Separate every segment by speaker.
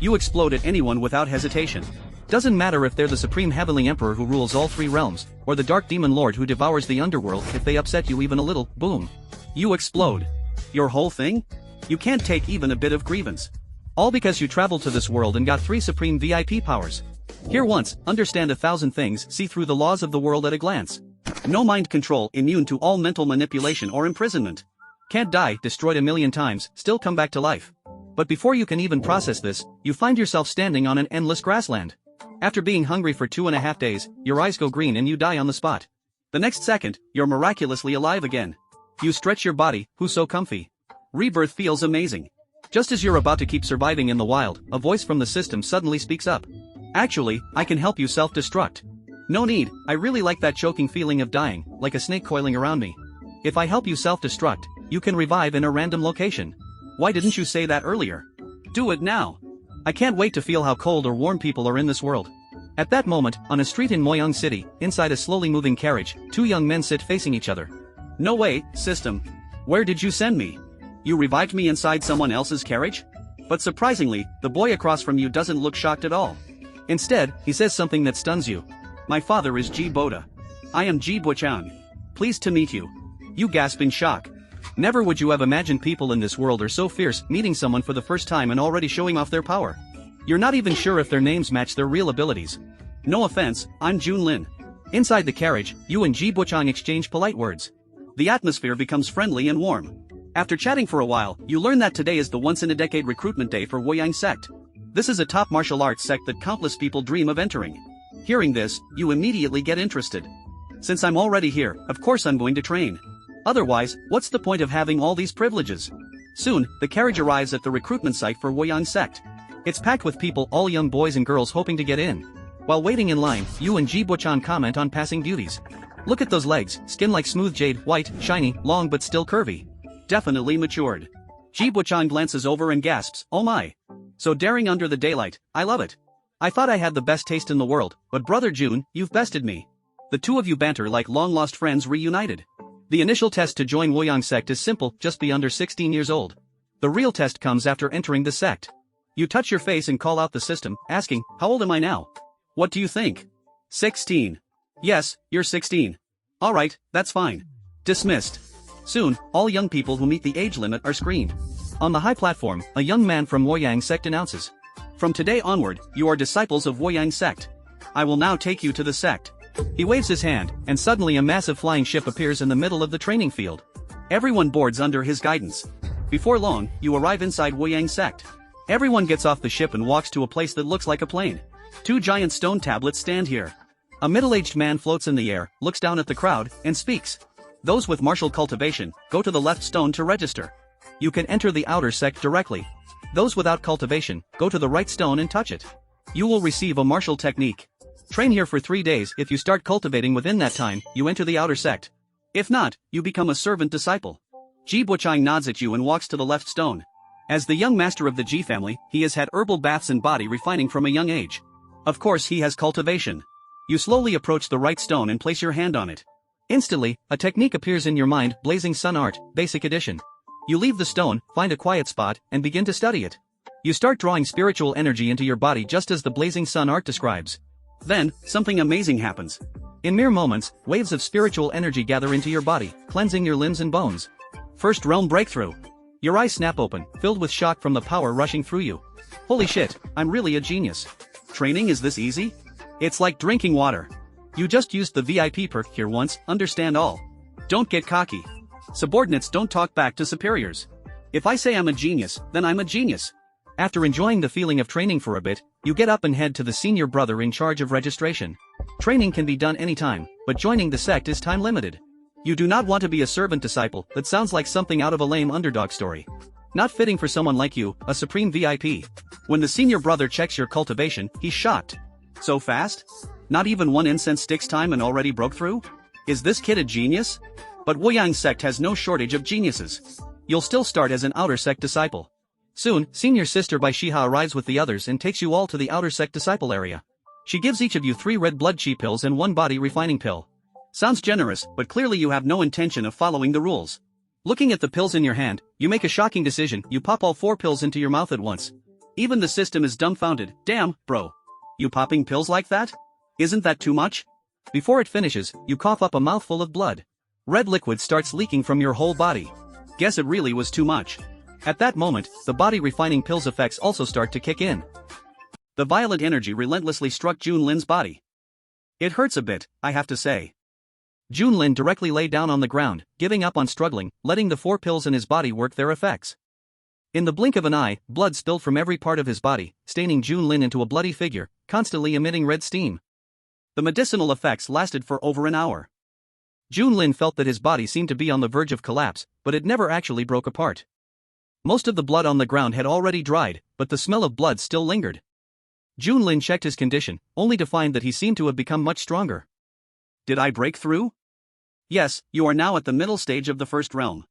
Speaker 1: You explode at anyone without hesitation. Doesn't matter if they're the supreme heavenly emperor who rules all three realms, or the dark demon lord who devours the underworld. If they upset you even a little, boom. You explode. Your whole thing? You can't take even a bit of grievance. All because you traveled to this world and got 3 supreme VIP powers. Hear once, understand 1,000 things, see through the laws of the world at a glance. No mind control, immune to all mental manipulation or imprisonment. Can't die, destroyed a million times, still come back to life. But before you can even process this, you find yourself standing on an endless grassland. After being hungry for 2.5 days, your eyes go green and you die on the spot. The next second, you're miraculously alive again. You stretch your body, who's so comfy. Rebirth feels amazing. Just as you're about to keep surviving in the wild, a voice from the system suddenly speaks up. Actually, I can help you self-destruct. No need, I really like that choking feeling of dying, like a snake coiling around me. If I help you self-destruct, you can revive in a random location. Why didn't you say that earlier? Do it now. I can't wait to feel how cold or warm people are in this world. At that moment, on a street in Moyang City, inside a slowly moving carriage, 2 young men sit facing each other. No way, system. Where did you send me? You revived me inside someone else's carriage? But surprisingly, the boy across from you doesn't look shocked at all. Instead, he says something that stuns you. My father is Ji Boda. I am Ji Buchang. Pleased to meet you. You gasp in shock. Never would you have imagined people in this world are so fierce, meeting someone for the first time and already showing off their power. You're not even sure if their names match their real abilities. No offense, I'm Jun Lin. Inside the carriage, you and Ji Buchang exchange polite words. The atmosphere becomes friendly and warm. After chatting for a while, you learn that today is the once-in-a-decade recruitment day for Woyang sect. This is a top martial arts sect that countless people dream of entering. Hearing this, you immediately get interested. Since I'm already here, of course I'm going to train. Otherwise, what's the point of having all these privileges? Soon, the carriage arrives at the recruitment site for Woyang sect. It's packed with people, all young boys and girls hoping to get in. While waiting in line, you and Ji Buchan comment on passing beauties. Look at those legs, skin like smooth jade, white, shiny, long but still curvy. Definitely matured. Ji Buchan glances over and gasps, oh my. So daring under the daylight, I love it. I thought I had the best taste in the world, but brother June, you've bested me. The two of you banter like long-lost friends reunited. The initial test to join Woyang sect is simple, just be under 16 years old. The real test comes after entering the sect. You touch your face and call out the system, asking, how old am I now? What do you think? 16. Yes, you're 16. Alright, that's fine. Dismissed. Soon, all young people who meet the age limit are screened. On the high platform, a young man from Woyang sect announces. From today onward, you are disciples of Woyang sect. I will now take you to the sect. He waves his hand, and suddenly a massive flying ship appears in the middle of the training field. Everyone boards under his guidance. Before long, you arrive inside Woyang sect. Everyone gets off the ship and walks to a place that looks like a plane. 2 giant stone tablets stand here. A middle-aged man floats in the air, looks down at the crowd, and speaks. Those with martial cultivation, go to the left stone to register. You can enter the outer sect directly. Those without cultivation, go to the right stone and touch it. You will receive a martial technique. Train here for 3 days. If you start cultivating within that time, you enter the outer sect. If not, you become a servant disciple. Ji Buchang nods at you and walks to the left stone. As the young master of the Ji family, he has had herbal baths and body refining from a young age. Of course he has cultivation. You slowly approach the right stone and place your hand on it. Instantly, a technique appears in your mind, Blazing Sun Art, Basic Edition. You leave the stone, find a quiet spot, and begin to study it. You start drawing spiritual energy into your body just as the Blazing Sun Art describes. Then, something amazing happens. In mere moments, waves of spiritual energy gather into your body, cleansing your limbs and bones. First realm breakthrough. Your eyes snap open, filled with shock from the power rushing through you. Holy shit, I'm really a genius. Training is this easy? It's like drinking water. You just used the VIP perk here once, understand all. Don't get cocky. Subordinates don't talk back to superiors. If I say I'm a genius, then I'm a genius. After enjoying the feeling of training for a bit, you get up and head to the senior brother in charge of registration. Training can be done anytime, but joining the sect is time limited. You do not want to be a servant disciple. That sounds like something out of a lame underdog story. Not fitting for someone like you, a supreme VIP. When the senior brother checks your cultivation, he's shocked. So fast? Not even 1 incense stick's time and already broke through? Is this kid a genius? But Woyang sect has no shortage of geniuses. You'll still start as an outer sect disciple. Soon, senior sister Bai Shiha arrives with the others and takes you all to the outer sect disciple area. She gives each of you 3 red blood chi pills and 1 body refining pill. Sounds generous, but clearly you have no intention of following the rules. Looking at the pills in your hand, you make a shocking decision. You pop all 4 pills into your mouth at once. Even the system is dumbfounded. Damn, bro. You popping pills like that? Isn't that too much? Before it finishes, you cough up a mouthful of blood. Red liquid starts leaking from your whole body. Guess it really was too much. At that moment, the body refining pills effects also start to kick in. The violent energy relentlessly struck Junlin's body. It hurts a bit, I have to say. Junlin directly lay down on the ground, giving up on struggling, letting the 4 pills in his body work their effects. In the blink of an eye, blood spilled from every part of his body, staining Junlin into a bloody figure, constantly emitting red steam. The medicinal effects lasted for over an hour. Junlin felt that his body seemed to be on the verge of collapse, but it never actually broke apart. Most of the blood on the ground had already dried, but the smell of blood still lingered. Junlin checked his condition, only to find that he seemed to have become much stronger. Did I break through? Yes, you are now at the middle stage of the first realm.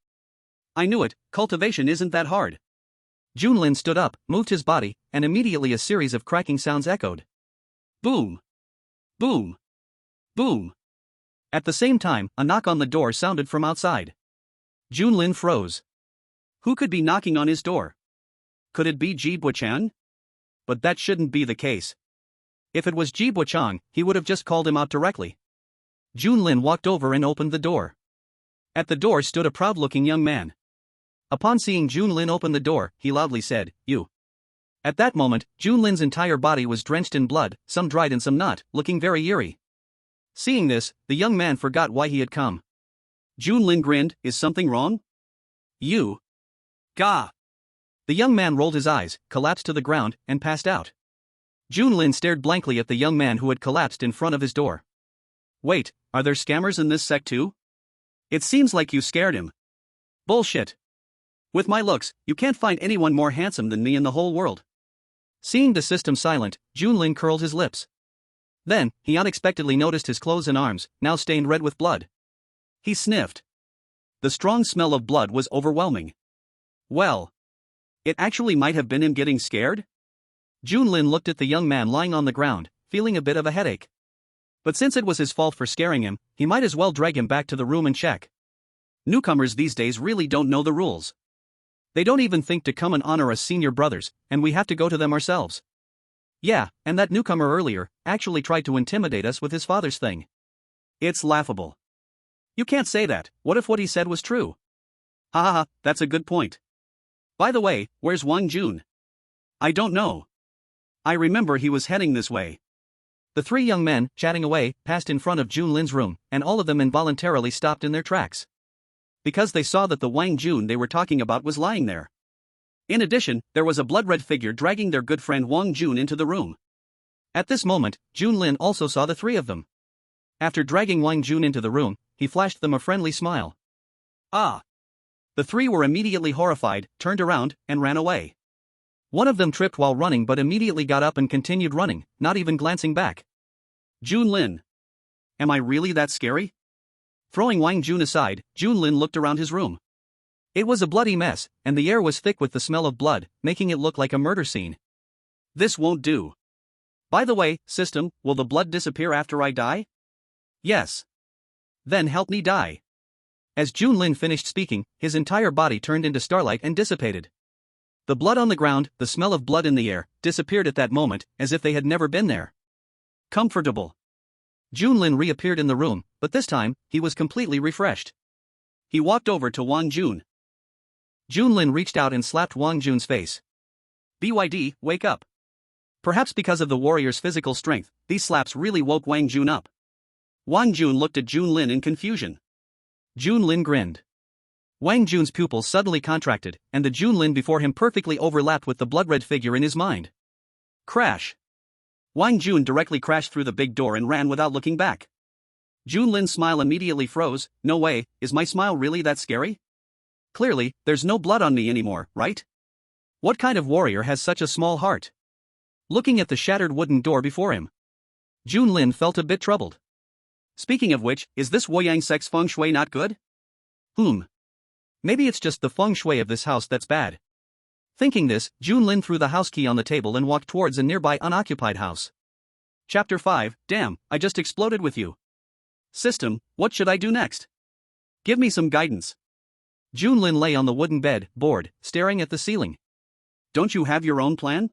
Speaker 1: I knew it, cultivation isn't that hard. Junlin stood up, moved his body, and immediately a series of cracking sounds echoed. Boom! Boom! Boom! At the same time, a knock on the door sounded from outside. Junlin froze. Who could be knocking on his door? Could it be Ji Buchan? But that shouldn't be the case. If it was Ji Buchang, he would have just called him out directly. Junlin walked over and opened the door. At the door stood a proud-looking young man. Upon seeing Junlin open the door, he loudly said, "You." At that moment, Junlin's entire body was drenched in blood, some dried and some not, looking very eerie. Seeing this, the young man forgot why he had come. Junlin grinned, "Is something wrong?" "You." "Gah." The young man rolled his eyes, collapsed to the ground, and passed out. Junlin stared blankly at the young man who had collapsed in front of his door. "Wait, are there scammers in this sect too? It seems like you scared him." "Bullshit. With my looks, you can't find anyone more handsome than me in the whole world." Seeing the system silent, Junlin curled his lips. Then, he unexpectedly noticed his clothes and arms, now stained red with blood. He sniffed. The strong smell of blood was overwhelming. Well, it actually might have been him getting scared? Junlin looked at the young man lying on the ground, feeling a bit of a headache. But since it was his fault for scaring him, he might as well drag him back to the room and check. Newcomers these days really don't know the rules. They don't even think to come and honor us senior brothers, and we have to go to them ourselves. Yeah, and that newcomer earlier actually tried to intimidate us with his father's thing. It's laughable. You can't say that. What if what he said was true? Ha ha ha, that's a good point. By the way, where's Wang Jun? I don't know. I remember he was heading this way. The 3 young men, chatting away, passed in front of Junlin's room, and all of them involuntarily stopped in their tracks. Because they saw that the Wang Jun they were talking about was lying there. In addition, there was a blood-red figure dragging their good friend Wang Jun into the room. At this moment, Junlin also saw the 3 of them. After dragging Wang Jun into the room, he flashed them a friendly smile. Ah! The 3 were immediately horrified, turned around, and ran away. One of them tripped while running but immediately got up and continued running, not even glancing back. Junlin. Am I really that scary? Throwing Wang Jun aside, Junlin looked around his room. It was a bloody mess, and the air was thick with the smell of blood, making it look like a murder scene. This won't do. By the way, system, will the blood disappear after I die? Yes. Then help me die. As Junlin finished speaking, his entire body turned into starlight and dissipated. The blood on the ground, the smell of blood in the air, disappeared at that moment, as if they had never been there. Comfortable. Junlin reappeared in the room, but this time, he was completely refreshed. He walked over to Wang Jun. Junlin reached out and slapped Wang Jun's face. BYD, wake up. Perhaps because of the warrior's physical strength, these slaps really woke Wang Jun up. Wang Jun looked at Junlin in confusion. Junlin grinned. Wang Jun's pupils suddenly contracted, and the Junlin before him perfectly overlapped with the blood-red figure in his mind. Crash. Wang Jun directly crashed through the big door and ran without looking back. Junlin's smile immediately froze. No way, is my smile really that scary? Clearly, there's no blood on me anymore, right? What kind of warrior has such a small heart? Looking at the shattered wooden door before him, Junlin felt a bit troubled. Speaking of which, is this Woyang sect's feng shui not good? Maybe it's just the feng shui of this house that's bad. Thinking this, Junlin threw the house key on the table and walked towards a nearby unoccupied house. Chapter 5, Damn, I just exploded with you. System, what should I do next? Give me some guidance. Junlin lay on the wooden bed, bored, staring at the ceiling. Don't you have your own plan?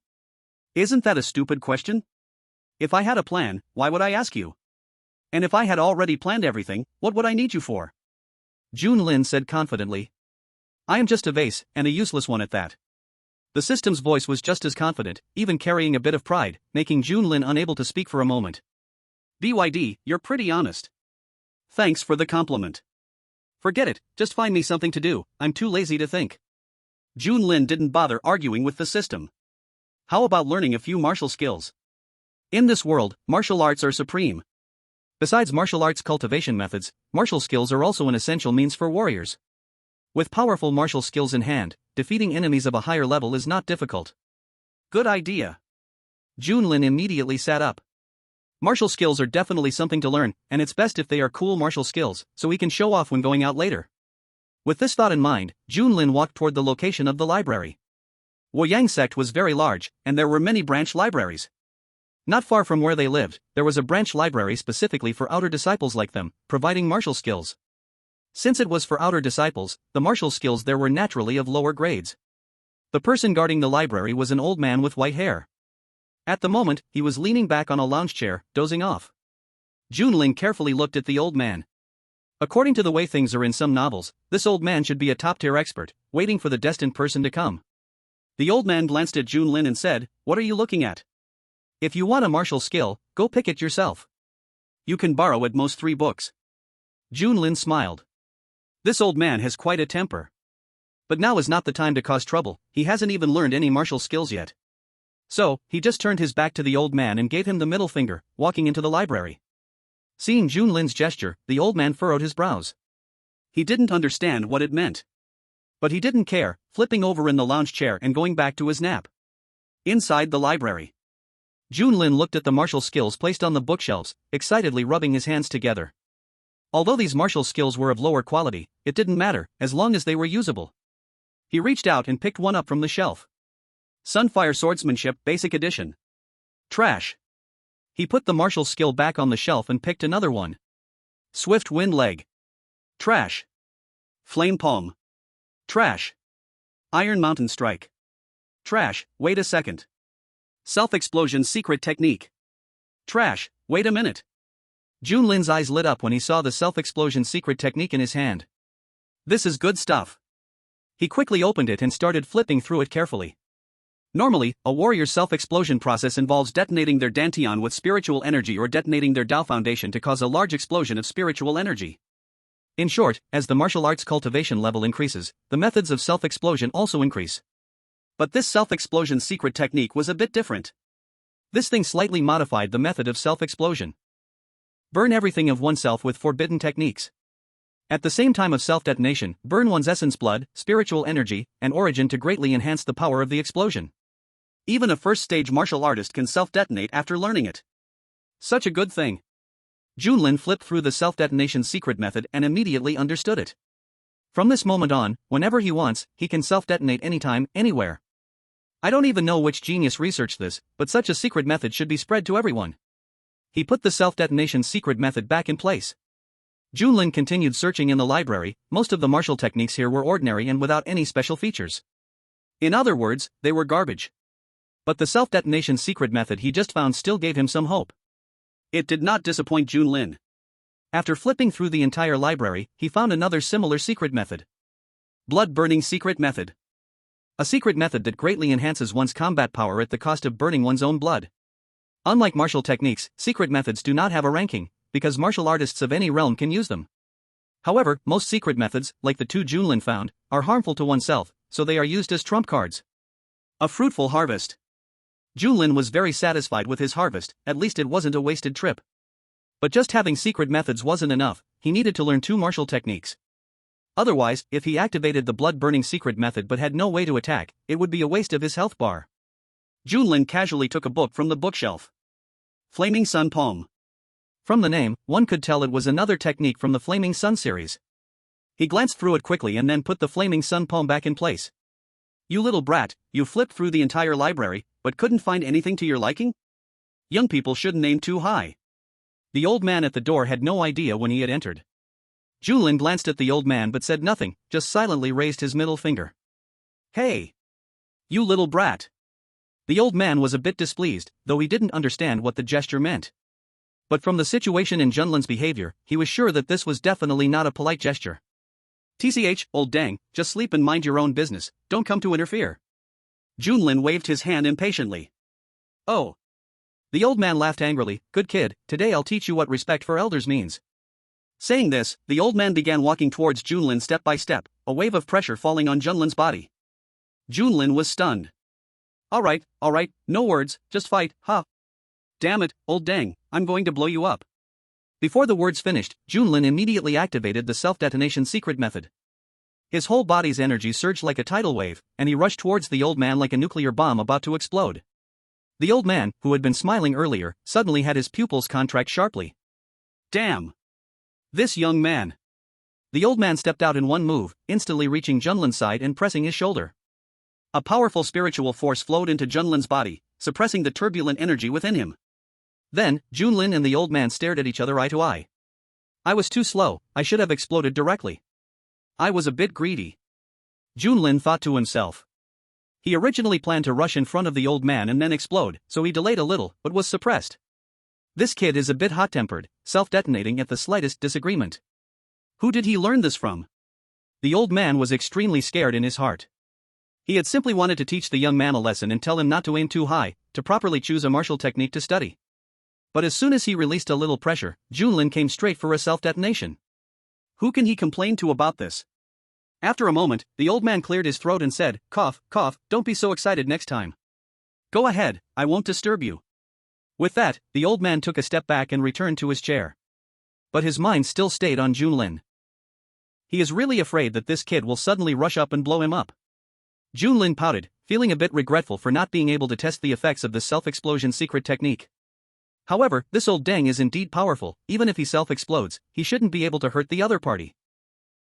Speaker 1: Isn't that a stupid question? If I had a plan, why would I ask you? And if I had already planned everything, what would I need you for? Junlin said confidently. I am just a vase, and a useless one at that. The system's voice was just as confident, even carrying a bit of pride, making Junlin unable to speak for a moment. BYD, you're pretty honest. Thanks for the compliment. Forget it, just find me something to do, I'm too lazy to think. Junlin didn't bother arguing with the system. How about learning a few martial skills? In this world, martial arts are supreme. Besides martial arts cultivation methods, martial skills are also an essential means for warriors. With powerful martial skills in hand, defeating enemies of a higher level is not difficult. Good idea. Junlin immediately sat up. Martial skills are definitely something to learn, and it's best if they are cool martial skills, so he can show off when going out later. With this thought in mind, Junlin walked toward the location of the library. Woyang sect was very large, and there were many branch libraries. Not far from where they lived, there was a branch library specifically for outer disciples like them, providing martial skills. Since it was for outer disciples, the martial skills there were naturally of lower grades. The person guarding the library was an old man with white hair. At the moment, he was leaning back on a lounge chair, dozing off. Junlin carefully looked at the old man. According to the way things are in some novels, this old man should be a top-tier expert, waiting for the destined person to come. The old man glanced at Junlin and said, "What are you looking at? If you want a martial skill, go pick it yourself. You can borrow at most 3 books." Junlin smiled. This old man has quite a temper. But now is not the time to cause trouble, he hasn't even learned any martial skills yet. So, he just turned his back to the old man and gave him the middle finger, walking into the library. Seeing Junlin's gesture, the old man furrowed his brows. He didn't understand what it meant. But he didn't care, flipping over in the lounge chair and going back to his nap. Inside the library, Junlin looked at the martial skills placed on the bookshelves, excitedly rubbing his hands together. Although these martial skills were of lower quality, it didn't matter, as long as they were usable. He reached out and picked one up from the shelf. Sunfire Swordsmanship Basic Edition. Trash. He put the martial skill back on the shelf and picked another one. Swift Wind Leg. Trash. Flame Palm. Trash. Iron Mountain Strike. Trash. Wait a second. Self-Explosion Secret Technique. Trash. Wait a minute. Junlin's eyes lit up when he saw the Self-Explosion Secret Technique in his hand. This is good stuff. He quickly opened it and started flipping through it carefully. Normally, a warrior's self-explosion process involves detonating their dantian with spiritual energy or detonating their Dao foundation to cause a large explosion of spiritual energy. In short, as the martial arts cultivation level increases, the methods of self-explosion also increase. But this self-explosion secret technique was a bit different. This thing slightly modified the method of self-explosion. Burn everything of oneself with forbidden techniques. At the same time of self-detonation, burn one's essence, blood, spiritual energy, and origin to greatly enhance the power of the explosion. Even a first-stage martial artist can self-detonate after learning it. Such a good thing. Junlin flipped through the self-detonation secret method and immediately understood it. From this moment on, whenever he wants, he can self-detonate anytime, anywhere. I don't even know which genius researched this, but such a secret method should be spread to everyone. He put the self-detonation secret method back in place. Junlin continued searching in the library. Most of the martial techniques here were ordinary and without any special features. In other words, they were garbage. But the self-detonation secret method he just found still gave him some hope. It did not disappoint Junlin. After flipping through the entire library, he found another similar secret method. Blood-burning secret method. A secret method that greatly enhances one's combat power at the cost of burning one's own blood. Unlike martial techniques, secret methods do not have a ranking, because martial artists of any realm can use them. However, most secret methods, like the 2 Junlin found, are harmful to oneself, so they are used as trump cards. A fruitful harvest. Junlin was very satisfied with his harvest, at least it wasn't a wasted trip. But just having secret methods wasn't enough, he needed to learn 2 martial techniques. Otherwise, if he activated the blood-burning secret method but had no way to attack, it would be a waste of his health bar. Junlin casually took a book from the bookshelf. Flaming Sun Palm. From the name, one could tell it was another technique from the Flaming Sun series. He glanced through it quickly and then put the Flaming Sun Palm back in place. You little brat, you flipped through the entire library, but couldn't find anything to your liking? Young people shouldn't aim too high. The old man at the door had no idea when he had entered. Junlin glanced at the old man but said nothing, just silently raised his middle finger. Hey! You little brat! The old man was a bit displeased, though he didn't understand what the gesture meant. But from the situation in Junlin's behavior, he was sure that this was definitely not a polite gesture. "TCH, old dang, just sleep and mind your own business, don't come to interfere." Junlin waved his hand impatiently. "Oh." The old man laughed angrily. "Good kid, today I'll teach you what respect for elders means." Saying this, the old man began walking towards Junlin step by step, a wave of pressure falling on Junlin's body. Junlin was stunned. All right, no words, just fight, huh? Damn it, old dang, I'm going to blow you up." Before the words finished, Junlin immediately activated the self-detonation secret method. His whole body's energy surged like a tidal wave, and he rushed towards the old man like a nuclear bomb about to explode. The old man, who had been smiling earlier, suddenly had his pupils contract sharply. Damn! This young man! The old man stepped out in one move, instantly reaching Junlin's side and pressing his shoulder. A powerful spiritual force flowed into Junlin's body, suppressing the turbulent energy within him. Then, Junlin and the old man stared at each other eye to eye. "I was too slow, I should have exploded directly. I was a bit greedy." Junlin thought to himself. He originally planned to rush in front of the old man and then explode, so he delayed a little, but was suppressed. This kid is a bit hot-tempered, self-detonating at the slightest disagreement. Who did he learn this from? The old man was extremely scared in his heart. He had simply wanted to teach the young man a lesson and tell him not to aim too high, to properly choose a martial technique to study. But as soon as he released a little pressure, Junlin came straight for a self-detonation. Who can he complain to about this? After a moment, the old man cleared his throat and said, "Cough, cough, don't be so excited next time. Go ahead, I won't disturb you." With that, the old man took a step back and returned to his chair. But his mind still stayed on Junlin. He is really afraid that this kid will suddenly rush up and blow him up. Junlin pouted, feeling a bit regretful for not being able to test the effects of the self-explosion secret technique. However, this old dang is indeed powerful. Even if he self-explodes, he shouldn't be able to hurt the other party.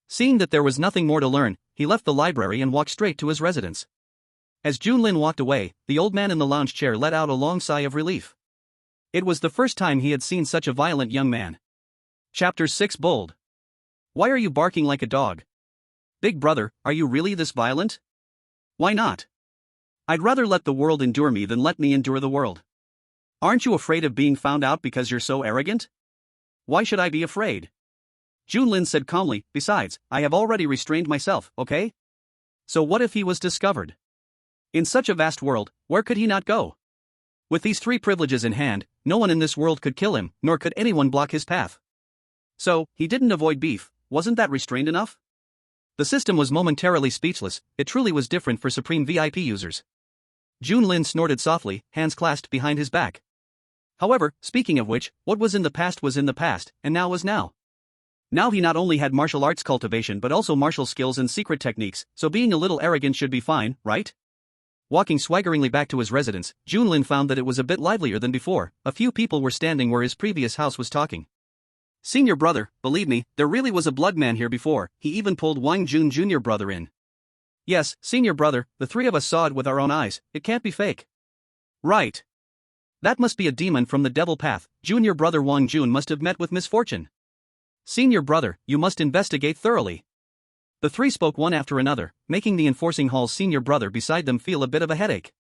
Speaker 1: Seeing that there was nothing more to learn, he left the library and walked straight to his residence. As Junlin walked away, the old man in the lounge chair let out a long sigh of relief. It was the first time he had seen such a violent young man. Chapter 6 Bold. Why are you barking like a dog? Big brother, are you really this violent? Why not? I'd rather let the world endure me than let me endure the world. Aren't you afraid of being found out because you're so arrogant? Why should I be afraid? Junlin said calmly, besides, I have already restrained myself, okay? So what if he was discovered? In such a vast world, where could he not go? With these three privileges in hand, no one in this world could kill him, nor could anyone block his path. So, he didn't avoid beef, wasn't that restrained enough? The system was momentarily speechless. It truly was different for Supreme VIP users. Junlin snorted softly, hands clasped behind his back. However, speaking of which, what was in the past, and now was now. Now he not only had martial arts cultivation but also martial skills and secret techniques, so being a little arrogant should be fine, right? Walking swaggeringly back to his residence, Junlin found that it was a bit livelier than before. A few people were standing where his previous house was talking. Senior brother, believe me, there really was a blood man here before. He even pulled Wang Jun junior brother in. Yes, senior brother, the three of us saw it with our own eyes, it can't be fake. Right. That must be a demon from the devil path. Junior brother Wang Jun must have met with misfortune. Senior brother, you must investigate thoroughly. The three spoke one after another, making the enforcing hall's senior brother beside them feel a bit of a headache.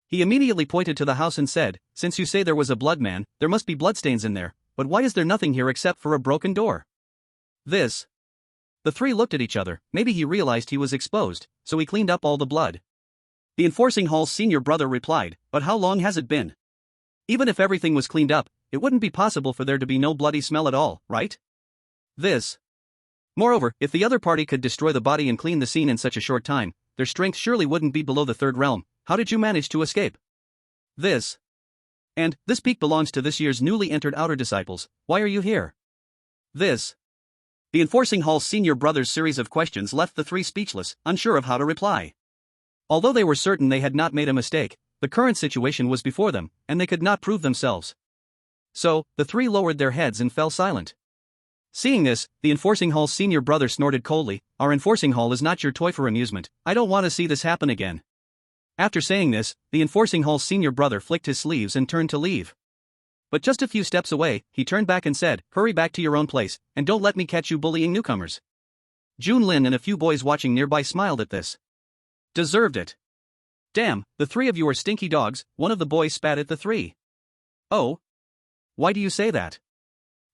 Speaker 1: He immediately pointed to the house and said, since you say there was a blood man, there must be bloodstains in there, but why is there nothing here except for a broken door? This. The three looked at each other. Maybe he realized he was exposed, so he cleaned up all the blood. The enforcing hall's senior brother replied, but how long has it been? Even if everything was cleaned up, it wouldn't be possible for there to be no bloody smell at all, right? This. Moreover, if the other party could destroy the body and clean the scene in such a short time, their strength surely wouldn't be below the third realm. How did you manage to escape? This. And, this peak belongs to this year's newly entered outer disciples. Why are you here? This. The enforcing hall's senior brother's series of questions left the three speechless, unsure of how to reply. Although they were certain they had not made a mistake, the current situation was before them, and they could not prove themselves. So, the three lowered their heads and fell silent. Seeing this, the enforcing hall's senior brother snorted coldly, our enforcing hall is not your toy for amusement, I don't want to see this happen again. After saying this, the enforcing hall's senior brother flicked his sleeves and turned to leave. But just a few steps away, he turned back and said, hurry back to your own place, and don't let me catch you bullying newcomers. Junlin and a few boys watching nearby smiled at this. Deserved it. Damn, the three of you are stinky dogs, one of the boys spat at the three. Oh? Why do you say that?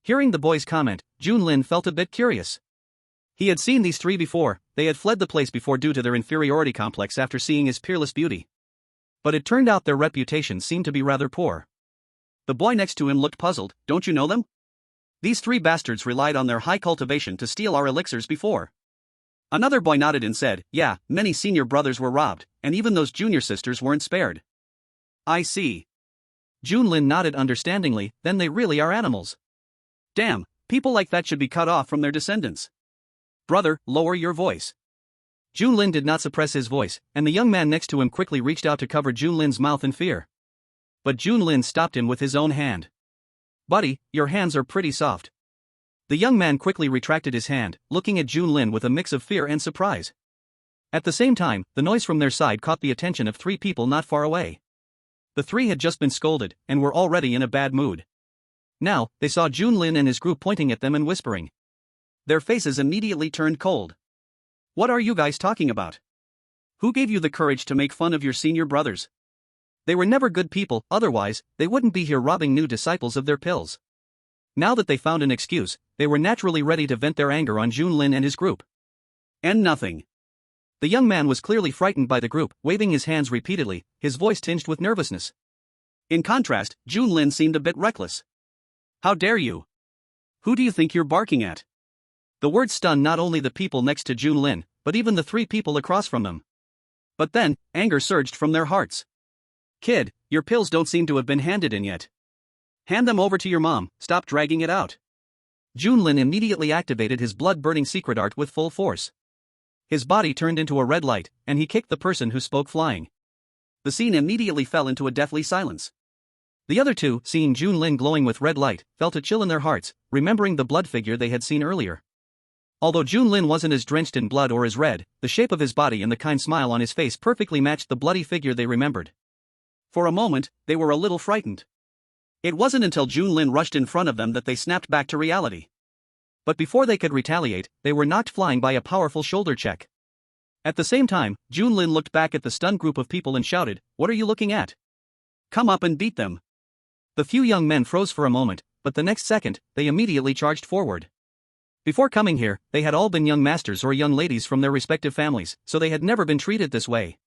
Speaker 1: Hearing the boy's comment, Junlin felt a bit curious. He had seen these three before, they had fled the place before due to their inferiority complex after seeing his peerless beauty. But it turned out their reputation seemed to be rather poor. The boy next to him looked puzzled. Don't you know them? These three bastards relied on their high cultivation to steal our elixirs before. Another boy nodded and said, yeah, many senior brothers were robbed, and even those junior sisters weren't spared. I see. Junlin nodded understandingly, then they really are animals. Damn, people like that should be cut off from their descendants. Brother, lower your voice. Junlin did not suppress his voice, and the young man next to him quickly reached out to cover Junlin's mouth in fear. But Junlin stopped him with his own hand. Buddy, your hands are pretty soft. The young man quickly retracted his hand, looking at Junlin with a mix of fear and surprise. At the same time, the noise from their side caught the attention of three people not far away. The three had just been scolded, and were already in a bad mood. Now, they saw Junlin and his group pointing at them and whispering. Their faces immediately turned cold. What are you guys talking about? Who gave you the courage to make fun of your senior brothers? They were never good people, otherwise, they wouldn't be here robbing new disciples of their pills. Now that they found an excuse, they were naturally ready to vent their anger on Junlin and his group. And nothing. The young man was clearly frightened by the group, waving his hands repeatedly, his voice tinged with nervousness. In contrast, Junlin seemed a bit reckless. How dare you? Who do you think you're barking at? The words stunned not only the people next to Junlin, but even the three people across from them. But then, anger surged from their hearts. Kid, your pills don't seem to have been handed in yet. Hand them over to your mom, stop dragging it out. Junlin immediately activated his blood-burning secret art with full force. His body turned into a red light, and he kicked the person who spoke flying. The scene immediately fell into a deathly silence. The other two, seeing Junlin glowing with red light, felt a chill in their hearts, remembering the blood figure they had seen earlier. Although Junlin wasn't as drenched in blood or as red, the shape of his body and the kind smile on his face perfectly matched the bloody figure they remembered. For a moment, they were a little frightened. It wasn't until Junlin rushed in front of them that they snapped back to reality. But before they could retaliate, they were knocked flying by a powerful shoulder check. At the same time, Junlin looked back at the stunned group of people and shouted, "What are you looking at? Come up and beat them." The few young men froze for a moment, but the next second, they immediately charged forward. Before coming here, they had all been young masters or young ladies from their respective families, so they had never been treated this way.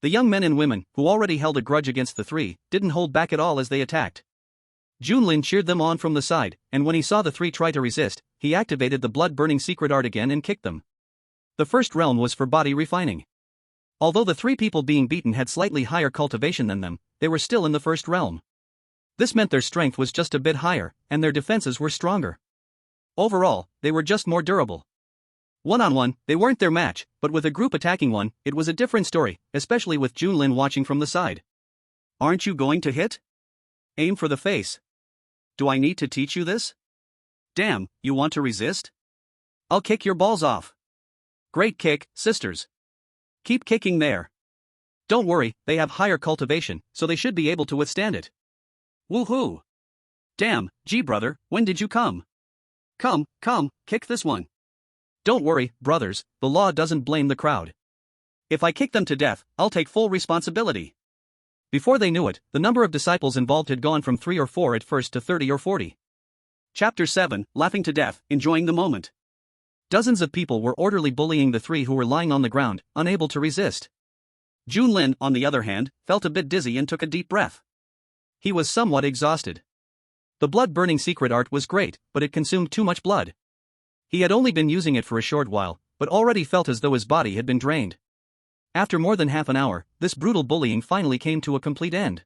Speaker 1: The young men and women, who already held a grudge against the three, didn't hold back at all as they attacked. Junlin cheered them on from the side, and when he saw the three try to resist, he activated the blood-burning secret art again and kicked them. The first realm was for body refining. Although the three people being beaten had slightly higher cultivation than them, they were still in the first realm. This meant their strength was just a bit higher, and their defenses were stronger. Overall, they were just more durable. One-on-one, they weren't their match, but with a group attacking one, it was a different story, especially with Junlin watching from the side. Aren't you going to hit? Aim for the face. Do I need to teach you this? Damn, you want to resist? I'll kick your balls off. Great kick, sisters. Keep kicking there. Don't worry, they have higher cultivation, so they should be able to withstand it. Woohoo! Damn, gee brother, when did you come? Come, kick this one. Don't worry, brothers, the law doesn't blame the crowd. If I kick them to death, I'll take full responsibility. Before they knew it, the number of disciples involved had gone from 3 or 4 at first to 30 or 40. Chapter 7, Laughing to Death, Enjoying the Moment. Dozens of people were orderly bullying the three who were lying on the ground, unable to resist. Junlin, on the other hand, felt a bit dizzy and took a deep breath. He was somewhat exhausted. The blood-burning secret art was great, but it consumed too much blood. He had only been using it for a short while, but already felt as though his body had been drained. After more than half an hour, this brutal bullying finally came to a complete end.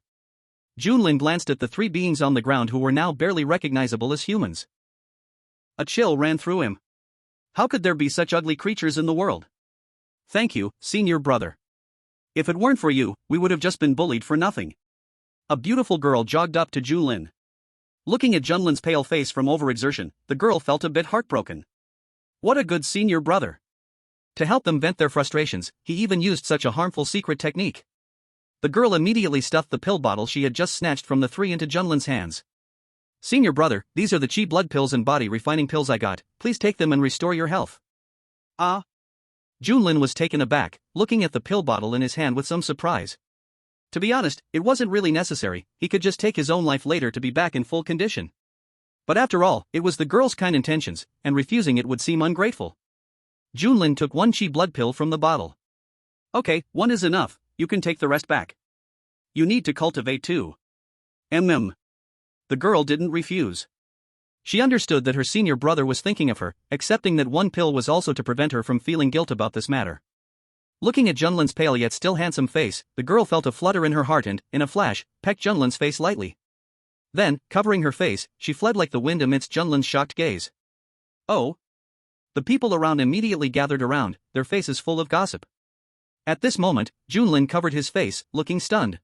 Speaker 1: Junlin glanced at the three beings on the ground who were now barely recognizable as humans. A chill ran through him. How could there be such ugly creatures in the world? Thank you, senior brother. If it weren't for you, we would have just been bullied for nothing. A beautiful girl jogged up to Junlin. Looking at Junlin's pale face from overexertion, the girl felt a bit heartbroken. What a good senior brother. To help them vent their frustrations, he even used such a harmful secret technique. The girl immediately stuffed the pill bottle she had just snatched from the three into Junlin's hands. Senior brother, these are the chi blood pills and body refining pills I got, please take them and restore your health. Ah. Junlin was taken aback, looking at the pill bottle in his hand with some surprise. To be honest, it wasn't really necessary, he could just take his own life later to be back in full condition. But after all, it was the girl's kind intentions, and refusing it would seem ungrateful. Junlin took one chi blood pill from the bottle. Okay, one is enough, you can take the rest back. You need to cultivate too. The girl didn't refuse. She understood that her senior brother was thinking of her, accepting that one pill was also to prevent her from feeling guilt about this matter. Looking at Junlin's pale yet still handsome face, the girl felt a flutter in her heart and, in a flash, pecked Junlin's face lightly. Then, covering her face, she fled like the wind amidst Junlin's shocked gaze. Oh! The people around immediately gathered around, their faces full of gossip. At this moment, Junlin covered his face, looking stunned.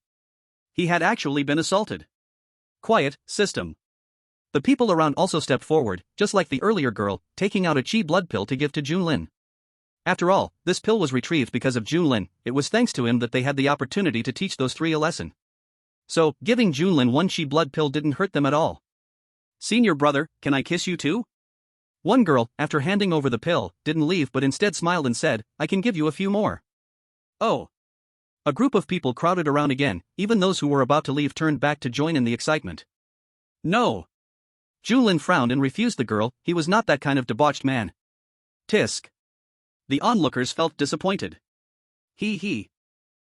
Speaker 1: He had actually been assaulted. Quiet, system. The people around also stepped forward, just like the earlier girl, taking out a chi blood pill to give to Junlin. After all, this pill was retrieved because of Junlin, it was thanks to him that they had the opportunity to teach those three a lesson. So, giving Junlin one chi blood pill didn't hurt them at all. Senior brother, can I kiss you too? One girl, after handing over the pill, didn't leave but instead smiled and said, I can give you a few more. Oh. A group of people crowded around again, even those who were about to leave turned back to join in the excitement. No. Junlin frowned and refused the girl, he was not that kind of debauched man. Tisk. The onlookers felt disappointed. He.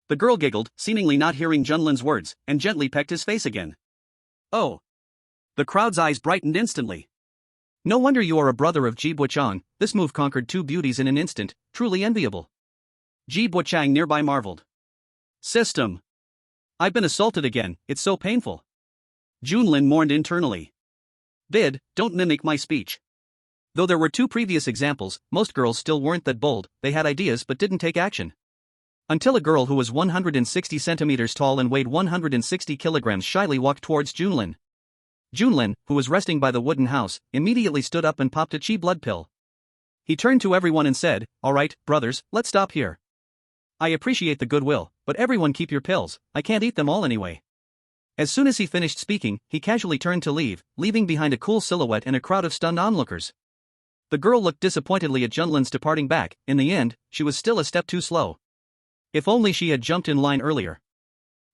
Speaker 1: The girl giggled, seemingly not hearing Junlin's words, and gently pecked his face again. Oh. The crowd's eyes brightened instantly. No wonder you are a brother of Ji Buchang, this move conquered two beauties in an instant, truly enviable. Ji Buchang nearby marveled. System. I've been assaulted again, it's so painful. Junlin mourned internally. Don't mimic my speech. Though there were two previous examples, most girls still weren't that bold, they had ideas but didn't take action. Until a girl who was 160 centimeters tall and weighed 160 kilograms shyly walked towards Junlin. Junlin, who was resting by the wooden house, immediately stood up and popped a chi blood pill. He turned to everyone and said, Alright, brothers, let's stop here. I appreciate the goodwill, but everyone keep your pills, I can't eat them all anyway. As soon as he finished speaking, he casually turned to leave, leaving behind a cool silhouette and a crowd of stunned onlookers. The girl looked disappointedly at Junlin's departing back, in the end, she was still a step too slow. If only she had jumped in line earlier.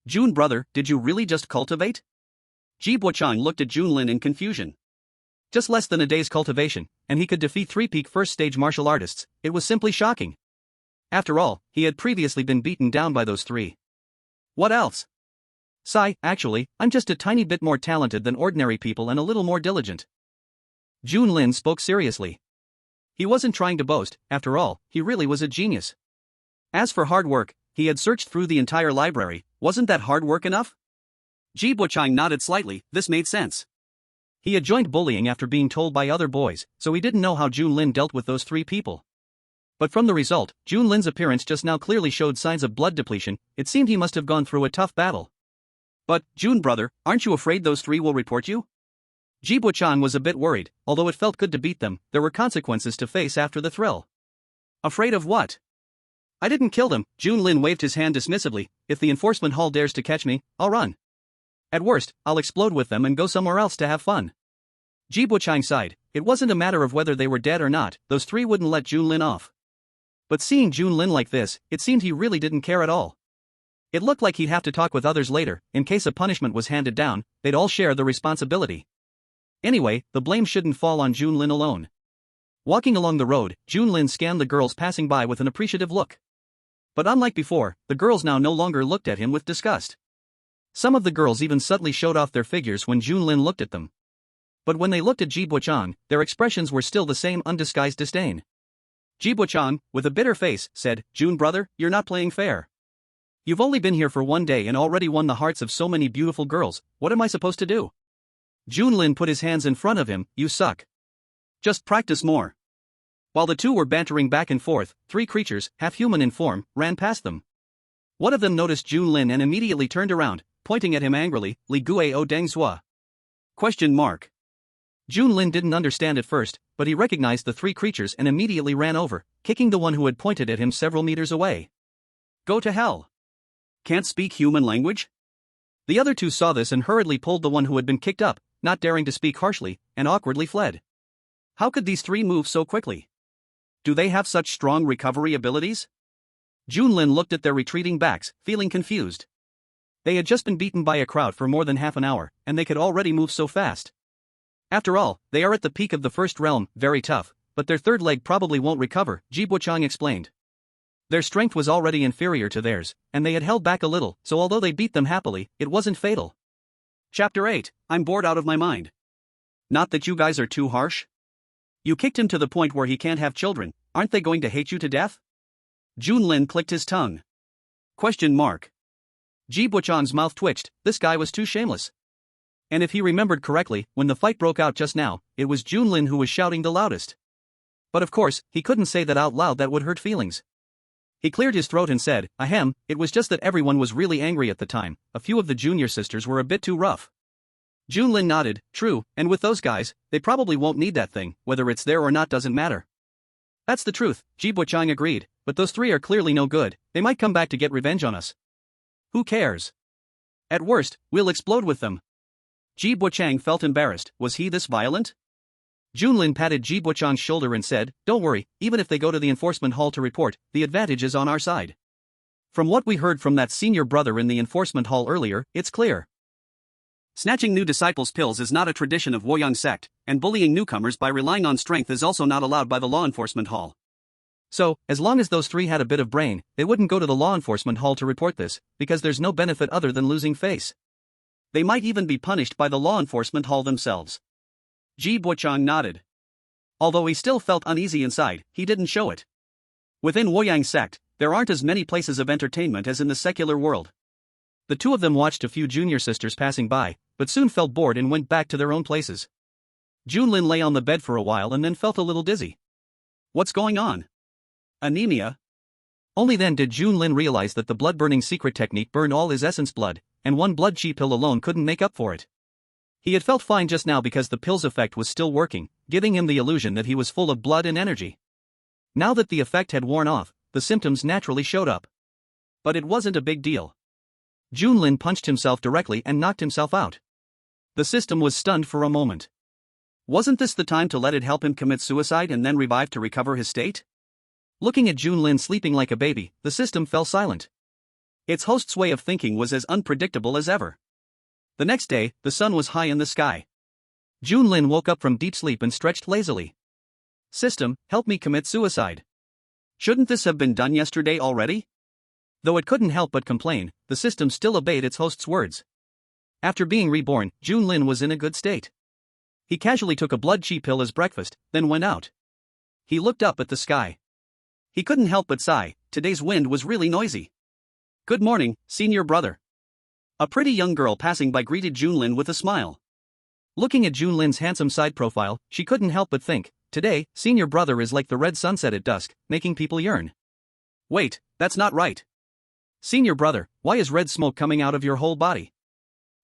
Speaker 1: Jun brother, did you really just cultivate? Ji Buchang looked at Junlin in confusion. Just less than a day's cultivation, and he could defeat three peak first-stage martial artists, it was simply shocking. After all, he had previously been beaten down by those three. What else? Actually, I'm just a tiny bit more talented than ordinary people and a little more diligent. Junlin spoke seriously. He wasn't trying to boast, after all, he really was a genius. As for hard work, he had searched through the entire library, wasn't that hard work enough? Ji Buchang nodded slightly, this made sense. He had joined bullying after being told by other boys, so he didn't know how Junlin dealt with those three people. But from the result, Junlin's appearance just now clearly showed signs of blood depletion, it seemed he must have gone through a tough battle. But, Jun brother, aren't you afraid those three will report you? Ji Buchang was a bit worried, although it felt good to beat them, there were consequences to face after the thrill. Afraid of what? I didn't kill them, Junlin waved his hand dismissively, if the enforcement hall dares to catch me, I'll run. At worst, I'll explode with them and go somewhere else to have fun. Ji Buchang sighed, it wasn't a matter of whether they were dead or not, those three wouldn't let Junlin off. But seeing Junlin like this, it seemed he really didn't care at all. It looked like he'd have to talk with others later, in case a punishment was handed down, they'd all share the responsibility. Anyway, the blame shouldn't fall on Junlin alone. Walking along the road, Junlin scanned the girls passing by with an appreciative look. But unlike before, the girls now no longer looked at him with disgust. Some of the girls even subtly showed off their figures when Junlin looked at them. But when they looked at Ji Buchang, their expressions were still the same undisguised disdain. Ji Buchang, with a bitter face, said, Jun brother, you're not playing fair. You've only been here for one day and already won the hearts of so many beautiful girls, what am I supposed to do? Junlin put his hands in front of him, you suck. Just practice more. While the two were bantering back and forth, three creatures, half human in form, ran past them. One of them noticed Junlin and immediately turned around, pointing at him angrily, Li Gue O Deng Zua. Junlin didn't understand at first, but he recognized the three creatures and immediately ran over, kicking the one who had pointed at him several meters away. Go to hell. Can't speak human language? The other two saw this and hurriedly pulled the one who had been kicked up, not daring to speak harshly, and awkwardly fled. How could these three move so quickly? Do they have such strong recovery abilities? Junlin looked at their retreating backs, feeling confused. They had just been beaten by a crowd for more than half an hour, and they could already move so fast. After all, they are at the peak of the first realm, very tough, but their third leg probably won't recover, Ji Buchang explained. Their strength was already inferior to theirs, and they had held back a little, so although they beat them happily, it wasn't fatal. Chapter 8, I'm bored out of my mind. Not that you guys are too harsh? You kicked him to the point where he can't have children, aren't they going to hate you to death? Junlin clicked his tongue. Question mark. Ji Buchang's mouth twitched, this guy was too shameless. And if he remembered correctly, when the fight broke out just now, it was Junlin who was shouting the loudest. But of course, he couldn't say that out loud, that would hurt feelings. He cleared his throat and said, ahem, it was just that everyone was really angry at the time, a few of the junior sisters were a bit too rough. Junlin nodded, true, and with those guys, they probably won't need that thing, whether it's there or not doesn't matter. That's the truth, Ji Buchang agreed, but those three are clearly no good, they might come back to get revenge on us. Who cares? At worst, we'll explode with them. Ji Buchang felt embarrassed, was he this violent? Junlin patted Ji Buchang's shoulder and said, don't worry, even if they go to the enforcement hall to report, the advantage is on our side. From what we heard from that senior brother in the enforcement hall earlier, it's clear. Snatching new disciples' pills is not a tradition of Woyang sect, and bullying newcomers by relying on strength is also not allowed by the law enforcement hall. So, as long as those three had a bit of brain, they wouldn't go to the law enforcement hall to report this, because there's no benefit other than losing face. They might even be punished by the law enforcement hall themselves. Ji Buchang nodded. Although he still felt uneasy inside, he didn't show it. Within Woyang sect, there aren't as many places of entertainment as in the secular world. The two of them watched a few junior sisters passing by, but soon felt bored and went back to their own places. Junlin lay on the bed for a while and then felt a little dizzy. What's going on? Anemia? Only then did Junlin realize that the blood-burning secret technique burned all his essence blood, and one blood chi pill alone couldn't make up for it. He had felt fine just now because the pill's effect was still working, giving him the illusion that he was full of blood and energy. Now that the effect had worn off, the symptoms naturally showed up. But it wasn't a big deal. Junlin punched himself directly and knocked himself out. The system was stunned for a moment. Wasn't this the time to let it help him commit suicide and then revive to recover his state? Looking at Junlin sleeping like a baby, the system fell silent. Its host's way of thinking was as unpredictable as ever. The next day, the sun was high in the sky. Junlin woke up from deep sleep and stretched lazily. System, help me commit suicide. Shouldn't this have been done yesterday already? Though it couldn't help but complain, the system still obeyed its host's words. After being reborn, Junlin was in a good state. He casually took a blood chi pill as breakfast, then went out. He looked up at the sky. He couldn't help but sigh, today's wind was really noisy. Good morning, senior brother. A pretty young girl passing by greeted Junlin with a smile. Looking at Junlin's handsome side profile, she couldn't help but think, today, senior brother is like the red sunset at dusk, making people yearn. Wait, that's not right. Senior brother, why is red smoke coming out of your whole body?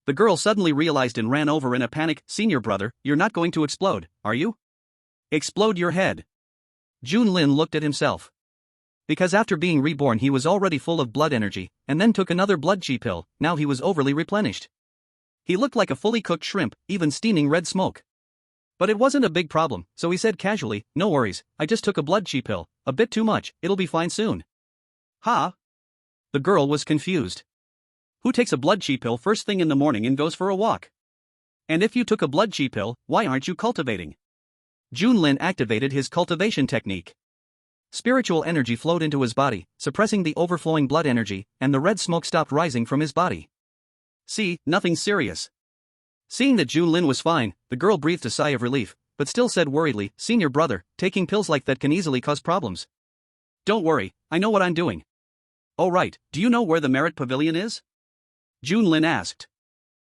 Speaker 1: The girl suddenly realized and ran over in a panic, senior brother, you're not going to explode, are you? Explode your head. Junlin looked at himself. Because after being reborn he was already full of blood energy, and then took another blood chi pill, now he was overly replenished. He looked like a fully cooked shrimp, even steaming red smoke. But it wasn't a big problem, so he said casually, no worries, I just took a blood chi pill, a bit too much, it'll be fine soon. Huh? The girl was confused. Who takes a blood chi pill first thing in the morning and goes for a walk? And if you took a blood chi pill, why aren't you cultivating? Junlin activated his cultivation technique. Spiritual energy flowed into his body, suppressing the overflowing blood energy, and the red smoke stopped rising from his body. See, nothing serious. Seeing that Junlin was fine, the girl breathed a sigh of relief, but still said worriedly, senior brother, taking pills like that can easily cause problems. Don't worry, I know what I'm doing. Oh right, do you know where the Merit Pavilion is? Junlin asked.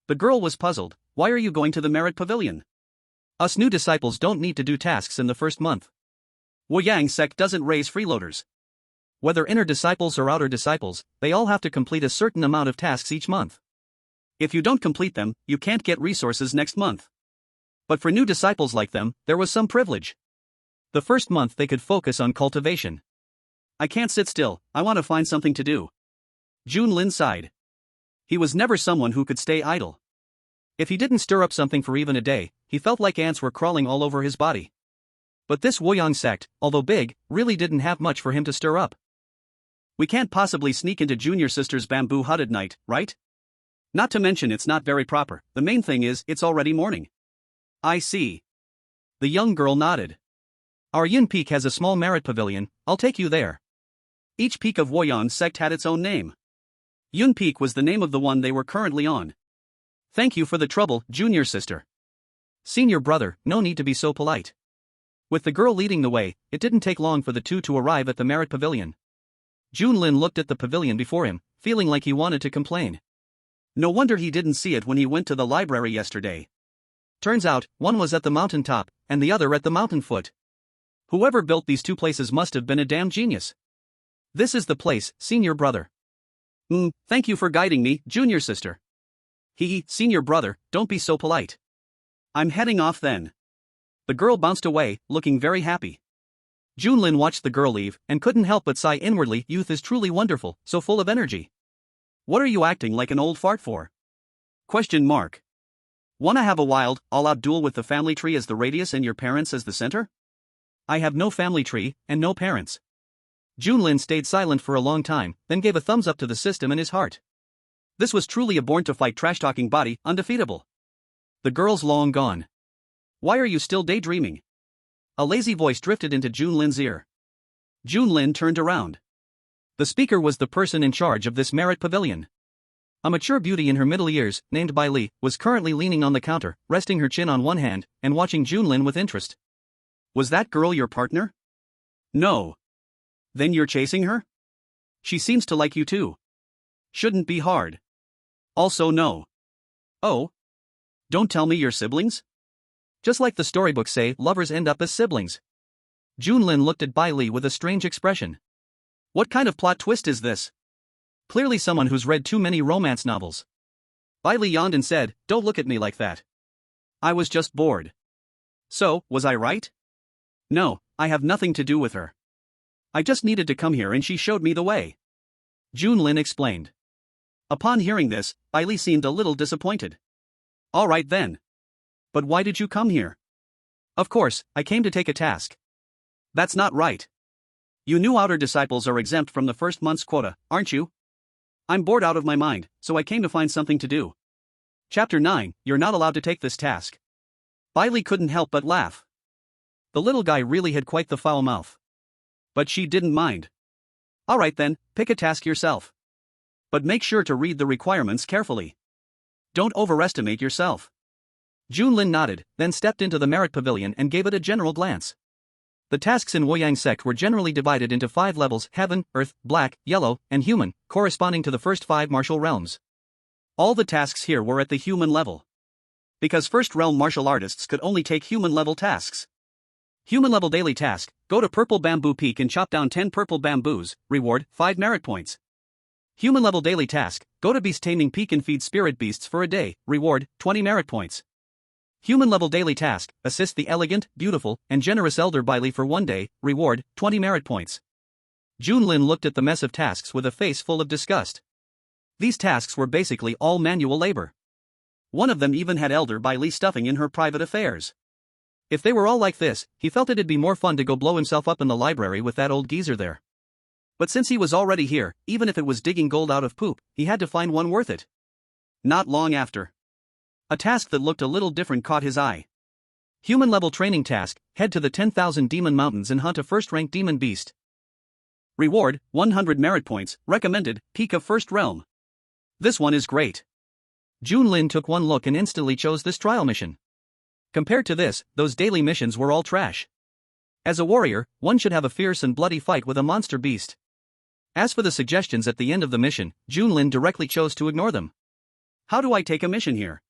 Speaker 1: The girl was puzzled, why are you going to the Merit Pavilion? Us new disciples don't need to do tasks in the first month. Woyang sect doesn't raise freeloaders. Whether inner disciples or outer disciples, they all have to complete a certain amount of tasks each month. If you don't complete them, you can't get resources next month. But for new disciples like them, there was some privilege. The first month they could focus on cultivation. I can't sit still, I want to find something to do. Junlin sighed. He was never someone who could stay idle. If he didn't stir up something for even a day, he felt like ants were crawling all over his body. But this Woyang sect, although big, really didn't have much for him to stir up.
Speaker 2: We can't possibly sneak into Junior Sister's bamboo hut at night, right? Not to mention it's not very proper. The main thing is, it's already morning.
Speaker 1: I see. The young girl nodded. Our Yin Peak has a small merit pavilion, I'll take you there.
Speaker 2: Each peak of Woyan sect had its own name. Yun Peak was the name of the one they were currently on.
Speaker 1: Thank you for the trouble, Junior Sister. Senior brother, no need to be so polite. With the girl leading the way, it didn't take long for the two to arrive at the merit pavilion. Junlin looked at the pavilion before him, feeling like he wanted to complain.
Speaker 2: No wonder he didn't see it when he went to the library yesterday.
Speaker 1: Turns out, one was at the mountain top, and the other at the mountain foot. Whoever built these two places must have been a damn genius. This is the place, senior brother.
Speaker 2: Thank you for guiding me, Junior Sister.
Speaker 1: Senior brother, don't be so polite.
Speaker 2: I'm heading off then.
Speaker 1: The girl bounced away, looking very happy. Junlin watched the girl leave, and couldn't help but sigh inwardly. Youth is truly wonderful, so full of energy.
Speaker 2: What are you acting like an old fart for? Wanna have a wild, all-out duel with the family tree as the radius and your parents as the center?
Speaker 1: I have no family tree, and no parents. Junlin stayed silent for a long time, then gave a thumbs up to the system in his heart. This was truly a born-to-fight trash-talking body, undefeatable. The girl's long gone. Why are you still daydreaming? A lazy voice drifted into Junlin's ear. Junlin turned around. The speaker was the person in charge of this merit pavilion. A mature beauty in her middle years, named Bai Li, was currently leaning on the counter, resting her chin on one hand, and watching Junlin with interest.
Speaker 2: Was that girl your partner?
Speaker 1: No.
Speaker 2: Then you're chasing her?
Speaker 1: She seems to like you too.
Speaker 2: Shouldn't be hard.
Speaker 1: Also no.
Speaker 2: Oh? Don't tell me you're siblings?
Speaker 1: Just like the storybooks say, lovers end up as siblings. Junlin looked at Bai Li with a strange expression. What kind of plot twist is this? Clearly someone who's read too many romance novels. Bai Li yawned and said, don't look at me like that. I was just bored.
Speaker 2: So, was I right?
Speaker 1: No, I have nothing to do with her. I just needed to come here and she showed me the way. Junlin explained.
Speaker 2: Upon hearing this, Bai Li seemed a little disappointed.
Speaker 1: All right then.
Speaker 2: But why did you come here?
Speaker 1: Of course, I came to take a task.
Speaker 2: That's not right. You new outer disciples are exempt from the first month's quota, aren't you? I'm bored out of my mind, so I came to find something to do.
Speaker 1: Chapter 9, You're not allowed to take this task. Bai Li couldn't help but laugh. The little guy really had quite the foul mouth.
Speaker 2: But she didn't mind.
Speaker 1: All right then, pick a task yourself.
Speaker 2: But make sure to read the requirements carefully. Don't overestimate yourself.
Speaker 1: Junlin nodded, then stepped into the merit pavilion and gave it a general glance. The tasks in Woyang sect were generally divided into 5 levels: heaven, earth, black, yellow, and human, corresponding to the first 5 martial realms.
Speaker 2: All the tasks here were at the human level. Because first realm martial artists could only take human level tasks.
Speaker 1: Human level daily task: go to Purple Bamboo Peak and chop down 10 purple bamboos, reward 5 merit points. Human level daily task: go to Beast Taming Peak and feed spirit beasts for a day, reward 20 merit points. Human level daily task: assist the elegant, beautiful, and generous Elder Bai Li for 1 day, reward 20 merit points. Junlin looked at the mess of tasks with a face full of disgust. These tasks were basically all manual labor. One of them even had Elder Bai Li stuffing in her private affairs. If they were all like this, he felt it'd be more fun to go blow himself up in the library with that old geezer there. But since he was already here, even if it was digging gold out of poop, he had to find one worth it.
Speaker 2: Not long after,
Speaker 1: a task that looked a little different caught his eye. Human level training task: head to the 10,000 Demon Mountains and hunt a first-rank demon beast. Reward, 100 merit points, recommended, peak of first realm. This one is great. Junlin took one look and instantly chose this trial mission. Compared to this, those daily missions were all trash. As a warrior, one should have a fierce and bloody fight with a monster beast. As for the suggestions at the end of the mission, Junlin directly chose to ignore them.
Speaker 2: How do I take a mission here?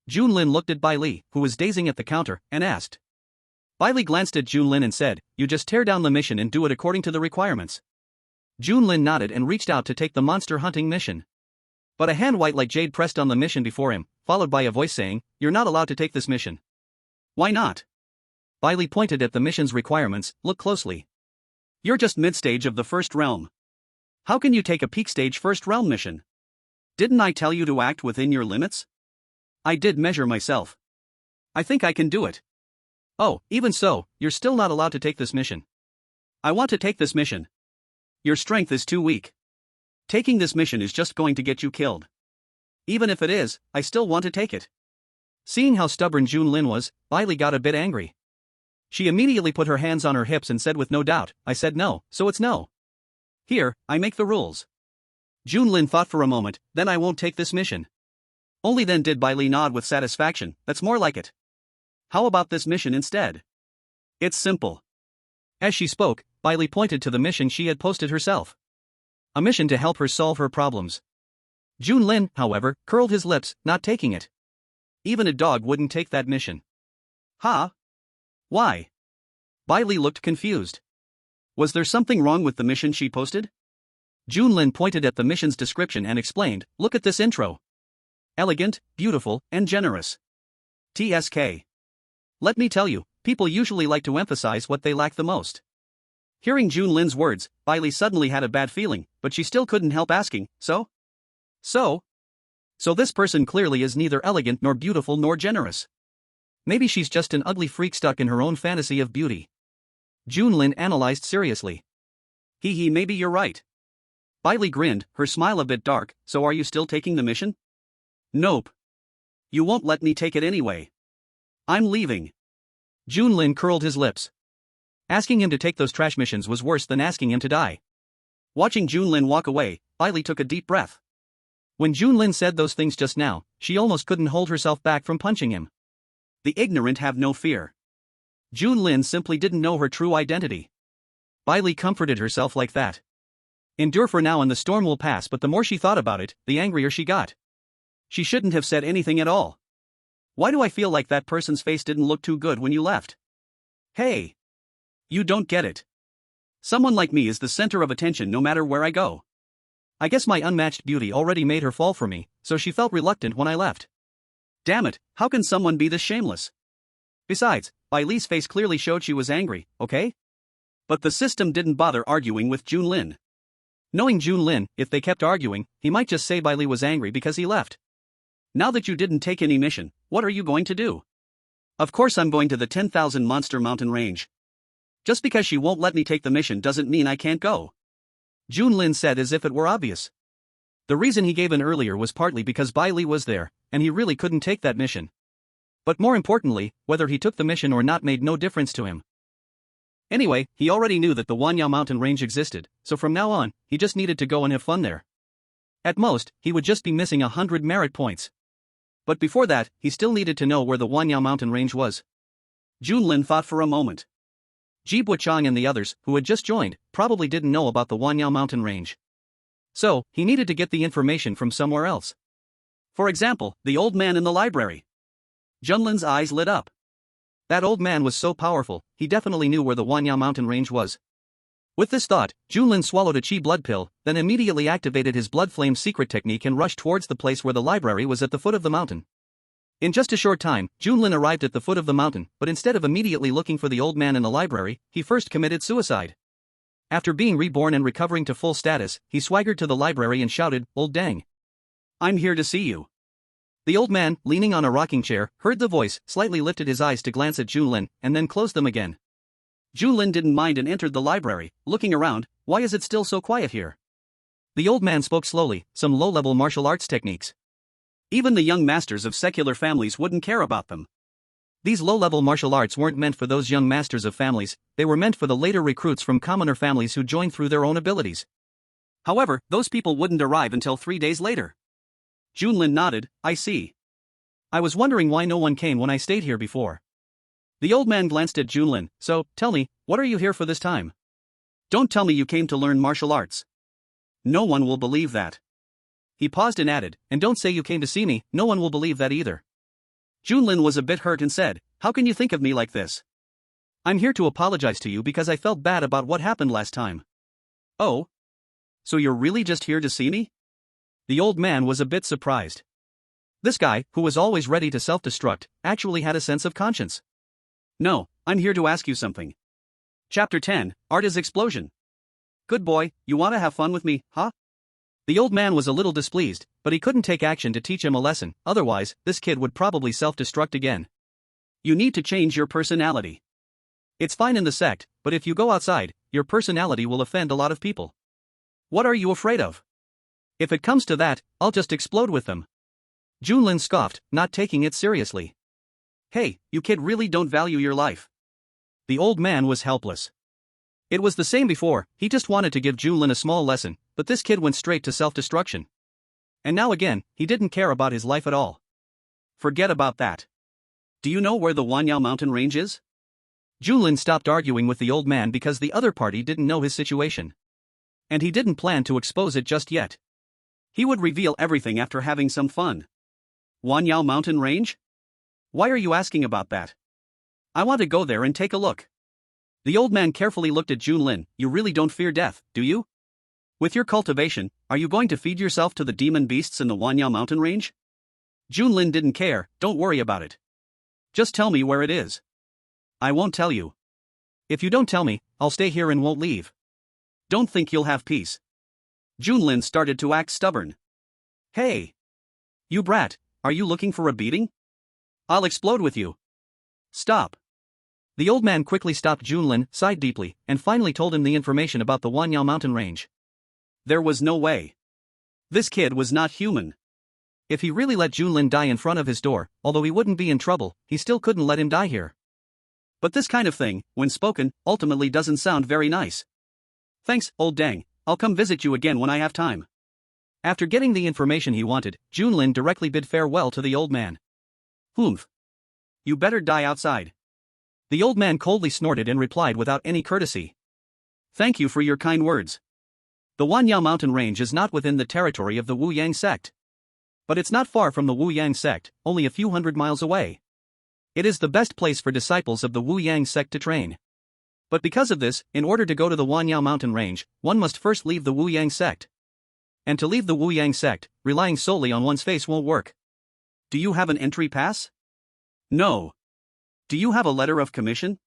Speaker 1: Junlin looked at Bai Li, who was dazing at the counter, and asked. Bai Li glanced at Junlin and said, you just tear down the mission and do it according to the requirements. Junlin nodded and reached out to take the monster hunting mission. But a hand white like jade pressed on the mission before him, followed by a voice saying, you're not allowed to take this mission.
Speaker 2: Why not?
Speaker 1: Bai Li pointed at the mission's requirements. Look closely.
Speaker 2: You're just mid-stage of the first realm. How can you take a peak stage first realm mission? Didn't I tell you to act within your limits?
Speaker 1: I did measure myself.
Speaker 2: I think I can do it.
Speaker 1: Oh, even so, you're still not allowed to take this mission.
Speaker 2: I want to take this mission. Your strength is too weak. Taking this mission is just going to get you killed. Even if it is, I still want to take it.
Speaker 1: Seeing how stubborn Junlin was, Bailey got a bit angry. She immediately put her hands on her hips and said with no doubt, I said no, so it's no.
Speaker 2: Here, I make the rules.
Speaker 1: Junlin thought for a moment, then I won't take this mission.
Speaker 2: Only then did Bailey nod with satisfaction, that's more like it. How about this mission instead? It's simple.
Speaker 1: As she spoke, Bailey pointed to the mission she had posted herself. A mission to help her solve her problems. Junlin, however, curled his lips, not taking it. Even a dog wouldn't take that mission.
Speaker 2: Huh? Why?
Speaker 1: Bailey looked confused.
Speaker 2: Was there something wrong with the mission she posted?
Speaker 1: Junlin pointed at the mission's description and explained, look at this intro. Elegant, beautiful, and generous. TSK. Let me tell you, people usually like to emphasize what they lack the most. Hearing Junlin's words, Bailey suddenly had a bad feeling, but she still couldn't help asking, So this person clearly is neither elegant nor beautiful nor generous. Maybe she's just an ugly freak stuck in her own fantasy of beauty. Junlin analyzed seriously.
Speaker 2: Maybe you're right.
Speaker 1: Bailey grinned, her smile a bit dark, so are you still taking the mission?
Speaker 2: Nope. You won't let me take it anyway. I'm leaving.
Speaker 1: Junlin curled his lips. Asking him to take those trash missions was worse than asking him to die.
Speaker 2: Watching Junlin walk away, Bailey took a deep breath.
Speaker 1: When Junlin said those things just now, she almost couldn't hold herself back from punching him.
Speaker 2: The ignorant have no fear.
Speaker 1: Junlin simply didn't know her true identity. Bailey comforted herself like that. Endure for now and the storm will pass, but the more she thought about it, the angrier she got.
Speaker 2: She shouldn't have said anything at all. Why do I feel like that person's face didn't look too good when you left? Hey! You don't get it. Someone like me is the center of attention no matter where I go.
Speaker 1: I guess my unmatched beauty already made her fall for me, so she felt reluctant when I left.
Speaker 2: Damn it, how can someone be this shameless?
Speaker 1: Besides, Bailey's face clearly showed she was angry, okay?
Speaker 2: But the system didn't bother arguing with Junlin.
Speaker 1: Knowing Junlin, if they kept arguing, he might just say Bailey was angry because he left.
Speaker 2: Now that you didn't take any mission, what are you going to do? Of course I'm going to the 10,000 monster mountain range. Just because she won't let me take the mission doesn't mean I can't go.
Speaker 1: Junlin said as if it were obvious. The reason he gave in earlier was partly because Bailey was there, and he really couldn't take that mission. But more importantly, whether he took the mission or not made no difference to him. Anyway, he already knew that the Wanyao mountain range existed, so from now on, he just needed to go and have fun there. At most, he would just be missing 100 merit points. But before that, he still needed to know where the Wanyao mountain range was.
Speaker 2: Junlin thought for a moment.
Speaker 1: Ji Buchang and the others, who had just joined, probably didn't know about the Wanyao mountain range. So, he needed to get the information from somewhere else.
Speaker 2: For example, the old man in the library. Junlin's eyes lit up.
Speaker 1: That old man was so powerful, he definitely knew where the Wanyao mountain range was. With this thought, Junlin swallowed a chi blood pill, then immediately activated his blood flame secret technique and rushed towards the place where the library was at the foot of the mountain. In just a short time, Junlin arrived at the foot of the mountain, but instead of immediately looking for the old man in the library, he first committed suicide. After being reborn and recovering to full status, he swaggered to the library and shouted, "Old Dang.
Speaker 2: I'm here to see you."
Speaker 1: The old man, leaning on a rocking chair, heard the voice, slightly lifted his eyes to glance at Junlin, and then closed them again.
Speaker 2: Junlin didn't mind and entered the library, looking around. Why is it still so quiet here?
Speaker 1: The old man spoke slowly, some low-level martial arts techniques.
Speaker 2: Even the young masters of secular families wouldn't care about them.
Speaker 1: These low-level martial arts weren't meant for those young masters of families, they were meant for the later recruits from commoner families who joined through their own abilities.
Speaker 2: However, those people wouldn't arrive until 3 days later. Junlin nodded, I see.
Speaker 1: I was wondering why no one came when I stayed here before. The old man glanced at Junlin, so, tell me, what are you here for this time?
Speaker 2: Don't tell me you came to learn martial arts. No one will believe that.
Speaker 1: He paused and added, and don't say you came to see me, no one will believe that either.
Speaker 2: Junlin was a bit hurt and said, how can you think of me like this?
Speaker 1: I'm here to apologize to you because I felt bad about what happened last time.
Speaker 2: Oh? So you're really just here to see me?
Speaker 1: The old man was a bit surprised. This guy, who was always ready to self-destruct, actually had a sense of conscience.
Speaker 2: No, I'm here to ask you something. Chapter 10, Arta's Explosion. Good boy, you want to have fun with me, huh?
Speaker 1: The old man was a little displeased, but he couldn't take action to teach him a lesson, otherwise, this kid would probably self-destruct again.
Speaker 2: You need to change your personality. It's fine in the sect, but if you go outside, your personality will offend a lot of people. What are you afraid of? If it comes to that, I'll just explode with them. Junlin scoffed, not taking it seriously. Hey, you kid really don't value your life. The old man was helpless. It was the same before, he just wanted to give Junlin a small lesson, but this kid went straight to self-destruction. And now again, he didn't care about his life at all. Forget about that. Do you know where the Wanyao mountain range is? Junlin stopped arguing with the old man because the other party didn't know his situation. And he didn't plan to expose it just yet. He would reveal everything after having some fun. Wanyao mountain range? Why are you asking about that? I want to go there and take a look. The old man carefully looked at Junlin. You really don't fear death, do you? With your cultivation, are you going to feed yourself to the demon beasts in the Wanyao mountain range? Junlin didn't care. Don't worry about it. Just tell me where it is. I won't tell you. If you don't tell me, I'll stay here and won't leave. Don't think you'll have peace. Junlin started to act stubborn. Hey! You brat, are you looking for a beating? I'll explode with you. Stop. The old man quickly stopped Junlin, sighed deeply, and finally told him the information about the Wanyao mountain range. There was no way. This kid was not human. If he really let Junlin die in front of his door, although he wouldn't be in trouble, he still couldn't let him die here. But this kind of thing, when spoken, ultimately doesn't sound very nice. Thanks, old dang, I'll come visit you again when I have time. After getting the information he wanted, Junlin directly bid farewell to the old man. Humph. You better die outside. The old man coldly snorted and replied without any courtesy. Thank you for your kind words. The Wanyao mountain range is not within the territory of the Wu Yang sect. But it's not far from the Wu Yang sect, only a few hundred miles away. It is the best place for disciples of the Wu Yang sect to train. But because of this, in order to go to the Wanyao mountain range, one must first leave the Wu Yang sect. And to leave the Wu Yang sect, relying solely on one's face won't work. Do you have an entry pass? No. Do you have a letter of commission?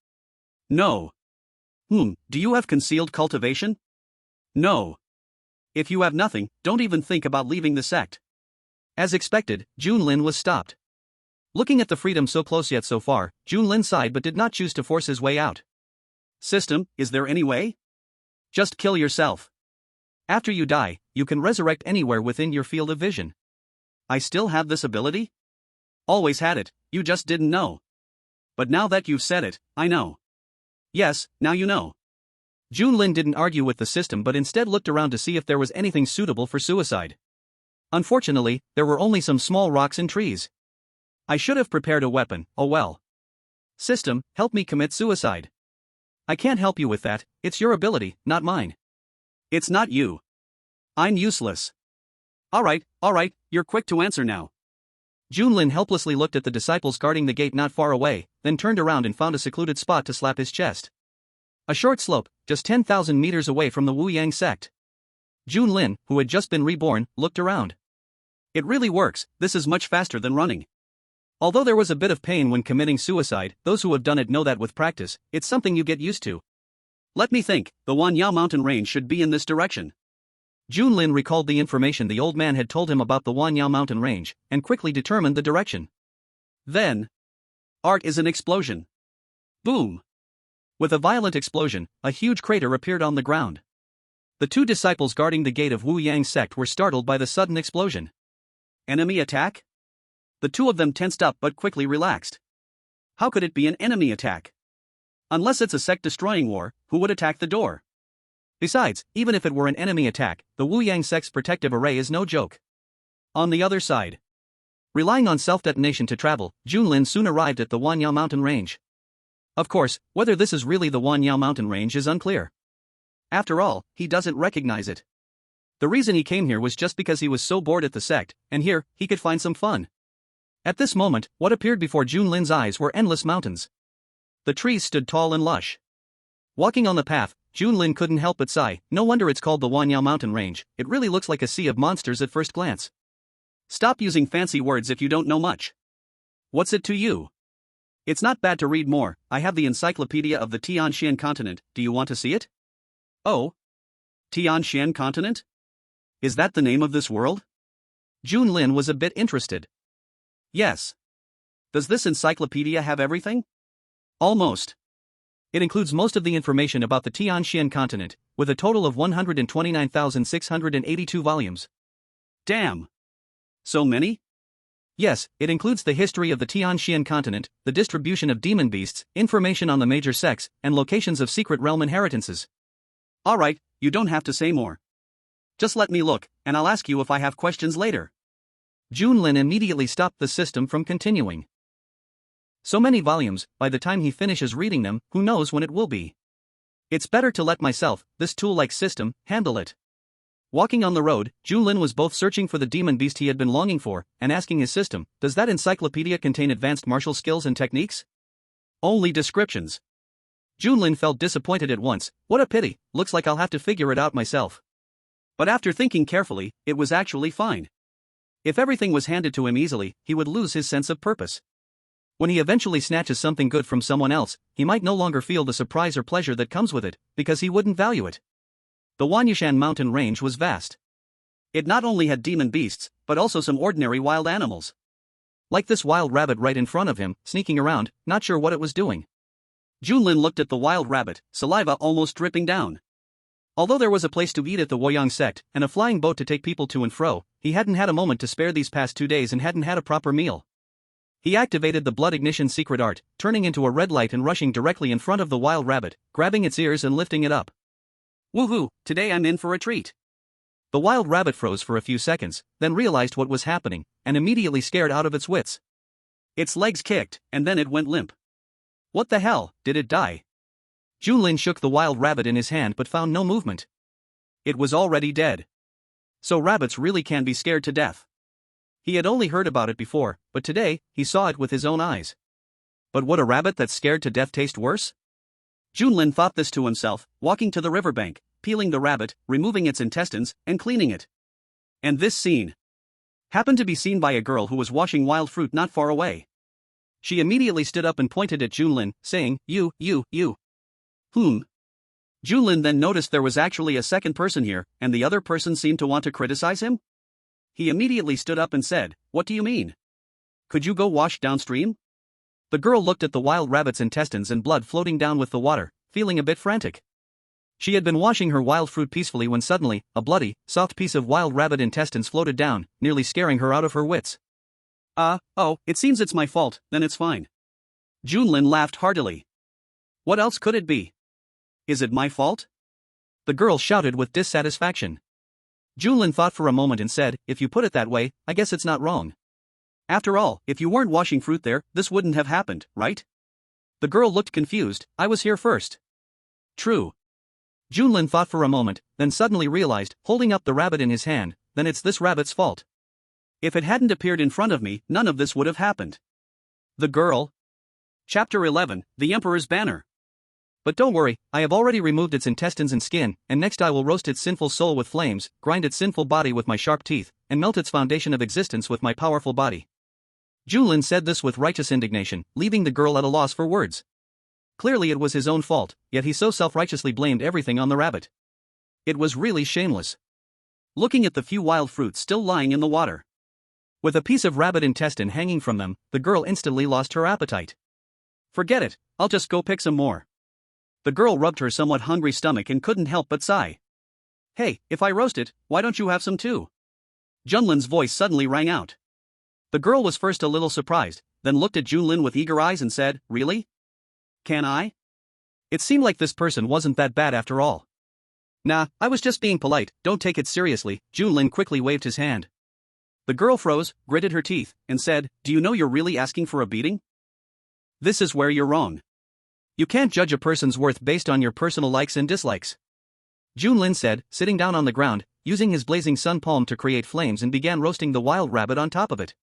Speaker 2: No. Do you have concealed cultivation? No. If you have nothing, don't even think about leaving the sect. As expected, Junlin was stopped. Looking at the freedom so close yet so far, Junlin sighed but did not choose to force his way out. System, is there any way? Just kill yourself. After you die, you can resurrect anywhere within your field of vision. I still have this ability? Always had it, you just didn't know. But now that you've said it, I know. Yes, now you know. Junlin didn't argue with the system but instead looked around to see if there was anything suitable for suicide. Unfortunately, there were only some small rocks and trees. I should have prepared a weapon, oh well. System, help me commit suicide. I can't help you with that, it's your ability, not mine. It's not you. I'm useless. Alright, you're quick to answer now. Junlin helplessly looked at the disciples guarding the gate not far away, then turned around and found a secluded spot to slap his chest. A short slope, just 10,000 meters away from the Wu Yang sect. Junlin, who had just been reborn, looked around. It really works, this is much faster than running. Although there was a bit of pain when committing suicide, those who have done it know that with practice, it's something you get used to. Let me think, the Wanyao mountain range should be in this direction. Junlin recalled the information the old man had told him about the Wanyao mountain range, and quickly determined the direction. Then, art is an explosion. Boom! With a violent explosion, a huge crater appeared on the ground. The two disciples guarding the gate of Wu Yang sect were startled by the sudden explosion. Enemy attack? The two of them tensed up but quickly relaxed. How could it be an enemy attack? Unless it's a sect-destroying war, who would attack the door? Besides, even if it were an enemy attack, the Wu Yang sect's protective array is no joke. On the other side, relying on self-detonation to travel, Junlin soon arrived at the Wanyao mountain range. Of course, whether this is really the Wanyao mountain range is unclear. After all, he doesn't recognize it. The reason he came here was just because he was so bored at the sect, and here, he could find some fun. At this moment, what appeared before Junlin's eyes were endless mountains. The trees stood tall and lush. Walking on the path, Junlin couldn't help but sigh, no wonder it's called the Wanyao mountain range, it really looks like a sea of monsters at first glance. Stop using fancy words if you don't know much. What's it to you? It's not bad to read more, I have the encyclopedia of the Tianxian continent, do you want to see it? Oh? Tianxian continent? Is that the name of this world? Junlin was a bit interested. Yes. Does this encyclopedia have everything? Almost. It includes most of the information about the Tianxian continent, with a total of 129,682 volumes. Damn! So many? Yes, it includes the history of the Tianxian continent, the distribution of demon beasts, information on the major sects, and locations of secret realm inheritances. Alright, you don't have to say more. Just let me look, and I'll ask you if I have questions later. Junlin immediately stopped the system from continuing. So many volumes, by the time he finishes reading them, who knows when it will be. It's better to let myself, this tool-like system, handle it. Walking on the road, Junlin was both searching for the demon beast he had been longing for, and asking his system, does that encyclopedia contain advanced martial skills and techniques? Only descriptions. Junlin felt disappointed at once. What a pity, looks like I'll have to figure it out myself. But after thinking carefully, it was actually fine. If everything was handed to him easily, he would lose his sense of purpose. When he eventually snatches something good from someone else, he might no longer feel the surprise or pleasure that comes with it, because he wouldn't value it. The Wanyushan mountain range was vast. It not only had demon beasts, but also some ordinary wild animals. Like this wild rabbit right in front of him, sneaking around, not sure what it was doing. Junlin looked at the wild rabbit, saliva almost dripping down. Although there was a place to eat at the Woyang sect, and a flying boat to take people to and fro, he hadn't had a moment to spare these past 2 days and hadn't had a proper meal. He activated the blood ignition secret art, turning into a red light and rushing directly in front of the wild rabbit, grabbing its ears and lifting it up. Woohoo, today I'm in for a treat. The wild rabbit froze for a few seconds, then realized what was happening, and immediately scared out of its wits. Its legs kicked, and then it went limp. What the hell, did it die? Junlin shook the wild rabbit in his hand but found no movement. It was already dead. So rabbits really can be scared to death. He had only heard about it before, but today, he saw it with his own eyes. But would a rabbit that's scared to death taste worse? Junlin thought this to himself, walking to the riverbank, peeling the rabbit, removing its intestines, and cleaning it. And this scene happened to be seen by a girl who was washing wild fruit not far away. She immediately stood up and pointed at Junlin, saying, You. Junlin then noticed there was actually a second person here, and the other person seemed to want to criticize him? He immediately stood up and said, What do you mean? Could you go wash downstream? The girl looked at the wild rabbit's intestines and blood floating down with the water, feeling a bit frantic. She had been washing her wild fruit peacefully when suddenly, a bloody, soft piece of wild rabbit intestines floated down, nearly scaring her out of her wits. It seems it's my fault, then it's fine. Junlin laughed heartily. What else could it be? Is it my fault? The girl shouted with dissatisfaction. Junlin thought for a moment and said, If you put it that way, I guess it's not wrong. After all, if you weren't washing fruit there, this wouldn't have happened, right? The girl looked confused. I was here first. True. Junlin thought for a moment, then suddenly realized, holding up the rabbit in his hand, then it's this rabbit's fault. If it hadn't appeared in front of me, none of this would have happened. The girl. Chapter 11, The Emperor's Banner. But don't worry, I have already removed its intestines and skin, and next I will roast its sinful soul with flames, grind its sinful body with my sharp teeth, and melt its foundation of existence with my powerful body. Junlin said this with righteous indignation, leaving the girl at a loss for words. Clearly it was his own fault, yet he so self-righteously blamed everything on the rabbit. It was really shameless. Looking at the few wild fruits still lying in the water, with a piece of rabbit intestine hanging from them, the girl instantly lost her appetite. Forget it, I'll just go pick some more. The girl rubbed her somewhat hungry stomach and couldn't help but sigh. Hey, if I roast it, why don't you have some too? Junlin's voice suddenly rang out. The girl was first a little surprised, then looked at Junlin with eager eyes and said, Really? Can I? It seemed like this person wasn't that bad after all. Nah, I was just being polite, don't take it seriously. Junlin quickly waved his hand. The girl froze, gritted her teeth, and said, Do you know you're really asking for a beating? This is where you're wrong. You can't judge a person's worth based on your personal likes and dislikes. Junlin said, sitting down on the ground, using his blazing sun palm to create flames, and began roasting the wild rabbit on top of it.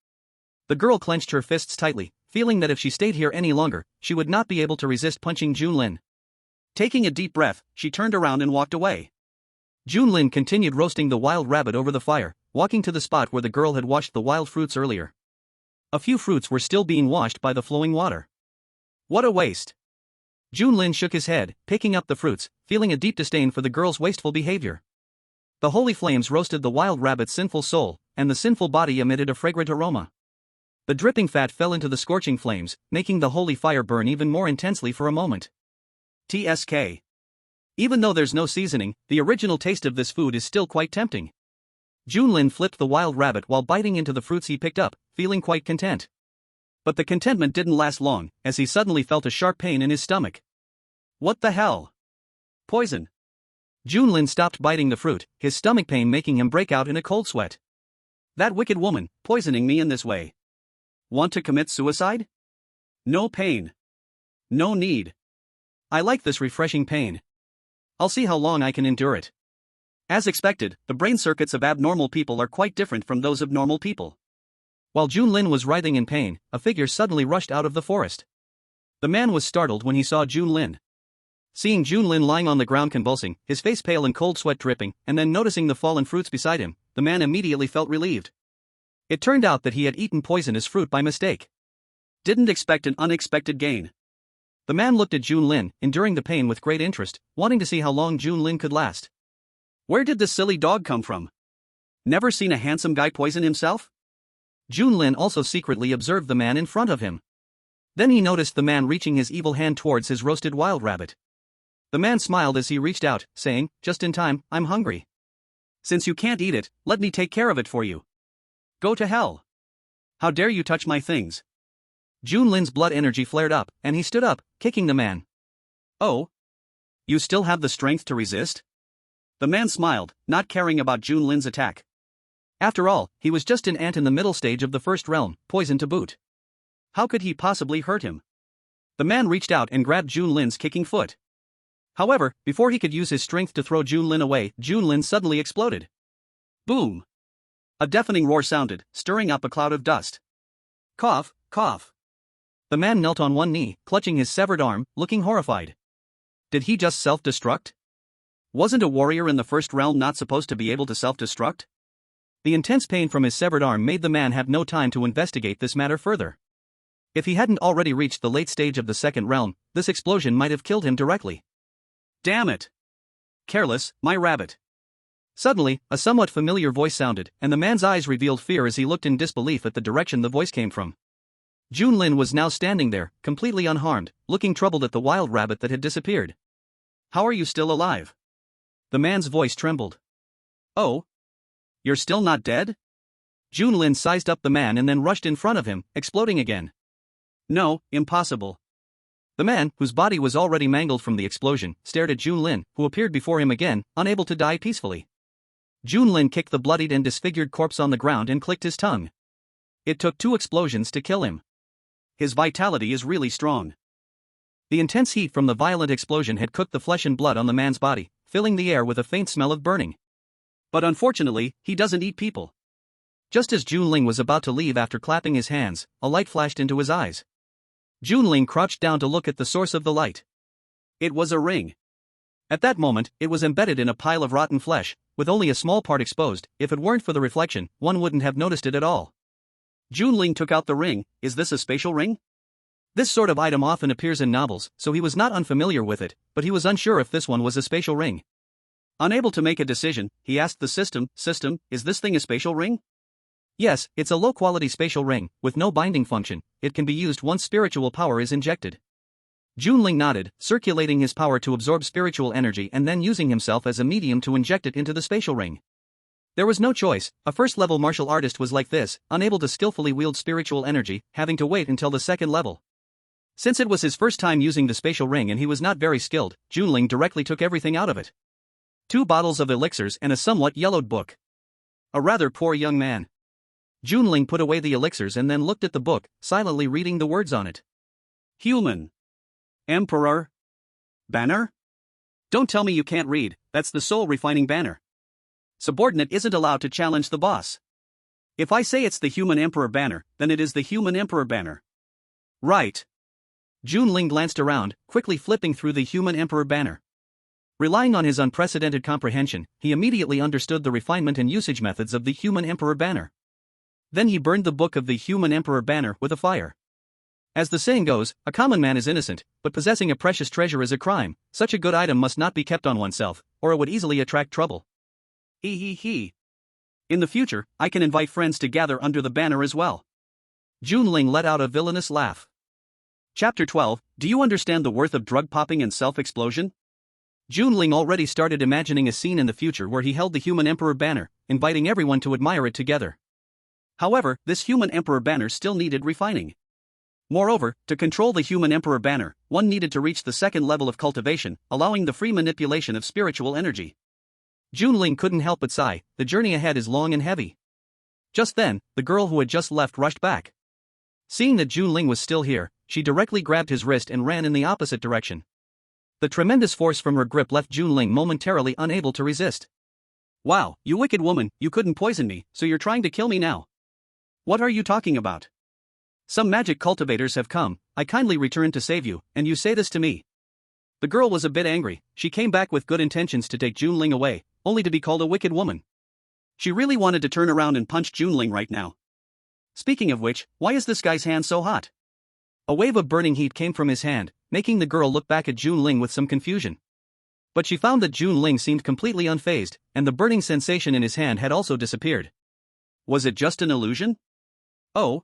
Speaker 2: The girl clenched her fists tightly, feeling that if she stayed here any longer, she would not be able to resist punching Junlin. Taking a deep breath, she turned around and walked away. Junlin continued roasting the wild rabbit over the fire, walking to the spot where the girl had washed the wild fruits earlier. A few fruits were still being washed by the flowing water. What a waste! Junlin shook his head, picking up the fruits, feeling a deep disdain for the girl's wasteful behavior. The holy flames roasted the wild rabbit's sinful soul, and the sinful body emitted a fragrant aroma.
Speaker 1: The dripping fat fell into the scorching flames, making the holy fire burn even more intensely for a moment. TSK. Even though there's no seasoning, the original taste of this food is still quite tempting. Junlin flipped the wild rabbit while biting into the fruits he picked up, feeling quite content. But the contentment didn't last long, as he suddenly felt a sharp pain in his stomach. What the hell? Poison. Junlin stopped biting the fruit, his stomach pain making him break out in a cold sweat. That wicked woman, poisoning me in this way. Want to commit suicide? No pain. No need. I like this refreshing pain. I'll see how long I can endure it. As expected, the brain circuits of abnormal people are quite different from those of normal people. While Junlin was writhing in pain, a figure suddenly rushed out of the forest. The man was startled when he saw Junlin. Seeing Junlin lying on the ground convulsing, his face pale and cold sweat dripping, and then noticing the fallen fruits beside him, the man immediately felt relieved. It turned out that he had eaten poisonous fruit by mistake. Didn't expect an unexpected gain. The man looked at Junlin, enduring the pain with great interest, wanting to see how long Junlin could last. Where did this silly dog come from? Never seen a handsome guy poison himself? Junlin also secretly observed the man in front of him. Then he noticed the man reaching his evil hand towards his roasted wild rabbit. The man smiled as he reached out, saying, "Just in time, I'm hungry. Since you can't eat it, let me take care of it for you. Go to hell. How dare you touch my things?" Junlin's blood energy flared up, and he stood up, kicking the man. "Oh? You still have the strength to resist?" The man smiled, not caring about Junlin's attack. After all, he was just an ant in the middle stage of the first realm, poisoned to boot. How could he possibly hurt him? The man reached out and grabbed Junlin's kicking foot. However, before he could use his strength to throw Junlin away, Junlin suddenly exploded. Boom! A deafening roar sounded, stirring up a cloud of dust. Cough, cough. The man knelt on one knee, clutching his severed arm, looking horrified. Did he just self-destruct? Wasn't a warrior in the first realm not supposed to be able to self-destruct? The intense pain from his severed arm made the man have no time to investigate this matter further. If he hadn't already reached the late stage of the second realm, this explosion might have killed him directly. Damn it! Careless, my rabbit. Suddenly, a somewhat familiar voice sounded, and the man's eyes revealed fear as he looked in disbelief at the direction the voice came from. Junlin was now standing there, completely unharmed, looking troubled at the wild rabbit that had disappeared. How are you still alive? The man's voice trembled. Oh? You're still not dead? Junlin sized up the man and then rushed in front of him, exploding again. No, impossible. The man, whose body was already mangled from the explosion, stared at Junlin, who appeared before him again, unable to die peacefully. Junlin kicked the bloodied and disfigured corpse on the ground and clicked his tongue. It took 2 explosions to kill him. His vitality is really strong. The intense heat from the violent explosion had cooked the flesh and blood on the man's body, filling the air with a faint smell of burning. But unfortunately, he doesn't eat people. Just as Junlin was about to leave after clapping his hands, a light flashed into his eyes. Junlin crouched down to look at the source of the light. It was a ring. At that moment, it was embedded in a pile of rotten flesh, with only a small part exposed. If it weren't for the reflection, one wouldn't have noticed it at all. Junlin took out the ring. Is this a spatial ring? This sort of item often appears in novels, so he was not unfamiliar with it, but he was unsure if this one was a spatial ring. Unable to make a decision, he asked the system, is this thing a spatial ring? Yes, it's a low-quality spatial ring, with no binding function. It can be used once spiritual power is injected. Junlin nodded, circulating his power to absorb spiritual energy and then using himself as a medium to inject it into the spatial ring. There was no choice. A first-level martial artist was like this, unable to skillfully wield spiritual energy, having to wait until the second level. Since it was his first time using the spatial ring and he was not very skilled, Junlin directly took everything out of it. 2 bottles of elixirs and a somewhat yellowed book. A rather poor young man. Junlin put away the elixirs and then looked at the book, silently reading the words on it. Human. Emperor. Banner? Don't tell me you can't read. That's the soul-refining banner. Subordinate isn't allowed to challenge the boss. If I say it's the Human Emperor banner, then it is the Human Emperor banner. Right. Junlin glanced around, quickly flipping through the Human Emperor banner. Relying on his unprecedented comprehension, he immediately understood the refinement and usage methods of the Human Emperor banner. Then he burned the book of the Human Emperor banner with a fire. As the saying goes, a common man is innocent, but possessing a precious treasure is a crime. Such a good item must not be kept on oneself, or it would easily attract trouble. In the future, I can invite friends to gather under the banner as well.
Speaker 2: Junling let out a villainous laugh. Chapter 12, Do you understand the worth of drug popping and self-explosion? Junling already started imagining a scene in the future where he held the human emperor banner, inviting everyone to admire it together. However, this human emperor banner still needed refining. Moreover, to control the human emperor banner, one needed to reach the second level of cultivation, allowing the free manipulation of spiritual energy. Junling couldn't help but sigh, the journey ahead is long and heavy. Just then, the girl who had just left rushed back. Seeing that Junling was still here, she directly grabbed his wrist and ran in the opposite direction. The tremendous force from her grip left Junling momentarily unable to resist. Wow, you wicked woman, you couldn't poison me, so you're trying to kill me now. What are you talking about? Some magic cultivators have come, I kindly returned to save you, and you say this to me. The girl was a bit angry, she came back with good intentions to take Junling away, only to be called a wicked woman. She really wanted to turn around and punch Junling right now. Speaking of which, why is this guy's hand so hot? A wave of burning heat came from his hand, making the girl look back at Junling with some confusion. But she found that Junling seemed completely unfazed, and the burning sensation in his hand had also disappeared. Was it just an illusion? Oh.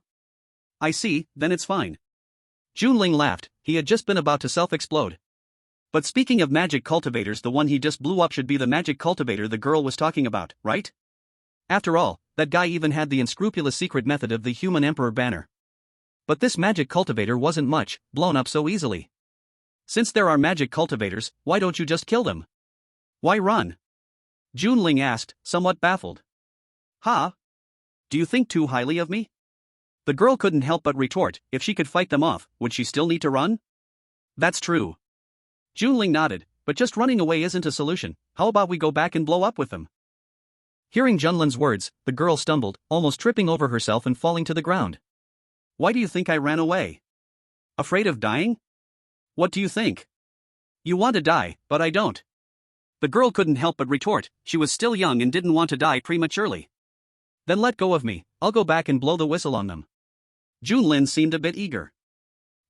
Speaker 2: I see, then it's fine. Junling laughed, he had just been about to self-explode. But speaking of magic cultivators, the one he just blew up should be the magic cultivator the girl was talking about, right? After all, that guy even had the unscrupulous secret method of the human emperor banner. But this magic cultivator wasn't much, blown up so easily. Since there are magic cultivators, why don't you just kill them? Why run? Junling asked, somewhat baffled. Ha? Do you think too highly of me? The girl couldn't help but retort, if she could fight them off, would she still need to run? That's true. Junling nodded, but just running away isn't a solution, how about we go back and blow up with them? Hearing Junlin's words, the girl stumbled, almost tripping over herself and falling to the ground. Why do you think I ran away? Afraid of dying? What do you think? You want to die, but I don't. The girl couldn't help but retort, she was still young and didn't want to die prematurely. Then let go of me, I'll go back and blow the whistle on them. Junlin seemed a bit eager.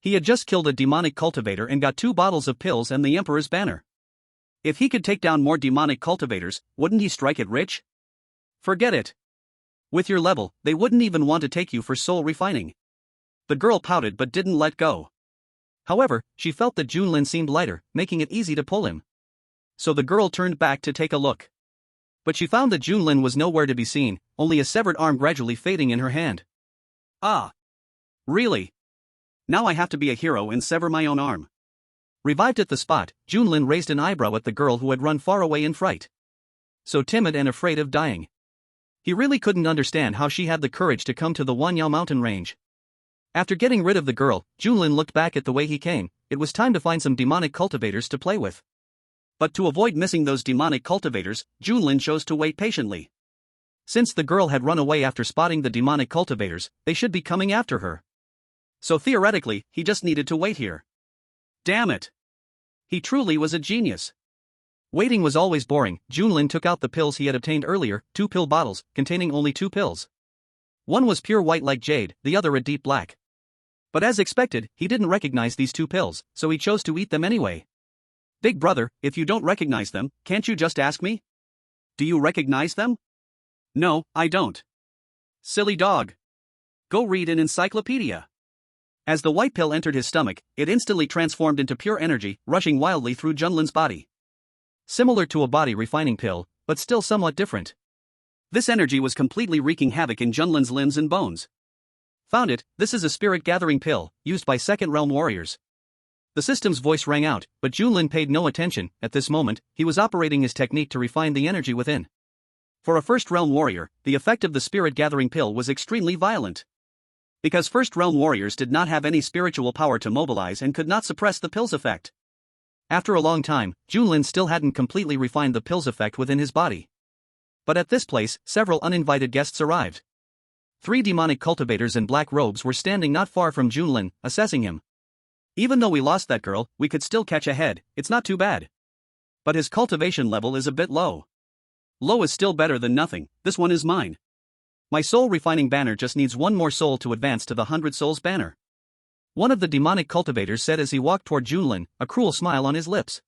Speaker 2: He had just killed a demonic cultivator and got 2 bottles of pills and the Emperor's banner. If he could take down more demonic cultivators, wouldn't he strike it rich? Forget it. With your level, they wouldn't even want to take you for soul refining. The girl pouted but didn't let go. However, she felt that Junlin seemed lighter, making it easy to pull him. So the girl turned back to take a look. But she found that Junlin was nowhere to be seen, only a severed arm gradually fading in her hand. Ah. Really? Now I have to be a hero and sever my own arm. Revived at the spot, Junlin raised an eyebrow at the girl who had run far away in fright. So timid and afraid of dying. He really couldn't understand how she had the courage to come to the Wanyao mountain range. After getting rid of the girl, Junlin looked back at the way he came, it was time to find some demonic cultivators to play with. But to avoid missing those demonic cultivators, Junlin chose to wait patiently. Since the girl had run away after spotting the demonic cultivators, they should be coming after her. So theoretically, he just needed to wait here. Damn it! He truly was a genius. Waiting was always boring. Junlin took out the pills he had obtained earlier, 2 pill bottles, containing only 2 pills. One was pure white like jade, the other a deep black. But as expected, he didn't recognize these 2 pills, so he chose to eat them anyway. Big brother, if you don't recognize them, can't you just ask me? Do you recognize them? No, I don't. Silly dog. Go read an encyclopedia. As the white pill entered his stomach, it instantly transformed into pure energy, rushing wildly through Junlin's body. Similar to a body refining pill, but still somewhat different. This energy was completely wreaking havoc in Junlin's limbs and bones. Found it, this is a spirit gathering pill, used by second realm warriors. The system's voice rang out, but Junlin paid no attention. At this moment, he was operating his technique to refine the energy within. For a first realm warrior, the effect of the spirit gathering pill was extremely violent. Because first realm warriors did not have any spiritual power to mobilize and could not suppress the pill's effect. After a long time, Junlin still hadn't completely refined the pill's effect within his body. But at this place, several uninvited guests arrived. 3 demonic cultivators in black robes were standing not far from Junlin, assessing him. Even though we lost that girl, we could still catch ahead, it's not too bad. But his cultivation level is a bit low. Low is still better than nothing, this one is mine. My soul refining banner just needs 1 more soul to advance to the 100 souls banner. One of the demonic cultivators said as he walked toward Junlin, a cruel smile on his lips.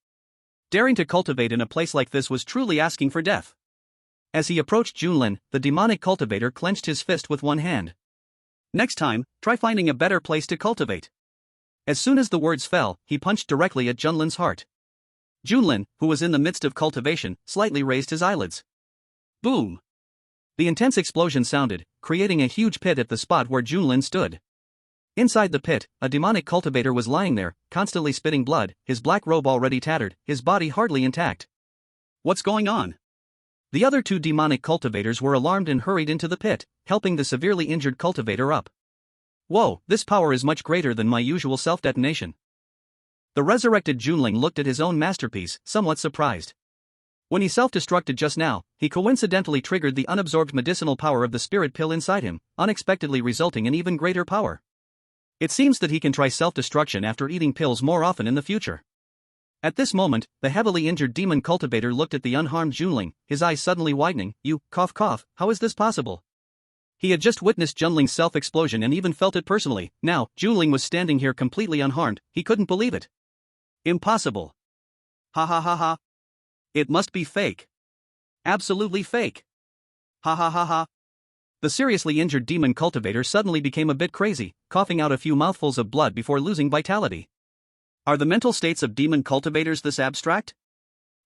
Speaker 2: Daring to cultivate in a place like this was truly asking for death. As he approached Junlin, the demonic cultivator clenched his fist with one hand. Next time, try finding a better place to cultivate. As soon as the words fell, he punched directly at Junlin's heart. Junlin, who was in the midst of cultivation, slightly raised his eyelids. Boom! The intense explosion sounded, creating a huge pit at the spot where Junlin stood. Inside the pit, a demonic cultivator was lying there, constantly spitting blood, his black robe already tattered, his body hardly intact. What's going on? The other two demonic cultivators were alarmed and hurried into the pit, helping the severely injured cultivator up. Whoa, this power is much greater than my usual self-detonation. The resurrected Junling looked at his own masterpiece, somewhat surprised. When he self-destructed just now, he coincidentally triggered the unabsorbed medicinal power of the spirit pill inside him, unexpectedly resulting in even greater power. It seems that he can try self-destruction after eating pills more often in the future. At this moment, the heavily injured demon cultivator looked at the unharmed Junling, his eyes suddenly widening. How is this possible? He had just witnessed Junling's self-explosion and even felt it personally. Now, Junling was standing here completely unharmed. He couldn't believe it. Impossible. Ha ha ha ha. It must be fake. Absolutely fake. Ha ha ha ha. The seriously injured demon cultivator suddenly became a bit crazy, coughing out a few mouthfuls of blood before losing vitality. Are the mental states of demon cultivators this abstract?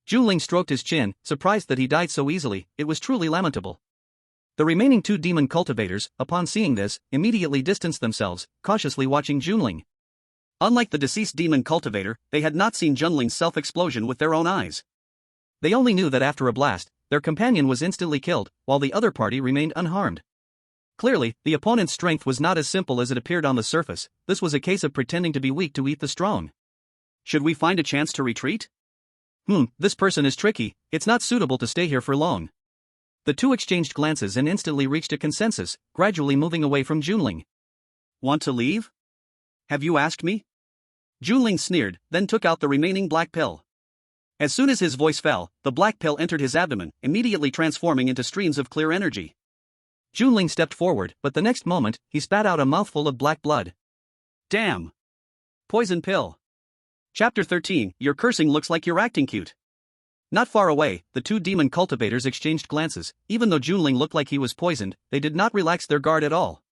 Speaker 2: Junling stroked his chin, surprised that he died so easily. It was truly lamentable. The remaining two demon cultivators, upon seeing this, immediately distanced themselves, cautiously watching Junling. Unlike the deceased demon cultivator, they had not seen Junling's self-explosion with their own eyes. They only knew that after a blast, their companion was instantly killed, while the other party remained unharmed. Clearly, the opponent's strength was not as simple as it appeared on the surface. This was a case of pretending to be weak to eat the strong. Should we find a chance to retreat? This person is tricky. It's not suitable to stay here for long. The two exchanged glances and instantly reached a consensus, gradually moving away from Junling. Want to leave? Have you asked me? Junling sneered, then took out the remaining black pill. As soon as his voice fell, the black pill entered his abdomen, immediately transforming into streams of clear energy. Junling stepped forward, but the next moment, he spat out a mouthful of black blood. Damn! Poison pill. Chapter 13, Your cursing looks like you're acting cute. Not far away, the two demon cultivators exchanged glances. Even though Junling looked like he was poisoned, they did not relax their guard at all.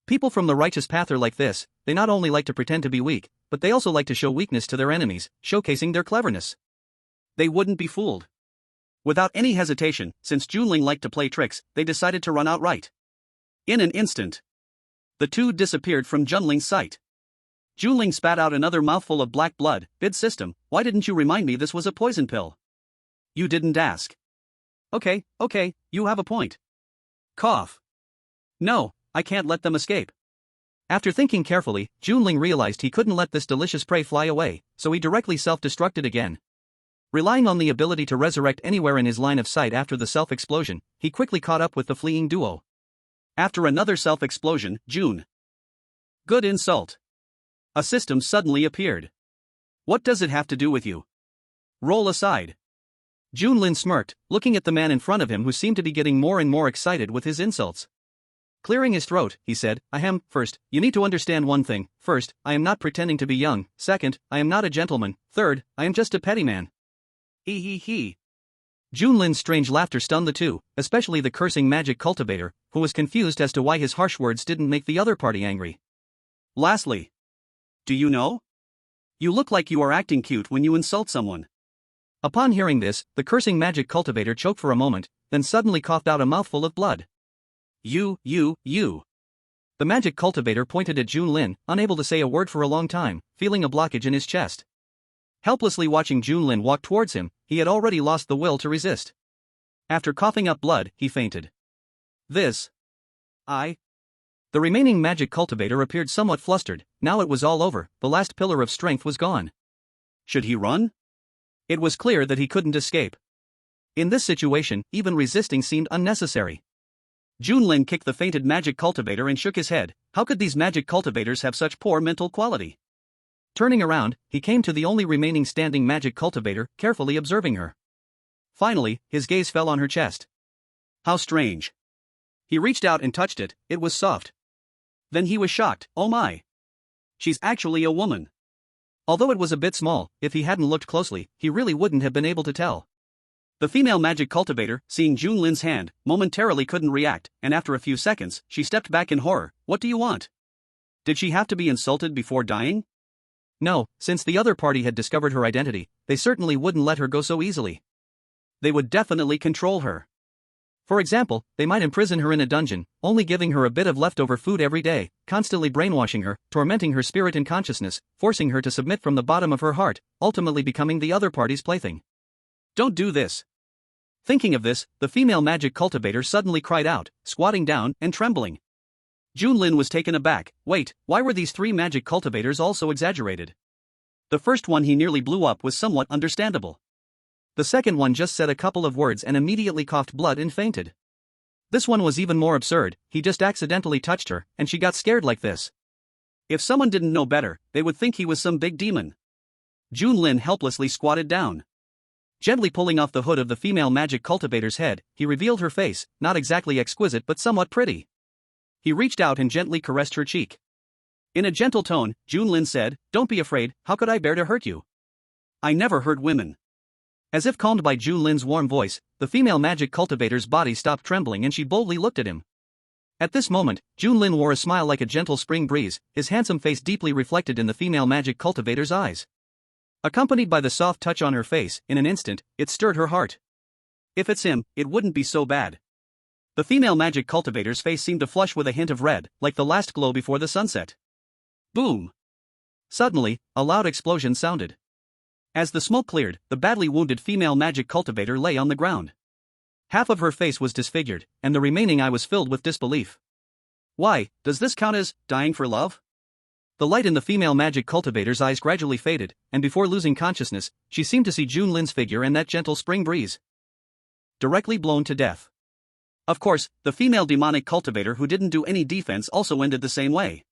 Speaker 2: People from the righteous path are like this. They not only like to pretend to be weak, but they also like to show weakness to their enemies, showcasing their cleverness. They wouldn't be fooled. Without any hesitation, since Junling liked to play tricks, they decided to run outright. In an instant, the two disappeared from Junling's sight. Junling spat out another mouthful of black blood. Bid system, why didn't you remind me this was a poison pill? You didn't ask. Okay, you have a point. Cough. No, I can't let them escape. After thinking carefully, Junling realized he couldn't let this delicious prey fly away, so he directly self-destructed again. Relying on the ability to resurrect anywhere in his line of sight after the self-explosion, he quickly caught up with the fleeing duo. After another self-explosion, Good insult. A system suddenly appeared. What does it have to do with you? Roll aside. Junlin smirked, looking at the man in front of him who seemed to be getting more and more excited with his insults. Clearing his throat, he said, First, you need to understand one thing. First, I am not pretending to be young. Second, I am not a gentleman. Third, I am just a petty man. He. Junlin's strange laughter stunned the two, especially the cursing magic cultivator, who was confused as to why his harsh words didn't make the other party angry. Lastly, do you know? You look like you are acting cute when you insult someone. Upon hearing this, the cursing magic cultivator choked for a moment, then suddenly coughed out a mouthful of blood. You. The magic cultivator pointed at Junlin, unable to say a word for a long time, feeling a blockage in his chest. Helplessly watching Junlin walk towards him, he had already lost the will to resist. After coughing up blood, he fainted. The remaining magic cultivator appeared somewhat flustered. Now it was all over, the last pillar of strength was gone. Should he run? It was clear that he couldn't escape. In this situation, even resisting seemed unnecessary. Junlin kicked the fainted magic cultivator and shook his head. How could these magic cultivators have such poor mental quality? Turning around, he came to the only remaining standing magic cultivator, carefully observing her. Finally, his gaze fell on her chest. How strange. He reached out and touched it. It was soft. Then he was shocked. Oh my! She's actually a woman. Although it was a bit small, if he hadn't looked closely, he really wouldn't have been able to tell. The female magic cultivator, seeing Junlin's hand, momentarily couldn't react, and after a few seconds, she stepped back in horror. What do you want? Did she have to be insulted before dying?
Speaker 1: No, since the other party had discovered her identity, they certainly wouldn't let her go so easily.
Speaker 2: They would definitely control her.
Speaker 1: For example, they might imprison her in a dungeon, only giving her a bit of leftover food every day, constantly brainwashing her, tormenting her spirit and consciousness, forcing her to submit from the bottom of her heart, ultimately becoming the other party's plaything.
Speaker 2: Don't do this.
Speaker 1: Thinking of this, the female magic cultivator suddenly cried out, squatting down and trembling.
Speaker 2: Junlin was taken aback. Wait, why were these three magic cultivators all so exaggerated? The first one he nearly blew up was somewhat understandable.
Speaker 1: The second one just said a couple of words and immediately coughed blood and fainted. This one was even more absurd, he just accidentally touched her, and she got scared like this.
Speaker 2: If someone didn't know better, they would think he was some big demon. Junlin helplessly squatted down.
Speaker 1: Gently pulling off the hood of the female magic cultivator's head, he revealed her face, not exactly exquisite but somewhat pretty.
Speaker 2: He reached out and gently caressed her cheek. In a gentle tone, Junlin said, "Don't be afraid, how could I bear to hurt you? I never hurt women."
Speaker 1: As if calmed by Junlin's warm voice, the female magic cultivator's body stopped trembling and she boldly looked at him. At this moment, Junlin wore a smile like a gentle spring breeze, his handsome face deeply reflected in the female magic cultivator's eyes. Accompanied by the soft touch on her face, in an instant, it stirred her heart.
Speaker 2: If it's him, it wouldn't be so bad.
Speaker 1: The female magic cultivator's face seemed to flush with a hint of red, like the last glow before the sunset.
Speaker 2: Boom!
Speaker 1: Suddenly, a loud explosion sounded. As the smoke cleared, the badly wounded female magic cultivator lay on the ground. Half of her face was disfigured, and the remaining eye was filled with disbelief.
Speaker 2: Why, does this count as dying for love?
Speaker 1: The light in the female magic cultivator's eyes gradually faded, and before losing consciousness, she seemed to see Junlin's figure and that gentle spring breeze. Directly blown to death.
Speaker 2: Of course, the female demonic cultivator who didn't do any defense also ended the same way.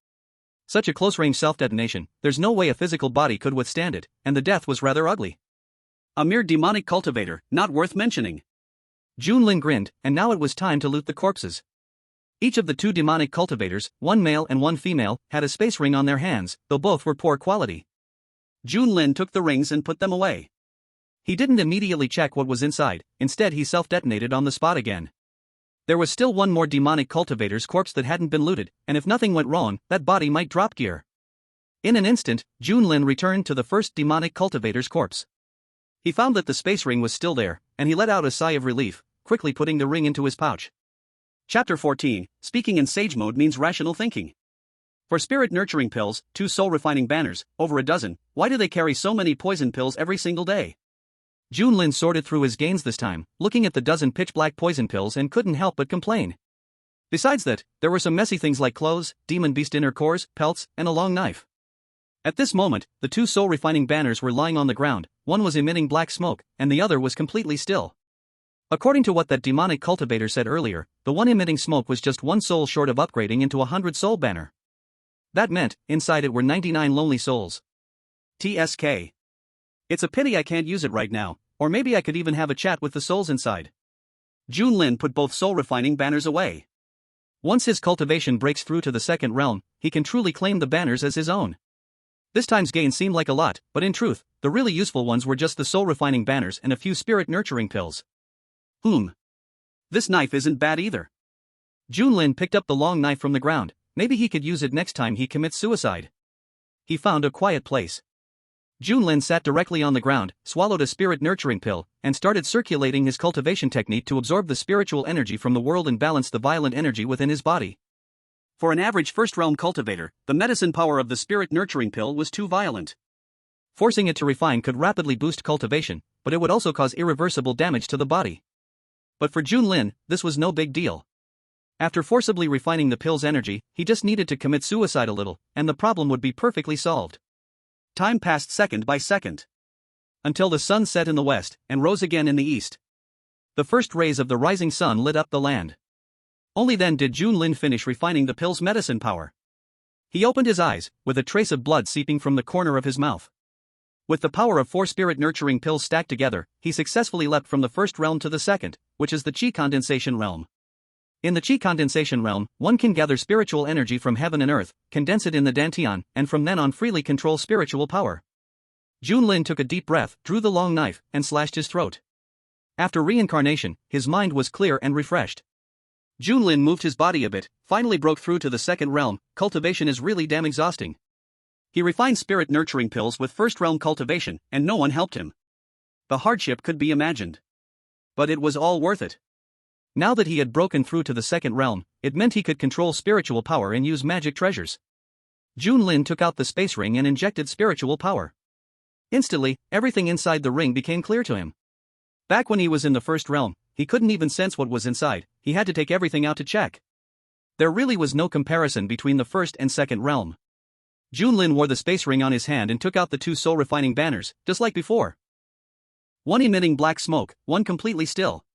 Speaker 1: Such a close-range self-detonation, there's no way a physical body could withstand it, and the death was rather ugly.
Speaker 2: A mere demonic cultivator, not worth mentioning.
Speaker 1: Junlin grinned, and now it was time to loot the corpses. Each of the two demonic cultivators, one male and one female, had a space ring on their hands, though both were poor quality.
Speaker 2: Junlin took the rings and put them away.
Speaker 1: He didn't immediately check what was inside, instead he self-detonated on the spot again. There was still one more demonic cultivator's corpse that hadn't been looted, and if nothing went wrong, that body might drop gear. In an instant, Junlin returned to the first demonic cultivator's corpse. He found that the space ring was still there, and he let out a sigh of relief, quickly putting the ring into his pouch.
Speaker 2: Chapter 14, Speaking in Sage Mode means rational thinking. For spirit nurturing pills, 2 soul refining banners, over a dozen, why do they carry so many poison pills every single day?
Speaker 1: Junlin sorted through his gains this time, looking at the dozen pitch-black poison pills and couldn't help but complain. Besides that, there were some messy things like clothes, demon beast inner cores, pelts, and a long knife. At this moment, the 2 soul refining banners were lying on the ground, one was emitting black smoke, and the other was completely still. According to what that demonic cultivator said earlier, the one emitting smoke was just 1 soul short of upgrading into a 100-soul banner. That meant, inside it were 99 lonely souls.
Speaker 2: TSK. It's a pity I can't use it right now, or maybe I could even have a chat with the souls inside. Junlin put both soul refining banners away.
Speaker 1: Once his cultivation breaks through to the second realm, he can truly claim the banners as his own. This time's gain seemed like a lot, but in truth, the really useful ones were just the soul refining banners and a few spirit nurturing pills.
Speaker 2: This knife isn't bad either.
Speaker 1: Junlin picked up the long knife from the ground, maybe he could use it next time he commits suicide. He found a quiet place. Junlin sat directly on the ground, swallowed a spirit nurturing pill, and started circulating his cultivation technique to absorb the spiritual energy from the world and balance the violent energy within his body.
Speaker 2: For an average first-realm cultivator, the medicine power of the spirit nurturing pill was too violent.
Speaker 1: Forcing it to refine could rapidly boost cultivation, but it would also cause irreversible damage to the body. But for Junlin, this was no big deal. After forcibly refining the pill's energy, he just needed to commit suicide a little, and the problem would be perfectly solved.
Speaker 2: Time passed second by second.
Speaker 1: Until the sun set in the west, and rose again in the east. The first rays of the rising sun lit up the land. Only then did Junlin finish refining the pill's medicine power. He opened his eyes, with a trace of blood seeping from the corner of his mouth. With the power of 4 spirit nurturing pills stacked together, he successfully leapt from the first realm to the second, which is the Qi condensation realm. In the Qi condensation realm, one can gather spiritual energy from heaven and earth, condense it in the Dantian, and from then on freely control spiritual power. Junlin took a deep breath, drew the long knife, and slashed his throat. After reincarnation, his mind was clear and refreshed. Junlin moved his body a bit, finally broke through to the second realm. Cultivation is really damn exhausting. He refined spirit nurturing pills with first realm cultivation, and no one helped him. The hardship could be imagined. But it was all worth it. Now that he had broken through to the second realm, it meant he could control spiritual power and use magic treasures. Junlin took out the space ring and injected spiritual power. Instantly, everything inside the ring became clear to him. Back when he was in the first realm, he couldn't even sense what was inside, he had to take everything out to check. There really was no comparison between the first and second realm. Junlin wore the space ring on his hand and took out the two soul-refining banners, just like before. One emitting black smoke, one completely still.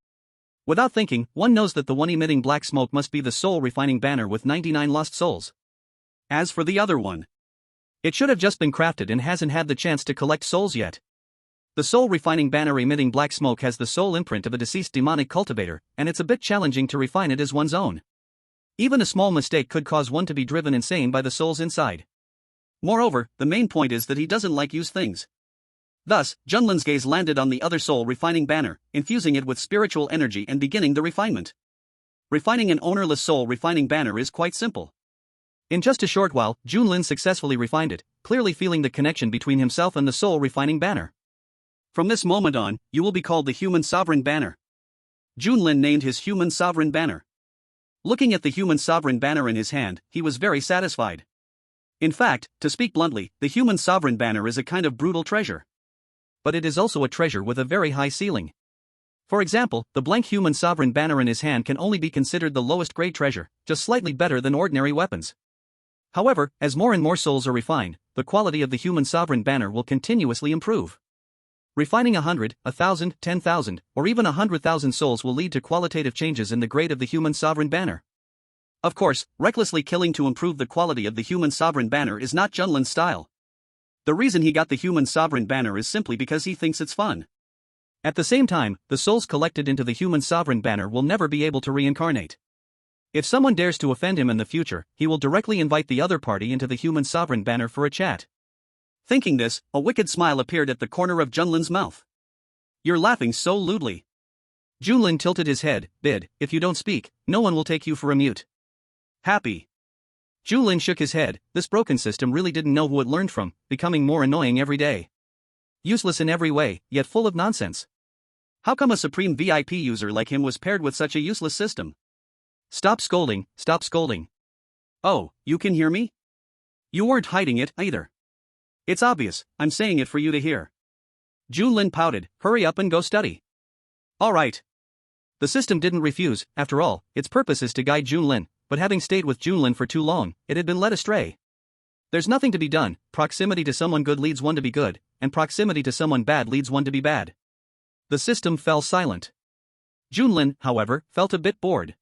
Speaker 1: Without thinking, one knows that the one emitting black smoke must be the soul-refining banner with 99 lost souls. As for the other one, it should have just been crafted and hasn't had the chance to collect souls yet. The soul-refining banner emitting black smoke has the soul imprint of a deceased demonic cultivator, and it's a bit challenging to refine it as one's own. Even a small mistake could cause one to be driven insane by the souls inside. Moreover, the main point is that he doesn't like used things. Thus, Junlin's gaze landed on the other soul-refining banner, infusing it with spiritual energy and beginning the refinement. Refining an ownerless soul-refining banner is quite simple. In just a short while, Junlin successfully refined it, clearly feeling the connection between himself and the soul-refining banner. From this moment on, you will be called the Human Sovereign Banner. Junlin named his Human Sovereign Banner. Looking at the Human Sovereign Banner in his hand, he was very satisfied. In fact, to speak bluntly, the Human Sovereign Banner is a kind of brutal treasure. But it is also a treasure with a very high ceiling. For example, the blank Human Sovereign Banner in his hand can only be considered the lowest grade treasure, just slightly better than ordinary weapons. However, as more and more souls are refined, the quality of the Human Sovereign Banner will continuously improve. Refining 100, 1,000, 10,000, or even 100,000 souls will lead to qualitative changes in the grade of the Human Sovereign Banner. Of course, recklessly killing to improve the quality of the Human Sovereign Banner is not Junlin's style. The reason he got the Human Sovereign Banner is simply because he thinks it's fun. At the same time, the souls collected into the Human Sovereign Banner will never be able to reincarnate. If someone dares to offend him in the future, he will directly invite the other party into the Human Sovereign Banner for a chat. Thinking this, a wicked smile appeared at the corner of Junlin's mouth. You're laughing so lewdly. Junlin tilted his head, bid, if you don't speak, no one will take you for a mute. Happy. Junlin shook his head, this broken system really didn't know who it learned from, becoming more annoying every day. Useless in every way, yet full of nonsense. How come a supreme VIP user like him was paired with such a useless system? Stop scolding, stop scolding. Oh, you can hear me? You weren't hiding it, either. It's obvious, I'm saying it for you to hear. Junlin pouted, hurry up and go study. Alright. The system didn't refuse, after all, its purpose is to guide Junlin, but having stayed with Junlin for too long, it had been led astray. There's nothing to be done, proximity to someone good leads one to be good, and proximity to someone bad leads one to be bad. The system fell silent. Junlin, however, felt a bit bored.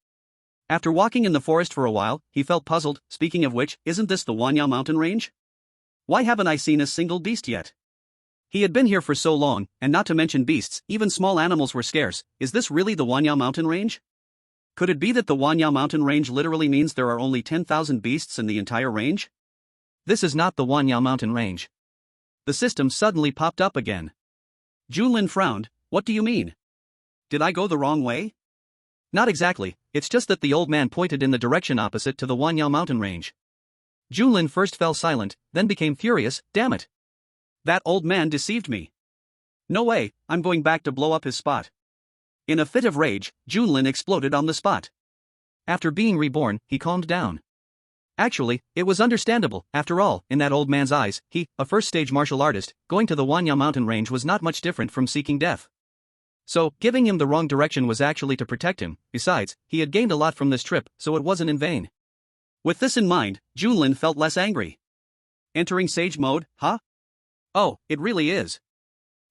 Speaker 1: After walking in the forest for a while, he felt puzzled, speaking of which, isn't this the Wanyao mountain range? Why haven't I seen a single beast yet? He had been here for so long, and not to mention beasts, even small animals were scarce. Is this really the Wanyao mountain range? Could it be that the Wanyao mountain range literally means there are only 10,000 beasts in the entire range? This is not the Wanyao mountain range. The system suddenly popped up again. Junlin frowned, what do you mean? Did I go the wrong way? Not exactly, it's just that the old man pointed in the direction opposite to the Wanyao mountain range. Junlin first fell silent, then became furious, damn it. That old man deceived me. No way, I'm going back to blow up his spot. In a fit of rage, Junlin exploded on the spot. After being reborn, he calmed down. Actually, it was understandable, after all, in that old man's eyes, he, a first-stage martial artist, going to the Wanyao mountain range was not much different from seeking death. So, giving him the wrong direction was actually to protect him, besides, he had gained a lot from this trip, so it wasn't in vain. With this in mind, Junlin felt less angry. Entering sage mode, huh? Oh, it really is.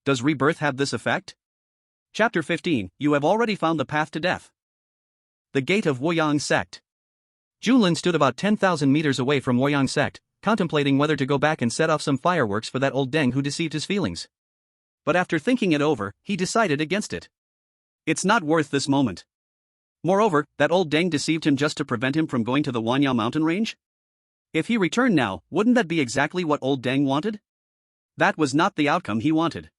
Speaker 1: Does rebirth have this effect? Chapter 15, you have already found the path to death. The Gate of Woyang Sect. Junlin stood about 10,000 meters away from Woyang Sect, contemplating whether to go back and set off some fireworks for that old deng who deceived his feelings. But after thinking it over, he decided against it. It's not worth this moment. Moreover, that old deng deceived him just to prevent him from going to the Wanyao mountain range? If he returned now, wouldn't that be exactly what old deng wanted? That was not the outcome he wanted.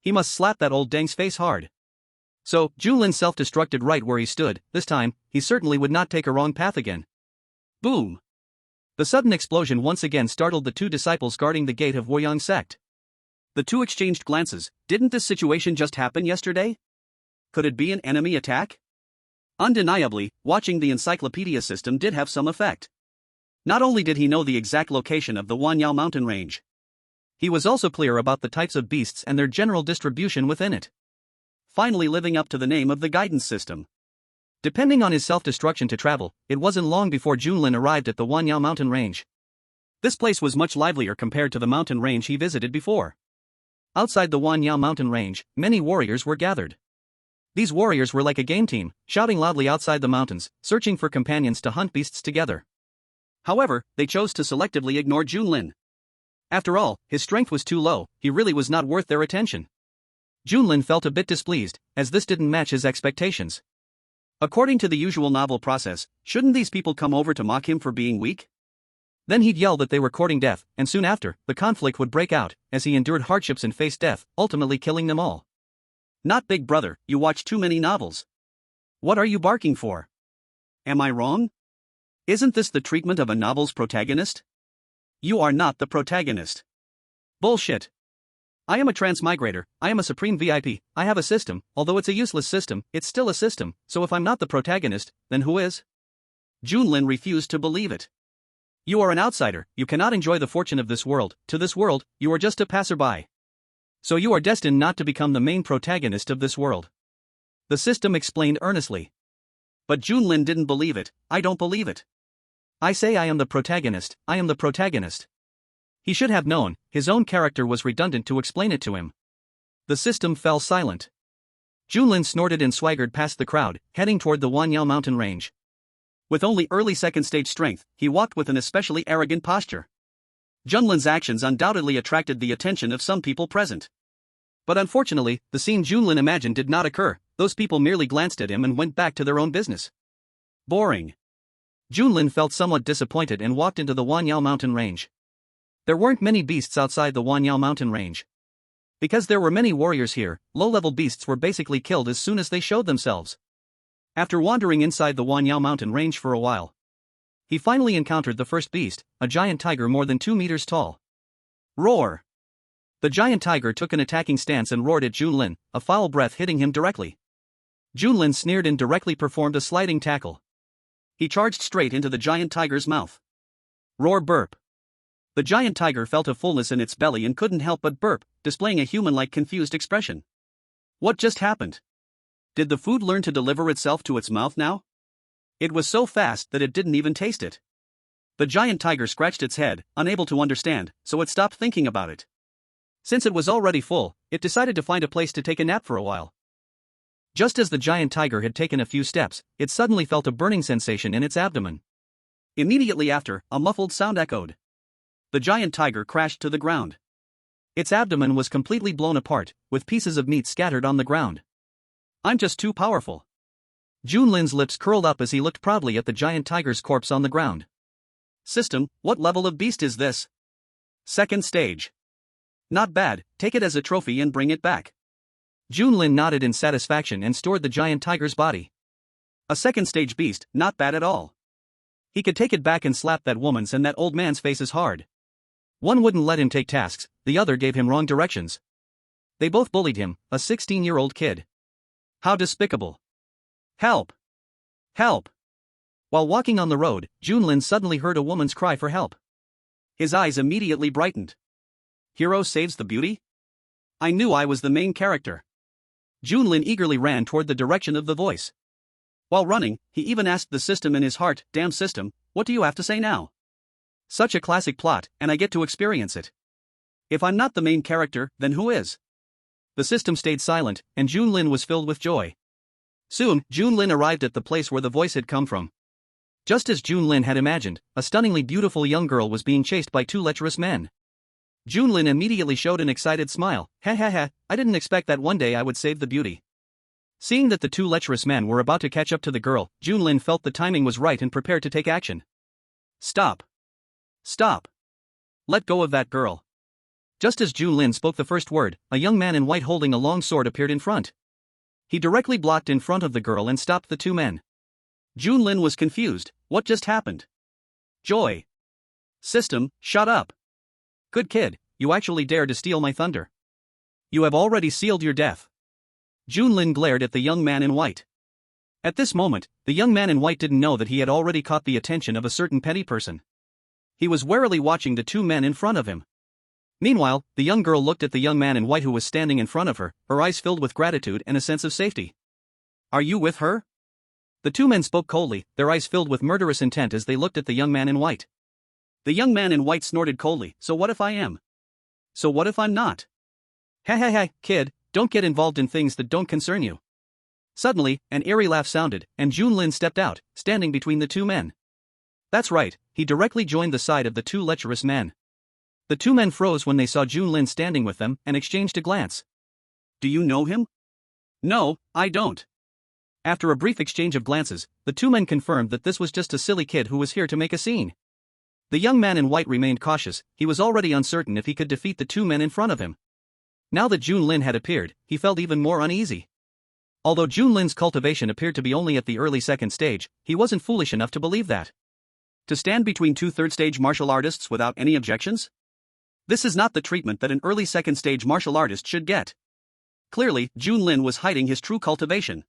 Speaker 1: He must slap that old deng's face hard. So, Junlin self-destructed right where he stood. This time, he certainly would not take a wrong path again. Boom! The sudden explosion once again startled the two disciples guarding the gate of Woyang sect. The two exchanged glances. Didn't this situation just happen yesterday? Could it be an enemy attack? Undeniably, watching the encyclopedia system did have some effect. Not only did he know the exact location of the Wanyao mountain range, he was also clear about the types of beasts and their general distribution within it. Finally living up to the name of the guidance system. Depending on his self-destruction to travel, it wasn't long before Junlin arrived at the Wanyao mountain range. This place was much livelier compared to the mountain range he visited before. Outside the Wanyao mountain range, many warriors were gathered. These warriors were like a game team, shouting loudly outside the mountains, searching for companions to hunt beasts together. However, they chose to selectively ignore Junlin. After all, his strength was too low, he really was not worth their attention. Junlin felt a bit displeased, as this didn't match his expectations. According to the usual novel process, shouldn't these people come over to mock him for being weak? Then he'd yell that they were courting death, and soon after, the conflict would break out, as he endured hardships and faced death, ultimately killing them all. Not Big Brother, you watch too many novels. What are you barking for? Am I wrong? Isn't this the treatment of a novel's protagonist? You are not the protagonist. Bullshit. I am a transmigrator, I am a supreme VIP, I have a system, although it's a useless system, it's still a system, so if I'm not the protagonist, then who is? Junlin refused to believe it. You are an outsider, you cannot enjoy the fortune of this world, to this world, you are just a passerby. So you are destined not to become the main protagonist of this world. The system explained earnestly. But Junlin didn't believe it. I don't believe it. I say I am the protagonist, I am the protagonist. He should have known, his own character was redundant to explain it to him. The system fell silent. Junlin snorted and swaggered past the crowd, heading toward the Wanyao mountain range. With only early second stage strength, he walked with an especially arrogant posture. Junlin's actions undoubtedly attracted the attention of some people present. But unfortunately, the scene Junlin imagined did not occur. Those people merely glanced at him and went back to their own business. Boring. Junlin felt somewhat disappointed and walked into the Wanyao mountain range. There weren't many beasts outside the Wanyao mountain range. Because there were many warriors here, low-level beasts were basically killed as soon as they showed themselves. After wandering inside the Wanyao mountain range for a while, he finally encountered the first beast, a giant tiger more than 2 meters tall. Roar! The giant tiger took an attacking stance and roared at Junlin, a foul breath hitting him directly. Junlin sneered and directly performed a sliding tackle. He charged straight into the giant tiger's mouth. Roar burp. The giant tiger felt a fullness in its belly and couldn't help but burp, displaying a human-like confused expression. What just happened? Did the food learn to deliver itself to its mouth now? It was so fast that it didn't even taste it. The giant tiger scratched its head, unable to understand, so it stopped thinking about it. Since it was already full, it decided to find a place to take a nap for a while. Just as the giant tiger had taken a few steps, it suddenly felt a burning sensation in its abdomen. Immediately after, a muffled sound echoed. The giant tiger crashed to the ground. Its abdomen was completely blown apart, with pieces of meat scattered on the ground. I'm just too powerful. Junlin's lips curled up as he looked proudly at the giant tiger's corpse on the ground. System, what level of beast is this? Second stage. Not bad, take it as a trophy and bring it back. Junlin nodded in satisfaction and stored the giant tiger's body. A second stage beast, not bad at all. He could take it back and slap that woman's and that old man's faces hard. One wouldn't let him take tasks, the other gave him wrong directions. They both bullied him, a 16-year-old kid. How despicable. Help! Help! While walking on the road, Junlin suddenly heard a woman's cry for help. His eyes immediately brightened. Hero saves the beauty? I knew I was the main character. Junlin eagerly ran toward the direction of the voice. While running, he even asked the system in his heart, damn system, what do you have to say now? Such a classic plot, and I get to experience it. If I'm not the main character, then who is? The system stayed silent, and Junlin was filled with joy. Soon, Junlin arrived at the place where the voice had come from. Just as Junlin had imagined, a stunningly beautiful young girl was being chased by two lecherous men. Junlin immediately showed an excited smile. Ha ha ha, I didn't expect that one day I would save the beauty. Seeing that the two lecherous men were about to catch up to the girl, Junlin felt the timing was right and prepared to take action. Stop. Stop. Let go of that girl. Just as Junlin spoke the first word, a young man in white holding a long sword appeared in front.
Speaker 2: He directly blocked in front of the girl and stopped the two men. Junlin was confused. What just happened? Joy. System, shut up. Good kid, you actually dared to steal my thunder. You have already sealed your death. Junlin glared at the young man in white. At this moment, the young man in white didn't know that he had already caught the attention of a certain petty person. He was warily watching the two men in front of him. Meanwhile, the young girl looked at the young man in white who was standing in front of her, her eyes filled with gratitude and a sense of safety. Are you with her? The two men spoke coldly, their eyes filled with murderous intent as they looked at the young man in white. The young man in white snorted coldly, so what if I am? So what if I'm not? Ha, kid, don't get involved in things that don't concern you. Suddenly, an eerie laugh sounded, and Junlin stepped out, standing between the two men. That's right, he directly joined the side of the two lecherous men. The two men froze when they saw Junlin standing with them and exchanged a glance. Do you know him? No, I don't. After a brief exchange of glances, the two men confirmed that this was just a silly kid who was here to make a scene. The young man in white remained cautious, he was already uncertain if he could defeat the two men in front of him. Now that Junlin had appeared, he felt even more uneasy. Although Junlin's cultivation appeared to be only at the early second stage, he wasn't foolish enough to believe that. To stand between two third-stage martial artists without any objections? This is not the treatment that an early second-stage martial artist should get. Clearly, Junlin was hiding his true cultivation.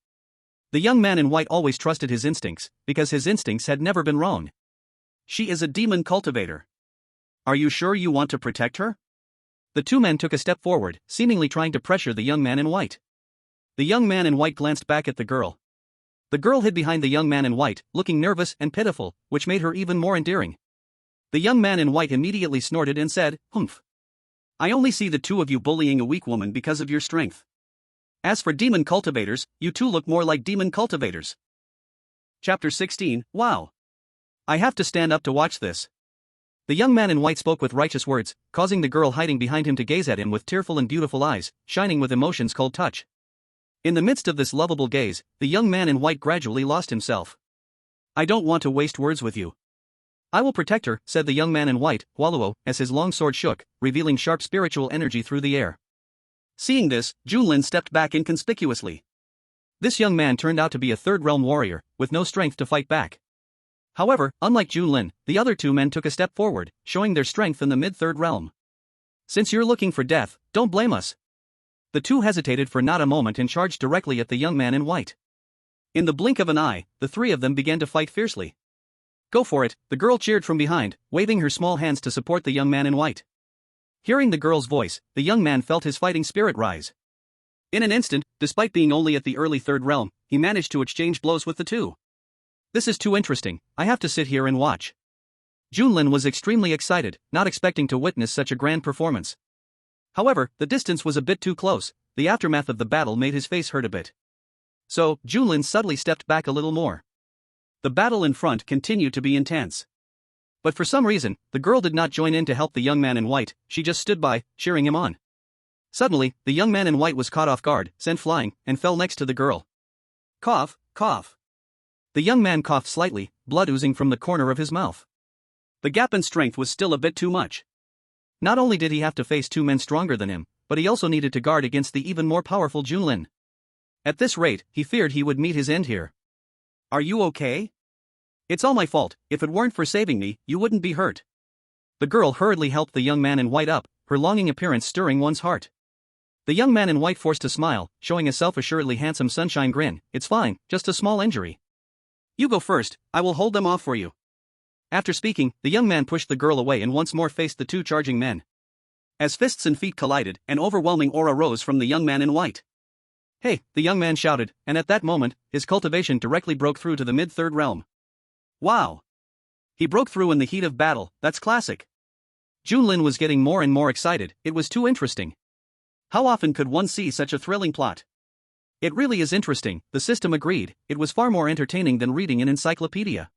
Speaker 2: The young man in white always trusted his instincts, because his instincts had never been wrong. She is a demon cultivator. Are you sure you want to protect her? The two men took a step forward, seemingly trying to pressure the young man in white. The young man in white glanced back at the girl. The girl hid behind the young man in white, looking nervous and pitiful, which made her even more endearing. The young man in white immediately snorted and said, "Humph. I only see the two of you bullying a weak woman because of your strength. As for demon cultivators, you two look more like demon cultivators." Chapter 16, Wow. I have to stand up to watch this. The young man in white spoke with righteous words, causing the girl hiding behind him to gaze at him with tearful and beautiful eyes, shining with emotion's cold touch. In the midst of this lovable gaze, the young man in white gradually lost himself. I don't want to waste words with you. I will protect her, said the young man in white, Waluo, as his long sword shook, revealing sharp spiritual energy through the air. Seeing this, Junlin stepped back inconspicuously. This young man turned out to be a third-realm warrior, with no strength to fight back. However, unlike Junlin, the other two men took a step forward, showing their strength in the mid-third realm. Since you're looking for death, don't blame us. The two hesitated for not a moment and charged directly at the young man in white. In the blink of an eye, the three of them began to fight fiercely. Go for it, the girl cheered from behind, waving her small hands to support the young man in white. Hearing the girl's voice, the young man felt his fighting spirit rise. In an instant, despite being only at the early third realm, he managed to exchange blows with the two. This is too interesting, I have to sit here and watch. Junlin was extremely excited, not expecting to witness such a grand performance. However, the distance was a bit too close, the aftermath of the battle made his face hurt a bit. So, Junlin subtly stepped back a little more. The battle in front continued to be intense. But for some reason, the girl did not join in to help the young man in white, she just stood by, cheering him on. Suddenly, the young man in white was caught off guard, sent flying, and fell next to the girl. Cough, cough. The young man coughed slightly, blood oozing from the corner of his mouth. The gap in strength was still a bit too much. Not only did he have to face two men stronger than him, but he also needed to guard against the even more powerful Junlin. At this rate, he feared he would meet his end here. Are you okay? It's all my fault, if it weren't for saving me, you wouldn't be hurt. The girl hurriedly helped the young man in white up, her longing appearance stirring one's heart. The young man in white forced a smile, showing a self-assuredly handsome sunshine grin. It's fine, just a small injury. You go first, I will hold them off for you. After speaking, the young man pushed the girl away and once more faced the two charging men. As fists and feet collided, an overwhelming aura rose from the young man in white. Hey, the young man shouted, and at that moment, his cultivation directly broke through to the mid-third realm. Wow! He broke through in the heat of battle, that's classic. Junlin was getting more and more excited, it was too interesting. How often could one see such a thrilling plot? It really is interesting, the system agreed, it was far more entertaining than reading an encyclopedia.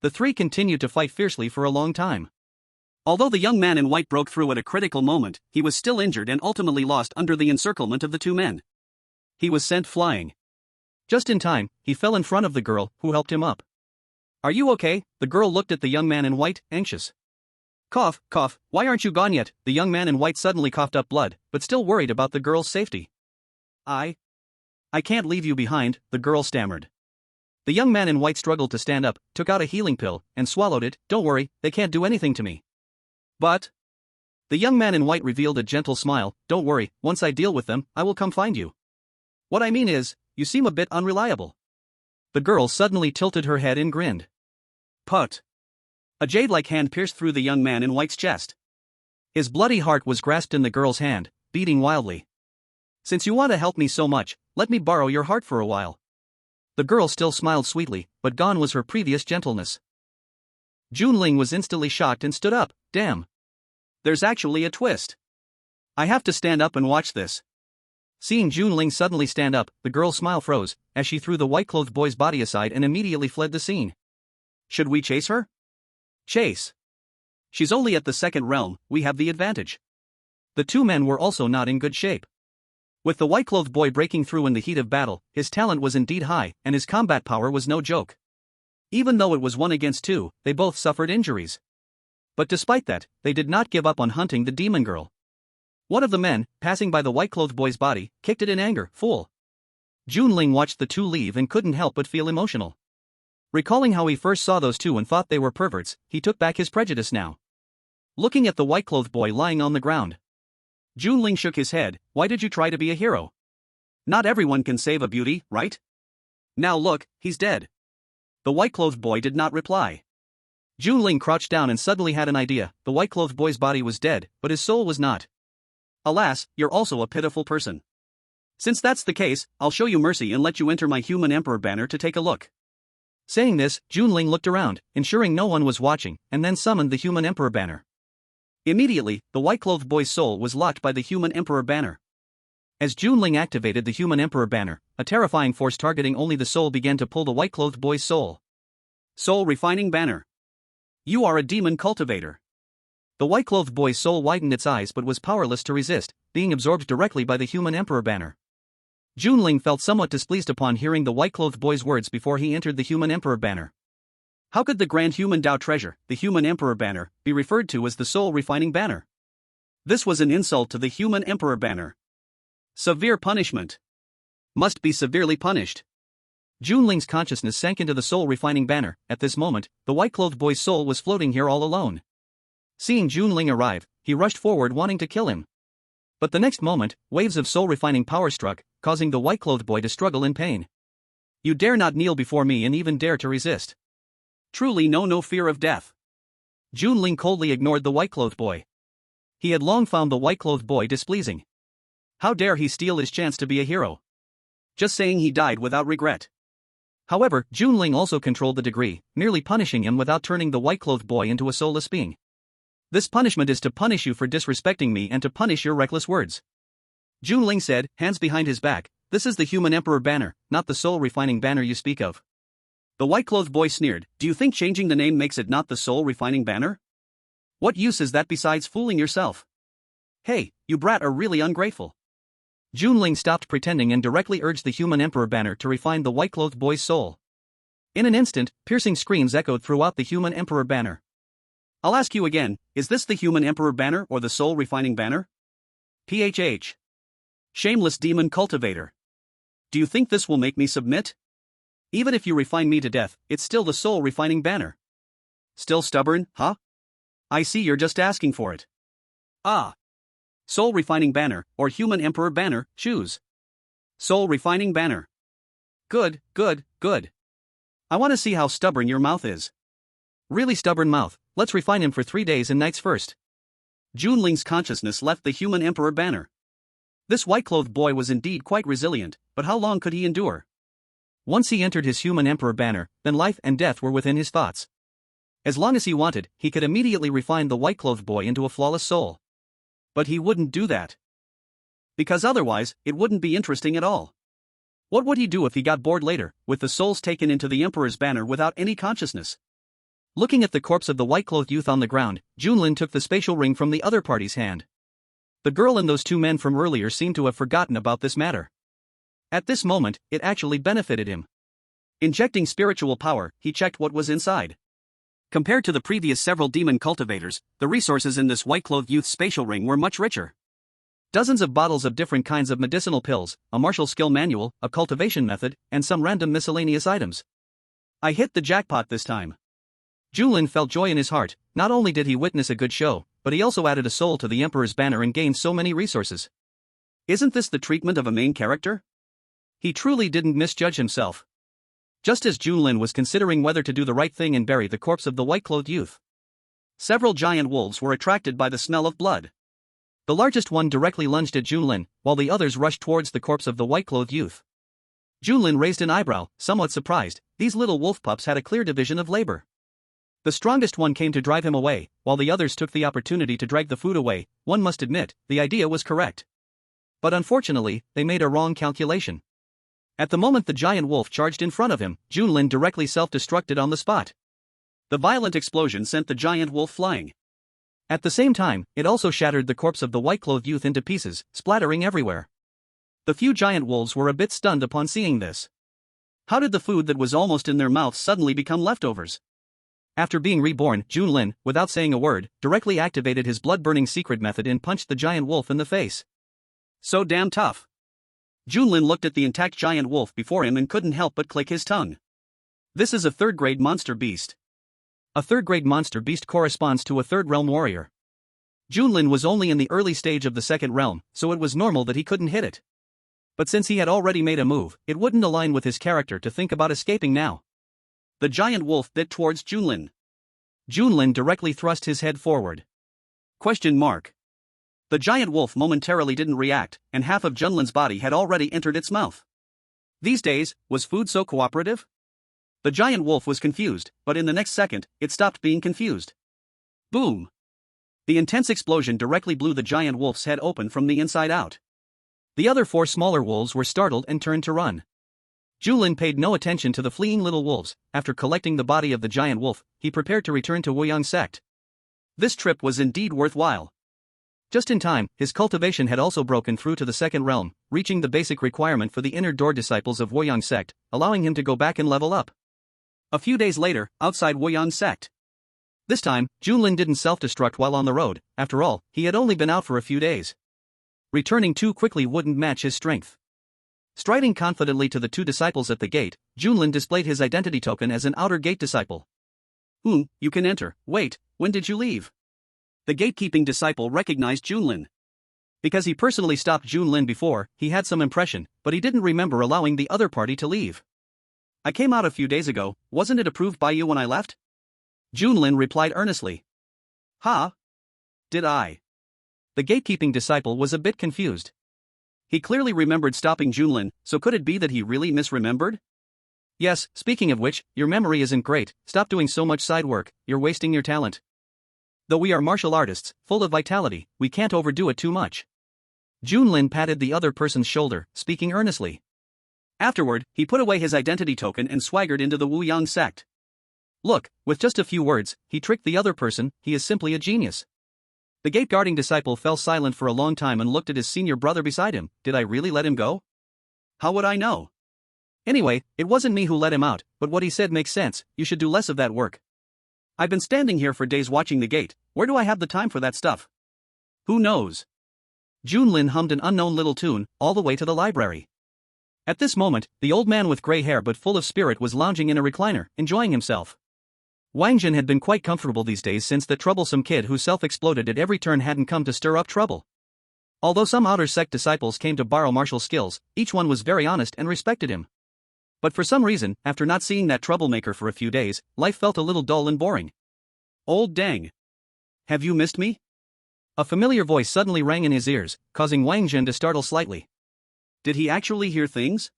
Speaker 2: The three continued to fight fiercely for a long time. Although the young man in white broke through at a critical moment, he was still injured and ultimately lost under the encirclement of the two men. He was sent flying. Just in time, he fell in front of the girl, who helped him up. Are you okay? The girl looked at the young man in white, anxious. Cough, cough, why aren't you gone yet? The young man in white suddenly coughed up blood, but still worried about the girl's safety. I can't leave you behind, the girl stammered. The young man in white struggled to stand up, took out a healing pill, and swallowed it. Don't worry, they can't do anything to me. But the young man in white revealed a gentle smile. Don't worry, once I deal with them, I will come find you. What I mean is, you seem a bit unreliable. The girl suddenly tilted her head and grinned. Put. A jade-like hand pierced through the young man in white's chest. His bloody heart was grasped in the girl's hand, beating wildly. Since you want to help me so much, let me borrow your heart for a while. The girl still smiled sweetly, but gone was her previous gentleness. Junling was instantly shocked and stood up. Damn. There's actually a twist. I have to stand up and watch this. Seeing Junling suddenly stand up, the girl's smile froze, as she threw the white-clothed boy's body aside and immediately fled the scene. Should we chase her? Chase. She's only at the second realm, we have the advantage. The two men were also not in good shape. With the white-clothed boy breaking through in the heat of battle, his talent was indeed high, and his combat power was no joke. Even though it was 1 against 2, they both suffered injuries. But despite that, they did not give up on hunting the demon girl. One of the men, passing by the white-clothed boy's body, kicked it in anger. Fool. Junling watched the two leave and couldn't help but feel emotional. Recalling how he first saw those two and thought they were perverts, he took back his prejudice now. Looking at the white-clothed boy lying on the ground, Junling shook his head. Why did you try to be a hero? Not everyone can save a beauty, right? Now look, he's dead. The white-clothed boy did not reply. Junling crouched down and suddenly had an idea. The white-clothed boy's body was dead, but his soul was not. Alas, you're also a pitiful person. Since that's the case, I'll show you mercy and let you enter my human emperor banner to take a look. Saying this, Junling looked around, ensuring no one was watching, and then summoned the human emperor banner. Immediately, the white-clothed boy's soul was locked by the human emperor banner. As Junling activated the human emperor banner, a terrifying force targeting only the soul began to pull the white-clothed boy's soul. Soul refining banner. You are a demon cultivator. The white-clothed boy's soul widened its eyes but was powerless to resist, being absorbed directly by the human emperor banner. Junling felt somewhat displeased upon hearing the white-clothed boy's words before he entered the human emperor banner. How could the grand human Tao treasure, the human emperor banner, be referred to as the soul refining banner? This was an insult to the human emperor banner. Severe punishment. Must be severely punished. Junling's consciousness sank into the soul refining banner. At this moment, the white-clothed boy's soul was floating here all alone. Seeing Junling arrive, he rushed forward wanting to kill him. But the next moment, waves of soul refining power struck, causing the white-clothed boy to struggle in pain. You dare not kneel before me and even dare to resist. Truly know no fear of death. Junling coldly ignored the white-clothed boy. He had long found the white-clothed boy displeasing. How dare he steal his chance to be a hero? Just saying he died without regret. However, Junling also controlled the degree, merely punishing him without turning the white-clothed boy into a soulless being. This punishment is to punish you for disrespecting me and to punish your reckless words. Junling said, hands behind his back, this is the human emperor banner, not the soul refining banner you speak of. The white-clothed boy sneered, do you think changing the name makes it not the soul refining banner? What use is that besides fooling yourself? Hey, you brat are really ungrateful. Junling stopped pretending and directly urged the human emperor banner to refine the white-clothed boy's soul. In an instant, piercing screams echoed throughout the human emperor banner. I'll ask you again, is this the human emperor banner or the soul refining banner? PHH. Shameless demon cultivator. Do you think this will make me submit? Even if you refine me to death, it's still the soul refining banner. Still stubborn, huh? I see you're just asking for it. Ah. Soul refining banner, or human emperor banner, choose. Soul refining banner. Good, good, good. I want to see how stubborn your mouth is. Really stubborn mouth, let's refine him for 3 days and nights first. Junling's consciousness left the human emperor banner. This white-clothed boy was indeed quite resilient, but how long could he endure? Once he entered his human emperor banner, then life and death were within his thoughts. As long as he wanted, he could immediately refine the white-clothed boy into a flawless soul. But he wouldn't do that. Because otherwise, it wouldn't be interesting at all. What would he do if he got bored later, with the souls taken into the emperor's banner without any consciousness? Looking at the corpse of the white-clothed youth on the ground, Junlin took the spatial ring from the other party's hand. The girl and those two men from earlier seemed to have forgotten about this matter. At this moment, it actually benefited him. Injecting spiritual power, he checked what was inside. Compared to the previous several demon cultivators, the resources in this white-clothed youth's spatial ring were much richer.
Speaker 1: Dozens of bottles of different kinds of medicinal pills, a martial skill manual, a cultivation method, and some random miscellaneous items. I hit the jackpot this time. Junlin felt joy in his heart. Not only did he witness a good show, but he also added a soul to the Emperor's banner and gained so many resources. Isn't this the treatment of a main character? He truly didn't misjudge himself. Just as Junlin was considering whether to do the right thing and bury the corpse of the white-clothed youth, several giant wolves were attracted by the smell of blood. The largest one directly lunged at Junlin, while the others rushed towards the corpse of the white-clothed youth. Junlin raised an eyebrow, somewhat surprised. These little wolf pups had a clear division of labor. The strongest one came to drive him away, while the others took the opportunity to drag the food away. One must admit, the idea was correct. But unfortunately, they made a wrong calculation. At the moment the giant wolf charged in front of him, Junlin directly self-destructed on the spot. The violent explosion sent the giant wolf flying. At the same time, it also shattered the corpse of the white-clothed youth into pieces, splattering everywhere. The few giant wolves were a bit stunned upon seeing this. How did the food that was almost in their mouths suddenly become leftovers? After being reborn, Junlin, without saying a word, directly activated his blood-burning secret method and punched the giant wolf in the face. So damn tough. Junlin looked at the intact giant wolf before him and couldn't help but click his tongue. This is a third-grade monster beast. A third-grade monster beast corresponds to a third-realm warrior. Junlin was only in the early stage of the second realm, so it was normal that he couldn't hit it. But since he had already made a move, it wouldn't align with his character to think about escaping now. The giant wolf bit towards Junlin. Junlin directly thrust his head forward. Question mark. The giant wolf momentarily didn't react, and half of Junlin's body had already entered its mouth. These days, was food so cooperative? The giant wolf was confused, but in the next second, it stopped being confused. Boom! The intense explosion directly blew the giant wolf's head open from the inside out. The other 4 smaller wolves were startled and turned to run. Junlin paid no attention to the fleeing little wolves. After collecting the body of the giant wolf, he prepared to return to Wuyang sect. This trip was indeed worthwhile. Just in time, his cultivation had also broken through to the second realm, reaching the basic requirement for the inner door disciples of Wuyang sect, allowing him to go back and level up. A few days later, outside Wuyang sect. This time, Junlin didn't self-destruct while on the road. After all, he had only been out for a few days. Returning too quickly wouldn't match his strength. Striding confidently to the 2 disciples at the gate, Junlin displayed his identity token as an outer gate disciple. You can enter. Wait, when did you leave? The gatekeeping disciple recognized Junlin. Because he personally stopped Junlin before, he had some impression, but he didn't remember allowing the other party to leave. I came out a few days ago, wasn't it approved by you when I left? Junlin replied earnestly. Huh? Did I? The gatekeeping disciple was a bit confused. He clearly remembered stopping Junlin, so could it be that he really misremembered? Yes, speaking of which, your memory isn't great. Stop doing so much side work, you're wasting your talent. Though we are martial artists, full of vitality, we can't overdo it too much. Junlin patted the other person's shoulder, speaking earnestly. Afterward, he put away his identity token and swaggered into the Wuyang sect. Look, with just a few words, he tricked the other person. He is simply a genius. The gate-guarding disciple fell silent for a long time and looked at his senior brother beside him. Did I really let him go? How would I know? Anyway, it wasn't me who let him out, but what he said makes sense. You should do less of that work. I've been standing here for days watching the gate. Where do I have the time for that stuff? Who knows? Junlin hummed an unknown little tune, all the way to the library. At this moment, the old man with gray hair but full of spirit was lounging in a recliner, enjoying himself. Wang Jin had been quite comfortable these days since that troublesome kid who self-exploded at every turn hadn't come to stir up trouble. Although some outer sect disciples came to borrow martial skills, each one was very honest and respected him. But for some reason, after not seeing that troublemaker for a few days, life felt a little dull and boring. Old dang. Have you missed me? A familiar voice suddenly rang in his ears, causing Wang Jin to startle slightly. Did he actually hear things?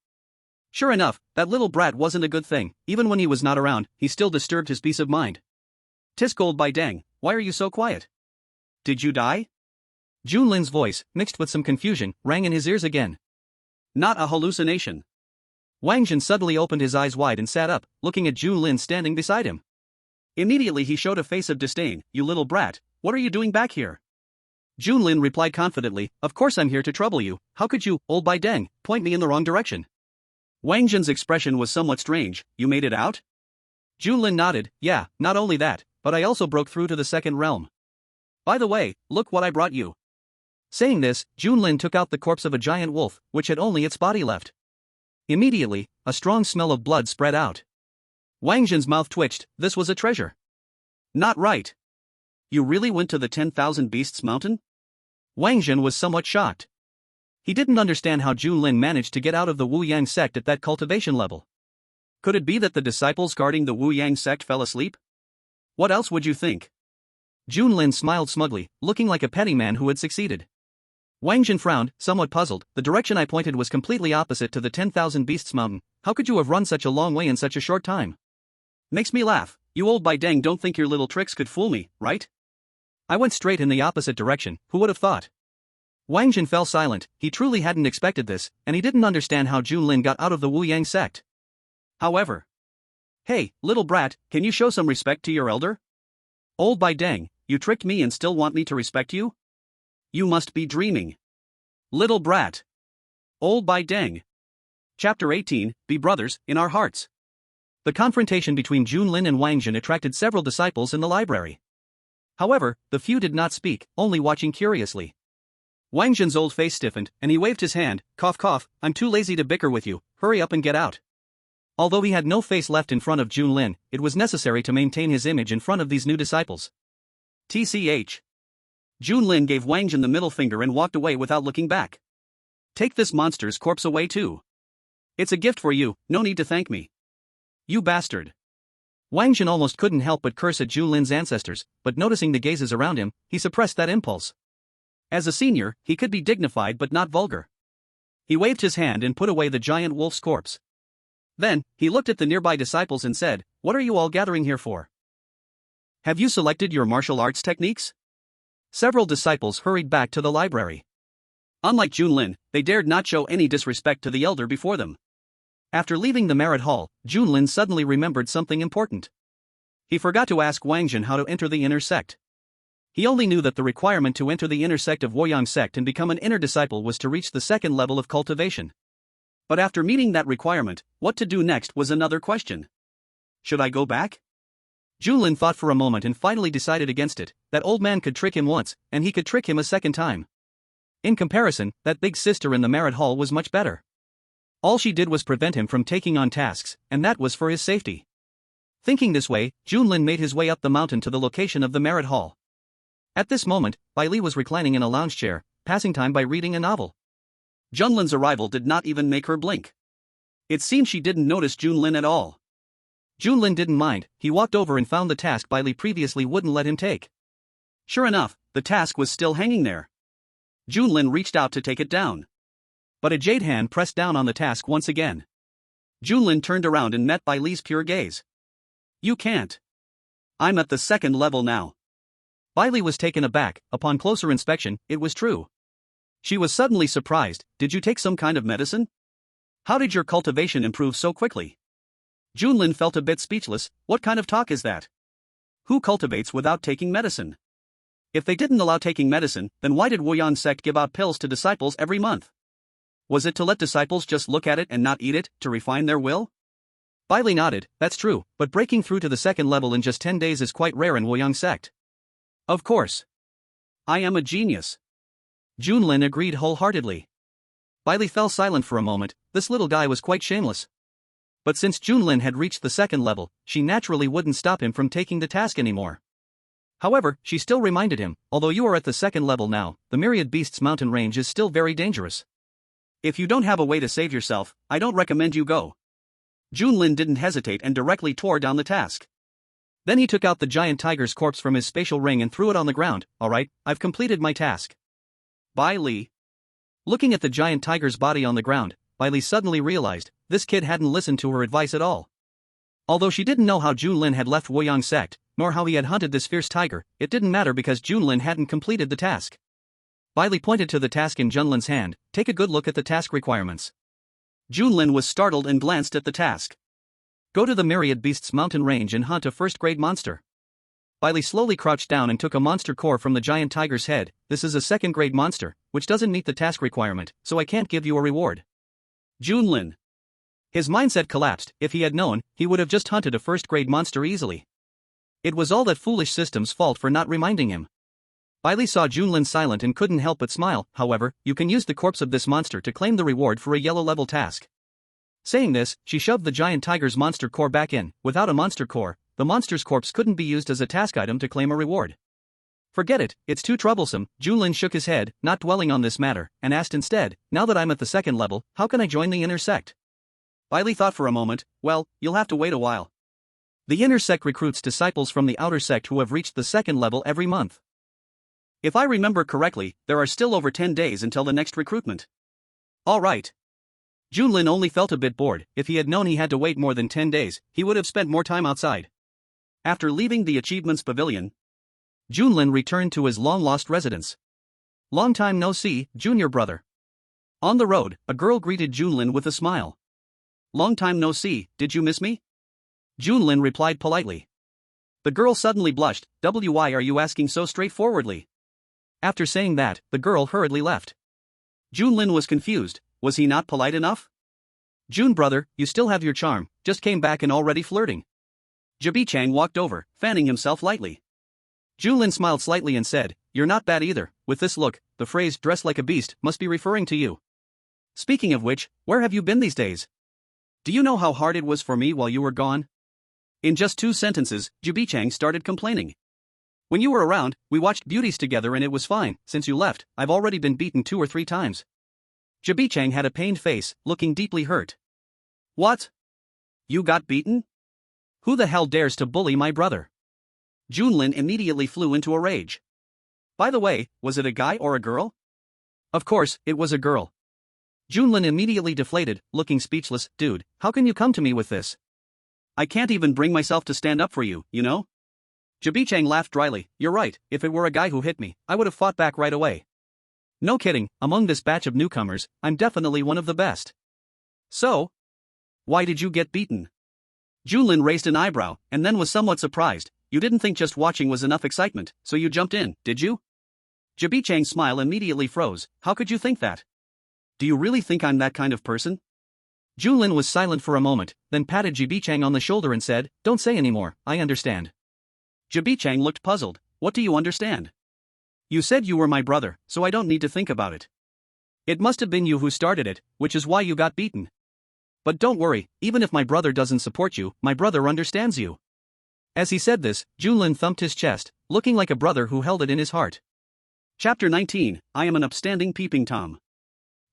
Speaker 1: Sure enough, that little brat wasn't a good thing. Even when he was not around, he still disturbed his peace of mind. Tis gold by dang, why are you so quiet? Did you die? Junlin's voice, mixed with some confusion, rang in his ears again. Not a hallucination. Wang Jin suddenly opened his eyes wide and sat up, looking at Junlin standing beside him. Immediately he showed a face of disdain. You little brat, what are you doing back here? Junlin replied confidently, of course I'm here to trouble you. How could you, old bai deng, point me in the wrong direction? Wang Jin's expression was somewhat strange. You made it out? Junlin nodded. Yeah, not only that, but I also broke through to the second realm. By the way, look what I brought you. Saying this, Junlin took out the corpse of a giant wolf, which had only its body left. Immediately, a strong smell of blood spread out. Wang Zhen's mouth twitched. This was a treasure. Not right. You really went to the 10,000 Beasts Mountain? Wang Zhen was somewhat shocked. He didn't understand how Junlin managed to get out of the Wu Yang sect at that cultivation level. Could it be that the disciples guarding the Wu Yang sect fell asleep? What else would you think? Junlin smiled smugly, looking like a petty man who had succeeded. Wang Zhen frowned, somewhat puzzled. The direction I pointed was completely opposite to the 10,000 Beasts Mountain. How could you have run such a long way in such a short time? Makes me laugh. You old Bai Deng don't think your little tricks could fool me, right? I went straight in the opposite direction, who would have thought? Wang Zhen fell silent. He truly hadn't expected this, and he didn't understand how Junlin got out of the Wu Yang sect. However, hey, little brat, can you show some respect to your elder? Old Bai Deng, you tricked me and still want me to respect you? You must be dreaming. Little brat. Old Bai Deng. Chapter 18, Be Brothers, in Our Hearts. The confrontation between Junlin and Wang Zhen attracted several disciples in the library. However, the few did not speak, only watching curiously. Wang Zhen's old face stiffened, and he waved his hand. Cough cough, I'm too lazy to bicker with you, hurry up and get out. Although he had no face left in front of Junlin, it was necessary to maintain his image in front of these new disciples. TCH. Junlin gave Wang Zhen the middle finger and walked away without looking back. Take this monster's corpse away too. It's a gift for you, no need to thank me. You bastard. Wang Zhen almost couldn't help but curse at Junlin's ancestors, but noticing the gazes around him, he suppressed that impulse. As a senior, he could be dignified but not vulgar. He waved his hand and put away the giant wolf's corpse. Then, he looked at the nearby disciples and said, What are you all gathering here for? Have you selected your martial arts techniques? Several disciples hurried back to the library. Unlike Junlin, they dared not show any disrespect to the elder before them. After leaving the Merit Hall, Junlin suddenly remembered something important. He forgot to ask Wang Zhen how to enter the inner sect. He only knew that the requirement to enter the inner sect of Woyang sect and become an inner disciple was to reach the second level of cultivation. But after meeting that requirement, what to do next was another question. Should I go back? Junlin thought for a moment and finally decided against it. That old man could trick him once, and he could trick him a second time. In comparison, that big sister in the Merit Hall was much better. All she did was prevent him from taking on tasks, and that was for his safety. Thinking this way, Junlin made his way up the mountain to the location of the Merit Hall. At this moment, Bai Li was reclining in a lounge chair, passing time by reading a novel. Junlin's arrival did not even make her blink. It seemed she didn't notice Junlin at all. Junlin didn't mind. He walked over and found the task Bai Li previously wouldn't let him take. Sure enough, the task was still hanging there. Junlin reached out to take it down. But a jade hand pressed down on the task once again. Junlin turned around and met Bai Li's pure gaze. You can't. I'm at the second level now. Bai Li was taken aback. Upon closer inspection, it was true. She was suddenly surprised. Did you take some kind of medicine? How did your cultivation improve so quickly? Junlin felt a bit speechless. What kind of talk is that? Who cultivates without taking medicine? If they didn't allow taking medicine, then why did Woyan sect give out pills to disciples every month? Was it to let disciples just look at it and not eat it, to refine their will? Bai Li nodded. That's true, but breaking through to the second level in just 10 days is quite rare in Woyang sect. Of course. I am a genius. Junlin agreed wholeheartedly. Bai Li fell silent for a moment. This little guy was quite shameless. But since Junlin had reached the second level, she naturally wouldn't stop him from taking the task anymore. However, she still reminded him, although you are at the second level now, the Myriad Beasts mountain range is still very dangerous. If you don't have a way to save yourself, I don't recommend you go. Junlin didn't hesitate and directly tore down the task. Then he took out the giant tiger's corpse from his spatial ring and threw it on the ground. Alright, I've completed my task. Bai Li. Looking at the giant tiger's body on the ground, Bai Li suddenly realized, this kid hadn't listened to her advice at all. Although she didn't know how Junlin had left Woyang sect, nor how he had hunted this fierce tiger, it didn't matter because Junlin hadn't completed the task. Bai Li pointed to the task in Junlin's hand. Take a good look at the task requirements. Junlin was startled and glanced at the task. Go to the Myriad Beasts mountain range and hunt a first-grade monster. Bai Li slowly crouched down and took a monster core from the giant tiger's head. This is a second-grade monster, which doesn't meet the task requirement, so I can't give you a reward. Junlin. His mindset collapsed. If he had known, he would have just hunted a first-grade monster easily. It was all that foolish system's fault for not reminding him. Bailey saw Junlin silent and couldn't help but smile. However, you can use the corpse of this monster to claim the reward for a yellow level task. Saying this, she shoved the giant tiger's monster core back in. Without a monster core, the monster's corpse couldn't be used as a task item to claim a reward. Forget it, it's too troublesome. Junlin shook his head, not dwelling on this matter, and asked instead, now that I'm at the second level, how can I join the inner sect? Bailey thought for a moment. Well, you'll have to wait a while. The inner sect recruits disciples from the outer sect who have reached the second level every month. If I remember correctly, there are still over 10 days until the next recruitment. Alright. Junlin only felt a bit bored. If he had known he had to wait more than 10 days, he would have spent more time outside. After leaving the achievements pavilion, Junlin returned to his long-lost residence. Long time no see, junior brother. On the road, a girl greeted Junlin with a smile. Long time no see, did you miss me? Junlin replied politely. The girl suddenly blushed. Why are you asking so straightforwardly? After saying that, the girl hurriedly left. Junlin was confused. Was he not polite enough? Jun brother, you still have your charm, just came back and already flirting. Jibi-Chang walked over, fanning himself lightly. Junlin smiled slightly and said, you're not bad either. With this look, the phrase dress like a beast must be referring to you. Speaking of which, where have you been these days? Do you know how hard it was for me while you were gone? In just 2 sentences, Jibi-Chang started complaining. When you were around, we watched beauties together and it was fine. Since you left, I've already been beaten 2 or 3 times. Jibi-Chang had a pained face, looking deeply hurt. What? You got beaten? Who the hell dares to bully my brother? Junlin immediately flew into a rage. By the way, was it a guy or a girl? Of course, it was a girl. Junlin immediately deflated, looking speechless. Dude, how can you come to me with this? I can't even bring myself to stand up for you, you know? Jibi-Chang laughed dryly. You're right, if it were a guy who hit me, I would have fought back right away. No kidding, among this batch of newcomers, I'm definitely one of the best. So? Why did you get beaten? Junlin raised an eyebrow, and then was somewhat surprised. You didn't think just watching was enough excitement, so you jumped in, did you? Jibi-Chang's smile immediately froze. How could you think that? Do you really think I'm that kind of person? Junlin was silent for a moment, then patted Jibi-Chang on the shoulder and said, don't say anymore, I understand. Jibi-Chang looked puzzled. What do you understand? You said you were my brother, so I don't need to think about it. It must have been you who started it, which is why you got beaten. But don't worry, even if my brother doesn't support you, my brother understands you. As he said this, Junlin thumped his chest, looking like a brother who held it in his heart. Chapter 19, I am an upstanding peeping Tom.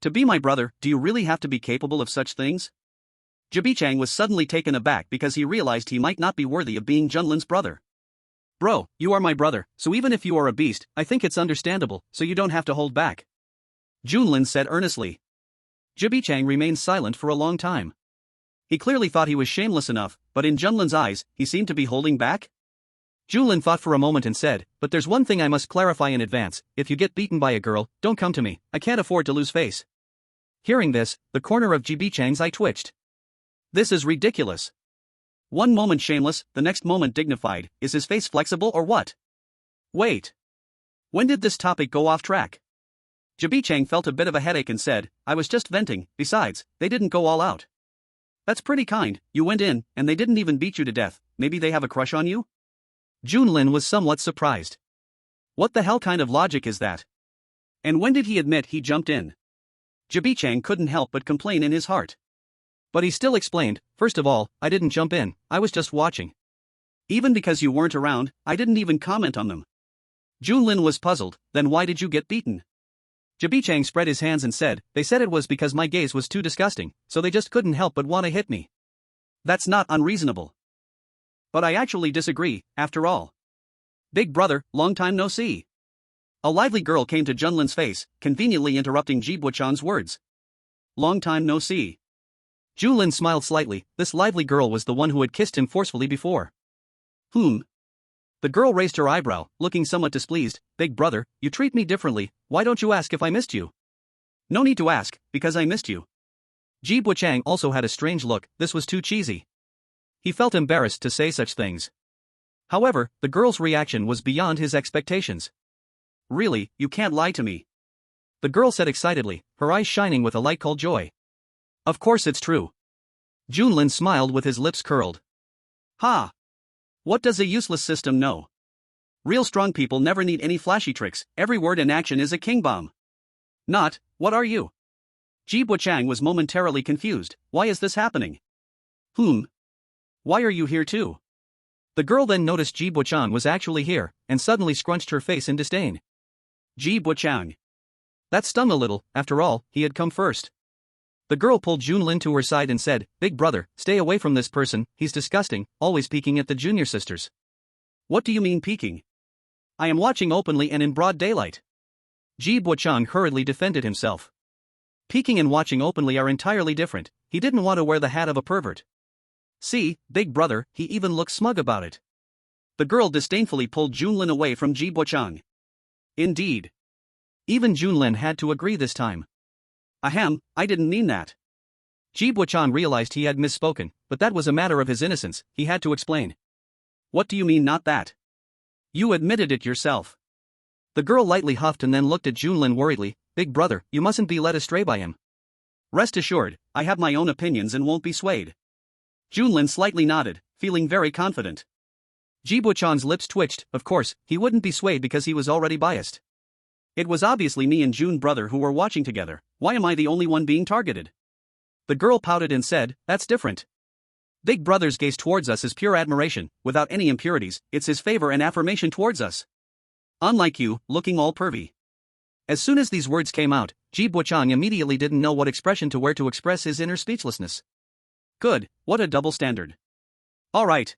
Speaker 1: To be my brother, do you really have to be capable of such things? Jibi-Chang was suddenly taken aback because he realized he might not be worthy of being Junlin's brother. Bro, you are my brother, so even if you are a beast, I think it's understandable, so you don't have to hold back. Junlin said earnestly. Jibi-Chang remained silent for a long time. He clearly thought he was shameless enough, but in Junlin's eyes, he seemed to be holding back. Junlin thought for a moment and said, but there's one thing I must clarify in advance, if you get beaten by a girl, don't come to me, I can't afford to lose face. Hearing this, the corner of Jibi-Chang's eye twitched. This is ridiculous. One moment shameless, the next moment dignified. Is his face flexible or what? Wait. When did this topic go off track? Jibi-Chang felt a bit of a headache and said, I was just venting, besides, they didn't go all out. That's pretty kind, you went in, and they didn't even beat you to death, maybe they have a crush on you? Junlin was somewhat surprised. What the hell kind of logic is that? And when did he admit he jumped in? Jibi-Chang couldn't help but complain in his heart. But he still explained, first of all, I didn't jump in, I was just watching. Even because you weren't around, I didn't even comment on them. Junlin was puzzled, then why did you get beaten? Jibi-Chang spread his hands and said, they said it was because my gaze was too disgusting, so they just couldn't help but want to hit me. That's not unreasonable. But I actually disagree, after all. Big brother, long time no see. A lively girl came to Junlin's face, conveniently interrupting Jibi-Chan's words. Long time no see. Junlin smiled slightly. This lively girl was the one who had kissed him forcefully before. The girl raised her eyebrow, looking somewhat displeased. Big brother, you treat me differently, why don't you ask if I missed you? No need to ask, because I missed you. Jibi-Chang also had a strange look, this was too cheesy. He felt embarrassed to say such things. However, the girl's reaction was beyond his expectations. Really, you can't lie to me. The girl said excitedly, her eyes shining with a light cold joy. Of course it's true. Junlin smiled with his lips curled. Ha! What does a useless system know?
Speaker 2: Real strong people never need any flashy tricks, every word and action is a king bomb. Not, what are you? Ji Buchang was momentarily confused, why is this happening? Why are you here too?
Speaker 1: The girl then noticed Ji Buchang was actually here, and suddenly scrunched her face in disdain.
Speaker 2: Ji Buchang.
Speaker 1: That stung a little, after all, he had come first. The girl pulled Junlin to her side and said, "Big brother, stay away from this person, he's disgusting, always peeking at the junior sisters."
Speaker 2: What do you mean peeking? I am watching openly and in broad daylight.
Speaker 1: Ji Buchang hurriedly defended himself. Peeking and watching openly are entirely different, he didn't want to wear the hat of a pervert.
Speaker 2: See, big brother, he even looks smug about it. The girl disdainfully pulled Junlin away from Ji Buchang. Indeed.
Speaker 1: Even Junlin had to agree this time.
Speaker 2: Ahem, I didn't mean that.
Speaker 1: Ji Buchang realized he had misspoken, but that was a matter of his innocence, he had to explain.
Speaker 2: What do you mean not that? You admitted it yourself.
Speaker 1: The girl lightly huffed and then looked at Junlin worriedly. "Big brother, you mustn't be led astray by him."
Speaker 2: Rest assured, I have my own opinions and won't be swayed. Junlin slightly nodded, feeling very confident.
Speaker 1: Ji Buchang's lips twitched, of course, he wouldn't be swayed because he was already biased.
Speaker 2: It was obviously me and June brother who were watching together, why am I the only one being targeted?
Speaker 1: The girl pouted and said, "That's different. Big brother's gaze towards us is pure admiration, without any impurities, it's his favor and affirmation towards us. Unlike you, looking all pervy." As soon as these words came out, Ji Buchang immediately didn't know what expression to wear to express his inner speechlessness.
Speaker 2: Good, what a double standard.
Speaker 1: All right.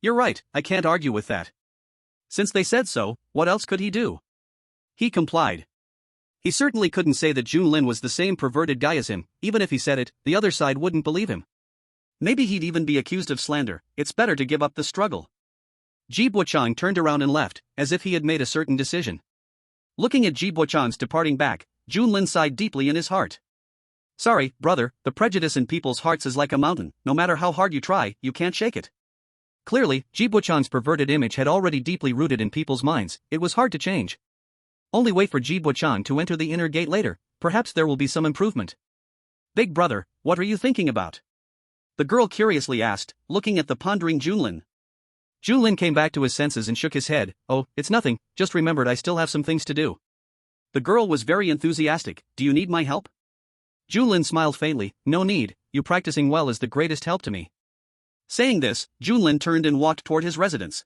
Speaker 1: You're right, I can't argue with that. Since they said so, what else could he do?
Speaker 2: He complied.
Speaker 1: He certainly couldn't say that Junlin was the same perverted guy as him, even if he said it, the other side wouldn't believe him.
Speaker 2: Maybe he'd even be accused of slander, it's better to give up the struggle.
Speaker 1: Ji Buchang turned around and left, as if he had made a certain decision.
Speaker 2: Looking at Ji Buchang's departing back, Junlin sighed deeply in his heart.
Speaker 1: Sorry, brother, the prejudice in people's hearts is like a mountain, no matter how hard you try, you can't shake it. Clearly, Ji Buchang's perverted image had already deeply rooted in people's minds, it was hard to change. Only wait for Ji Buchang to enter the inner gate later, perhaps there will be some improvement.
Speaker 2: Big brother, what are you thinking about? The girl curiously asked, looking at the pondering Junlin.
Speaker 1: Junlin came back to his senses and shook his head. "Oh, it's nothing, just remembered I still have some things to do."
Speaker 2: The girl was very enthusiastic. "Do you need my help?"
Speaker 1: Junlin smiled faintly. "No need, you practicing well is the greatest help to me."
Speaker 2: Saying this, Junlin turned and walked toward his residence.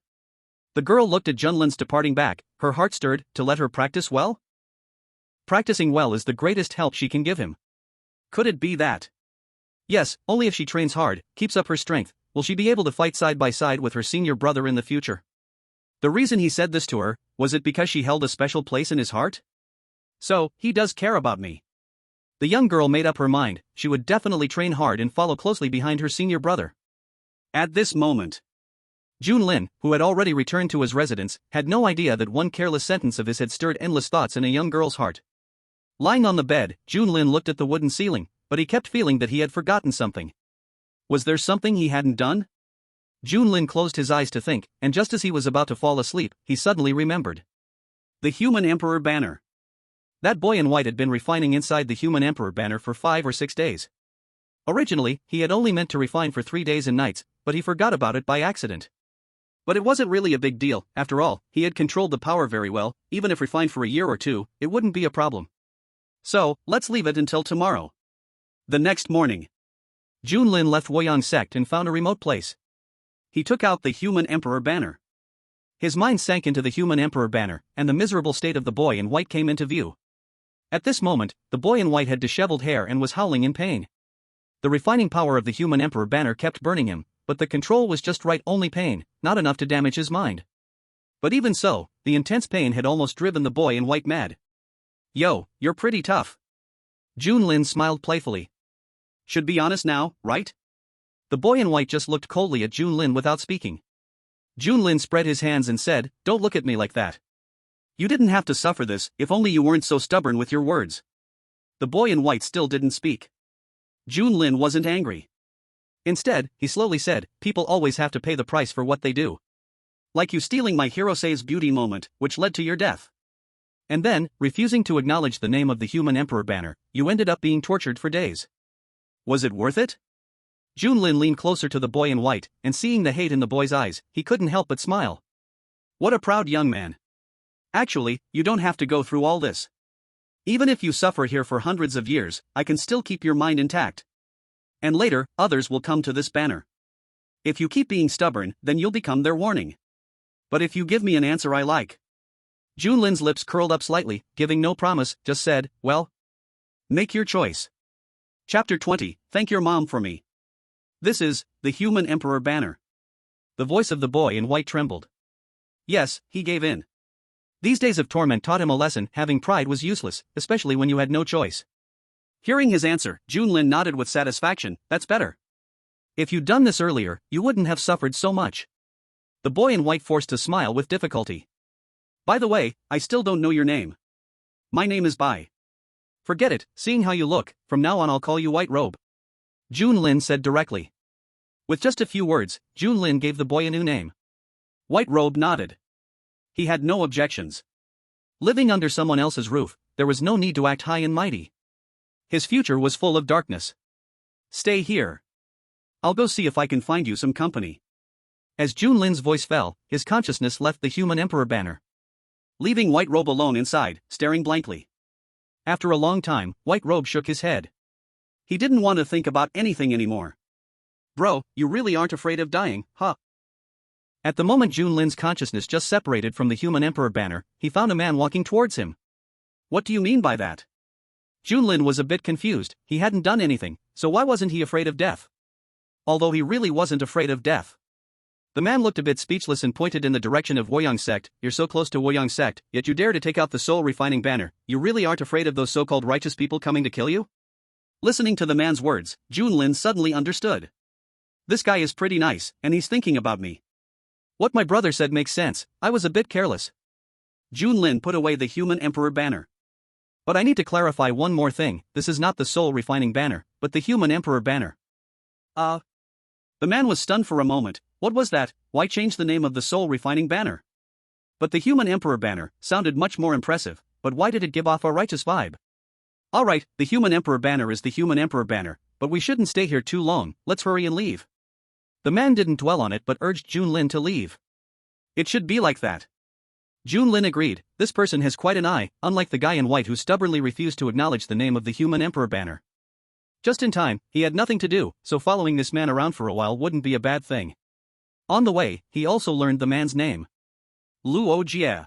Speaker 1: The girl looked at Junlin's departing back, her heart stirred, to let her practice well? Practicing well is the greatest help she can give him.
Speaker 2: Could it be that?
Speaker 1: Yes, only if she trains hard, keeps up her strength, will she be able to fight side by side with her senior brother in the future. The reason he said this to her, was it because she held a special place in his heart?
Speaker 2: So, he does care about me.
Speaker 1: The young girl made up her mind, she would definitely train hard and follow closely behind her senior brother.
Speaker 2: At this moment,
Speaker 1: Junlin, who had already returned to his residence, had no idea that one careless sentence of his had stirred endless thoughts in a young girl's heart. Lying on the bed, Junlin looked at the wooden ceiling, but he kept feeling that he had forgotten something.
Speaker 2: Was there something he hadn't done?
Speaker 1: Junlin closed his eyes to think, and just as he was about to fall asleep, he suddenly remembered.
Speaker 2: The Human Emperor banner.
Speaker 1: That boy in white had been refining inside the Human Emperor banner for 5 or 6 days. Originally, he had only meant to refine for 3 days and nights, but he forgot about it by accident.
Speaker 2: But it wasn't really a big deal, after all, he had controlled the power very well, even if refined for a year or two, it wouldn't be a problem. So, let's leave it until tomorrow. The next morning,
Speaker 1: Junlin left Woyang sect and found a remote place.
Speaker 2: He took out the Human Emperor banner.
Speaker 1: His mind sank into the Human Emperor banner, and the miserable state of the boy in white came into view. At this moment, the boy in white had disheveled hair and was howling in pain. The refining power of the Human Emperor banner kept burning him, but the control was just right, only pain, not enough to damage his mind. But even so, the intense pain had almost driven the boy in white mad.
Speaker 2: Yo, you're pretty tough.
Speaker 1: Junlin smiled playfully.
Speaker 2: Should be honest now, right?
Speaker 1: The boy in white just looked coldly at Junlin without speaking. Junlin spread his hands and said, "Don't look at me like that.
Speaker 2: You didn't have to suffer this, if only you weren't so stubborn with your words." The boy in white still didn't speak. Junlin wasn't angry.
Speaker 1: Instead, he slowly said, "People always have to pay the price for what they do.
Speaker 2: Like you stealing my Hirosei's beauty moment, which led to your death.
Speaker 1: And then, refusing to acknowledge the name of the Human Emperor banner, you ended up being tortured for days.
Speaker 2: Was it worth it?"
Speaker 1: Junlin leaned closer to the boy in white, and seeing the hate in the boy's eyes, he couldn't help but smile.
Speaker 2: What a proud young man. Actually, you don't have to go through all this. Even if you suffer here for hundreds of years, I can still keep your mind intact. And later, others will come to this banner. If you keep being stubborn, then you'll become their warning. But if you give me an answer I like. Junlin's lips curled up slightly, giving no promise, just said, well, make your choice. Chapter 20, Thank Your Mom for Me. This is, the Human Emperor banner. The voice of the boy in white trembled. Yes, he gave in. These days of torment taught him a lesson: having pride was useless, especially when you had no choice. Hearing his answer, Junlin nodded with satisfaction. That's better. If you'd done this earlier, you wouldn't have suffered so much. The boy in white forced a smile with difficulty. By the way, I still don't know your name. My name is Bai. Forget it, seeing how you look, from now on I'll call you White Robe. Junlin said directly. With just a few words, Junlin gave the boy a new name. White Robe nodded. He had no objections. Living under someone else's roof, there was no need to act high and mighty. His future was full of darkness. Stay here. I'll go see if I can find you some company. As Junlin's voice fell, his consciousness left the Human Emperor banner, leaving White Robe alone inside, staring blankly. After a long time, White Robe shook his head. He didn't want to think about anything anymore. Bro, you really aren't afraid of dying, huh? At the moment Junlin's consciousness just separated from the Human Emperor banner, he found a man walking towards him. What do you mean by that? Junlin was a bit confused. He hadn't done anything, so why wasn't he afraid of death? Although he really wasn't afraid of death. The man looked a bit speechless and pointed in the direction of Woyang sect. You're so close to Woyang sect, yet you dare to take out the soul refining banner. You really aren't afraid of those so-called righteous people coming to kill you? Listening to the man's words, Junlin suddenly understood. This guy is pretty nice, and he's thinking about me. What my brother said makes sense. I was a bit careless. Junlin put away the Human Emperor banner. But I need to clarify one more thing. This is not the soul refining banner, but the Human Emperor banner. The man was stunned for a moment. What was that? Why change the name of the soul refining banner? But the Human Emperor banner sounded much more impressive, but why did it give off a righteous vibe? Alright, the Human Emperor banner is the Human Emperor banner, but we shouldn't stay here too long. Let's hurry and leave. The man didn't dwell on it but urged Junlin to leave. It should be like that. Junlin agreed. This person has quite an eye, unlike the guy in white who stubbornly refused to acknowledge the name of the Human Emperor banner. Just in time, he had nothing to do, so following this man around for a while wouldn't be a bad thing. On the way, he also learned the man's name. Luo Jie.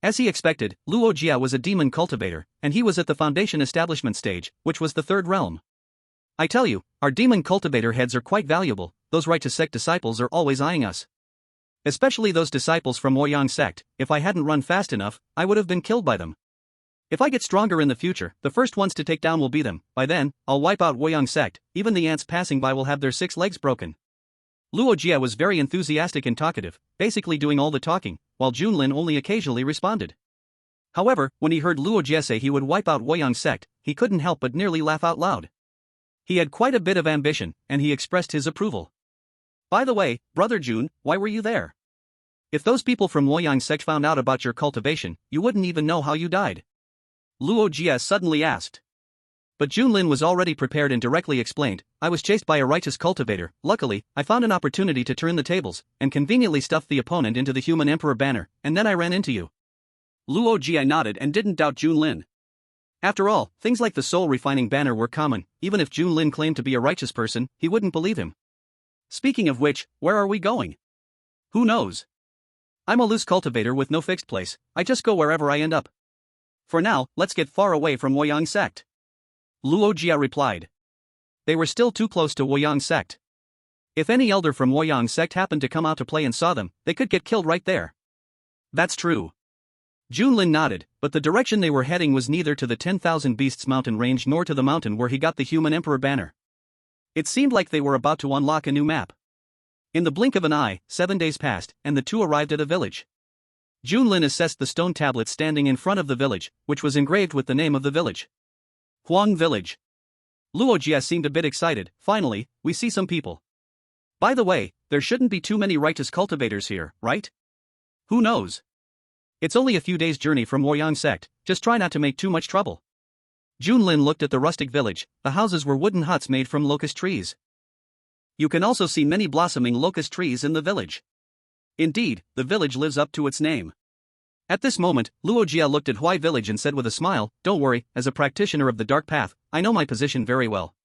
Speaker 2: As he expected, Luo Jie was a demon cultivator, and he was at the foundation establishment stage, which was the third realm. I tell you, our demon cultivator heads are quite valuable. Those righteous sect disciples are always eyeing us. Especially those disciples from Woyang sect. If I hadn't run fast enough, I would have been killed by them. If I get stronger in the future, the first ones to take down will be them. By then, I'll wipe out Woyang sect. Even the ants passing by will have their 6 legs broken. Luo Jie was very enthusiastic and talkative, basically doing all the talking, while Junlin only occasionally responded. However, when he heard Luo Jie say he would wipe out Woyang sect, he couldn't help but nearly laugh out loud. He had quite a bit of ambition, and he expressed his approval. By the way, Brother Jun, why were you there? If those people from Woyang sect found out about your cultivation, you wouldn't even know how you died. Luo Jie suddenly asked. But Junlin was already prepared and directly explained, I was chased by a righteous cultivator. Luckily, I found an opportunity to turn the tables, and conveniently stuffed the opponent into the Human Emperor banner, and then I ran into you. Luo Jie nodded and didn't doubt Junlin. After all, things like the soul refining banner were common. Even if Junlin claimed to be a righteous person, he wouldn't believe him. Speaking of which, where are we going? Who knows? I'm a loose cultivator with no fixed place. I just go wherever I end up. For now, let's get far away from Woyang sect. Luo Jie replied. They were still too close to Woyang sect. If any elder from Woyang sect happened to come out to play and saw them, they could get killed right there. That's true. Junlin nodded, but the direction they were heading was neither to the 10,000 Beasts mountain range nor to the mountain where he got the Human Emperor banner. It seemed like they were about to unlock a new map. In the blink of an eye, 7 days passed, and the two arrived at a village. Junlin assessed the stone tablet standing in front of the village, which was engraved with the name of the village. Huang Village. Luo Jie seemed a bit excited. Finally, we see some people. By the way, there shouldn't be too many righteous cultivators here, right? Who knows? It's only a few days' journey from Woyang sect, just try not to make too much trouble. Junlin looked at the rustic village. The houses were wooden huts made from locust trees. You can also see many blossoming locust trees in the village. Indeed, the village lives up to its name. At this moment, Luo Jia looked at Hui village and said with a smile, "Don't worry, as a practitioner of the dark path, I know my position very well.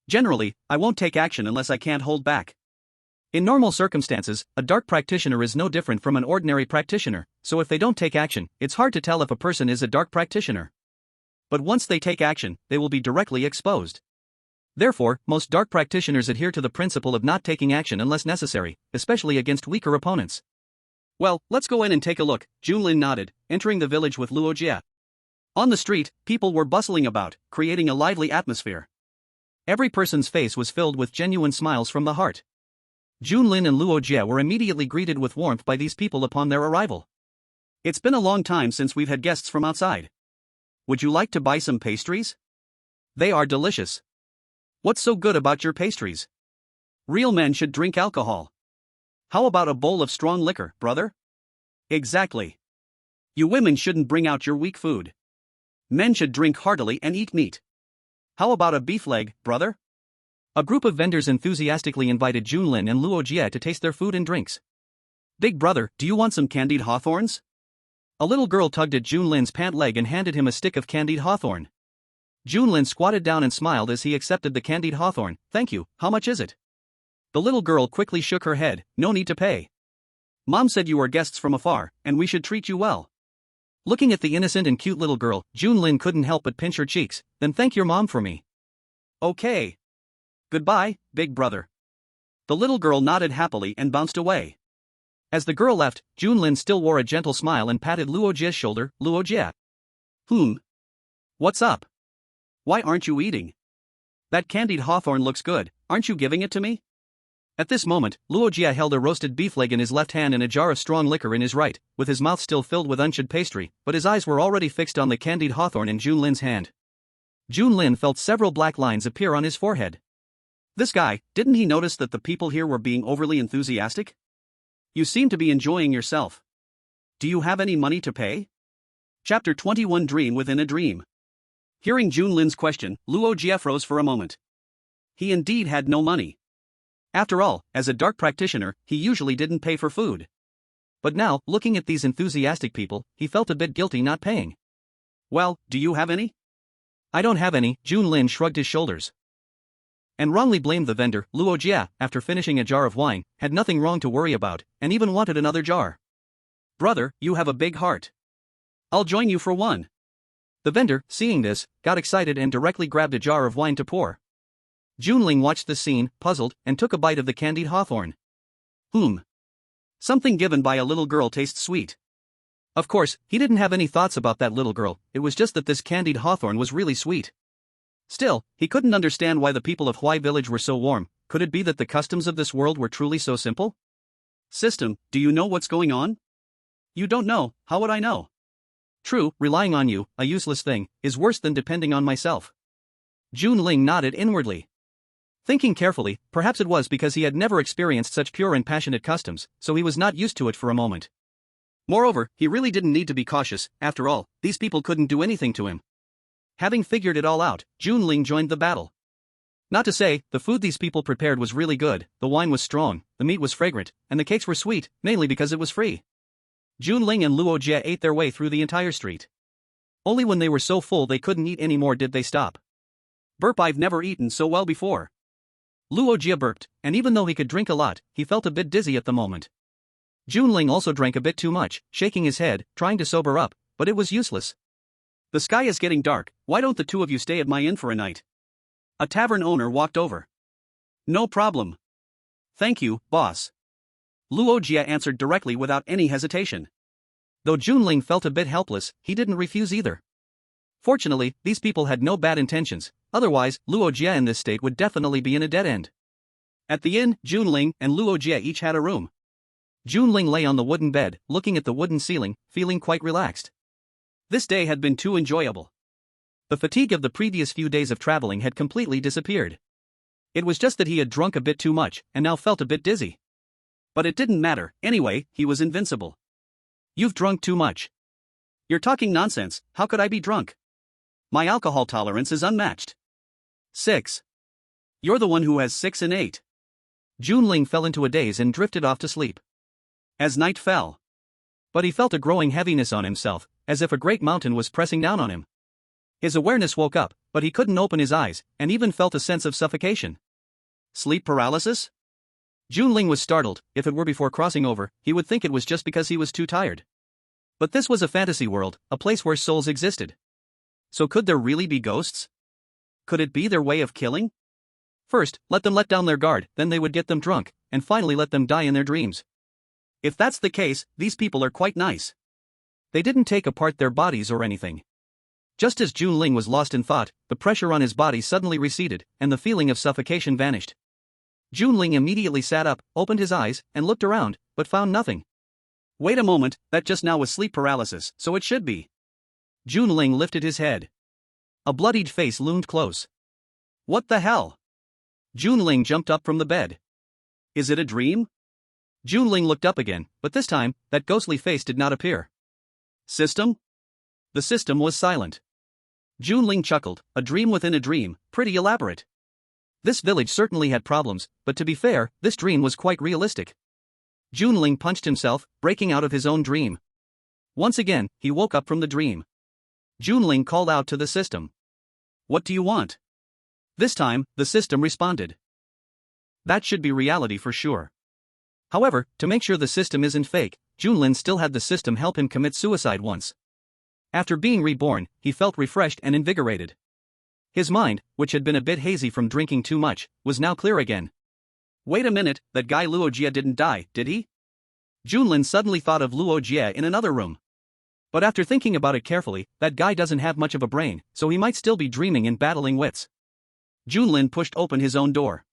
Speaker 2: Generally, I won't take action unless I can't hold back." In normal circumstances, a dark practitioner is no different from an ordinary practitioner, so if they don't take action, it's hard to tell if a person is a dark practitioner. But once they take action, they will be directly exposed. Therefore, most dark practitioners adhere to the principle of not taking action unless necessary, especially against weaker opponents. "Well, let's go in and take a look," Junlin nodded, entering the village with Luo Jia. On the street, people were bustling about, creating a lively atmosphere. Every person's face was filled with genuine smiles from the heart. Junlin and Luo Jia were immediately greeted with warmth by these people upon their arrival. "It's been a long time since we've had guests from outside. Would you like to buy some pastries? They are delicious. What's so good about your pastries? Real men should drink alcohol. How about a bowl of strong liquor, brother?" "Exactly. You women shouldn't bring out your weak food. Men should drink heartily and eat meat. How about a beef leg, brother?" A group of vendors enthusiastically invited Junlin and Luo Jia to taste their food and drinks. "Big brother, do you want some candied hawthorns?" A little girl tugged at Junlin's pant leg and handed him a stick of candied hawthorn. Junlin squatted down and smiled as he accepted the candied hawthorn. "Thank you, how much is it?" The little girl quickly shook her head. "No need to pay. Mom said you are guests from afar, and we should treat you well." Looking at the innocent and cute little girl, Junlin couldn't help but pinch her cheeks. "Then thank your mom for me." "Okay. Goodbye, big brother." The little girl nodded happily and bounced away. As the girl left, Junlin still wore a gentle smile and patted Luo Jia's shoulder. "Luo Jia. What's up? Why aren't you eating? That candied hawthorn looks good, aren't you giving it to me?" At this moment, Luo Jia held a roasted beef leg in his left hand and a jar of strong liquor in his right, with his mouth still filled with unshed pastry, but his eyes were already fixed on the candied hawthorn in Junlin's hand. Junlin felt several black lines appear on his forehead. This guy, didn't he notice that the people here were being overly enthusiastic? "You seem to be enjoying yourself. Do you have any money to pay?" Chapter 21 Dream Within a Dream. Hearing Junlin's question, Luo Jia froze for a moment. He indeed had no money. After all, as a dark practitioner, he usually didn't pay for food. But now, looking at these enthusiastic people, he felt a bit guilty not paying. "Well, do you have any?" "I don't have any," Junlin shrugged his shoulders. And wrongly blamed the vendor. Luo Jia, after finishing a jar of wine, had nothing wrong to worry about, and even wanted another jar. "Brother, you have a big heart. I'll join you for one." The vendor, seeing this, got excited and directly grabbed a jar of wine to pour. Junling watched the scene, puzzled, and took a bite of the candied hawthorn. Something given by a little girl tastes sweet. Of course, he didn't have any thoughts about that little girl, it was just that this candied hawthorn was really sweet. Still, he couldn't understand why the people of Hui village were so warm. Could it be that the customs of this world were truly so simple? "System, do you know what's going on?" "You don't know, how would I know?" "True, relying on you, a useless thing, is worse than depending on myself." Junling nodded inwardly. Thinking carefully, perhaps it was because he had never experienced such pure and passionate customs, so he was not used to it for a moment. Moreover, he really didn't need to be cautious. After all, these people couldn't do anything to him. Having figured it all out, Junling joined the battle. Not to say, the food these people prepared was really good, the wine was strong, the meat was fragrant, and the cakes were sweet, mainly because it was free. Junling and Luo Jia ate their way through the entire street. Only when they were so full they couldn't eat anymore did they stop. "Burp, I've never eaten so well before." Luo Jia burped, and even though he could drink a lot, he felt a bit dizzy at the moment. Junling also drank a bit too much, shaking his head, trying to sober up, but it was useless. "The sky is getting dark, why don't the two of you stay at my inn for a night?" A tavern owner walked over. "No problem. Thank you, boss." Luo Jia answered directly without any hesitation. Though Junling felt a bit helpless, he didn't refuse either. Fortunately, these people had no bad intentions, otherwise, Luo Jia in this state would definitely be in a dead end. At the inn, Junling and Luo Jia each had a room. Junling lay on the wooden bed, looking at the wooden ceiling, feeling quite relaxed. This day had been too enjoyable. The fatigue of the previous few days of traveling had completely disappeared. It was just that he had drunk a bit too much, and now felt a bit dizzy. But it didn't matter, anyway, he was invincible. "You've drunk too much." "You're talking nonsense, how could I be drunk? My alcohol tolerance is unmatched." 6. "You're the one who has 6 and 8. Junling fell into a daze and drifted off to sleep. as night fell. But he felt a growing heaviness on himself, as if a great mountain was pressing down on him. His awareness woke up, but he couldn't open his eyes, and even felt a sense of suffocation. Sleep paralysis? Junling was startled. If it were before crossing over, he would think it was just because he was too tired. But this was a fantasy world, a place where souls existed. So could there really be ghosts? Could it be their way of killing? First, let them let down their guard, then they would get them drunk, and finally let them die in their dreams. If that's the case, these people are quite nice. They didn't take apart their bodies or anything. Just as Junling was lost in thought, the pressure on his body suddenly receded, and the feeling of suffocation vanished. Junling immediately sat up, opened his eyes, and looked around, but found nothing. Wait a moment, that just now was sleep paralysis, so it should be. Junling lifted his head. A bloodied face loomed close. What the hell? Junling jumped up from the bed. Is it a dream? Junling looked up again, but this time, that ghostly face did not appear. System? The system was silent. Junling chuckled, a dream within a dream, pretty elaborate. This village certainly had problems, but to be fair, this dream was quite realistic. Junling punched himself, breaking out of his own dream. Once again, he woke up from the dream. Junling called out to the system. What do you want? This time, the system responded. That should be reality for sure. However, to make sure the system isn't fake, Junling still had the system help him commit suicide once. After being reborn, he felt refreshed and invigorated. His mind, which had been a bit hazy from drinking too much, was now clear again. Wait a minute, that guy Luo Jie didn't die, did he? Junlin suddenly thought of Luo Jie in another room. But after thinking about it carefully, that guy doesn't have much of a brain, so he might still be dreaming and battling wits. Junlin pushed open his own door.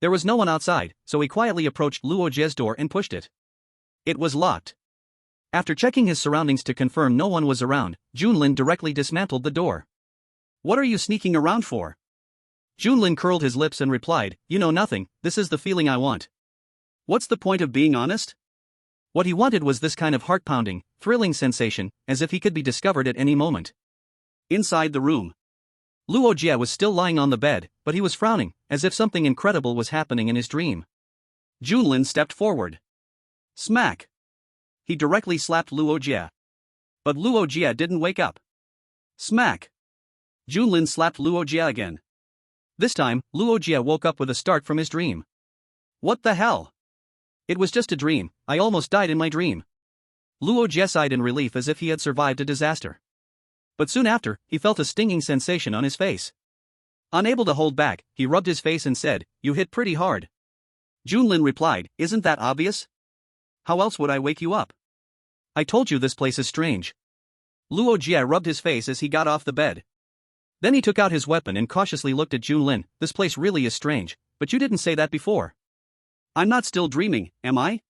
Speaker 2: There was no one outside, so he quietly approached Luo Jie's door and pushed it. It was locked. After checking his surroundings to confirm no one was around, Junlin directly dismantled the door. What are you sneaking around for? Junlin curled his lips and replied, You know nothing, this is the feeling I want. What's the point of being honest? What he wanted was this kind of heart-pounding, thrilling sensation, as if he could be discovered at any moment. Inside the room, Luo Jie was still lying on the bed, but he was frowning, as if something incredible was happening in his dream. Junlin stepped forward. Smack! He directly slapped Luo Jie. But Luo Jie didn't wake up. Smack! Junlin slapped Luo Jie again. This time, Luo Jie woke up with a start from his dream. What the hell? It was just a dream, I almost died in my dream. Luo Jie sighed in relief as if he had survived a disaster. But soon after, he felt a stinging sensation on his face. Unable to hold back, he rubbed his face and said, You hit pretty hard. Junlin replied, Isn't that obvious? How else would I wake you up? I told you this place is strange. Luo Jie rubbed his face as he got off the bed. Then he took out his weapon and cautiously looked at Junlin. This place really is strange, but you didn't say that before. I'm not still dreaming, am I?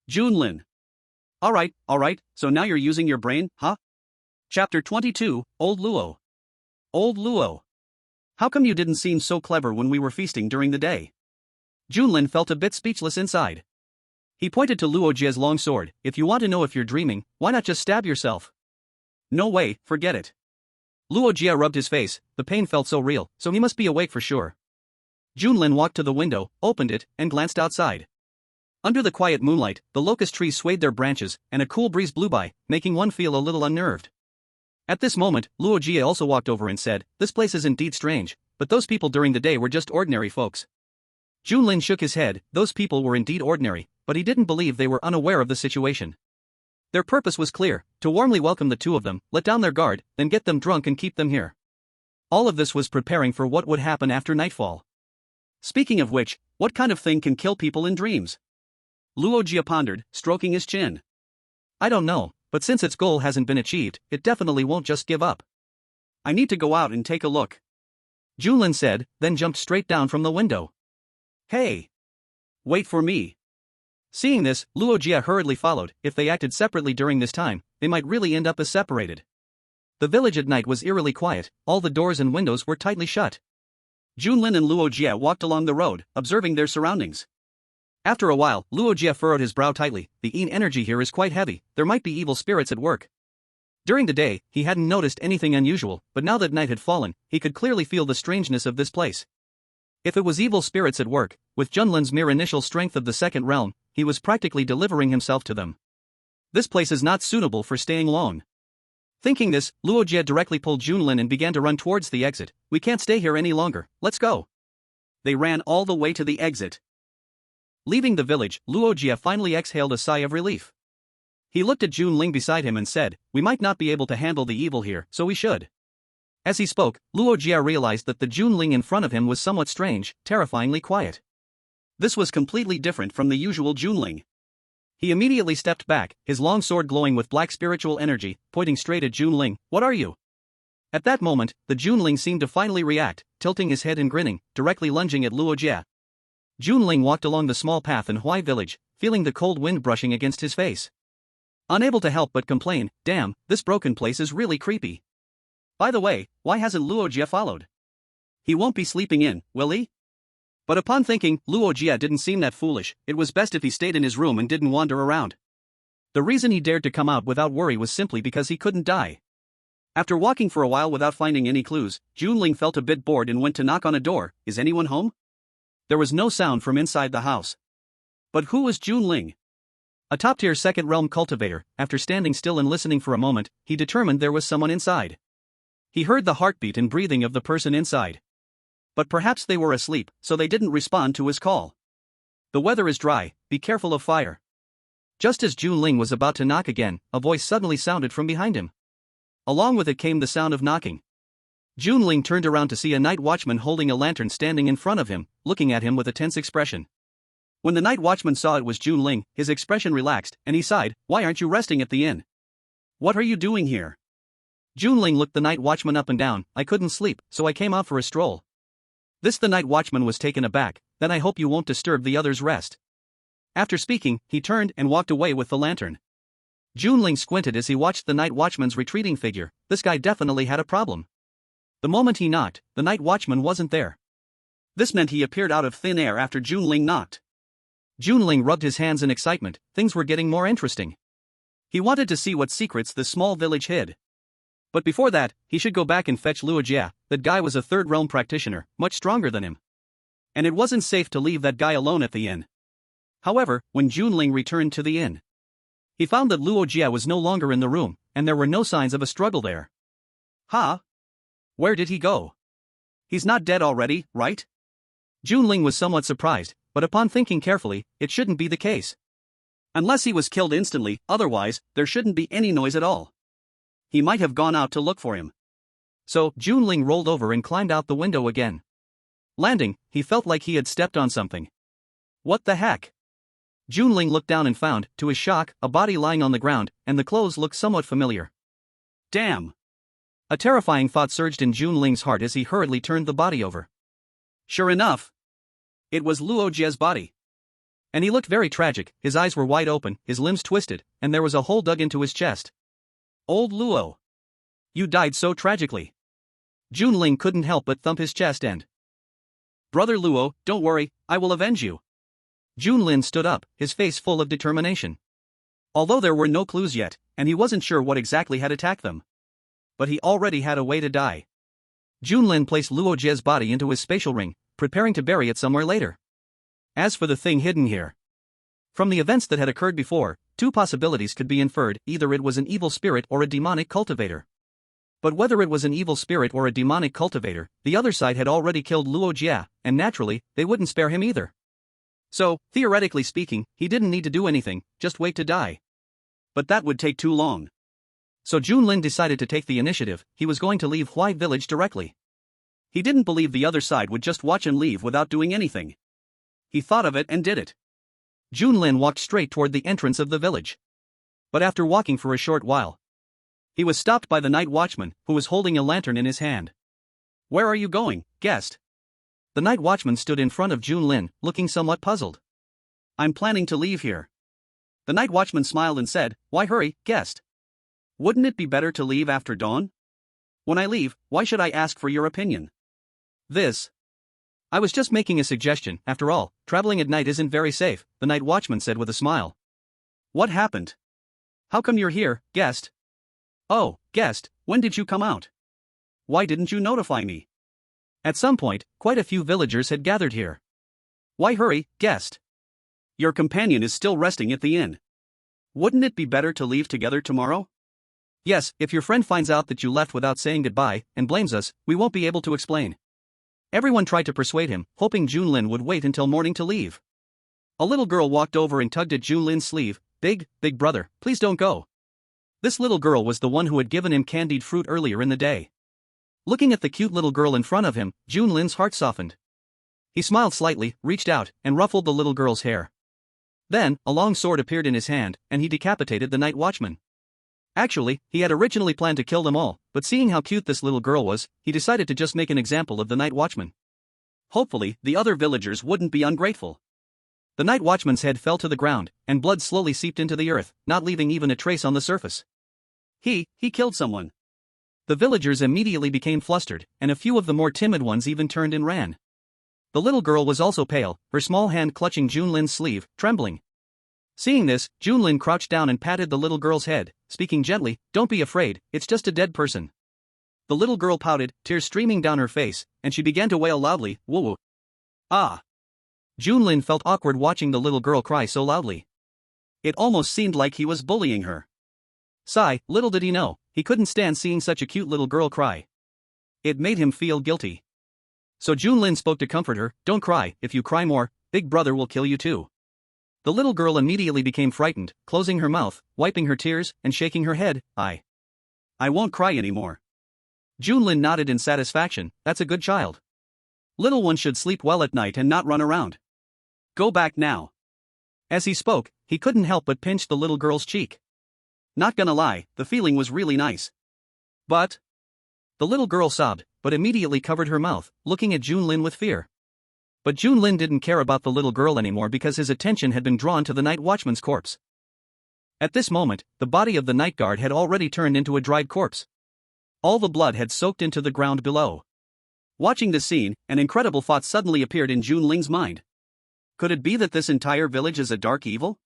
Speaker 2: Junlin. Alright, so now you're using your brain, huh? Chapter 22, Old Luo. Old Luo. How come you didn't seem so clever when we were feasting during the day? Junlin felt a bit speechless inside. He pointed to Luo Jie's long sword. If you want to know if you're dreaming, why not just stab yourself? No way, forget it. Luo Jie rubbed his face, the pain felt so real, so he must be awake for sure. Junlin walked to the window, opened it, and glanced outside. Under the quiet moonlight, the locust trees swayed their branches, and a cool breeze blew by, making one feel a little unnerved. At this moment, Luo Jie also walked over and said, This place is indeed strange, but those people during the day were just ordinary folks. Junlin shook his head, those people were indeed ordinary, but he didn't believe they were unaware of the situation. Their purpose was clear, to warmly welcome the two of them, let down their guard, then get them drunk and keep them here. All of this was preparing for what would happen after nightfall. Speaking of which, what kind of thing can kill people in dreams? Luo Jie pondered, stroking his chin. I don't know, but since its goal hasn't been achieved, it definitely won't just give up. I need to go out and take a look. Junlin said, then jumped straight down from the window. Hey! Wait for me. Seeing this, Luo Jie hurriedly followed. If they acted separately during this time, they might really end up as separated. The village at night was eerily quiet, all the doors and windows were tightly shut. Junlin and Luo Jie walked along the road, observing their surroundings. After a while, Luo Jie furrowed his brow tightly. The Yin energy here is quite heavy, there might be evil spirits at work. During the day, he hadn't noticed anything unusual, but now that night had fallen, he could clearly feel the strangeness of this place. If it was evil spirits at work, with Junlin's mere initial strength of the second realm,
Speaker 1: he was practically delivering himself to them. This place is not suitable for staying long. Thinking this, Luo Jie directly pulled Junlin and began to run towards the exit. We can't stay here any longer, let's go. They ran all the way to the exit. Leaving the village, Luo Jie finally exhaled a sigh of relief. He looked at Junling beside him and said, we might not be able to handle the evil here, so we should. As he spoke, Luo Jie realized that the Junling in front of him was somewhat strange, terrifyingly quiet. This was completely different from the usual Junling. He immediately stepped back, his long sword glowing with black spiritual energy, pointing straight at Junling. What are you? At that moment, the Junling seemed to finally react, tilting his head and grinning, directly lunging at Luo Jie. Junling walked along the small path in Huai village, feeling the cold wind brushing against his face. Unable to help but complain, damn, this broken place is really creepy. By the way, why hasn't Luo Jie followed? He won't be sleeping in, will he? But upon thinking, Luo Jie didn't seem that foolish. It was best if he stayed in his room and didn't wander around. The reason he dared to come out without worry was simply because he couldn't die. After walking for a while without finding any clues, Junling felt a bit bored and went to knock on a door. Is anyone home? There was no sound from inside the house. But who was Junling? A top-tier second realm cultivator. After standing still and listening for a moment, he determined there was someone inside. He heard the heartbeat and breathing of the person inside. But perhaps they were asleep, so they didn't respond to his call. The weather is dry, be careful of fire. Just as Junling was about to knock again, a voice suddenly sounded from behind him. Along with it came the sound of knocking. Junling turned around to see a night watchman holding a lantern standing in front of him, looking at him with a tense expression. When the night watchman saw it was Junling, his expression relaxed, and he sighed, why aren't you resting at the inn? What are you doing here? Junling looked the night watchman up and down. I couldn't sleep, so I came out for a stroll. The night watchman was taken aback. Then I hope you won't disturb the others' rest. After speaking, he turned and walked away with the lantern. Junling squinted as he watched the night watchman's retreating figure. This guy definitely had a problem. The moment he knocked, the night watchman wasn't there. This meant he appeared out of thin air after Junling knocked. Junling rubbed his hands in excitement. Things were getting more interesting. He wanted to see what secrets the small village hid. But before that, he should go back and fetch Luo Jie. That guy was a third realm practitioner, much stronger than him. And it wasn't safe to leave that guy alone at the inn. However, when Junling returned to the inn, he found that Luo Jie was no longer in the room, and there were no signs of a struggle there. Huh? Where did he go? He's not dead already, right? Junling was somewhat surprised, but upon thinking carefully, it shouldn't be the case. Unless he was killed instantly, otherwise, there shouldn't be any noise at all. He might have gone out to look for him. So, Junling rolled over and climbed out the window again. Landing, he felt like he had stepped on something. What the heck? Junling looked down and found, to his shock, a body lying on the ground, and the clothes looked somewhat familiar. Damn! A terrifying thought surged in Junling's heart as he hurriedly turned the body over. Sure enough, it was Luo Jie's body. And he looked very tragic. His eyes were wide open, his limbs twisted, and there was a hole dug into his chest. Old Luo. You died so tragically. Junling couldn't help but thump his chest and. Brother Luo, don't worry, I will avenge you. Junlin stood up, his face full of determination. Although there were no clues yet, and he wasn't sure what exactly had attacked them. But he already had a way to die. Junlin placed Luo Jie's body into his spatial ring, preparing to bury it somewhere later. As for the thing hidden here, from the events that had occurred before, two possibilities could be inferred: either it was an evil spirit or a demonic cultivator. But whether it was an evil spirit or a demonic cultivator, the other side had already killed Luo Jie, and naturally, they wouldn't spare him either. So, theoretically speaking, he didn't need to do anything, just wait to die. But that would take too long. So Junlin decided to take the initiative. He was going to leave Huai village directly. He didn't believe the other side would just watch him leave without doing anything. He thought of it and did it. Junlin walked straight toward the entrance of the village. But after walking for a short while, he was stopped by the night watchman, who was holding a lantern in his hand. Where are you going, guest? The night watchman stood in front of Junlin, looking somewhat puzzled. I'm planning to leave here. The night watchman smiled and said, why hurry, guest? Wouldn't it be better to leave after dawn? When I leave, why should I ask for your opinion? I was just making a suggestion. After all, traveling at night isn't very safe, the night watchman said with a smile. What happened? How come you're here, guest? Oh, guest, when did you come out? Why didn't you notify me? At some point, quite a few villagers had gathered here. Why hurry, guest?
Speaker 2: Your companion is still resting at the inn. Wouldn't it be better to leave together tomorrow?
Speaker 1: Yes, if your friend finds out that you left without saying goodbye and blames us, we won't be able to explain. Everyone tried to persuade him, hoping Junlin would wait until morning to leave. A little girl walked over and tugged at Junlin's sleeve. Big brother, please don't go. This little girl was the one who had given him candied fruit earlier in the day. Looking at the cute little girl in front of him, Junlin's heart softened. He smiled slightly, reached out, and ruffled the little girl's hair. Then, a long sword appeared in his hand, and he decapitated the night watchman. Actually, he had originally planned to kill them all, but seeing how cute this little girl was, he decided to just make an example of the night watchman. Hopefully, the other villagers wouldn't be ungrateful. The night watchman's head fell to the ground, and blood slowly seeped into the earth, not leaving even a trace on the surface. He killed someone. The villagers immediately became flustered, and a few of the more timid ones even turned and ran. The little girl was also pale, her small hand clutching Junlin's sleeve, trembling. Seeing this, Junlin crouched down and patted the little girl's head, speaking gently, "Don't be afraid, it's just a dead person." The little girl pouted, tears streaming down her face, and she began to wail loudly, "Woo-woo." Ah! Junlin felt awkward watching the little girl cry so loudly. It almost seemed like he was bullying her. Sigh, little did he know, he couldn't stand seeing such a cute little girl cry. It made him feel guilty. So Junlin spoke to comfort her, "Don't cry, if you cry more, Big Brother will kill you too." The little girl immediately became frightened, closing her mouth, wiping her tears, and shaking her head. I won't cry anymore." Junlin nodded in satisfaction, "That's a good child. Little one should sleep well at night and not run around. Go back now." As he spoke, he couldn't help but pinch the little girl's cheek. Not gonna lie, the feeling was really nice. But the little girl sobbed, but immediately covered her mouth, looking at Junlin with fear. But Junlin didn't care about the little girl anymore because his attention had been drawn to the night watchman's corpse. At this moment, the body of the night guard had already turned into a dried corpse. All the blood had soaked into the ground below. Watching this scene, an incredible thought suddenly appeared in Junling's mind. Could it be that this entire village is a dark evil?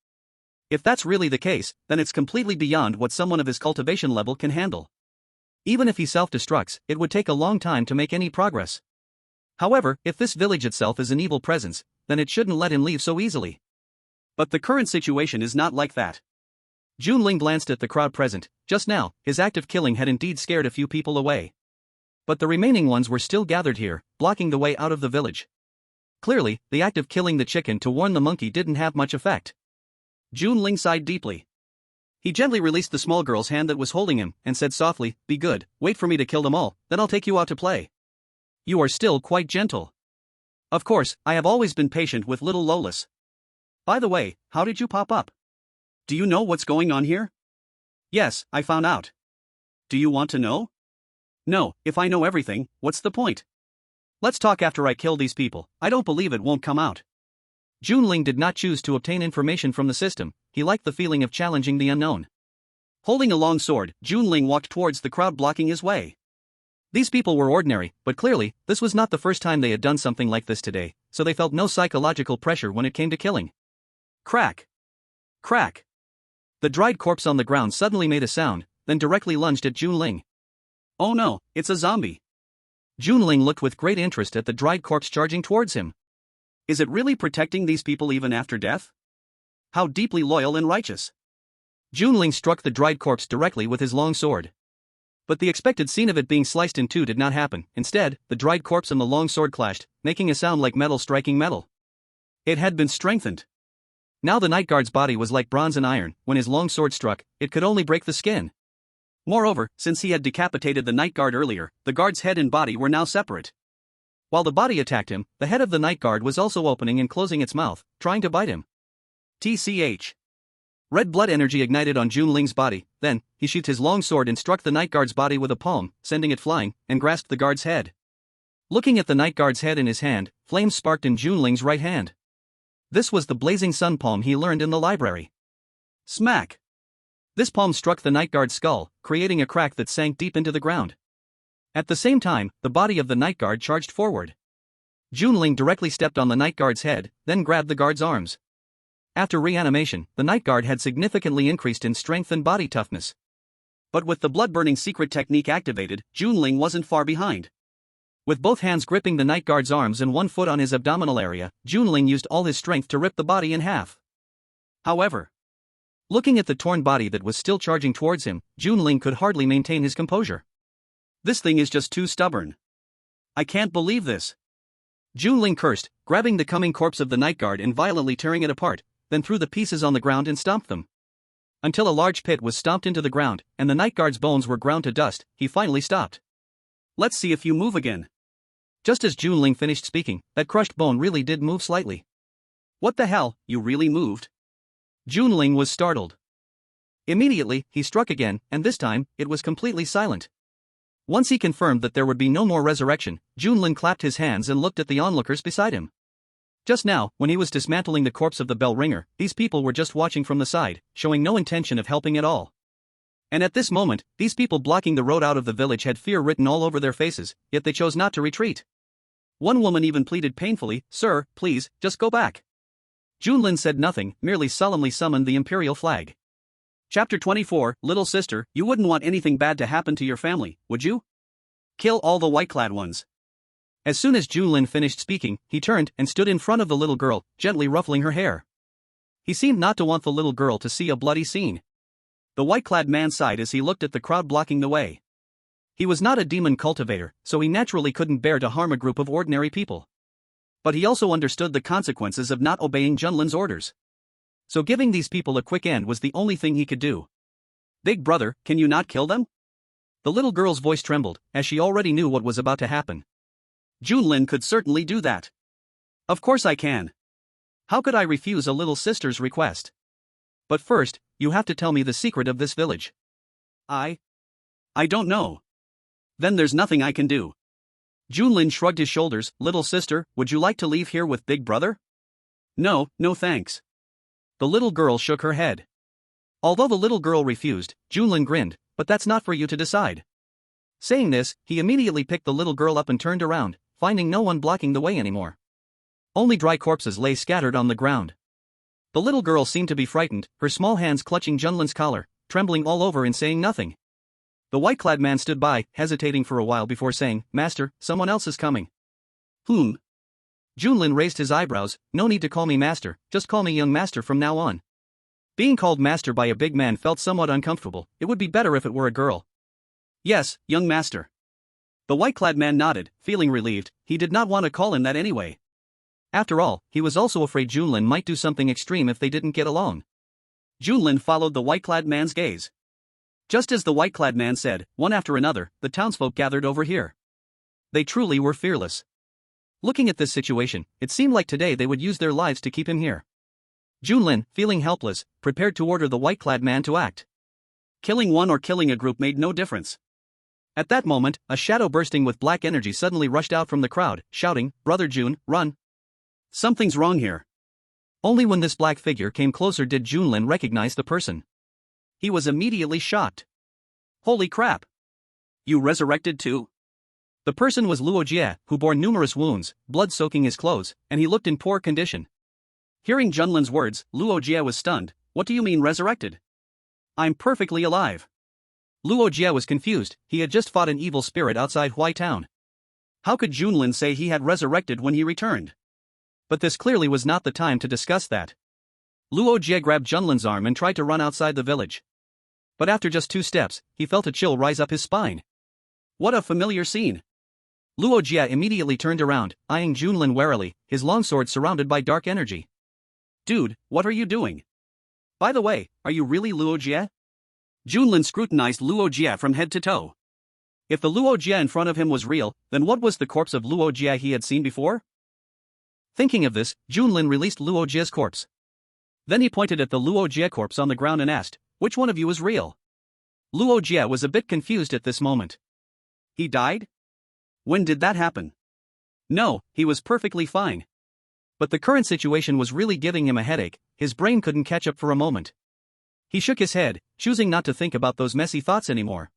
Speaker 1: If that's really the case, then it's completely beyond what someone of his cultivation level can handle. Even if he self-destructs, it would take a long time to make any progress. However, if this village itself is an evil presence, then it shouldn't let him leave so easily. But the current situation is not like that. Junling glanced at the crowd present. Just now, his act of killing had indeed scared a few people away. But the remaining ones were still gathered here, blocking the way out of the village. Clearly, the act of killing the chicken to warn the monkey didn't have much effect. Junling sighed deeply. He gently released the small girl's hand that was holding him, and said softly, "Be good, wait for me to kill them all, then I'll take you out to play." "You are still quite gentle." "Of course, I have always been patient with little Lolis. By the way, how did you pop up? Do you know what's going on here?" "Yes, I found out." "Do you want to know?" "No, if I know everything, what's the point? Let's talk after I kill these people, I don't believe it won't come out." Junling did not choose to obtain information from the system, he liked the feeling of challenging the unknown. Holding a long sword, Junling walked towards the crowd blocking his way. These people were ordinary, but clearly, this was not the first time they had done something like this today, so they felt no psychological pressure when it came to killing. Crack! Crack! The dried corpse on the ground suddenly made a sound, then directly lunged at Junling. "Oh no, it's a zombie." Junling looked with great interest at the dried corpse charging towards him. Is it really protecting these people even after death? How deeply loyal and righteous. Junling struck the dried corpse directly with his long sword. But the expected scene of it being sliced in two did not happen. Instead, the dried corpse and the long sword clashed, making a sound like metal striking metal. It had been strengthened. Now the night guard's body was like bronze and iron. When his long sword struck, it could only break the skin. Moreover, since he had decapitated the night guard earlier, the guard's head and body were now separate. While the body attacked him, the head of the night guard was also opening and closing its mouth, trying to bite him. TCH. Red blood energy ignited on Junling's body, then, he sheathed his long sword and struck the night guard's body with a palm, sending it flying, and grasped the guard's head. Looking at the night guard's head in his hand, flames sparked in Junling's right hand. This was the blazing sun palm he learned in the library. Smack! This palm struck the night guard's skull, creating a crack that sank deep into the ground. At the same time, the body of the night guard charged forward. Junling directly stepped on the night guard's head, then grabbed the guard's arms. After reanimation, the night guard had significantly increased in strength and body toughness. But with the blood-burning secret technique activated, Junling wasn't far behind. With both hands gripping the night guard's arms and one foot on his abdominal area, Junling used all his strength to rip the body in half. However, looking at the torn body that was still charging towards him, Junling could hardly maintain his composure. This thing is just too stubborn. I can't believe this. Junling cursed, grabbing the coming corpse of the night guard and violently tearing it apart, then threw the pieces on the ground and stomped them. Until a large pit was stomped into the ground, and the night guard's bones were ground to dust, he finally stopped. Let's see if you move again. Just as Junling finished speaking, that crushed bone really did move slightly. What the hell, you really moved? Junling was startled. Immediately, he struck again, and this time, it was completely silent. Once he confirmed that there would be no more resurrection, Junling clapped his hands and looked at the onlookers beside him. Just now, when he was dismantling the corpse of the bell ringer, these people were just watching from the side, showing no intention of helping at all. And at this moment, these people blocking the road out of the village had fear written all over their faces, yet they chose not to retreat. One woman even pleaded painfully, "Sir, please, just go back." Junlin said nothing, merely solemnly summoned the imperial flag. Chapter 24, Little Sister, you wouldn't want anything bad to happen to your family, would you? Kill all the white-clad ones. As soon as Junlin finished speaking, he turned and stood in front of the little girl, gently ruffling her hair. He seemed not to want the little girl to see a bloody scene. The white-clad man sighed as he looked at the crowd blocking the way. He was not a demon cultivator, so he naturally couldn't bear to harm a group of ordinary people. But he also understood the consequences of not obeying Junlin's orders. So giving these people a quick end was the only thing he could do. Big brother, can you not kill them? The little girl's voice trembled, as she already knew what was about to happen. Junlin could certainly do that. Of course I can. How could I refuse a little sister's request? But first, you have to tell me the secret of this village. I don't know. Then there's nothing I can do. Junlin shrugged his shoulders. Little sister, would you like to leave here with Big Brother? No, no thanks. The little girl shook her head. Although the little girl refused, Junlin grinned, but that's not for you to decide. Saying this, he immediately picked the little girl up and turned around, finding no one blocking the way anymore. Only dry corpses lay scattered on the ground. The little girl seemed to be frightened, her small hands clutching Junlin's collar, trembling all over and saying nothing. The white-clad man stood by, hesitating for a while before saying, "Master, someone else is coming." Whom? Junlin raised his eyebrows. No need to call me master, just call me young master from now on. Being called master by a big man felt somewhat uncomfortable. It would be better if it were a girl. Yes, young master. The white-clad man nodded, feeling relieved. He did not want to call him that anyway. After all, he was also afraid Junlin might do something extreme if they didn't get along. Junlin followed the white-clad man's gaze. Just as the white-clad man said, one after another, the townsfolk gathered over here. They truly were fearless. Looking at this situation, it seemed like today they would use their lives to keep him here. Junlin, feeling helpless, prepared to order the white-clad man to act. Killing one or killing a group made no difference. At that moment, a shadow bursting with black energy suddenly rushed out from the crowd, shouting, "Brother Jun, run! Something's wrong here." Only when this black figure came closer did Junlin recognize the person. He was immediately shocked. Holy crap! You resurrected too? The person was Luo Jie, who bore numerous wounds, blood soaking his clothes, and he looked in poor condition. Hearing Junlin's words, Luo Jie was stunned. What do you mean resurrected? I'm perfectly alive. Luo Jie was confused. He had just fought an evil spirit outside Huai Town. How could Junlin say he had resurrected when he returned? But this clearly was not the time to discuss that. Luo Jie grabbed Junlin's arm and tried to run outside the village. But after just 2 steps, he felt a chill rise up his spine. What a familiar scene. Luo Jie immediately turned around, eyeing Junlin warily, his longsword surrounded by dark energy. Dude, what are you doing? By the way, are you really Luo Jie? Junlin scrutinized Luo Jie from head to toe. If the Luo Jie in front of him was real, then what was the corpse of Luo Jie he had seen before? Thinking of this, Junlin released Luo Jie's corpse. Then he pointed at the Luo Jie corpse on the ground and asked, "Which one of you is real?" Luo Jie was a bit confused at this moment. He died? When did that happen? No, he was perfectly fine. But the current situation was really giving him a headache. His brain couldn't catch up for a moment. He shook his head, choosing not to think about those messy thoughts anymore.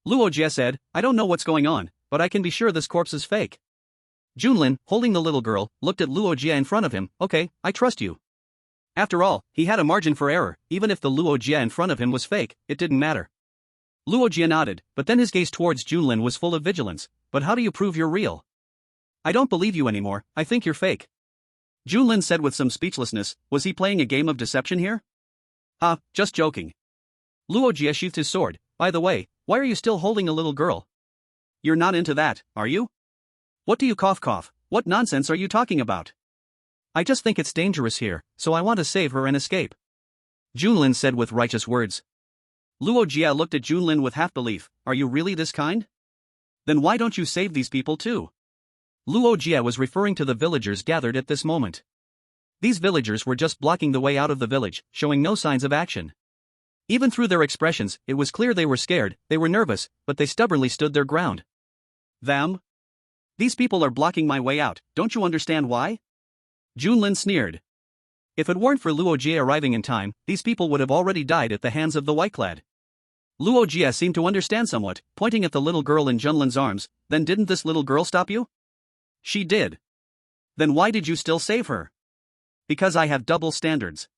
Speaker 1: Luo Jie said, "I don't know what's going on, but I can be sure this corpse is fake." Junlin, holding the little girl, looked at Luo Jie in front of him. "Okay, I trust you." After all, he had a margin for error. Even if the Luo Jie in front of him was fake, it didn't matter.
Speaker 2: Luo Jie nodded, but then his gaze towards Junlin was full of vigilance. But how do you prove you're real? I don't believe you anymore, I think you're fake. Junlin said with some speechlessness. Was he playing a game of deception here? Ah, just joking. Luo Jie sheathed his sword. By the way, why are you still holding a little girl? You're not into that, are you? What do you cough? What nonsense are you talking about? I just think it's dangerous here, so I want to save her and escape. Junlin said with righteous words. Luo Jie looked at Junlin with half belief. Are you really this kind? Then why don't you save these people too? Luo Jie was referring to the villagers gathered at this moment. These villagers were just blocking the way out of the village, showing no signs of action. Even through their expressions, it was clear they were scared, they were nervous, but they stubbornly stood their ground. Them? These people are blocking my way out, don't you understand why? Junlin sneered. If it weren't for Luo Jie arriving in time, these people would have already died at the hands of the white-clad. Luo Jie seemed to understand somewhat, pointing at the little girl in Junlin's arms. Then didn't this little girl stop you? She did. Then why did you still save her? Because I have double standards.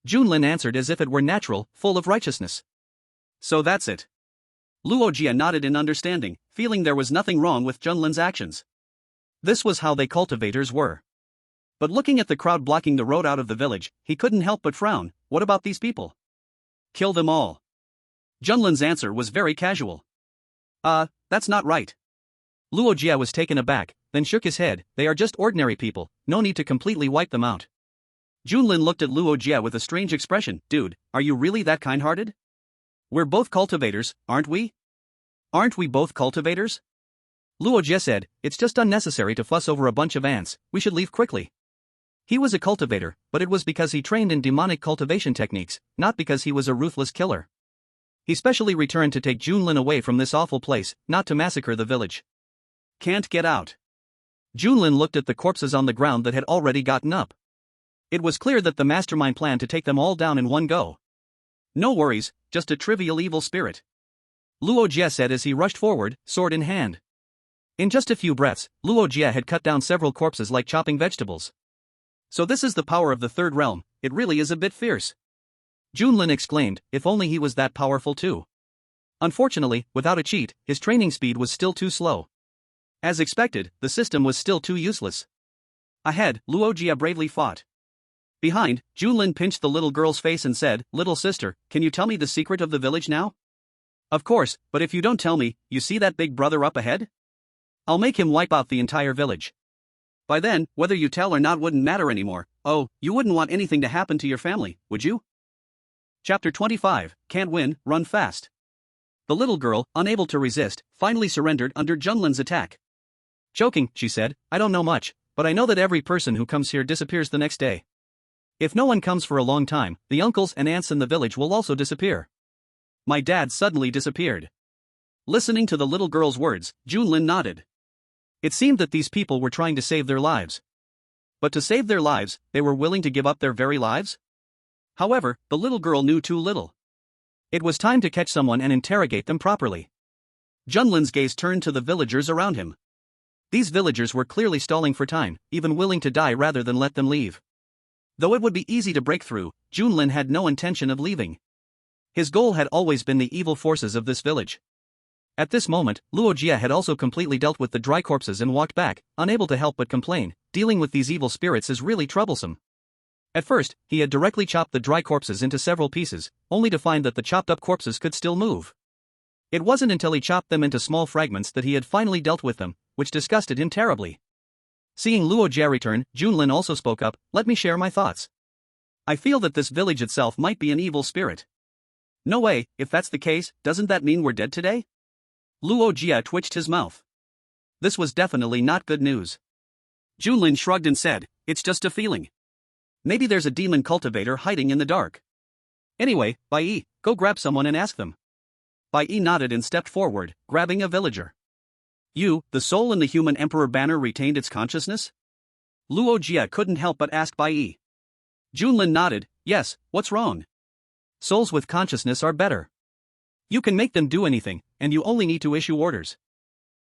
Speaker 2: Junlin answered as if it were natural, full of righteousness. So that's it. Luo Jie nodded in understanding, feeling there was nothing wrong with Junlin's actions. This was how they cultivators were. But looking at the crowd blocking the road out of the village, he couldn't help but frown. What about these people? Kill them all. Junlin's answer was very casual. That's not right. Luo Jie was taken aback, then shook his head. They are just ordinary people, no need to completely wipe them out. Junlin looked at Luo Jie with a strange expression. Dude, are you really that kind-hearted? We're both cultivators, aren't we? Aren't we both cultivators? Luo Jie said, it's just unnecessary to fuss over a bunch of ants, we should leave quickly. He was a cultivator, but it was because he trained in demonic cultivation techniques, not because he was a ruthless killer. He specially returned to take Junlin away from this awful place, not to massacre the village. Can't get out. Junlin looked at the corpses on the ground that had already gotten up. It was clear that the mastermind planned to take them all down in one go. No worries, just a trivial evil spirit. Luo Jie said as he rushed forward, sword in hand. In just a few breaths, Luo Jie had cut down several corpses like chopping vegetables. So this is the power of the third realm, it really is a bit fierce. Junlin exclaimed, if only he was that powerful too. Unfortunately, without a cheat, his training speed was still too slow. As expected, the system was still too useless. Ahead, Luo Jie bravely fought. Behind, Junlin pinched the little girl's face and said, little sister, can you tell me the secret of the village now? Of course, but if you don't tell me, you see that big brother up ahead? I'll make him wipe out the entire village. By then, whether you tell or not wouldn't matter anymore. Oh, you wouldn't want anything to happen to your family, would you? Chapter 25, Can't Win, Run Fast. The little girl, unable to resist, finally surrendered under Junlin's attack. Choking, she said, I don't know much, but I know that every person who comes here disappears the next day. If no one comes for a long time, the uncles and aunts in the village will also disappear. My dad suddenly disappeared. Listening to the little girl's words, Junlin nodded. It seemed that these people were trying to save their lives. But to save their lives, they were willing to give up their very lives? However, the little girl knew too little. It was time to catch someone and interrogate them properly. Junlin's gaze turned to the villagers around him. These villagers were clearly stalling for time, even willing to die rather than let them leave. Though it would be easy to break through, Junlin had no intention of leaving. His goal had always been the evil forces of this village. At this moment, Luo Jie had also completely dealt with the dry corpses and walked back, unable to help but complain. Dealing with these evil spirits is really troublesome. At first, he had directly chopped the dry corpses into several pieces, only to find that the chopped-up corpses could still move. It wasn't until he chopped them into small fragments that he had finally dealt with them, which disgusted him terribly. Seeing Luo Jie return, Junlin also spoke up, let me share my thoughts. I feel that this village itself might be an evil spirit. No way, if that's the case, doesn't that mean we're dead today? Luo Jie twitched his mouth. This was definitely not good news. Junlin shrugged and said, it's just a feeling. Maybe there's a demon cultivator hiding in the dark. Anyway, Bai, go grab someone and ask them. Bai nodded and stepped forward, grabbing a villager. You, the soul in the human emperor banner retained its consciousness? Luo Jie couldn't help but ask Bai. Junlin nodded, yes, what's wrong? Souls with consciousness are better. You can make them do anything, and you only need to issue orders.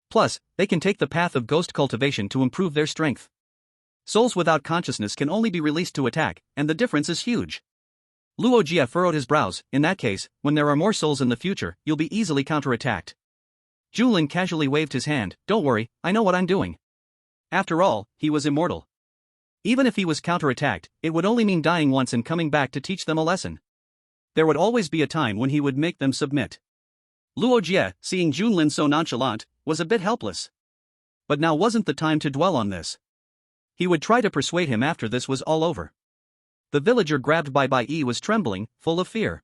Speaker 2: Plus, they can take the path of ghost cultivation to improve their strength. Souls without consciousness can only be released to attack, and the difference is huge.
Speaker 1: Luo Jie furrowed his brows. In that case, when there are more souls in the future, you'll be easily counterattacked. Junlin casually waved his hand. Don't worry, I know what I'm doing. After all, he was immortal. Even if he was counterattacked, it would only mean dying once and coming back to teach them a lesson. There would always be a time when he would make them submit. Luo Jie, seeing Junlin so nonchalant, was a bit helpless. But now wasn't the time to dwell on this. He would try to persuade him after this was all over. The villager grabbed by Bai Yi was trembling, full of fear.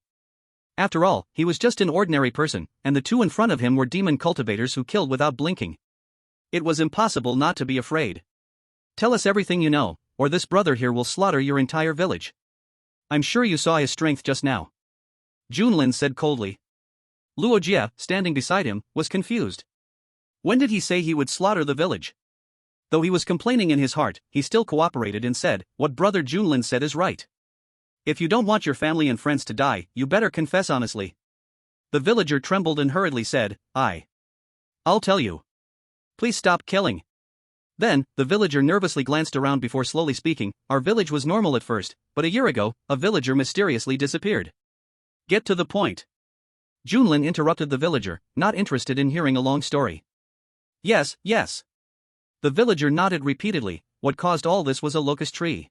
Speaker 1: After all, he was just an ordinary person, and the two in front of him were demon cultivators who killed without blinking. It was impossible not to be afraid. Tell us everything you know, or this brother here will slaughter your entire village. I'm sure you saw his strength just now. Junlin said coldly. Luo Jie, standing beside him, was confused. When did he say he would slaughter the village? Though he was complaining in his heart, he still cooperated and said, what brother Junlin said is right. If you don't want your family and friends to die, you better confess honestly. The villager trembled and hurriedly said, I'll tell you. Please stop killing. Then, the villager nervously glanced around before slowly speaking. Our village was normal at first, but a year ago, a villager mysteriously disappeared. Get to the point. Junlin interrupted the villager, not interested in hearing a long story. Yes. The villager nodded repeatedly. What caused all this was a locust tree.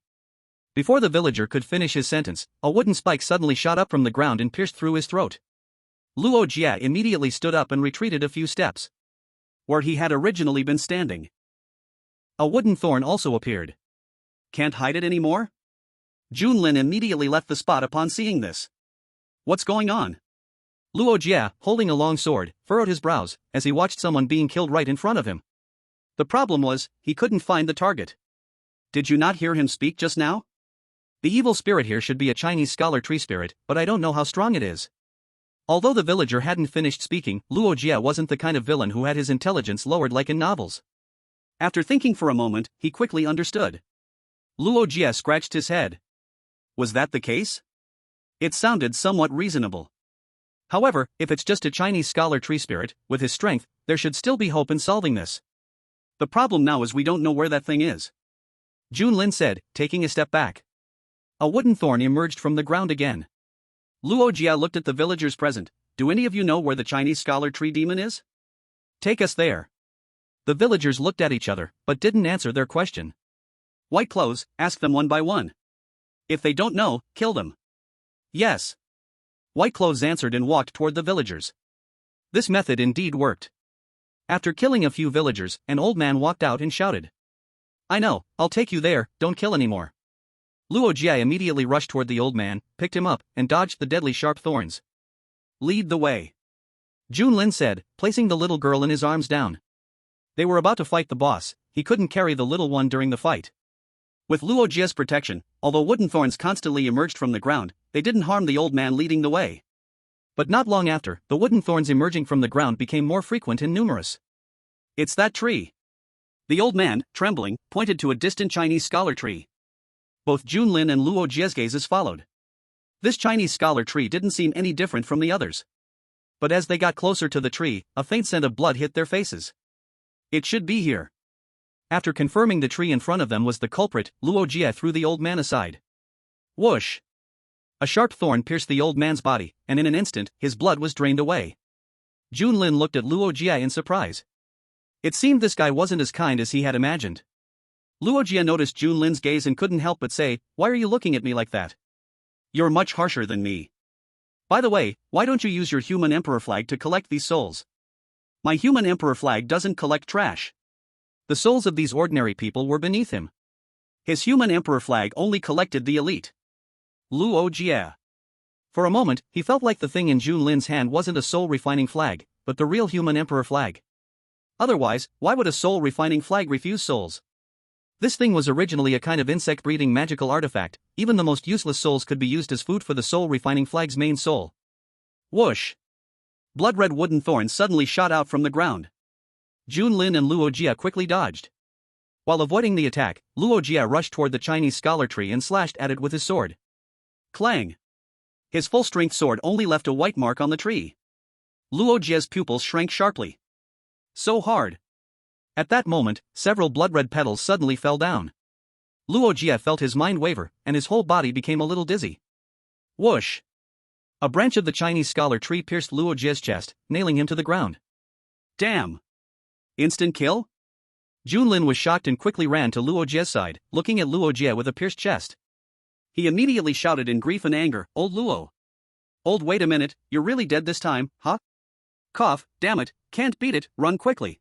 Speaker 1: Before the villager could finish his sentence, a wooden spike suddenly shot up from the ground and pierced through his throat. Luo Jie immediately stood up and retreated a few steps. Where he had originally been standing. A wooden thorn also appeared. Can't hide it anymore? Junlin immediately left the spot upon seeing this. What's going on? Luo Jie, holding a long sword, furrowed his brows as he watched someone being killed right in front of him. The problem was, he couldn't find the target. Did you not hear him speak just now? The evil spirit here should be a Chinese scholar tree spirit, but I don't know how strong it is. Although the villager hadn't finished speaking, Luo Jie wasn't the kind of villain who had his intelligence lowered like in novels. After thinking for a moment, he quickly understood. Luo Jie scratched his head. Was that the case? It sounded somewhat reasonable. However, if it's just a Chinese scholar tree spirit, with his strength, there should still be hope in solving this. The problem now is we don't know where that thing is. Junlin said, taking a step back. A wooden thorn emerged from the ground again. Luo Jie looked at the villagers present. Do any of you know where the Chinese scholar tree demon is? Take us there. The villagers looked at each other, but didn't answer their question. White clothes, ask them one by one. If they don't know, kill them. Yes. White clothes answered and walked toward the villagers. This method indeed worked. After killing a few villagers, an old man walked out and shouted. I know, I'll take you there, don't kill anymore. Luo Jie immediately rushed toward the old man, picked him up, and dodged the deadly sharp thorns. Lead the way. Junlin said, placing the little girl in his arms down. They were about to fight the boss, he couldn't carry the little one during the fight. With Luo Jie's protection, although wooden thorns constantly emerged from the ground, they didn't harm the old man leading the way. But not long after, the wooden thorns emerging from the ground became more frequent and numerous. It's that tree. The old man, trembling, pointed to a distant Chinese scholar tree. Both Junlin and Luo Jie's gazes followed. This Chinese scholar tree didn't seem any different from the others. But as they got closer to the tree, a faint scent of blood hit their faces. It should be here. After confirming the tree in front of them was the culprit, Luo Jie threw the old man aside. Whoosh! A sharp thorn pierced the old man's body, and in an instant, his blood was drained away. Junlin looked at Luo Jie in surprise. It seemed this guy wasn't as kind as he had imagined. Luo Jie noticed Junlin's gaze and couldn't help but say, why are you looking at me like that? You're much harsher than me. By the way, why don't you use your human emperor flag to collect these souls? My human emperor flag doesn't collect trash. The souls of these ordinary people were beneath him. His human emperor flag only collected the elite. Luo Jie. For a moment, he felt like the thing in Junlin's hand wasn't a soul-refining flag, but the real human emperor flag. Otherwise, why would a soul-refining flag refuse souls? This thing was originally a kind of insect-breeding magical artifact. Even the most useless souls could be used as food for the soul-refining flag's main soul. Whoosh! Blood-red wooden thorns suddenly shot out from the ground. Junlin and Luo Jie quickly dodged. While avoiding the attack, Luo Jie rushed toward the Chinese scholar tree and slashed at it with his sword. Clang! His full-strength sword only left a white mark on the tree. Luo Jie's pupils shrank sharply. So hard. At that moment, several blood-red petals suddenly fell down. Luo Jie felt his mind waver, and his whole body became a little dizzy. Whoosh! A branch of the Chinese scholar tree pierced Luo Jie's chest, nailing him to the ground.
Speaker 2: Damn! Instant kill?
Speaker 1: Junlin was shocked and quickly ran to Luo Jie's side, looking at Luo Jie with a pierced chest.
Speaker 2: He immediately shouted in grief and anger, "Old Luo! Old, wait a minute, you're really dead this time, huh? Cough, damn it, can't beat it, run quickly."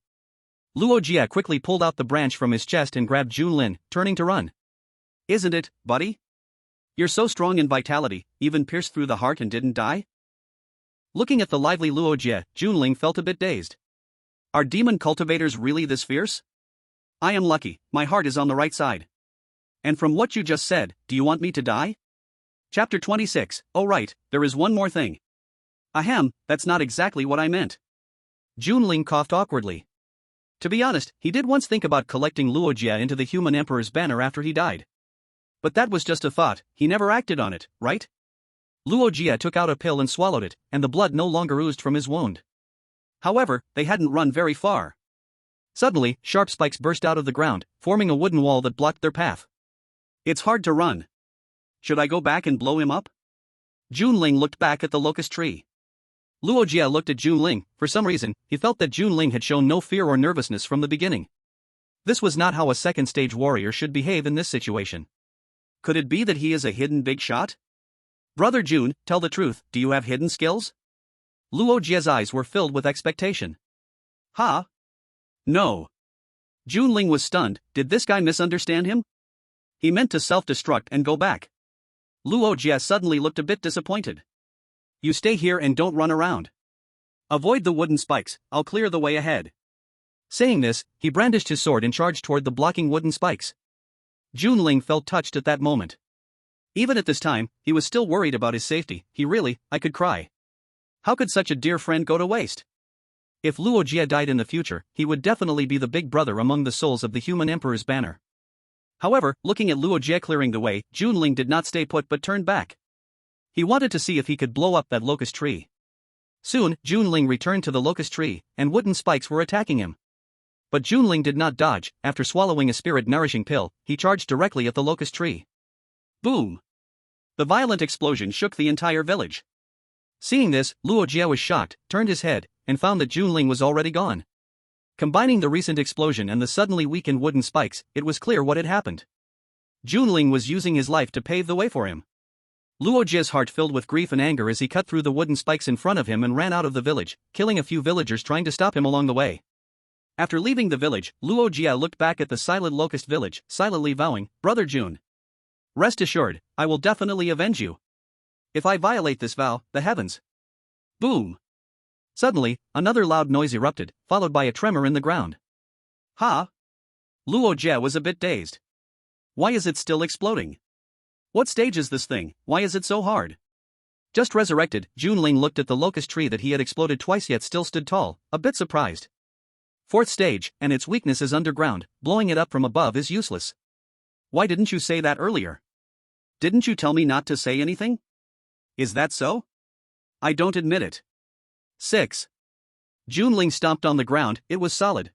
Speaker 1: Luo Jie quickly pulled out the branch from his chest and grabbed Junlin, turning to run.
Speaker 2: "Isn't it, buddy? You're so strong in vitality, even pierced through the heart and didn't die?"
Speaker 1: Looking at the lively Luo Jie, Junling felt a bit dazed.
Speaker 2: Are demon cultivators really this fierce? I am lucky, my heart is on the right side. And from what you just said, do you want me to die? Chapter 26, oh right, there is one more thing. Ahem, that's not exactly what I meant.
Speaker 1: Junling coughed awkwardly. To be honest, he did once think about collecting Luo Jie into the human emperor's banner after he died. But that was just a thought, he never acted on it, right? Luo Jie took out a pill and swallowed it, and the blood no longer oozed from his wound.
Speaker 2: However, they hadn't run very far.
Speaker 1: Suddenly, sharp spikes burst out of the ground, forming a wooden wall that blocked their path.
Speaker 2: It's hard to run. Should I go back and blow him up?
Speaker 1: Junling looked back at the locust tree. Luo Jie looked at Junling. For some reason, he felt that Junling had shown no fear or nervousness from the beginning. This was not how a second-stage warrior should behave in this situation.
Speaker 2: Could it be that he is a hidden big shot? Brother Jun, tell the truth, do you have hidden skills?
Speaker 1: Luo Jie's eyes were filled with expectation.
Speaker 2: Ha? No. Junling was stunned. Did this guy misunderstand him? He meant to self-destruct and go back. Luo Jie suddenly looked a bit disappointed. You stay here and don't run around. Avoid the wooden spikes, I'll clear the way ahead.
Speaker 1: Saying this, he brandished his sword and charged toward the blocking wooden spikes. Junling felt touched at that moment. Even at this time, he was still worried about his safety. I could cry. How could such a dear friend go to waste? If Luo Jie died in the future, he would definitely be the big brother among the souls of the human emperor's banner. However, looking at Luo Jie clearing the way, Junling did not stay put but turned back. He wanted to see if he could blow up that locust tree. Soon, Junling returned to the locust tree, and wooden spikes were attacking him. But Junling did not dodge. After swallowing a spirit-nourishing pill, he charged directly at the locust tree.
Speaker 2: Boom! The violent explosion shook the entire village.
Speaker 1: Seeing this, Luo Jie was shocked, turned his head, and found that Junling was already gone. Combining the recent explosion and the suddenly weakened wooden spikes, it was clear what had happened. Junling was using his life to pave the way for him. Luo Jie's heart filled with grief and anger as he cut through the wooden spikes in front of him and ran out of the village, killing a few villagers trying to stop him along the way. After leaving the village, Luo Jie looked back at the silent locust village, silently vowing, "Brother Jun, rest assured, I will definitely avenge you. If I violate this vow, the heavens." Boom! Suddenly, another loud noise erupted, followed by a tremor in the ground.
Speaker 2: Ha! Luo Jie was a bit dazed. Why is it still exploding? What stage is this thing? Why is it so hard?
Speaker 1: Just resurrected, Junling looked at the locust tree that he had exploded twice yet still stood tall, a bit surprised. 4th stage, and its weakness is underground, blowing it up from above is useless.
Speaker 2: Why didn't you say that earlier? Didn't you tell me not to say anything? Is that so? I don't admit it.
Speaker 1: 6. Junling stomped on the ground, it was solid.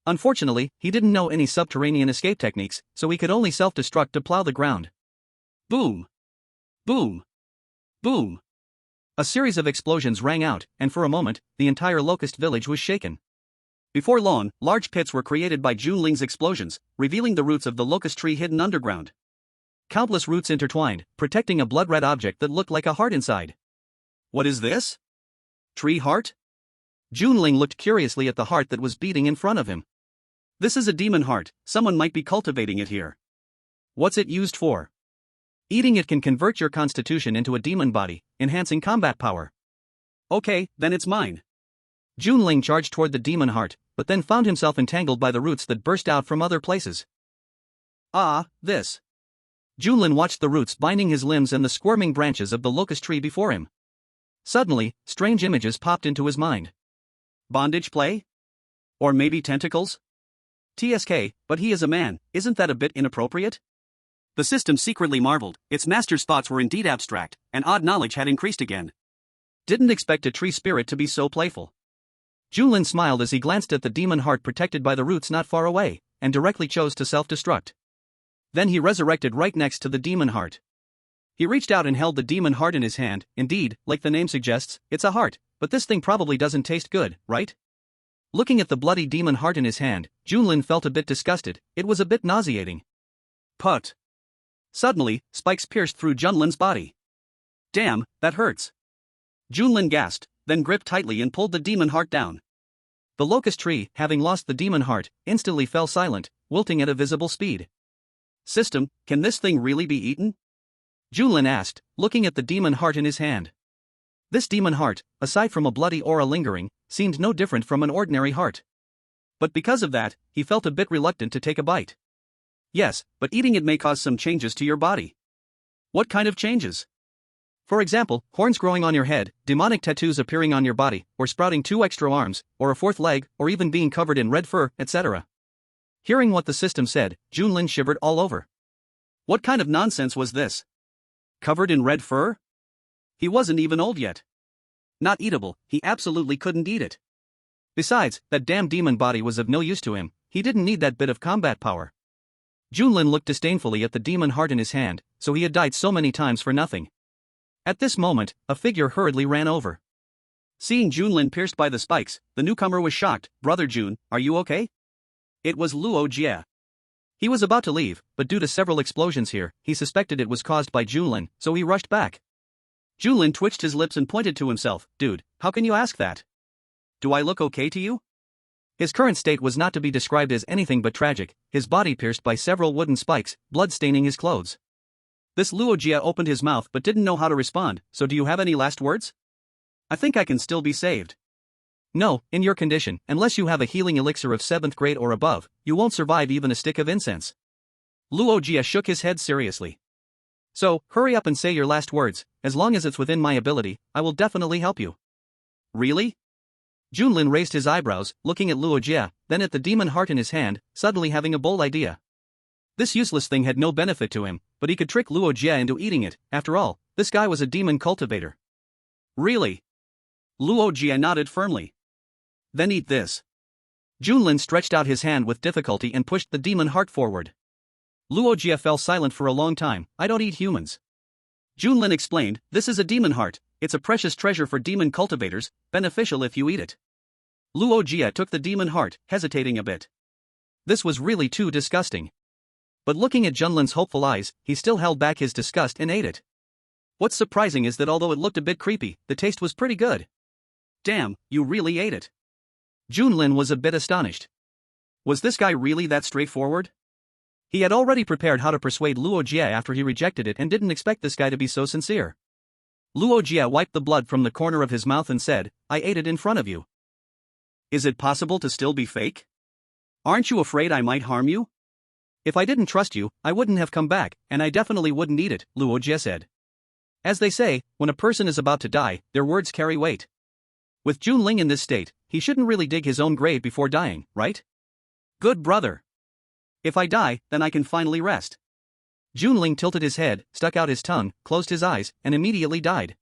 Speaker 1: Unfortunately, he didn't know any subterranean escape techniques, so he could only self-destruct to plow the ground.
Speaker 2: Boom! Boom! Boom!
Speaker 1: A series of explosions rang out, and for a moment, the entire locust village was shaken.
Speaker 2: Before long, large pits were created by Junling's explosions, revealing the roots of the locust tree hidden underground.
Speaker 1: Countless roots intertwined, protecting a blood-red object that looked like a heart inside.
Speaker 2: What is this? Tree heart?
Speaker 1: Junling looked curiously at the heart that was beating in front of him.
Speaker 2: This is a demon heart, someone might be cultivating it here.
Speaker 1: What's it used for? Eating it can convert your constitution into a demon body, enhancing combat power.
Speaker 2: Okay, then it's mine.
Speaker 1: Junling charged toward the demon heart, but then found himself entangled by the roots that burst out from other places.
Speaker 2: This.
Speaker 1: Junlin watched the roots binding his limbs and the squirming branches of the locust tree before him. Suddenly, strange images popped into his mind.
Speaker 2: Bondage play? Or maybe tentacles? TSK, but he is a man, isn't that a bit inappropriate? The system secretly marveled, its master's thoughts were indeed abstract, and odd knowledge had increased again.
Speaker 1: Didn't expect a tree spirit to be so playful. Junlin smiled as he glanced at the demon heart protected by the roots not far away, and directly chose to self-destruct. Then he resurrected right next to the demon heart.
Speaker 2: He reached out and held the demon heart in his hand. Indeed, like the name suggests, it's a heart, but this thing probably doesn't taste good, right? Looking at the bloody demon heart in his hand, Junlin felt a bit disgusted. It was a bit nauseating. Put. Suddenly, spikes pierced through Junlin's body. Damn, that hurts. Junlin gasped, then gripped tightly and pulled the demon heart down. The locust tree, having lost the demon heart, instantly fell silent, wilting at a visible speed. System, can this thing really be eaten? Junlin asked, looking at the demon heart in his hand. This demon heart, aside from a bloody aura lingering, seemed no different from an ordinary heart. But because of that, he felt a bit reluctant to take a bite. Yes, but eating it may cause some changes to your body. What kind of changes? For example, horns growing on your head, demonic tattoos appearing on your body, or sprouting 2 extra arms, or a 4th leg, or even being covered in red fur, etc. Hearing what the system said, Junlin shivered all over. What kind of nonsense was this? Covered in red fur? He wasn't even old yet. Not eatable, he absolutely couldn't eat it. Besides, that damn demon body was of no use to him, he didn't need that bit of combat power. Junlin looked disdainfully at the demon heart in his hand, so he had died so many times for nothing. At this moment, a figure hurriedly ran over. Seeing Junlin pierced by the spikes, the newcomer was shocked. Brother Jun, are you okay? It was Luo Jie. He was about to leave, but due to several explosions here, he suspected it was caused by Junlin, so he rushed back. Junlin twitched his lips and pointed to himself. Dude, how can you ask that? Do I look okay to you? His current state was not to be described as anything but tragic, his body pierced by several wooden spikes, blood staining his clothes. This Luo Jie opened his mouth but didn't know how to respond. So do you have any last words? I think I can still be saved. No, in your condition, unless you have a healing elixir of 7th grade or above, you won't survive even a stick of incense. Luo Jie shook his head seriously. So, hurry up and say your last words. As long as it's within my ability, I will definitely help you. Really? Junlin raised his eyebrows, looking at Luo Jie, then at the demon heart in his hand, suddenly having a bold idea. This useless thing had no benefit to him, but he could trick Luo Jie into eating it. After all, this guy was a demon cultivator. Really? Luo Jie nodded firmly. Then eat this. Junlin stretched out his hand with difficulty and pushed the demon heart forward. Luo Jie fell silent for a long time. I don't eat humans. Junlin explained, this is a demon heart, it's a precious treasure for demon cultivators, beneficial if you eat it. Luo Jie took the demon heart, hesitating a bit. This was really too disgusting. But looking at Junlin's hopeful eyes, he still held back his disgust and ate it. What's surprising is that although it looked a bit creepy, the taste was pretty good. Damn, you really ate it. Junlin was a bit astonished. Was this guy really that straightforward? He had already prepared how to persuade Luo Jie after he rejected it and didn't expect this guy to be so sincere. Luo Jie wiped the blood from the corner of his mouth and said, I ate it in front of you. Is it possible to still be fake? Aren't you afraid I might harm you? If I didn't trust you, I wouldn't have come back, and I definitely wouldn't eat it, Luo Jie said. As they say, when a person is about to die, their words carry weight. With Junling in this state, he shouldn't really dig his own grave before dying, right? Good brother. If I die, then I can finally rest. Junling tilted his head, stuck out his tongue, closed his eyes, and immediately died.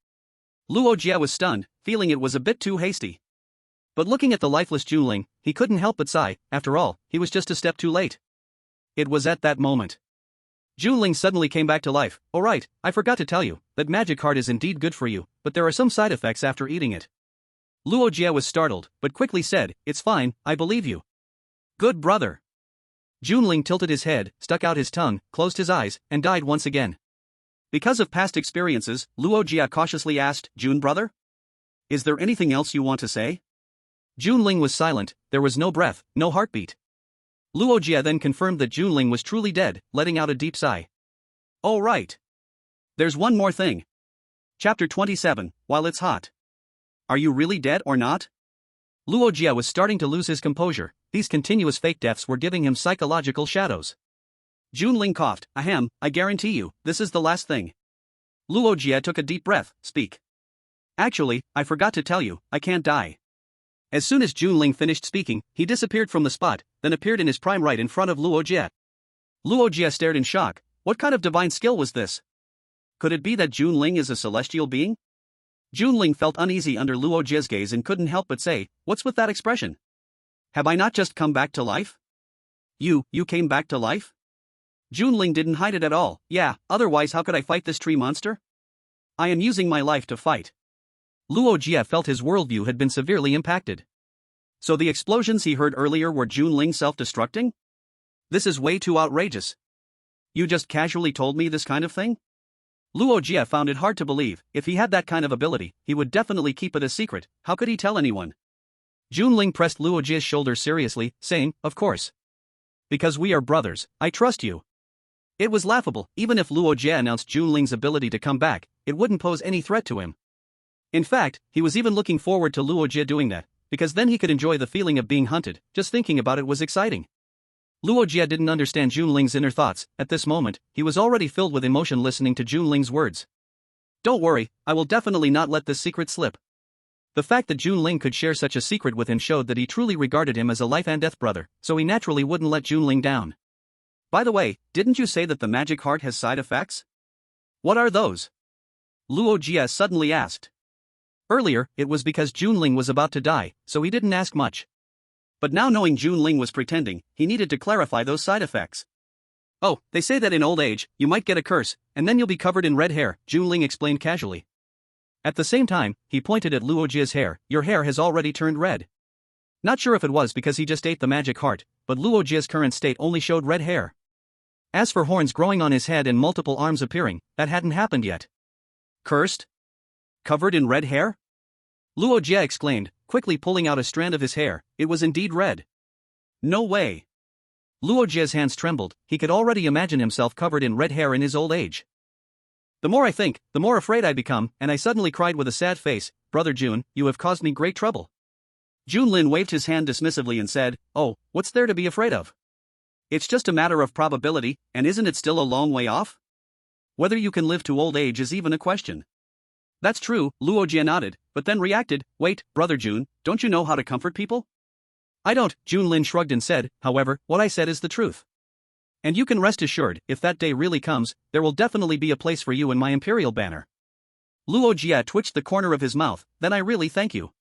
Speaker 2: Luo Jie was stunned, feeling it was a bit too hasty. But looking at the lifeless Junling, he couldn't help but sigh. After all, he was just a step too late. It was at that moment. Junling suddenly came back to life. Oh right, I forgot to tell you, that magic heart is indeed good for you, but there are some side effects after eating it. Luo Jie was startled, but quickly said, it's fine, I believe you. Good brother. Junling tilted his head, stuck out his tongue, closed his eyes, and died once again. Because of past experiences, Luo Jie cautiously asked, Jun brother? Is there anything else you want to say? Junling was silent, there was no breath, no heartbeat. Luo Jie then confirmed that Junling was truly dead, letting out a deep sigh. Oh right. There's one more thing. Chapter 27, While It's Hot. Are you really dead or not? Luo Jie was starting to lose his composure. These continuous fake deaths were giving him psychological shadows. Junling coughed. Ahem, I guarantee you, this is the last thing. Luo Jie took a deep breath. Speak. Actually, I forgot to tell you, I can't die. As soon as Junling finished speaking, he disappeared from the spot, then appeared in his prime right in front of Luo Jie. Luo Jie stared in shock. What kind of divine skill was this? Could it be that Junling is a celestial being? Junling felt uneasy under Luo Jie's gaze and couldn't help but say, what's with that expression? Have I not just come back to life? You came back to life? Junling didn't hide it at all. Yeah, otherwise how could I fight this tree monster? I am using my life to fight. Luo Jie felt his worldview had been severely impacted. So the explosions he heard earlier were Junling self-destructing? This is way too outrageous. You just casually told me this kind of thing? Luo Jie found it hard to believe. If he had that kind of ability, he would definitely keep it a secret. How could he tell anyone? Junling pressed Luo Jie's shoulder seriously, saying, "Of course. Because we are brothers, I trust you." It was laughable. Even if Luo Jie announced Junling's ability to come back, it wouldn't pose any threat to him. In fact, he was even looking forward to Luo Jie doing that, because then he could enjoy the feeling of being hunted. Just thinking about it was exciting. Luo Jie didn't understand Junling's inner thoughts. At this moment, he was already filled with emotion listening to Junling's words. "Don't worry, I will definitely not let this secret slip." The fact that Junling could share such a secret with him showed that he truly regarded him as a life and death brother, so he naturally wouldn't let Junling down. "By the way, didn't you say that the magic heart has side effects? What are those?" Luo Jie suddenly asked. Earlier, it was because Junling was about to die, so he didn't ask much. But now knowing Junling was pretending, he needed to clarify those side effects. "Oh, they say that in old age, you might get a curse, and then you'll be covered in red hair," Junling explained casually. At the same time, he pointed at Luo Jie's hair. "Your hair has already turned red." Not sure if it was because he just ate the magic heart, but Luo Jie's current state only showed red hair. As for horns growing on his head and multiple arms appearing, that hadn't happened yet. "Cursed? Covered in red hair?" Luo Jie exclaimed, quickly pulling out a strand of his hair. It was indeed red. "No way." Luo Jie's hands trembled. He could already imagine himself covered in red hair in his old age. "The more I think, the more afraid I become," and I suddenly cried with a sad face, "Brother Jun, you have caused me great trouble." Junlin waved his hand dismissively and said, "Oh, what's there to be afraid of? It's just a matter of probability, and isn't it still a long way off? Whether you can live to old age is even a question." "That's true," Luo Jie nodded, but then reacted, "Wait, Brother Jun, don't you know how to comfort people?" "I don't," Junlin shrugged and said, "However, what I said is the truth. And you can rest assured, if that day really comes, there will definitely be a place for you in my imperial banner." Luo Jie twitched the corner of his mouth. "Then I really thank you.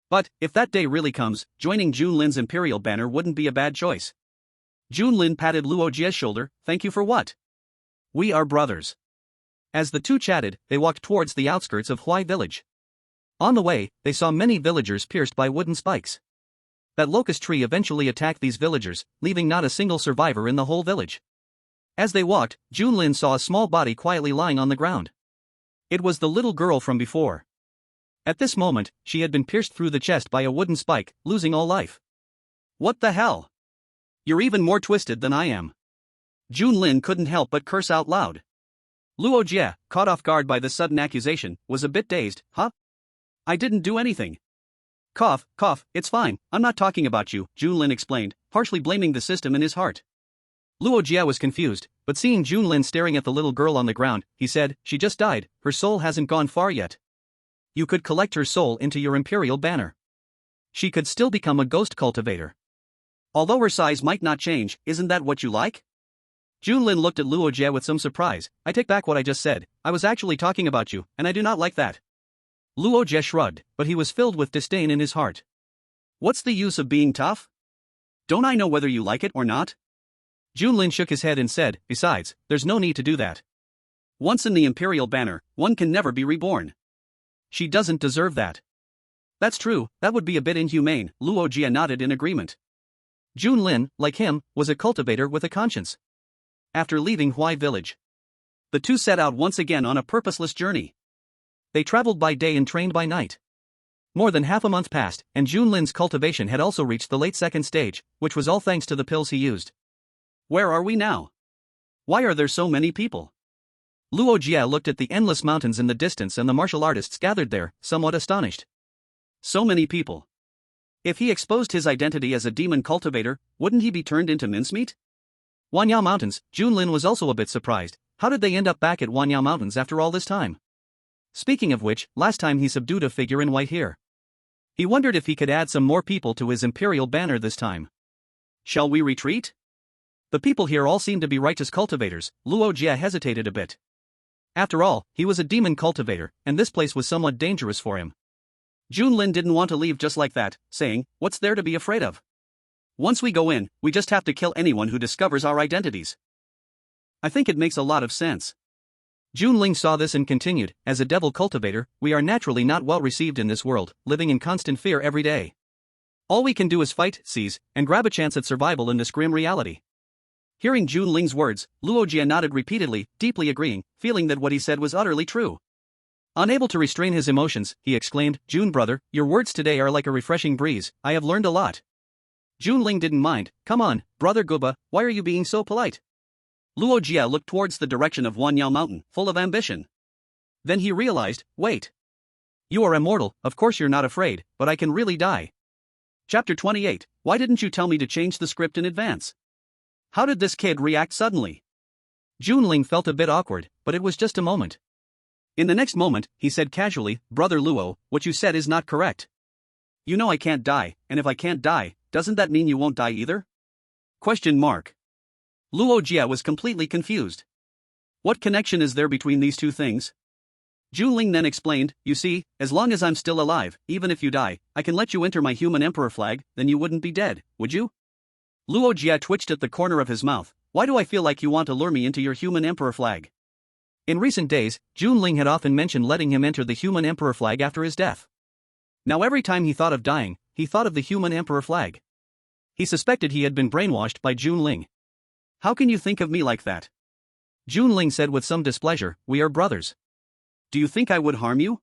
Speaker 2: But, if that day really comes, joining Junlin's imperial banner wouldn't be a bad choice." Junlin patted Luo Jie's shoulder. "Thank you for what?" "We are brothers." As the two chatted, they walked towards the outskirts of Huai village. On the way, they saw many villagers pierced by wooden spikes. That locust tree eventually attacked these villagers, leaving not a single survivor in the whole village. As they walked, Junlin saw a small body quietly lying on the ground. It was the little girl from before. At this moment, she had been pierced through the chest by a wooden spike, losing all life. "What the hell? You're even more twisted than I am." Junlin couldn't help but curse out loud. Luo Jie, caught off guard by this sudden accusation, was a bit dazed. "Huh? I didn't do anything." Cough, "It's fine, I'm not talking about you," Junlin explained, partially blaming the system in his heart. Luo Jie was confused, but seeing Junlin staring at the little girl on the ground, he said, "She just died, her soul hasn't gone far yet. You could collect her soul into your imperial banner. She could still become a ghost cultivator. Although her size might not change, isn't that what you like?" Junlin looked at Luo Jie with some surprise. "I take back what I just said, I was actually talking about you, and I do not like that." Luo Jie shrugged, but he was filled with disdain in his heart. "What's the use of being tough? Don't I know whether you like it or not?" Junlin shook his head and said, "Besides, there's no need to do that. Once in the imperial banner, one can never be reborn. She doesn't deserve that." "That's true, that would be a bit inhumane," Luo Jie nodded in agreement. Junlin, like him, was a cultivator with a conscience. After leaving Huai village, the two set out once again on a purposeless journey. They traveled by day and trained by night. More than half a month passed, and Junlin's cultivation had also reached the late second stage, which was all thanks to the pills he used. "Where are we now? Why are there so many people?" Luo Jie looked at the endless mountains in the distance and the martial artists gathered there, somewhat astonished. So many people. If he exposed his identity as a demon cultivator, wouldn't he be turned into mincemeat? Wanyao Mountains, Junlin was also a bit surprised. How did they end up back at Wanyao Mountains after all this time? Speaking of which, last time he subdued a figure in white here. He wondered if he could add some more people to his imperial banner this time. "Shall we retreat? The people here all seem to be righteous cultivators." Luo Jie hesitated a bit. After all, he was a demon cultivator, and this place was somewhat dangerous for him. Junlin didn't want to leave just like that, saying, "What's there to be afraid of? Once we go in, we just have to kill anyone who discovers our identities." I think it makes a lot of sense. Junling saw this and continued, as a devil cultivator, we are naturally not well received in this world, living in constant fear every day. All we can do is fight, seize, and grab a chance at survival in this grim reality. Hearing Junling's words, Luo Jie nodded repeatedly, deeply agreeing, feeling that what he said was utterly true. Unable to restrain his emotions, he exclaimed, Jun brother, your words today are like a refreshing breeze, I have learned a lot. Junling didn't mind, come on, brother Guba, why are you being so polite? Luo Jie looked towards the direction of Wanyao Mountain, full of ambition. Then he realized, wait. You are immortal, of course you're not afraid, but I can really die. Chapter 28, why didn't you tell me to change the script in advance? How did this kid react suddenly? Junling felt a bit awkward, but it was just a moment. In the next moment, he said casually, Brother Luo, what you said is not correct. You know I can't die, and if I can't die, doesn't that mean you won't die either? Question mark. Luo Jie was completely confused. What connection is there between these two things? Junling then explained, you see, as long as I'm still alive, even if you die, I can let you enter my human emperor flag, then you wouldn't be dead, would you? Luo Jie twitched at the corner of his mouth, why do I feel like you want to lure me into your human emperor flag? In recent days, Junling had often mentioned letting him enter the human emperor flag after his death. Now every time he thought of dying, he thought of the human emperor flag. He suspected he had been brainwashed by Junling. How can you think of me like that? Junling said with some displeasure, we are brothers. Do you think I would harm you?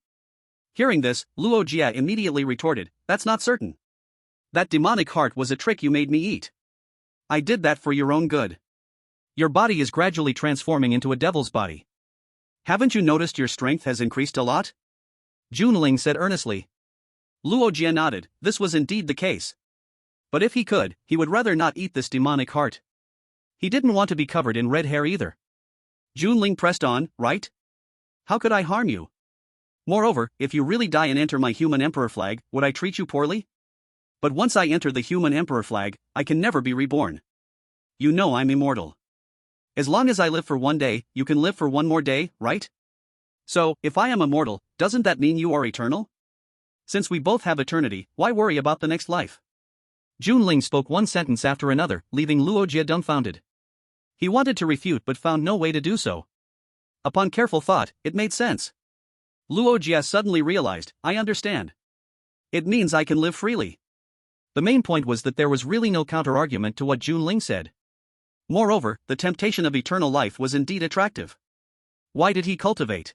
Speaker 2: Hearing this, Luo Jie immediately retorted, that's not certain. That demonic heart was a trick you made me eat. I did that for your own good. Your body is gradually transforming into a devil's body. Haven't you noticed your strength has increased a lot? Junling said earnestly. Luo Jie nodded, this was indeed the case. But if he could, he would rather not eat this demonic heart. He didn't want to be covered in red hair either. Junling pressed on, right? How could I harm you? Moreover, if you really die and enter my human emperor flag, would I treat you poorly? But once I enter the human emperor flag, I can never be reborn. You know I'm immortal. As long as I live for one day, you can live for one more day, right? So, if I am immortal, doesn't that mean you are eternal? Since we both have eternity, why worry about the next life? Junling spoke one sentence after another, leaving Luo Jie dumbfounded. He wanted to refute but found no way to do so. Upon careful thought, it made sense. Luo Jie suddenly realized, I understand. It means I can live freely. The main point was that there was really no counter-argument to what Junling said. Moreover, the temptation of eternal life was indeed attractive. Why did he cultivate?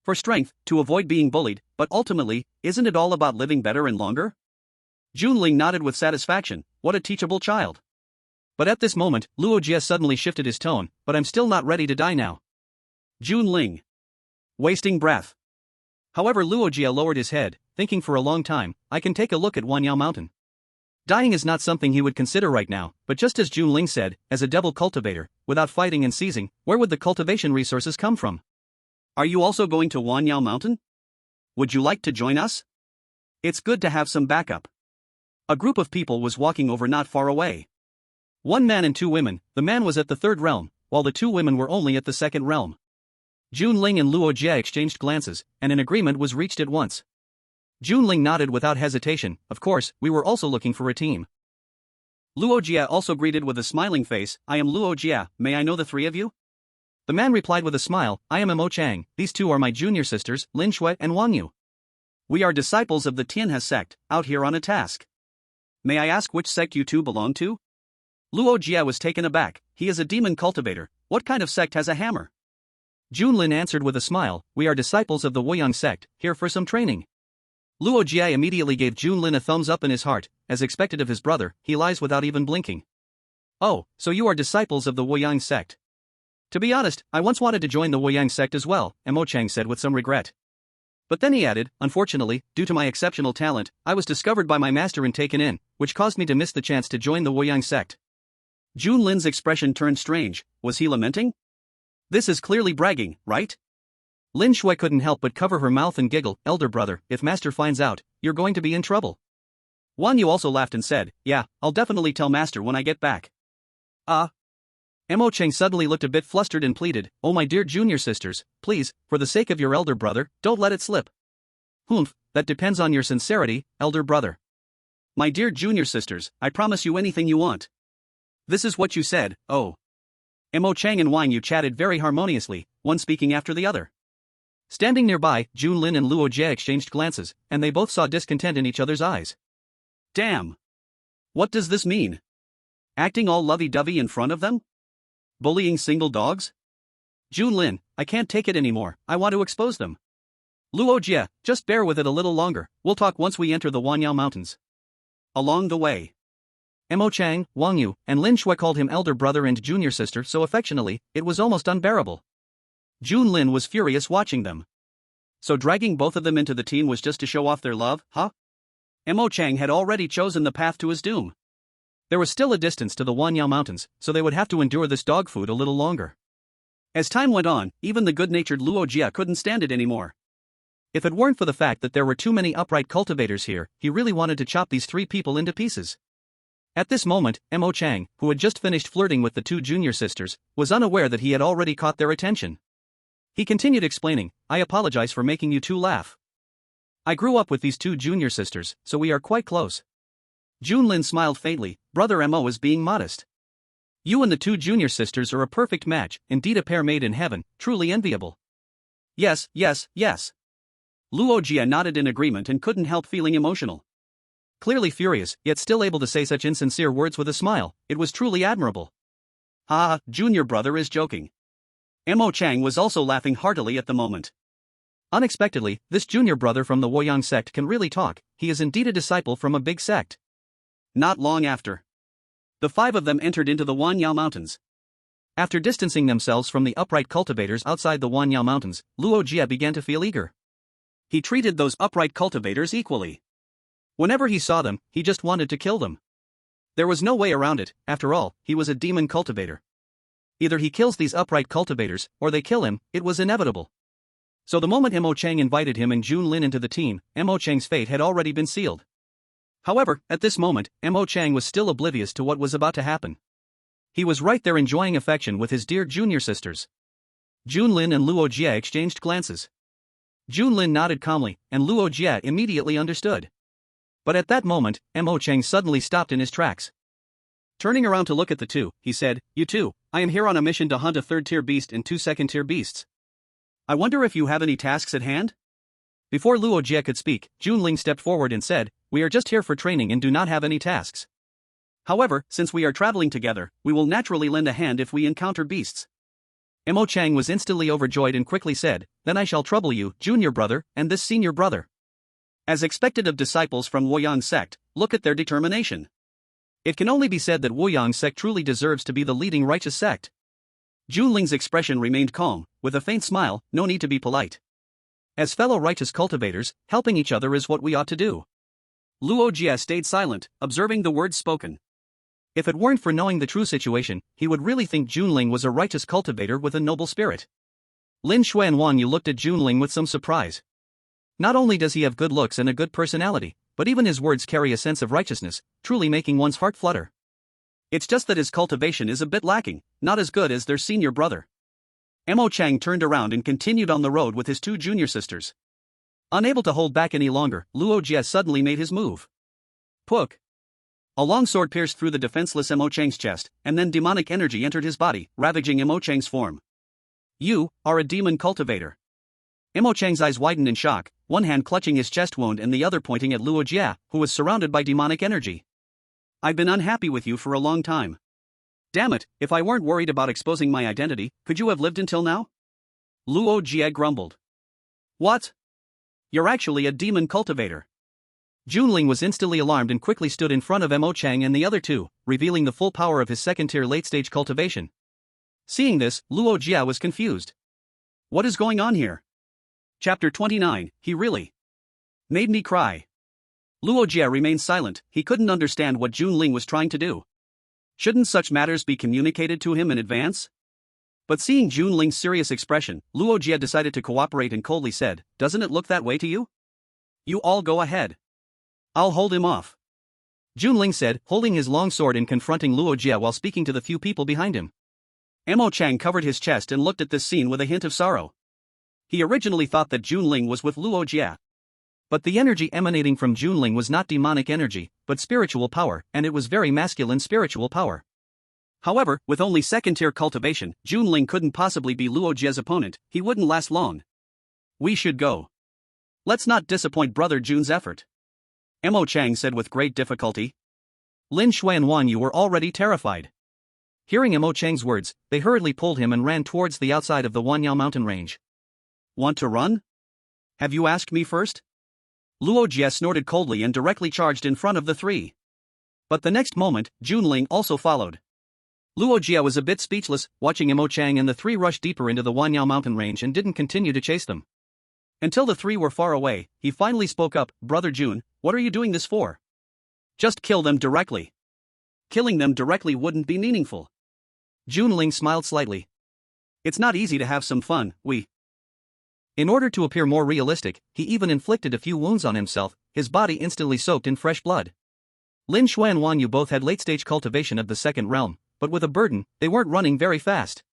Speaker 2: For strength, to avoid being bullied, but ultimately, isn't it all about living better and longer? Junling nodded with satisfaction, what a teachable child. But at this moment, Luo Jie suddenly shifted his tone, but I'm still not ready to die now. Junling. Wasting breath. However, Luo Jie lowered his head, thinking for a long time, I can take a look at Wanyao Mountain. Dying is not something he would consider right now, but just as Junling said, as a devil cultivator, without fighting and seizing, where would the cultivation resources come from? Are you also going to Wanyao Mountain? Would you like to join us? It's good to have some backup. A group of people was walking over not far away. One man and two women, the man was at the third realm, while the two women were only at the second realm. Junling and Luo Jie exchanged glances, and an agreement was reached at once. Junling nodded without hesitation, of course, we were also looking for a team. Luo Jie also greeted with a smiling face, I am Luo Jie, may I know the three of you? The man replied with a smile, I am Mo Chang, these two are my junior sisters, Lin Shui and Wang Yu. We are disciples of the Tianhe sect, out here on a task. May I ask which sect you two belong to? Luo Jie was taken aback, he is a demon cultivator, what kind of sect has a hammer? Junlin answered with a smile, we are disciples of the Woyang sect, here for some training. Luo Jie immediately gave Junlin a thumbs up in his heart, as expected of his brother, he lies without even blinking. Oh, so you are disciples of the Woyang sect. To be honest, I once wanted to join the Woyang sect as well, Mo Chang said with some regret. But then he added, unfortunately, due to my exceptional talent, I was discovered by my master and taken in, which caused me to miss the chance to join the Woyang sect. Junlin's expression turned strange, was he lamenting? This is clearly bragging, right? Lin Shui couldn't help but cover her mouth and giggle, elder brother, if master finds out, you're going to be in trouble. Wang Yu also laughed and said, yeah, I'll definitely tell master when I get back. Mo Cheng suddenly looked a bit flustered and pleaded, oh my dear junior sisters, please, for the sake of your elder brother, don't let it slip. Humph, that depends on your sincerity, elder brother. My dear junior sisters, I promise you anything you want. This is what you said, oh. Mo Chang and Wang Yu chatted very harmoniously, one speaking after the other. Standing nearby, Junlin and Luo Jie exchanged glances, and they both saw discontent in each other's eyes. Damn! What does this mean? Acting all lovey-dovey in front of them? Bullying single dogs? Junlin, I can't take it anymore, I want to expose them. Luo Jie, just bear with it a little longer, we'll talk once we enter the Wanyao Mountains. Along the way. Mo Chang, Wang Yu, and Lin Shui called him elder brother and junior sister so affectionately, it was almost unbearable. Junlin was furious watching them. So dragging both of them into the team was just to show off their love, huh? Mo Chang had already chosen the path to his doom. There was still a distance to the Wanyao Mountains, so they would have to endure this dog food a little longer. As time went on, even the good-natured Luo Jie couldn't stand it anymore. If it weren't for the fact that there were too many upright cultivators here, he really wanted to chop these three people into pieces. At this moment, Mo Chang, who had just finished flirting with the two junior sisters, was unaware that he had already caught their attention. He continued explaining, I apologize for making you two laugh. I grew up with these two junior sisters, so we are quite close. Junlin smiled faintly, brother Mo is being modest. You and the two junior sisters are a perfect match, indeed a pair made in heaven, truly enviable. Yes, yes, yes. Luo Jie nodded in agreement and couldn't help feeling emotional. Clearly furious, yet still able to say such insincere words with a smile, it was truly admirable. Ah, junior brother is joking. Mo Chang was also laughing heartily at the moment. Unexpectedly, this junior brother from the Woyang sect can really talk, he is indeed a disciple from a big sect. Not long after. The five of them entered into the Wanyao Mountains. After distancing themselves from the upright cultivators outside the Wanyao Mountains, Luo Jie began to feel eager. He treated those upright cultivators equally. Whenever he saw them, he just wanted to kill them. There was no way around it, after all, he was a demon cultivator. Either he kills these upright cultivators, or they kill him, it was inevitable. So the moment Mo Chang invited him and Junlin into the team, Mo Chang's fate had already been sealed. However, at this moment, Mo Chang was still oblivious to what was about to happen. He was right there enjoying affection with his dear junior sisters. Junlin and Luo Jie exchanged glances. Junlin nodded calmly, and Luo Jie immediately understood. But at that moment, Mo Chang suddenly stopped in his tracks. Turning around to look at the two, he said, You two, I am here on a mission to hunt a third-tier beast and two second-tier beasts. I wonder if you have any tasks at hand? Before Luo Jie could speak, Junling stepped forward and said, We are just here for training and do not have any tasks. However, since we are traveling together, we will naturally lend a hand if we encounter beasts. Mo Chang was instantly overjoyed and quickly said, Then I shall trouble you, junior brother, and this senior brother. As expected of disciples from Woyang sect, look at their determination. It can only be said that Woyang sect truly deserves to be the leading righteous sect. Junling's expression remained calm, with a faint smile, no need to be polite. As fellow righteous cultivators, helping each other is what we ought to do. Luo Jie stayed silent, observing the words spoken. If it weren't for knowing the true situation, he would really think Junling was a righteous cultivator with a noble spirit. Lin Shui and Wang Yu looked at Junling with some surprise. Not only does he have good looks and a good personality, but even his words carry a sense of righteousness, truly making one's heart flutter. It's just that his cultivation is a bit lacking, not as good as their senior brother. Mo Chang turned around and continued on the road with his two junior sisters. Unable to hold back any longer, Luo Jie suddenly made his move. Puk! A long sword pierced through the defenseless Mo Chang's chest, and then demonic energy entered his body, ravaging Mo Chang's form. You are a demon cultivator. Mo Chang's eyes widened in shock, one hand clutching his chest wound and the other pointing at Luo Jie, who was surrounded by demonic energy. I've been unhappy with you for a long time. Damn it, if I weren't worried about exposing my identity, could you have lived until now? Luo Jie grumbled. What? You're actually a demon cultivator. Junling was instantly alarmed and quickly stood in front of Mo Chang and the other two, revealing the full power of his second-tier late-stage cultivation. Seeing this, Luo Jie was confused. What is going on here? Chapter 29, He really made me cry. Luo Jie remained silent, he couldn't understand what Junling was trying to do. Shouldn't such matters be communicated to him in advance? But seeing Junling's serious expression, Luo Jie decided to cooperate and coldly said, Doesn't it look that way to you? You all go ahead. I'll hold him off. Junling said, holding his long sword and confronting Luo Jie while speaking to the few people behind him. Mo Chang covered his chest and looked at this scene with a hint of sorrow. He originally thought that Junling was with Luo Jie. But the energy emanating from Junling was not demonic energy, but spiritual power, and it was very masculine spiritual power. However, with only second-tier cultivation, Junling couldn't possibly be Luo Jie's opponent, he wouldn't last long. We should go. Let's not disappoint Brother Jun's effort. Mo Chang said with great difficulty. Lin Shui and Wan Yu were already terrified. Hearing Mo Chang's words, they hurriedly pulled him and ran towards the outside of the Wanyao mountain range. Want to run? Have you asked me first? Luo Jie snorted coldly and directly charged in front of the three. But the next moment, Junling also followed. Luo Jie was a bit speechless, watching Mo Chang and the three rush deeper into the Wanyao mountain range and didn't continue to chase them. Until the three were far away, he finally spoke up, Brother Jun, what are you doing this for? Just kill them directly. Killing them directly wouldn't be meaningful. Junling smiled slightly. It's not easy to have some fun, In order to appear more realistic, he even inflicted a few wounds on himself, his body instantly soaked in fresh blood. Lin Shui and Wan Yu both had late-stage cultivation of the second realm, but with a burden, they weren't running very fast.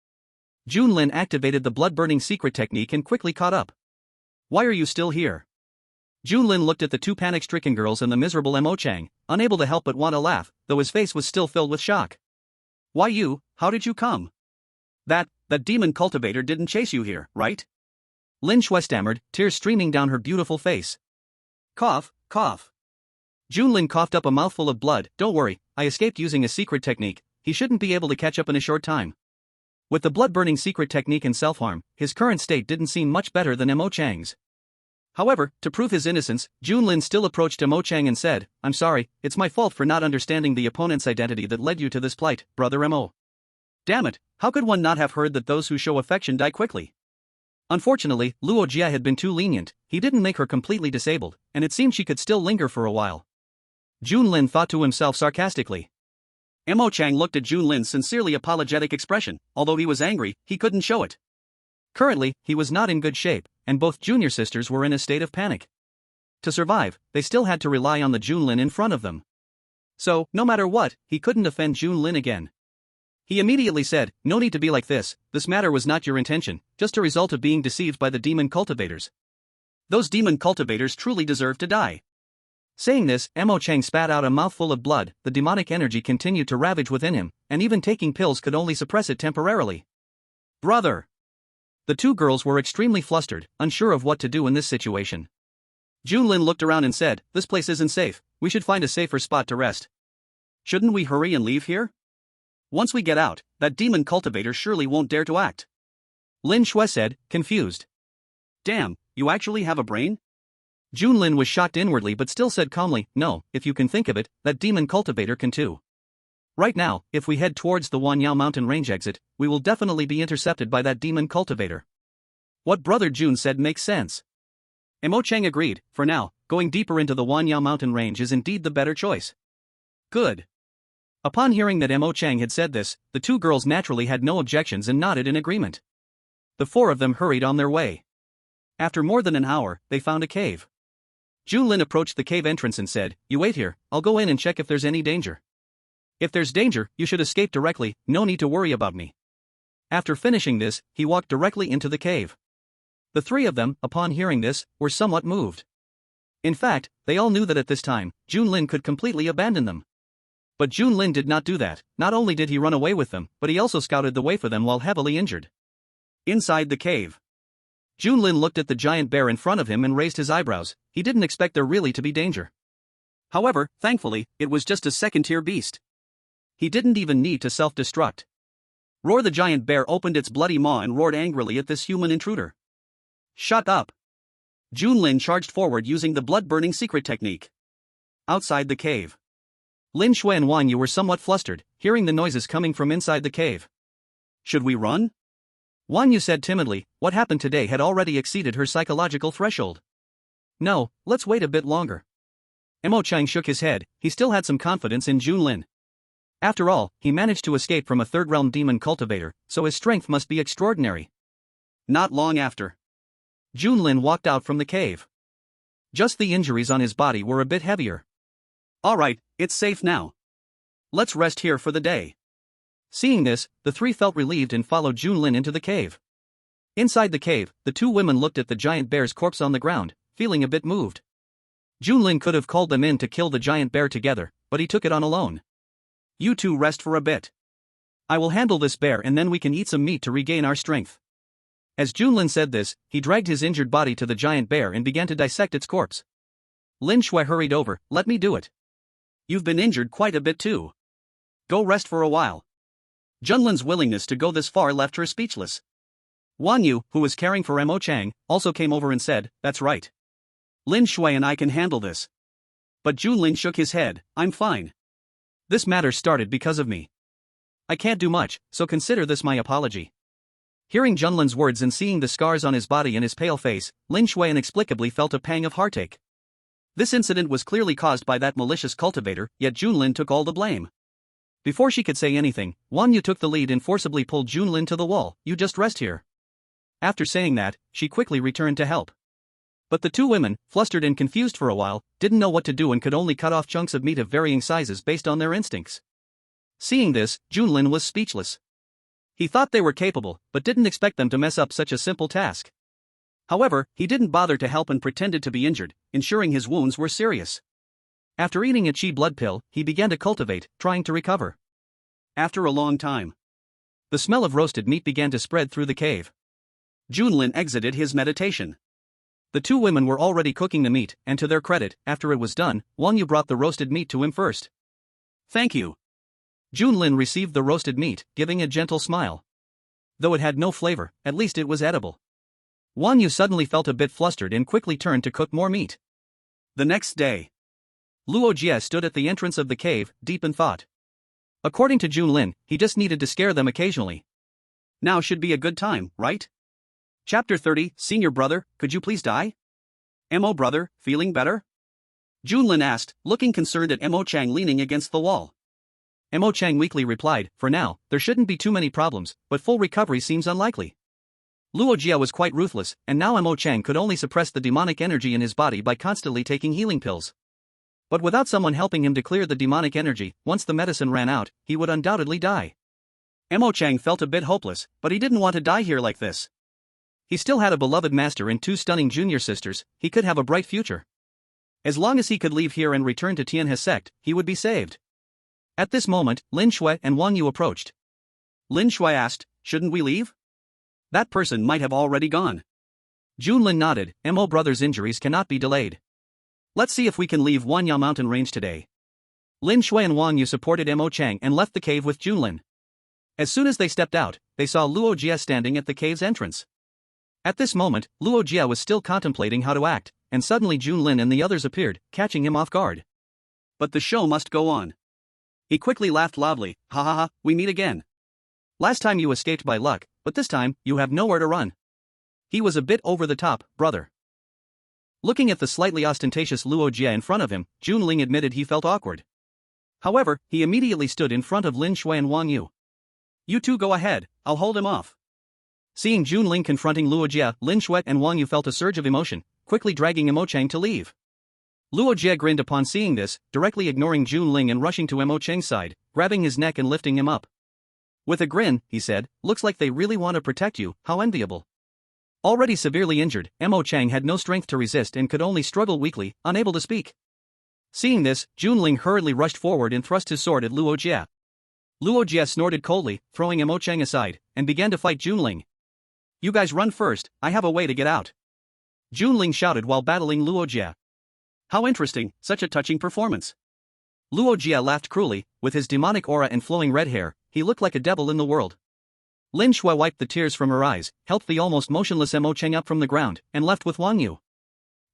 Speaker 2: Junlin activated the blood-burning secret technique and quickly caught up. Why are you still here? Junlin looked at the two panic-stricken girls and the miserable Mo Chang, unable to help but want to laugh, though his face was still filled with shock. Why you, how did you come? That demon cultivator didn't chase you here, right? Lin Shui stammered, tears streaming down her beautiful face. Cough, cough. Junlin coughed up a mouthful of blood. Don't worry, I escaped using a secret technique, he shouldn't be able to catch up in a short time. With the blood-burning secret technique and self-harm, his current state didn't seem much better than Mo Chang's. However, to prove his innocence, Junlin still approached Mo Chang and said, I'm sorry, it's my fault for not understanding the opponent's identity that led you to this plight, Brother Mo. Damn it, how could one not have heard that those who show affection die quickly? Unfortunately, Luo Jie had been too lenient, he didn't make her completely disabled, and it seemed she could still linger for a while. Junlin thought to himself sarcastically. Mo Chang looked at Junlin's sincerely apologetic expression, although he was angry, he couldn't show it. Currently, he was not in good shape, and both junior sisters were in a state of panic. To survive, they still had to rely on the Junlin in front of them. So, no matter what, he couldn't offend Junlin again. He immediately said, no need to be like this matter was not your intention, just a result of being deceived by the demon cultivators. Those demon cultivators truly deserve to die. Saying this, Mo Chang spat out a mouthful of blood, the demonic energy continued to ravage within him, and even taking pills could only suppress it temporarily. Brother! The two girls were extremely flustered, unsure of what to do in this situation. Junlin looked around and said, this place isn't safe, we should find a safer spot to rest. Shouldn't we hurry and leave here? Once we get out, that demon cultivator surely won't dare to act. Lin Shui said, confused. Damn, you actually have a brain? Junlin was shocked inwardly but still said calmly, no, if you can think of it, that demon cultivator can too. Right now, if we head towards the Wanyao mountain range exit, we will definitely be intercepted by that demon cultivator. What Brother Jun said makes sense. Mo Chang agreed, for now, going deeper into the Wanyao mountain range is indeed the better choice. Good. Upon hearing that Mo Chang had said this, the two girls naturally had no objections and nodded in agreement. The four of them hurried on their way. After more than an hour, they found a cave. Junlin approached the cave entrance and said, you wait here, I'll go in and check if there's any danger. If there's danger, you should escape directly, no need to worry about me. After finishing this, he walked directly into the cave. The three of them, upon hearing this, were somewhat moved. In fact, they all knew that at this time, Junlin could completely abandon them. But Junlin did not do that, not only did he run away with them, but he also scouted the way for them while heavily injured. Inside the cave. Junlin looked at the giant bear in front of him and raised his eyebrows, he didn't expect there really to be danger. However, thankfully, it was just a second-tier beast. He didn't even need to self-destruct. Roar! The giant bear opened its bloody maw and roared angrily at this human intruder. Shut up! Junlin charged forward using the blood-burning secret technique. Outside the cave. Lin Shui and Wan Yu were somewhat flustered, hearing the noises coming from inside the cave. Should we run? Wan Yu said timidly, what happened today had already exceeded her psychological threshold. No, let's wait a bit longer. Mo Chang shook his head, he still had some confidence in Junlin. After all, he managed to escape from a third-realm demon cultivator, so his strength must be extraordinary. Not long after. Junlin walked out from the cave. Just the injuries on his body were a bit heavier. Alright, it's safe now. Let's rest here for the day. Seeing this, the three felt relieved and followed Junlin into the cave. Inside the cave, the two women looked at the giant bear's corpse on the ground, feeling a bit moved. Junlin could have called them in to kill the giant bear together, but he took it on alone. You two rest for a bit. I will handle this bear and then we can eat some meat to regain our strength. As Junlin said this, he dragged his injured body to the giant bear and began to dissect its corpse. Lin Shui hurried over, let me do it. You've been injured quite a bit too. Go rest for a while. Junlin's willingness to go this far left her speechless. Wan Yu, who was caring for Mo Chang, also came over and said, that's right. Lin Shui and I can handle this. But Junlin shook his head, I'm fine. This matter started because of me. I can't do much, so consider this my apology. Hearing Junlin's words and seeing the scars on his body and his pale face, Lin Shui inexplicably felt a pang of heartache. This incident was clearly caused by that malicious cultivator, yet Junlin took all the blame. Before she could say anything, Wan Yu took the lead and forcibly pulled Junlin to the wall, you just rest here. After saying that, she quickly returned to help. But the two women, flustered and confused for a while, didn't know what to do and could only cut off chunks of meat of varying sizes based on their instincts. Seeing this, Junlin was speechless. He thought they were capable, but didn't expect them to mess up such a simple task. However, he didn't bother to help and pretended to be injured, ensuring his wounds were serious. After eating a chi blood pill, he began to cultivate, trying to recover. After a long time, the smell of roasted meat began to spread through the cave. Junlin exited his meditation. The two women were already cooking the meat, and to their credit, after it was done, Wang Yu brought the roasted meat to him first. Thank you. Junlin received the roasted meat, giving a gentle smile. Though it had no flavor, at least it was edible. Wang Yu suddenly felt a bit flustered and quickly turned to cook more meat. The next day, Luo Jie stood at the entrance of the cave, deep in thought. According to Junlin, he just needed to scare them occasionally. Now should be a good time, right? Chapter 30, Senior Brother, could you please die? Mo brother, feeling better? Junlin asked, looking concerned at Mo Chang leaning against the wall. Mo Chang weakly replied, for now, there shouldn't be too many problems, but full recovery seems unlikely. Luo Jie was quite ruthless, and now Mo Chang could only suppress the demonic energy in his body by constantly taking healing pills. But without someone helping him to clear the demonic energy, once the medicine ran out, he would undoubtedly die. Mo Chang felt a bit hopeless, but he didn't want to die here like this. He still had a beloved master and two stunning junior sisters, he could have a bright future. As long as he could leave here and return to Tianhe's sect, he would be saved. At this moment, Lin Shui and Wang Yu approached. Lin Shui asked, shouldn't we leave? That person might have already gone. Junlin nodded, Mo brother's injuries cannot be delayed. Let's see if we can leave Wanya mountain range today. Lin Shui and Wang Yu supported Mo Chang and left the cave with Junlin. As soon as they stepped out, they saw Luo Jie standing at the cave's entrance. At this moment, Luo Jie was still contemplating how to act, and suddenly Junlin and the others appeared, catching him off guard. But the show must go on. He quickly laughed loudly, ha ha ha, we meet again. Last time you escaped by luck, but this time, you have nowhere to run. He was a bit over the top, brother. Looking at the slightly ostentatious Luo Jie in front of him, Junling admitted he felt awkward. However, he immediately stood in front of Lin Shui and Wang Yu. You two go ahead, I'll hold him off. Seeing Junling confronting Luo Jie, Lin Shui and Wang Yu felt a surge of emotion, quickly dragging Mo Chang to leave. Luo Jie grinned upon seeing this, directly ignoring Junling and rushing to Mo Chang's side, grabbing his neck and lifting him up. With a grin, he said, looks like they really want to protect you, how enviable. Already severely injured, Mo Chang had no strength to resist and could only struggle weakly, unable to speak. Seeing this, Junling hurriedly rushed forward and thrust his sword at Luo Jie. Luo Jie snorted coldly, throwing Mo Chang aside, and began to fight Junling. You guys run first, I have a way to get out. Junling shouted while battling Luo Jie. How interesting, such a touching performance. Luo Jie laughed cruelly, with his demonic aura and flowing red hair, he looked like a devil in the world. Lin Shui wiped the tears from her eyes, helped the almost motionless Mo Chang up from the ground, and left with Wang Yu.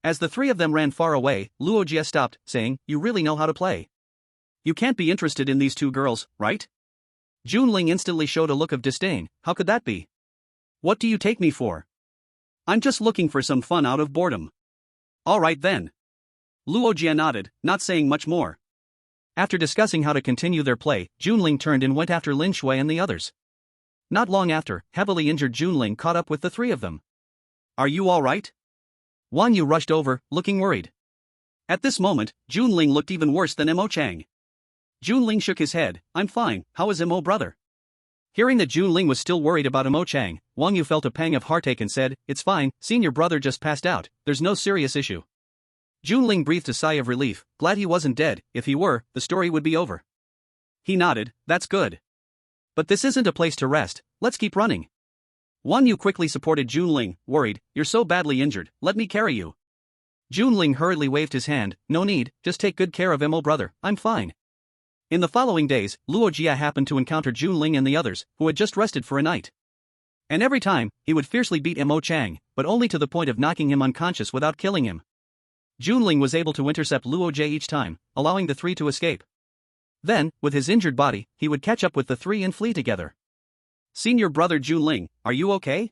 Speaker 2: As the three of them ran far away, Luo Jie stopped, saying, you really know how to play. You can't be interested in these two girls, right? Junling instantly showed a look of disdain, how could that be? What do you take me for? I'm just looking for some fun out of boredom. Alright then. Luo Jie nodded, not saying much more. After discussing how to continue their play, Junling turned and went after Lin Shui and the others. Not long after, heavily injured Junling caught up with the three of them. Are you alright? Wang Yu rushed over, looking worried. At this moment, Junling looked even worse than Mo Chang. Junling shook his head, I'm fine, how is Mo brother? Hearing that Junling was still worried about Mo Chang, Wang Yu felt a pang of heartache and said, it's fine, senior brother just passed out, there's no serious issue. Junling breathed a sigh of relief, glad he wasn't dead, if he were, the story would be over. He nodded, that's good. But this isn't a place to rest, let's keep running. Wang Yu quickly supported Junling, worried, you're so badly injured, let me carry you. Junling hurriedly waved his hand, no need, just take good care of him, oh brother, I'm fine. In the following days, Luo Jia happened to encounter Junling and the others, who had just rested for a night. And every time, he would fiercely beat Mo Chang, but only to the point of knocking him unconscious without killing him. Junling was able to intercept Luo Jia each time, allowing the three to escape. Then, with his injured body, he would catch up with the three and flee together. Senior brother Junling, are you okay?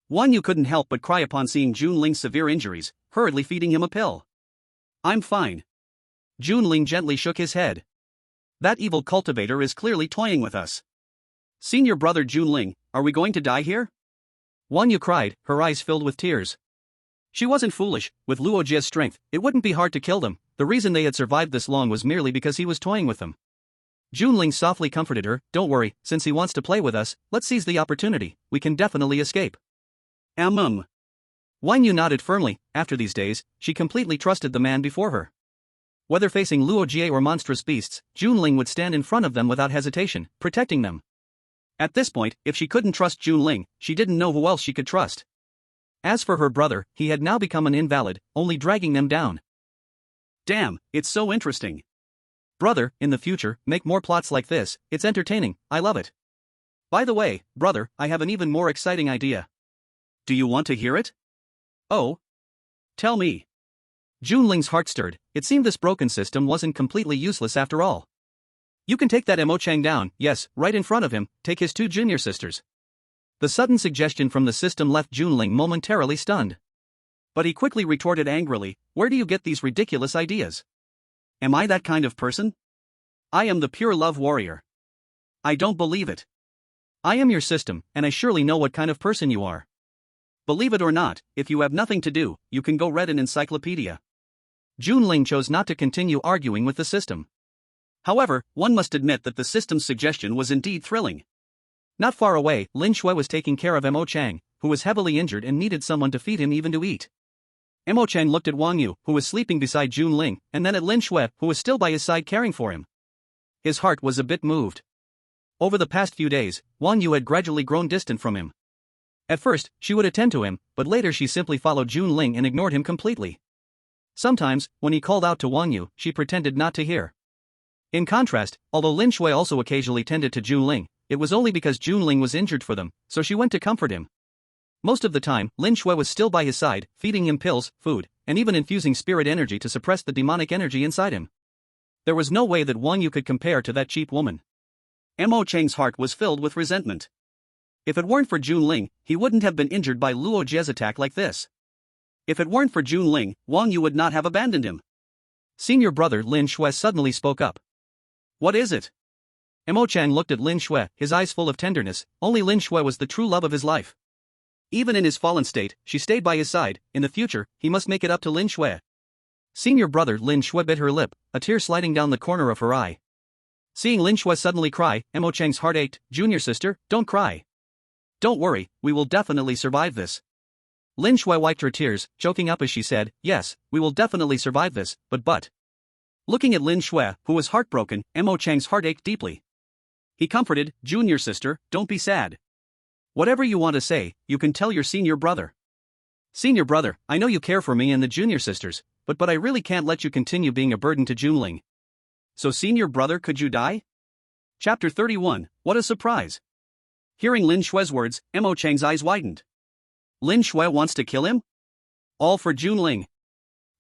Speaker 2: Wang Yu couldn't help but cry upon seeing Junling's severe injuries, hurriedly feeding him a pill. I'm fine. Junling gently shook his head. That evil cultivator is clearly toying with us. Senior brother Junling, are we going to die here? Wang Yu cried, her eyes filled with tears. She wasn't foolish, with Luo Jia's strength, it wouldn't be hard to kill them, the reason they had survived this long was merely because he was toying with them. Junling softly comforted her, don't worry, since he wants to play with us, let's seize the opportunity, we can definitely escape. Wang Yu nodded firmly, after these days, she completely trusted the man before her. Whether facing Luo Jie or monstrous beasts, Junling would stand in front of them without hesitation, protecting them. At this point, if she couldn't trust Junling, she didn't know who else she could trust. As for her brother, he had now become an invalid, only dragging them down. Damn, it's so interesting. Brother, in the future, make more plots like this, it's entertaining, I love it. By the way, brother, I have an even more exciting idea. Do you want to hear it? Oh? Tell me. Junling's heart stirred, it seemed this broken system wasn't completely useless after all. You can take that Mo Chang down, yes, right in front of him, take his two junior sisters. The sudden suggestion from the system left Junling momentarily stunned. But he quickly retorted angrily, where do you get these ridiculous ideas? Am I that kind of person? I am the pure love warrior. I don't believe it. I am your system, and I surely know what kind of person you are. Believe it or not, if you have nothing to do, you can go read an encyclopedia. Junling chose not to continue arguing with the system. However, one must admit that the system's suggestion was indeed thrilling. Not far away, Lin Shui was taking care of Mo Chang, who was heavily injured and needed someone to feed him even to eat. Mo Chang looked at Wang Yu, who was sleeping beside Junling, and then at Lin Shui, who was still by his side caring for him. His heart was a bit moved. Over the past few days, Wang Yu had gradually grown distant from him. At first, she would attend to him, but later she simply followed Junling and ignored him completely. Sometimes, when he called out to Wang Yu, she pretended not to hear. In contrast, although Lin Shui also occasionally tended to Junling, it was only because Junling was injured for them, so she went to comfort him. Most of the time, Lin Shui was still by his side, feeding him pills, food, and even infusing spirit energy to suppress the demonic energy inside him. There was no way that Wang Yu could compare to that cheap woman. Mo Chang's heart was filled with resentment. If it weren't for Junling, he wouldn't have been injured by Luo Jie's attack like this. If it weren't for Junling, Wang Yu would not have abandoned him. Senior brother Lin Shui suddenly spoke up. What is it? Mo Chang looked at Lin Shui, his eyes full of tenderness, only Lin Shui was the true love of his life. Even in his fallen state, she stayed by his side, in the future, he must make it up to Lin Shui. Senior brother Lin Shui bit her lip, a tear sliding down the corner of her eye. Seeing Lin Shui suddenly cry, Mo Chang's heart ached, junior sister, don't cry. Don't worry, we will definitely survive this. Lin Shui wiped her tears, choking up as she said, yes, we will definitely survive this, but. Looking at Lin Shui, who was heartbroken, Mo Chang's heart ached deeply. He comforted, junior sister, don't be sad. Whatever you want to say, you can tell your senior brother. Senior brother, I know you care for me and the junior sisters, but I really can't let you continue being a burden to Junling. So senior brother, could you die? Chapter 31, what a surprise. Hearing Lin Shui's words, Mo Chang's eyes widened. Lin Shui wants to kill him? All for Junling.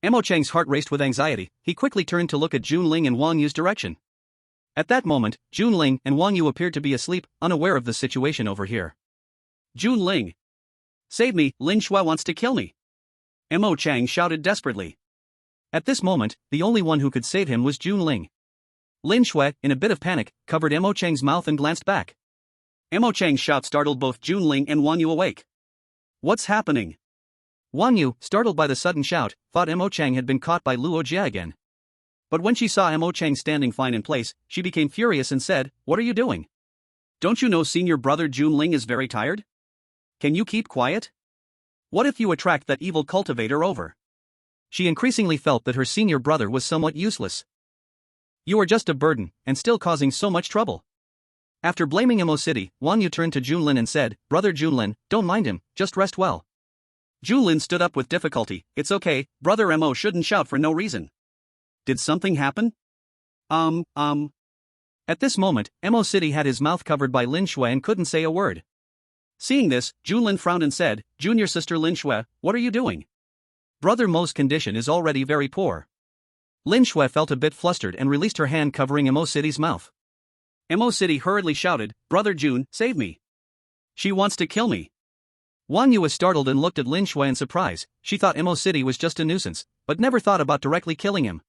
Speaker 2: Mo Chang's heart raced with anxiety, he quickly turned to look at Junling and Wang Yu's direction. At that moment, Junling and Wang Yu appeared to be asleep, unaware of the situation over here. Junling! Save me, Lin Shui wants to kill me! Mo Chang shouted desperately. At this moment, the only one who could save him was Junling. Lin Shui, in a bit of panic, covered Mo Chang's mouth and glanced back. Mo Chang's shout startled both Junling and Wang Yu awake. What's happening? Wang Yu, startled by the sudden shout, thought Mo Chang had been caught by Luo Jie again. But when she saw Mo Chang standing fine in place, she became furious and said, what are you doing? Don't you know senior brother Junling is very tired? Can you keep quiet? What if you attract that evil cultivator over? She increasingly felt that her senior brother was somewhat useless. You are just a burden, and still causing so much trouble.
Speaker 1: After blaming Emo City, Wang Yu turned to Junlin and said, Brother Junlin, don't mind him, just rest well.
Speaker 2: Junlin stood up with difficulty. It's okay, Brother Emo shouldn't shout for no reason. Did something happen?
Speaker 1: At this moment, Emo City had his mouth covered by Lin Shui and couldn't say a word.
Speaker 2: Seeing this, Junlin frowned and said, Junior sister Lin Shui, what are you doing?
Speaker 1: Brother Mo's condition is already very poor. Lin Shui felt a bit flustered and released her hand covering Emo City's mouth.
Speaker 2: Emo City hurriedly shouted, Brother Jun, save me. She wants to kill me.
Speaker 1: Wang Yu was startled and looked at Lin Shui in surprise. She thought Emo City was just a nuisance, but never thought about directly killing him.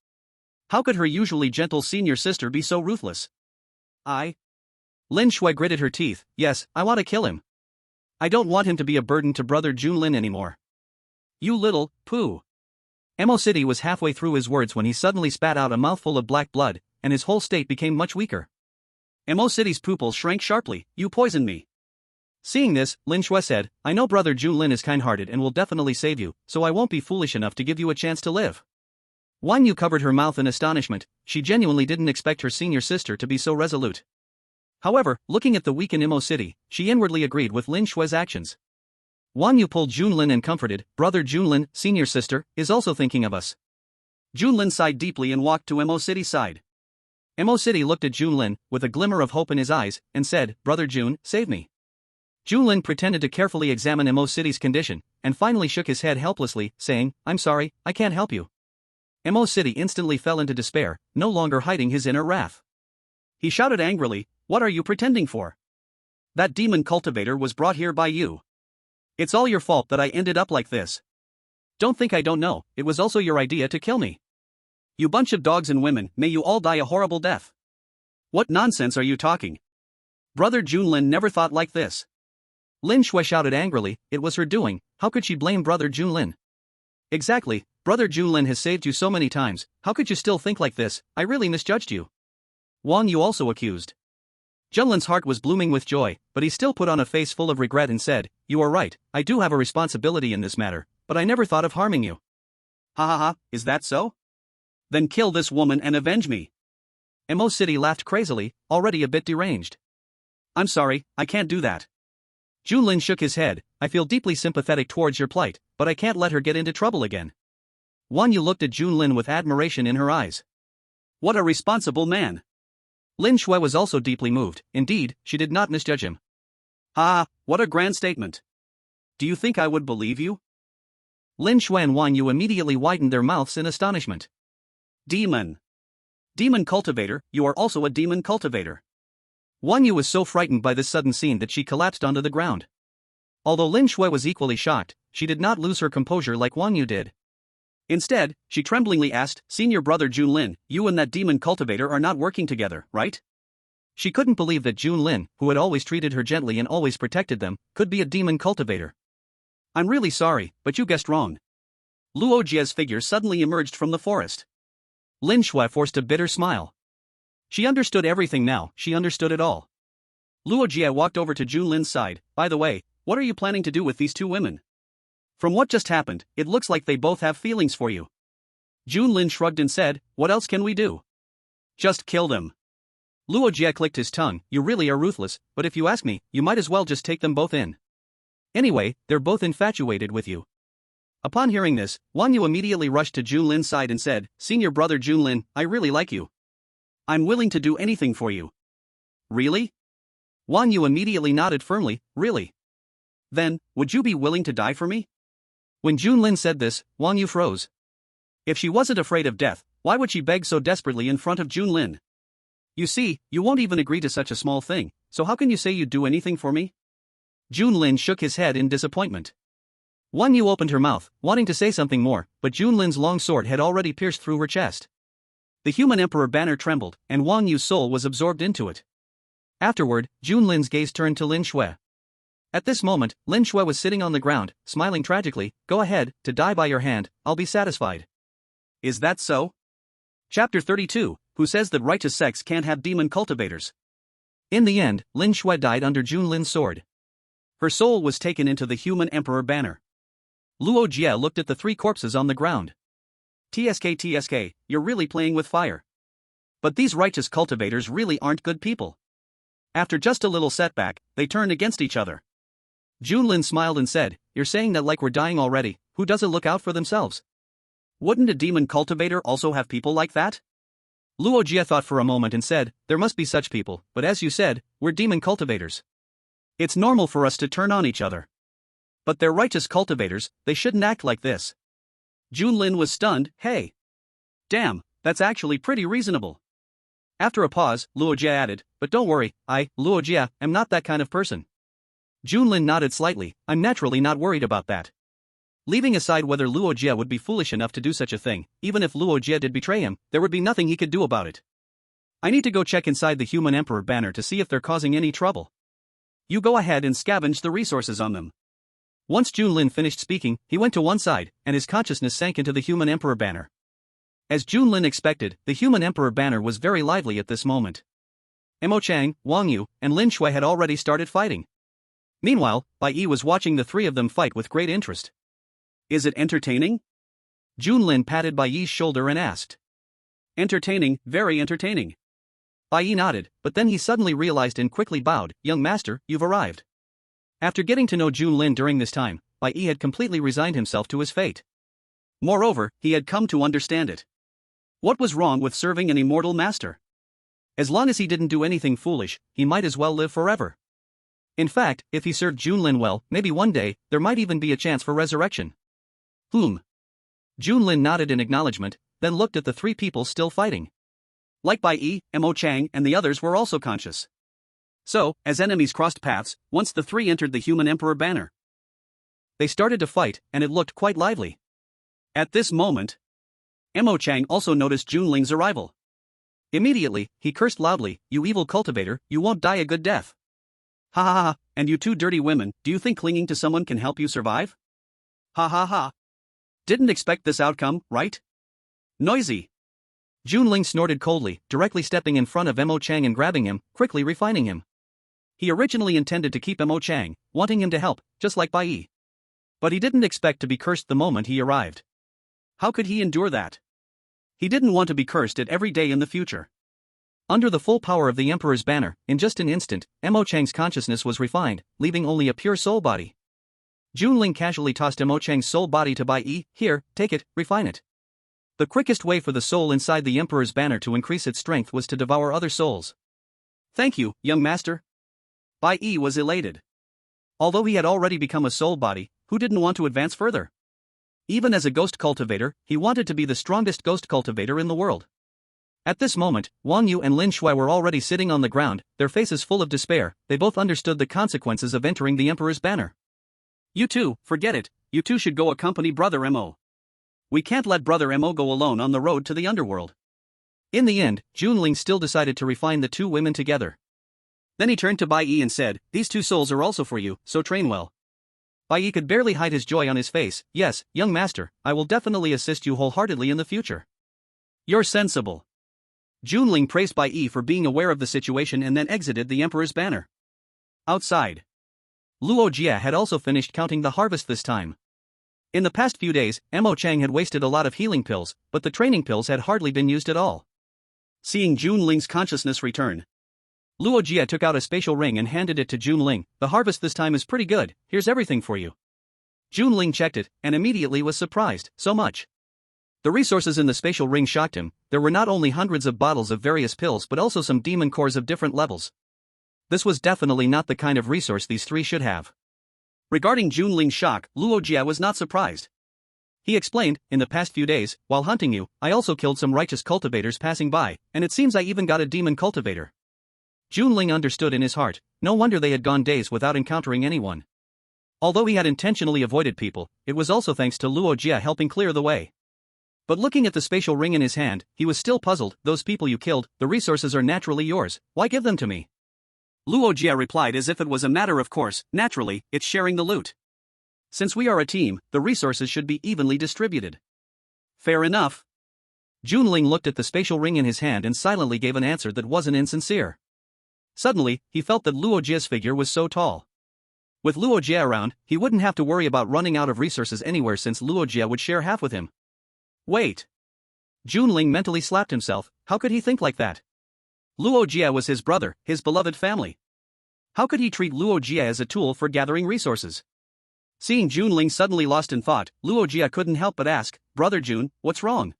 Speaker 1: How could her usually gentle senior sister be so ruthless? Lin Shui gritted her teeth. Yes, I want to kill him. I don't want him to be a burden to Brother Junlin anymore. You little poo. Emo City was halfway through his words when he suddenly spat out a mouthful of black blood, and his whole state became much weaker.
Speaker 2: Emo City's pupils shrank sharply. You poisoned me.
Speaker 1: Seeing this, Lin Shui said, I know Brother Junlin is kind-hearted and will definitely save you, so I won't be foolish enough to give you a chance to live. Wang Yu covered her mouth in astonishment. She genuinely didn't expect her senior sister to be so resolute. However, looking at the weakened Emo City, she inwardly agreed with Lin Shui's actions. Wang Yu pulled Junlin and comforted, Brother Junlin, senior sister, is also thinking of us.
Speaker 2: Junlin sighed deeply and walked to Emo City's side.
Speaker 1: Emo City looked at Junlin, with a glimmer of hope in his eyes, and said, Brother Jun, save me. Junlin pretended to carefully examine Emo City's condition, and finally shook his head helplessly, saying, I'm sorry, I can't help you. Emo City instantly fell into despair, no longer hiding his inner wrath.
Speaker 2: He shouted angrily, What are you pretending for? That demon cultivator was brought here by you. It's all your fault that I ended up like this.
Speaker 1: Don't think I don't know, it was also your idea to kill me.
Speaker 2: You bunch of dogs and women, may you all die a horrible death. What nonsense are you talking? Brother Junlin never thought like this.
Speaker 1: Lin Shui shouted angrily, it was her doing, how could she blame Brother Junlin? Exactly, Brother Junlin has saved you so many times, how could you still think like this? I really misjudged you. Wang Yu also accused. Junlin's heart was blooming with joy, but he still put on a face full of regret and said, You are right, I do have a responsibility in this matter, but I never thought of harming you.
Speaker 2: Ha ha ha, is that so? Then kill this woman and avenge me.
Speaker 1: Emo City laughed crazily, already a bit deranged.
Speaker 2: I'm sorry, I can't do that.
Speaker 1: Junlin shook his head, I feel deeply sympathetic towards your plight, but I can't let her get into trouble again. Wang Yu looked at Junlin with admiration in her eyes.
Speaker 2: What a responsible man.
Speaker 1: Lin Shui was also deeply moved, indeed, she did not misjudge him.
Speaker 2: Ah, what a grand statement. Do you think I would believe you?
Speaker 1: Lin Shui and Wang Yu immediately widened their mouths in astonishment.
Speaker 2: Demon. Demon cultivator, you are also a demon cultivator.
Speaker 1: Wang Yu was so frightened by this sudden scene that she collapsed onto the ground. Although Lin Shui was equally shocked, she did not lose her composure like Wang Yu did.
Speaker 2: Instead, she tremblingly asked, Senior Brother Junlin, you and that demon cultivator are not working together, right?
Speaker 1: She couldn't believe that Junlin, who had always treated her gently and always protected them, could be a demon cultivator.
Speaker 2: I'm really sorry, but you guessed wrong. Luo Jie's figure suddenly emerged from the forest.
Speaker 1: Lin Shui forced a bitter smile. She understood everything now, she understood it all.
Speaker 2: Luo Jie walked over to Junlin's side. By the way, what are you planning to do with these two women? From what just happened, it looks like they both have feelings for you. Junlin shrugged and said, what else can we do? Just kill them.
Speaker 1: Luo Jie clicked his tongue, you really are ruthless, but if you ask me, you might as well just take them both in. Anyway, they're both infatuated with you. Upon hearing this, Wang Yu immediately rushed to Junlin's side and said, Senior Brother Junlin, I really like you.
Speaker 2: I'm willing to do anything for you.
Speaker 1: Really? Wang Yu immediately nodded firmly, really?
Speaker 2: Then, would you be willing to die for me?
Speaker 1: When Junlin said this, Wang Yu froze. If she wasn't afraid of death, why would she beg so desperately in front of Junlin? You see, you won't even agree to such a small thing, so how can you say you'd do anything for me? Junlin shook his head in disappointment. Wang Yu opened her mouth, wanting to say something more, but Junlin's long sword had already pierced through her chest. The human emperor banner trembled, and Wang Yu's soul was absorbed into it. Afterward, Junlin's gaze turned to Lin Shui. At this moment, Lin Shui was sitting on the ground, smiling tragically, go ahead, to die by your hand, I'll be satisfied.
Speaker 2: Is that so? Chapter 32, who says that righteous sects can't have demon cultivators?
Speaker 1: In the end, Lin Shui died under Junlin's sword.
Speaker 2: Her soul was taken into the human emperor banner.
Speaker 1: Luo Jie looked at the three corpses on the ground.
Speaker 2: TSK, you're really playing with fire. But these righteous cultivators really aren't good people. After just a little setback, they turned against each other. Junlin smiled and said, "You're saying that like we're dying already, who doesn't look out for themselves? Wouldn't a demon cultivator also have people like that?" Luo Jie thought for a moment and said, "There must be such people, but as you said, we're demon cultivators. It's normal for us to turn on each other. But they're righteous cultivators, they shouldn't act like this." Junlin was stunned. "Hey. Damn, that's actually pretty reasonable." After a pause, Luo Jie added, "But don't worry, Luo Jie, am not that kind of person." Junlin nodded slightly. "I'm naturally not worried about that." Leaving aside whether Luo Jie would be foolish enough to do such a thing, even if Luo Jie did betray him, there would be nothing he could do about it. "I need to go check inside the Human Emperor banner to see if they're causing any trouble. You go ahead and scavenge the resources on them." Once Junlin finished speaking, he went to one side, and his consciousness sank into the Human Emperor banner. As Junlin expected, the Human Emperor banner was very lively at this moment. Mo Chang, Wang Yu, and Lin Shui had already started fighting. Meanwhile, Bai Yi was watching the three of them fight with great interest. "Is it entertaining?" Junlin patted Bai Yi's shoulder and asked. "Entertaining, very entertaining." Bai Yi nodded, but then he suddenly realized and quickly bowed. "Young master, you've arrived." After getting to know Junlin during this time, Bai Yi had completely resigned himself to his fate. Moreover, he had come to understand it. What was wrong with serving an immortal master? As long as he didn't do anything foolish, he might as well live forever. In fact, if he served Junlin well, maybe one day, there might even be a chance for resurrection. Junlin nodded in acknowledgement, then looked at the three people still fighting. Like Bai Yi, Mo Chang, and the others were also conscious. So, as enemies crossed paths, once the three entered the Human Emperor banner, they started to fight, and it looked quite lively. At this moment, Mo Chang also noticed Junlin's arrival. Immediately, he cursed loudly, "You evil cultivator, you won't die a good death. Ha ha ha, and you two dirty women, do you think clinging to someone can help you survive? Ha ha ha. Didn't expect this outcome, right? Noisy." Junling snorted coldly, directly stepping in front of Mo Chang and grabbing him, quickly refining him. He originally intended to keep Mo Chang, wanting him to help, just like Bai Yi. But he didn't expect to be cursed the moment he arrived. How could he endure that? He didn't want to be cursed at every day in the future. Under the full power of the Emperor's banner, in just an instant, Mo Chang's consciousness was refined, leaving only a pure soul body. Junling casually tossed Mo Chang's soul body to Bai Yi. "Here, take it, refine it." The quickest way for the soul inside the Emperor's banner to increase its strength was to devour other souls. "Thank you, young master." Bai Yi was elated. Although he had already become a soul body, who didn't want to advance further? Even as a ghost cultivator, he wanted to be the strongest ghost cultivator in the world. At this moment, Wang Yu and Lin Shui were already sitting on the ground, their faces full of despair. They both understood the consequences of entering the Emperor's banner. "You two, forget it, you two should go accompany Brother Mo. We can't let Brother Mo go alone on the road to the underworld." In the end, Junling still decided to refine the two women together. Then he turned to Bai Yi and said, "These two souls are also for you, so train well." Bai Yi could barely hide his joy on his face. "Yes, young master, I will definitely assist you wholeheartedly in the future." "You're sensible." Junling praised Bai Yi for being aware of the situation and then exited the Emperor's banner. Outside, Luo Jie had also finished counting the harvest this time. In the past few days, Mo Chang had wasted a lot of healing pills, but the training pills had hardly been used at all. Seeing Junling's consciousness return, Luo Jie took out a spatial ring and handed it to Junling. "The harvest this time is pretty good, here's everything for you." Junling checked it, and immediately was surprised. So much. The resources in the spatial ring shocked him. There were not only hundreds of bottles of various pills but also some demon cores of different levels. This was definitely not the kind of resource these three should have. Regarding Junling's shock, Luo Jie was not surprised. He explained, "In the past few days, while hunting you, I also killed some righteous cultivators passing by, and it seems I even got a demon cultivator." Junling understood in his heart, no wonder they had gone days without encountering anyone. Although he had intentionally avoided people, it was also thanks to Luo Jie helping clear the way. But looking at the spatial ring in his hand, he was still puzzled. "Those people you killed, the resources are naturally yours, why give them to me?" Luo Jie replied as if it was a matter of course. "Naturally, it's sharing the loot. Since we are a team, the resources should be evenly distributed." "Fair enough." Junling looked at the spatial ring in his hand and silently gave an answer that wasn't insincere. Suddenly, he felt that Luo Jie's figure was so tall. With Luo Jie around, he wouldn't have to worry about running out of resources anywhere since Luo Jie would share half with him. Wait. Junling mentally slapped himself. How could he think like that? Luo Jie was his brother, his beloved family. How could he treat Luo Jie as a tool for gathering resources? Seeing Junling suddenly lost in thought, Luo Jie couldn't help but ask, "Brother Jun, what's wrong?"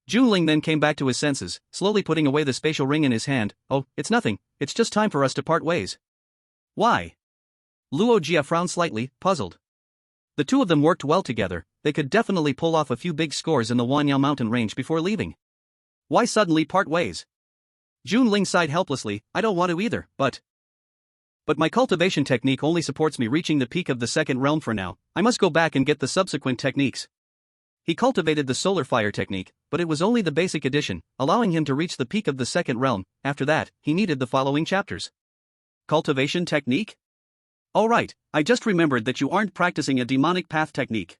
Speaker 2: Junling then came back to his senses, slowly putting away the spatial ring in his hand. "Oh, it's nothing, it's just time for us to part ways." "Why?" Luo Jie frowned slightly, puzzled. The two of them worked well together, they could definitely pull off a few big scores in the Wanyao mountain range before leaving. Why suddenly part ways? Junling sighed helplessly. "I don't want to either, but my cultivation technique only supports me reaching the peak of the second realm for now. I must go back and get the subsequent techniques." He cultivated the solar fire technique, but it was only the basic edition, allowing him to reach the peak of the second realm. After that, he needed the following chapters. Cultivation technique? Oh right, I just remembered that you aren't practicing a demonic path technique.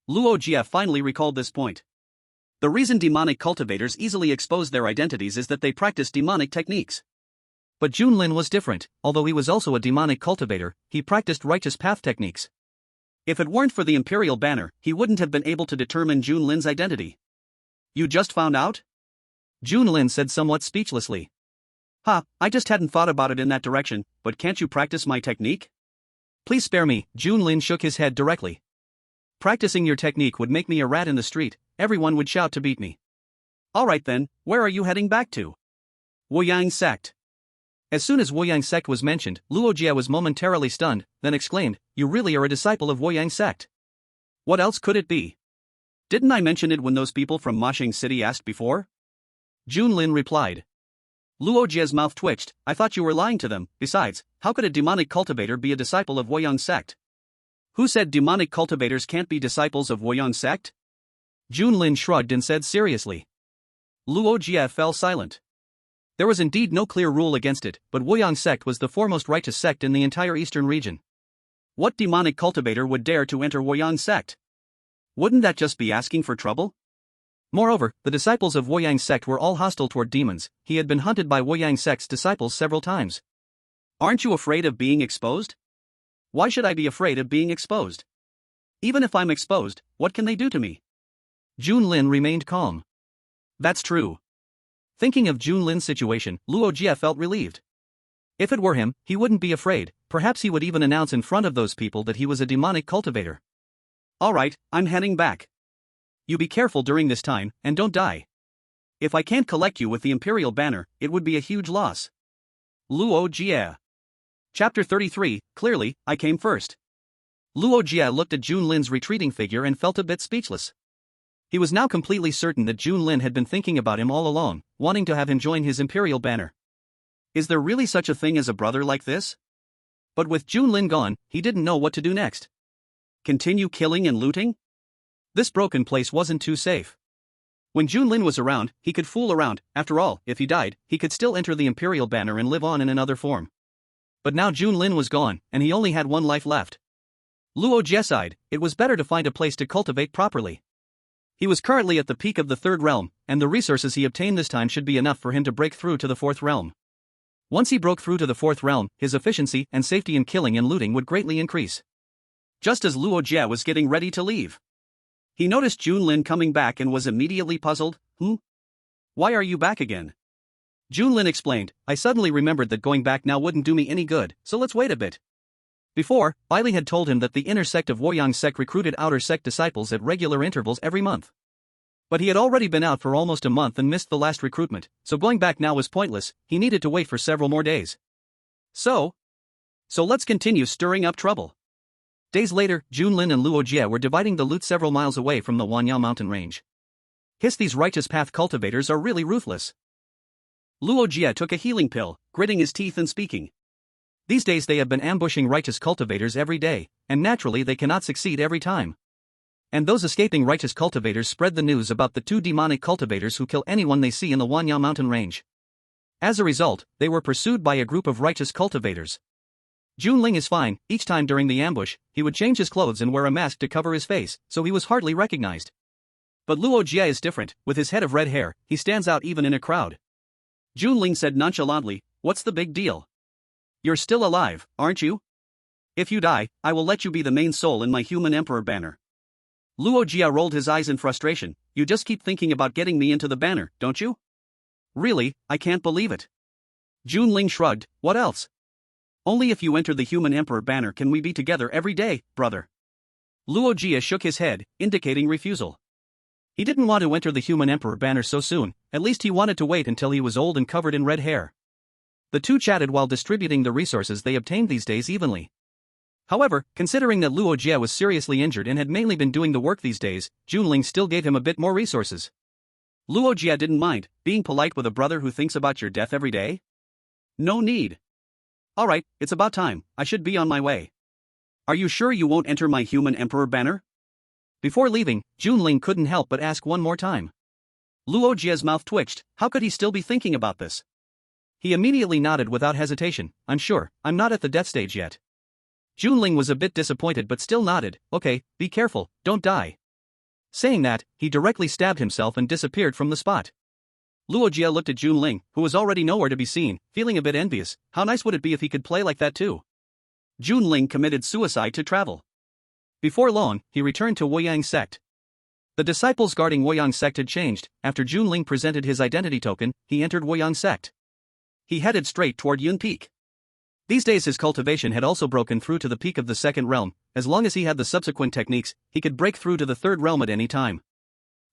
Speaker 2: Luo Jie finally recalled this point. The reason demonic cultivators easily expose their identities is that they practice demonic techniques. But Junlin was different. Although he was also a demonic cultivator, he practiced righteous path techniques. If it weren't for the Imperial banner, he wouldn't have been able to determine Junlin's identity. "You just found out?" Junlin said somewhat speechlessly. I just hadn't thought about it in that direction, but can't you practice my technique?" "Please spare me," Junlin shook his head directly. "Practicing your technique would make me a rat in the street, everyone would shout to beat me." "Alright then, where are you heading back to?" "Woyang sect." As soon as Woyang sect was mentioned, Luo Jie was momentarily stunned, then exclaimed, "You really are a disciple of Woyang sect? What else could it be? Didn't I mention it when those people from Mashing City asked before?" Junlin replied. Luo Jie's mouth twitched. "I thought you were lying to them. Besides, how could a demonic cultivator be a disciple of Woyang sect?" "Who said demonic cultivators can't be disciples of Woyang sect?" Junlin shrugged and said seriously. Luo Jie fell silent. There was indeed no clear rule against it, but Woyang sect was the foremost righteous sect in the entire eastern region. What demonic cultivator would dare to enter Woyang sect? Wouldn't that just be asking for trouble? Moreover, the disciples of Woyang sect were all hostile toward demons. He had been hunted by Woyang sect's disciples several times. "Aren't you afraid of being exposed?" "Why should I be afraid of being exposed? Even if I'm exposed, what can they do to me?" Junlin remained calm. That's true. Thinking of Junlin's situation, Luo Jie felt relieved. If it were him, he wouldn't be afraid. Perhaps he would even announce in front of those people that he was a demonic cultivator. "Alright, I'm heading back. You be careful during this time, and don't die. If I can't collect you with the Imperial banner, it would be a huge loss." Luo Jie. Chapter 33, Clearly, I came first. Luo Jie looked at Junlin's retreating figure and felt a bit speechless. He was now completely certain that Junlin had been thinking about him all along, wanting to have him join his Imperial banner. Is there really such a thing as a brother like this? But with Junlin gone, he didn't know what to do next. Continue killing and looting? This broken place wasn't too safe. When Junlin was around, he could fool around. After all, if he died, he could still enter the Imperial banner and live on in another form. But now Junlin was gone, and he only had one life left. Luo Jie sighed. It was better to find a place to cultivate properly. He was currently at the peak of the third realm, and the resources he obtained this time should be enough for him to break through to the fourth realm. Once he broke through to the fourth realm, his efficiency and safety in killing and looting would greatly increase. Just as Luo Jie was getting ready to leave, he noticed Junlin coming back and was immediately puzzled. Why are you back again?" Junlin explained, "I suddenly remembered that going back now wouldn't do me any good, so let's wait a bit." Before, Bailey had told him that the inner sect of Woyang sect recruited outer sect disciples at regular intervals every month. But he had already been out for almost a month and missed the last recruitment, so going back now was pointless. He needed to wait for several more days. So let's continue stirring up trouble. Days later, Junlin and Luo Jie were dividing the loot several miles away from the Wanyao mountain range. These righteous path cultivators are really ruthless. Luo Jie took a healing pill, gritting his teeth and speaking. These days they have been ambushing righteous cultivators every day, and naturally they cannot succeed every time. And those escaping righteous cultivators spread the news about the two demonic cultivators who kill anyone they see in the Wanyao mountain range. As a result, they were pursued by a group of righteous cultivators. Junling is fine. Each time during the ambush, he would change his clothes and wear a mask to cover his face, so he was hardly recognized. But Luo Jie is different. With his head of red hair, he stands out even in a crowd. Junling said nonchalantly, "What's the big deal? You're still alive, aren't you? If you die, I will let you be the main soul in my human emperor banner." Luo Jie rolled his eyes in frustration. "You just keep thinking about getting me into the banner, don't you? Really, I can't believe it." Junling shrugged. "What else? Only if you enter the human emperor banner can we be together every day, brother. Luo Jia shook his head, indicating refusal. He didn't want to enter the human emperor banner so soon, at least he wanted to wait until he was old and covered in red hair. The two chatted while distributing the resources they obtained these days evenly. However, considering that Luo Jia was seriously injured and had mainly been doing the work these days, Junling still gave him a bit more resources. Luo Jia didn't mind, being polite with a brother who thinks about your death every day. No need. Alright, it's about time, I should be on my way. Are you sure you won't enter my human emperor banner? Before leaving, Junling couldn't help but ask one more time. Luo Jia's mouth twitched, how could he still be thinking about this? He immediately nodded without hesitation, I'm sure, I'm not at the death stage yet. Junling was a bit disappointed but still nodded, okay, be careful, don't die. Saying that, he directly stabbed himself and disappeared from the spot. Luo Jia looked at Junling, who was already nowhere to be seen, feeling a bit envious. How nice would it be if he could play like that too? Junling committed suicide to travel. Before long, he returned to Woyang sect. The disciples guarding Woyang sect had changed. After Junling presented his identity token, he entered Woyang sect. He headed straight toward Yun Peak. These days his cultivation had also broken through to the peak of the second realm. As long as he had the subsequent techniques, he could break through to the third realm at any time.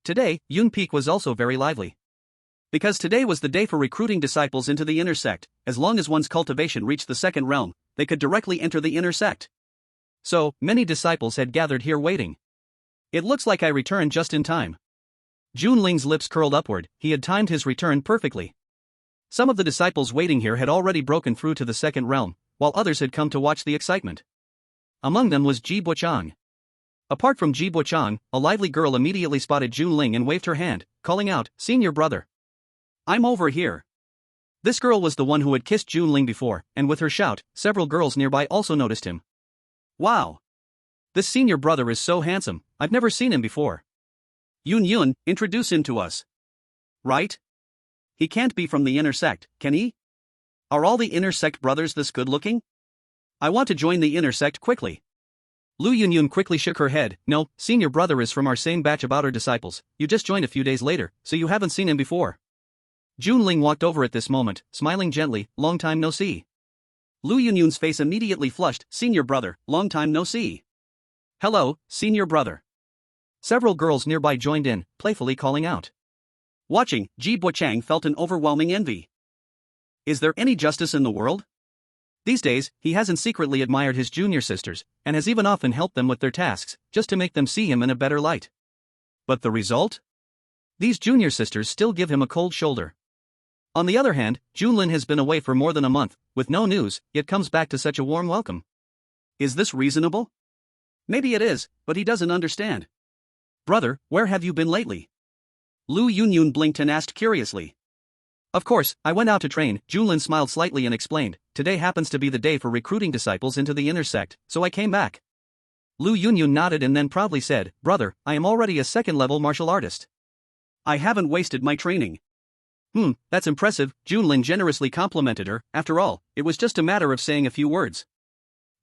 Speaker 2: Today, Yun Peak was also very lively. Because today was the day for recruiting disciples into the inner sect. As long as one's cultivation reached the second realm, they could directly enter the inner sect. So, many disciples had gathered here waiting. It looks like I returned just in time. Junling's lips curled upward, he had timed his return perfectly. Some of the disciples waiting here had already broken through to the second realm, while others had come to watch the excitement. Among them was Ji Buochang. Apart from Ji Buochang, a lively girl immediately spotted Junling and waved her hand, calling out, "Senior brother. I'm over here." This girl was the one who had kissed Junling before, and with her shout, several girls nearby also noticed him. Wow! This senior brother is so handsome, I've never seen him before. Yun, introduce him to us. Right? He can't be from the inner sect, can he? Are all the inner sect brothers this good looking? I want to join the inner sect quickly. Lu Yun quickly shook her head. No, senior brother is from our same batch of outer disciples. You just joined a few days later, so you haven't seen him before. Junling walked over at this moment, smiling gently. Long time no see. Lu Yun's face immediately flushed. Senior brother, long time no see. Hello, senior brother. Several girls nearby joined in, playfully calling out. Watching, Ji Buochang felt an overwhelming envy. Is there any justice in the world? These days, he hasn't secretly admired his junior sisters, and has even often helped them with their tasks, just to make them see him in a better light. But the result? These junior sisters still give him a cold shoulder. On the other hand, Junlin has been away for more than a month, with no news, yet comes back to such a warm welcome. Is this reasonable? Maybe it is, but he doesn't understand. Brother, where have you been lately? Lu Yun blinked and asked curiously. Of course, I went out to train. Junlin smiled slightly and explained, today happens to be the day for recruiting disciples into the inner sect, so I came back. Lu Yun nodded and then proudly said, Brother, I am already a second-level martial artist. I haven't wasted my training. That's impressive, Junlin generously complimented her. After all, it was just a matter of saying a few words.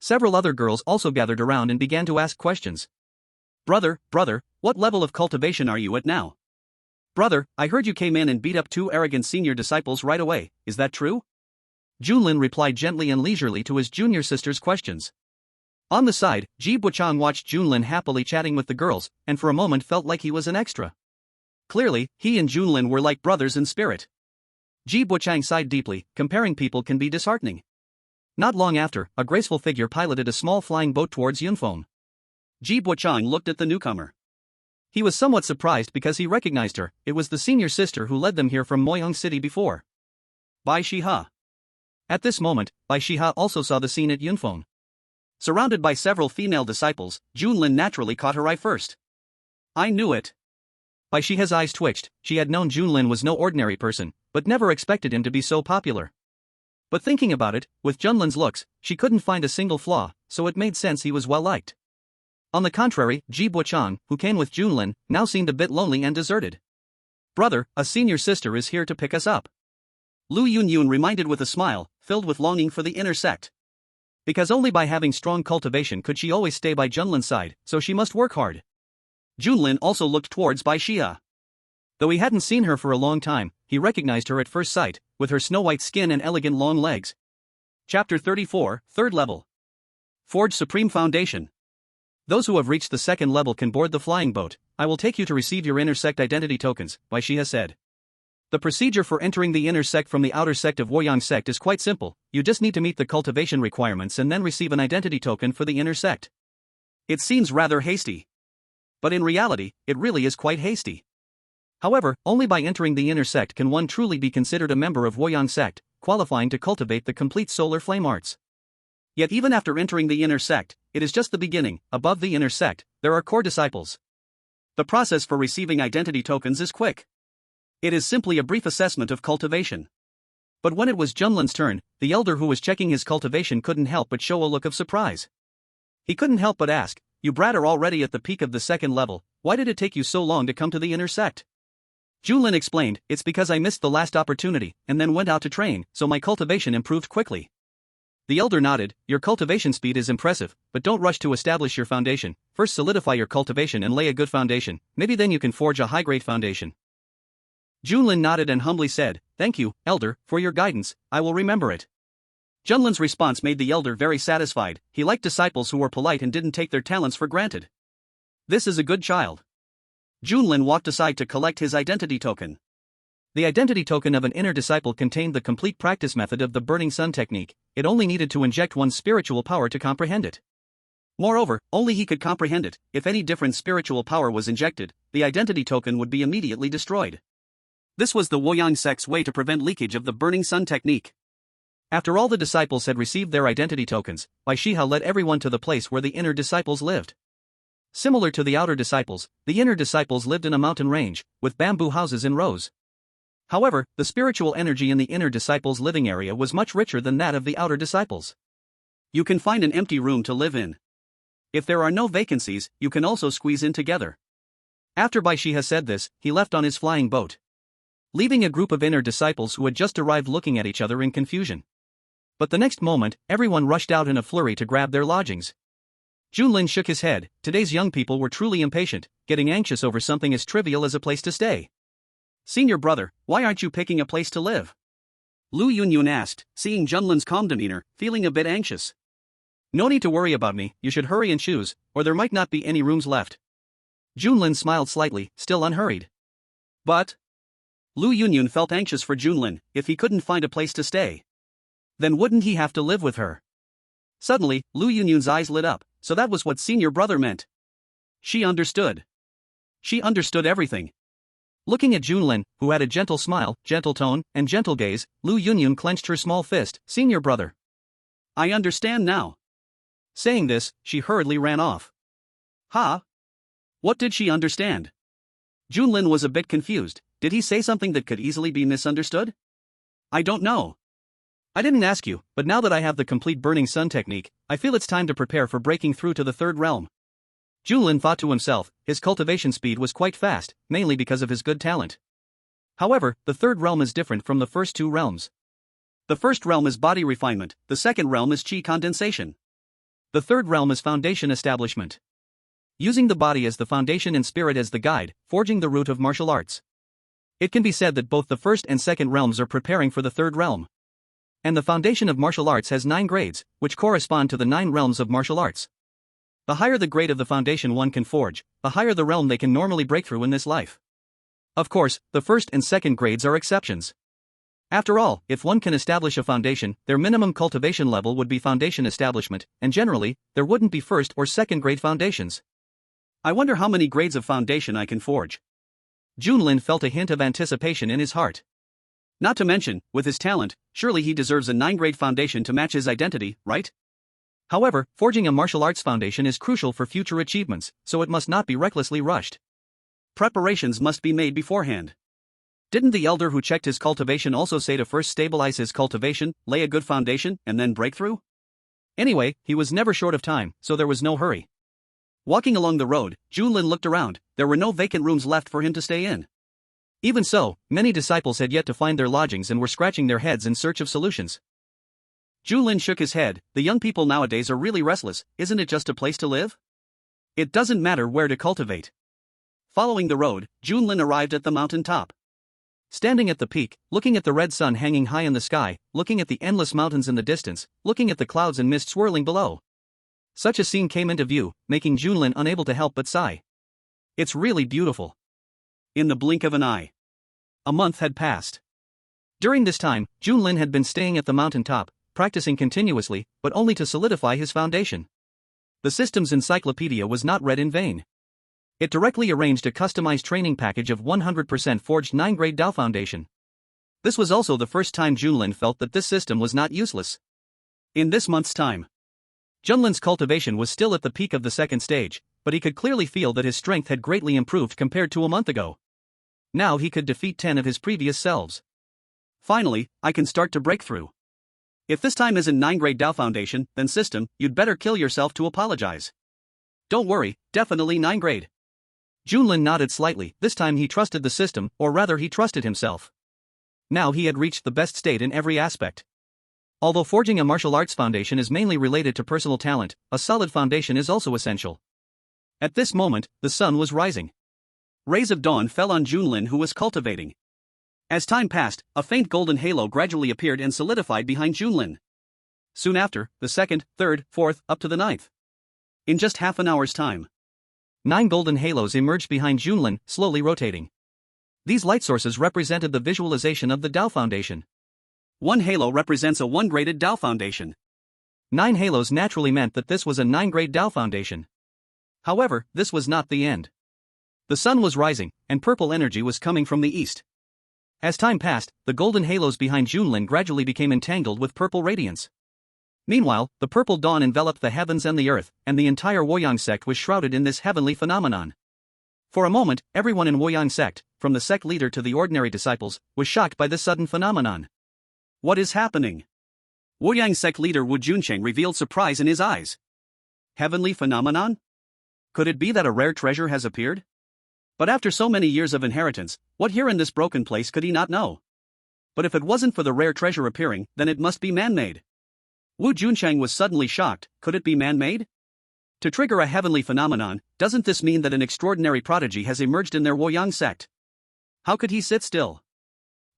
Speaker 2: Several other girls also gathered around and began to ask questions. Brother, what level of cultivation are you at now? Brother, I heard you came in and beat up 2 arrogant senior disciples right away, is that true? Junlin replied gently and leisurely to his junior sister's questions. On the side, Ji Buochang watched Junlin happily chatting with the girls, and for a moment felt like he was an extra. Clearly, he and Junlin were like brothers in spirit. Ji Buochang sighed deeply. Comparing people can be disheartening. Not long after, a graceful figure piloted a small flying boat towards Yunfeng. Ji Buochang looked at the newcomer. He was somewhat surprised because he recognized her. It was the senior sister who led them here from Moyong City before. Bai Shiha. At this moment, Bai Shiha also saw the scene at Yunfeng. Surrounded by several female disciples, Junlin naturally caught her eye first. I knew it. Bai Shiha's eyes twitched. She had known Junlin was no ordinary person, but never expected him to be so popular. But thinking about it, with Junlin's looks, she couldn't find a single flaw, so it made sense he was well liked. On the contrary, Ji Buochang, who came with Junlin, now seemed a bit lonely and deserted. Brother, a senior sister is here to pick us up. Lu Yun reminded with a smile, filled with longing for the inner sect. Because only by having strong cultivation could she always stay by Junlin's side, so she must work hard. Junlin also looked towards Bai Xia. Though he hadn't seen her for a long time, he recognized her at first sight, with her snow-white skin and elegant long legs. Chapter 34, Third Level. Forge Supreme Foundation. Those who have reached the second level can board the flying boat. I will take you to receive your inner sect identity tokens, Wai has said. The procedure for entering the inner sect from the outer sect of Woyang sect is quite simple. You just need to meet the cultivation requirements and then receive an identity token for the inner sect. It seems rather hasty. But in reality, it really is quite hasty. However, only by entering the inner sect can one truly be considered a member of Woyang sect, qualifying to cultivate the complete solar flame arts. Yet even after entering the inner sect, it is just the beginning. Above the inner sect, there are core disciples. The process for receiving identity tokens is quick. It is simply a brief assessment of cultivation. But when it was Junlin's turn, the elder who was checking his cultivation couldn't help but show a look of surprise. He couldn't help but ask, "You brat are already at the peak of the second level, why did it take you so long to come to the inner sect?" Junlin explained, "It's because I missed the last opportunity, and then went out to train, so my cultivation improved quickly." The elder nodded, "Your cultivation speed is impressive, but don't rush to establish your foundation. First solidify your cultivation and lay a good foundation, maybe then you can forge a high-grade foundation." Junlin nodded and humbly said, "Thank you, elder, for your guidance, I will remember it." Junlin's response made the elder very satisfied. He liked disciples who were polite and didn't take their talents for granted. This is a good child. Junlin walked aside to collect his identity token. The identity token of an inner disciple contained the complete practice method of the Burning Sun technique. It only needed to inject one's spiritual power to comprehend it. Moreover, only he could comprehend it. If any different spiritual power was injected, the identity token would be immediately destroyed. This was the Woyang sect's way to prevent leakage of the Burning Sun technique. After all the disciples had received their identity tokens, Wai Shiha led everyone to the place where the inner disciples lived. Similar to the outer disciples, the inner disciples lived in a mountain range, with bamboo houses in rows. However, the spiritual energy in the inner disciples' living area was much richer than that of the outer disciples. You can find an empty room to live in. If there are no vacancies, you can also squeeze in together. After Wai Shiha said this, he left on his flying boat, leaving a group of inner disciples who had just arrived looking at each other in confusion. But the next moment, everyone rushed out in a flurry to grab their lodgings. Junlin shook his head. Today's young people were truly impatient, getting anxious over something as trivial as a place to stay. "Senior brother, why aren't you picking a place to live?" Lu Yunyun asked, seeing Junlin's calm demeanor, feeling a bit anxious. "No need to worry about me, you should hurry and choose, or there might not be any rooms left." Junlin smiled slightly, still unhurried. But Lu Yunyun felt anxious for Junlin. If he couldn't find a place to stay, then wouldn't he have to live with her? Suddenly, Lu Yunyun's eyes lit up, so that was what senior brother meant. She understood. She understood everything. Looking at Junlin, who had a gentle smile, gentle tone, and gentle gaze, Lu Yunyun clenched her small fist. "Senior brother, I understand now." Saying this, she hurriedly ran off. Huh? What did she understand? Junlin was a bit confused. Did he say something that could easily be misunderstood? I don't know. I didn't ask you, but now that I have the complete Burning Sun technique, I feel it's time to prepare for breaking through to the third realm. Junlin thought to himself, his cultivation speed was quite fast, mainly because of his good talent. However, the third realm is different from the first two realms. The first realm is body refinement, the second realm is chi condensation. The third realm is foundation establishment. Using the body as the foundation and spirit as the guide, forging the root of martial arts. It can be said that both the first and second realms are preparing for the third realm. And the foundation of martial arts has 9 grades, which correspond to the 9 realms of martial arts. The higher the grade of the foundation one can forge, the higher the realm they can normally break through in this life. Of course, the first and second grades are exceptions. After all, if one can establish a foundation, their minimum cultivation level would be foundation establishment, and generally, there wouldn't be first or second grade foundations. I wonder how many grades of foundation I can forge. Junlin felt a hint of anticipation in his heart. Not to mention, with his talent, surely he deserves a 9-grade foundation to match his identity, right? However, forging a martial arts foundation is crucial for future achievements, so it must not be recklessly rushed. Preparations must be made beforehand. Didn't the elder who checked his cultivation also say to first stabilize his cultivation, lay a good foundation, and then break through? Anyway, he was never short of time, so there was no hurry. Walking along the road, Junlin looked around. There were no vacant rooms left for him to stay in. Even so, many disciples had yet to find their lodgings and were scratching their heads in search of solutions. Junlin shook his head. The young people nowadays are really restless. Isn't it just a place to live? It doesn't matter where to cultivate. Following the road, Junlin arrived at the mountain top.
Speaker 1: Standing at the peak, looking at the red sun hanging high in the sky, looking at the endless mountains in the distance, looking at the clouds and mist swirling below. Such a scene came into view, making Junlin unable to help but sigh. It's really beautiful.
Speaker 2: In the blink of an eye. A month had passed.
Speaker 1: During this time, Junlin had been staying at the mountain top, practicing continuously, but only to solidify his foundation. The system's encyclopedia was not read in vain. It directly arranged a customized training package of 100% forged 9-grade Dao Foundation. This was also the first time Junlin felt that this system was not useless.
Speaker 2: In this month's time,
Speaker 1: Junlin's cultivation was still at the peak of the second stage, but he could clearly feel that his strength had greatly improved compared to a month ago. Now he could defeat 10 of his previous selves.
Speaker 2: Finally, I can start to break through. If this time isn't 9-grade Dao Foundation, then system, you'd better kill yourself to apologize.
Speaker 1: Don't worry, definitely 9-grade. Junlin nodded slightly. This time he trusted the system, or rather he trusted himself. Now he had reached the best state in every aspect. Although forging a martial arts foundation is mainly related to personal talent, a solid foundation is also essential. At this moment, the sun was rising.
Speaker 2: Rays of dawn fell on Junlin, who was cultivating. As time passed, a faint golden halo gradually appeared and solidified behind Junlin. Soon after, the second, third, fourth, up to the ninth. In just half an hour's time,
Speaker 1: 9 golden halos emerged behind Junlin, slowly rotating. These light sources represented the visualization of the Dao Foundation.
Speaker 2: 1 halo represents a 1-graded Dao Foundation.
Speaker 1: 9 halos naturally meant that this was a 9-grade Dao Foundation. However, this was not the end. The sun was rising, and purple energy was coming from the east. As time passed, the golden halos behind Junlin gradually became entangled with purple radiance. Meanwhile, the purple dawn enveloped the heavens and the earth, and the entire Woyang sect was shrouded in this heavenly phenomenon. For a moment, everyone in Woyang sect, from the sect leader to the ordinary disciples, was shocked by this sudden phenomenon.
Speaker 2: What is happening? Woyang sect leader Wu Juncheng revealed surprise in his eyes. Heavenly phenomenon? Could it be that a rare treasure has appeared? But after so many years of inheritance, what here in this broken place could he not know? But if it wasn't for the rare treasure appearing, then it must be man-made. Wu Juncheng was suddenly shocked. Could it be man-made? To trigger a heavenly phenomenon, doesn't this mean that an extraordinary prodigy has emerged in their Woyang sect? How could he sit still?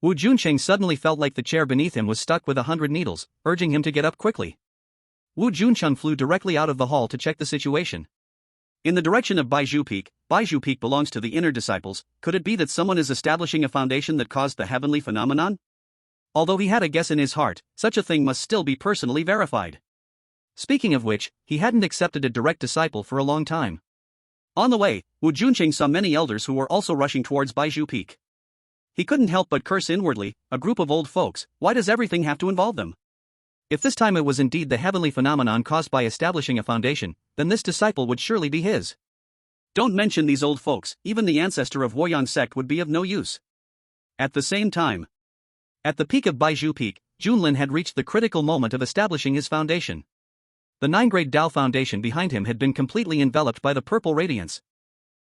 Speaker 1: Wu Juncheng suddenly felt like the chair beneath him was stuck with 100 needles, urging him to get up quickly. Wu Juncheng flew directly out of the hall to check the situation.
Speaker 2: In the direction of Baizhu Peak belongs to the inner disciples. Could it be that someone is establishing a foundation that caused the heavenly phenomenon?
Speaker 1: Although he had a guess in his heart, such a thing must still be personally verified. Speaking of which, he hadn't accepted a direct disciple for a long time.
Speaker 2: On the way, Wu Juncheng saw many elders who were also rushing towards Baizhu Peak. He couldn't help but curse inwardly. A group of old folks, why does everything have to involve them?
Speaker 1: If this time it was indeed the heavenly phenomenon caused by establishing a foundation, then this disciple would surely be his.
Speaker 2: Don't mention these old folks, even the ancestor of Woyang sect would be of no use. At the same time,
Speaker 1: at the peak of Baizhu Peak, Junlin had reached the critical moment of establishing his foundation. The 9-grade Dao Foundation behind him had been completely enveloped by the purple radiance.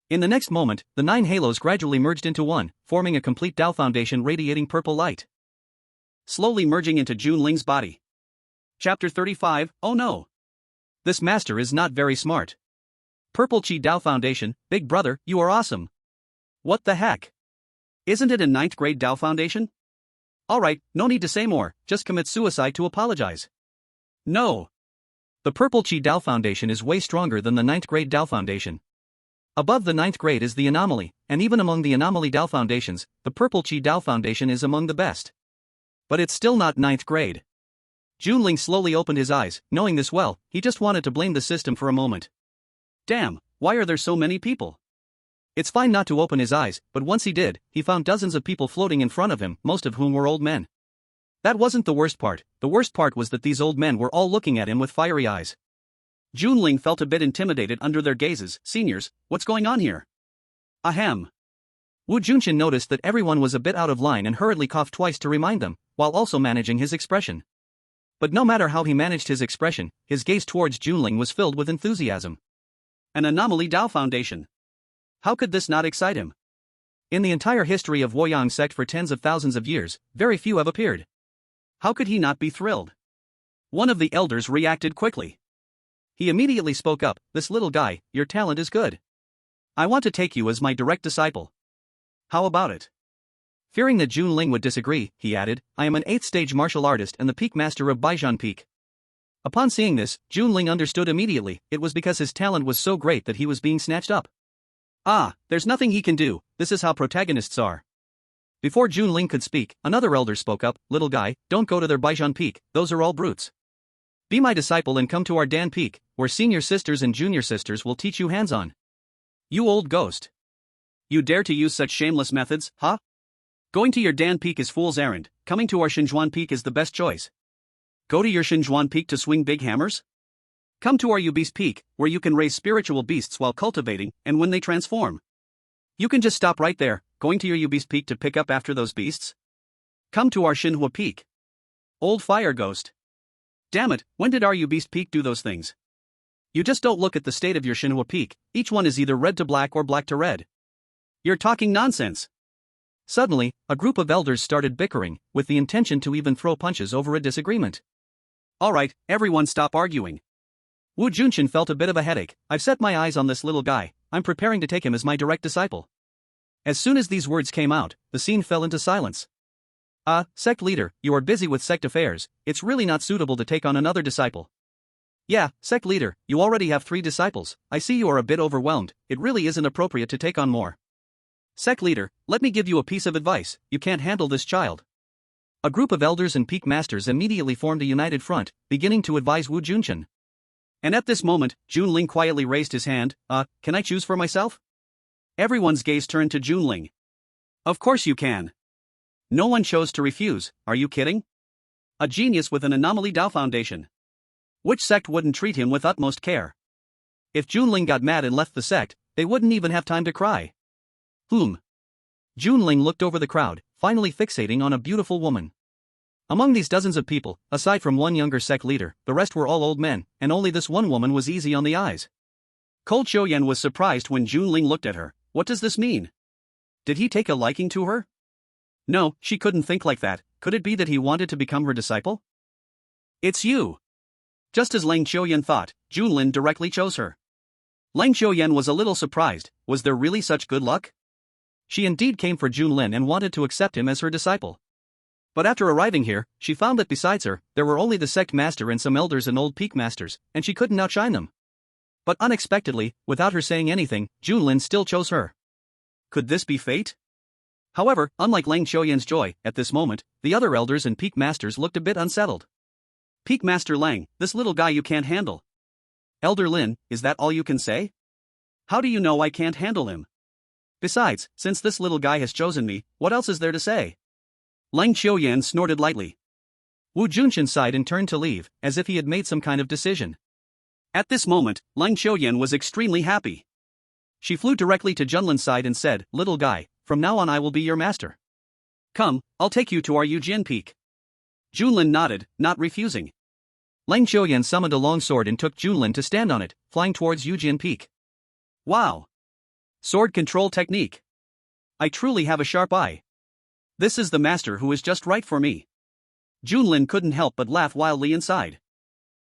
Speaker 1: In the next moment, the 9 halos gradually merged into one, forming a complete Dao Foundation radiating purple light.
Speaker 2: Slowly merging into Junling's body. Chapter 35, Oh no!
Speaker 1: This master is not very smart. Purple Chi Dao Foundation, big brother, you are awesome.
Speaker 2: What the heck? Isn't it a 9th-grade Dao Foundation?
Speaker 1: Alright, no need to say more, just commit suicide to apologize.
Speaker 2: No.
Speaker 1: The Purple Chi Dao Foundation is way stronger than the 9th-grade Dao Foundation. Above the 9th grade is the anomaly, and even among the anomaly Dao Foundations, the Purple Chi Dao Foundation is among the best. But it's still not 9th grade. Junling slowly opened his eyes. Knowing this well, he just wanted to blame the system for a moment.
Speaker 2: Damn, why are there so many people?
Speaker 1: It's fine not to open his eyes, but once he did, he found dozens of people floating in front of him, most of whom were old men. That wasn't the worst part. The worst part was that these old men were all looking at him with fiery eyes.
Speaker 2: Junling felt a bit intimidated under their gazes. Seniors, what's going on here? Ahem.
Speaker 1: Wu Junchen noticed that everyone was a bit out of line and hurriedly coughed twice to remind them, while also managing his expression. But no matter how he managed his expression, his gaze towards Junling was filled with enthusiasm.
Speaker 2: An anomaly Dao Foundation. How could this not excite him?
Speaker 1: In the entire history of Woyang sect for tens of thousands of years, very few have appeared.
Speaker 2: How could he not be thrilled? One of the elders reacted quickly.
Speaker 1: He immediately spoke up, "This little guy, your talent is good. I want to take you as my direct disciple. How about it?" Fearing that Jun Ling would disagree, he added, I am an 8th stage martial artist and the peak master of Baijian Peak. Upon seeing this, Jun Ling understood immediately, it was because his talent was so great that he was being snatched up. Ah, there's nothing he can do, this is how protagonists are. Before Jun Ling could speak, another elder spoke up, little guy, don't go to their Baijian Peak, those are all brutes. Be my disciple and come to our Dan Peak, where senior sisters and junior sisters will teach you hands-on. You old ghost. You dare to use such shameless methods, huh? Going to your Dan Peak is fool's errand, coming to our Xinzhuan Peak is the best choice. Go to your Xinzhuan Peak to swing big hammers? Come to our Beast Peak, where you can raise spiritual beasts while cultivating, and when they transform. You can just stop right there, going to your Beast Peak to pick up after those beasts? Come to our Xinhua Peak. Old fire ghost. Damn it, when did our Beast Peak do those things? You just don't look at the state of your Xinhua Peak, each one is either red to black or black to red. You're talking nonsense. Suddenly, a group of elders started bickering, with the intention to even throw punches over a disagreement. Alright, everyone stop arguing. Wu Junchen felt a bit of a headache. I've set my eyes on this little guy, I'm preparing to take him as my direct disciple. As soon as these words came out, the scene fell into silence. Sect leader, you are busy with sect affairs, it's really not suitable to take on another disciple. Yeah, sect leader, you already have 3 disciples, I see you are a bit overwhelmed, it really isn't appropriate to take on more. Sect leader, let me give you a piece of advice, you can't handle this child. A group of elders and peak masters immediately formed a united front, beginning to advise Wu Junchen. And at this moment, Jun Ling quietly raised his hand, can I choose for myself? Everyone's gaze turned to Jun Ling. Of course you can. No one chose to refuse, are you kidding? A genius with an anomaly Dao foundation. Which sect wouldn't treat him with utmost care? If Jun Ling got mad and left the sect, they wouldn't even have time to cry. Jun Ling looked over the crowd, finally fixating on a beautiful woman. Among these dozens of people, aside from one younger sect leader, the rest were all old men, and only this one woman was easy on the eyes. Cold Xiuyan was surprised when Jun Ling looked at her. What does this mean? Did he take a liking to her? No, she couldn't think like that. Could it be that he wanted to become her disciple? It's you. Just as Lang Xiuyan thought, Jun Ling directly chose her. Lang Xiuyan was a little surprised. Was there really such good luck? She indeed came for Jun Ling and wanted to accept him as her disciple. But after arriving here, she found that besides her, there were only the sect master and some elders and old peak masters, and she couldn't outshine them. But unexpectedly, without her saying anything, Jun Ling still chose her. Could this be fate? However, unlike Lang Xiuyan's joy, at this moment, the other elders and peak masters looked a bit unsettled. Peak Master Lang, this little guy you can't handle. Elder Lin, is that all you can say? How do you know I can't handle him? Besides, since this little guy has chosen me, what else is there to say? Lang Xiuyan snorted lightly. Wu Junchen sighed and turned to leave, as if he had made some kind of decision. At this moment, Lang Xiuyan was extremely happy. She flew directly to Junlin's side and said, little guy, from now on I will be your master. Come, I'll take you to our Yujian Peak. Junlin nodded, not refusing. Lang Xiuyan summoned a long sword and took Junlin to stand on it, flying towards Yujian Peak. Wow! Sword control technique. I truly have a sharp eye. This is the master who is just right for me. Junlin couldn't help but laugh wildly inside.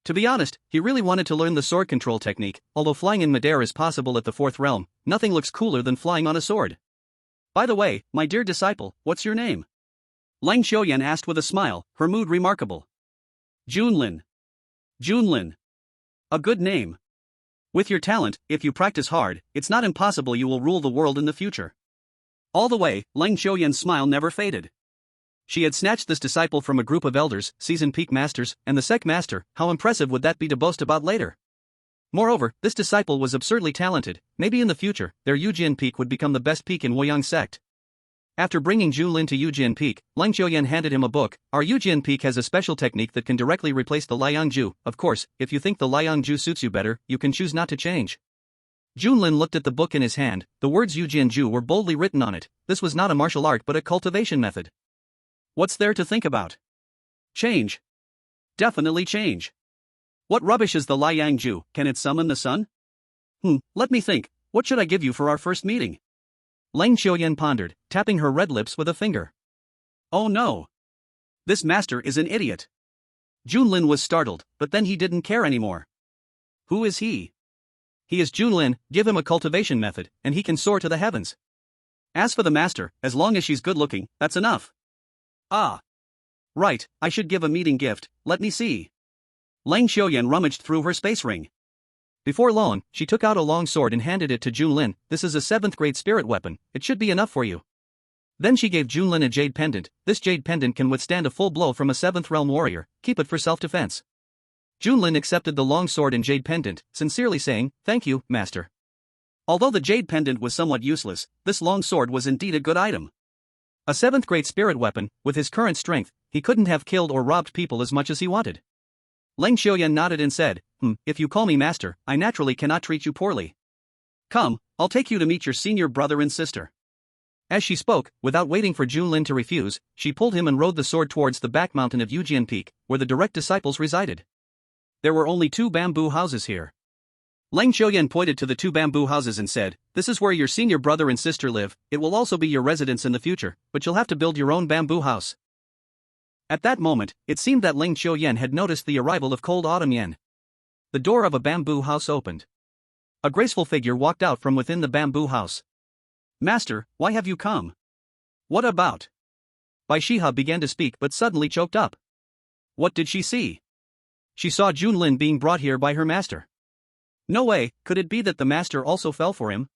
Speaker 1: To be honest, he really wanted to learn the sword control technique, although flying in midair is possible at the 4th realm, nothing looks cooler than flying on a sword. By the way, my dear disciple, what's your name? Lang Xiuyan asked with a smile, her mood remarkable. Junlin. Junlin. A good name. With your talent, if you practice hard, it's not impossible you will rule the world in the future. All the way, Lang Xiuyan's smile never faded. She had snatched this disciple from a group of elders, seasoned peak masters, and the sect master. How impressive would that be to boast about later? Moreover, this disciple was absurdly talented. Maybe in the future, their Yujian Peak would become the best peak in Woyang sect. After bringing Junlin to Yujian Peak, Lang Xiuyan handed him a book. Our Yujian Peak has a special technique that can directly replace the Liang Ju. Of course, if you think the Liang Ju suits you better, you can choose not to change. Junlin looked at the book in his hand. The words Yujian Ju were boldly written on it. This was not a martial art but a cultivation method. What's there to think about? Change. Definitely change. What rubbish is the Liang Ju? Can it summon the sun? Let me think. What should I give you for our first meeting? Lang Xiuyan pondered, tapping her red lips with a finger. Oh no! This master is an idiot. Junlin was startled, but then he didn't care anymore. Who is he? He is Junlin, give him a cultivation method, and he can soar to the heavens.
Speaker 2: As for the master, as long as she's good looking, that's enough. Ah. Right, I should give a meeting gift, let me see. Lang Xiuyan rummaged through her space ring. Before long, she took out a long sword and handed it to Junlin. This is a 7th grade spirit weapon, it should be enough for you. Then she gave Junlin a jade pendant. This jade pendant can withstand a full blow from a 7th realm warrior, keep it for self-defense. Junlin accepted the long sword and jade pendant, sincerely saying, "Thank you, master." Although the jade pendant was somewhat useless, this long sword was indeed a good item. A 7th grade spirit weapon, with his current strength, he couldn't have killed or robbed people as much as he wanted. Lang Xiuyan nodded and said, if you call me master, I naturally cannot treat you poorly. Come, I'll take you to meet your senior brother and sister. As she spoke, without waiting for Junlin to refuse, she pulled him and rode the sword towards the back mountain of Yujian Peak, where the direct disciples resided. There were only 2 bamboo houses here. Lang Xiuyan pointed to the 2 bamboo houses and said, "This is where your senior brother and sister live. It will also be your residence in the future, but you'll have to build your own bamboo house." At that moment, it seemed that Lang Xiuyan had noticed the arrival of Cold Autumn Yen. The door of a bamboo house opened. A graceful figure walked out from within the bamboo house. "Master, why have you come? What about?" Bai Shiha began to speak but suddenly choked up. What did she see? She saw Junlin being brought here by her master. No way, could it be that the master also fell for him?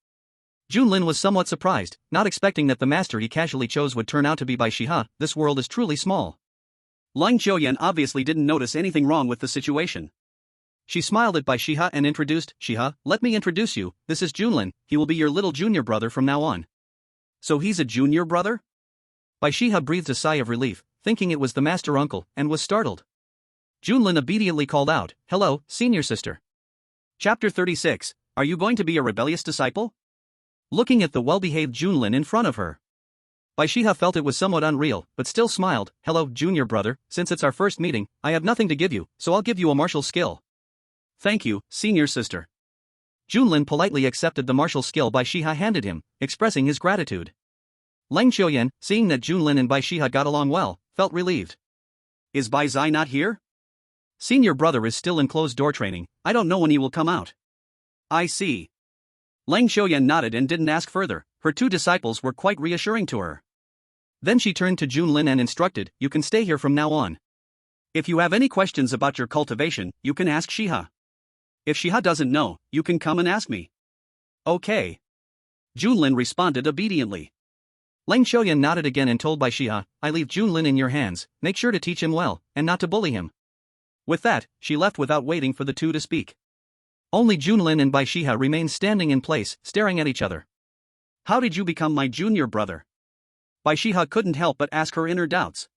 Speaker 2: Junlin was somewhat surprised, not expecting that the master he casually chose would turn out to be Bai Shiha. This world is truly small. Lang Xiuyan obviously didn't notice anything wrong with the situation. She smiled at Bai Shiha and introduced, "Shiha, let me introduce you, this is Junlin, he will be your little junior brother from now on." So he's a junior brother? Bai Shiha breathed a sigh of relief, thinking it was the master uncle, and was startled. Junlin obediently called out, "Hello, senior sister." Chapter 36, Are you going to be a rebellious disciple? Looking at the well-behaved Junlin in front of her, Bai Shiha felt it was somewhat unreal, but still smiled, "Hello, junior brother, since it's our first meeting, I have nothing to give you, so I'll give you a martial skill." "Thank you, senior sister." Junlin politely accepted the martial skill Bai Shiha handed him, expressing his gratitude. Lang Xiuyan, seeing that Junlin and Bai Shiha got along well, felt relieved. "Is Bai Zai not here?" "Senior brother is still in closed-door training, I don't know when he will come out." "I see." Lang Xiuyan nodded and didn't ask further, her 2 disciples were quite reassuring to her. Then she turned to Junlin and instructed, "You can stay here from now on. If you have any questions about your cultivation, you can ask Shiha. If Shiha doesn't know, you can come and ask me." "Okay." Junlin responded obediently. Lang Xiuyan nodded again and told Bai Shiha, "I leave Junlin in your hands, make sure to teach him well, and not to bully him." With that, she left without waiting for the 2 to speak. Only Junlin and Bai Shiha remained standing in place, staring at each other. "How did you become my junior brother?" Bai Shiha couldn't help but ask her inner doubts.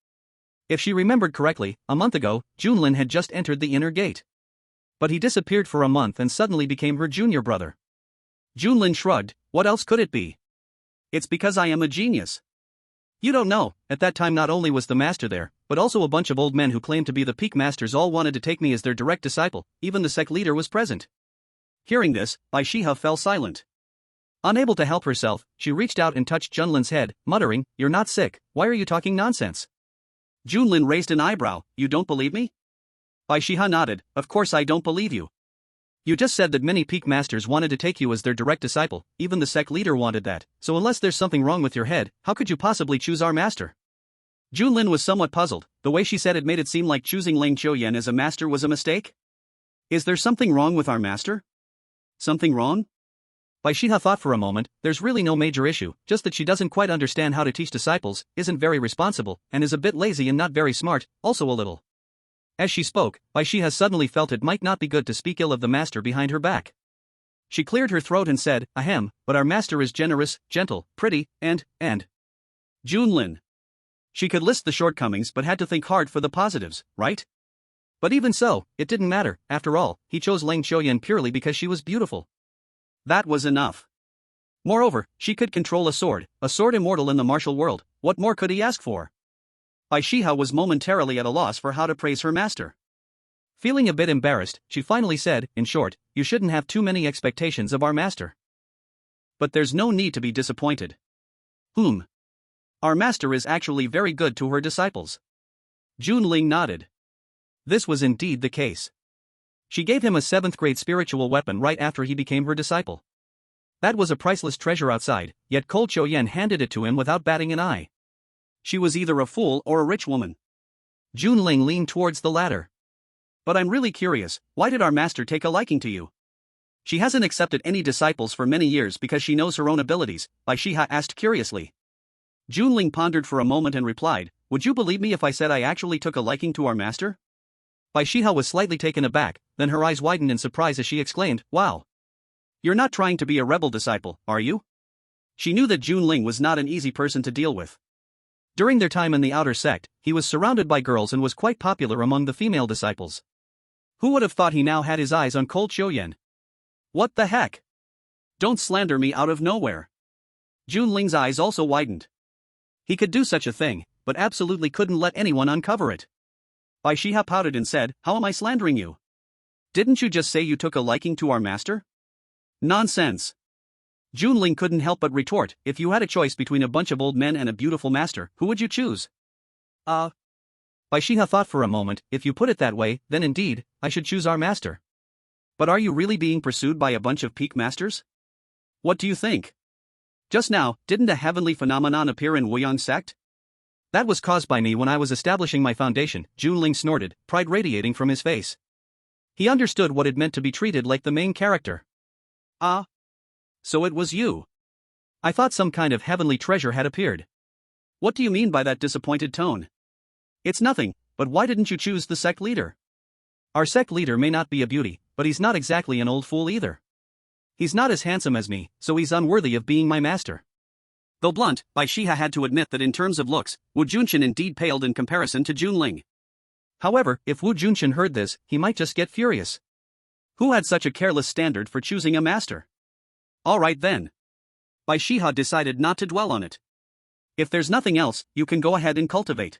Speaker 2: If she remembered correctly, a month ago, Junlin had just entered the inner gate. But he disappeared for a month and suddenly became her junior brother. Junlin shrugged, "What else could it be?" "It's because I am a genius." "You don't know, at that time not only was the master there, but also a bunch of old men who claimed to be the peak masters all wanted to take me as their direct disciple, even the sect leader was present." Hearing this, Bai Shiha fell silent. Unable to help herself, she reached out and touched Junlin's head, muttering, "You're not sick, why are you talking nonsense?" Junlin raised an eyebrow, "You don't believe me?" Bai Shiha nodded, "Of course I don't believe you. You just said that many peak masters wanted to take you as their direct disciple, even the sect leader wanted that, so unless there's something wrong with your head, how could you possibly choose our master?" Junlin was somewhat puzzled, the way she said it made it seem like choosing Lang Xiuyan as a master was a mistake. Is there something wrong with our master? Something wrong? Bai Shiha thought for a moment, there's really no major issue, just that she doesn't quite understand how to teach disciples, isn't very responsible, and is a bit lazy and not very smart, also a little. As she spoke, Bai Shiha suddenly felt it might not be good to speak ill of the master behind her back. She cleared her throat and said, "Ahem, but our master is generous, gentle, pretty, and Junlin." She could list the shortcomings but had to think hard for the positives, right? But even so, it didn't matter, after all, he chose Lang Xiuyan purely because she was beautiful. That was enough. Moreover, she could control a sword immortal in the martial world, what more could he ask for? Bai Shiha was momentarily at a loss for how to praise her master. Feeling a bit embarrassed, she finally said, "In short, you shouldn't have too many expectations of our master. But there's no need to be disappointed. Our master is actually very good to her disciples." Junling nodded. This was indeed the case. She gave him a 7th grade spiritual weapon right after he became her disciple.
Speaker 1: That was a priceless treasure outside, yet Cole Choyen handed it to him without batting an eye.
Speaker 2: She was either a fool or a rich woman.
Speaker 1: Junling leaned towards the latter.
Speaker 2: But I'm really curious, why did our master take a liking to you? She hasn't accepted any disciples for many years because she knows her own abilities, Bai Shiha asked curiously. Junling pondered for a moment and replied, would you believe me if I said I actually took a liking to our master?
Speaker 1: Bai Shiha was slightly taken aback, then her eyes widened in surprise as she exclaimed, wow.
Speaker 2: You're not trying to be a rebel disciple, are you? She knew that Junling was not an easy person to deal with.
Speaker 1: During their time in the outer sect, he was surrounded by girls and was quite popular among the female disciples.
Speaker 2: Who would have thought he now had his eyes on Cole Choyen? What the heck? Don't slander me out of nowhere. Junling's eyes also widened. He could do such a thing, but absolutely couldn't let anyone uncover it. Bai Shiha pouted and said, how am I slandering you? Didn't you just say you took a liking to our master? Nonsense. Junling couldn't help but retort, if you had a choice between a bunch of old men and a beautiful master, who would you choose?
Speaker 1: Bai Shiha thought for a moment, if you put it that way, then indeed, I should choose our master.
Speaker 2: But are you really being pursued by a bunch of peak masters? What do you think? Just now, didn't a heavenly phenomenon appear in Wuyang sect?
Speaker 1: That was caused by me when I was establishing my foundation, Junling snorted, pride radiating from his face. He understood what it meant to be treated like the main character.
Speaker 2: So it was you.
Speaker 1: I thought some kind of heavenly treasure had appeared.
Speaker 2: What do you mean by that disappointed tone?
Speaker 1: It's nothing, but why didn't you choose the sect leader? Our sect leader may not be a beauty, but he's not exactly an old fool either. He's not as handsome as me, so he's unworthy of being my master.
Speaker 2: Though blunt, Bai Shiha had to admit that in terms of looks, Wu Junshin indeed paled in comparison to Junling.
Speaker 1: However, if Wu Junshin heard this, he might just get furious.
Speaker 2: Who had such a careless standard for choosing a master? Alright then. Bai Shiha decided not to dwell on it. If there's nothing else, you can go ahead and cultivate.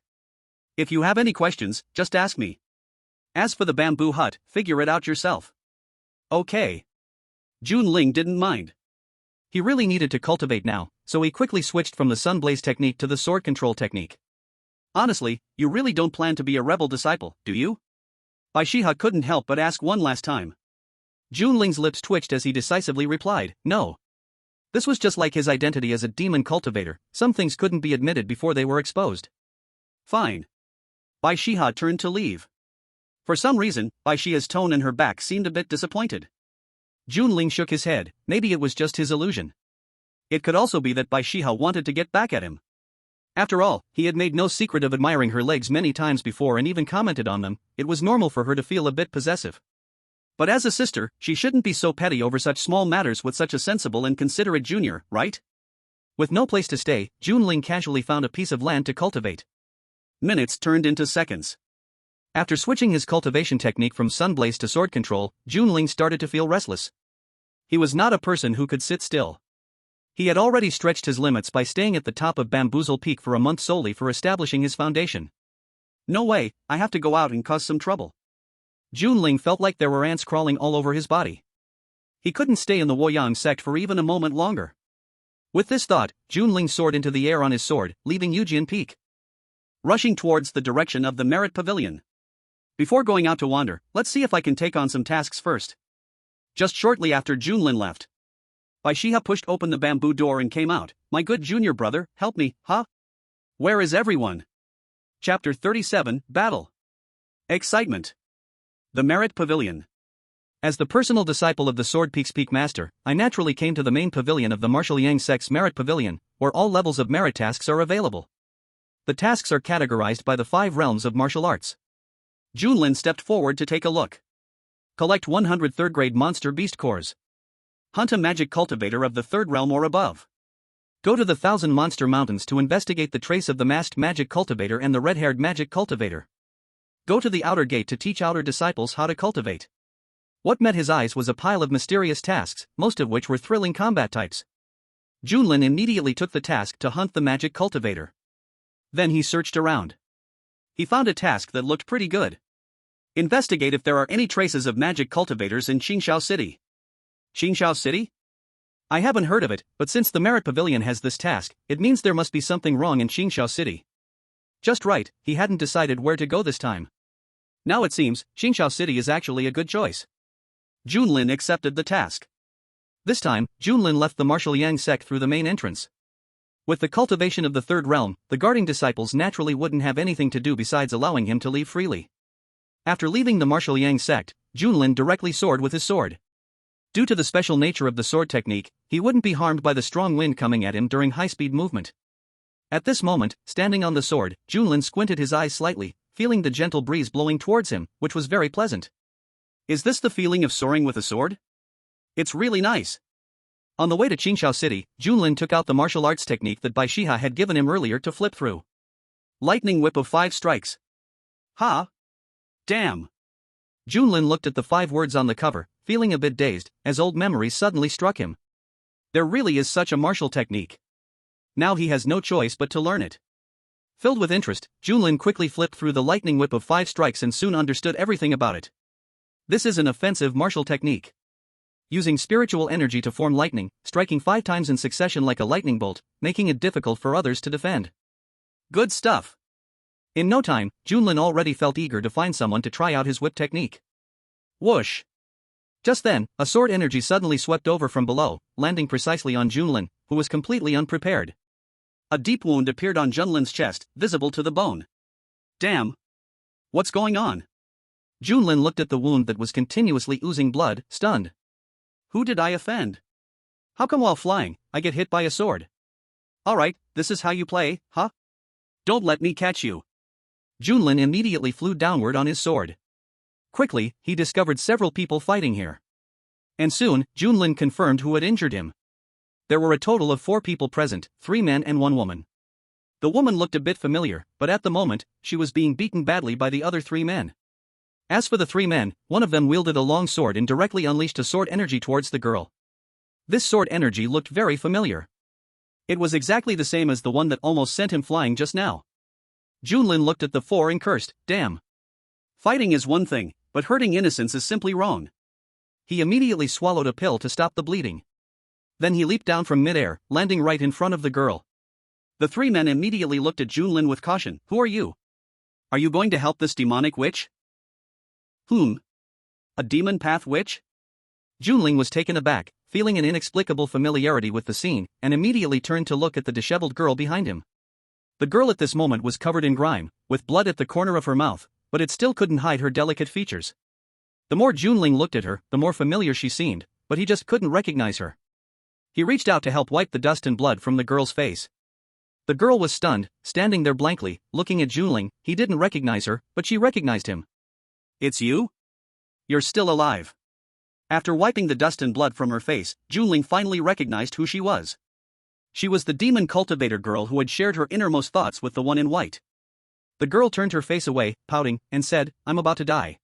Speaker 2: If you have any questions, just ask me. As for the bamboo hut, figure it out yourself. Okay. Junling didn't mind.
Speaker 1: He really needed to cultivate now, so he quickly switched from the sunblaze technique to the sword control technique.
Speaker 2: Honestly, you really don't plan to be a rebel disciple, do you? Bai Shiha couldn't help but ask one last time.
Speaker 1: Junling's lips twitched as he decisively replied, no. This was just like his identity as a demon cultivator, some things couldn't be admitted before they were exposed.
Speaker 2: Fine. Bai Shiha turned to leave. For some reason, Bai Shiha's tone in her back seemed a bit disappointed.
Speaker 1: Junling shook his head, maybe it was just his illusion.
Speaker 2: It could also be that Bai Shiha wanted to get back at him.
Speaker 1: After all, he had made no secret of admiring her legs many times before and even commented on them. It was normal for her to feel a bit possessive.
Speaker 2: But as a sister, she shouldn't be so petty over such small matters with such a sensible and considerate junior, right?
Speaker 1: With no place to stay, Junling casually found a piece of land to cultivate.
Speaker 2: Minutes turned into seconds.
Speaker 1: After switching his cultivation technique from sunblaze to sword control, Junling started to feel restless. He was not a person who could sit still. He had already stretched his limits by staying at the top of Bamboozle Peak for a month solely for establishing his foundation.
Speaker 2: No way, I have to go out and cause some trouble.
Speaker 1: Junling felt like there were ants crawling all over his body. He couldn't stay in the Woyang sect for even a moment longer. With this thought, Junling soared into the air on his sword, leaving Yujian Peak.
Speaker 2: Rushing towards the direction of the Merit Pavilion. Before going out to wander, let's see if I can take on some tasks first. Just shortly after Junlin left, Bai Shiha pushed open the bamboo door and came out. My good junior brother, help me, huh? Where is everyone? Chapter 37, Battle. Excitement. The Merit Pavilion.
Speaker 1: As the personal disciple of the Sword Peak's Peak Master, I naturally came to the main pavilion of the Martial Yang Sect's Merit Pavilion, where all levels of merit tasks are available. The tasks are categorized by the 5 realms of martial arts.
Speaker 2: Junlin stepped forward to take a look. Collect 100 third-grade monster beast cores. Hunt a magic cultivator of the 3rd realm or above.
Speaker 1: Go to the 1,000 Monster Mountains to investigate the trace of the masked magic cultivator and the red-haired magic cultivator. Go to the outer gate to teach outer disciples how to cultivate. What met his eyes was a pile of mysterious tasks, most of which were thrilling combat types. Junlin immediately took the task to hunt the magic cultivator. Then he searched around. He found a task that looked pretty good. Investigate if there are any traces of magic cultivators in Qingshao City.
Speaker 2: Qingshao City?
Speaker 1: I haven't heard of it, but since the Merit Pavilion has this task, it means there must be something wrong in Qingshao City. Just right, he hadn't decided where to go this time. Now it seems, Qingshao City is actually a good choice.
Speaker 2: Junlin accepted the task.
Speaker 1: This time, Junlin left the martial Yang sect through the main entrance. With the cultivation of the third realm, the guarding disciples naturally wouldn't have anything to do besides allowing him to leave freely. After leaving the martial Yang sect, Junlin directly soared with his sword. Due to the special nature of the sword technique, he wouldn't be harmed by the strong wind coming at him during high-speed movement. At this moment, standing on the sword, Junlin squinted his eyes slightly, feeling the gentle breeze blowing towards him, which was very pleasant. Is this the feeling of soaring with a sword? It's really nice. On the way to Qingxiao City, Junlin took out the martial arts technique that Bai Shiha had given him earlier to flip through. Lightning whip of 5 strikes. Ha! Damn! Junlin looked at the 5 words on the cover, feeling a bit dazed, as old memories suddenly struck him. There really is such a martial technique. Now he has no choice but to learn it. Filled with interest, Junlin quickly flipped through the lightning whip of 5 strikes and soon understood everything about it. This is an offensive martial technique. Using spiritual energy to form lightning, striking 5 times in succession like a lightning bolt, making it difficult for others to defend. Good stuff. In no time, Junlin already felt eager to find someone to try out his whip technique. Whoosh! Just then, a sword energy suddenly swept over from below, landing precisely on Junlin, who was completely unprepared. A deep wound appeared on Junlin's chest, visible to the bone. Damn! What's going on? Junlin looked at the wound that was continuously oozing blood, stunned. Who did I offend? How come while flying, I get hit by a sword? Alright, this is how you play, huh? Don't let me catch you. Junlin immediately flew downward on his sword. Quickly, he discovered several people fighting here. And soon, Junlin confirmed who had injured him. There were a total of 4 people present, 3 men and 1 woman. The woman looked a bit familiar, but at the moment, she was being beaten badly by the other 3 men. As for the 3 men, one of them wielded a long sword and directly unleashed a sword energy towards the girl. This sword energy looked very familiar. It was exactly the same as the one that almost sent him flying just now. Junlin looked at the 4 and cursed, damn. Fighting is one thing, but hurting innocents is simply wrong. He immediately swallowed a pill to stop the bleeding. Then he leaped down from midair, landing right in front of the girl. The 3 men immediately looked at Junlin with caution. Who are you? Are you going to help this demonic witch? A demon path witch? Junlin was taken aback, feeling an inexplicable familiarity with the scene, and immediately turned to look at the disheveled girl behind him. The girl at this moment was covered in grime, with blood at the corner of her mouth, but it still couldn't hide her delicate features. The more Junlin looked at her, the more familiar she seemed, but he just couldn't recognize her. He reached out to help wipe the dust and blood from the girl's face. The girl was stunned, standing there blankly, looking at Junlin. He didn't recognize her, but she recognized him. It's you? You're still alive. After wiping the dust and blood from her face, Junlin finally recognized who she was. She was the demon cultivator girl who had shared her innermost thoughts with the one in white. The girl turned her face away, pouting, and said, I'm about to die.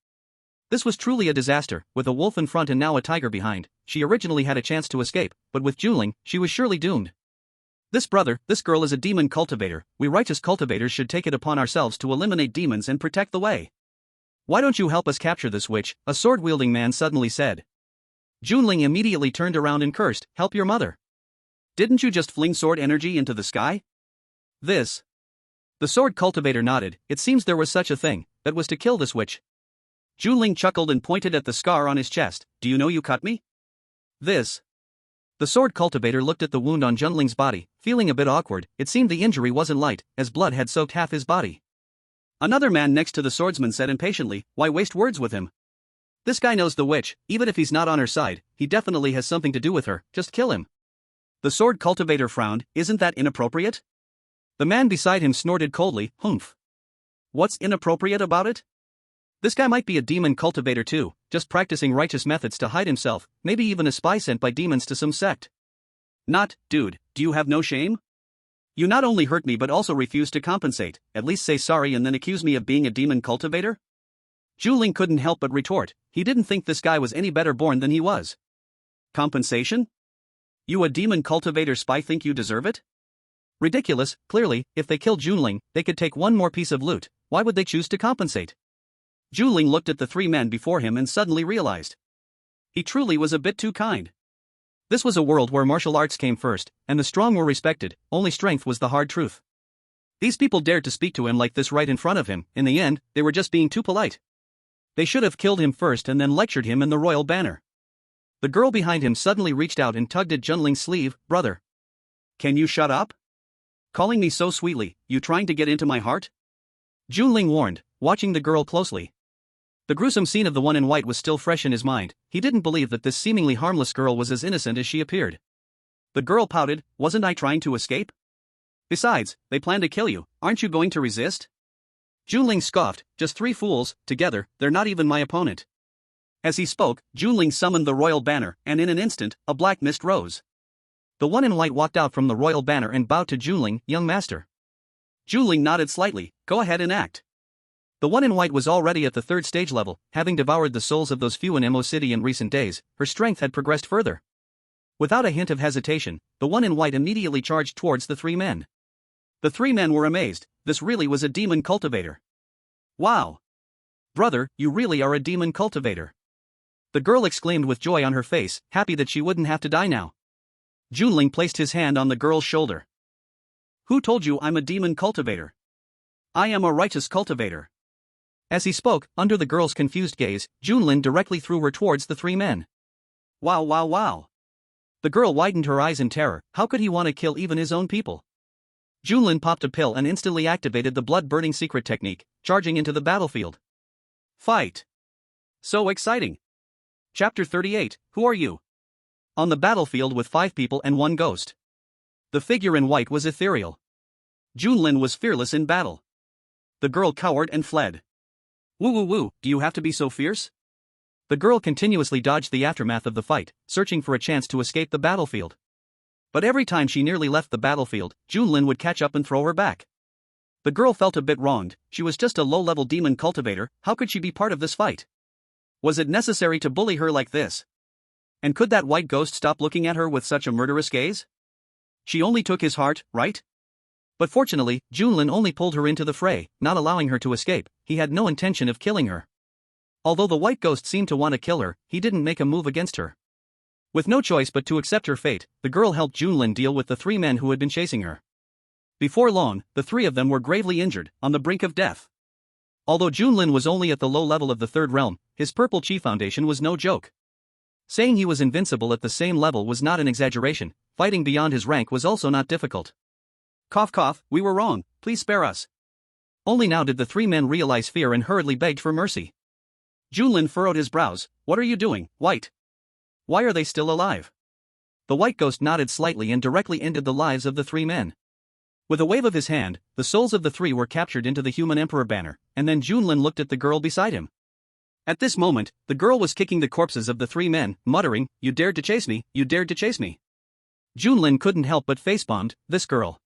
Speaker 1: This was truly a disaster. With a wolf in front and now a tiger behind, she originally had a chance to escape, but with Junlin, she was surely doomed. This girl is a demon cultivator. We righteous cultivators should take it upon ourselves to eliminate demons and protect the way. Why don't you help us capture this witch? A sword-wielding man suddenly said. Junlin immediately turned around and cursed, help your mother. Didn't you just fling sword energy into the sky? The sword cultivator nodded. It seems there was such a thing, that was to kill this witch. Junlin chuckled and pointed at the scar on his chest. Do you know you cut me? The sword cultivator looked at the wound on Junlin's body, feeling a bit awkward. It seemed the injury wasn't light, as blood had soaked half his body. Another man next to the swordsman said impatiently, why waste words with him? This guy knows the witch, even if he's not on her side, he definitely has something to do with her, just kill him. The sword cultivator frowned, isn't that inappropriate? The man beside him snorted coldly, humph. What's inappropriate about it? This guy might be a demon cultivator too, just practicing righteous methods to hide himself, maybe even a spy sent by demons to some sect. Dude, do you have no shame? You not only hurt me but also refuse to compensate, at least say sorry and then accuse me of being a demon cultivator? Junlin couldn't help but retort, he didn't think this guy was any better born than he was. Compensation? You a demon cultivator spy think you deserve it? Ridiculous, clearly, if they killed Junlin, they could take one more piece of loot, why would they choose to compensate? Junlin looked at the 3 men before him and suddenly realized. He truly was a bit too kind. This was a world where martial arts came first, and the strong were respected, only strength was the hard truth. These people dared to speak to him like this right in front of him. In the end, they were just being too polite. They should have killed him first and then lectured him in the royal banner. The girl behind him suddenly reached out and tugged at Junling's sleeve. Brother. Can you shut up? Calling me so sweetly, you trying to get into my heart? Junling warned, watching the girl closely. The gruesome scene of the one in white was still fresh in his mind. He didn't believe that this seemingly harmless girl was as innocent as she appeared. The girl pouted, wasn't I trying to escape? Besides, they plan to kill you, aren't you going to resist? Junling scoffed, just 3 fools, together, they're not even my opponent. As he spoke, Junling summoned the royal banner, and in an instant, a black mist rose. The one in white walked out from the royal banner and bowed to Junling, young master. Junling nodded slightly, go ahead and act. The one in white was already at the 3rd stage level, having devoured the souls of those few in Mo City in recent days, her strength had progressed further. Without a hint of hesitation, the one in white immediately charged towards the 3 men. The 3 men were amazed, this really was a demon cultivator. Wow! Brother, you really are a demon cultivator. The girl exclaimed with joy on her face, happy that she wouldn't have to die now. Junling placed his hand on the girl's shoulder. Who told you I'm a demon cultivator? I am a righteous cultivator. As he spoke, under the girl's confused gaze, Junlin directly threw her towards the 3 men. Wow wow wow. The girl widened her eyes in terror, how could he want to kill even his own people? Junlin popped a pill and instantly activated the blood-burning secret technique, charging into the battlefield. Fight! So exciting! Chapter 38, Who are you? On the battlefield with 5 people and 1 ghost. The figure in white was ethereal. Junlin was fearless in battle. The girl cowered and fled. Woo woo woo, do you have to be so fierce? The girl continuously dodged the aftermath of the fight, searching for a chance to escape the battlefield. But every time she nearly left the battlefield, Junlin would catch up and throw her back. The girl felt a bit wronged, she was just a low-level demon cultivator, how could she be part of this fight? Was it necessary to bully her like this? And could that white ghost stop looking at her with such a murderous gaze? She only took his heart, right? But fortunately, Junlin only pulled her into the fray, not allowing her to escape. He had no intention of killing her. Although the white ghost seemed to want to kill her, he didn't make a move against her. With no choice but to accept her fate, the girl helped Junlin deal with the 3 men who had been chasing her. Before long, the 3 of them were gravely injured, on the brink of death. Although Junlin was only at the low level of the 3rd realm, his purple chi foundation was no joke. Saying he was invincible at the same level was not an exaggeration, fighting beyond his rank was also not difficult. Cough cough, we were wrong, please spare us. Only now did the 3 men realize fear and hurriedly begged for mercy. Junlin furrowed his brows, what are you doing, White? Why are they still alive? The white ghost nodded slightly and directly ended the lives of the 3 men. With a wave of his hand, the souls of the 3 were captured into the human emperor banner, and then Junlin looked at the girl beside him. At this moment, the girl was kicking the corpses of the 3 men, muttering, you dared to chase me, you dared to chase me. Junlin couldn't help but face-bombed, this girl.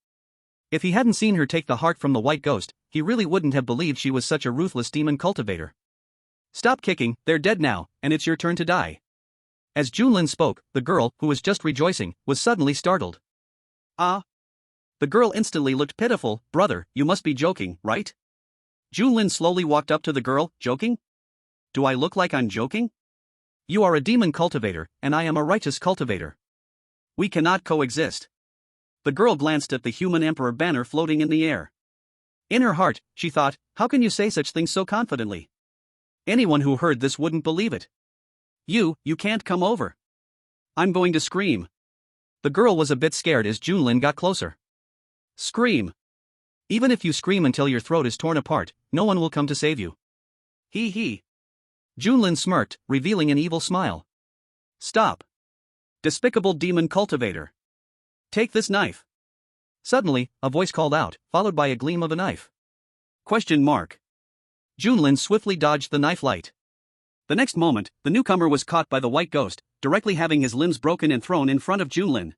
Speaker 1: If he hadn't seen her take the heart from the white ghost, he really wouldn't have believed she was such a ruthless demon cultivator. Stop kicking, they're dead now, and it's your turn to die. As Junlin spoke, the girl, who was just rejoicing, was suddenly startled. Ah! The girl instantly looked pitiful, brother, you must be joking, right? Junlin slowly walked up to the girl, joking? Do I look like I'm joking? You are a demon cultivator, and I am a righteous cultivator. We cannot coexist. The girl glanced at the human emperor banner floating in the air. In her heart, she thought, how can you say such things so confidently? Anyone who heard this wouldn't believe it. You can't come over. I'm going to scream. The girl was a bit scared as Junlin got closer. Scream. Even if you scream until your throat is torn apart, no one will come to save you. Hee hee. Junlin smirked, revealing an evil smile. Stop. Despicable demon cultivator. Take this knife. Suddenly, a voice called out, followed by a gleam of a knife. Question mark. Junlin swiftly dodged the knife light. The next moment, the newcomer was caught by the white ghost, directly having his limbs broken and thrown in front of Junlin.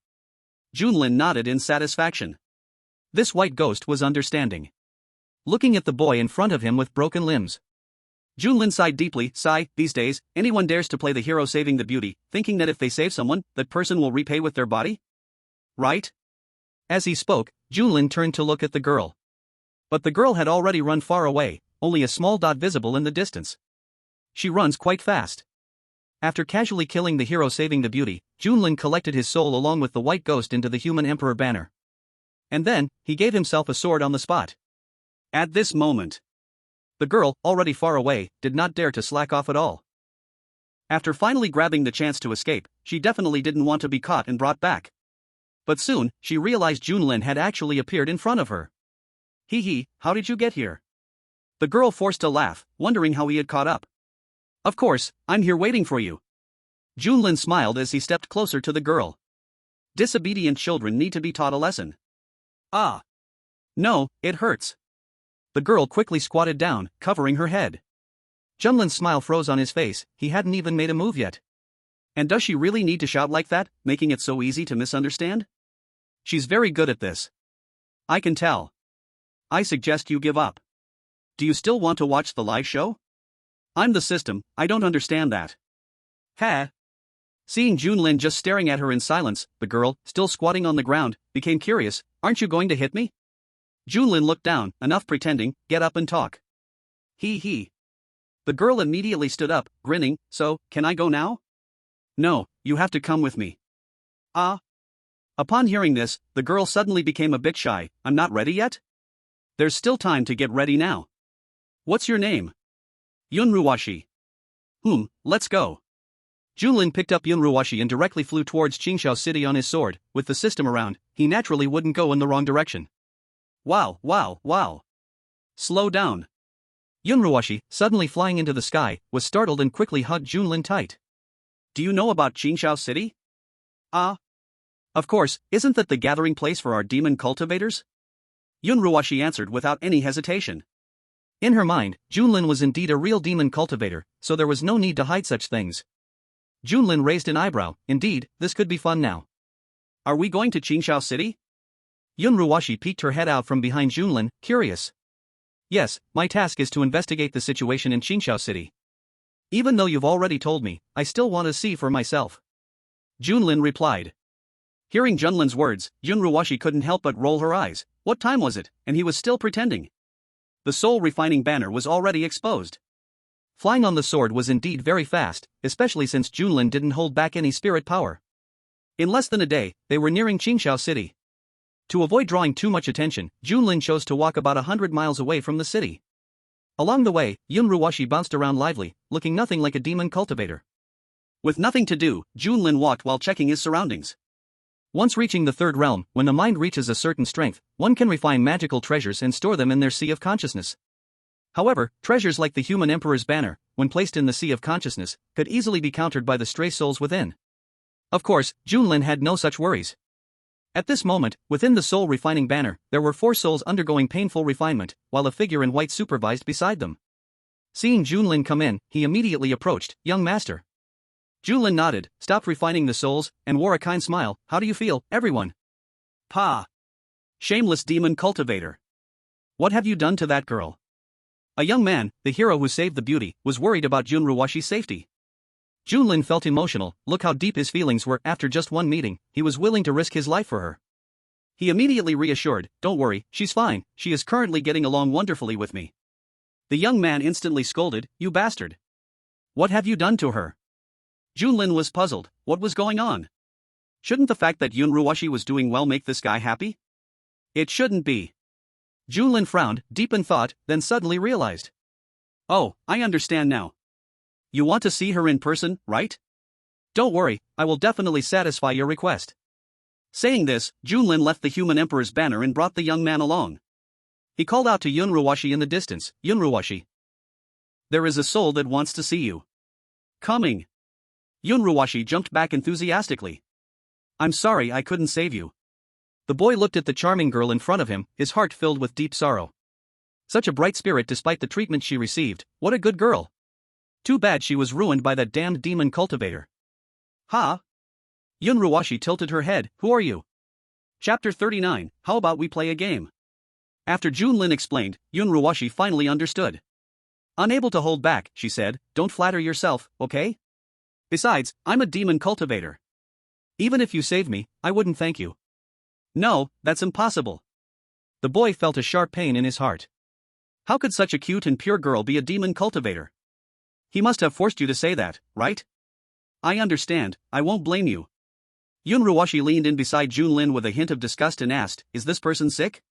Speaker 1: Junlin nodded in satisfaction. This white ghost was understanding. Looking at the boy in front of him with broken limbs. Junlin sighed deeply, these days, anyone dares to play the hero saving the beauty, thinking that if they save someone, that person will repay with their body? Right? As he spoke, Junlin turned to look at the girl. But the girl had already run far away, only a small dot visible in the distance. She runs quite fast. After casually killing the hero saving the beauty, Junlin collected his soul along with the white ghost into the human emperor banner. And then, he gave himself a sword on the spot. At this moment, the girl, already far away, did not dare to slack off at all.
Speaker 2: After finally grabbing the chance to escape, she definitely didn't want to be caught and brought back. But soon, she realized Junlin had actually appeared in front of her. Hee hee, how did you get here? The girl forced a laugh, wondering how he had caught up. Of course, I'm here waiting for you. Junlin smiled as he stepped closer to the girl. Disobedient children need to be taught a lesson. Ah. No, it hurts. The girl quickly squatted down, covering her head. Junlin's smile froze on his face, he hadn't even made a move yet. And does she really need to shout like that, making it so easy to misunderstand? She's very good at this. I can tell. I suggest you give up. Do you still want to watch the live show? I'm the system, I don't understand that. Ha! Seeing Junlin just staring at her in silence, the girl, still squatting on the ground, became curious. Aren't you going to hit me? Junlin looked down, enough pretending, get up and talk. Hee hee. The girl immediately stood up, grinning, so, can I go now? No, you have to come with me. Ah. Upon hearing this, the girl suddenly became a bit shy. I'm not ready yet? There's still time to get ready now. What's your name? Yunruwashi. Let's go. Junlin picked up Yunruwashi and directly flew towards Qingxiao City on his sword. With the system around, he naturally wouldn't go in the wrong direction. Wow. Slow down. Yunruwashi, suddenly flying into the sky, was startled and quickly hugged Junlin tight. Do you know about Qingxiao City? Ah. Of course, isn't that the gathering place for our demon cultivators? Yunruwashi answered without any hesitation. In her mind, Junlin was indeed a real demon cultivator, so there was no need to hide such things. Junlin raised an eyebrow. Indeed, this could be fun now. Are we going to Qingxiao City? Yunruwashi peeked her head out from behind Junlin, curious. Yes, my task is to investigate the situation in Qingxiao City. Even though you've already told me, I still want to see for myself. Junlin replied. Hearing Junlin's words, Yunruwashi couldn't help but roll her eyes. What time was it, and he was still pretending? The soul refining banner was already exposed. Flying on the sword was indeed very fast, especially since Junlin didn't hold back any spirit power. In less than a day, they were nearing Qingxiao City. To avoid drawing too much attention, Junlin chose to walk about 100 miles away from the city. Along the way, Yunruwashi bounced around lively, looking nothing like a demon cultivator. With nothing to do, Junlin walked while checking his surroundings. Once reaching the third realm, when the mind reaches a certain strength, one can refine magical treasures and store them in their sea of consciousness. However, treasures like the human emperor's banner, when placed in the sea of consciousness, could easily be countered by the stray souls within. Of course, Junlin had no such worries. At this moment, within the soul refining banner, there were 4 souls undergoing painful refinement, while a figure in white supervised beside them. Seeing Junlin come in, he immediately approached. Young master. Junlin nodded, stopped refining the souls, and wore a kind smile. How do you feel, everyone? Pa! Shameless demon cultivator. What have you done to that girl? A young man, the hero who saved the beauty, was worried about Yunruwashi's safety. Junlin felt emotional. Look how deep his feelings were. After just one meeting, he was willing to risk his life for her. He immediately reassured, don't worry, she's fine, she is currently getting along wonderfully with me. The young man instantly scolded, you bastard. What have you done to her? Junlin was puzzled. What was going on? Shouldn't the fact that Yunruwashi was doing well make this guy happy? It shouldn't be. Junlin frowned, deep in thought, then suddenly realized. Oh, I understand now. You want to see her in person, right? Don't worry, I will definitely satisfy your request. Saying this, Junlin left the human emperor's banner and brought the young man along. He called out to Yunruwashi in the distance, Yunruwashi. There is a soul that wants to see you. Coming. Yunruwashi jumped back enthusiastically. I'm sorry I couldn't save you. The boy looked at the charming girl in front of him, his heart filled with deep sorrow. Such a bright spirit despite the treatment she received, what a good girl. Too bad she was ruined by that damned demon cultivator. Ha! Yunruwashi tilted her head, who are you? Chapter 39, how about we play a game? After Junlin explained, Yunruwashi finally understood. Unable to hold back, she said, don't flatter yourself, okay? Besides, I'm a demon cultivator. Even if you saved me, I wouldn't thank you. No, that's impossible. The boy felt a sharp pain in his heart. How could such a cute and pure girl be a demon cultivator? He must have forced you to say that, right? I understand, I won't blame you. Yunruwashi leaned in beside Junlin with a hint of disgust and asked, is this person sick?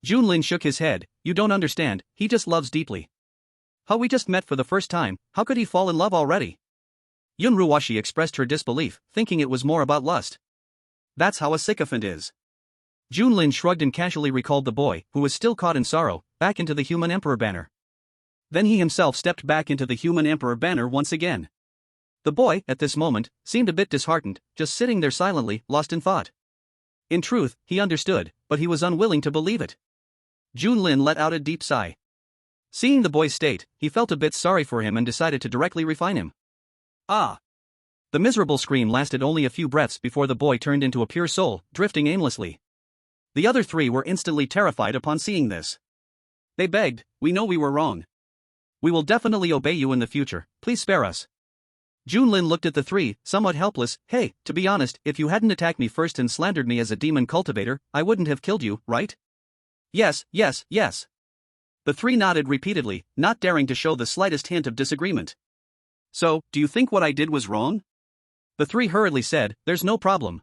Speaker 2: Junlin shook his head, you don't understand, he just loves deeply. How we just met for the first time, how could he fall in love already? Yun Ruwashi expressed her disbelief, thinking it was more about lust. That's how a sycophant is. Junlin shrugged and casually recalled the boy, who was still caught in sorrow, back into the human emperor banner. Then he himself stepped back into the human emperor banner once again. The boy, at this moment, seemed a bit disheartened, just sitting there silently, lost in thought. In truth, he understood, but he was unwilling to believe it. Junlin let out a deep sigh. Seeing the boy's state, he felt a bit sorry for him and decided to directly refine him. Ah! The miserable scream lasted only a few breaths before the boy turned into a pure soul, drifting aimlessly. The other three were instantly terrified upon seeing this. They begged, "We know we were wrong. We will definitely obey you in the future, please spare us." Junlin looked at the three, somewhat helpless. "Hey, to be honest, if you hadn't attacked me first and slandered me as a demon cultivator, I wouldn't have killed you, right?" "Yes, yes, yes." The three nodded repeatedly, not daring to show the slightest hint of disagreement. "So, do you think what I did was wrong?" The three hurriedly said, "There's no problem.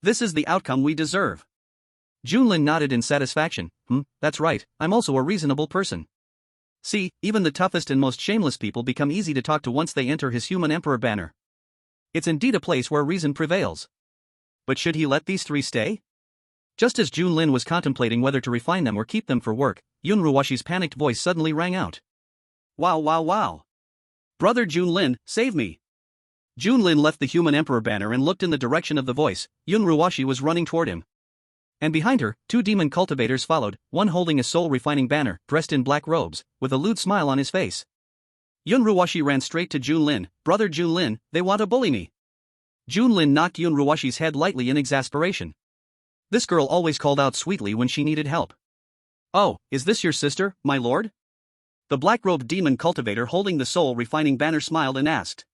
Speaker 2: This is the outcome we deserve." Junlin nodded in satisfaction. That's right, I'm also a reasonable person. See, even the toughest and most shameless people become easy to talk to once they enter his human emperor banner. It's indeed a place where reason prevails. But should he let these three stay? Just as Junlin was contemplating whether to refine them or keep them for work, Yun Ruwashi's panicked voice suddenly rang out. "Wow, wow, wow. Brother Junlin, save me." Junlin left the human emperor banner and looked in the direction of the voice. Yun Ruwashi was running toward him. And behind her, two demon cultivators followed, one holding a soul-refining banner, dressed in black robes, with a lewd smile on his face. Yun Ruwashi ran straight to Junlin. "Brother Junlin, they want to bully me." Junlin knocked Yun Ruwashi's head lightly in exasperation. This girl always called out sweetly when she needed help. "Oh, is this your sister, my lord?" The black-robed demon cultivator holding the soul-refining banner smiled and asked.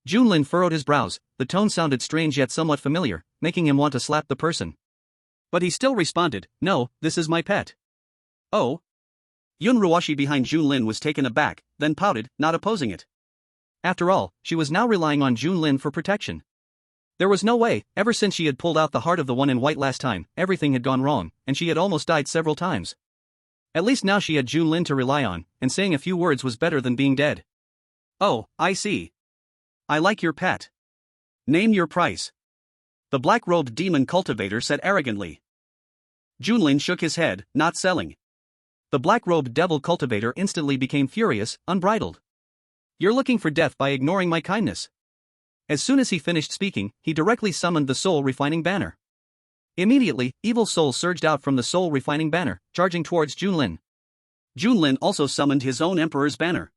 Speaker 2: Junlin furrowed his brows. The tone sounded strange yet somewhat familiar, making him want to slap the person. But he still responded, "No, this is my pet." "Oh?" Yun Ruwashi behind Junlin was taken aback, then pouted, not opposing it. After all, she was now relying on Junlin for protection. There was no way, ever since she had pulled out the heart of the one in white last time, everything had gone wrong, and she had almost died several times. At least now she had Junlin to rely on, and saying a few words was better than being dead. "Oh, I see. I like your pet. Name your price." The black-robed demon cultivator said arrogantly. Junlin shook his head, not selling. The black-robed devil cultivator instantly became furious, unbridled. "You're looking for death by ignoring my kindness." As soon as he finished speaking, he directly summoned the soul-refining banner. Immediately, evil souls surged out from the soul-refining banner, charging towards Junlin. Junlin also summoned his own emperor's banner.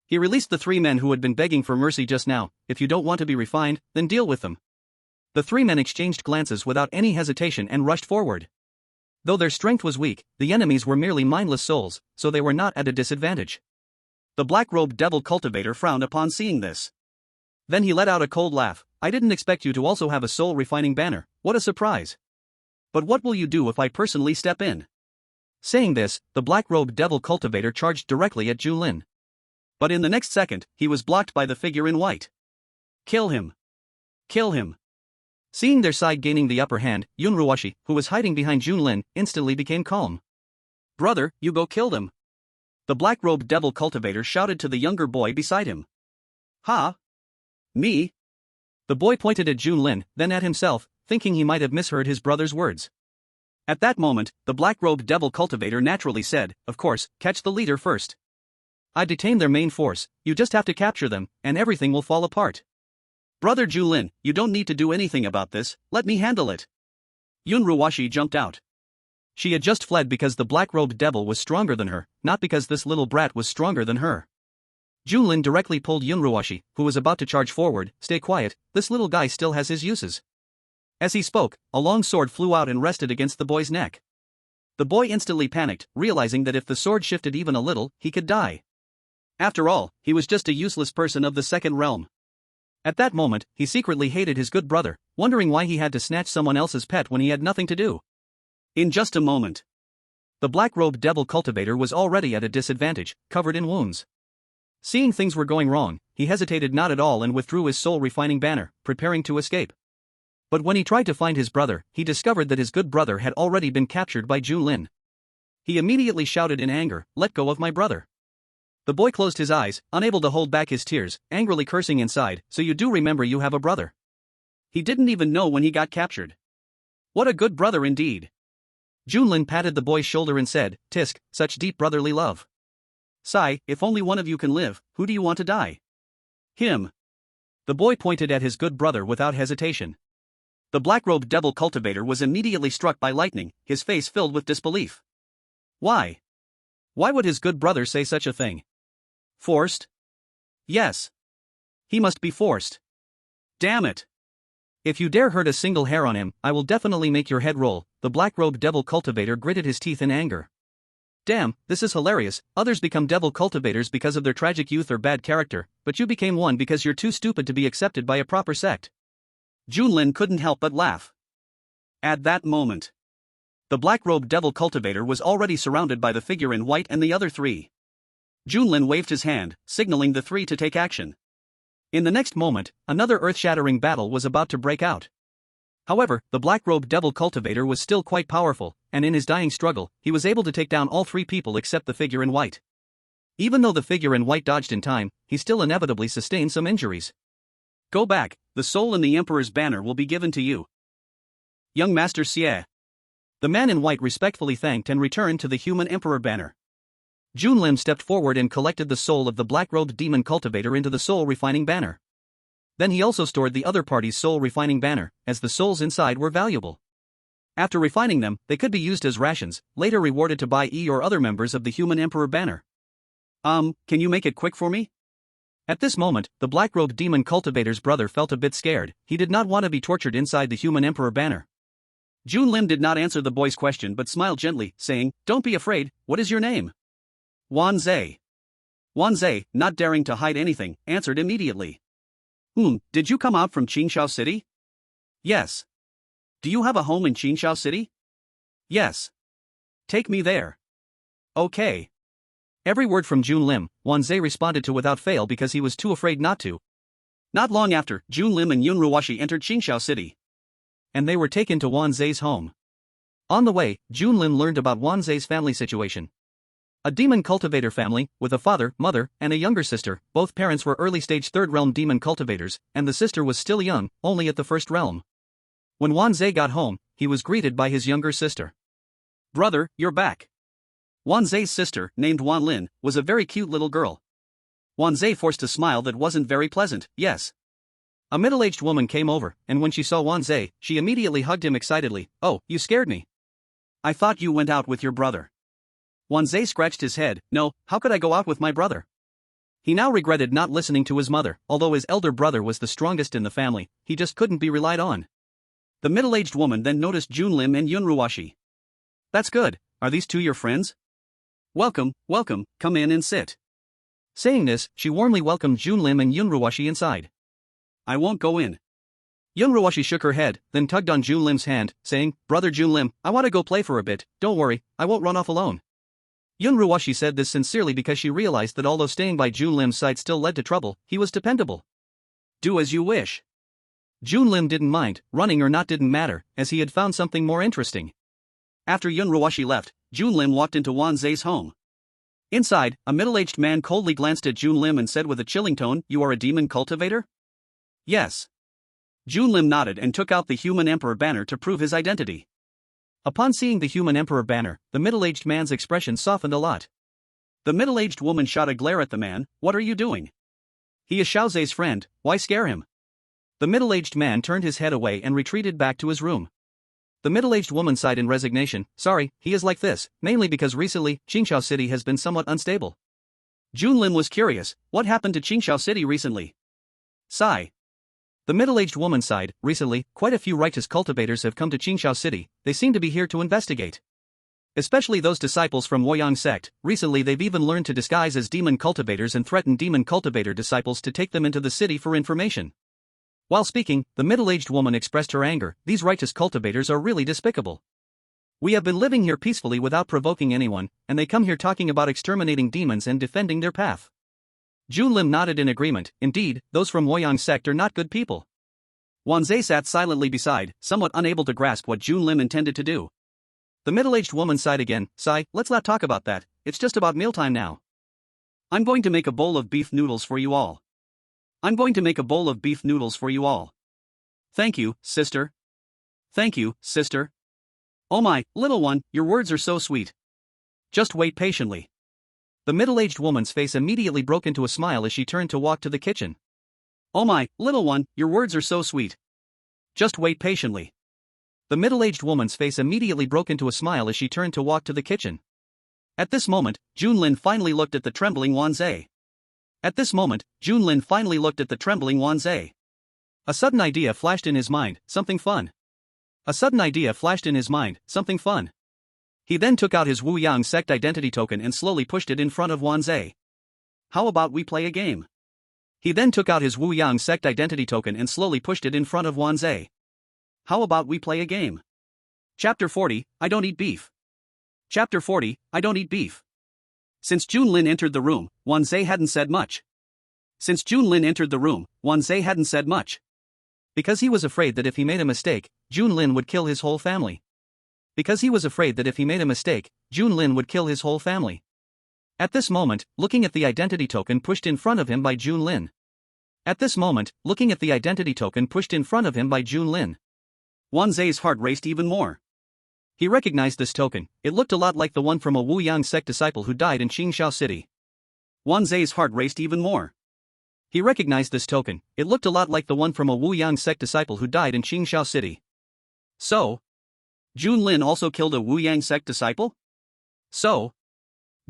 Speaker 2: He released the three men who had been begging for mercy just now. "If you don't want to be refined, then deal with them." The three men exchanged glances without any hesitation and rushed forward. Though their strength was weak, the enemies were merely mindless souls, so they were not at a disadvantage. The black-robed devil cultivator frowned upon seeing this. Then he let out a cold laugh. "I didn't expect you to also have a soul-refining banner, what a surprise. But what will you do if I personally step in?" Saying this, the black-robed devil cultivator charged directly at Junlin. But in the next second, he was blocked by the figure in white. "Kill him! Kill him!" Seeing their side gaining the upper hand, Yun Ruwashi, who was hiding behind Junlin, instantly became calm. "Brother, you go kill them." The black-robed devil cultivator shouted to the younger boy beside him. "Ha? Me?" The boy pointed at Junlin, then at himself, thinking he might have misheard his brother's words. At that moment, the black-robed devil cultivator naturally said, "Of course, catch the leader first. I detained their main force, you just have to capture them, and everything will fall apart." "Brother Junlin, you don't need to do anything about this, let me handle it." Yun Ruwashi jumped out. She had just fled because the black-robed devil was stronger than her, not because this little brat was stronger than her. Junlin directly pulled Yun Ruwashi, who was about to charge forward. "Stay quiet, this little guy still has his uses." As he spoke, a long sword flew out and rested against the boy's neck. The boy instantly panicked, realizing that if the sword shifted even a little, he could die. After all, he was just a useless person of the second realm. At that moment, he secretly hated his good brother, wondering why he had to snatch someone else's pet when he had nothing to do. In just a moment, the black-robed devil cultivator was already at a disadvantage, covered in wounds. Seeing things were going wrong, he hesitated not at all and withdrew his soul-refining banner, preparing to escape. But when he tried to find his brother, he discovered that his good brother had already been captured by Junlin. He immediately shouted in anger, "Let go of my brother.
Speaker 1: The boy closed his eyes, unable to hold back his tears, angrily cursing inside, so you do remember you have a brother. He didn't even know when he got captured. What a good brother indeed. Junlin patted the boy's shoulder and said, Tisk, such deep brotherly love. Sigh, if only one of you can live, who do you want to die? Him. The boy pointed at his good brother without hesitation. The black-robed devil cultivator was immediately struck by lightning, his face filled with disbelief. Why? Why would his good brother say such a thing? Forced? Yes. He must be forced. Damn it. If you dare hurt a single hair on him, I will definitely make your head roll. The black-robed devil cultivator gritted his teeth in anger. Damn, this is hilarious. Others become devil cultivators because of their tragic youth or bad character, but you became one because you're too stupid to be accepted by a proper sect. Junlin couldn't help but laugh. At that moment, the black-robed devil cultivator was already surrounded by the figure in white and the other three. Junlin waved his hand, signaling the three to take action. In the next moment, another earth-shattering battle was about to break out. However, the black-robed devil cultivator was still quite powerful, and in his dying struggle, he was able to take down all three people except the figure in white. Even though the figure in white dodged in time, he still inevitably sustained some injuries. Go back, the soul in the Emperor's banner will be given to you. Young Master Xie. The man in white respectfully thanked and returned to the human Emperor banner. Junlin stepped forward and collected the soul of the black-robed demon cultivator into the soul refining banner. Then he also stored the other party's soul refining banner, as the souls inside were valuable. After refining them, they could be used as rations, later rewarded to Bai Yi or other members of the human Emperor banner. Can you make it quick for me? At this moment, the black-robed demon cultivator's brother felt a bit scared. He did not want to be tortured inside the human Emperor banner. Junlin did not answer the boy's question but smiled gently, saying, Don't be afraid, what is your name? Wanzai. Wanzai, not daring to hide anything, answered immediately. Did you come out from Qingshao City? Yes. Do you have a home in Qingshao City? Yes. Take me there. Okay. Every word from Junlin, Wanzai responded to without fail because he was too afraid not to. Not long after, Junlin and Yunruoshi entered Qingshao City. And they were taken to Wanzai's home. On the way, Junlin learned about Wanzai's family situation. A demon cultivator family, with a father, mother, and a younger sister. Both parents were early-stage third-realm demon cultivators, and the sister was still young, only at the first realm. When Wanzai got home, he was greeted by his younger sister. Brother, you're back. Wanzai's sister, named Wanlin, was a very cute little girl. Wanzai forced a smile that wasn't very pleasant, yes. A middle-aged woman came over, and when she saw Wanzai, she immediately hugged him excitedly. Oh, you scared me. I thought you went out with your brother. Wanzai scratched his head. No, how could I go out with my brother? He now regretted not listening to his mother. Although his elder brother was the strongest in the family, he just couldn't be relied on. The middle-aged woman then noticed Junlin and Yunruoshi. That's good. Are these two your friends? Welcome, welcome, come in and sit. Saying this, she warmly welcomed Junlin and Yunruoshi inside. I won't go in. Yunruoshi shook her head, then tugged on Junlim's hand, saying, Brother Junlim, I want to go play for a bit. Don't worry, I won't run off alone. Yunruoshi said this sincerely because she realized that although staying by Junlim's side still led to trouble, he was dependable. Do as you wish. Junlim didn't mind, running or not didn't matter, as he had found something more interesting. After Yunruoshi left, Junlim walked into Wanzai's home. Inside, a middle-aged man coldly glanced at Junlim and said with a chilling tone, You are a demon cultivator? Yes. Junlim nodded and took out the human Emperor banner to prove his identity. Upon seeing the human Emperor banner, the middle-aged man's expression softened a lot. The middle-aged woman shot a glare at the man. What are you doing? He is Xiaozai's friend, why scare him? The middle-aged man turned his head away and retreated back to his room. The middle-aged woman sighed in resignation. Sorry, he is like this, mainly because recently, Qingshao City has been somewhat unstable. Junlin was curious, what happened to Qingshao City recently? Sigh. The middle-aged woman sighed. Recently, quite a few righteous cultivators have come to Qingshao City. They seem to be here to investigate. Especially those disciples from Woyang sect. Recently they've even learned to disguise as demon cultivators and threaten demon cultivator disciples to take them into the city for information. While speaking, the middle-aged woman expressed her anger. These righteous cultivators are really despicable. We have been living here peacefully without provoking anyone, and they come here talking about exterminating demons and defending their path. Junlim nodded in agreement. Indeed, those from Woyang sect are not good people. Wanzai sat silently beside, somewhat unable to grasp what Junlim intended to do. The middle-aged woman sighed again. Sigh, let's not talk about that, it's just about mealtime now.
Speaker 2: I'm going to make a bowl of beef noodles for you all. I'm going to make a bowl of beef noodles for you all. Thank you, sister. Thank you, sister. Oh my, little one, your words are so sweet. Just wait patiently. The middle-aged woman's face immediately broke into a smile as she turned to walk to the kitchen. Oh my, little one, your words are so sweet. Just wait patiently. The middle-aged woman's face immediately broke into a smile as she turned to walk to the kitchen. At this moment, Junlin finally looked at the trembling Wanzai. At this moment, Junlin finally looked at the trembling Wanzai. A sudden idea flashed in his mind, something fun. A sudden idea flashed in his mind, something fun. He then took out his Wu Yang sect identity token and slowly pushed it in front of Wanzai. How about we play a game? He then took out his Wu Yang sect identity token and slowly pushed it in front of Wanzai. How about we play a game? Chapter 40, I don't eat beef. Chapter 40, I don't eat beef. Since Junlin entered the room, Wanzai hadn't said much. Since Junlin entered the room, Wanzai hadn't said much. Because he was afraid that if he made a mistake, Junlin would kill his whole family. Because he was afraid that if he made a mistake, Junlin would kill his whole family. At this moment, looking at the identity token pushed in front of him by Junlin. At this moment, looking at the identity token pushed in front of him by Junlin. Wanzai's heart raced even more. He recognized this token. It looked a lot like the one from a Wu Yang sect disciple who died in Qingxiao City. Wanzai's heart raced even more. He recognized this token. It looked a lot like the one from a Wu Yang sect disciple who died in Qingxiao City. So, Junlin also killed a Wu Yang sect disciple? So,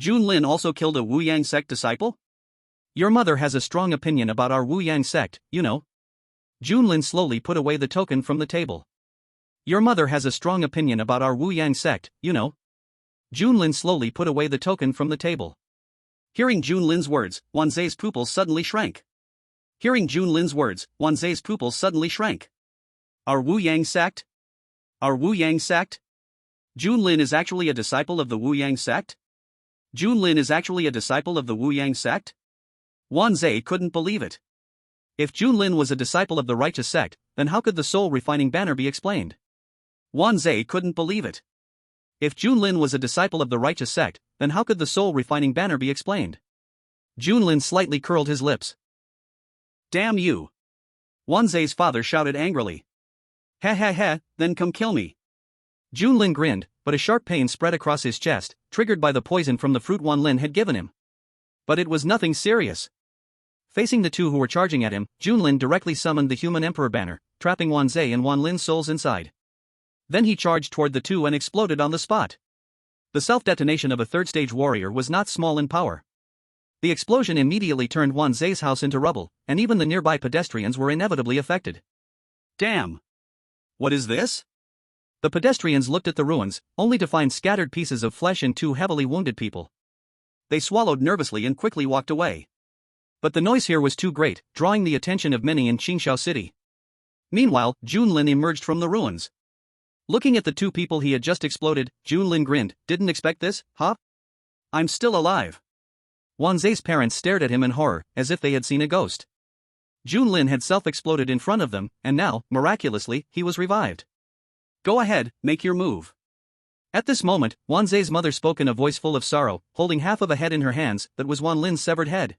Speaker 2: Junlin also killed a Wu Yang sect disciple? Your mother has a strong opinion about our Wu Yang sect, you know. Junlin slowly put away the token from the table. Your mother has a strong opinion about our Wu Yang sect, you know. Junlin slowly put away the token from the table. Hearing Junlin's words, Wanzai's pupils suddenly shrank. Hearing Junlin's words, Wanzai's pupils suddenly shrank. Our Wu Yang sect? Our Wu Yang sect? Junlin is actually a disciple of the Wu Yang sect? Junlin is actually a disciple of the Wu Yang sect? Wanzai couldn't believe it. If Junlin was a disciple of the righteous sect, then how could the soul-refining banner be explained? Wanzai couldn't believe it. If Junlin was a disciple of the righteous sect, then how could the soul-refining banner be explained? Junlin slightly curled his lips. Damn you! Wanzai's father shouted angrily. Ha ha ha, then come kill me. Junlin grinned, but a sharp pain spread across his chest, triggered by the poison from the fruit Wanlin had given him. But it was nothing serious. Facing the two who were charging at him, Junlin directly summoned the human emperor banner, trapping Wanzai and Wanlin's souls inside. Then he charged toward the two and exploded on the spot. The self-detonation of a third-stage warrior was not small in power. The explosion immediately turned Wanzai's house into rubble, and even the nearby pedestrians were inevitably affected. Damn! What is this? The pedestrians looked at the ruins, only to find scattered pieces of flesh and two heavily wounded people. They swallowed nervously and quickly walked away. But the noise here was too great, drawing the attention of many in Qingxiao City. Meanwhile, Junlin emerged from the ruins. Looking at the two people he had just exploded, Junlin grinned. Didn't expect this, huh? I'm still alive. Wanzai's parents stared at him in horror, as if they had seen a ghost. Junlin had self-exploded in front of them, and now, miraculously, he was revived. Go ahead, make your move. At this moment, Wanzai's mother spoke in a voice full of sorrow, holding half of a head in her hands that was Wanlin's severed head.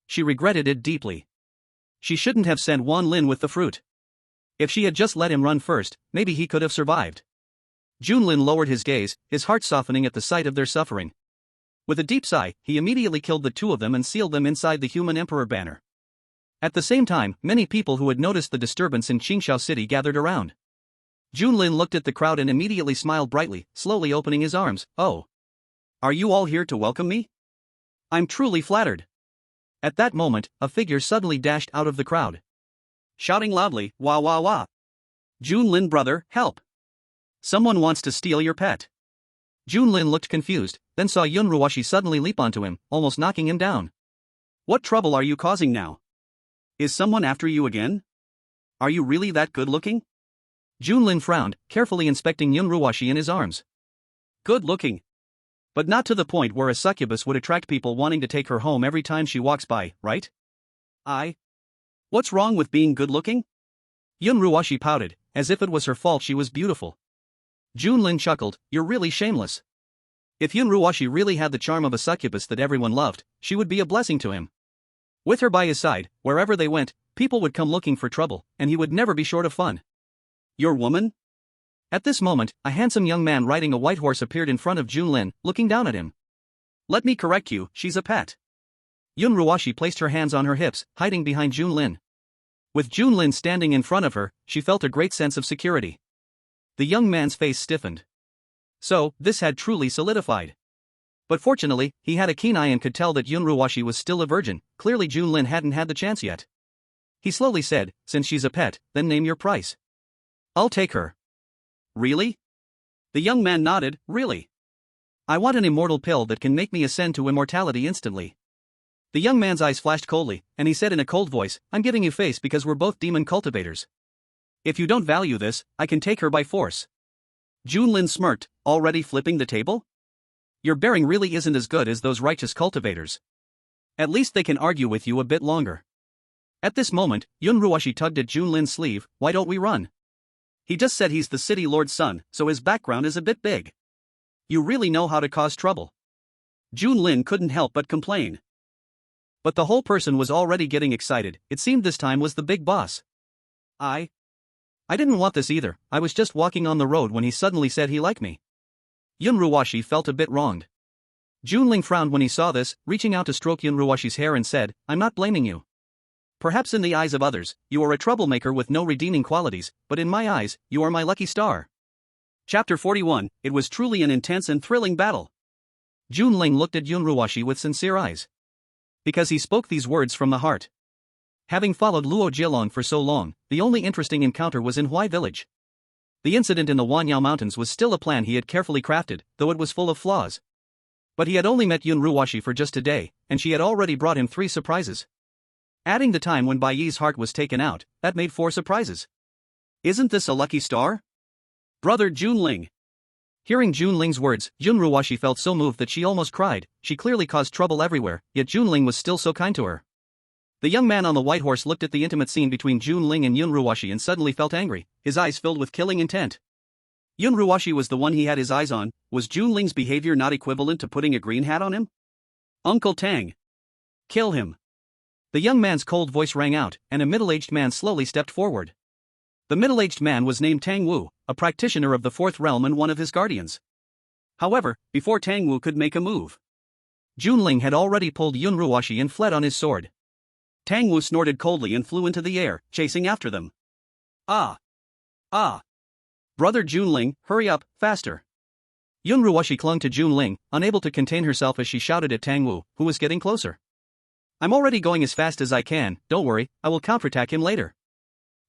Speaker 2: She regretted it deeply. She shouldn't have sent Wanlin with the fruit. If she had just let him run first, maybe he could have survived. Junlin lowered his gaze, his heart softening at the sight of their suffering. With a deep sigh, he immediately killed the two of them and sealed them inside the human emperor banner. At the same time, many people who had noticed the disturbance in Qingxiao City gathered around. Junlin looked at the crowd and immediately smiled brightly, slowly opening his arms. Oh. Are you all here to welcome me? I'm truly flattered. At that moment, a figure suddenly dashed out of the crowd. Shouting loudly, wah wah wah. Junlin brother, help. Someone wants to steal your pet. Junlin looked confused, then saw Yunruoshi suddenly leap onto him, almost knocking him down. What trouble are you causing now? Is someone after you again? Are you really that good looking? Junlin frowned, carefully inspecting Yunruoshi in his arms. Good looking. But not to the point where a succubus would attract people wanting to take her home every time she walks by, right? What's wrong with being good looking? Yunruoshi pouted, as if it was her fault she was beautiful. Junlin chuckled, you're really shameless.
Speaker 1: If Yun Ruashi really had the charm of a succubus that everyone loved, she would be a blessing to him. With her by his side, wherever they went, people would come looking for trouble, and he would never be short of fun. Your woman? At this moment, a handsome young man riding a white horse appeared in front of Junlin, looking down at him. Let me correct you, she's a pet. Yun Ruashi placed her hands on her hips, hiding behind Junlin. With Junlin standing in front of her, she felt a great sense of security. The young man's face stiffened. So, this had truly solidified. But fortunately, he had a keen eye and could tell that Yun Ruashi was still a virgin. Clearly Junlin hadn't had the chance yet. He slowly said, since she's a pet, then name your price. I'll take her. Really? The young man nodded, really. I want an immortal pill that can make me ascend to immortality instantly. The young man's eyes flashed coldly, and he said in a cold voice, I'm giving you face because we're both demon cultivators. If you don't value this, I can take her by force. Junlin smirked, already flipping the table? Your bearing really isn't as good as those righteous cultivators. At least they can argue with you a bit longer. At this moment, Yun Ruashi tugged at Junlin's sleeve, why don't we run? He just said he's the city lord's son, so his background is a bit big. You really know how to cause trouble. Junlin couldn't help but complain. But the whole person was already getting excited. It seemed this time was the big boss. I didn't want this either. I was just walking on the road when he suddenly said he liked me. Yun Ruashi felt a bit wronged. Junling frowned when he saw this, reaching out to stroke Yun Ruashi's hair and said, I'm not blaming you. Perhaps in the eyes of others, you are a troublemaker with no redeeming qualities, but in my eyes, you are my lucky star. Chapter 41, It was truly an intense and thrilling battle. Junling looked at Yun Ruashi with sincere eyes. Because he spoke these words from the heart. Having followed Luo Jialong for so long, the only interesting encounter was in Huai village. The incident in the Wanyao Mountains was still a plan he had carefully crafted, though it was full of flaws. But he had only met Yun Ruashi for just a day, and she had already brought him 3 surprises. Adding the time when Bai Yi's heart was taken out, that made 4 surprises. Isn't this a lucky star? Brother Junling. Hearing Junling's words, Yun Ruashi felt so moved that she almost cried. She clearly caused trouble everywhere, yet Junling was still so kind to her. The young man on the white horse looked at the intimate scene between Junling and Yun Ruashi and suddenly felt angry, his eyes filled with killing intent. Yun Ruashi was the one he had his eyes on. Was Junling's behavior not equivalent to putting a green hat on him? Uncle Tang. Kill him. The young man's cold voice rang out, and a middle-aged man slowly stepped forward. The middle-aged man was named Tang Wu, a practitioner of the 4th realm and one of his guardians. However, before Tang Wu could make a move, Junling had already pulled Yun Ruashi and fled on his sword. Tang Wu snorted coldly and flew into the air, chasing after them. Ah! Ah! Brother Junling, hurry up, faster! Yun Ruashi clung to Junling, unable to contain herself as she shouted at Tang Wu, who was getting closer. I'm already going as fast as I can, don't worry, I will counterattack him later.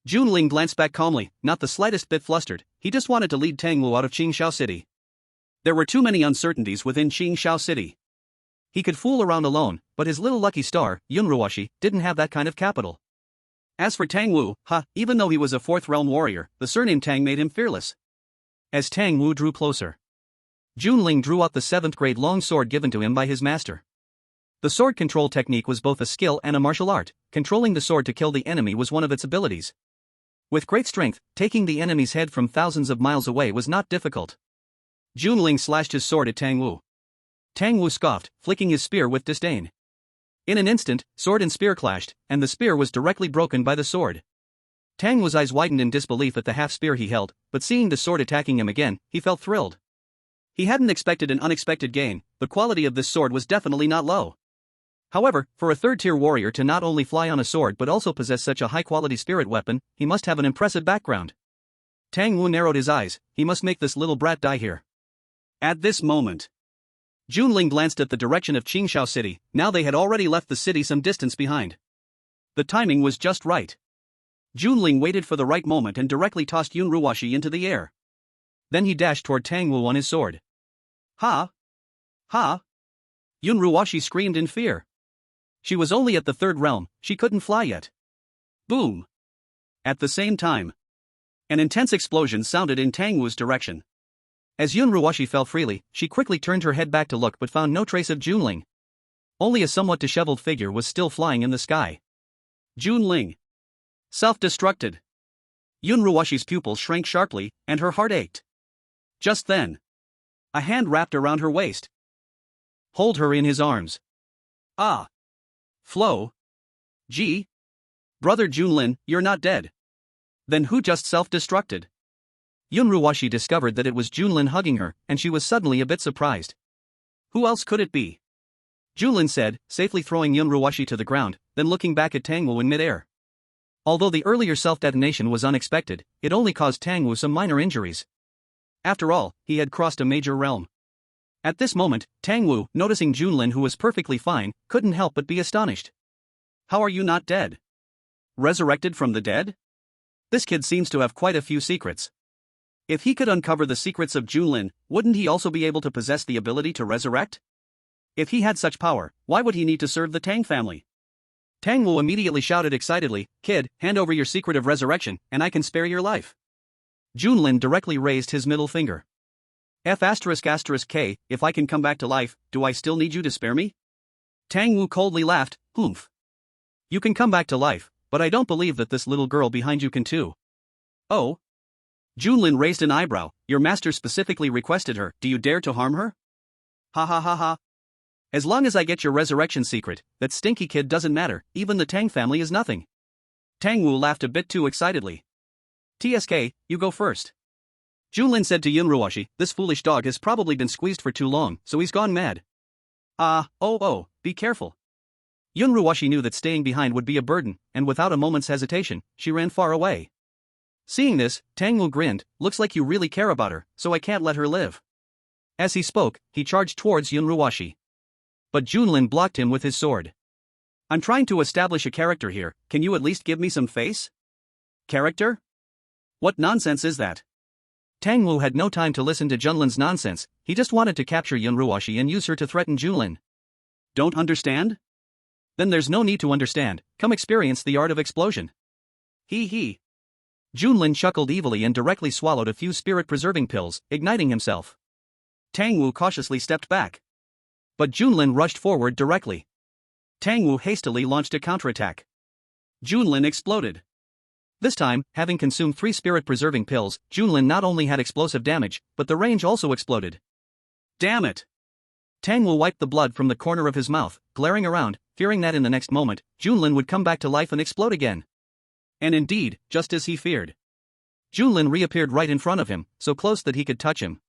Speaker 1: Junling glanced back calmly, not the slightest bit flustered. He just wanted to lead Tang Wu out of Qingshao City. There were too many uncertainties within Qingshao City. He could fool around alone, but his little lucky star, Yun Ruashi, didn't have that kind of capital. As for Tang Wu, even though he was a 4th realm warrior, the surname Tang made him fearless. As Tang Wu drew closer, Junling drew out the 7th grade long sword given to him by his master. The sword control technique was both a skill and a martial art. Controlling the sword to kill the enemy was one of its abilities. With great strength, taking the enemy's head from thousands of miles away was not difficult. Junling slashed his sword at Tang Wu. Tang Wu scoffed, flicking his spear with disdain. In an instant, sword and spear clashed, and the spear was directly broken by the sword. Tang Wu's eyes widened in disbelief at the half-spear he held, but seeing the sword attacking him again, he felt thrilled. He hadn't expected an unexpected gain. The quality of this sword was definitely not low. However, for a 3rd-tier warrior to not only fly on a sword but also possess such a high-quality spirit weapon, he must have an impressive background. Tang Wu narrowed his eyes. He must make this little brat die here. At this moment, Junling glanced at the direction of Qingshao City. Now they had already left the city some distance behind. The timing was just right. Junling waited for the right moment and directly tossed Yun Ruashi into the air. Then he dashed toward Tang Wu on his sword. Ha! Ha! Yun Ruashi screamed in fear. She was only at the 3rd realm, she couldn't fly yet. Boom! At the same time, an intense explosion sounded in Tang Wu's direction. As Yun Ruashi fell freely, she quickly turned her head back to look but found no trace of Junling. Only a somewhat disheveled figure was still flying in the sky. Junling. Self-destructed. Yun Ruashi's pupils shrank sharply, and her heart ached. Just then,
Speaker 2: A hand wrapped around her waist. Hold her in his arms. Ah. Flo. Gee. Brother Junlin, you're not dead. Then who just self-destructed? Yunruwashi discovered that it was Junlin hugging her, and she was suddenly a bit surprised. Who else could it be? Junlin said, safely throwing Yunruwashi to the ground, then looking back at Tangwu in midair. Although the earlier self-detonation was unexpected, it only caused Tangwu some minor injuries. After all, he had crossed a major realm. At this moment, Tangwu, noticing Junlin who was perfectly fine, couldn't help but be astonished. How are you not dead? Resurrected from the dead? This kid seems to have quite a few secrets. If he could uncover the secrets of Junlin, wouldn't he also be able to possess the ability to resurrect? If he had such power, why would he need to serve the Tang family? Tangwu immediately shouted excitedly, "Kid, hand over your secret of resurrection, and I can spare your life." Junlin directly raised his middle finger. F***K, if I can come back to life, do I still need you to spare me? Tangwu coldly laughed, "Humph. You can come back to life, but I don't believe that this little girl behind you can too." Oh? Junlin raised an eyebrow. Your master specifically requested her, do you dare to harm her? Ha ha ha ha. As long as I get your resurrection secret, that stinky kid doesn't matter, even the Tang family is nothing. Tangwu laughed a bit too excitedly. TSK, you go first. Junlin said to Yunruwashi, this foolish dog has probably been squeezed for too long, so he's gone mad. Be careful. Yunruwashi knew that staying behind would be a burden, and without a moment's hesitation, she ran far away. Seeing this, Tangwu grinned, looks like you really care about her, so I can't let her live. As he spoke, he charged towards Yunruwashi. But Junlin blocked him with his sword. I'm trying to establish a character here, can you at least give me some face? Character? What nonsense is that? Tangwu had no time to listen to Junlin's nonsense, he just wanted to capture Yunruwashi and use her to threaten Junlin. Don't understand? Then there's no need to understand, come experience the art of explosion. He. Junlin chuckled evilly and directly swallowed a few spirit-preserving pills, igniting himself. Tangwu cautiously stepped back. But Junlin rushed forward directly. Tangwu hastily launched a counterattack. Junlin exploded. This time, having consumed 3 spirit-preserving pills, Junlin not only had explosive damage, but the range also exploded. Damn it! Tangwu wiped the blood from the corner of his mouth, glaring around, fearing that in the next moment, Junlin would come back to life and explode again. And indeed, just as he feared. Junlin reappeared right in front of him, so close that he could touch him.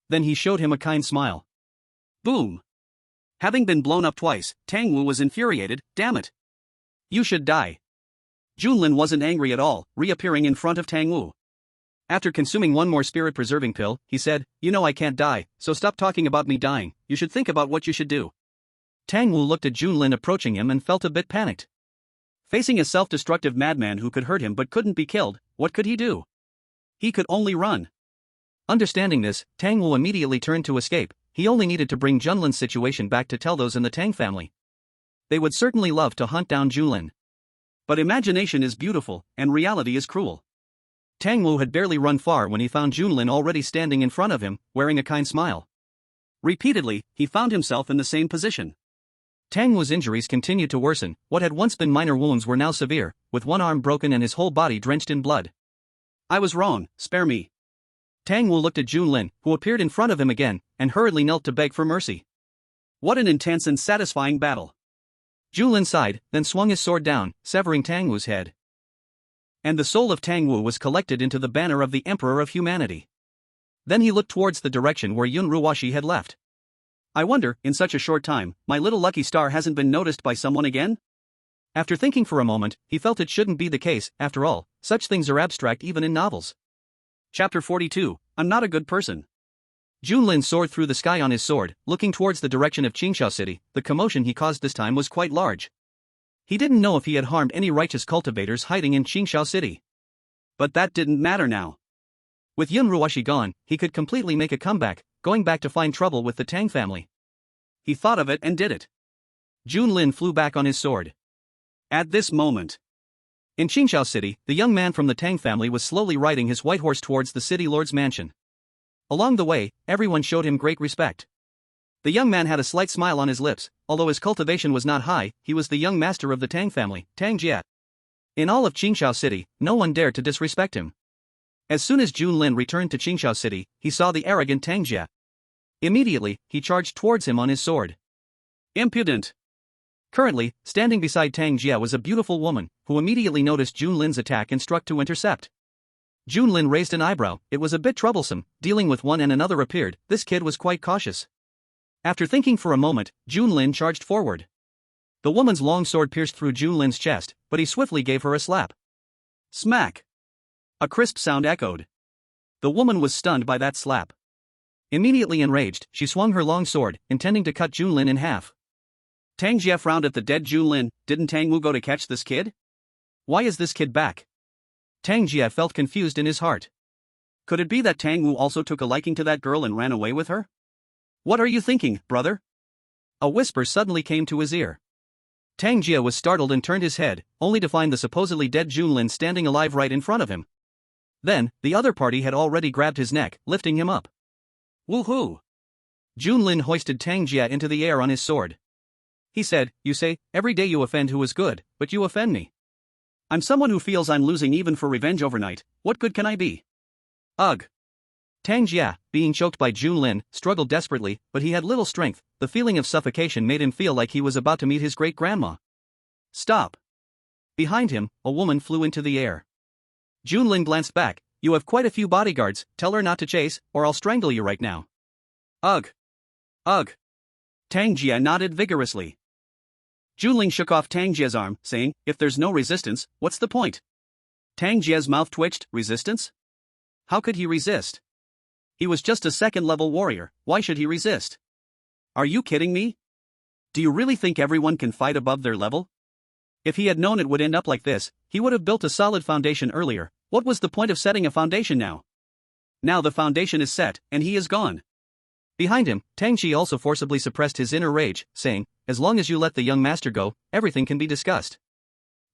Speaker 2: Then he showed him a kind smile. Boom! Having been blown up twice, Tangwu was infuriated, damn it! You should die. Junlin wasn't angry at all, reappearing in front of Tangwu. After consuming one more spirit-preserving pill, he said, you know I can't die, so stop talking about me dying, you should think about what you should do. Tangwu looked at Junlin approaching him and felt a bit panicked. Facing a self-destructive madman who could hurt him but couldn't be killed, what could he do? He could only run. Understanding this, Tangwu immediately turned to escape, he only needed to bring Junlin's situation back to tell those in the Tang family. They would certainly love to hunt down Junlin. But imagination is beautiful, and reality is cruel. Tangwu had barely run far when he found Junlin already standing in front of him, wearing a kind smile. Repeatedly, he found himself in the same position. Tangwu's injuries continued to worsen, what had once been minor wounds were now severe, with one arm broken and his whole body drenched in blood. I was wrong, spare me. Tangwu looked at Junlin, who appeared in front of him again, and hurriedly knelt to beg for mercy. What an intense and satisfying battle. Junlin sighed, then swung his sword down, severing Tangwu's head. And the soul of Tangwu was collected into the banner of the Emperor of Humanity. Then he looked towards the direction where Yunruwashi had left. I wonder, in such a short time, my little lucky star hasn't been noticed by someone again? After thinking for a moment, he felt it shouldn't be the case, after all, such things are abstract even in novels. Chapter 42, I'm not a good person. Junlin soared through the sky on his sword, looking towards the direction of Qingxiao City. The commotion he caused this time was quite large. He didn't know if he had harmed any righteous cultivators hiding in Qingxiao City. But that didn't matter now. With Yunruwashi gone, he could completely make a comeback, going back to find trouble with the Tang family. He thought of it and did it. Junlin flew back on his sword. At this moment, in Qingxiao City, the young man from the Tang family was slowly riding his white horse towards the city lord's mansion. Along the way, everyone showed him great respect. The young man had a slight smile on his lips, although his cultivation was not high, he was the young master of the Tang family, Tang Jia. In all of Qingxiao City, no one dared to disrespect him. As soon as Junlin returned to Qingxiao City, he saw the arrogant Tang Jia.
Speaker 1: Immediately, he charged towards him on his sword.
Speaker 2: Impudent!
Speaker 1: Currently, standing beside Tang Jia was a beautiful woman, who immediately noticed Junlin's attack and struck to intercept. Junlin raised an eyebrow. It was a bit troublesome, dealing with one and another appeared. This kid was quite cautious. After thinking for a moment, Junlin charged forward. The woman's long sword pierced through Junlin's chest, but he swiftly gave her a slap.
Speaker 2: Smack! A crisp sound echoed. The woman was stunned by that slap.
Speaker 1: Immediately enraged, she swung her long sword, intending to cut Junlin in half.
Speaker 2: Tang Jia frowned at the dead Junlin. Didn't Tang Wu go to catch this kid? Why is this kid back?
Speaker 1: Tang Jia felt confused in his heart.
Speaker 2: Could it be that Tang Wu also took a liking to that girl and ran away with her? What are you thinking, brother?
Speaker 1: A whisper suddenly came to his ear. Tang Jia was startled and turned his head, only to find the supposedly dead Junlin standing alive right in front of him. Then, the other party had already grabbed his neck, lifting him up.
Speaker 2: Woohoo!
Speaker 1: Junlin hoisted Tang Jia into the air on his sword. He said, "You say, every day you offend who is good, but you offend me.
Speaker 2: I'm someone who feels I'm losing even for revenge overnight. What good can I be?"
Speaker 1: Ugh. Tang Jia, being choked by Junlin, struggled desperately, but he had little strength. The feeling of suffocation made him feel like he was about to meet his great-grandma.
Speaker 2: Stop!
Speaker 1: Behind him, a woman flew into the air. Junlin glanced back. "You have quite a few bodyguards, tell her not to chase, or I'll strangle you right now."
Speaker 2: Ugh! Ugh! Tang Jia nodded vigorously. Junlin shook off Tang Jia's arm, saying, "If there's no resistance, what's the point?" Tang Jia's mouth twitched. Resistance? How could he resist? He was just a second-level warrior, why should he resist? Are you kidding me? Do you really think everyone can fight above their level? If he had known it would end up like this, he would have built a solid foundation earlier. What was the point of setting a foundation now? Now the foundation is set, and he is gone.
Speaker 1: Behind him, Tang Chi also forcibly suppressed his inner rage, saying, "As long as you let the young master go, everything can be discussed."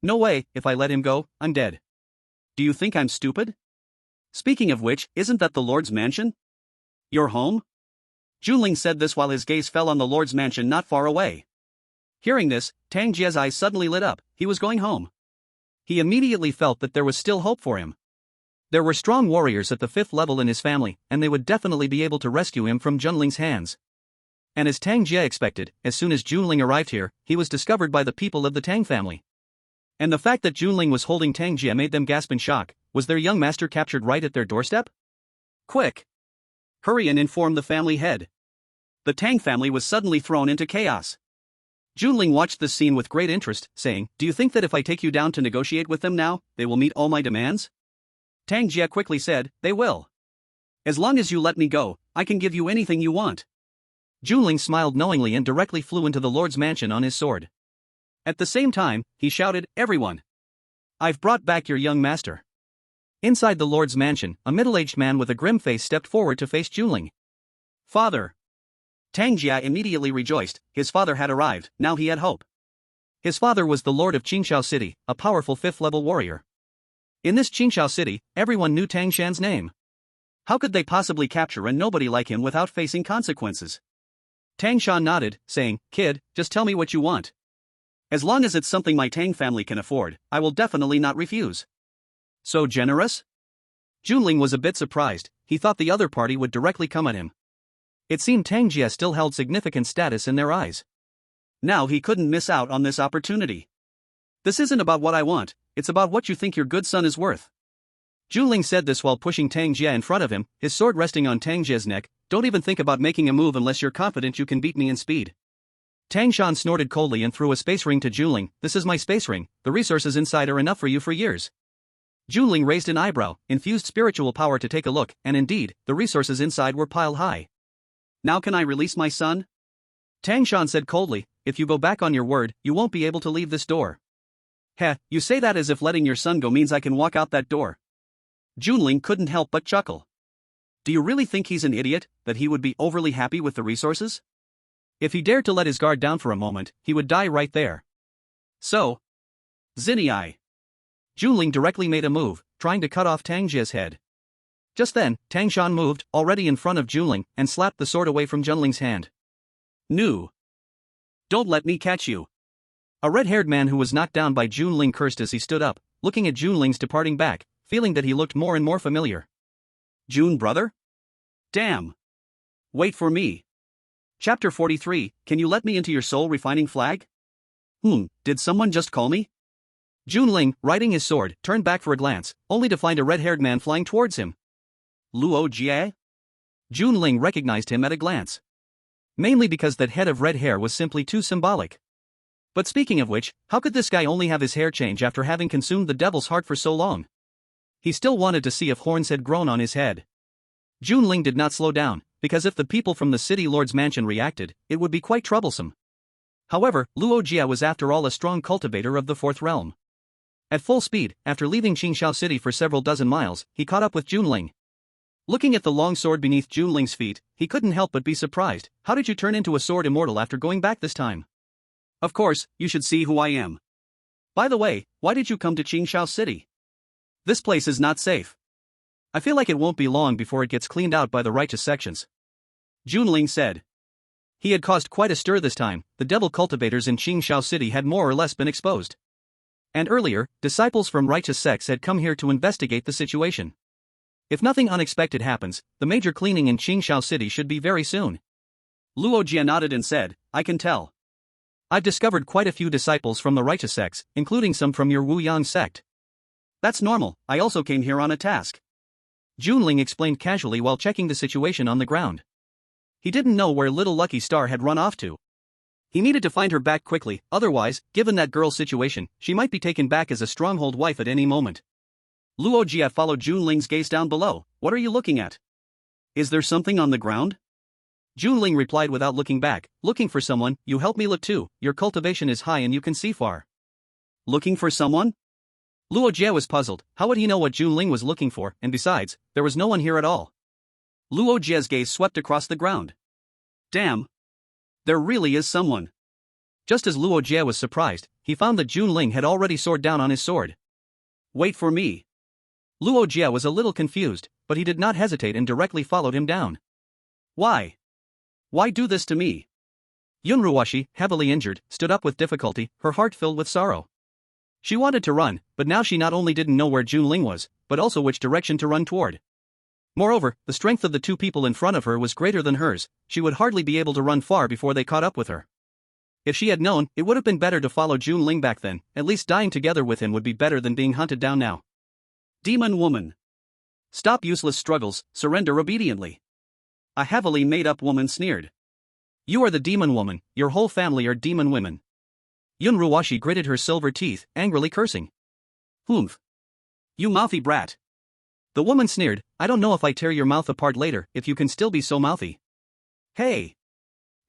Speaker 2: "No way, if I let him go, I'm dead." "Do you think I'm stupid? Speaking of which, isn't that the Lord's mansion? Your home?" Junling said this while his gaze fell on the Lord's mansion not far away. Hearing this, Tang Jia's eyes suddenly lit up. He was going home. He immediately felt that there was still hope for him. There were strong warriors at the 5th level in his family, and they would definitely be able to rescue him from Junling's hands. And as Tang Jia expected, as soon as Junling arrived here, he was discovered by the people of the Tang family. And the fact that Junling was holding Tang Jia made them gasp in shock. Was their young master captured right at their doorstep? Quick! Hurry and inform the family head. The Tang family was suddenly thrown into chaos. Junling watched this scene with great interest, saying, "Do you think that if I take you down to negotiate with them now, they will meet all my demands?" Tang Jia quickly said, "They will. As long as you let me go, I can give you anything you want." Junling smiled knowingly and directly flew into the Lord's mansion on his sword. At the same time, he shouted, "Everyone! I've brought back your young master." Inside the Lord's mansion, a middle-aged man with a grim face stepped forward to face Junling. "Father!" Tang Jia immediately rejoiced. His father had arrived, now he had hope. His father was the Lord of Qingshao City, a powerful 5th-level warrior. In this Qingshao City, everyone knew Tang Shan's name. How could they possibly capture a nobody like him without facing consequences? Tang Shan nodded, saying, "Kid, just tell me what you want. As long as it's something my Tang family can afford, I will definitely not refuse." So generous? Junling was a bit surprised. He thought the other party would directly come at him. It seemed Tang Jia still held significant status in their eyes. Now he couldn't miss out on this opportunity. "This isn't about what I want, it's about what you think your good son is worth." Junling said this while pushing Tang Jia in front of him, his sword resting on Tang Jia's neck. "Don't even think about making a move unless you're confident you can beat me in speed." Tang Shan snorted coldly and threw a space ring to Junling. "This is my space ring, the resources inside are enough for you for years." Junling raised an eyebrow, infused spiritual power to take a look, and indeed, the resources inside were piled high. "Now can I release my son?" Tang Shan said coldly, "If you go back on your word, you won't be able to leave this door." "Heh, you say that as if letting your son go means I can walk out that door." Junling couldn't help but chuckle. "Do you really think he's an idiot, that he would be overly happy with the resources? If he dared to let his guard down for a moment, he would die right there. So, Zinniai." Junling directly made a move, trying to cut off Tang Jia's head. Just then, Tang Shan moved, already in front of Junling, and slapped the sword away from Junling's hand. "Nu! Don't let me catch you!" A red-haired man who was knocked down by Junling cursed as he stood up, looking at Junling's departing back, feeling that he looked more and more familiar. "Jun brother? Damn! Wait for me. Chapter 43, Can you let me into your soul refining flag? Did someone just call me? Junling, riding his sword, turned back for a glance, only to find a red-haired man flying towards him. Luo Jie? Junling recognized him at a glance. Mainly because that head of red hair was simply too symbolic. But speaking of which, how could this guy only have his hair change after having consumed the devil's heart for so long? He still wanted to see if horns had grown on his head. Junling did not slow down, because if the people from the city lord's mansion reacted, it would be quite troublesome. However, Luo Jie was after all a strong cultivator of the fourth realm. At full speed, after leaving Qingxiao City for several dozen miles, he caught up with Junling. Looking at the long sword beneath Junling's feet, he couldn't help but be surprised. How did you turn into a sword immortal after going back this time? Of course, you should see who I am. By the way, why did you come to Qingxiao City? This place is not safe. I feel like it won't be long before it gets cleaned out by the righteous sections. Junling said. He had caused quite a stir this time. The devil cultivators in Qingxiao City had more or less been exposed. And earlier, disciples from righteous sects had come here to investigate the situation. If nothing unexpected happens, the major cleaning in Qingxiao City should be very soon. Luo Jie nodded and said, I can tell. I've discovered quite a few disciples from the righteous sects, including some from your Wu Yang sect. That's normal, I also came here on a task. Junling explained casually while checking the situation on the ground. He didn't know where little Lucky Star had run off to. He needed to find her back quickly, otherwise, given that girl's situation, she might be taken back as a stronghold wife at any moment. Luo Jie followed Junling's gaze down below. What are you looking at? Is there something on the ground? Junling replied without looking back. Looking for someone, you help me look too, your cultivation is high and you can see far. Looking for someone? Luo Jie was puzzled. How would he know what Junling was looking for, and besides, there was no one here at all. Luo Jie's gaze swept across the ground. Damn. There really is someone. Just as Luo Jie was surprised, he found that Junling had already soared down on his sword. Wait for me. Luo Jie was a little confused, but he did not hesitate and directly followed him down. Why? Why do this to me? Yunruoshi, heavily injured, stood up with difficulty, her heart filled with sorrow. She wanted to run, but now she not only didn't know where Junling was, but also which direction to run toward. Moreover, the strength of the two people in front of her was greater than hers. She would hardly be able to run far before they caught up with her. If she had known, it would have been better to follow Junling back then. At least dying together with him would be better than being hunted down now. Demon woman. Stop useless struggles, surrender obediently. A heavily made-up woman sneered. You are the demon woman, your whole family are demon women. Yunruoshi gritted her silver teeth, angrily cursing. Humph. You mouthy brat. The woman sneered, I don't know if I tear your mouth apart later, if you can still be so mouthy. Hey.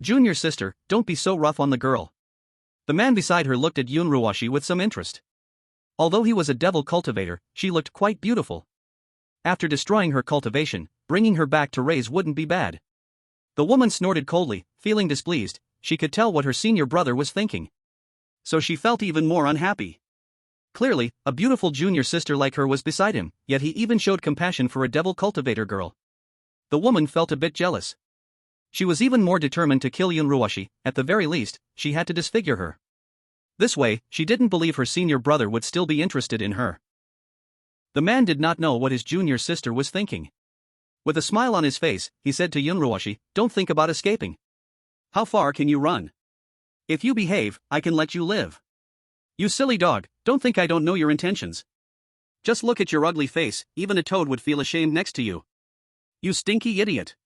Speaker 2: Junior sister, don't be so rough on the girl. The man beside her looked at Yunruoshi with some interest. Although he was a devil cultivator, she looked quite beautiful. After destroying her cultivation, bringing her back to raise wouldn't be bad. The woman snorted coldly, feeling displeased. She could tell what her senior brother was thinking. So she felt even more unhappy. Clearly, a beautiful junior sister like her was beside him, yet he even showed compassion for a devil cultivator girl. The woman felt a bit jealous. She was even more determined to kill Yunruoshi. At the very least, she had to disfigure her. This way, she didn't believe her senior brother would still be interested in her. The man did not know what his junior sister was thinking. With a smile on his face, he said to Yunruoshi, don't think about escaping. How far can you run? If you behave, I can let you live. You silly dog, don't think I don't know your intentions. Just look at your ugly face, even a toad would feel ashamed next to you. You stinky idiot.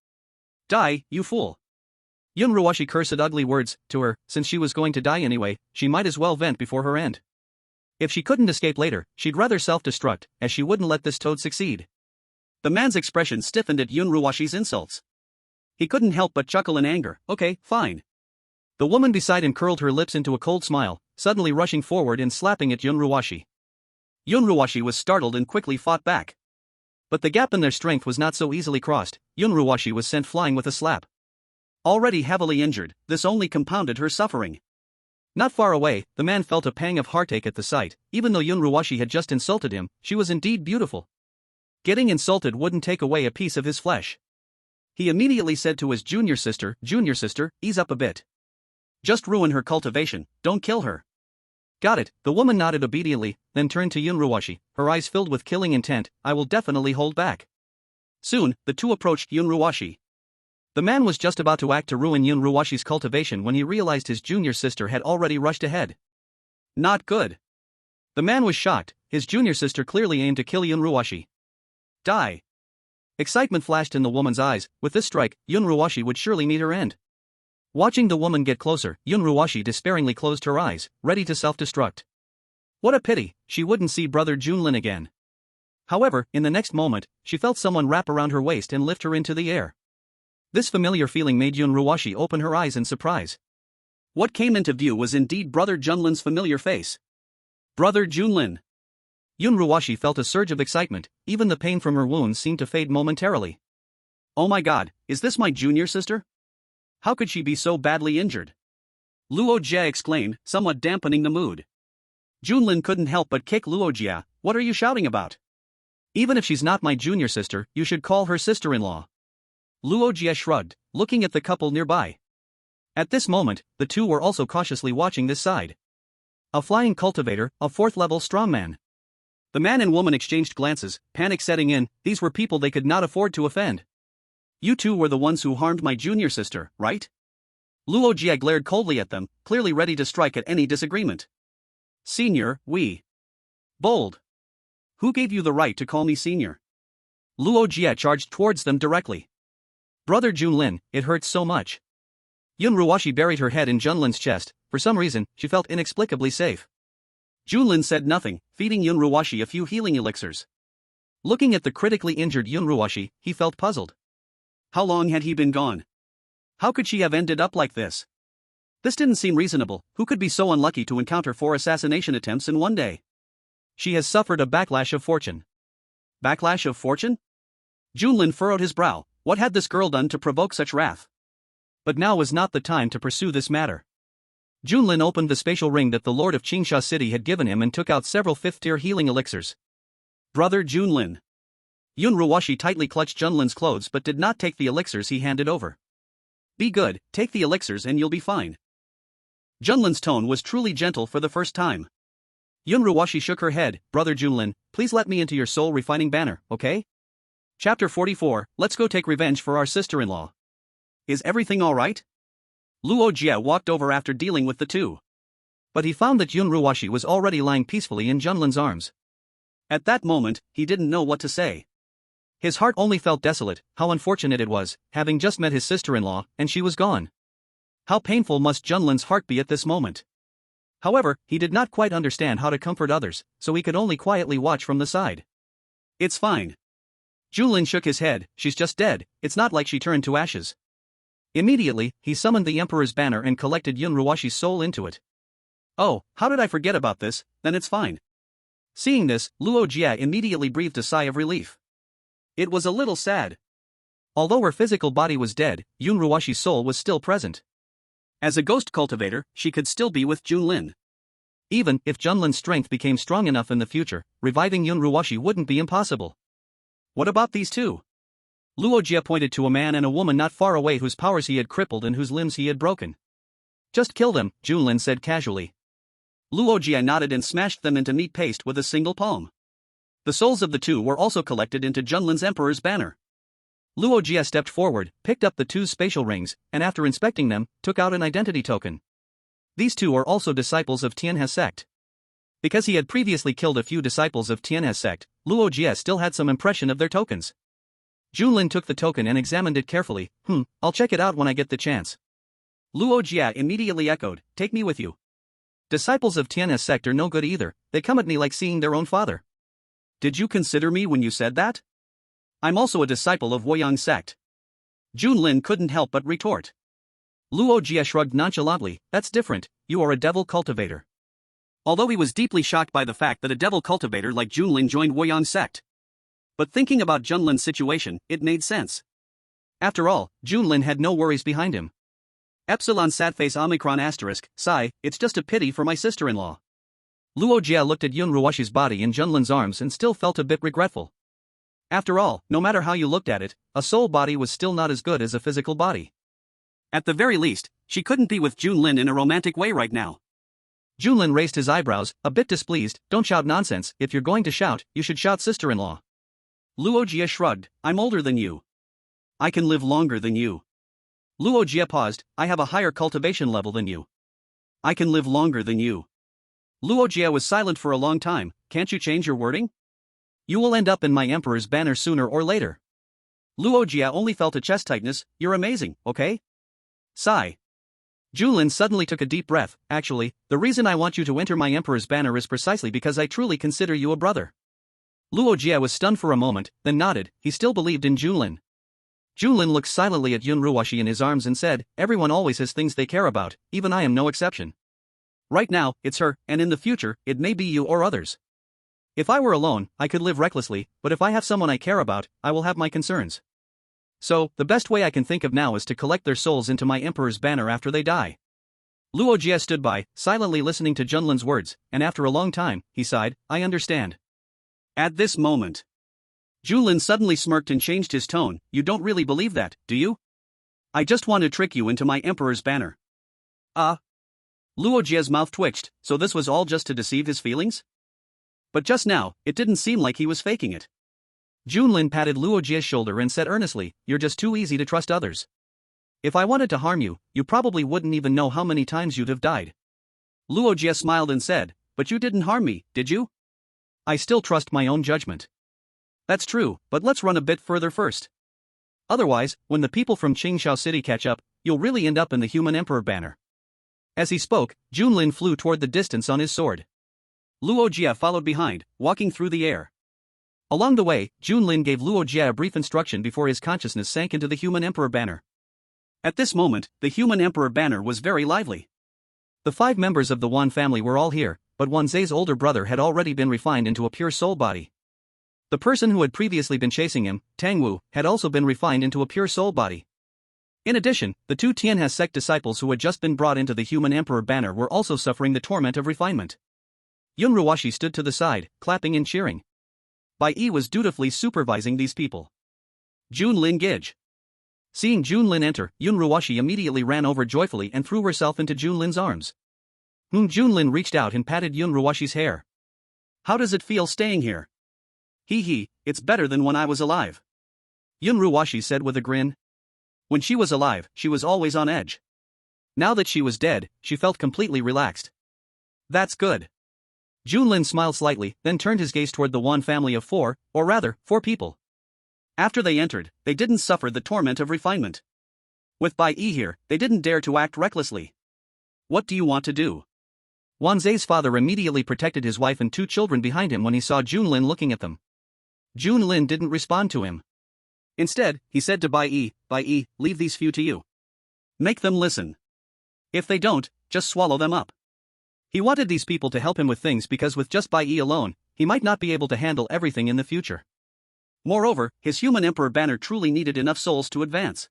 Speaker 2: Die, you fool. Yunruoshi cursed ugly words to her. Since she was going to die anyway, she might as well vent before her end. If she couldn't escape later, she'd rather self-destruct, as she wouldn't let this toad succeed. The man's expression stiffened at Yunruoshi's insults. He couldn't help but chuckle in anger. Okay, fine. The woman beside him curled her lips into a cold smile, suddenly rushing forward and slapping at Yunruoshi. Yunruoshi was startled and quickly fought back. But the gap in their strength was not so easily crossed. Yunruoshi was sent flying with a slap. Already heavily injured, this only compounded her suffering. Not far away, the man felt a pang of heartache at the sight. Even though Yunruoshi had just insulted him, she was indeed beautiful. Getting insulted wouldn't take away a piece of his flesh. He immediately said to his junior sister, ease up a bit. Just ruin her cultivation, don't kill her. Got it, the woman nodded obediently, then turned to Yunruoshi, her eyes filled with killing intent. I will definitely hold back. Soon, the two approached Yunruoshi.
Speaker 1: The man was just about to act to ruin Yun Ruwashi's cultivation when he realized his junior sister had already rushed ahead. Not good. The man was shocked, his junior sister clearly aimed to kill Yun Ruwashi. Die. Excitement flashed in the woman's eyes, with this strike, Yun Ruwashi would surely meet her end. Watching the woman get closer, Yun Ruwashi despairingly closed her eyes, ready to self-destruct. What a pity, she wouldn't see brother Junlin again. However, in the next moment, she felt someone wrap around her waist and lift her into the air. This familiar feeling made Yun Ruwashi open her eyes in surprise. What came into view was indeed brother Junlin's familiar face. Brother Junlin. Yun Ruwashi felt a surge of excitement, even the pain from her wounds seemed to fade momentarily. Oh my god, is this my junior sister? How could she be so badly injured? Luo Jie exclaimed, somewhat dampening the mood. Junlin couldn't help but kick Luo Jie. What are you shouting about? Even if she's not my junior sister, you should call her sister-in-law. Luo Jie shrugged, looking at the couple nearby. At this moment, the two were also cautiously watching this side. A flying cultivator, a fourth-level strongman. The man and woman exchanged glances, panic setting in. These were people they could not afford to offend. You two were the ones who harmed my junior sister, right? Luo Jie glared coldly at them, clearly ready to strike at any disagreement. Senior, we. Bold. Who gave you the right to call me senior? Luo Jie charged towards them directly. Brother Junlin, it hurts so much. Yun Ruwashi buried her head in Junlin's chest. For some reason, she felt inexplicably safe. Junlin said nothing, feeding Yun Ruwashi a few healing elixirs. Looking at the critically injured Yun Ruwashi, he felt puzzled. How long had he been gone? How could she have ended up like this? This didn't seem reasonable. Who could be so unlucky to encounter 4 assassination attempts in one day? She has suffered a backlash of fortune. Backlash of fortune? Junlin furrowed his brow. What had this girl done to provoke such wrath? But now was not the time to pursue this matter. Junlin opened the spatial ring that the Lord of Qingsha City had given him and took out several 5th-tier healing elixirs. Brother Junlin. Yun Ruwashi tightly clutched Junlin's clothes but did not take the elixirs he handed over. Be good, take the elixirs and you'll be fine. Junlin's tone was truly gentle for the first time. Yun Ruwashi shook her head. Brother Junlin, please let me into your soul refining banner, okay? Chapter 44, let's go take revenge for our sister-in-law. Is everything alright? Luo Jie walked over after dealing with the two. But he found that Yun Ruwashi was already lying peacefully in Junlin's arms. At that moment, he didn't know what to say. His heart only felt desolate. How unfortunate it was, having just met his sister-in-law, and she was gone. How painful must Junlin's heart be at this moment. However, he did not quite understand how to comfort others, so he could only quietly watch from the side. It's fine. Junlin shook his head. She's just dead, it's not like she turned to ashes. Immediately, he summoned the Emperor's banner and collected Yun Ruwashi's soul into it. Oh, how did I forget about this? Then it's fine. Seeing this, Luo Jie immediately breathed a sigh of relief. It was a little sad. Although her physical body was dead, Yun Ruwashi's soul was still present. As a ghost cultivator, she could still be with Junlin. Even if Junlin's strength became strong enough in the future, reviving Yun Ruwashi wouldn't be impossible. What about these two? Luo Jie pointed to a man and a woman not far away whose powers he had crippled and whose limbs he had broken. Just kill them, Junlin said casually. Luo Jie nodded and smashed them into meat paste with a single palm. The souls of the two were also collected into Junlin's Emperor's banner. Luo Jie stepped forward, picked up the two's spatial rings, and after inspecting them, took out an identity token. These two are also disciples of Tianhe's sect. Because he had previously killed a few disciples of Tianhe's sect, Luo Jie still had some impression of their tokens. Junlin took the token and examined it carefully. I'll check it out when I get the chance. Luo Jie immediately echoed, take me with you. Disciples of Tianhe's sect are no good either, they come at me like seeing their own father. Did you consider me when you said that? I'm also a disciple of Woyang's sect. Junlin couldn't help but retort. Luo Jie shrugged nonchalantly, that's different, you are a devil cultivator. Although he was deeply shocked by the fact that a devil cultivator like Junlin joined Woyang's sect. But thinking about Junlin's situation, it made sense. After all, Junlin had no worries behind him. Epsilon sadface Omicron asterisk, sigh, it's just a pity for my sister-in-law. Luo Jie looked at Yun Ruwashi's body in Junlin's arms and still felt a bit regretful. After all, no matter how you looked at it, a soul body was still not as good as a physical body. At the very least, she couldn't be with Junlin in a romantic way right now. Junlin raised his eyebrows, a bit displeased. Don't shout nonsense, if you're going to shout, you should shout sister-in-law. Luo Jie shrugged, I'm older than you. I can live longer than you.
Speaker 2: Luo Jie paused. I have a higher cultivation level than you. I can live longer than you. Luo Jie was silent for a long time. Can't you change your wording? You will end up in my emperor's banner sooner or later. Luo Jie only felt a chest tightness. You're amazing, okay? Sigh. Junlin suddenly took a deep breath. Actually, the reason I want you to enter my emperor's banner is precisely because I truly consider you a brother. Luo Jie was stunned for a moment, then nodded. He still believed in Junlin. Junlin looked silently at Yun Ruwashi in his arms and said, everyone always has things they care about, even I am no exception. Right now, it's her, and in the future, it may be you or others. If I were alone, I could live recklessly, but if I have someone I care about, I will have my concerns. So, the best way I can think of now is to collect their souls into my emperor's banner after they die. Luo Jie stood by, silently listening to Junlin's words, and after a long time, he sighed, I understand. At this moment, Junlin suddenly smirked and changed his tone. You don't really believe that, do you? I just want to trick you into my emperor's banner. Luo Jie's mouth twitched, so this was all just to deceive his feelings? But just now, it didn't seem like he was faking it. Junlin patted Luo Jie's shoulder and said earnestly, you're just too easy to trust others. If I wanted to harm you, you probably wouldn't even know how many times you'd have died. Luo Jie smiled and said, but you didn't harm me, did you? I still trust my own judgment. That's true, but let's run a bit further first. Otherwise, when the people from Qingxiao City catch up, you'll really end up in the human emperor banner. As he spoke, Junlin flew toward the distance on his sword. Luo Jie followed behind, walking through the air. Along the way, Junlin gave Luo Jie a brief instruction before his consciousness sank into the human emperor banner. At this moment, the human emperor banner was very lively. The 5 members of the Wan family were all here, but Wan Zhe's older brother had already been refined into a pure soul body. The person who had previously been chasing him, Tang Wu, had also been refined into a pure soul body. In addition, the 2 Tianhe sect disciples who had just been brought into the human emperor banner were also suffering the torment of refinement. Yun Ruwashi stood to the side, clapping and cheering. Bai Yi was dutifully supervising these people. Junlin Gij. Seeing Junlin enter, Yun Ruwashi immediately ran over joyfully and threw herself into Junlin's arms. Junlin reached out and patted Yun Ruwashi's hair. How does it feel staying here? Hee, it's better than when I was alive. Yun Ruwashi said with a grin. When she was alive, she was always on edge. Now that she was dead, she felt completely relaxed. That's good. Junlin smiled slightly, then turned his gaze toward the Wan family of 4 people. After they entered, they didn't suffer the torment of refinement. With Bai Yi here, they didn't dare to act recklessly. What do you want to do? Wan Zhe's father immediately protected his wife and 2 children behind him when he saw Junlin looking at them. Junlin didn't respond to him. Instead, he said to Bai Yi, leave these few to you. Make them listen. If they don't, just swallow them up. He wanted these people to help him with things because with just Bai Yi alone, he might not be able to handle everything in the future. Moreover, his human emperor banner truly needed enough souls to advance.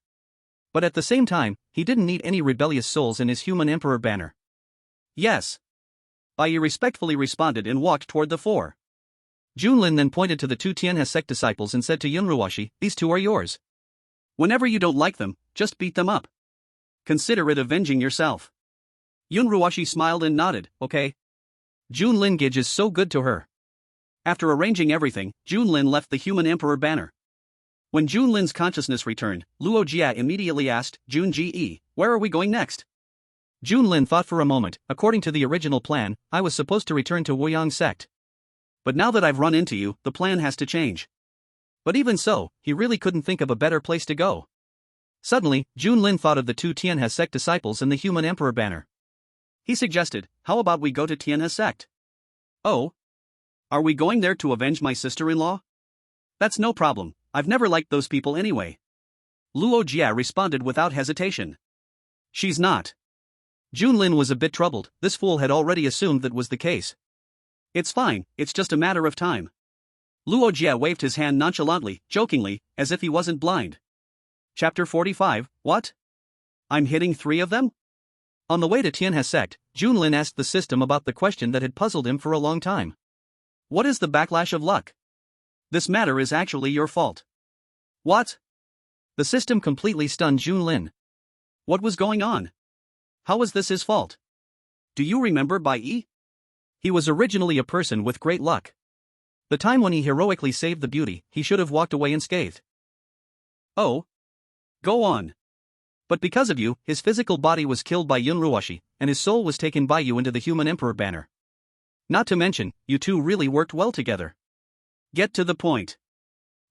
Speaker 2: But at the same time, he didn't need any rebellious souls in his human emperor banner. Yes. Bai Yi respectfully responded and walked toward the 4. Junlin then pointed to the 2 Tianhe sect disciples and said to Yun Ruwashi, these 2 are yours. Whenever you don't like them, just beat them up. Consider it avenging yourself. Yun Ruwashi smiled and nodded, okay. Junlin Gij is so good to her. After arranging everything, Junlin left the human emperor banner. When Junlin's consciousness returned, Luo Jie immediately asked, Jun Ji, where are we going next? Junlin thought for a moment. According to the original plan, I was supposed to return to Wuyang sect. But now that I've run into you, the plan has to change. But even so, he really couldn't think of a better place to go. Suddenly, Junlin thought of the 2 Tianhe sect disciples and the human emperor banner. He suggested, how about we go to Tianhe sect? Oh? Are we going there to avenge my sister-in-law? That's no problem, I've never liked those people anyway. Luo Jie responded without hesitation. She's not. Junlin was a bit troubled. This fool had already assumed that was the case. It's fine, it's just a matter of time. Luo Jie waved his hand nonchalantly, jokingly, as if he wasn't blind. Chapter 45, what? I'm hitting 3 of them? On the way to Tianhe sect, Junlin asked the system about the question that had puzzled him for a long time. What is the backlash of luck? This matter is actually your fault. What? The system completely stunned Junlin. What was going on? How was this his fault? Do you remember Bai Yi? He was originally a person with great luck. The time when he heroically saved the beauty, he should have walked away unscathed. Oh? Go on.
Speaker 1: But because of you, his physical body was killed by Yunruashi, and his soul was taken by you into the human emperor banner. Not to mention, you two really worked well together. Get to the point.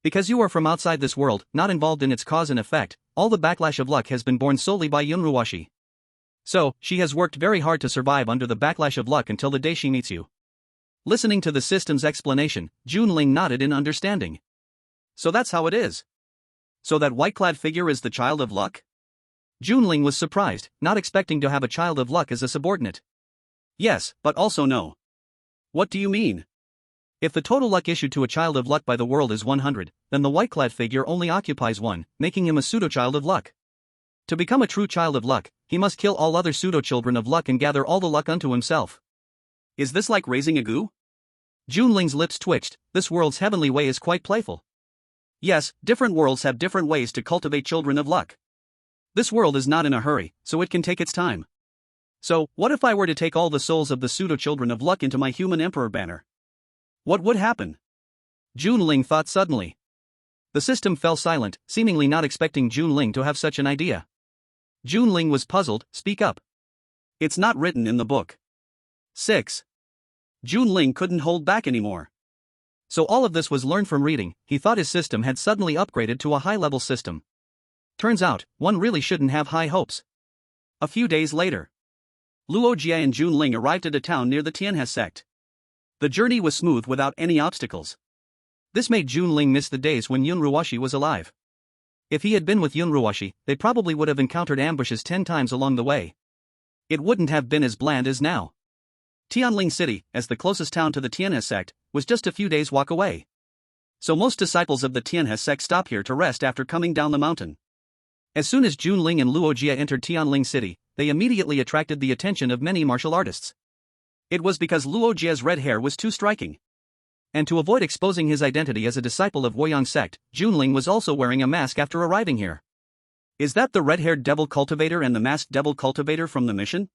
Speaker 1: Because you are from outside this world, not involved in its cause and effect, all the backlash of luck has been borne solely by Yunruashi. So, she has worked very hard to survive under the backlash of luck until the day she meets you. Listening to the system's explanation, Junling nodded in understanding. So that's how it is. So that white-clad figure is the child of luck? Junling was surprised, not expecting to have a child of luck as a subordinate. Yes, but also no. What do you mean? If the total luck issued to a child of luck by the world is 100, then the white-clad figure only occupies 1, making him a pseudo-child of luck. To become a true child of luck, he must kill all other pseudo-children of luck and gather all the luck unto himself. Is this like raising a goo? Junling's lips twitched. This world's heavenly way is quite playful. Yes, different worlds have different ways to cultivate children of luck. This world is not in a hurry, so it can take its time. So, what if I were to take all the souls of the pseudo-children of luck into my human emperor banner? What would happen? Junling thought suddenly. The system fell silent, seemingly not expecting Junling to have such an idea. Junling was puzzled. Speak up. It's not written in the book. 6. Junling couldn't hold back anymore. So all of this was learned from reading. He thought his system had suddenly upgraded to a high-level system. Turns out, one really shouldn't have high hopes. A few days later, Luo Jie and Junling arrived at a town near the Tianhe sect. The journey was smooth without any obstacles. This made Junling miss the days when Yunruashi was alive. If he had been with Yunruashi, they probably would have encountered ambushes 10 times along the way. It wouldn't have been as bland as now. Tianling City, as the closest town to the Tianhe sect, was just a few days' walk away. So most disciples of the Tianhe sect stop here to rest after coming down the mountain. As soon as Junling and Luo Jie entered Tianling City, they immediately attracted the attention of many martial artists. It was because Luo Jie's red hair was too striking. And to avoid exposing his identity as a disciple of Woyang sect, Junling was also wearing a mask after arriving here. Is that the red-haired devil cultivator and the masked devil cultivator from the mission?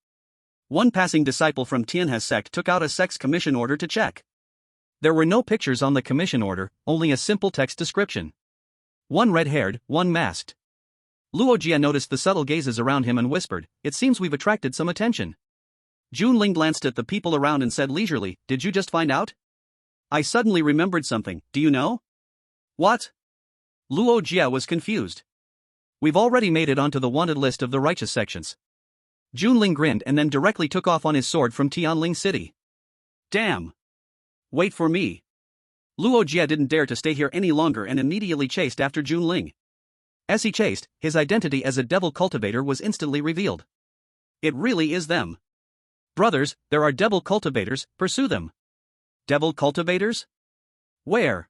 Speaker 1: One passing disciple from Tianhe sect took out a sect's commission order to check. There were no pictures on the commission order, only a simple text description. One red-haired, one masked. Luo Jie noticed the subtle gazes around him and whispered, "It seems we've attracted some attention." Junling glanced at the people around and said leisurely, "Did you just find out? I suddenly remembered something, do you know?" "What?" Luo Jie was confused. "We've already made it onto the wanted list of the righteous sections." Junling grinned and then directly took off on his sword from Tianling City. "Damn! Wait for me." Luo Jie didn't dare to stay here any longer and immediately chased after Junling. As he chased, his identity as a devil cultivator was instantly revealed. It really is them. "Brothers, there are devil cultivators, pursue them." Devil cultivators? Where?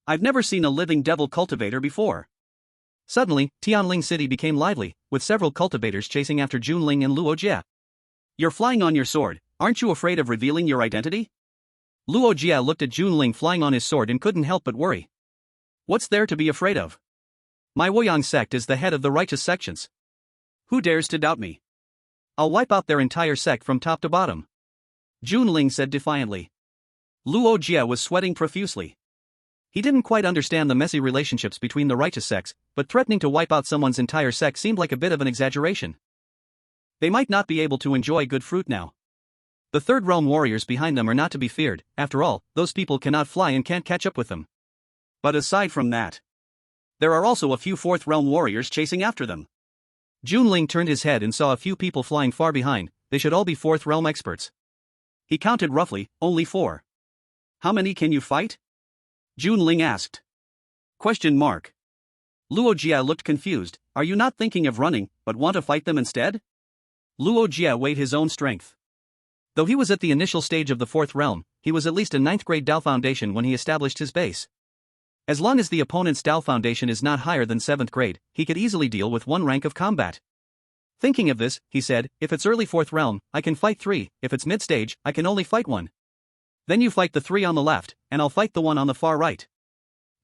Speaker 1: I've never seen a living devil cultivator before. Suddenly, Tianling City became lively, with several cultivators chasing after Junling and Luo Jie. "You're flying on your sword, aren't you afraid of revealing your identity?" Luo Jie looked at Junling flying on his sword and couldn't help but worry. "What's there to be afraid of? My Woyang sect is the head of the righteous sections. Who dares to doubt me? I'll wipe out their entire sect from top to bottom," Junling said defiantly. Luo Jie was sweating profusely. He didn't quite understand the messy relationships between the righteous sects, but threatening to wipe out someone's entire sect seemed like a bit of an exaggeration. They might not be able to enjoy good fruit now. The Third Realm warriors behind them are not to be feared. After all, those people cannot fly and can't catch up with them. But aside from that, there are also a few Fourth Realm warriors chasing after them. Junling turned his head and saw a few people flying far behind. They should all be Fourth Realm experts. He counted roughly, only 4. "How many can you fight?" Junling asked. Question mark. Luo Jie looked confused. "Are you not thinking of running, but want to fight them instead?" Luo Jie weighed his own strength. Though he was at the initial stage of the Fourth Realm, he was at least a 9th grade Dao foundation when he established his base. As long as the opponent's Dao foundation is not higher than 7th grade, he could easily deal with 1 rank of combat. Thinking of this, he said, "If it's early 4th realm, I can fight 3, if it's mid-stage, I can only fight 1. Then you fight the 3 on the left, and I'll fight the 1 on the far right."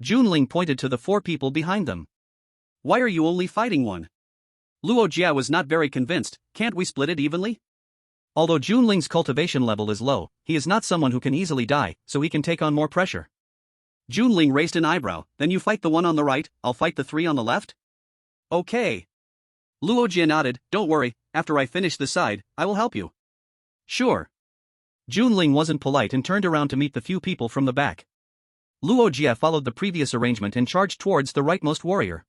Speaker 1: Junling pointed to the 4 people behind them. "Why are you only fighting 1? Luo Jie was not very convinced. "Can't we split it evenly?" Although Junling's cultivation level is low, he is not someone who can easily die, so he can take on more pressure. Junling raised an eyebrow. "Then you fight the 1 on the right, I'll fight the 3 on the left?" "Okay."
Speaker 2: Luo Jie nodded, don't worry, after I finish this side, I will help you. Sure. Junling wasn't polite and turned around to meet the few people from the back. Luo Jie followed the previous arrangement and charged towards the rightmost warrior.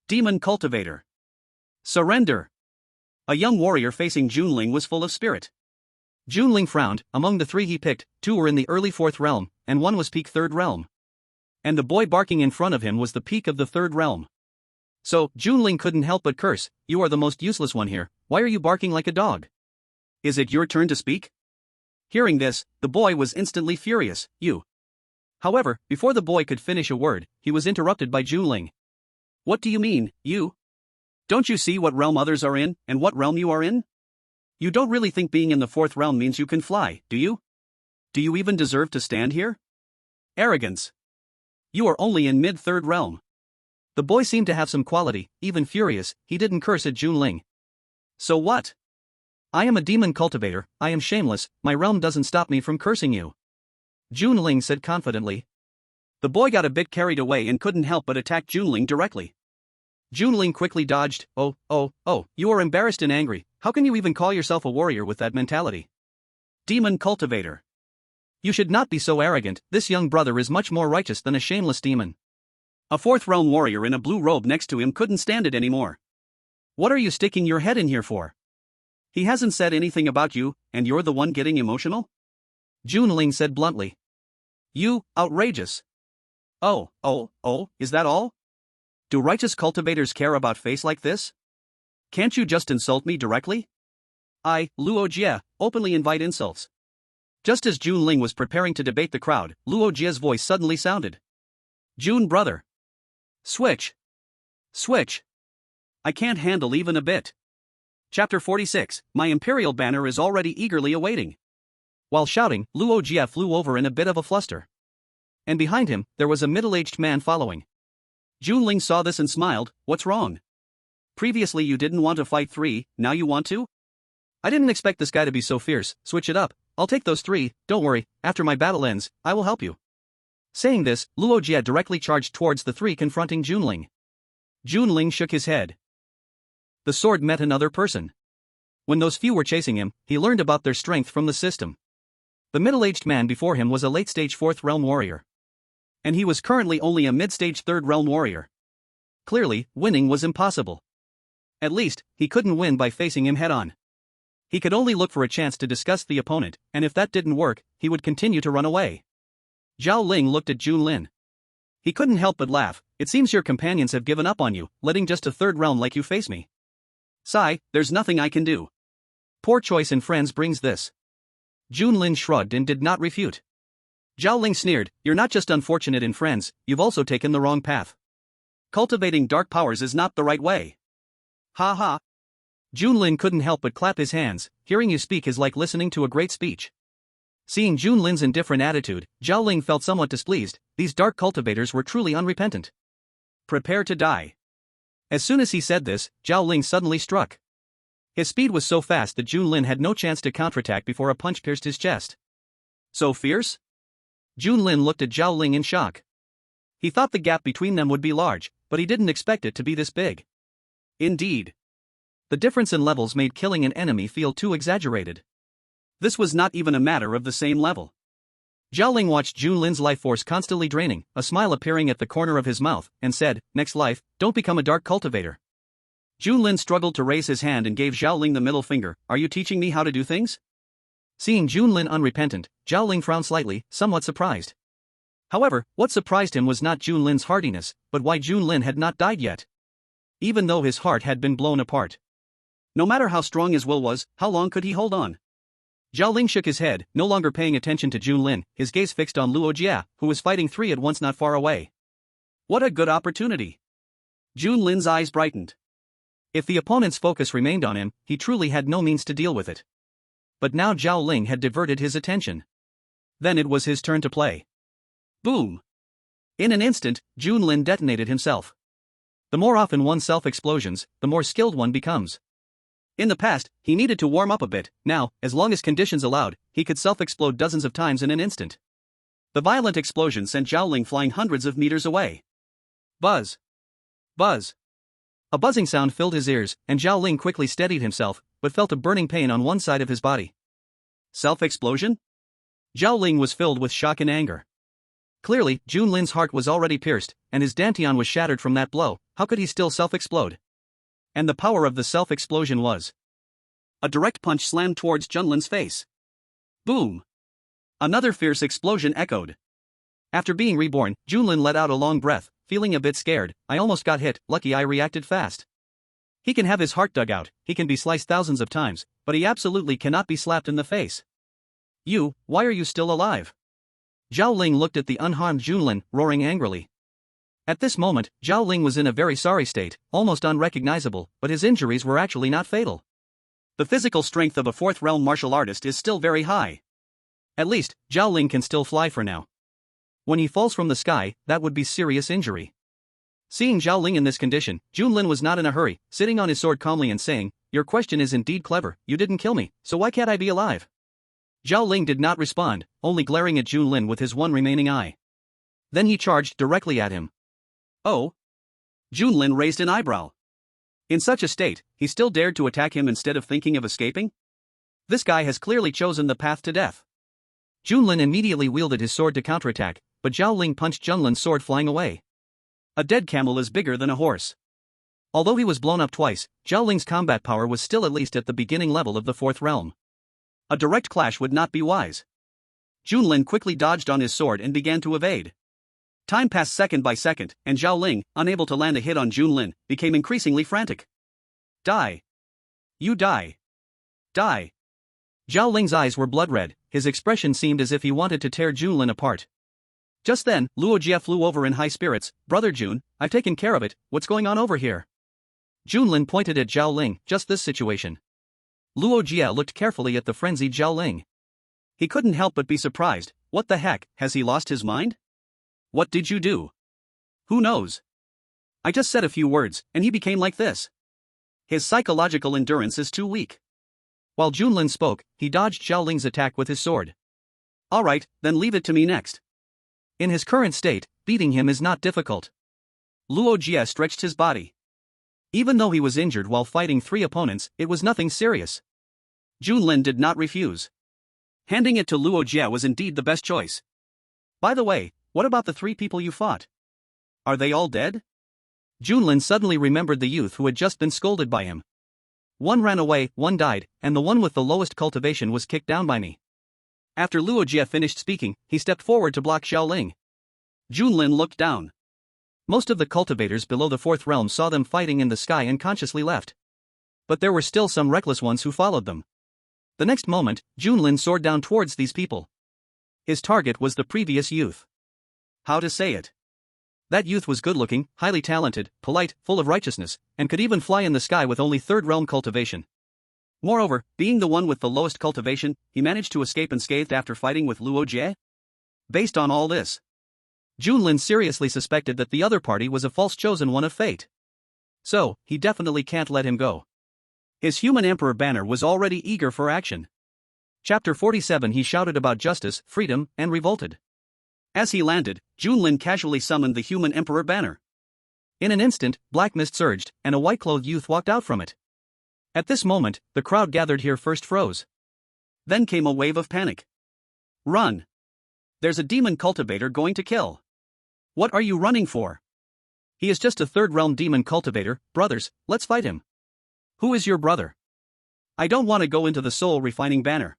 Speaker 2: Demon Cultivator. Surrender. A young warrior facing Junling was full of spirit. Junling frowned. Among the three he picked, two were in the early 4th realm, and one was peak 3rd realm. And the boy barking in front of him was the peak of the 3rd realm. So, Junling couldn't help but curse, you are the most useless one here, why are you barking like a dog? Is it your turn to speak? Hearing this, the boy was instantly furious, you. However, before the boy could finish a word, he was interrupted by Junling. What do you mean, you? Don't you see what realm others are in, and what realm you are in? You don't really think being in the 4th realm means you can fly, do you? Do you even deserve to stand here? Arrogance. You are only in mid-3rd realm. The boy seemed to have some quality, even furious, he didn't curse at Junling. So what? I am a demon cultivator, I am shameless, my realm doesn't stop me from cursing you. Junling said confidently. The boy got a bit carried away and couldn't help but attack Junling directly. Junling quickly dodged, oh, you are embarrassed and angry, how can you even call yourself a warrior with that mentality? Demon cultivator. You should not be so arrogant, this young brother is much more righteous than a shameless demon. A 4th realm warrior in a blue robe next to him couldn't stand it anymore. What are you sticking your head in here for? He hasn't said anything about you, and you're the one getting emotional? Junling said bluntly. You, outrageous. Oh, is that all? Do righteous cultivators care about face like this? Can't you just insult me directly? I, Luo Jie, openly invite insults. Just as Junling was preparing to debate the crowd, Luo Jie's voice suddenly sounded. Jun brother. Switch. I can't handle even a bit. Chapter 46, my imperial banner is already eagerly awaiting. While shouting, Luo Jie flew over in a bit of a fluster. And behind him, there was a middle-aged man following. Junling saw this and smiled, what's wrong? Previously you didn't want to fight 3, now you want to? I didn't expect this guy to be so fierce, switch it up, I'll take those 3, don't worry, after my battle ends, I will help you. Saying this, Luo Jie directly charged towards the 3 confronting Junling. Junling shook his head. The sword met another person. When those few were chasing him, he learned about their strength from the system. The middle-aged man before him was a late-stage 4th realm warrior. And he was currently only a mid-stage 3rd realm warrior. Clearly, winning was impossible. At least, he couldn't win by facing him head-on. He could only look for a chance to discuss the opponent, and if that didn't work, he would continue to run away. Zhao Ling looked at Junlin. He couldn't help but laugh, it seems your companions have given up on you, letting just a 3rd realm like you face me. Sigh, there's nothing I can do. Poor choice in friends brings this. Junlin shrugged and did not refute. Zhao Ling sneered, you're not just unfortunate in friends, you've also taken the wrong path. Cultivating dark powers is not the right way. Ha ha. Junlin couldn't help but clap his hands, hearing you speak is like listening to a great speech. Seeing Junlin's indifferent attitude, Zhao Ling felt somewhat displeased, these dark cultivators were truly unrepentant. Prepare to die. As soon as he said this, Zhao Ling suddenly struck. His speed was so fast that Junlin had no chance to counterattack before a punch pierced his chest. So fierce? Junlin looked at Zhao Ling in shock. He thought the gap between them would be large, but he didn't expect it to be this big. Indeed. The difference in levels made killing an enemy feel too exaggerated. This was not even a matter of the same level. Zhao Ling watched Junlin's life force constantly draining, a smile appearing at the corner of his mouth, and said, next life, don't become a dark cultivator. Junlin struggled to raise his hand and gave Zhao Ling the middle finger, are you teaching me how to do things? Seeing Junlin unrepentant, Zhao Ling frowned slightly, somewhat surprised. However, what surprised him was not Junlin's hardiness, but why Junlin had not died yet. Even though his heart had been blown apart. No matter how strong his will was, how long could he hold on? Zhao Ling shook his head, no longer paying attention to Junlin, his gaze fixed on Luo Jie, who was fighting 3 at once not far away. What a good opportunity! Junlin's eyes brightened. If the opponent's focus remained on him, he truly had no means to deal with it. But now Zhao Ling had diverted his attention. Then it was his turn to play. Boom! In an instant, Junlin detonated himself. The more often one self-explosions, the more skilled one becomes. In the past, he needed to warm up a bit, now, as long as conditions allowed, he could self-explode dozens of times in an instant. The violent explosion sent Zhao Ling flying hundreds of meters away. Buzz! Buzz!
Speaker 1: A buzzing sound filled his ears, and Zhao Ling quickly steadied himself, but felt a burning pain on one side of his body.
Speaker 2: Self-explosion?
Speaker 1: Zhao Ling was filled with shock and anger. Clearly, Junlin's heart was already pierced, and his dantian was shattered from that blow. How could he still self-explode? And the power of the self-explosion was.
Speaker 2: A direct punch slammed towards Junlin's face. Boom! Another fierce explosion echoed.
Speaker 1: After being reborn, Junlin let out a long breath, feeling a bit scared. I almost got hit, lucky I reacted fast. He can have his heart dug out, he can be sliced thousands of times, but he absolutely cannot be slapped in the face. You, why are you still alive? Zhao Ling looked at the unharmed Junlin, roaring angrily. At this moment, Zhao Ling was in a very sorry state, almost unrecognizable, but his injuries were actually not fatal.
Speaker 2: The physical strength of a fourth realm martial artist is still very high.
Speaker 1: At least, Zhao Ling can still fly for now. When he falls from the sky, that would be serious injury. Seeing Zhao Ling in this condition, Junlin was not in a hurry, sitting on his sword calmly and saying, "Your question is indeed clever, you didn't kill me, so why can't I be alive?" Zhao Ling did not respond, only glaring at Junlin with his one remaining eye. Then he charged directly at him.
Speaker 2: Oh? Junlin raised an eyebrow. In such a state, he still dared to attack him instead of thinking of escaping?
Speaker 1: This guy has clearly chosen the path to death. Junlin immediately wielded his sword to counterattack, but Zhao Ling punched Junlin's sword flying away.
Speaker 2: A dead camel is bigger than a horse.
Speaker 1: Although he was blown up twice, Zhao Ling's combat power was still at least at the beginning level of the fourth realm.
Speaker 2: A direct clash would not be wise. Junlin quickly dodged on his sword and began to evade. Time passed second by second, and Zhao Ling, unable to land a hit on Junlin, became increasingly frantic. Die! You die! Die!
Speaker 1: Zhao Ling's eyes were blood red, his expression seemed as if he wanted to tear Junlin apart. Just then, Luo Jie flew over in high spirits. "Brother Jun, I've taken care of it, what's going on over here?" Junlin pointed at Zhao Ling, "Just this situation." Luo Jie looked carefully at the frenzied Zhao Ling.
Speaker 2: He couldn't help but be surprised. What the heck, has he lost his mind? What did you do? Who knows? I just said a few words, and he became like this. His psychological endurance is too weak.
Speaker 1: While Junlin spoke, he dodged Zhao Ling's attack with his sword.
Speaker 2: Alright, then leave it to me next.
Speaker 1: In his current state, beating him is not difficult.
Speaker 2: Luo Jie stretched his body.
Speaker 1: Even though he was injured while fighting 3 opponents, it was nothing serious.
Speaker 2: Junlin did not refuse. Handing it to Luo Jie was indeed the best choice. By the way, what about the 3 people you fought? Are they all dead?
Speaker 1: Junlin suddenly remembered the youth who had just been scolded by him. One ran away, one died, and the one with the lowest cultivation was kicked down by me. After Luo Jie finished speaking, he stepped forward to block Zhao Ling.
Speaker 2: Junlin looked down.
Speaker 1: Most of the cultivators below the fourth realm saw them fighting in the sky and consciously left. But there were still some reckless ones who followed them. The next moment, Junlin soared down towards these people. His target was the previous youth.
Speaker 2: How to say it?
Speaker 1: That youth was good-looking, highly talented, polite, full of righteousness, and could even fly in the sky with only third realm cultivation.
Speaker 2: Moreover, being the one with the lowest cultivation, he managed to escape unscathed after fighting with Luo Jie? Based on all this,
Speaker 1: Junlin seriously suspected that the other party was a false chosen one of fate. So, he definitely can't let him go.
Speaker 2: His human emperor banner was already eager for action.
Speaker 1: Chapter 47. He shouted about justice, freedom, and revolted.
Speaker 2: As he landed, Junlin casually summoned the human emperor banner.
Speaker 1: In an instant, black mist surged, and a white-clothed youth walked out from it. At this moment, the crowd gathered here first froze.
Speaker 2: Then came a wave of panic. Run! There's a demon cultivator going to kill. What are you running for?
Speaker 1: He is just a third-realm demon cultivator. Brothers, let's fight him. Who is your brother?
Speaker 2: I don't want to go into the soul-refining banner.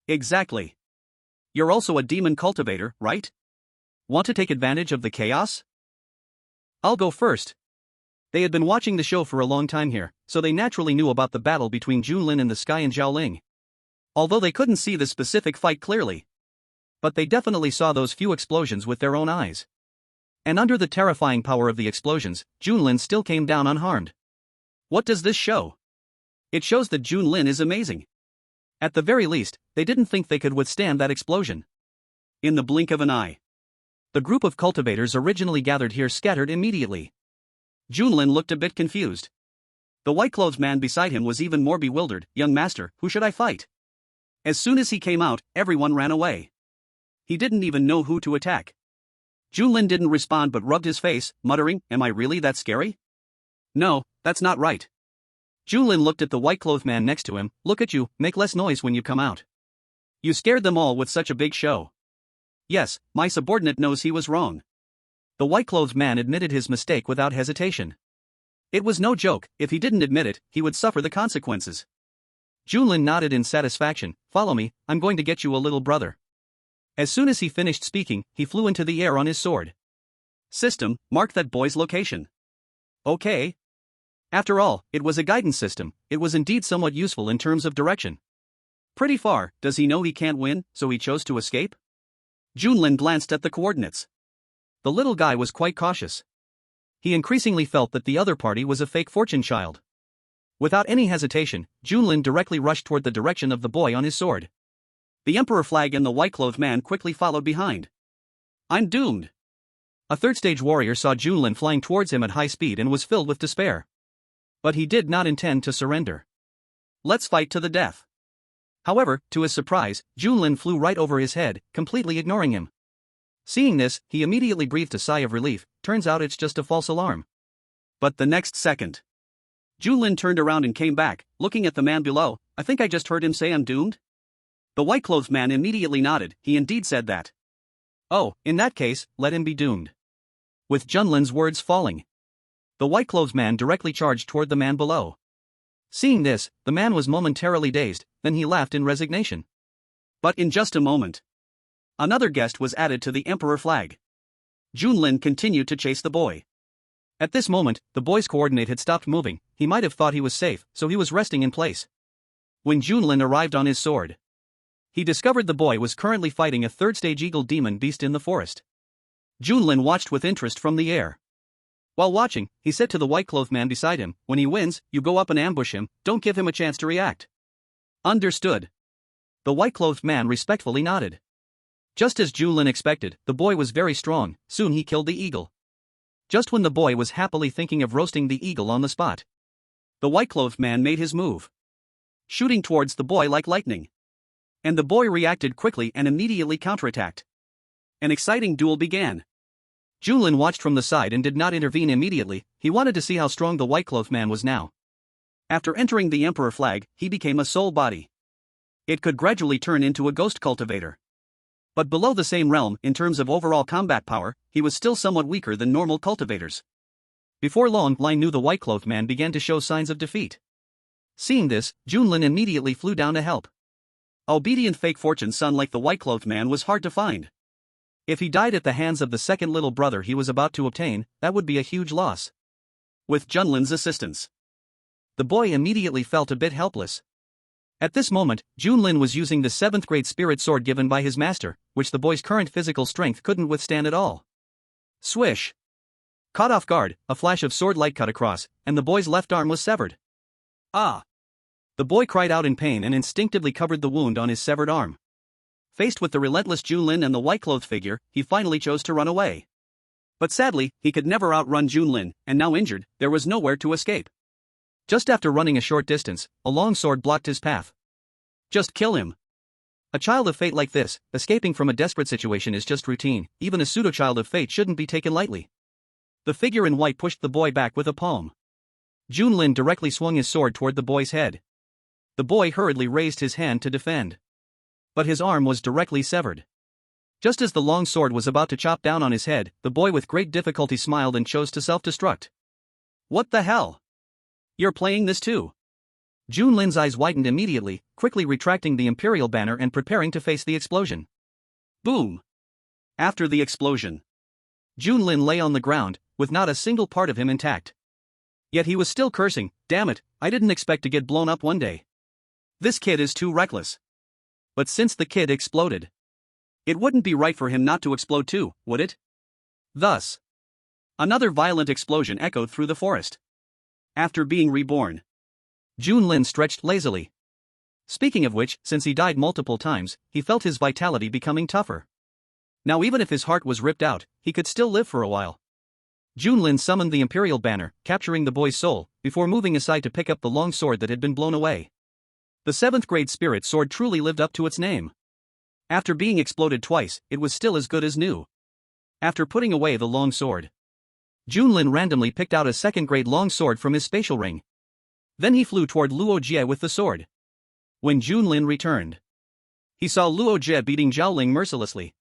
Speaker 2: Exactly. You're also a demon cultivator, right? Want to take advantage of the chaos?
Speaker 1: I'll go first. They had been watching the show for a long time here, so they naturally knew about the battle between Junlin in the sky and Zhao Ling. Although they couldn't see the specific fight clearly. But they definitely saw those few explosions with their own eyes. And under the terrifying power of the explosions, Junlin still came down unharmed.
Speaker 2: What does this show? It shows that Junlin is amazing.
Speaker 1: At the very least, they didn't think they could withstand that explosion.
Speaker 2: In the blink of an eye,
Speaker 1: the group of cultivators originally gathered here scattered immediately.
Speaker 2: Junlin looked a bit confused. The white-clothed man beside him was even more bewildered. Young master, who should I fight? As soon as he came out, everyone ran away. He didn't even know who to attack. Junlin didn't respond but rubbed his face, muttering, am I really that scary? No, that's not right. Junlin looked at the white-clothed man next to him. Look at you, make less noise when you come out. You scared them all with such a big show. Yes, my subordinate knows he was wrong. The white-clothed man admitted his mistake without hesitation. It was no joke. If he didn't admit it, he would suffer the consequences. Junlin nodded in satisfaction. Follow me, I'm going to get you a little brother. As soon as he finished speaking, he flew into the air on his sword. System, mark that boy's location. Okay. After all, it was a guidance system. It was indeed somewhat useful in terms of direction. Pretty far. Does he know he can't win, so he chose to escape? Junlin glanced at the coordinates. The little guy was quite cautious. He increasingly felt that the other party was a fake fortune child. Without any hesitation, Junlin directly rushed toward the direction of the boy on his sword. The emperor flag and the white-clothed man quickly followed behind. I'm doomed. A third-stage warrior saw Junlin flying towards him at high speed and was filled with despair. But he did not intend to surrender. Let's fight to the death. However, to his surprise, Junlin flew right over his head, completely ignoring him. Seeing this, he immediately breathed a sigh of relief. Turns out it's just a false alarm. But the next second, Junlin turned around and came back, looking at the man below. I think I just heard him say I'm doomed? The white-clothed man immediately nodded. He indeed said that. Oh, in that case, let him be doomed. With Junlin's words falling, the white-clothed man directly charged toward the man below. Seeing this, the man was momentarily dazed, then he laughed in resignation. But in just a moment, another guest was added to the emperor flag. Junlin continued to chase the boy. At this moment, the boy's coordinate had stopped moving. He might have thought he was safe, so he was resting in place. When Junlin arrived on his sword, he discovered the boy was currently fighting a third-stage eagle demon beast in the forest. Junlin watched with interest from the air. While watching, he said to the white-clothed man beside him, when he wins, you go up and ambush him, don't give him a chance to react. Understood. The white-clothed man respectfully nodded. Just as Junlin expected, the boy was very strong. Soon he killed the eagle. Just when the boy was happily thinking of roasting the eagle on the spot, the white-clothed man made his move, shooting towards the boy like lightning. And the boy reacted quickly and immediately counterattacked. An exciting duel began. Junlin watched from the side and did not intervene immediately. He wanted to see how strong the white-clothed man was now. After entering the emperor flag, he became a soul body. It could gradually turn into a ghost cultivator. But below the same realm, in terms of overall combat power, he was still somewhat weaker than normal cultivators. Before long, Line knew the white-clothed man began to show signs of defeat. Seeing this, Junlin immediately flew down to help. Obedient fake fortune son like the white-clothed man was hard to find. If he died at the hands of the second little brother he was about to obtain, that would be a huge loss. With Junlin's assistance, the boy immediately felt a bit helpless. At this moment, Junlin was using the 7th grade spirit sword given by his master, which the boy's current physical strength couldn't withstand at all. Swish! Caught off guard, a flash of sword light cut across, and the boy's left arm was severed. Ah! The boy cried out in pain and instinctively covered the wound on his severed arm. Faced with the relentless Junlin and the white-clothed figure, he finally chose to run away. But sadly, he could never outrun Junlin, and now injured, there was nowhere to escape. Just after running a short distance, a long sword blocked his path. Just kill him. A child of fate like this, escaping from a desperate situation is just routine. Even a pseudo-child of fate shouldn't be taken lightly. The figure in white pushed the boy back with a palm. Junlin directly swung his sword toward the boy's head. The boy hurriedly raised his hand to defend. But his arm was directly severed. Just as the long sword was about to chop down on his head, the boy with great difficulty smiled and chose to self-destruct. What the hell? You're playing this too? Junlin's eyes widened immediately, quickly retracting the Imperial banner and preparing to face the explosion. Boom! After the explosion, Junlin lay on the ground, with not a single part of him intact. Yet he was still cursing, damn it, I didn't expect to get blown up one day. This kid is too reckless. But since the kid exploded, it wouldn't be right for him not to explode too, would it? Thus, another violent explosion echoed through the forest. After being reborn, Junlin stretched lazily. Speaking of which, since he died multiple times, he felt his vitality becoming tougher. Now even if his heart was ripped out, he could still live for a while. Junlin summoned the Imperial banner, capturing the boy's soul, before moving aside to pick up the long sword that had been blown away. The 7th grade spirit sword truly lived up to its name. After being exploded twice, it was still as good as new. After putting away the long sword,
Speaker 1: Junlin randomly picked out a second-grade long sword from his spatial ring. Then he flew toward Luo Jie with the sword. When Junlin returned, he saw Luo Jie beating Zhao Ling mercilessly.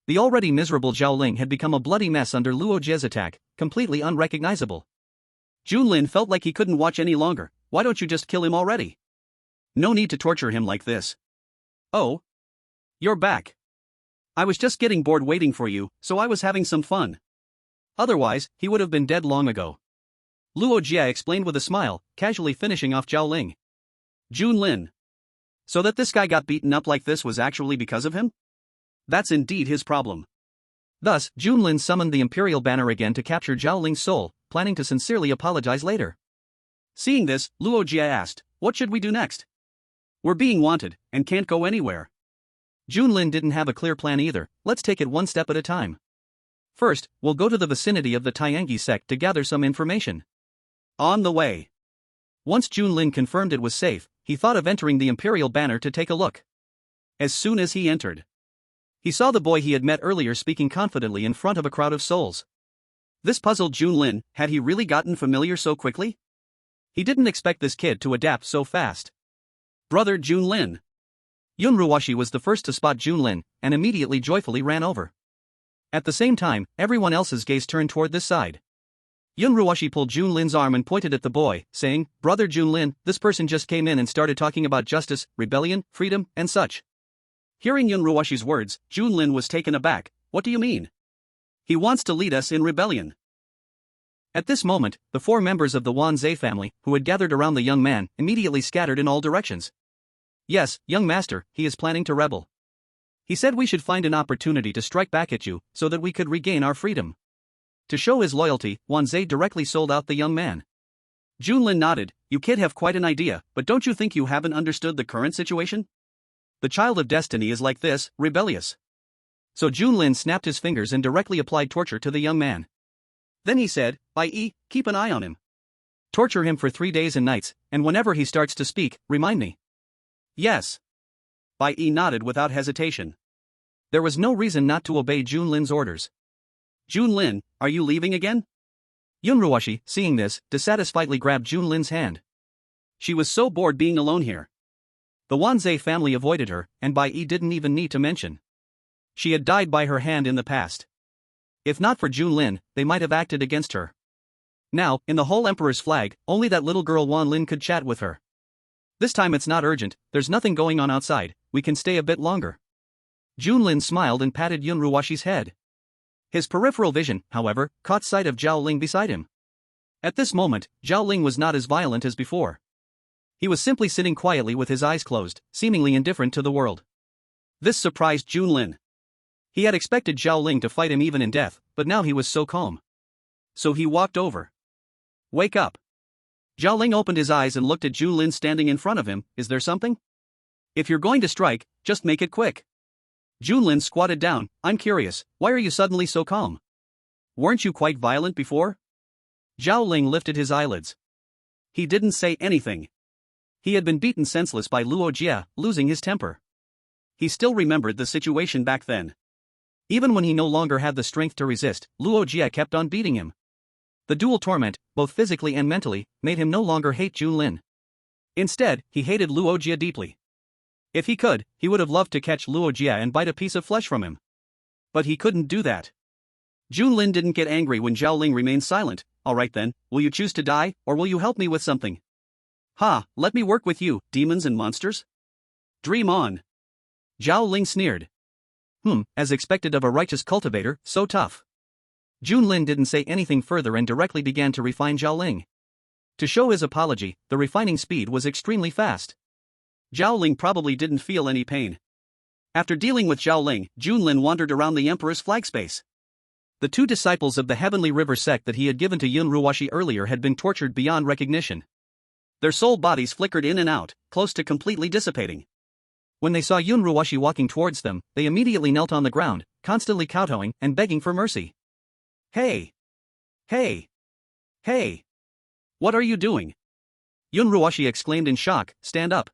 Speaker 1: The already miserable Zhao Ling had become a bloody mess under Luo Jie's attack, completely unrecognizable. Junlin felt like he couldn't watch any longer. Why don't you just kill him already? No need to torture him like this. Oh? You're back. I was just getting bored waiting for you, so I was having some fun. Otherwise, he would have been dead long ago. Luo Jie explained with a smile, casually finishing off Zhao Ling. Junlin. So that this guy got beaten up like this was actually because of him? That's indeed his problem. Thus, Junlin summoned the Imperial Banner again to capture Zhao Ling's soul, planning to sincerely apologize later. Seeing this, Luo Jie asked, what should we do next? We're being wanted, and can't go anywhere. Junlin didn't have a clear plan either. Let's take it one step at a time. First, we'll go to the vicinity of the Tiangi sect to gather some information. On the way. Once Junlin confirmed it was safe, he thought of entering the Imperial Banner to take a look. As soon as he entered, he saw the boy he had met earlier speaking confidently in front of a crowd of souls. This puzzled Junlin. Had he really gotten familiar so quickly? He didn't expect this kid to adapt so fast. Brother Junlin. Yun Ruwashi was the first to spot Junlin, and immediately joyfully ran over. At the same time, everyone else's gaze turned toward this side. Yun Ruwashi pulled Junlin's arm and pointed at the boy, saying, Brother Junlin, this person just came in and started talking about justice, rebellion, freedom, and such. Hearing Yun Ruwashi's words, Junlin was taken aback. What do you mean? He wants to lead us in rebellion. At this moment, the 4 members of the Wanzai family, who had gathered around the young man, immediately scattered in all directions. Yes, young master, he is planning to rebel. He said we should find an opportunity to strike back at you, so that we could regain our freedom. To show his loyalty, Wanzai directly sold out the young man. Junlin nodded. You kid have quite an idea, but don't you think you haven't understood the current situation? The child of destiny is like this, rebellious. So Junlin snapped his fingers and directly applied torture to the young man. Then he said, i.e., keep an eye on him. Torture him for 3 days and nights, and whenever he starts to speak, remind me. Yes. Bai Yi nodded without hesitation. There was no reason not to obey Junlin's orders. Junlin, are you leaving again? Yun Ruwashi, seeing this, dissatisfiedly grabbed Junlin's hand. She was so bored being alone here. The Wanzai family avoided her, and Bai Yi didn't even need to mention. She had died by her hand in the past. If not for Junlin, they might have acted against her. Now, in the whole Emperor's flag, only that little girl Wan Lin could chat with her. This time it's not urgent, there's nothing going on outside, we can stay a bit longer. Junlin smiled and patted Yun Ruwashi's head. His peripheral vision, however, caught sight of Zhao Ling beside him. At this moment, Zhao Ling was not as violent as before. He was simply sitting quietly with his eyes closed, seemingly indifferent to the world. This surprised Junlin. He had expected Zhao Ling to fight him even in death, but now he was so calm. So he walked over. Wake up. Zhao Ling opened his eyes and looked at Junlin standing in front of him. Is there something? If you're going to strike, just make it quick. Junlin squatted down. I'm curious, why are you suddenly so calm? Weren't you quite violent before? Zhao Ling lifted his eyelids. He didn't say anything. He had been beaten senseless by Luo Jie, losing his temper. He still remembered the situation back then. Even when he no longer had the strength to resist, Luo Jie kept on beating him. The dual torment, both physically and mentally, made him no longer hate Junlin. Instead, he hated Luo Jie deeply. If he could, he would have loved to catch Luo Jie and bite a piece of flesh from him. But he couldn't do that. Junlin didn't get angry when Zhao Ling remained silent. Alright then, will you choose to die, or will you help me with something? Ha, let me work with you, demons and monsters? Dream on. Zhao Ling sneered. As expected of a righteous cultivator, so tough. Junlin didn't say anything further and directly began to refine Zhao Ling. To show his apology, the refining speed was extremely fast. Zhao Ling probably didn't feel any pain. After dealing with Zhao Ling, Junlin wandered around the Emperor's flag space. The 2 disciples of the Heavenly River sect that he had given to Yun Ruwashi earlier had been tortured beyond recognition. Their soul bodies flickered in and out, close to completely dissipating. When they saw Yun Ruwashi walking towards them, they immediately knelt on the ground, constantly kowtowing and begging for mercy. Hey! Hey! Hey! What are you doing? Yun Ruwashi exclaimed in shock, stand up.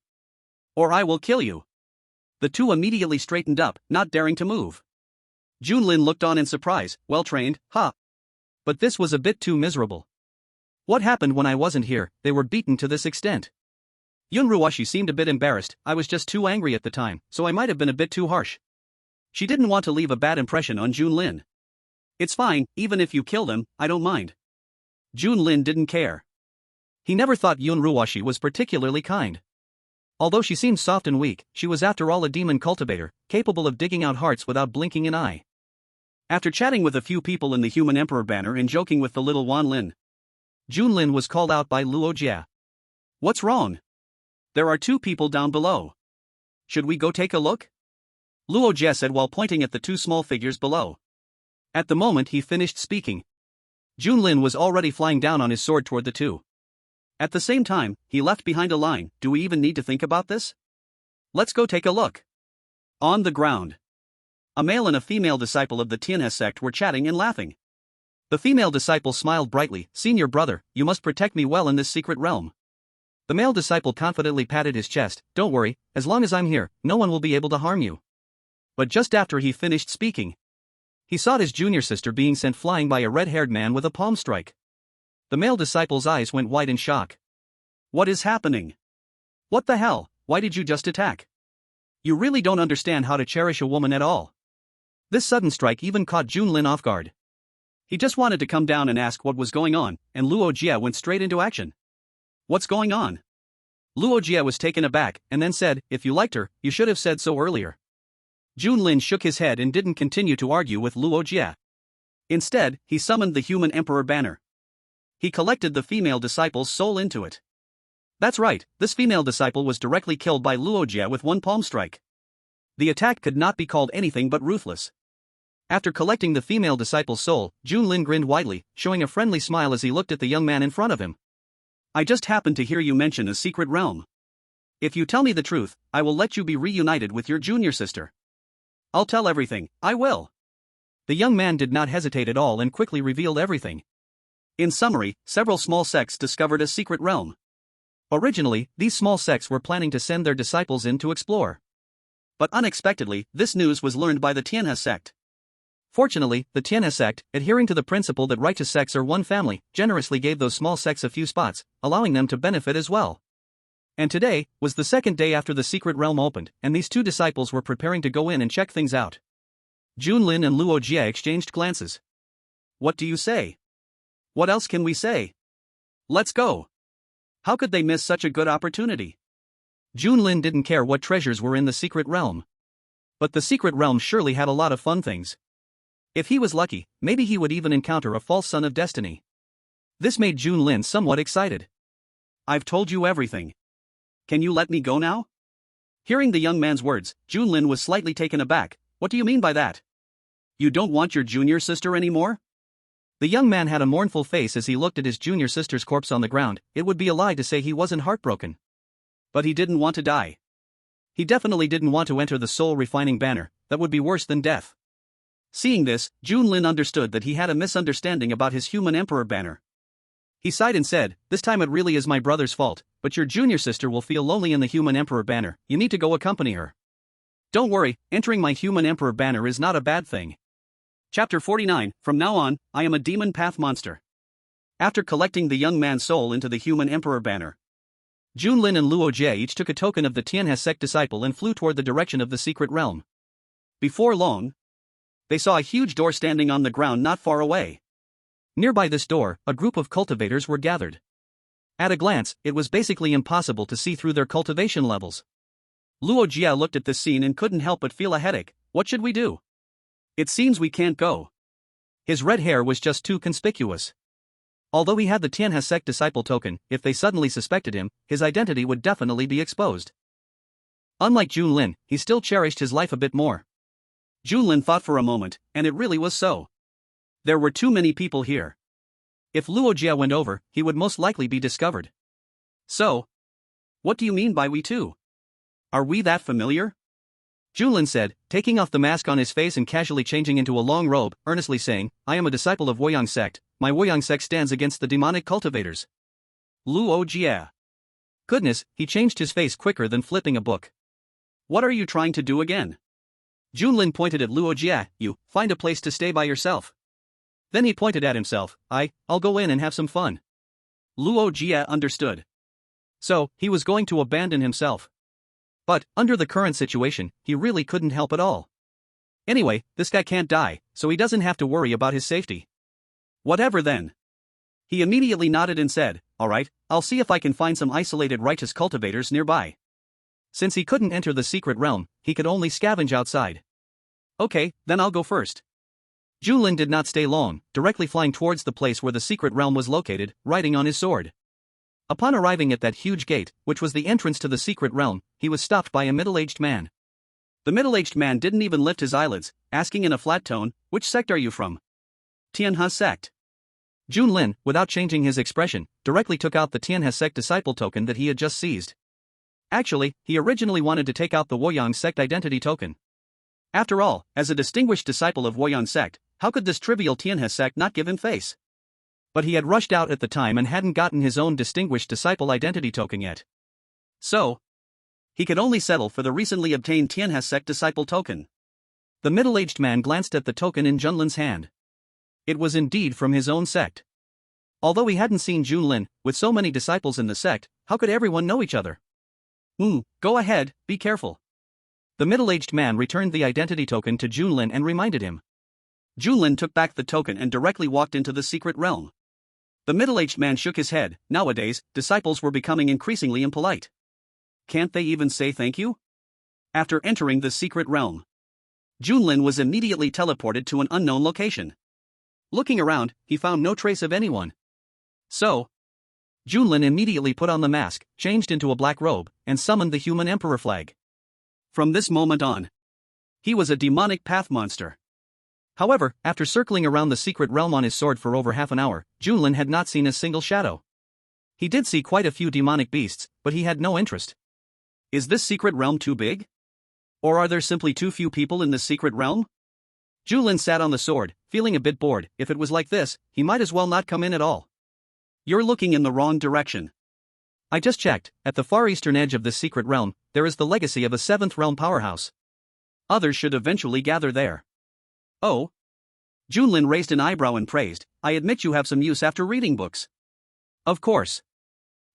Speaker 1: Or I will kill you. The 2 immediately straightened up, not daring to move. Junlin looked on in surprise, well trained, huh? But this was a bit too miserable. What happened when I wasn't here? They were beaten to this extent. Yun Ruashi seemed a bit embarrassed. I was just too angry at the time, so I might have been a bit too harsh. She didn't want to leave a bad impression on Junlin. It's fine, even if you kill them, I don't mind. Junlin didn't care. He never thought Yun Ruashi was particularly kind. Although she seemed soft and weak, she was after all a demon cultivator, capable of digging out hearts without blinking an eye. After chatting with a few people in the Human Emperor banner and joking with the little Wan Lin, Junlin was called out by Luo Jia. What's wrong? There are 2 people down below. Should we go take a look? Luo Jia said while pointing at the 2 small figures below. At the moment he finished speaking, Junlin was already flying down on his sword toward the 2. At the same time, he left behind a line. Do we even need to think about this? Let's go take a look. On the ground, a male and a female disciple of the Tianhe sect were chatting and laughing. The female disciple smiled brightly. Senior brother, you must protect me well in this secret realm. The male disciple confidently patted his chest. Don't worry, as long as I'm here, no one will be able to harm you. But just after he finished speaking, he saw his junior sister being sent flying by a red-haired man with a palm strike. The male disciple's eyes went wide in shock. What is happening? What the hell? Why did you just attack? You really don't understand how to cherish a woman at all. This sudden strike even caught Junlin off guard. He just wanted to come down and ask what was going on, and Luo Jia went straight into action. What's going on? Luo Jia was taken aback, and then said, if you liked her, you should have said so earlier. Junlin shook his head and didn't continue to argue with Luo Jia. Instead, he summoned the Human Emperor banner. He collected the female disciple's soul into it. That's right, this female disciple was directly killed by Luo Jia with 1 palm strike. The attack could not be called anything but ruthless. After collecting the female disciple's soul, Junlin grinned widely, showing a friendly smile as he looked at the young man in front of him. I just happened to hear you mention a secret realm. If you tell me the truth, I will let you be reunited with your junior sister. I'll tell everything, I will. The young man did not hesitate at all and quickly revealed everything. In summary, several small sects discovered a secret realm. Originally, these small sects were planning to send their disciples in to explore. But unexpectedly, this news was learned by the Tianhe sect. Fortunately, the Tianhe sect, adhering to the principle that righteous sects are one family, generously gave those small sects a few spots, allowing them to benefit as well. And today was the 2nd day after the secret realm opened, and these 2 disciples were preparing to go in and check things out. Junlin and Luo Jia exchanged glances. What do you say? What else can we say? Let's go. How could they miss such a good opportunity? Junlin didn't care what treasures were in the secret realm. But the secret realm surely had a lot of fun things. If he was lucky, maybe he would even encounter a false son of destiny. This made Junlin somewhat excited. I've told you everything. Can you let me go now? Hearing the young man's words, Junlin was slightly taken aback. What do you mean by that? You don't want your junior sister anymore? The young man had a mournful face as he looked at his junior sister's corpse on the ground. It would be a lie to say he wasn't heartbroken. But he didn't want to die. He definitely didn't want to enter the soul-refining banner. That would be worse than death. Seeing this, Junlin understood that he had a misunderstanding about his Human Emperor banner. He sighed and said, this time it really is my brother's fault, but your junior sister will feel lonely in the Human Emperor banner. You need to go accompany her. Don't worry, entering my Human Emperor banner is not a bad thing. Chapter 49, From now on, I am a demon path monster. After collecting the young man's soul into the Human Emperor banner, Junlin and Luo Jie each took a token of the Tianhe sect disciple and flew toward the direction of the secret realm. Before long, they saw a huge door standing on the ground not far away. Nearby this door, a group of cultivators were gathered. At a glance, it was basically impossible to see through their cultivation levels. Luo Jia looked at this scene and couldn't help but feel a headache. What should we do? It seems we can't go. His red hair was just too conspicuous. Although he had the Tianhe sect disciple token, if they suddenly suspected him, his identity would definitely be exposed. Unlike Junlin, he still cherished his life a bit more. Junlin thought for a moment, and it really was so. There were too many people here. If Luo Jia went over, he would most likely be discovered. So, what do you mean by we two? Are we that familiar? Junlin said, taking off the mask on his face and casually changing into a long robe, earnestly saying, I am a disciple of Woyang sect. My Woyang sect stands against the demonic cultivators. Luo Jia. Goodness, he changed his face quicker than flipping a book. What are you trying to do again? Junlin pointed at Luo Jia. You, find a place to stay by yourself. Then he pointed at himself. I'll go in and have some fun. Luo Jie understood. So, he was going to abandon himself. But, under the current situation, he really couldn't help at all. Anyway, this guy can't die, so he doesn't have to worry about his safety. Whatever then. He immediately nodded and said, alright, I'll see if I can find some isolated righteous cultivators nearby. Since he couldn't enter the secret realm, he could only scavenge outside. Okay, then I'll go first. Junlin did not stay long, directly flying towards the place where the secret realm was located, riding on his sword. Upon arriving at that huge gate, which was the entrance to the secret realm, he was stopped by a middle-aged man. The middle-aged man didn't even lift his eyelids, asking in a flat tone, "Which sect are you from?" Tianhe sect. Junlin, without changing his expression, directly took out the Tianhe sect disciple token that he had just seized. Actually, he originally wanted to take out the Woyang sect identity token. After all, as a distinguished disciple of Woyang sect, how could this trivial Tianhe sect not give him face? But he had rushed out at the time and hadn't gotten his own distinguished disciple identity token yet. So, he could only settle for the recently obtained Tianhe sect disciple token. The middle-aged man glanced at the token in Junlin's hand. It was indeed from his own sect. Although he hadn't seen Junlin, with so many disciples in the sect, how could everyone know each other? Go ahead, be careful. The middle-aged man returned the identity token to Junlin and reminded him. Junlin took back the token and directly walked into the secret realm. The middle-aged man shook his head. Nowadays, disciples were becoming increasingly impolite. Can't they even say thank you? After entering the secret realm, Junlin was immediately teleported to an unknown location. Looking around, he found no trace of anyone. So, Junlin immediately put on the mask, changed into a black robe, and summoned the human emperor flag. From this moment on, he was a demonic path monster. However, after circling around the secret realm on his sword for over half an hour, Junlin had not seen a single shadow. He did see quite a few demonic beasts, but he had no interest. Is this secret realm too big? Or are there simply too few people in this secret realm? Junlin sat on the sword, feeling a bit bored. If it was like this, he might as well not come in at all. You're looking in the wrong direction. I just checked. At the far eastern edge of this secret realm, there is the legacy of a 7th realm powerhouse. Others should eventually gather there. Oh? Junlin raised an eyebrow and praised, I admit you have some use after reading books. Of course.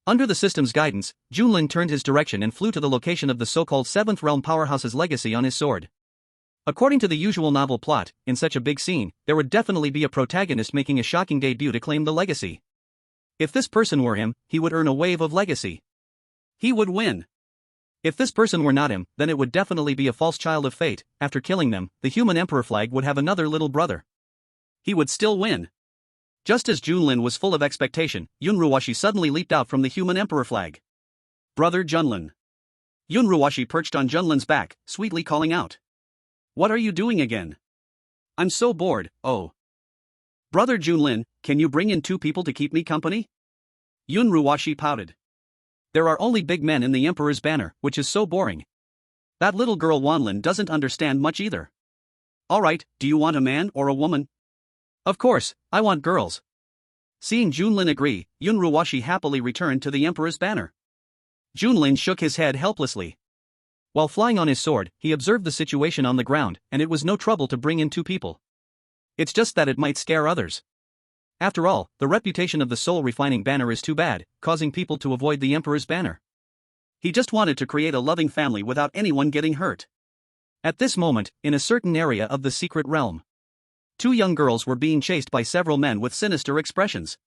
Speaker 1: Under the system's guidance, Junlin turned his direction and flew to the location of the so-called 7th realm powerhouse's legacy on his sword. According to the usual novel plot, in such a big scene, there would definitely be a protagonist making a shocking debut to claim the legacy. If this person were him, he would earn a wave of legacy. He would win. If this person were not him, then it would definitely be a false child of fate. After killing them, the human emperor flag would have another little brother. He would still win. Just as Junlin was full of expectation, Yunruwashi suddenly leaped out from the human emperor flag. Brother Junlin. Yunruwashi perched on Junlin's back, sweetly calling out. What are you doing again? I'm so bored. Oh. Brother Junlin, can you bring in 2 people to keep me company? Yunruwashi pouted. There are only big men in the Emperor's banner, which is so boring. That little girl Wanlin doesn't understand much either. Alright, do you want a man or a woman? Of course, I want girls. Seeing Junlin agree, Yunruwashi happily returned to the Emperor's banner. Junlin shook his head helplessly. While flying on his sword, he observed the situation on the ground, and it was no trouble to bring in 2 people. It's just that it might scare others. After all, the reputation of the soul-refining banner is too bad, causing people to avoid the Emperor's banner. He just wanted to create a loving family without anyone getting hurt. At this moment, in a certain area of the secret realm, 2 young girls were being chased by several men with sinister expressions.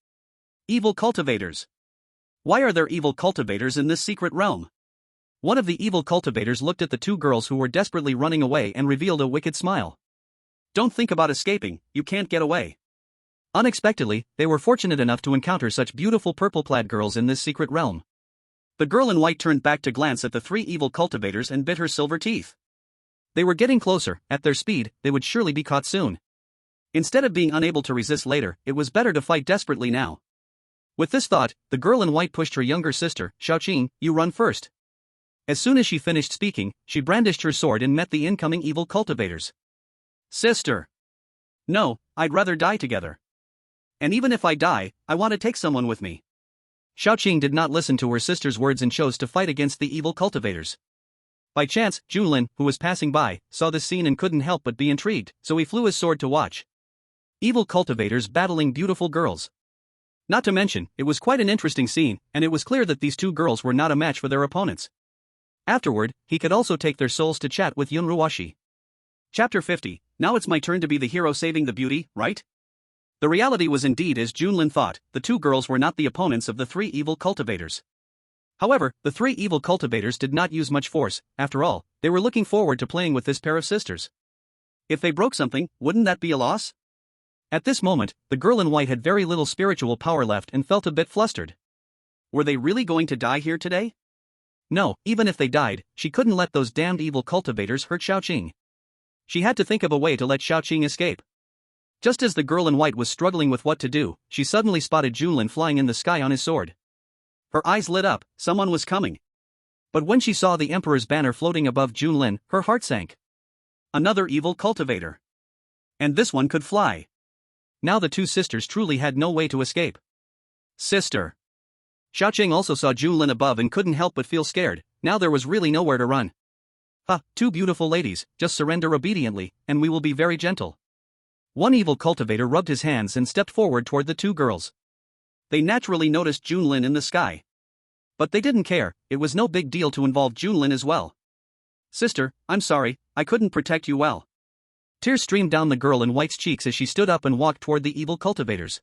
Speaker 1: Evil cultivators. Why are there evil cultivators in this secret realm? One of the evil cultivators looked at the 2 girls who were desperately running away and revealed a wicked smile. Don't think about escaping, you can't get away. Unexpectedly, they were fortunate enough to encounter such beautiful purple-clad girls in this secret realm. The girl in white turned back to glance at the 3 evil cultivators and bit her silver teeth. They were getting closer. At their speed, they would surely be caught soon. Instead of being unable to resist later, it was better to fight desperately now. With this thought, the girl in white pushed her younger sister. Xiaoqing, you run first. As soon as she finished speaking, she brandished her sword and met the incoming evil cultivators. Sister. No, I'd rather die together. And even if I die, I want to take someone with me. Xiaoqing did not listen to her sister's words and chose to fight against the evil cultivators. By chance, Junlin, who was passing by, saw this scene and couldn't help but be intrigued, so he flew his sword to watch.
Speaker 2: Evil cultivators battling beautiful girls. Not to mention, it was quite an interesting scene, and it was clear that these two girls were not a match for their opponents. Afterward, he could also take their souls to chat with Yunruwashi. Chapter 50. Now it's my turn to be the hero saving the beauty, right? The reality was indeed as Junlin thought, the two girls were not the opponents of the three evil cultivators. However, the three evil cultivators did not use much force. After all, they were looking forward to playing with this pair of sisters. If they broke something, wouldn't that be a loss? At this moment, the girl in white had very little spiritual power left and felt a bit flustered. Were they really going to die here today? No, even if they died, she couldn't let those damned evil cultivators hurt Xiaoqing. She had to think of a way to let Xiaoqing escape. Just as the girl in white was struggling with what to do, she suddenly spotted Junlin flying in the sky on his sword. Her eyes lit up, someone was coming. But when she saw the Emperor's banner floating above Junlin, her heart sank. Another evil cultivator. And this one could fly. Now the two sisters truly had no way to escape. Sister. Xiaoqing also saw Junlin above and couldn't help but feel scared. Now there was really nowhere to run. Two beautiful ladies, just surrender obediently, and we will be very gentle. One evil cultivator rubbed his hands and stepped forward toward the two girls. They naturally noticed Junlin in the sky. But they didn't care, it was no big deal to involve Junlin as well. Sister, I'm sorry, I couldn't protect you well. Tears streamed down the girl in white's cheeks as she stood up and walked toward the evil cultivators.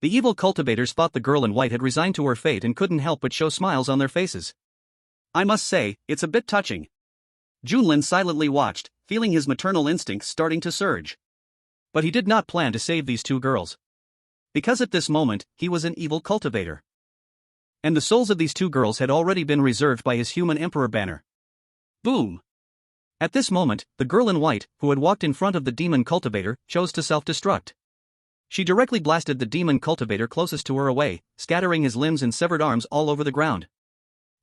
Speaker 2: The evil cultivators thought the girl in white had resigned to her fate and couldn't help but show smiles on their faces. I must say, it's a bit touching. Junlin silently watched, feeling his maternal instincts starting to surge. But he did not plan to save these two girls. Because at this moment, he was an evil cultivator. And the souls of these two girls had already been reserved by his human emperor banner. Boom! At this moment, the girl in white, who had walked in front of the demon cultivator, chose to self-destruct. She directly blasted the demon cultivator closest to her away, scattering his limbs and severed arms all over the ground.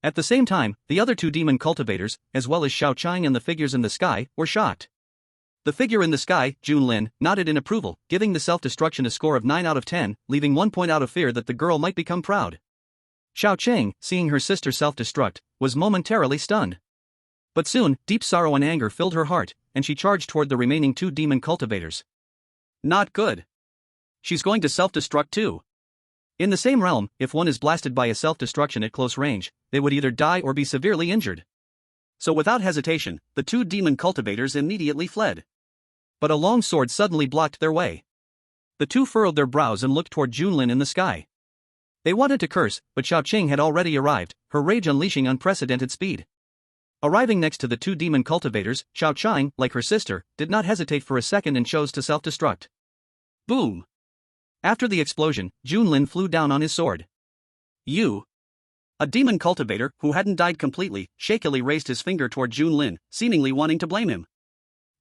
Speaker 2: At the same time, the other two demon cultivators, as well as Xiaoqing and the figures in the sky, were shocked. The figure in the sky, Junlin, nodded in approval, giving the self-destruction a score of 9 out of 10, leaving 1 point out of fear that the girl might become proud. Xiaoqing, seeing her sister self-destruct, was momentarily stunned. But soon, deep sorrow and anger filled her heart, and she charged toward the remaining two demon cultivators. Not good. She's going to self-destruct too. In the same realm, if one is blasted by a self-destruction at close range, they would either die or be severely injured. So without hesitation, the two demon cultivators immediately fled. But a long sword suddenly blocked their way. The two furrowed their brows and looked toward Junlin in the sky. They wanted to curse, but Xiaoqing had already arrived, her rage unleashing unprecedented speed. Arriving next to the two demon cultivators, Xiaoqing, like her sister, did not hesitate for a second and chose to self-destruct. Boom! After the explosion, Junlin flew down on his sword. You! A demon cultivator, who hadn't died completely, shakily raised his finger toward Junlin, seemingly wanting to blame him.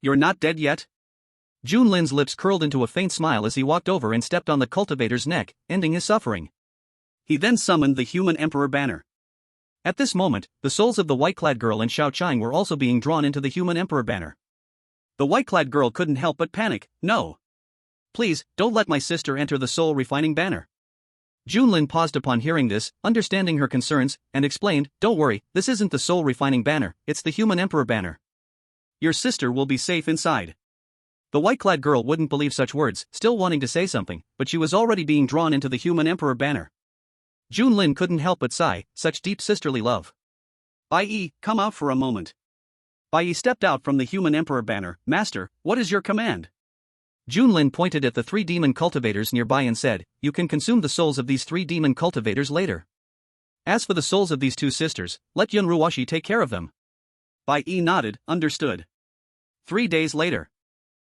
Speaker 2: You're not dead yet? Junlin's lips curled into a faint smile as he walked over and stepped on the cultivator's neck, ending his suffering. He then summoned the human emperor banner. At this moment, the souls of the white-clad girl and Xiaoqing were also being drawn into the human emperor banner. The white-clad girl couldn't help but panic. No! Please, don't let my sister enter the soul-refining banner. Junlin paused upon hearing this, understanding her concerns, and explained, Don't worry, this isn't the soul-refining banner, it's the human emperor banner. Your sister will be safe inside. The white-clad girl wouldn't believe such words, still wanting to say something, but she was already being drawn into the human emperor banner. Junlin couldn't help but sigh, such deep sisterly love. Bai, come out for a moment. Bai stepped out from the human emperor banner. Master, what is your command? Junlin pointed at the three demon cultivators nearby and said, You can consume the souls of these three demon cultivators later. As for the souls of these two sisters, let Yunruwashi take care of them. Bai nodded, understood. 3 days later.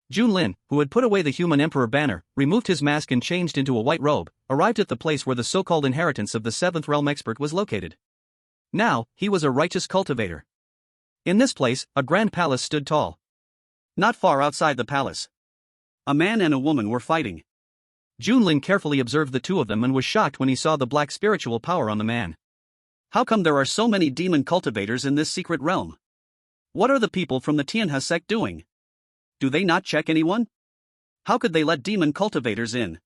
Speaker 2: Junlin, who had put away the human emperor banner, removed his mask and changed into a white robe, arrived at the place where the so-called inheritance of the 7th realm expert was located. Now, he was a righteous cultivator. In this place, a grand palace stood tall. Not far outside the palace, a man and a woman were fighting. Junlin carefully observed the two of them and was shocked when he saw the black spiritual power on the man. How come there are so many demon cultivators in this secret realm? What are the people from the Tianhe sect doing? Do they not check anyone? How could they let demon cultivators in?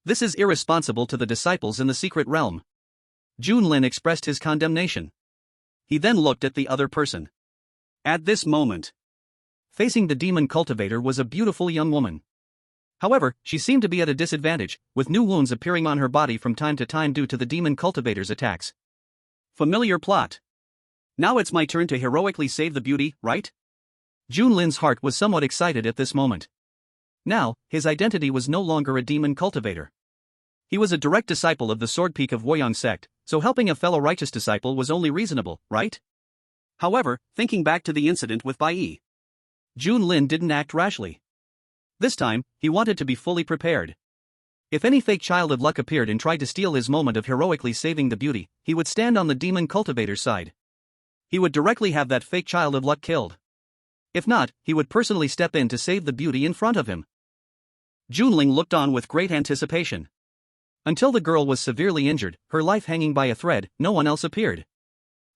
Speaker 2: This is irresponsible to the disciples in the secret realm. Junlin expressed his condemnation. He then looked at the other person. At this moment, facing the demon cultivator was a beautiful young woman.
Speaker 1: However, she seemed to be at a disadvantage, with new wounds appearing on her body from time to time due to the demon cultivator's attacks.
Speaker 2: Familiar plot. Now it's my turn to heroically save the beauty, right?
Speaker 1: Junlin's heart was somewhat excited at this moment. Now, his identity was no longer a demon cultivator. He was a direct disciple of the Sword Peak of Woyang sect, so helping a fellow righteous disciple was only reasonable, right?
Speaker 2: However, thinking back to the incident with Bai Yi,
Speaker 1: Junlin didn't act rashly. This time, he wanted to be fully prepared. If any fake child of luck appeared and tried to steal his moment of heroically saving the beauty, he would stand on the demon cultivator's side. He would directly have that fake child of luck killed. If not, he would personally step in to save the beauty in front of him.
Speaker 2: Junling looked on with great anticipation.
Speaker 1: Until the girl was severely injured, her life hanging by a thread, no one else appeared.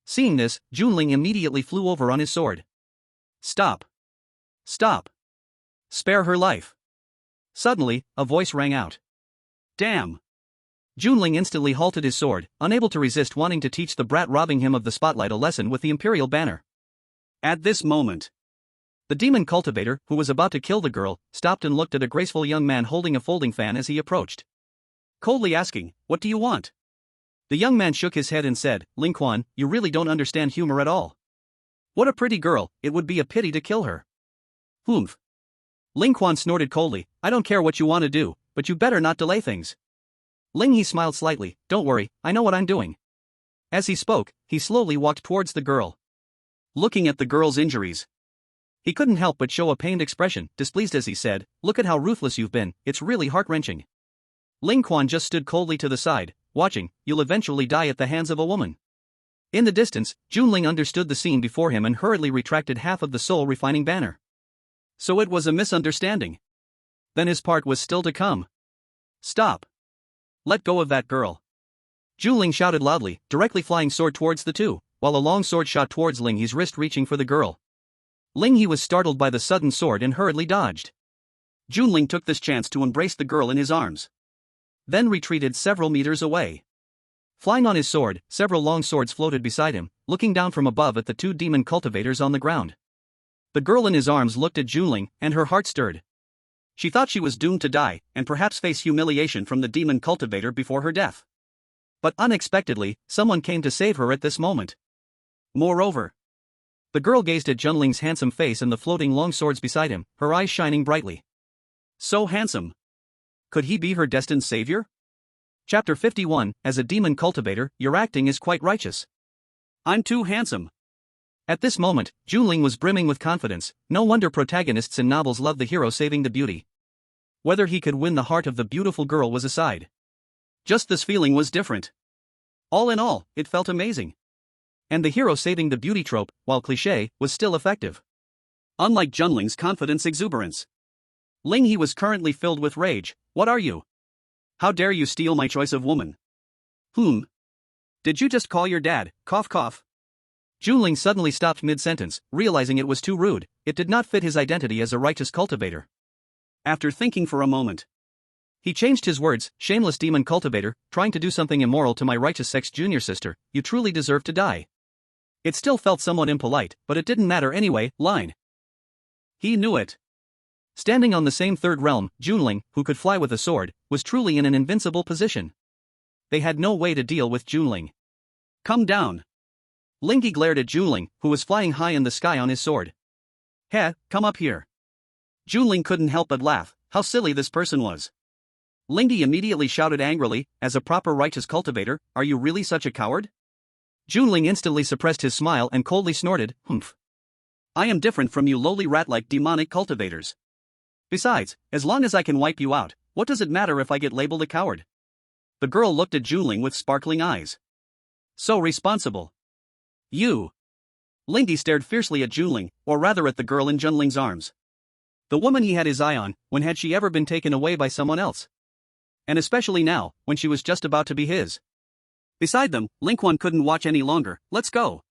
Speaker 1: Seeing this, Junling immediately flew over on his sword.
Speaker 2: Stop. Stop.
Speaker 1: Spare her life. Suddenly, a voice rang out.
Speaker 2: Damn.
Speaker 1: Junling instantly halted his sword, unable to resist wanting to teach the brat robbing him of the spotlight a lesson with the Imperial banner.
Speaker 2: At this moment,
Speaker 1: the demon cultivator, who was about to kill the girl, stopped and looked at a graceful young man holding a folding fan as he approached.
Speaker 2: Coldly asking, "What do you want?"
Speaker 1: The young man shook his head and said, "Ling Quan, you really don't understand humor at all. What a pretty girl, it would be a pity to kill her."
Speaker 2: Humph.
Speaker 1: Ling Quan snorted coldly, "I don't care what you want to do, but you better not delay things." Ling He smiled slightly, "Don't worry, I know what I'm doing." As he spoke, he slowly walked towards the girl.
Speaker 2: Looking at the girl's injuries,
Speaker 1: he couldn't help but show a pained expression, displeased as he said, "Look at how ruthless you've been, it's really heart-wrenching." Ling Quan just stood coldly to the side, watching. "You'll eventually die at the hands of a woman." In the distance, Junling understood the scene before him and hurriedly retracted half of the soul-refining banner.
Speaker 2: So it was a misunderstanding.
Speaker 1: Then his part was still to come.
Speaker 2: Stop. Let go of that girl.
Speaker 1: Junling shouted loudly, directly flying sword towards the two, while a long sword shot towards Ling He's wrist reaching for the girl. Ling He was startled by the sudden sword and hurriedly dodged.
Speaker 2: Junling took this chance to embrace the girl in his arms,
Speaker 1: then retreated several meters away. Flying on his sword, several long swords floated beside him, looking down from above at the two demon cultivators on the ground. The girl in his arms looked at Junling, and her heart stirred.
Speaker 2: She thought she was doomed to die, and perhaps face humiliation from the demon cultivator before her death.
Speaker 1: But unexpectedly, someone came to save her at this moment.
Speaker 2: Moreover,
Speaker 1: the girl gazed at Junling's handsome face and the floating long swords beside him, her eyes shining brightly.
Speaker 2: So handsome. Could he be her destined savior?
Speaker 1: Chapter 51, As a demon cultivator, your acting is quite righteous.
Speaker 2: I'm too handsome.
Speaker 1: At this moment, Junling was brimming with confidence. No wonder protagonists in novels love the hero saving the beauty. Whether he could win the heart of the beautiful girl was aside.
Speaker 2: Just this feeling was different. All in all, it felt amazing.
Speaker 1: And the hero saving the beauty trope, while cliché, was still effective.
Speaker 2: Unlike Junling's confidence exuberance, Ling He was currently filled with rage. "What are you? How dare you steal my choice of woman? Did you just call your dad, cough cough?"
Speaker 1: Junling suddenly stopped mid-sentence, realizing it was too rude. It did not fit his identity as a righteous cultivator.
Speaker 2: After thinking for a moment,
Speaker 1: he changed his words, "Shameless demon cultivator, trying to do something immoral to my righteous sex junior sister, you truly deserve to die." It still felt somewhat impolite, but it didn't matter anyway. Line.
Speaker 2: He knew it.
Speaker 1: Standing on the same third realm, Junling, who could fly with a sword, was truly in an invincible position. They had no way to deal with Junling.
Speaker 2: "Come down."
Speaker 1: Ling He glared at Junling, who was flying high in the sky on his sword.
Speaker 2: "Heh, come up here." Junling couldn't help but laugh. How silly this person was. Ling He immediately shouted angrily, "As a proper righteous cultivator, are you really such a coward?"
Speaker 1: Junling instantly suppressed his smile and coldly snorted, "Humph.
Speaker 2: I am different from you lowly rat-like demonic cultivators. Besides, as long as I can wipe you out, what does it matter if I get labeled a coward?" The girl looked at Junling with sparkling eyes. "So responsible. You." Ling He stared fiercely at Junling, or rather at the girl in Junling's arms. The woman he had his eye on, when had she ever been taken away by someone else? And especially now, when she was just about to be his. Beside them, Ling Quan couldn't watch any longer. "Let's go.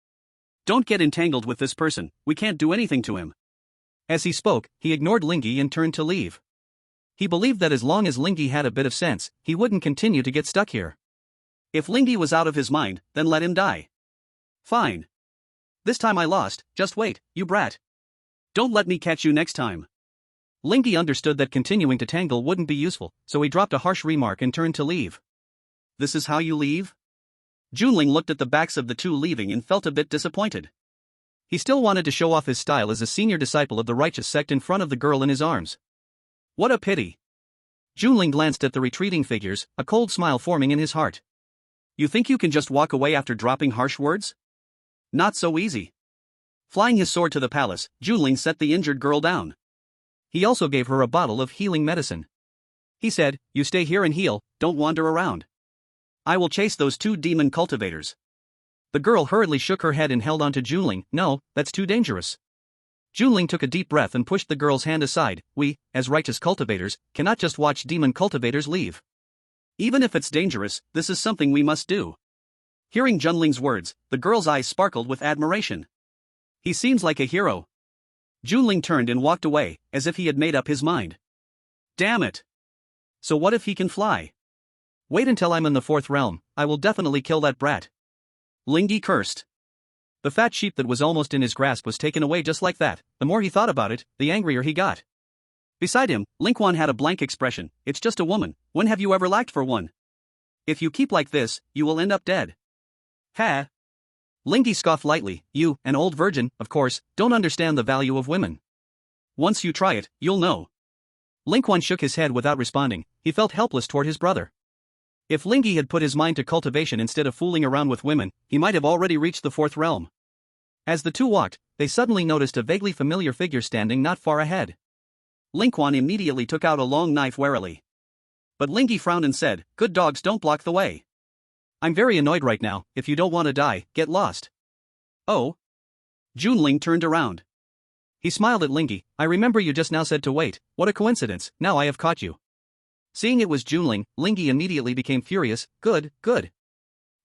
Speaker 2: Don't get entangled with this person, we can't do anything to him."
Speaker 1: As he spoke, he ignored Ling He and turned to leave. He believed that as long as Ling He had a bit of sense, he wouldn't continue to get stuck here.
Speaker 2: If Ling He was out of his mind, then let him die. Fine. This time I lost, just wait, you brat. Don't let me catch you next time.
Speaker 1: Lingy understood that continuing to tangle wouldn't be useful, so he dropped a harsh remark and turned to leave. This is how you leave? Junling looked at the backs of the two leaving and felt a bit disappointed. He still wanted to show off his style as a senior disciple of the righteous sect in front of the girl in his arms. What a pity. Junling glanced at the retreating figures, a cold smile forming in his heart. You think you can just walk away after dropping harsh words? Not so easy. Flying his sword to the palace, Junling set the injured girl down. He also gave her a bottle of healing medicine. He said, "You stay here and heal, don't wander around. I will chase those two demon cultivators." The girl hurriedly shook her head and held on to Junling. "No, that's too dangerous." Junling took a deep breath and pushed the girl's hand aside. "We, as righteous cultivators, cannot just watch demon cultivators leave. Even if it's dangerous, this is something we must do." Hearing Junling's words, the girl's eyes sparkled with admiration. He seems like a hero. Junling turned and walked away, as if he had made up his mind. Damn it! So what if he can fly? Wait until I'm in the fourth realm, I will definitely kill that brat. Lingy cursed. The fat sheep that was almost in his grasp was taken away just like that. The more he thought about it, the angrier he got. Beside him, Linquan had a blank expression. It's just a woman. When have you ever lacked for one? If you keep like this, you will end up dead. Ha! Lingy scoffed lightly. You, an old virgin, of course, don't understand the value of women. Once you try it, you'll know. Linquan shook his head without responding. He felt helpless toward his brother. If Lingy had put his mind to cultivation instead of fooling around with women, he might have already reached the fourth realm. As the two walked, they suddenly noticed a vaguely familiar figure standing not far ahead. Linquan immediately took out a long knife warily. But Lingy frowned and said, "Good dogs don't block the way. I'm very annoyed right now. If you don't want to die, get lost." Oh? Junling turned around. He smiled at Lingy. "I remember you just now said to wait. What a coincidence, now I have caught you." Seeing it was Junling, Lingy immediately became furious. Good, good.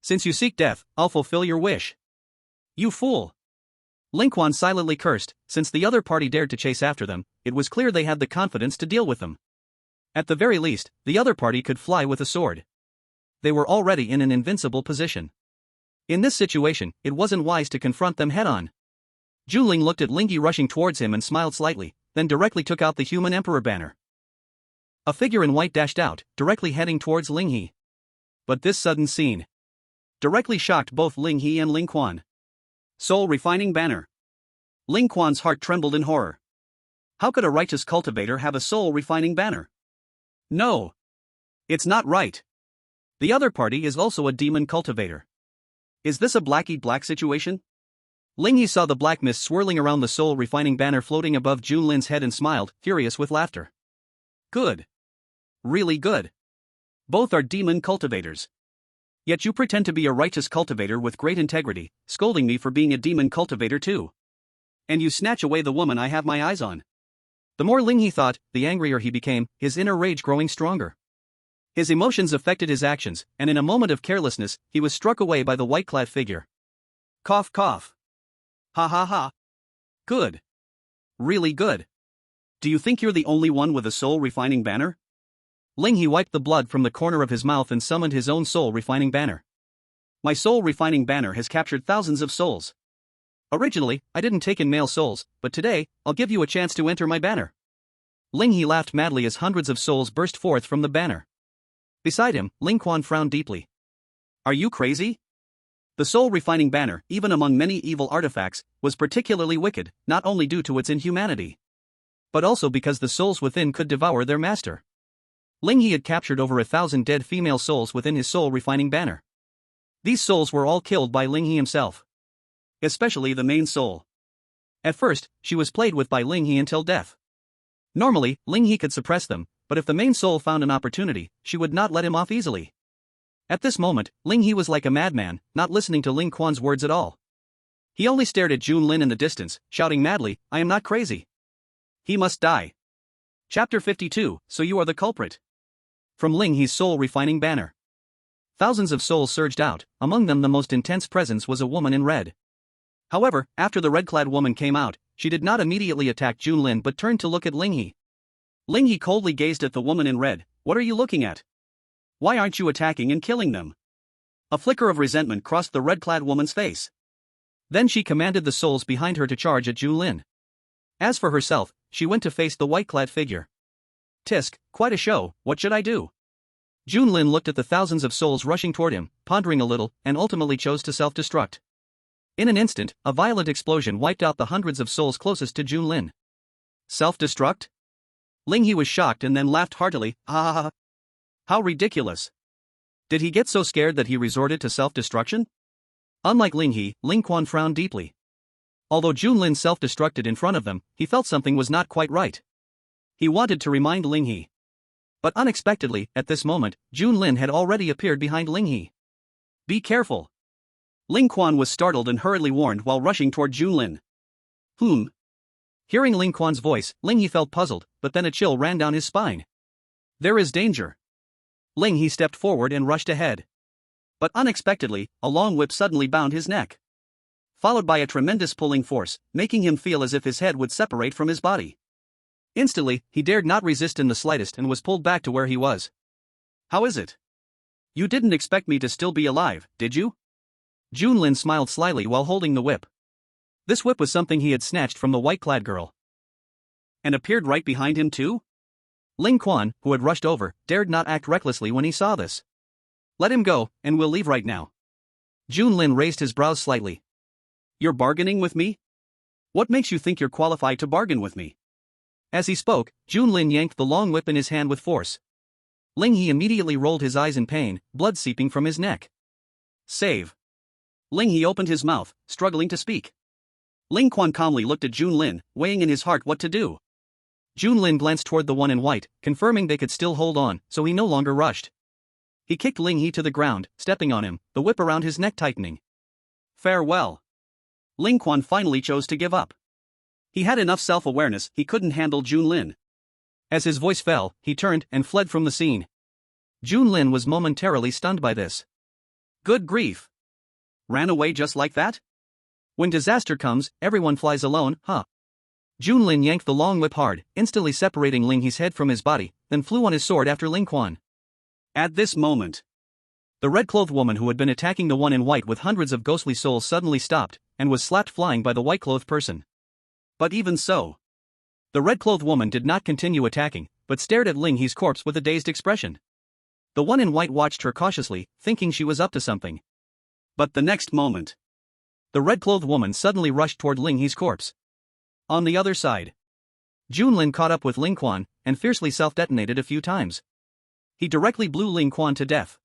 Speaker 1: Since you seek death, I'll fulfill your wish. You fool. Linquan silently cursed. Since the other party dared to chase after them, it was clear they had the confidence to deal with them. At the very least, the other party could fly with a sword. They were already in an invincible position. In this situation, it wasn't wise to confront them head-on. Junling looked at Lingy rushing towards him and smiled slightly, then directly took out the human emperor banner. A figure in white dashed out, directly heading towards Lingy. But this sudden scene directly shocked both Lingy and Linquan. Soul refining banner. Linquan's heart trembled in horror. How could a righteous cultivator have a soul refining banner? No. It's not right. The other party is also a demon cultivator. Is this a black eat black situation? Lingy saw the black mist swirling around the soul refining banner floating above Junlin's head and smiled, furious with laughter. Good. Really good. Both are demon cultivators. Yet you pretend to be a righteous cultivator with great integrity, scolding me for being a demon cultivator too. And you snatch away the woman I have my eyes on. The more Lingy thought, the angrier he became, his inner rage growing stronger. His emotions affected his actions, and in a moment of carelessness, he was struck away by the white-clad figure. Cough cough. Ha ha ha. Good. Really good. Do you think you're the only one with a soul-refining banner? Lingy wiped the blood from the corner of his mouth and summoned his own soul-refining banner. My soul-refining banner has captured thousands of souls. Originally, I didn't take in male souls, but today, I'll give you a chance to enter my banner. Lingy laughed madly as hundreds of souls burst forth from the banner. Beside him, Linquan frowned deeply. Are you crazy? The soul-refining banner, even among many evil artifacts, was particularly wicked, not only due to its inhumanity, but also because the souls within could devour their master. Lingy had captured over 1,000 dead female souls within his soul-refining banner. These souls were all killed by Lingy himself. Especially the main soul. At first, she was played with by Lingy until death. Normally, Lingy could suppress them, but if the main soul found an opportunity, she would not let him off easily. At this moment, Lingy was like a madman, not listening to Linquan's words at all. He only stared at Junlin in the distance, shouting madly, I am not crazy. He must die. Chapter 52, So You Are the Culprit. From Lingy's soul-refining banner. Thousands of souls surged out, among them the most intense presence was a woman in red. However, after the red-clad woman came out, she did not immediately attack Junlin but turned to look at Lingy. Lingy coldly gazed at the woman in red. What are you looking at? Why aren't you attacking and killing them? A flicker of resentment crossed the red-clad woman's face. Then she commanded the souls behind her to charge at Junlin. As for herself, she went to face the white-clad figure. Tisk, quite a show, what should I do? Junlin looked at the thousands of souls rushing toward him, pondering a little, and ultimately chose to self-destruct. In an instant, a violent explosion wiped out the hundreds of souls closest to Junlin. Self-destruct? Ling He was shocked and then laughed heartily, ha ha ha. How ridiculous. Did he get so scared that he resorted to self-destruction? Unlike Ling He, Ling Quan frowned deeply. Although Junlin self-destructed in front of them, he felt something was not quite right. He wanted to remind Ling He. But unexpectedly, at this moment, Junlin had already appeared behind Ling He. Be careful. Ling Quan was startled and hurriedly warned while rushing toward Junlin. Hearing Ling Quan's voice, Ling He felt puzzled, but then a chill ran down his spine. There is danger. Ling He stepped forward and rushed ahead. But unexpectedly, a long whip suddenly bound his neck, followed by a tremendous pulling force, making him feel as if his head would separate from his body. Instantly, he dared not resist in the slightest and was pulled back to where he was. How is it? You didn't expect me to still be alive, did you? Junlin smiled slyly while holding the whip. This whip was something he had snatched from the white-clad girl. And appeared right behind him too? Ling Quan, who had rushed over, dared not act recklessly when he saw this. Let him go, and we'll leave right now. Junlin raised his brows slightly. You're bargaining with me? What makes you think you're qualified to bargain with me? As he spoke, Junlin yanked the long whip in his hand with force. Ling He immediately rolled his eyes in pain, blood seeping from his neck. Save. Ling He opened his mouth, struggling to speak. Ling Quan calmly looked at Junlin, weighing in his heart what to do. Junlin glanced toward the one in white, confirming they could still hold on, so he no longer rushed. He kicked Ling He to the ground, stepping on him, the whip around his neck tightening. Farewell. Ling Quan finally chose to give up. He had enough self-awareness, he couldn't handle Junlin. As his voice fell, he turned and fled from the scene. Junlin was momentarily stunned by this. Good grief. Ran away just like that? When disaster comes, everyone flies alone, huh? Junlin yanked the long whip hard, instantly separating Ling He's head from his body, then flew on his sword after Ling Quan. At this moment, the red-clothed woman who had been attacking the one in white with hundreds of ghostly souls suddenly stopped, and was slapped flying by the white-clothed person. But even so, the red-clothed woman did not continue attacking, but stared at Ling He's corpse with a dazed expression. The one in white watched her cautiously, thinking she was up to something. But the next moment, the red-clothed woman suddenly rushed toward Ling He's corpse. On the other side, Junlin caught up with Ling Quan, and fiercely self-detonated a few times. He directly blew Ling Quan to death.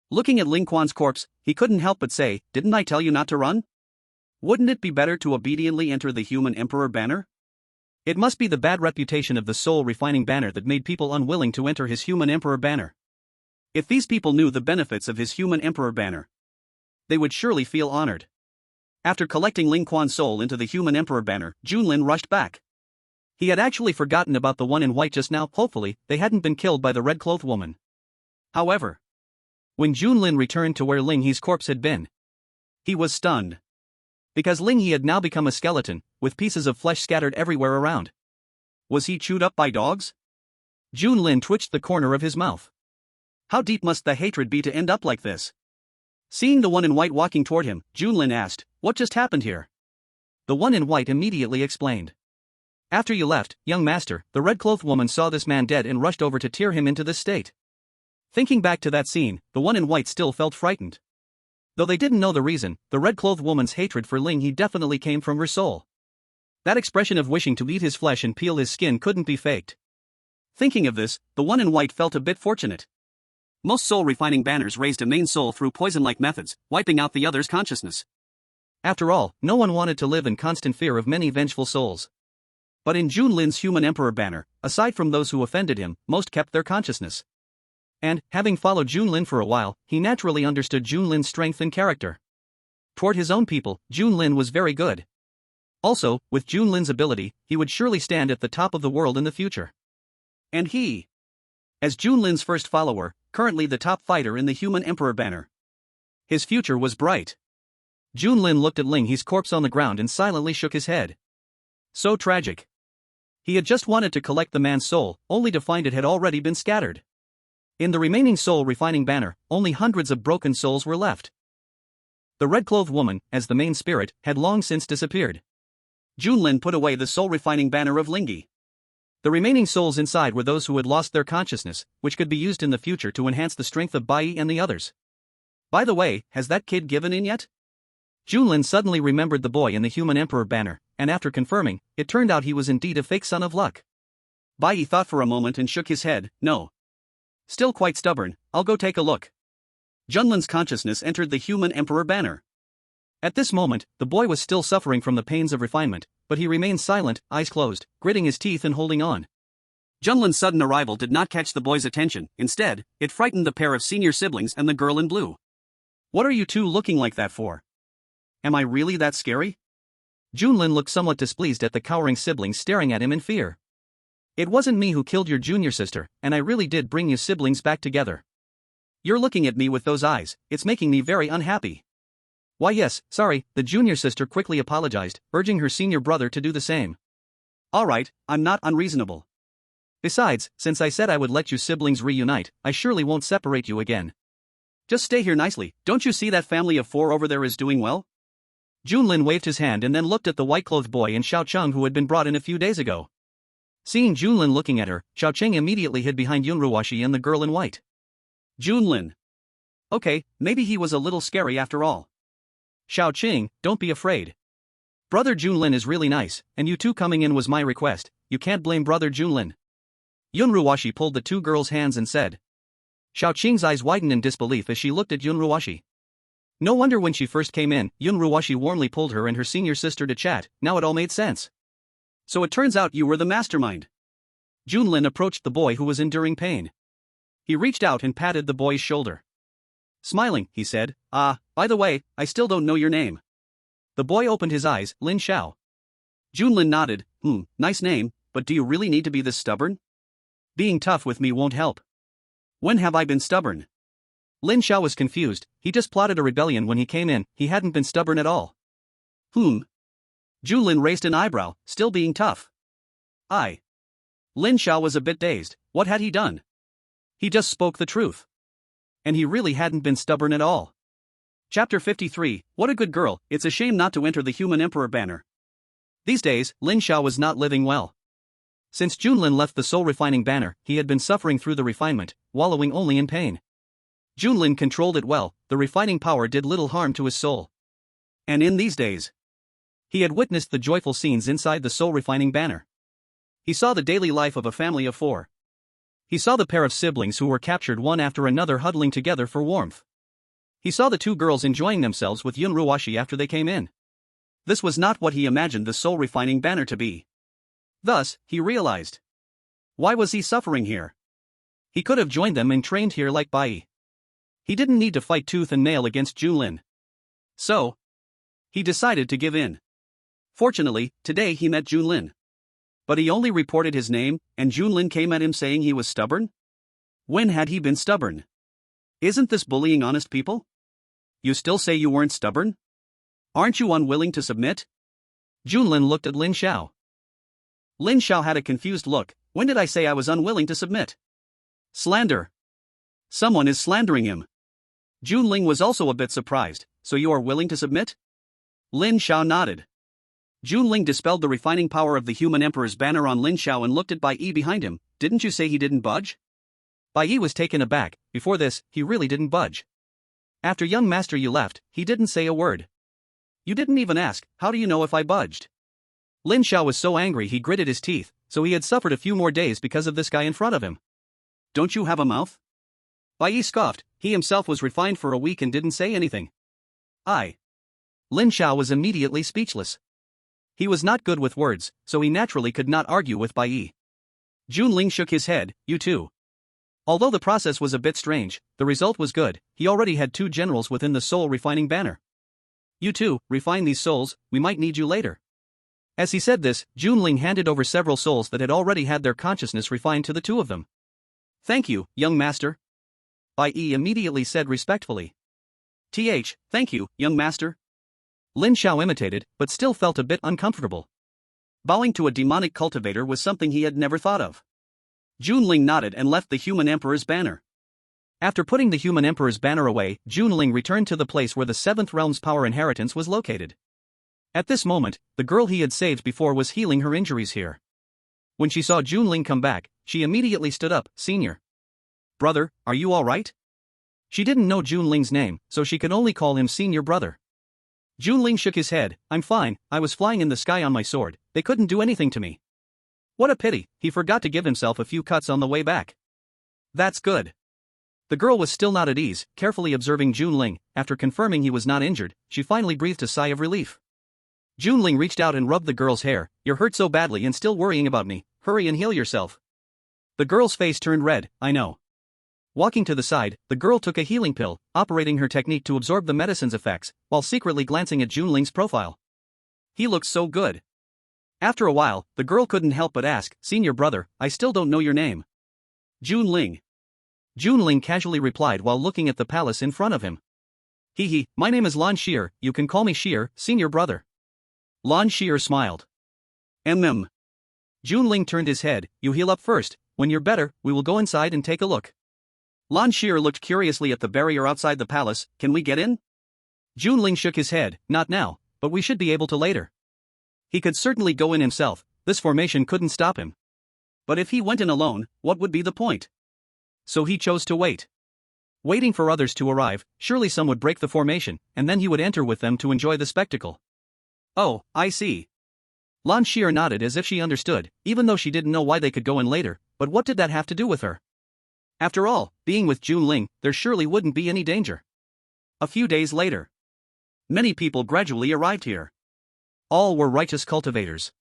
Speaker 1: Looking at Ling Quan's corpse, he couldn't help but say, didn't I tell you not to run? Wouldn't it be better to obediently enter the human emperor banner? It must be the bad reputation of the soul-refining banner that made people unwilling to enter his human emperor banner. If these people knew the benefits of his human emperor banner, they would surely feel honored. After collecting Ling Quan's soul into the human emperor banner, Junlin rushed back. He had actually forgotten about the one in white just now. Hopefully, they hadn't been killed by the red-clothed woman. However, when Junlin returned to where Ling He's corpse had been, he was stunned. Because Ling He had now become a skeleton, with pieces of flesh scattered everywhere around. Was he chewed up by dogs? Junlin twitched the corner of his mouth. How deep must the hatred be to end up like this? Seeing the one in white walking toward him, Junlin asked, what just happened here? The one in white immediately explained. After you left, young master, the red-clothed woman saw this man dead and rushed over to tear him into this state. Thinking back to that scene, the one in white still felt frightened. Though they didn't know the reason, the red-clothed woman's hatred for Ling He definitely came from her soul. That expression of wishing to eat his flesh and peel his skin couldn't be faked. Thinking of this, the one in white felt a bit fortunate. Most soul-refining banners raised a main soul through poison-like methods, wiping out the other's consciousness. After all, no one wanted to live in constant fear of many vengeful souls. But in Junlin's human emperor banner, aside from those who offended him, most kept their consciousness. And, having followed Junlin for a while, he naturally understood Junlin's strength and character. Toward his own people, Junlin was very good. Also, with Junlin's ability, he would surely stand at the top of the world in the future. And he, as Junlin's first follower, currently the top fighter in the human emperor banner. His future was bright. Junlin looked at Ling He's corpse on the ground and silently shook his head. So tragic. He had just wanted to collect the man's soul, only to find it had already been scattered. In the remaining soul-refining banner, only hundreds of broken souls were left. The red-clothed woman, as the main spirit, had long since disappeared. Junlin put away the soul-refining banner of Ling He. The remaining souls inside were those who had lost their consciousness, which could be used in the future to enhance the strength of Bai and the others. By the way, has that kid given in yet? Junlin suddenly remembered the boy in the human emperor banner, and after confirming, it turned out he was indeed a fake son of luck. Bai thought for a moment and shook his head, no. Still quite stubborn, I'll go take a look. Junlin's consciousness entered the human emperor banner. At this moment, the boy was still suffering from the pains of refinement, but he remained silent, eyes closed, gritting his teeth and holding on. Junlin's sudden arrival did not catch the boy's attention, instead, it frightened the pair of senior siblings and the girl in blue. What are you two looking like that for? Am I really that scary? Junlin looked somewhat displeased at the cowering siblings staring at him in fear. It wasn't me who killed your junior sister, and I really did bring you siblings back together. You're looking at me with those eyes, it's making me very unhappy. Why yes, sorry, the junior sister quickly apologized, urging her senior brother to do the same. Alright, I'm not unreasonable. Besides, since I said I would let you siblings reunite, I surely won't separate you again. Just stay here nicely, don't you see that family of 4 over there is doing well? Junlin waved his hand and then looked at the white-clothed boy and Xiaocheng who had been brought in a few days ago. Seeing Junlin looking at her, Xiaocheng immediately hid behind Yunruoshi and the girl in white. Junlin. Okay, maybe he was a little scary after all. Xiaocheng, don't be afraid. Brother Junlin is really nice, and you two coming in was my request, you can't blame Brother Junlin. Yunruoshi pulled the two girls' hands and said. Xiaocheng's eyes widened in disbelief as she looked at Yunruoshi. No wonder when she first came in, Yunruoshi warmly pulled her and her senior sister to chat, now it all made sense. So it turns out you were the mastermind. Junlin approached the boy who was enduring pain. He reached out and patted the boy's shoulder. Smiling, he said, by the way, I still don't know your name. The boy opened his eyes, Lin Xiao. Junlin nodded, nice name, but do you really need to be this stubborn? Being tough with me won't help. When have I been stubborn? Lin Xiao was confused, he just plotted a rebellion when he came in, he hadn't been stubborn at all. Junlin raised an eyebrow, still being tough. Lin Xiao was a bit dazed, what had he done? He just spoke the truth. And he really hadn't been stubborn at all. Chapter 53, What a good girl, it's a shame not to enter the human emperor banner. These days, Lin Xiao was not living well. Since Junlin left the soul refining banner, he had been suffering through the refinement, wallowing only in pain. Junlin controlled it well, the refining power did little harm to his soul. And in these days, he had witnessed the joyful scenes inside the soul refining banner. He saw the daily life of a family of 4. He saw the pair of siblings who were captured one after another huddling together for warmth. He saw the 2 girls enjoying themselves with Yunruoshi after they came in. This was not what he imagined the soul refining banner to be. Thus, he realized. Why was he suffering here? He could have joined them and trained here like Bai. He didn't need to fight tooth and nail against Junlin. So, he decided to give in. Fortunately, today he met Junlin. But he only reported his name, and Junlin came at him saying he was stubborn? When had he been stubborn? Isn't this bullying honest people? You still say you weren't stubborn? Aren't you unwilling to submit? Junlin looked at Lin Xiao. Lin Xiao had a confused look, when did I say I was unwilling to submit? Slander. Someone is slandering him. Junlin was also a bit surprised, so you are willing to submit? Lin Xiao nodded. Junlin dispelled the refining power of the human emperor's banner on Lin Xiao and looked at Bai Yi behind him, didn't you say he didn't budge? Bai Yi was taken aback, before this, he really didn't budge. After young master you left, he didn't say a word. You didn't even ask, how do you know if I budged? Lin Xiao was so angry he gritted his teeth, so he had suffered a few more days because of this guy in front of him. Don't you have a mouth? Bai Yi scoffed, he himself was refined for a week and didn't say anything. Lin Xiao was immediately speechless. He was not good with words, so he naturally could not argue with Bai Yi. Junlin shook his head, you too. Although the process was a bit strange, the result was good, he already had 2 generals within the soul refining banner. You too, refine these souls, we might need you later. As he said this, Junlin handed over several souls that had already had their consciousness refined to the 2 of them. Thank you, young master. Bai Yi immediately said respectfully. Thank you, young master. Lin Xiao imitated, but still felt a bit uncomfortable. Bowing to a demonic cultivator was something he had never thought of. Junlin nodded and left the human emperor's banner. After putting the human emperor's banner away, Junlin returned to the place where the 7th realm's power inheritance was located. At this moment, the girl he had saved before was healing her injuries here. When she saw Junling come back, she immediately stood up. Senior brother, are you alright? She didn't know Junling's name, so she could only call him senior brother. Junling shook his head. I'm fine, I was flying in the sky on my sword, they couldn't do anything to me. What a pity, he forgot to give himself a few cuts on the way back. That's good. The girl was still not at ease, carefully observing Junling. After confirming he was not injured, she finally breathed a sigh of relief. Junling reached out and rubbed the girl's hair. You're hurt so badly and still worrying about me, hurry and heal yourself. The girl's face turned red. I know. Walking to the side, the girl took a healing pill, operating her technique to absorb the medicine's effects, while secretly glancing at Junling's profile. He looks so good. After a while, the girl couldn't help but ask, Senior brother, I still don't know your name. Junling. Junling casually replied while looking at the palace in front of him. Hee, my name is Lan Xier, you can call me Xier, senior brother. Lan Xier smiled. Junling turned his head. You heal up first, when you're better, we will go inside and take a look. Lan Xier looked curiously at the barrier outside the palace. Can we get in? Junling shook his head. Not now, but we should be able to later. He could certainly go in himself, this formation couldn't stop him. But if he went in alone, what would be the point? So he chose to wait. Waiting for others to arrive, surely some would break the formation, and then he would enter with them to enjoy the spectacle. Oh, I see. Lan Xier nodded as if she understood, even though she didn't know why they could go in later, but what did that have to do with her? After all, being with Junling, there surely wouldn't be any danger. A few days later, many people gradually arrived here. All were righteous cultivators.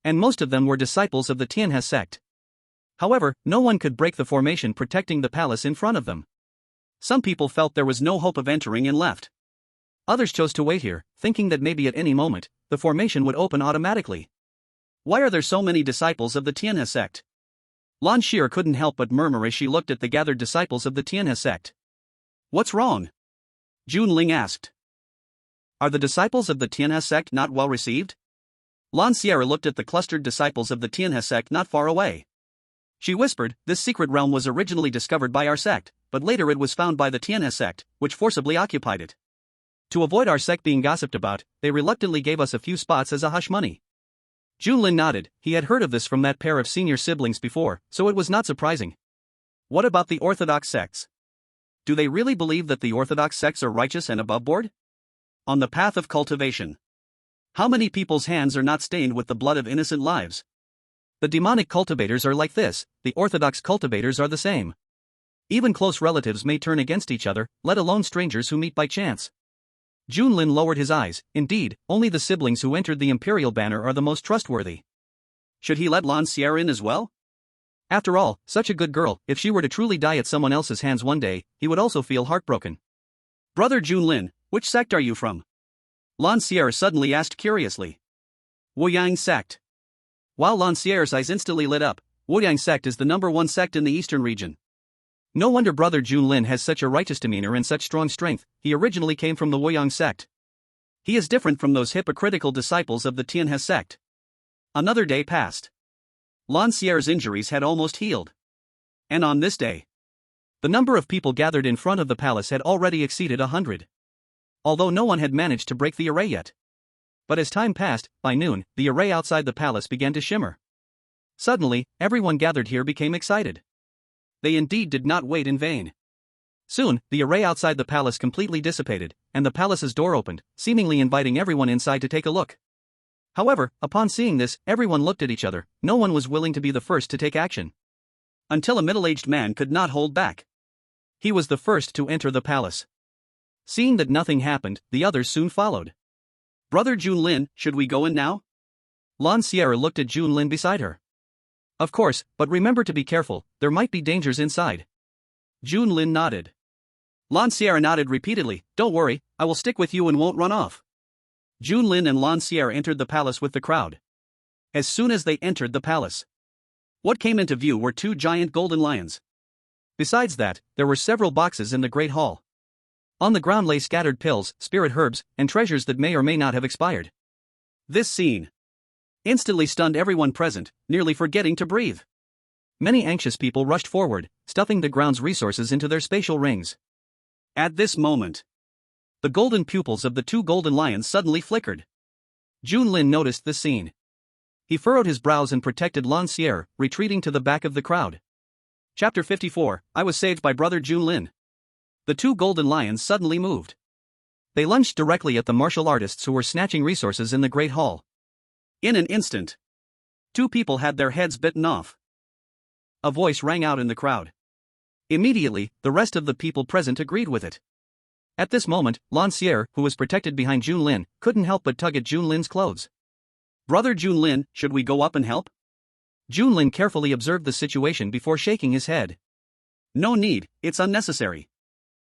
Speaker 1: And most of them were disciples of the Tianhe sect. However, no one could break the formation protecting the palace in front of them. Some people felt there was no hope of entering and left. Others chose to wait here, thinking that maybe at any moment, the formation would open automatically. Why are there so many disciples of the Tianhe sect? Lan Xier couldn't help but murmur as she looked at the gathered disciples of the Tianhe sect. What's wrong? Junling asked. Are the disciples of the Tianhe sect not well received? Lan Xier looked at the clustered disciples of the Tianhe sect not far away. She whispered, this secret realm was originally discovered by our sect, but later it was found by the Tianhe sect, which forcibly occupied it. To avoid our sect being gossiped about, they reluctantly gave us a few spots as a hush money. Junlin nodded. He had heard of this from that pair of senior siblings before, so it was not surprising. What about the orthodox sects? Do they really believe that the orthodox sects are righteous and above board? On the path of cultivation, how many people's hands are not stained with the blood of innocent lives? The demonic cultivators are like this, the orthodox cultivators are the same. Even close relatives may turn against each other, let alone strangers who meet by chance. Junlin lowered his eyes. Indeed, only the siblings who entered the imperial banner are the most trustworthy. Should he let Lan Xier in as well? After all, such a good girl, if she were to truly die at someone else's hands one day, he would also feel heartbroken. Brother Junlin, which sect are you from? Lan Xier suddenly asked curiously. Woyang sect. While Lan Xier's eyes instantly lit up, Woyang sect is the #1 sect in the eastern region. No wonder Brother Junlin has such a righteous demeanor and such strong strength, he originally came from the Woyang sect. He is different from those hypocritical disciples of the Tianhe sect. Another day passed. Lan Xier's injuries had almost healed. And on this day, the number of people gathered in front of the palace had already exceeded 100. Although no one had managed to break the array yet. But as time passed, by noon, the array outside the palace began to shimmer. Suddenly, everyone gathered here became excited. They indeed did not wait in vain. Soon, the array outside the palace completely dissipated, and the palace's door opened, seemingly inviting everyone inside to take a look. However, upon seeing this, everyone looked at each other, no one was willing to be the first to take action. Until a middle-aged man could not hold back. He was the first to enter the palace. Seeing that nothing happened, the others soon followed. Brother Junlin, should we go in now? Lan Xier looked at Junlin beside her. Of course, but remember to be careful, there might be dangers inside. Junlin nodded. Lan Xier nodded repeatedly. Don't worry, I will stick with you and won't run off. Junlin and Lan Xier entered the palace with the crowd. As soon as they entered the palace, what came into view were 2 giant golden lions. Besides that, there were several boxes in the great hall. On the ground lay scattered pills, spirit herbs, and treasures that may or may not have expired. This scene instantly stunned everyone present, nearly forgetting to breathe. Many anxious people rushed forward, stuffing the ground's resources into their spatial rings. At this moment, the golden pupils of the 2 golden lions suddenly flickered. Junlin noticed the scene. He furrowed his brows and protected Lancier, retreating to the back of the crowd. Chapter 54, I was saved by Brother Junlin. The two golden lions suddenly moved. They lunged directly at the martial artists who were snatching resources in the Great Hall. In an instant, two people had their heads bitten off. A voice rang out in the crowd. Immediately, the rest of the people present agreed with it. At this moment, Lancier, who was protected behind Junlin, couldn't help but tug at Junlin's clothes. Brother Junlin, should we go up and help? Junlin carefully observed the situation before shaking his head. No need, it's unnecessary.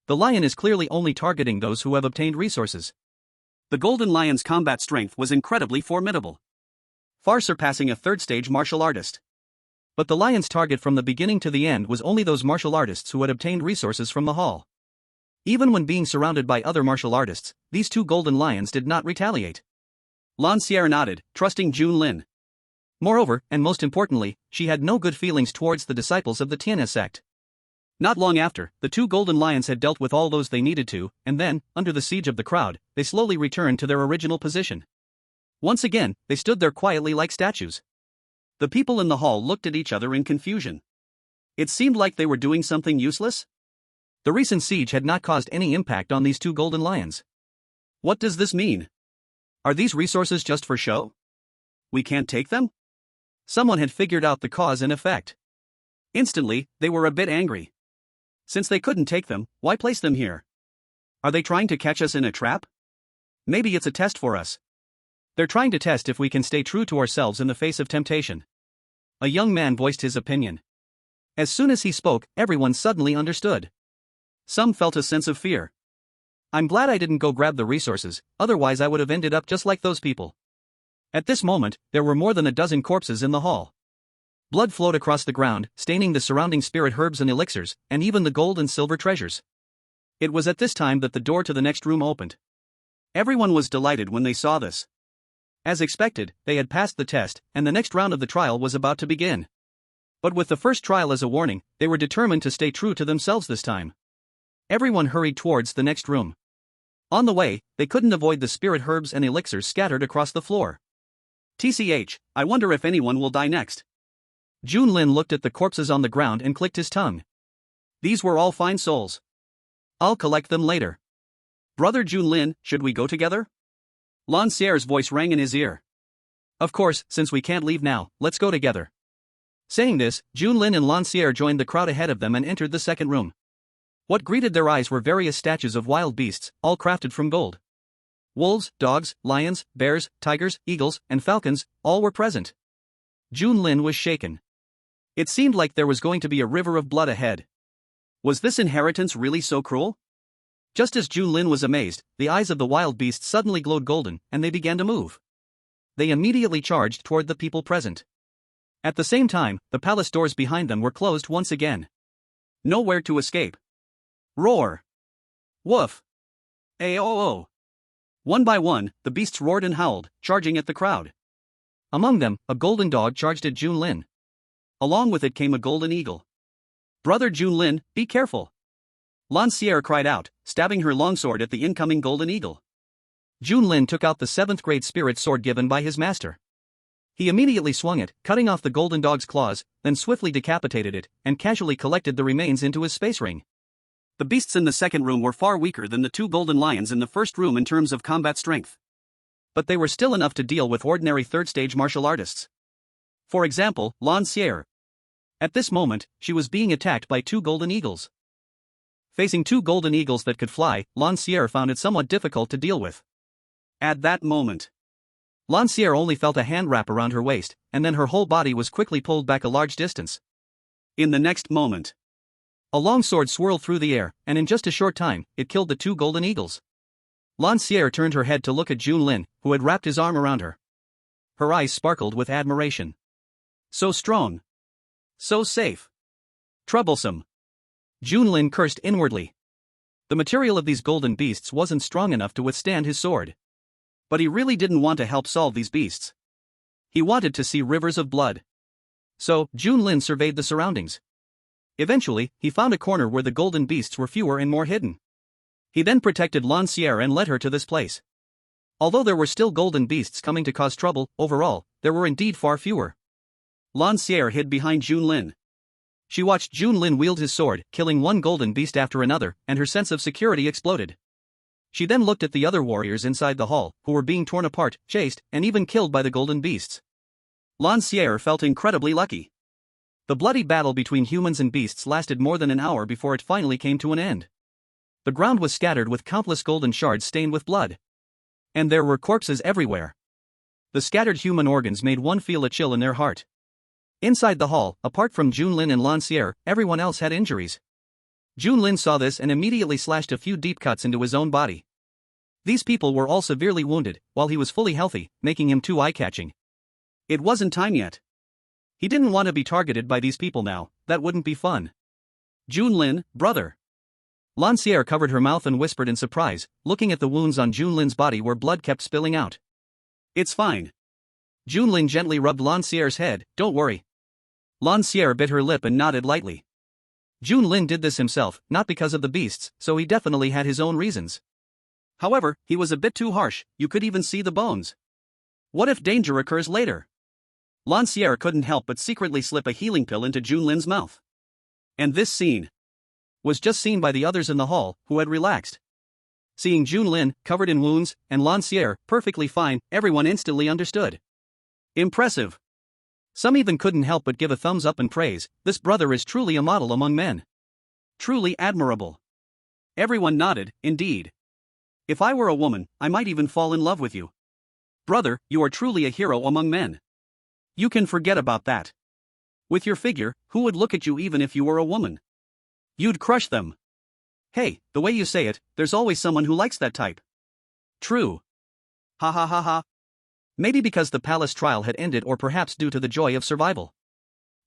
Speaker 1: The lion is clearly only targeting those who have obtained resources. The Golden Lion's combat strength was incredibly formidable, far surpassing a third-stage martial artist. But the lion's target from the beginning to the end was only those martial artists who had obtained resources from the hall. Even when being surrounded by other martial artists, these two golden lions did not retaliate. Lancier nodded, trusting Junlin. Moreover, and most importantly, she had no good feelings towards the disciples of the Tianhe sect. Not long after, the two golden lions had dealt with all those they needed to, and then, under the siege of the crowd, they slowly returned to their original position. Once again, they stood there quietly like statues. The people in the hall looked at each other in confusion. It seemed like they were doing something useless. The recent siege had not caused any impact on these two golden lions. What does this mean? Are these resources just for show? We can't take them? Someone had figured out the cause and effect. Instantly, they were a bit angry. Since they couldn't take them, why place them here? Are they trying to catch us in a trap? Maybe it's a test for us. They're trying to test if we can stay true to ourselves in the face of temptation. A young man voiced his opinion. As soon as he spoke, everyone suddenly understood. Some felt a sense of fear. I'm glad I didn't go grab the resources, otherwise I would have ended up just like those people. At this moment, there were more than a dozen corpses in the hall. Blood flowed across the ground, staining the surrounding spirit herbs and elixirs, and even the gold and silver treasures. It was at this time that the door to the next room opened. Everyone was delighted when they saw this. As expected, they had passed the test, and the next round of the trial was about to begin. But with the first trial as a warning, they were determined to stay true to themselves this time. Everyone hurried towards the next room. On the way, they couldn't avoid the spirit herbs and elixirs scattered across the floor. TCH, I wonder if anyone will die next. Junlin looked at the corpses on the ground and clicked his tongue. These were all fine souls. I'll collect them later. Brother Junlin, should we go together? Lancier's voice rang in his ear. Of course, since we can't leave now, let's go together. Saying this, Junlin and Lancier joined the crowd ahead of them and entered the second room. What greeted their eyes were various statues of wild beasts, all crafted from gold. Wolves, dogs, lions, bears, tigers, eagles, and falcons, all were present. Junlin was shaken. It seemed like there was going to be a river of blood ahead. Was this inheritance really so cruel? Just as Junlin was amazed, the eyes of the wild beasts suddenly glowed golden, and they began to move. They immediately charged toward the people present. At the same time, the palace doors behind them were closed once again. Nowhere to escape. Roar! Woof! Aoo! One by one, the beasts roared and howled, charging at the crowd. Among them, a golden dog charged at Junlin. Along with it came a golden eagle. Brother Junlin, be careful! Lancier cried out, stabbing her longsword at the incoming golden eagle. Junlin took out the 7th grade spirit sword given by his master. He immediately swung it, cutting off the golden dog's claws, then swiftly decapitated it, and casually collected the remains into his space ring. The beasts in the second room were far weaker than the two golden lions in the first room in terms of combat strength. But they were still enough to deal with ordinary third-stage martial artists. For example, Lancier. At this moment, she was being attacked by two golden eagles. Facing two golden eagles that could fly, Lancier found it somewhat difficult to deal with. At that moment, Lancier only felt a hand wrap around her waist, and then her whole body was quickly pulled back a large distance. In the next moment, a long sword swirled through the air, and in just a short time, it killed the two golden eagles. Lancier turned her head to look at Junlin, who had wrapped his arm around her. Her eyes sparkled with admiration. So strong. So safe. Troublesome. Junlin cursed inwardly. The material of these golden beasts wasn't strong enough to withstand his sword. But he really didn't want to help solve these beasts. He wanted to see rivers of blood. So, Junlin surveyed the surroundings. Eventually, he found a corner where the golden beasts were fewer and more hidden. He then protected Lancier and led her to this place. Although there were still golden beasts coming to cause trouble, overall, there were indeed far fewer.
Speaker 2: Lancier hid behind Junlin.
Speaker 1: She watched Junlin wield his sword, killing one golden beast after another, and her sense of security exploded. She then looked at the other warriors inside the hall, who were being torn apart, chased, and even killed by the golden beasts.
Speaker 2: Lancier felt incredibly lucky.
Speaker 1: The bloody battle between humans and beasts lasted more than an hour before it finally came to an end. The ground was scattered with countless golden shards stained with blood. And there were corpses everywhere. The scattered human organs made one feel a chill in their heart. Inside the hall, apart from Junlin and Lancier, everyone else had injuries. Junlin saw this and immediately slashed a few deep cuts into his own body. These people were all severely wounded, while he was fully healthy, making him too eye-catching.
Speaker 2: It wasn't time yet. He didn't want to be targeted by these people now, that wouldn't be fun.
Speaker 1: Junlin, brother. Lancier covered her mouth and whispered in surprise, looking at the wounds on Junlin's body where blood kept spilling out.
Speaker 2: It's fine.
Speaker 1: Junlin gently rubbed Lancier's head, don't worry. Lancier bit her lip and nodded lightly. Junlin did this himself, not because of the beasts, so he definitely had his own reasons.
Speaker 2: However, he was a bit too harsh, you could even see the bones. What if danger occurs later? Lancier couldn't help but secretly slip a healing pill into Junlin's mouth. And this scene
Speaker 1: was just seen by the others in the hall, who had relaxed. Seeing Junlin, covered in wounds, and Lancier, perfectly fine, everyone instantly understood.
Speaker 2: Impressive.
Speaker 1: Some even couldn't help but give a thumbs up and praise, this brother is truly a model among men.
Speaker 2: Truly admirable. Everyone nodded, indeed. If I were a woman, I might even fall in love with you. Brother, you are truly a hero among men. You can forget about that. With your figure, who would look at you even if you were a woman? You'd crush them.
Speaker 1: Hey, the way you say it, there's always someone who likes that type.
Speaker 2: True.
Speaker 1: Ha ha ha ha. Maybe because the palace trial had ended or perhaps due to the joy of survival.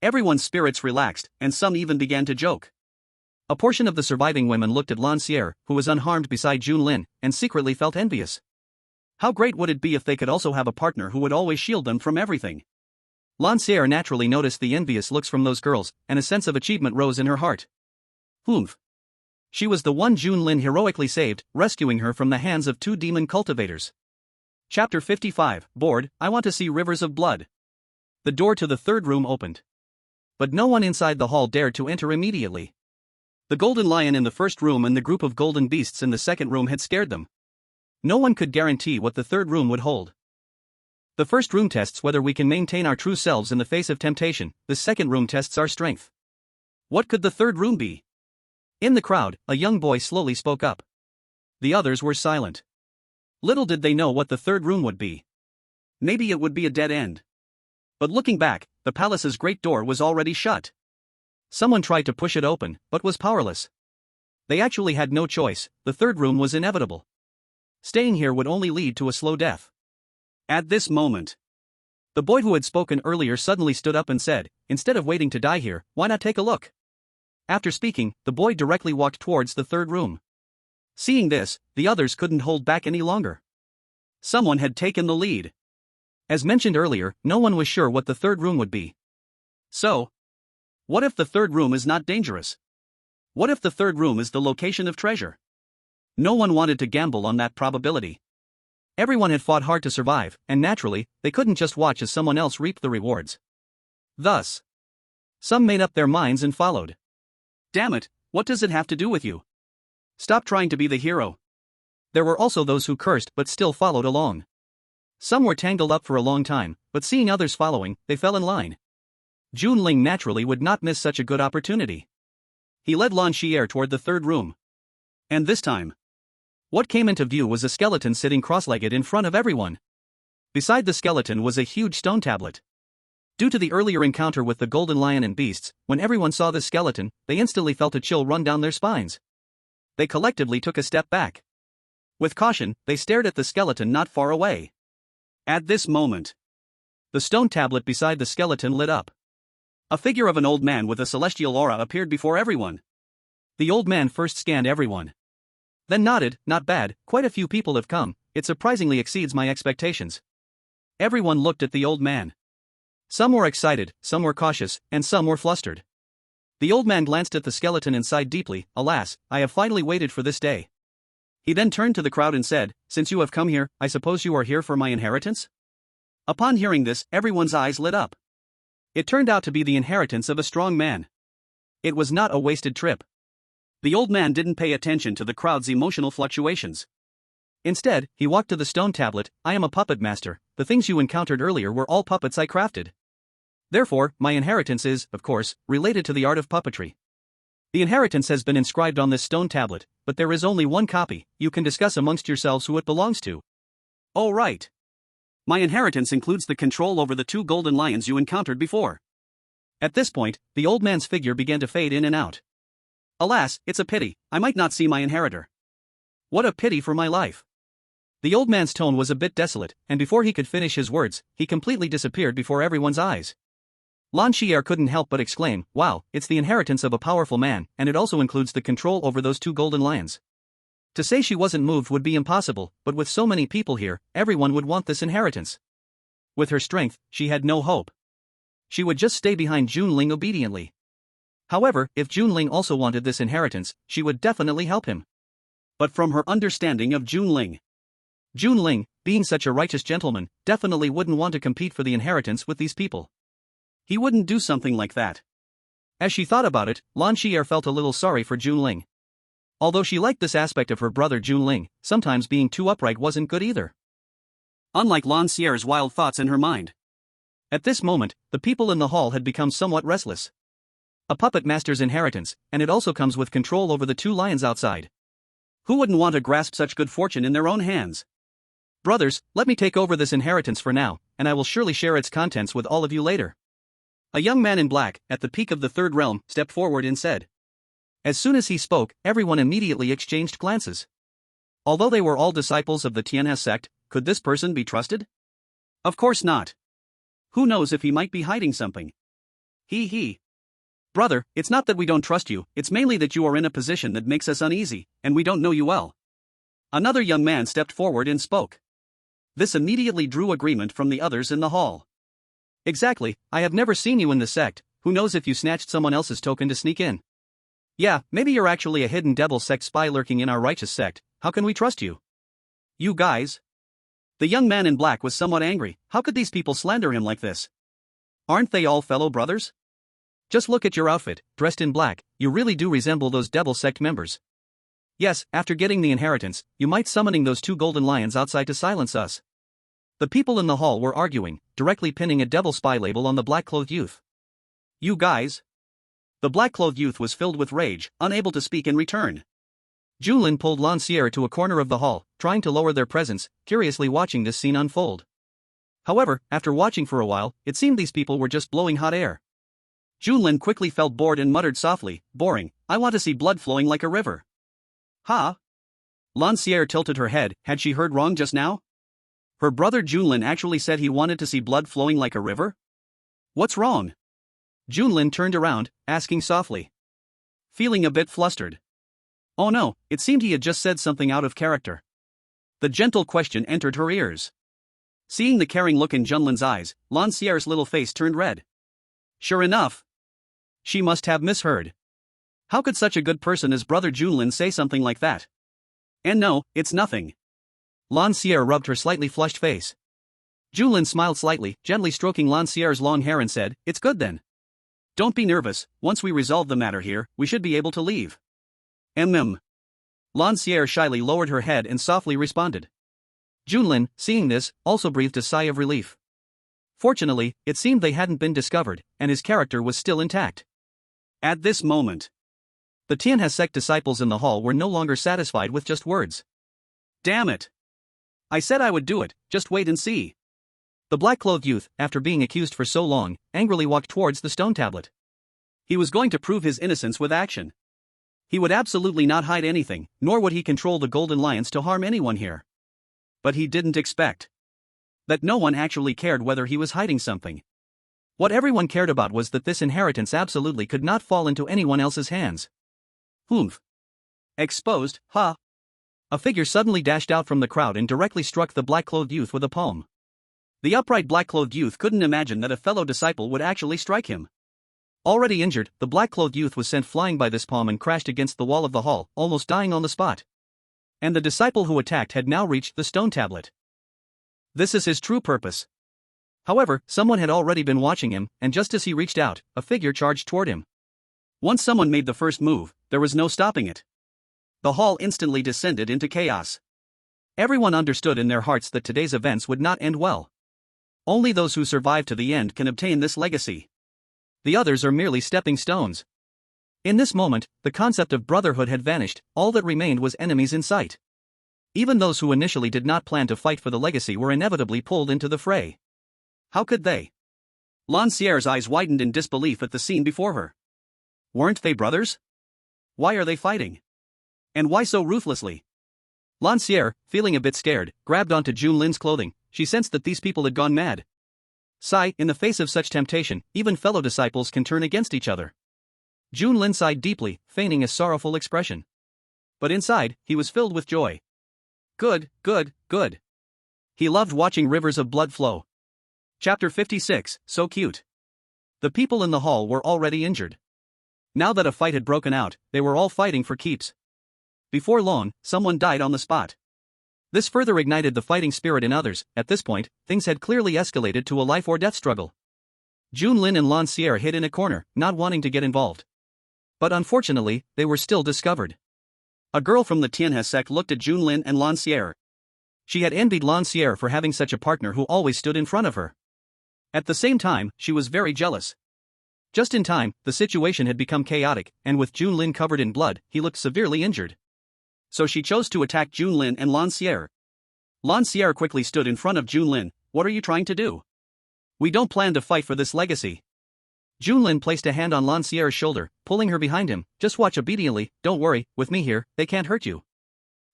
Speaker 2: Everyone's spirits relaxed, and some even began to joke.
Speaker 1: A portion of the surviving women looked at Lancier, who was unharmed beside Junlin, and secretly felt envious. How great would it be if they could also have a partner who would always shield them from everything? Lancier naturally noticed the envious looks from those girls, and a sense of achievement rose in her heart. Humph. She was the one Junlin heroically saved, rescuing her from the hands of two demon cultivators.
Speaker 2: Chapter 55, Bored, I want to see rivers of blood.
Speaker 1: The door to the third room opened. But no one inside the hall dared to enter immediately. The golden lion in the first room and the group of golden beasts in the second room had scared them. No one could guarantee what the third room would hold. The first room tests whether we can maintain our true selves in the face of temptation, the second room tests our strength.
Speaker 2: What could the third room be?
Speaker 1: In the crowd, a young boy slowly spoke up. The others were silent. Little did they know what the third room would be.
Speaker 2: Maybe it would be a dead end. But looking back, the palace's great door was already shut.
Speaker 1: Someone tried to push it open, but was powerless. They actually had no choice, the third room was inevitable. Staying here would only lead to a slow death.
Speaker 2: At this moment,
Speaker 1: the boy who had spoken earlier suddenly stood up and said, instead of waiting to die here, why not take a look? After speaking, the boy directly walked towards the third room. Seeing this, the others couldn't hold back any longer.
Speaker 2: Someone had taken the lead.
Speaker 1: As mentioned earlier, no one was sure what the third room would be.
Speaker 2: So, what if the third room is not dangerous? What if the third room is the location of treasure? No one wanted to gamble on that probability.
Speaker 1: Everyone had fought hard to survive, and naturally, they couldn't just watch as someone else reaped the rewards. Thus, some made up their minds and followed.
Speaker 2: Damn it, what does it have to do with you? Stop trying to be the hero.
Speaker 1: There were also those who cursed but still followed along. Some were tangled up for a long time, but seeing others following, they fell in line. Junling naturally would not miss such a good opportunity. He led Lancier toward the third room.
Speaker 2: And this time,
Speaker 1: what came into view was a skeleton sitting cross-legged in front of everyone. Beside the skeleton was a huge stone tablet. Due to the earlier encounter with the golden lion and beasts, when everyone saw this skeleton, they instantly felt a chill run down their spines. They collectively took a step back. With caution, they stared at the skeleton not far away.
Speaker 2: At this moment,
Speaker 1: the stone tablet beside the skeleton lit up.
Speaker 2: A figure of an old man with a celestial aura appeared before everyone.
Speaker 1: The old man first scanned everyone. Then nodded, not bad, quite a few people have come, it surprisingly exceeds my expectations. Everyone looked at the old man. Some were excited, some were cautious, and some were flustered. The old man glanced at the skeleton and sighed deeply, alas, I have finally waited for this day. He then turned to the crowd and said, since you have come here, I suppose you are here for my inheritance?
Speaker 2: Upon hearing this, everyone's eyes lit up. It turned out to be the inheritance of a strong man. It was not a wasted trip. The old man didn't pay attention to the crowd's emotional fluctuations. Instead, he walked to the stone tablet. I am a puppet master. The things you encountered earlier were all puppets I crafted. Therefore, my inheritance is, of course, related to the art of puppetry. The inheritance has been inscribed on this stone tablet, but there is only one copy. You can discuss amongst yourselves who it belongs to. Oh right. My inheritance includes the control over the 2 golden lions you encountered before. At this point, the old man's figure began to fade in and out. Alas, it's a pity, I might not see my inheritor. What a pity for my life. The old man's tone was a bit desolate, and before he could finish his words, he completely disappeared before everyone's eyes. Lan Xier couldn't help but exclaim, wow, it's the inheritance of a powerful man, and it also includes the control over those 2 golden lions. To say she wasn't moved would be impossible, but with so many people here, everyone would want this inheritance. With her strength, she had no hope. She would just stay behind Junling obediently. However, if Junling also wanted this inheritance, she would definitely help him. But from her understanding of Junling, being such a righteous gentleman, definitely wouldn't want to compete for the inheritance with these people. He wouldn't do something like that. As she thought about it, Lan Xier felt a little sorry for Junling. Although she liked this aspect of her brother Junling, sometimes being too upright wasn't good either. Unlike Lan Xier's wild thoughts in her mind. At this moment, the people in the hall had become somewhat restless. A puppet master's inheritance, and it also comes with control over the 2 lions outside. Who wouldn't want to grasp such good fortune in their own hands? Brothers, let me take over this inheritance for now, and I will surely share its contents with all of you later. A young man in black, at the peak of the 3rd realm, stepped forward and said. As soon as he spoke, everyone immediately exchanged glances. Although they were all disciples of the Tianhe sect, could this person be trusted? Of course not. Who knows if he might be hiding something? He. Brother, it's not that we don't trust you, it's mainly that you are in a position that makes us uneasy, and we don't know you well. Another young man stepped forward and spoke. This immediately drew agreement from the others in the hall. Exactly, I have never seen you in the sect, who knows if you snatched someone else's token to sneak in. Yeah, maybe you're actually a hidden devil sect spy lurking in our righteous sect. How can we trust you? You guys? The young man in black was somewhat angry. How could these people slander him like this? Aren't they all fellow brothers? Just look at your outfit, dressed in black, you really do resemble those devil sect members. Yes, after getting the inheritance, you might summoning those 2 golden lions outside to silence us. The people in the hall were arguing, directly pinning a devil spy label on the black-clothed youth. You guys? The black-clothed youth was filled with rage, unable to speak in return. Junlin pulled Lan Xier to a corner of the hall, trying to lower their presence, curiously watching this scene unfold. However, after watching for a while, it seemed these people were just blowing hot air. Junlin quickly felt bored and muttered softly, boring, I want to see blood flowing like a river. Huh? Lan Xier tilted her head, had she heard wrong just now? Her brother Junlin actually said he wanted to see blood flowing like a river? What's wrong? Junlin turned around, asking softly. Feeling a bit flustered. Oh no, it seemed he had just said something out of character. The gentle question entered her ears. Seeing the caring look in Junlin's eyes, Lan Xier's little face turned red. Sure enough. She must have misheard. How could such a good person as brother Junlin say something like that? And no, it's nothing. Lan Xier rubbed her slightly flushed face. Junlin smiled slightly, gently stroking Lan Xier's long hair and said, It's good then. Don't be nervous, once we resolve the matter here, we should be able to leave. Lan Xier shyly lowered her head and softly responded. Junlin, seeing this, also breathed a sigh of relief. Fortunately, it seemed they hadn't been discovered, and his character was still intact. At this moment, the Tianhe sect disciples in the hall were no longer satisfied with just words. Damn it! I said I would do it, just wait and see. The black-clothed youth, after being accused for so long, angrily walked towards the stone tablet. He was going to prove his innocence with action. He would absolutely not hide anything, nor would he control the golden lions to harm anyone here. But he didn't expect that no one actually cared whether he was hiding something. What everyone cared about was that this inheritance absolutely could not fall into anyone else's hands. Humph. Exposed, huh? A figure suddenly dashed out from the crowd and directly struck the black-clothed youth with a palm. The upright black-clothed youth couldn't imagine that a fellow disciple would actually strike him. Already injured, the black-clothed youth was sent flying by this palm and crashed against the wall of the hall, almost dying on the spot. And the disciple who attacked had now reached the stone tablet. This is his true purpose.
Speaker 1: However, someone had already been watching him, and just as he reached out, a figure charged toward him.
Speaker 2: Once someone made the first move, there was no stopping it. The hall instantly descended into chaos.
Speaker 1: Everyone understood in their hearts that today's events would not end well.
Speaker 2: Only those who survive to the end can obtain this legacy.
Speaker 1: The others are merely stepping stones. In this moment, the concept of brotherhood had vanished, all that remained was enemies in sight. Even those who initially did not plan to fight for the legacy were inevitably pulled into the fray.
Speaker 2: How could they? Lancier's eyes widened in disbelief at the scene before her. Weren't they brothers? Why are they fighting? And why so ruthlessly?
Speaker 1: Lancier, feeling a bit scared, grabbed onto Junlin's clothing. She sensed that these people had gone mad. Sigh, in the face of such temptation, even fellow disciples can turn against each other. Junlin sighed deeply, feigning a sorrowful expression. But inside, he was filled with joy. Good, good, good. He loved watching rivers of blood flow.
Speaker 2: Chapter 56, So Cute.
Speaker 1: The people in the hall were already injured. Now that a fight had broken out, they were all fighting for keeps. Before long, someone died on the spot. This further ignited the fighting spirit in others. At this point, things had clearly escalated to a life or death struggle. Junlin and Lancier hid in a corner, not wanting to get involved. But unfortunately, they were still discovered.
Speaker 2: A girl from the Tianhe sect looked at Junlin and Lancier.
Speaker 1: She had envied Lancier for having such a partner who always stood in front of her. At the same time, she was very jealous. Just in time, the situation had become chaotic, and with Junlin covered in blood, he looked severely injured.
Speaker 2: So she chose to attack Junlin and Lancier. Lancier quickly stood in front of Junlin. What are you trying to do?
Speaker 1: We don't plan to fight for this legacy. Junlin placed a hand on Lancier's shoulder, pulling her behind him. Just watch obediently, don't worry, with me here, they can't hurt you.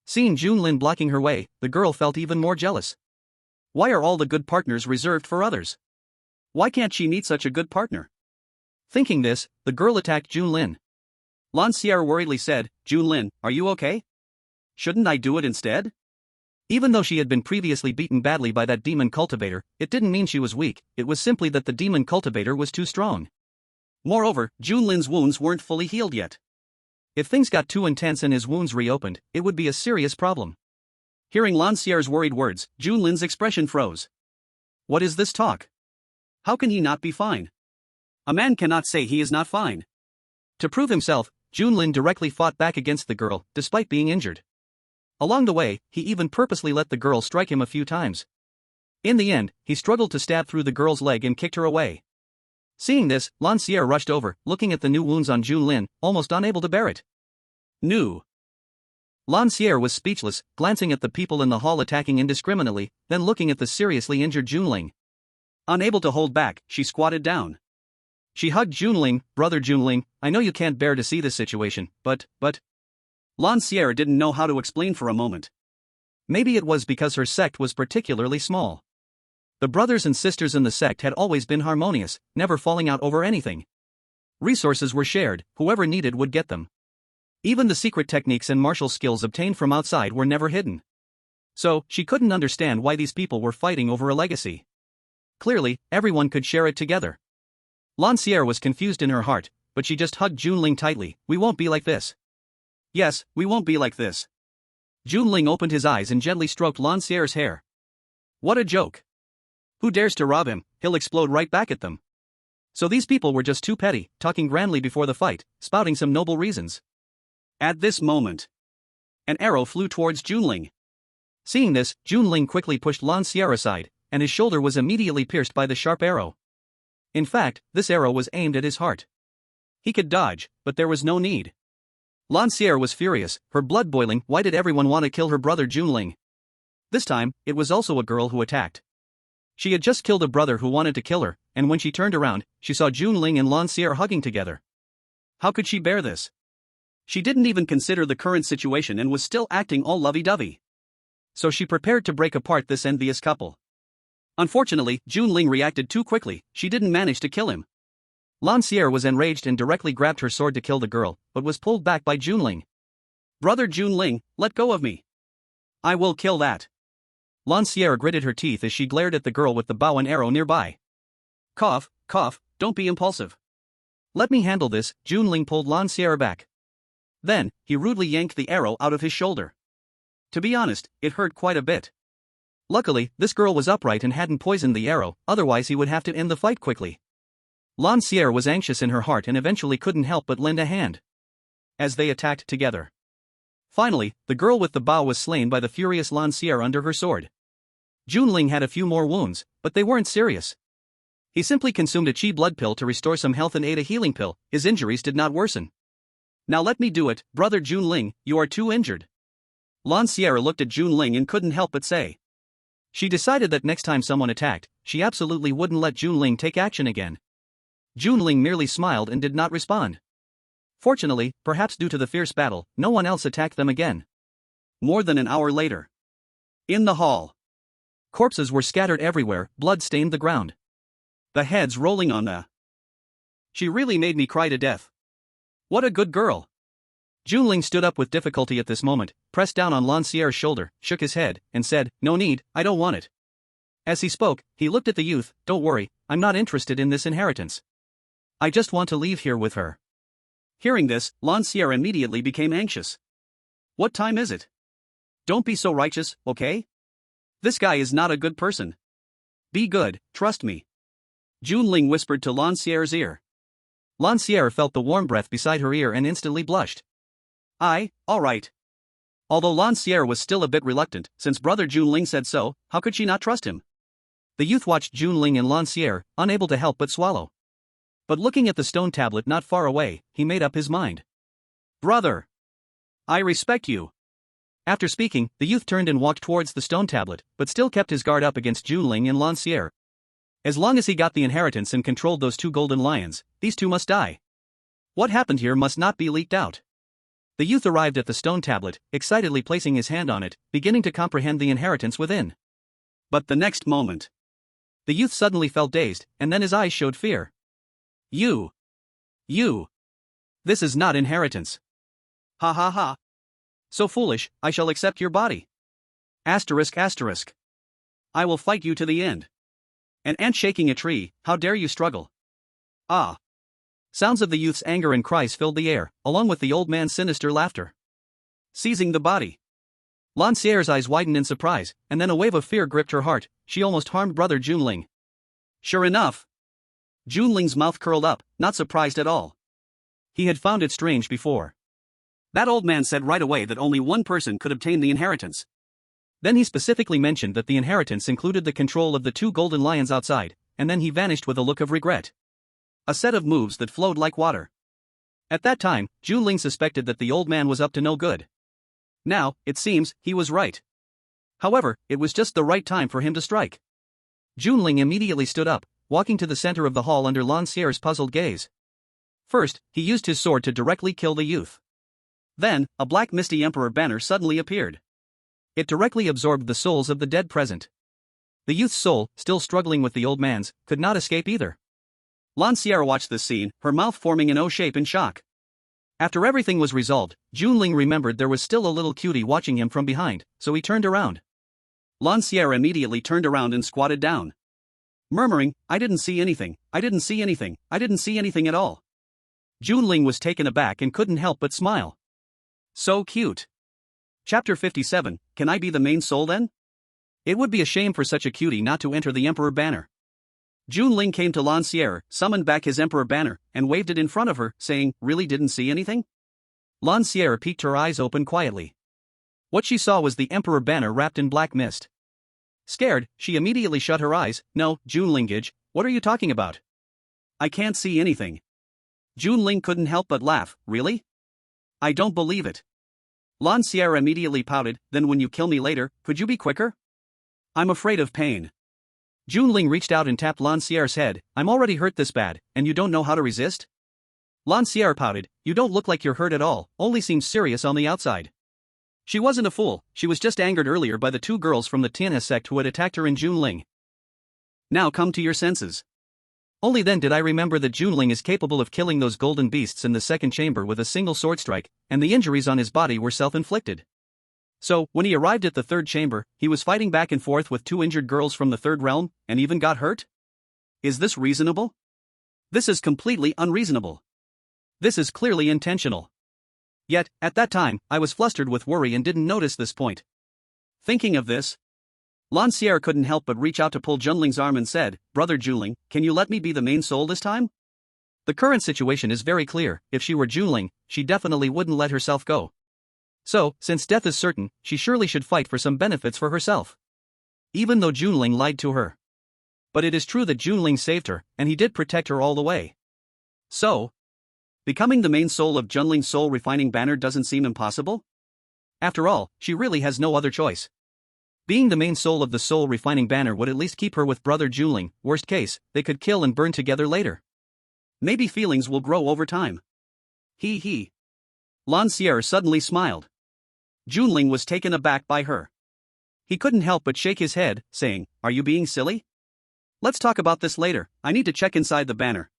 Speaker 1: Seeing Junlin blocking her way, the girl felt even more jealous. Why are all the good partners reserved for others? Why can't she meet such a good partner? Thinking this, the girl attacked Junlin.
Speaker 2: Lancier worriedly said, Junlin, are you okay? Shouldn't I do it instead?
Speaker 1: Even though she had been previously beaten badly by that demon cultivator, it didn't mean she was weak, it was simply that the demon cultivator was too strong.
Speaker 2: Moreover, Junlin's wounds weren't fully healed yet.
Speaker 1: If things got too intense and his wounds reopened, it would be a serious problem.
Speaker 2: Hearing Lancier's worried words, Junlin's expression froze.
Speaker 1: What is this talk?
Speaker 2: How can he not be fine? A man cannot say he is not fine.
Speaker 1: To prove himself, Junlin directly fought back against the girl, despite being injured. Along the way, he even purposely let the girl strike him a few times. In the end, he struggled to stab through the girl's leg and kicked her away. Seeing this, Lancier rushed over, looking at the new wounds on Junlin, almost unable to bear it.
Speaker 2: New.
Speaker 1: Lancier was speechless, glancing at the people in the hall attacking indiscriminately, then looking at the seriously injured Junling.
Speaker 2: Unable to hold back, she squatted down.
Speaker 1: She hugged Junling. Brother Junling, I know you can't bear to see this situation, but...
Speaker 2: Lancier didn't know how to explain for a moment.
Speaker 1: Maybe it was because her sect was particularly small. The brothers and sisters in the sect had always been harmonious, never falling out over anything. Resources were shared, whoever needed would get them. Even the secret techniques and martial skills obtained from outside were never hidden. So, she couldn't understand why these people were fighting over a legacy. Clearly, everyone could share it together. Lancier was confused in her heart, but she just hugged Junling tightly. We won't be like this.
Speaker 2: Yes, we won't be like this.
Speaker 1: Junling opened his eyes and gently stroked Lancier's hair. What a joke. Who dares to rob him, he'll explode right back at them. So these people were just too petty, talking grandly before the fight, spouting some noble reasons.
Speaker 2: At this moment, an arrow flew towards Junling.
Speaker 1: Seeing this, Junling quickly pushed Lancier aside, and his shoulder was immediately pierced by the sharp arrow. In fact, this arrow was aimed at his heart. He could dodge, but there was no need. Lancier was furious, her blood boiling. Why did everyone want to kill her brother Junling? This time, it was also a girl who attacked. She had just killed a brother who wanted to kill her, and when she turned around, she saw Junling and Lancier hugging together. How could she bear this?
Speaker 2: She didn't even consider the current situation and was still acting all lovey-dovey.
Speaker 1: So she prepared to break apart this envious couple.
Speaker 2: Unfortunately, Junling reacted too quickly. She didn't manage to kill him.
Speaker 1: Lancier was enraged and directly grabbed her sword to kill the girl, but was pulled back by Junling.
Speaker 2: Brother Junling, let go of me. I will kill that.
Speaker 1: Lancier gritted her teeth as she glared at the girl with the bow and arrow nearby.
Speaker 2: Cough, don't be impulsive.
Speaker 1: Let me handle this. Junling pulled Lancier back. Then, he rudely yanked the arrow out of his shoulder. To be honest, it hurt quite a bit. Luckily, this girl was upright and hadn't poisoned the arrow, otherwise he would have to end the fight quickly. Lancière was anxious in her heart and eventually couldn't help but lend a hand as they attacked together. Finally, the girl with the bow was slain by the furious Lancière under her sword. Junling had a few more wounds, but they weren't serious. He simply consumed a chi blood pill to restore some health and ate a healing pill. His injuries did not worsen. Now let me do it, brother Junling, you are too injured. Lancière looked at Junling and couldn't help but say. She decided that next time someone attacked, she absolutely wouldn't let Junling take action again. Junling merely smiled and did not respond. Fortunately, perhaps due to the fierce battle, no one else attacked them again. More than an hour later. In the hall. Corpses were scattered everywhere, blood stained the ground. The heads rolling on the. She really made me cry to death. What a good girl. Junling stood up with difficulty at this moment, pressed down on Lancière's shoulder, shook his head, and said, "No need, I don't want it." As he spoke, he looked at the youth. "Don't worry, I'm not interested in this inheritance. I just want to leave here with her." Hearing this, Lancière immediately became anxious. "What time is it? Don't be so righteous, okay? This guy is not a good person. Be good, trust me." Junling whispered to Lancière's ear. Lancière felt the warm breath beside her ear and instantly blushed. All right. Although Lancière was still a bit reluctant, since brother Junling said so, how could she not trust him? The youth watched Junling and Lancière, unable to help but swallow. But looking at the stone tablet not far away, he made up his mind. "Brother, I respect you." After speaking, the youth turned and walked towards the stone tablet, but still kept his guard up against Junling and Lancière. As long as he got the inheritance and controlled those two golden lions, these two must die. What happened here must not be leaked out. The youth arrived at the stone tablet, excitedly placing his hand on it, beginning to comprehend the inheritance within. But the next moment, the youth suddenly felt dazed, and then his eyes showed fear. You. This is not inheritance. Ha ha ha. So foolish, I shall accept your body. Asterisk. I will fight you to the end. An ant shaking a tree, how dare you struggle? Ah. Sounds of the youth's anger and cries filled the air, along with the old man's sinister laughter. Seizing the body. Lancière's eyes widened in surprise, and then a wave of fear gripped her heart. She almost harmed brother Junling. Sure enough. Junling's mouth curled up, not surprised at all. He had found it strange before. That old man said right away that only one person could obtain the inheritance. Then he specifically mentioned that the inheritance included the control of the two golden lions outside, and then he vanished with a look of regret. A set of moves that flowed like water. At that time, Junling suspected that the old man was up to no good. Now, it seems, he was right. However, it was just the right time for him to strike. Junling immediately stood up, walking to the center of the hall under Lancière's puzzled gaze. First, he used his sword to directly kill the youth. Then, a black misty emperor banner suddenly appeared. It directly absorbed the souls of the dead present. The youth's soul, still struggling with the old man's, could not escape either. Lancière watched this scene, her mouth forming an O shape in shock. After everything was resolved, Junling remembered there was still a little cutie watching him from behind, so he turned around. Lancière immediately turned around and squatted down. Murmuring, I didn't see anything at all. Junling was taken aback and couldn't help but smile. So cute. Chapter 57, Can I be the main soul then? It would be a shame for such a cutie not to enter the Emperor banner. Junling came to Lancière, summoned back his Emperor banner, and waved it in front of her, saying, Really didn't see anything? Lancière peeked her eyes open quietly. What she saw was the Emperor banner wrapped in black mist. Scared, she immediately shut her eyes. No, Junlingage, what are you talking about? I can't see anything. Junling couldn't help but laugh. Really? I don't believe it. Lancière immediately pouted. Then when you kill me later, could you be quicker? I'm afraid of pain. Junling reached out and tapped Lancière's head. I'm already hurt this bad, and you don't know how to resist? Lancière pouted. You don't look like you're hurt at all, only seem serious on the outside. She wasn't a fool, she was just angered earlier by the two girls from the Tianhe sect who had attacked her in Junling. Now come to your senses. Only then did I remember that Junling is capable of killing those golden beasts in the second chamber with a single sword strike, and the injuries on his body were self-inflicted. So, when he arrived at the third chamber, he was fighting back and forth with two injured girls from the third realm, and even got hurt? Is this reasonable? This is completely unreasonable. This is clearly intentional. Yet, at that time, I was flustered with worry and didn't notice this point. Thinking of this,
Speaker 2: Lancier couldn't help but reach out to pull Junling's arm and said, "Brother Junling, can you let me be the main soul this time?"
Speaker 1: The current situation is very clear. If she were Junling, she definitely wouldn't let herself go. So, since death is certain, she surely should fight for some benefits for herself. Even though Junling lied to her. But it is true that Junling saved her, and he did protect her all the way. So, becoming the main soul of Junling's soul refining banner doesn't seem impossible? After all, she really has no other choice. Being the main soul of the soul refining banner would at least keep her with brother Junling. Worst case, they could kill and burn together later. Maybe feelings will grow over time. He. Lancier suddenly smiled. Junling was taken aback by her. He couldn't help but shake his head, saying, "Are you being silly? Let's talk about this later, I need to check inside the banner."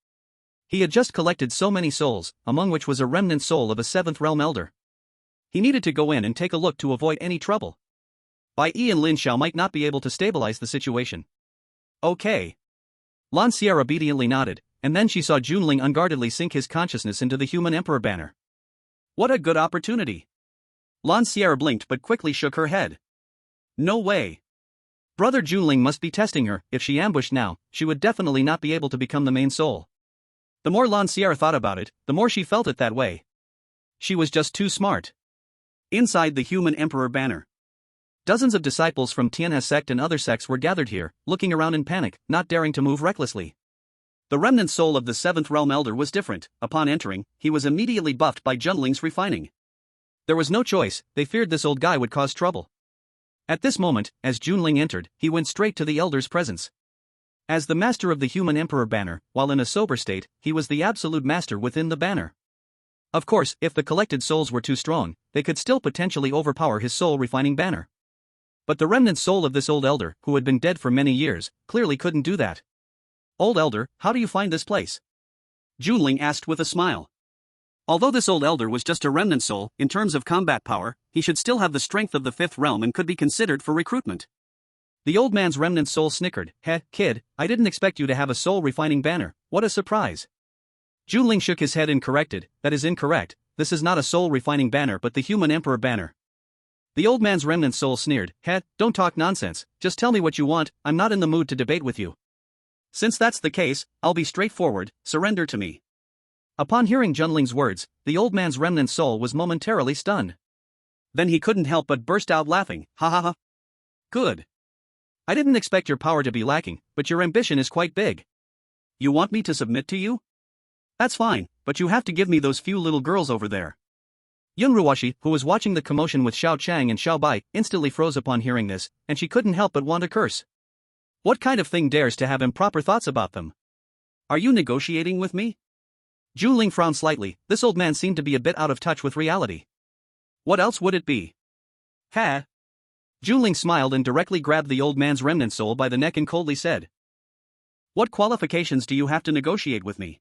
Speaker 1: He had just collected so many souls, among which was a remnant soul of a 7th realm elder. He needed to go in and take a look to avoid any trouble. Bai Yi and Lin Xiao might not be able to stabilize the situation. Okay. Lancier obediently nodded, and then she saw Junling unguardedly sink his consciousness into the human emperor banner. What a good opportunity. Lancier blinked but quickly shook her head. No way. Brother Junling must be testing her. If she ambushed now, she would definitely not be able to become the main soul. The more Lancier thought about it, the more she felt it that way. She was just too smart. Inside the human emperor banner, dozens of disciples from Tianhe sect and other sects were gathered here, looking around in panic, not daring to move recklessly. The remnant soul of the 7th realm elder was different. Upon entering, he was immediately buffed by Junling's refining. There was no choice, they feared this old guy would cause trouble. At this moment, as Junling entered, he went straight to the elder's presence. As the master of the human emperor banner, while in a sober state, he was the absolute master within the banner. Of course, if the collected souls were too strong, they could still potentially overpower his soul refining banner. But the remnant soul of this old elder, who had been dead for many years, clearly couldn't do that. "Old elder, how do you find this place?" Junling asked with a smile. Although this old elder was just a remnant soul, in terms of combat power, he should still have the strength of the 5th realm and could be considered for recruitment. The old man's remnant soul snickered. Kid, I didn't expect you to have a soul refining banner, what a surprise." Junling shook his head and corrected, "That is incorrect, this is not a soul refining banner but the human emperor banner." The old man's remnant soul sneered, Don't talk nonsense, just tell me what you want, I'm not in the mood to debate with you. Since that's the case, I'll be straightforward, surrender to me." Upon hearing Junling's words, the old man's remnant soul was momentarily stunned. Then he couldn't help but burst out laughing, "Ha ha ha. Good. I didn't expect your power to be lacking, but your ambition is quite big. You want me to submit to you? That's fine, but you have to give me those few little girls over there." Yun Ruoshi, who was watching the commotion with Xiao Chang and Xiao Bai, instantly froze upon hearing this, and she couldn't help but want to curse. What kind of thing dares to have improper thoughts about them? Are you negotiating with me? Junling frowned slightly, this old man seemed to be a bit out of touch with reality. What else would it be? Ha! Junling smiled and directly grabbed the old man's remnant soul by the neck and coldly said, "What qualifications do you have to negotiate with me?"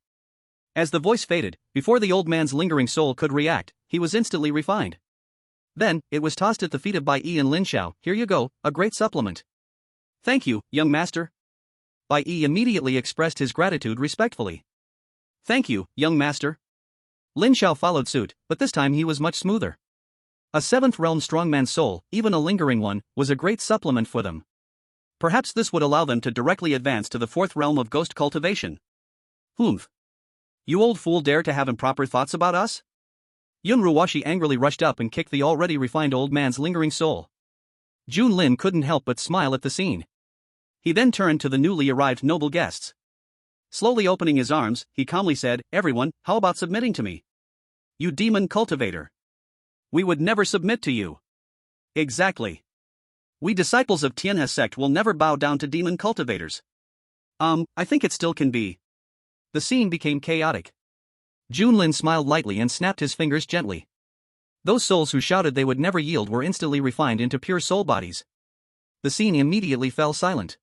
Speaker 1: As the voice faded, before the old man's lingering soul could react, he was instantly refined. Then, it was tossed at the feet of Bai Yi and Lin Xiao. "Here you go, a great supplement." "Thank you, young master." Bai Yi immediately expressed his gratitude respectfully. "Thank you, young master." Lin Xiao followed suit, but this time he was much smoother. A 7th realm strongman's soul, even a lingering one, was a great supplement for them. Perhaps this would allow them to directly advance to the 4th realm of ghost cultivation. Humph. You old fool dare to have improper thoughts about us? Yun Ruoshi angrily rushed up and kicked the already refined old man's lingering soul. Junlin couldn't help but smile at the scene. He then turned to the newly arrived noble guests. Slowly opening his arms, he calmly said, "Everyone, how about submitting to me? You demon cultivator. We would never submit to you." Exactly. We disciples of Tianhe sect will never bow down to demon cultivators. I think it still can be. The scene became chaotic. Junlin smiled lightly and snapped his fingers gently. Those souls who shouted they would never yield were instantly refined into pure soul bodies. The scene immediately fell silent.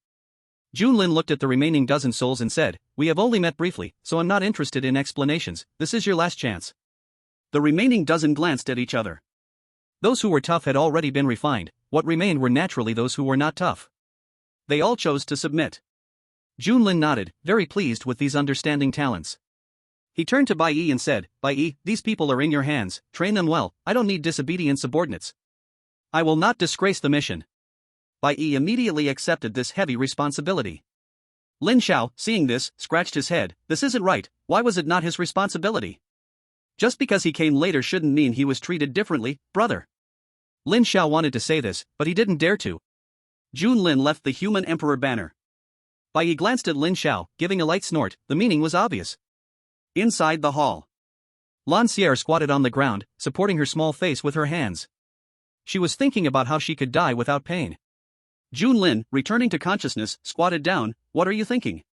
Speaker 1: Junlin looked at the remaining dozen souls and said, "We have only met briefly, so I'm not interested in explanations, this is your last chance." The remaining dozen glanced at each other. Those who were tough had already been refined, what remained were naturally those who were not tough. They all chose to submit. Junlin nodded, very pleased with these understanding talents. He turned to Bai Yi and said, "Bai Yi, these people are in your hands, train them well, I don't need disobedient subordinates. I will not disgrace the mission."
Speaker 2: Bai Yi immediately accepted this heavy responsibility. Lin Xiao, seeing this, scratched his head. This isn't right. Why was it not his responsibility? Just because he came later shouldn't mean he was treated differently, brother. Lin Xiao wanted to say this, but he didn't dare to. Jun Lin left the human emperor banner. Bai Yi glanced at Lin Xiao, giving a light snort. The meaning was obvious. Inside the hall, Lan Sierre squatted on the ground, supporting her small face with her hands. She was thinking about how she could die without pain. Jun Lin, returning to consciousness, squatted down. What are you thinking?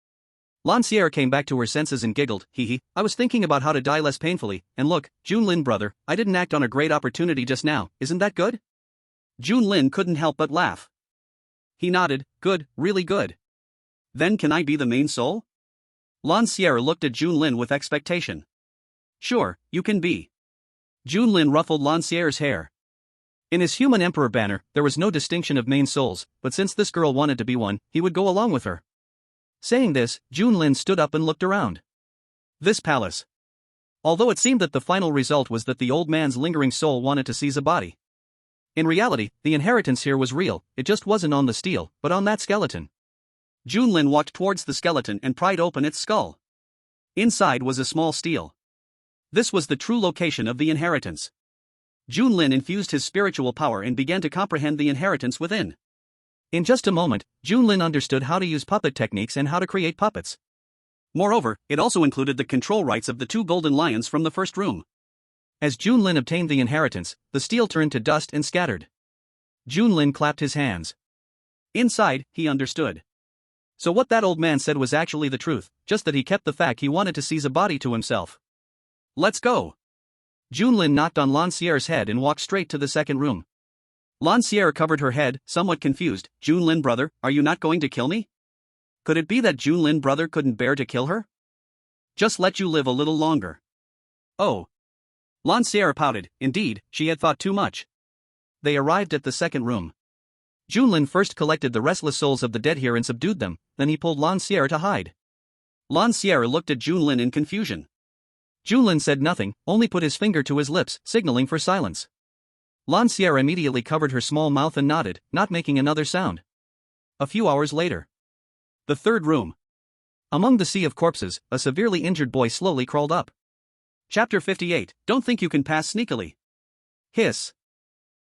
Speaker 2: Lan Sierre came back to her senses and giggled. Hee, I was thinking about how to die less painfully, and look, Jun Lin brother, I didn't act on a great opportunity just now, isn't that good? Jun Lin couldn't help but laugh. He nodded. Good, really good. Then can I be the main soul? Lan Sierre looked at Jun Lin with expectation. Sure, you can be. Jun Lin ruffled Lan Sierre's hair. In his human emperor banner, there was no distinction of main souls, but since this girl wanted to be one, he would go along with her. Saying this, Jun Lin stood up and looked around. This palace. Although it seemed that the final result was that the old man's lingering soul wanted to seize a body. In reality, the inheritance here was real, it just wasn't on the steel, but on that skeleton. Jun Lin walked towards the skeleton and pried open its skull. Inside was a small steel. This was the true location of the inheritance. Jun Lin infused his spiritual power and began to comprehend the inheritance within. In just a moment, Jun Lin understood how to use puppet techniques and how to create puppets. Moreover, it also included the control rights of the two golden lions from the first room. As Jun Lin obtained the inheritance, the steel turned to dust and scattered. Jun Lin clapped his hands. Inside, he understood. So what that old man said was actually the truth, just that he kept the fact he wanted to seize a body to himself. Let's go. Jun Lin knocked on Lan Sierre's head and walked straight to the second room. Lan Sierre covered her head, somewhat confused. Jun Lin brother, are you not going to kill me? Could it be that Jun Lin brother couldn't bear to kill her? Just let you live a little longer. Oh. Lan Sierre pouted. Indeed, she had thought too much. They arrived at the second room. Jun Lin first collected the restless souls of the dead here and subdued them, then he pulled Lan Sierre to hide. Lan Sierre looked at Jun Lin in confusion. Jun Lin said nothing, only put his finger to his lips, signaling for silence. Lan Sierre immediately covered her small mouth and nodded, not making another sound. A few hours later. The third room. Among the sea of corpses, a severely injured boy slowly crawled up. Chapter 58, Don't think you can pass sneakily. Hiss.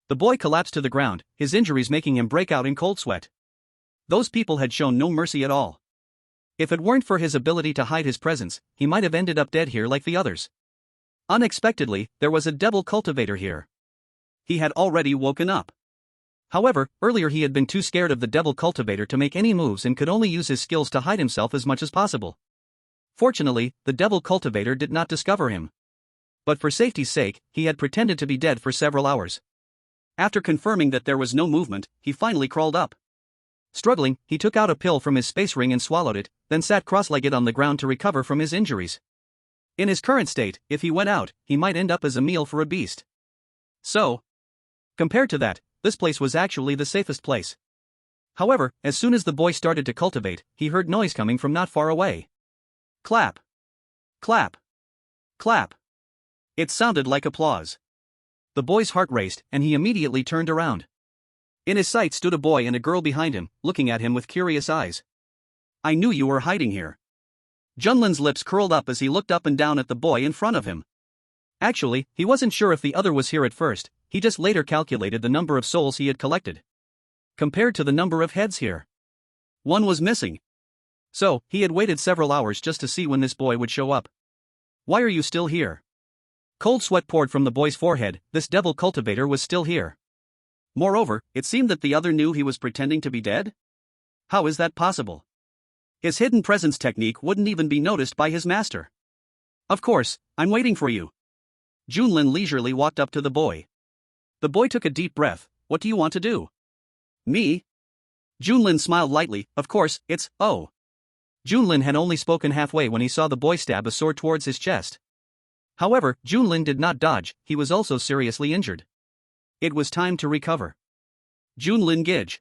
Speaker 2: The boy collapsed to the ground, his injuries making him break out in cold sweat. Those people had shown no mercy at all. If it weren't for his ability to hide his presence, he might have ended up dead here like the others. Unexpectedly, there was a devil cultivator here. He had already woken up. However, earlier he had been too scared of the devil cultivator to make any moves and could only use his skills to hide himself as much as possible. Fortunately, the devil cultivator did not discover him. But for safety's sake, he had pretended to be dead for several hours. After confirming that there was no movement, he finally crawled up. Struggling, he took out a pill from his space ring and swallowed it, then sat cross-legged on the ground to recover from his injuries. In his current state, if he went out, he might end up as a meal for a beast. So, compared to that, this place was actually the safest place. However, as soon as the boy started to cultivate, he heard noise coming from not far away. Clap. Clap. Clap. It sounded like applause. The boy's heart raced, and he immediately turned around. In his sight stood a boy and a girl behind him, looking at him with curious eyes. I knew you were hiding here. Jun Lin's lips curled up as he looked up and down at the boy in front of him. Actually, he wasn't sure if the other was here at first, he just later calculated the number of souls he had collected. Compared to the number of heads here. One was missing. So, he had waited several hours just to see when this boy would show up. Why are you still here? Cold sweat poured from the boy's forehead, this devil cultivator was still here. Moreover, it seemed that the other knew he was pretending to be dead? How is that possible? His hidden presence technique wouldn't even be noticed by his master. Of course, I'm waiting for you. Jun Lin leisurely walked up to the boy. The boy took a deep breath. What do you want to do? Me? Jun Lin smiled lightly. Of course, it's, oh. Jun Lin had only spoken halfway when he saw the boy stab a sword towards his chest. However, Jun Lin did not dodge, he was also seriously injured. It was time to recover. Jun Lin Gij.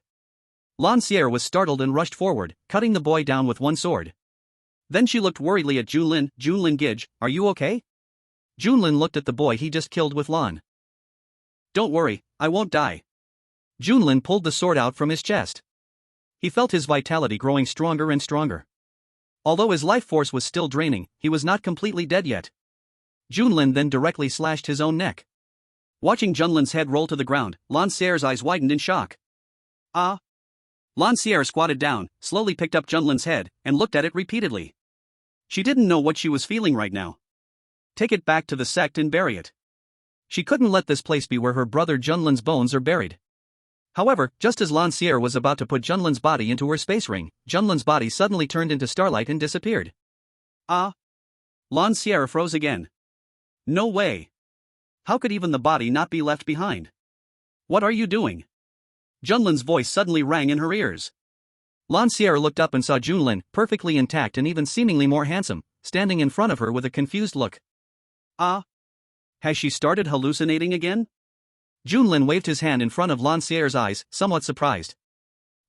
Speaker 2: Lan Sierre was startled and rushed forward, cutting the boy down with one sword. Then she looked worriedly at Jun Lin. Jun Lin Gij, are you okay? Jun Lin looked at the boy he just killed with Lan. Don't worry, I won't die.
Speaker 1: Junlin pulled the sword out from his chest. He felt his vitality growing stronger and stronger. Although his life force was still draining, he was not completely dead yet. Junlin then directly slashed his own neck. Watching Junlin's head roll to the ground, Lancier's eyes widened in shock. Ah! Lancier squatted down, slowly picked up Junlin's head, and looked at it repeatedly. She didn't know what she was feeling right now. Take it back to the sect and bury it. She couldn't let this place be where her brother Junlin's bones are buried. However, just as Lancier was about to put Junlin's body into her space ring, Junlin's body suddenly turned into starlight and disappeared. Ah! Lancier froze again. No way! How could even the body not be left behind? What are you doing? Junlin's voice suddenly rang in her ears. Lancier looked up and saw Junlin, perfectly intact and even seemingly more handsome, standing in front of her with a confused look. Ah! Has she started hallucinating again? Junlin waved his hand in front of Lancier's eyes, somewhat surprised.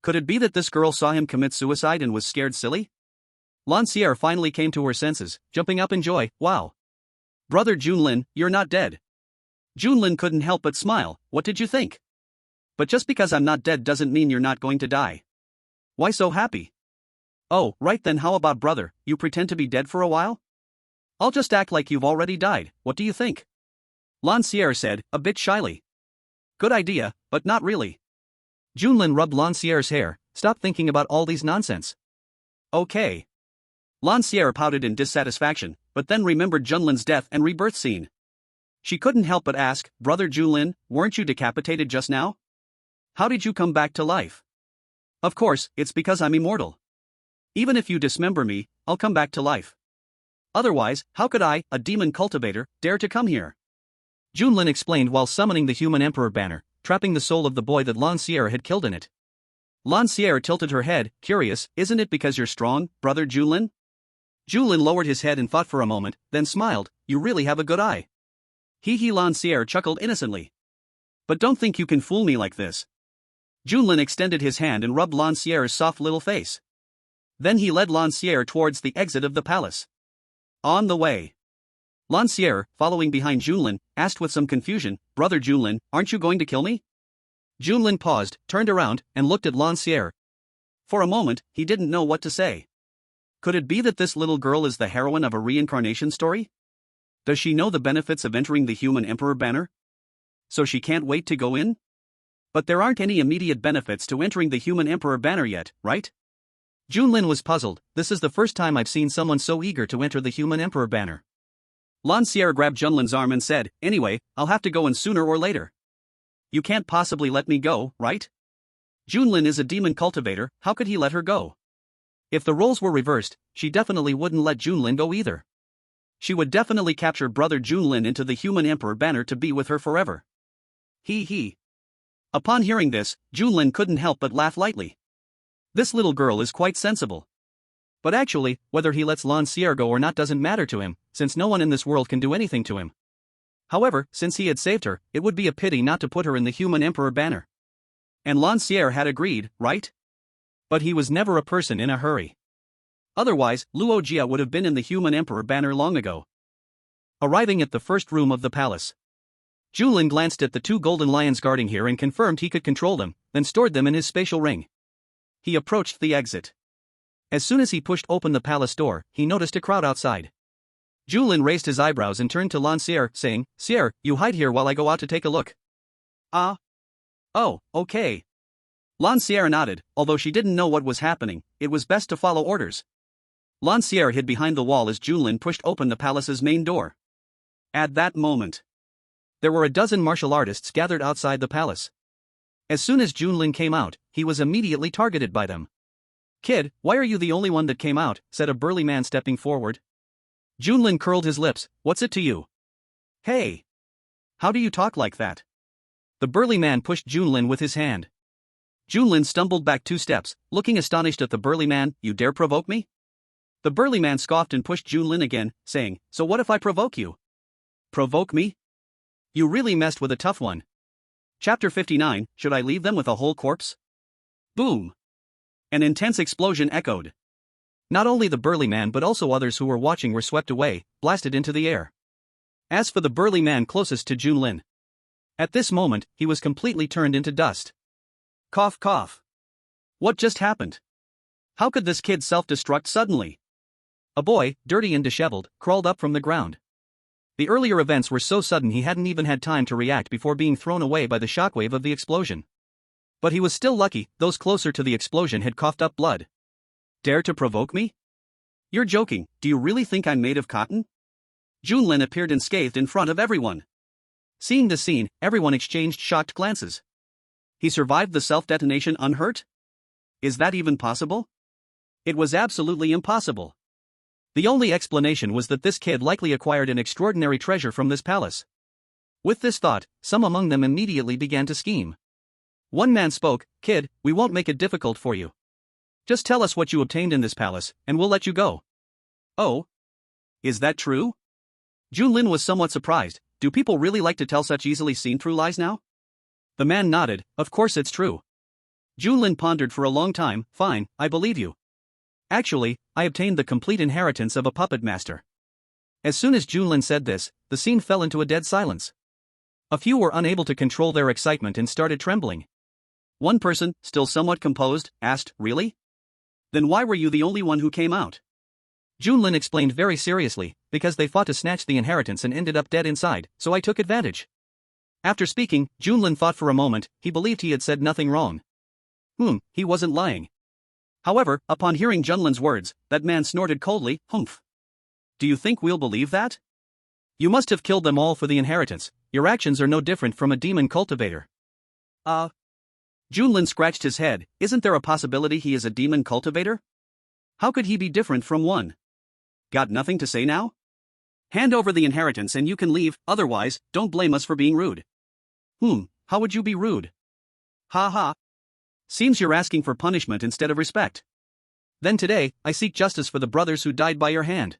Speaker 1: Could it be that this girl saw him commit suicide and was scared silly? Lancier finally came to her senses, jumping up in joy. Wow! Brother Junlin, you're not dead. Junlin couldn't help but smile. What did you think? But just because I'm not dead doesn't mean you're not going to die. Why so happy? Oh, right then, how about brother, you pretend to be dead for a while? I'll just act like you've already died, what do you think? Lancier said, a bit shyly. Good idea, but not really. Junlin rubbed Lancier's hair. Stop thinking about all these nonsense. Okay. Lancier pouted in dissatisfaction, but then remembered Junlin's death and rebirth scene. She couldn't help but ask, Brother Junlin, weren't you decapitated just now? How did you come back to life? Of course, it's because I'm immortal. Even if you dismember me, I'll come back to life. Otherwise, how could I, a demon cultivator, dare to come here? Junlin explained while summoning the human emperor banner, trapping the soul of the boy that Lancier had killed in it. Lancier tilted her head, curious, isn't it because you're strong, Brother Junlin? Junlin lowered his head and thought for a moment, then smiled, you really have a good eye. Hee Lancier chuckled innocently. But don't think you can fool me like this. Junlin extended his hand and rubbed Lancier's soft little face. Then he led Lancier towards the exit of the palace. On the way, Lancier, following behind Junlin, asked with some confusion, Brother Junlin, aren't you going to kill me? Junlin paused, turned around, and looked at Lancier. For a moment, he didn't know what to say. Could it be that this little girl is the heroine of a reincarnation story? Does she know the benefits of entering the human emperor banner? So she can't wait to go in? But there aren't any immediate benefits to entering the human emperor banner yet, right? Junlin was puzzled. This is the first time I've seen someone so eager to enter the human emperor banner. Lancier grabbed Junlin's arm and said, anyway, I'll have to go in sooner or later. You can't possibly let me go, right? Junlin is a demon cultivator, how could he let her go? If the roles were reversed, she definitely wouldn't let Junlin go either. She would definitely capture Brother Junlin into the human emperor banner to be with her forever. He. Upon hearing this, Junlin couldn't help but laugh lightly. This little girl is quite sensible. But actually, whether he lets Lancier go or not doesn't matter to him, since no one in this world can do anything to him. However, since he had saved her, it would be a pity not to put her in the human emperor banner. And Lancier had agreed, right? But he was never a person in a hurry. Otherwise, Luo Jia would have been in the human emperor banner long ago. Arriving at the first room of the palace, Junlin glanced at the two golden lions guarding here and confirmed he could control them, then stored them in his spatial ring. He approached the exit. As soon as he pushed open the palace door, he noticed a crowd outside. Junlin raised his eyebrows and turned to Lancier, saying, Sier, you hide here while I go out to take a look. Ah. Oh, okay. Lancier nodded, although she didn't know what was happening, it was best to follow orders. Lancier hid behind the wall as Junlin pushed open the palace's main door. At that moment, there were a dozen martial artists gathered outside the palace. As soon as Junlin came out, he was immediately targeted by them. Kid, why are you the only one that came out? Said a burly man stepping forward. Junlin curled his lips, what's it to you? Hey! How do you talk like that? The burly man pushed Junlin with his hand. Junlin stumbled back 2 steps, looking astonished at the burly man, you dare provoke me? The burly man scoffed and pushed Junlin again, saying, so what if I provoke you? Provoke me? You really messed with a tough one. Chapter 59, should I leave them with a whole corpse? Boom! An intense explosion echoed. Not only the burly man but also others who were watching were swept away, blasted into the air. As for the burly man closest to Junlin, at this moment, he was completely turned into dust.
Speaker 2: Cough cough. What just happened? How could this kid self-destruct suddenly? A boy, dirty and disheveled, crawled up from the ground. The earlier events were so sudden he hadn't even had time to react before being thrown away by the shockwave of the explosion. But he was still lucky, those closer to the explosion had coughed up blood. Dare to provoke me? You're joking, do you really think I'm made of cotton? Junlin appeared unscathed in front of everyone. Seeing the scene, everyone exchanged shocked glances. He survived the self-detonation unhurt? Is that even possible? It was absolutely impossible. The only explanation was that this kid likely acquired an extraordinary treasure from this palace. With this thought, some among them immediately began to scheme. One man spoke, "Kid, we won't make it difficult for you. Just tell us what you obtained in this palace, and we'll let you go." Oh? Is that true? Junlin was somewhat surprised. Do people really like to tell such easily seen-through lies now? The man nodded, "Of course it's true." Junlin pondered for a long time. "Fine, I believe you. Actually, I obtained the complete inheritance of a puppet master." As soon as Junlin said this, the scene fell into a dead silence. A few were unable to control their excitement and started trembling. One person, still somewhat composed, asked, "Really? Then why were you the only one who came out?" Junlin explained very seriously, "Because they fought to snatch the inheritance and ended up dead inside, so I took advantage." After speaking, Junlin thought for a moment. He believed he had said nothing wrong. He wasn't lying. However, upon hearing Junlin's words, that man snorted coldly, "Humph. Do you think we'll believe that? You must have killed them all for the inheritance. Your actions are no different from a demon cultivator." Junlin scratched his head. Isn't there a possibility he is a demon cultivator? How could he be different from one? Got nothing to say now? Hand over the inheritance and you can leave, otherwise, don't blame us for being rude. How would you be rude? Ha ha. Seems you're asking for punishment instead of respect. Then today, I seek justice for the brothers who died by your hand.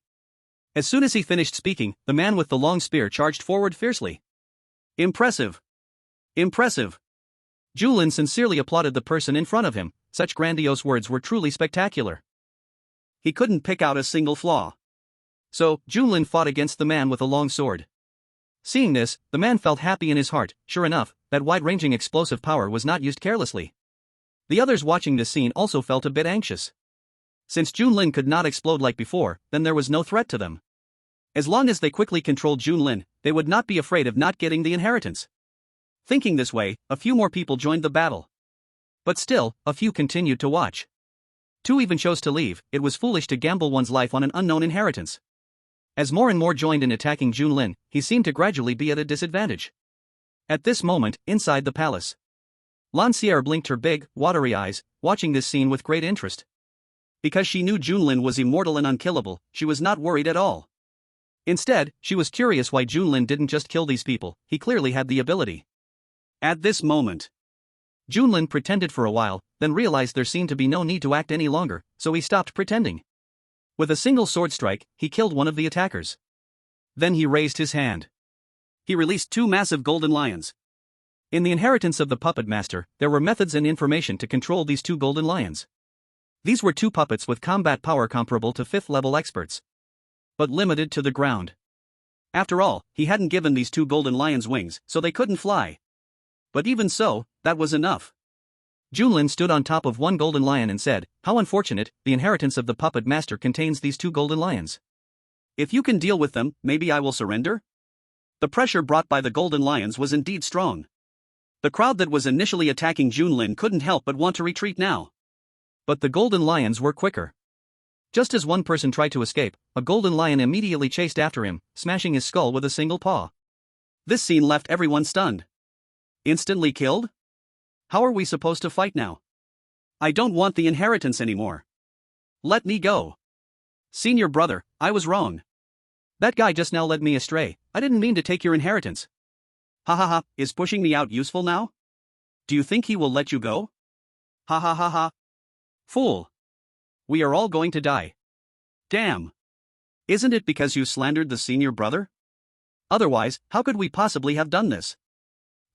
Speaker 2: As soon as he finished speaking, the man with the long spear charged forward fiercely. Impressive. Impressive. Junlin sincerely applauded the person in front of him. Such grandiose words were truly spectacular. He couldn't pick out a single flaw. So, Junlin fought against the man with a long sword. Seeing this, the man felt happy in his heart. Sure enough, that wide-ranging explosive power was not used carelessly. The others watching this scene also felt a bit anxious. Since Junlin could not explode like before, then there was no threat to them. As long as they quickly controlled Junlin, they would not be afraid of not getting the inheritance. Thinking this way, a few more people joined the battle. But still, a few continued to watch. 2 even chose to leave. It was foolish to gamble one's life on an unknown inheritance. As more and more joined in attacking Junlin, he seemed to gradually be at a disadvantage. At this moment, inside the palace, Lancière blinked her big, watery eyes, watching this scene with great interest. Because she knew Junlin was immortal and unkillable, she was not worried at all. Instead, she was curious why Junlin didn't just kill these people. He clearly had the ability. At this moment, Junlin pretended for a while, then realized there seemed to be no need to act any longer, so he stopped pretending. With a single sword strike, he killed one of the attackers. Then he raised his hand. He released 2 massive golden lions. In the inheritance of the puppet master, there were methods and information to control these 2 golden lions. These were 2 puppets with combat power comparable to 5th-level experts, but limited to the ground. After all, he hadn't given these 2 golden lions wings, so they couldn't fly. But even so, that was enough. Junlin stood on top of one golden lion and said, "How unfortunate, the inheritance of the puppet master contains these 2 golden lions. If you can deal with them, maybe I will surrender?" The pressure brought by the golden lions was indeed strong. The crowd that was initially attacking Junlin couldn't help but want to retreat now. But the golden lions were quicker. Just as one person tried to escape, a golden lion immediately chased after him, smashing his skull with a single paw. This scene left everyone stunned. Instantly killed? How are we supposed to fight now? I don't want the inheritance anymore. Let me go. Senior brother, I was wrong. That guy just now led me astray. I didn't mean to take your inheritance. Ha ha ha, is pushing me out useful now? Do you think he will let you go? Ha ha ha ha. Fool. We are all going to die. Damn. Isn't it because you slandered the senior brother? Otherwise, how could we possibly have done this?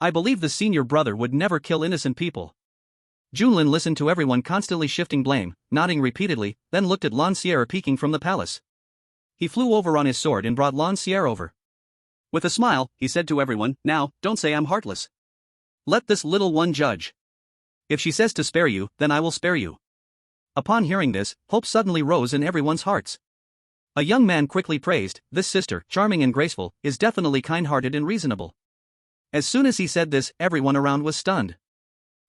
Speaker 2: I believe the senior brother would never kill innocent people. Junlin listened to everyone constantly shifting blame, nodding repeatedly, then looked at Lancière peeking from the palace. He flew over on his sword and brought Lancière over. With a smile, he said to everyone, "Now, don't say I'm heartless. Let this little one judge.
Speaker 1: If she says to spare you, then I will spare you. Upon hearing this, hope suddenly rose in everyone's hearts. A young man quickly praised, this sister, charming and graceful, is definitely kind-hearted and reasonable. As soon as he said this, everyone around was stunned.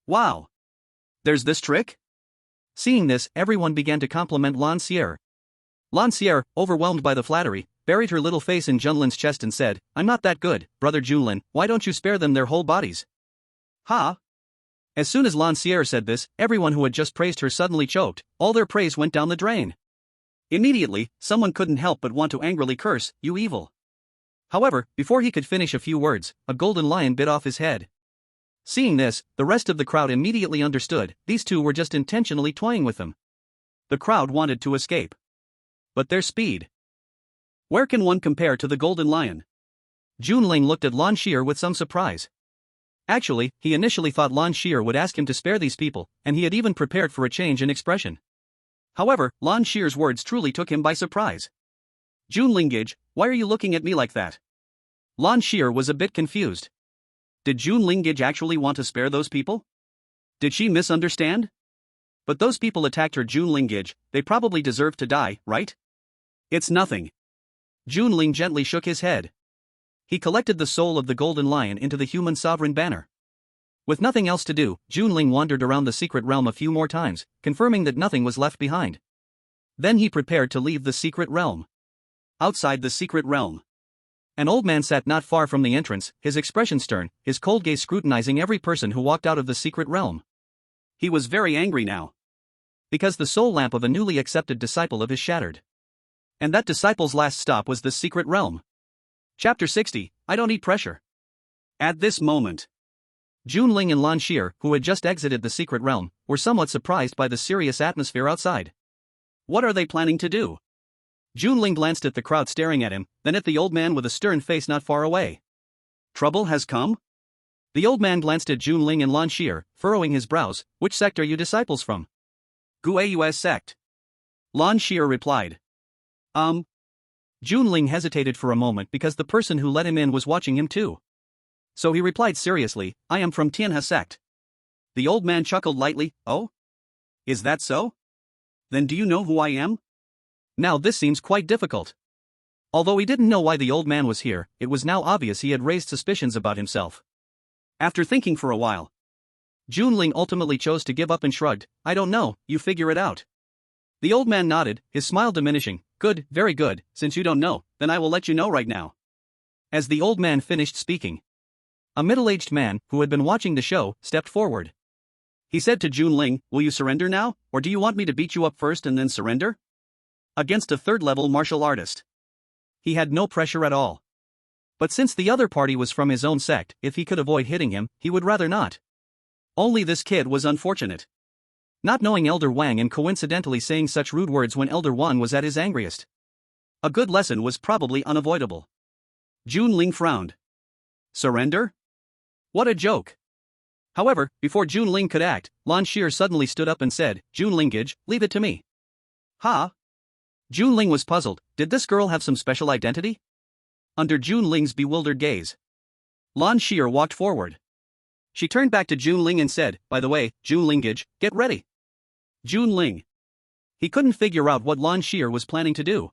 Speaker 1: Wow! There's this trick? Seeing this, everyone began to compliment Lancier. Lancier, overwhelmed by the flattery, buried her little face in Junlin's chest and said, I'm not that good, brother Junlin, why don't you spare them their whole bodies? Ha! As soon as Lancier said this, everyone who had just praised her suddenly choked, all their praise went down the drain. Immediately, someone couldn't help but want to angrily curse, you evil. However, before he could finish a few words, a golden lion bit off his head. Seeing this, the rest of the crowd immediately understood, these two were just intentionally toying with them. The crowd wanted to escape. But their speed. Where can one compare to the golden lion? Junling looked at Lancier with some surprise. Actually, he initially thought Lancier would ask him to spare these people, and he had even prepared for a change in expression. However, Lancier's words truly took him by surprise. Junlingage, why are you looking at me like that? Lancier was a bit confused. Did Junlingage actually want to spare those people? Did she misunderstand? But those people attacked her Junlingage, they probably deserved to die, right? It's nothing. Junling gently shook his head. He collected the soul of the golden lion into the human sovereign banner. With nothing else to do, Junling wandered around the secret realm a few more times, confirming that nothing was left behind. Then he prepared to leave the secret realm. Outside the secret realm, an old man sat not far from the entrance, his expression stern, his cold gaze scrutinizing every person who walked out of the secret realm. He was very angry now. Because the soul lamp of a newly accepted disciple of his shattered. And that disciple's last stop was the secret realm. Chapter 60, I don't eat pressure. At this moment, Junling and Lancier, who had just exited the secret realm, were somewhat surprised by the serious atmosphere outside. What are they planning to do? Junling glanced at the crowd staring at him, then at the old man with a stern face not far away. Trouble has come? The old man glanced at Junling and Lancier, furrowing his brows. Which sect are you disciples from? Guayu's sect. Lancier replied. Junling hesitated for a moment because the person who let him in was watching him too. So he replied seriously, I am from Tianhe sect. The old man chuckled lightly, oh? Is that so? Then do you know who I am? Now this seems quite difficult. Although he didn't know why the old man was here, it was now obvious he had raised suspicions about himself. After thinking for a while, Junling ultimately chose to give up and shrugged, I don't know, you figure it out. The old man nodded, his smile diminishing, good, very good, since you don't know, then I will let you know right now. As the old man finished speaking, a middle-aged man, who had been watching the show, stepped forward. He said to Junling, will you surrender now, or do you want me to beat you up first and then surrender? Against a third-level martial artist. He had no pressure at all. But since the other party was from his own sect, if he could avoid hitting him, he would rather not. Only this kid was unfortunate. Not knowing Elder Wang and coincidentally saying such rude words when Elder Wan was at his angriest. A good lesson was probably unavoidable. Junling frowned. Surrender? What a joke. However, before Junling could act, Lancier suddenly stood up and said, Junlingage, leave it to me. Ha? Junling was puzzled, did this girl have some special identity? Under Junling's bewildered gaze, Lancier walked forward. She turned back to Junling and said, by the way, Junlingage, get ready. Junling. He couldn't figure out what Lancier was planning to do.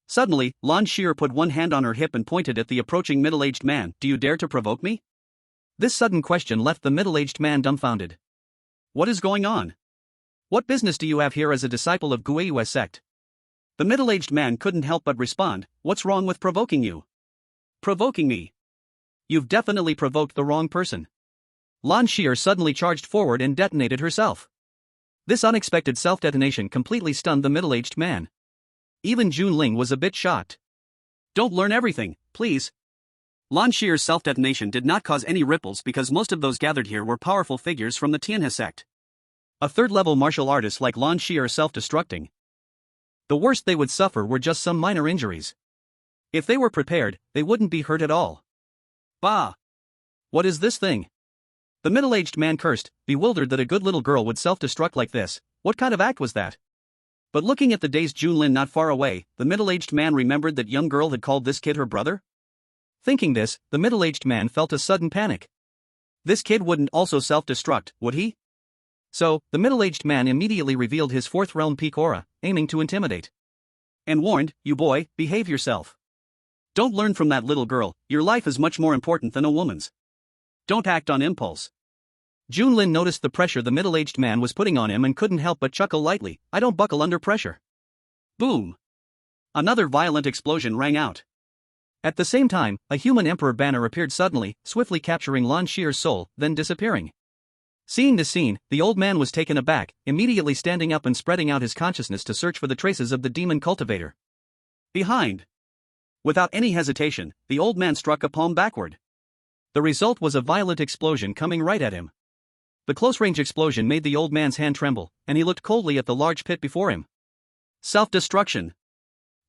Speaker 1: Suddenly, Lancier put one hand on her hip and pointed at the approaching middle-aged man, do you dare to provoke me? This sudden question left the middle-aged man dumbfounded. What is going on? What business do you have here as a disciple of Guayu's sect? The middle-aged man couldn't help but respond, what's wrong with provoking you? Provoking me? You've definitely provoked the wrong person. Lancier suddenly charged forward and detonated herself. This unexpected self-detonation completely stunned the middle-aged man. Even Junling was a bit shocked. Don't learn everything, please. Lancier's self-detonation did not cause any ripples because most of those gathered here were powerful figures from the Tianhe sect. A third-level martial artist like Lancier self-destructing. The worst they would suffer were just some minor injuries. If they were prepared, they wouldn't be hurt at all. Bah! What is this thing? The middle-aged man cursed, bewildered that a good little girl would self-destruct like this. What kind of act was that? But looking at the dazed Junlin not far away, the middle-aged man remembered that young girl had called this kid her brother? Thinking this, the middle-aged man felt a sudden panic. This kid wouldn't also self-destruct, would he? So, the middle-aged man immediately revealed his fourth realm peak aura, aiming to intimidate.
Speaker 2: And warned, you boy, behave yourself. Don't learn from that little girl, your life is much more important than a woman's. Don't act on impulse.
Speaker 1: Junlin noticed the pressure the middle-aged man was putting on him and couldn't help but chuckle lightly. I don't buckle under pressure.
Speaker 2: Boom! Another violent explosion rang out.
Speaker 1: At the same time, a human emperor banner appeared suddenly, swiftly capturing Lan Shir's soul, then disappearing. Seeing this scene, the old man was taken aback, immediately standing up and spreading out his consciousness to search for the traces of the demon cultivator.
Speaker 2: Behind. Without any hesitation, the old man struck a palm backward.
Speaker 1: The result was a violent explosion coming right at him. The close-range explosion made the old man's hand tremble, and he looked coldly at the large pit before him.
Speaker 2: Self-destruction.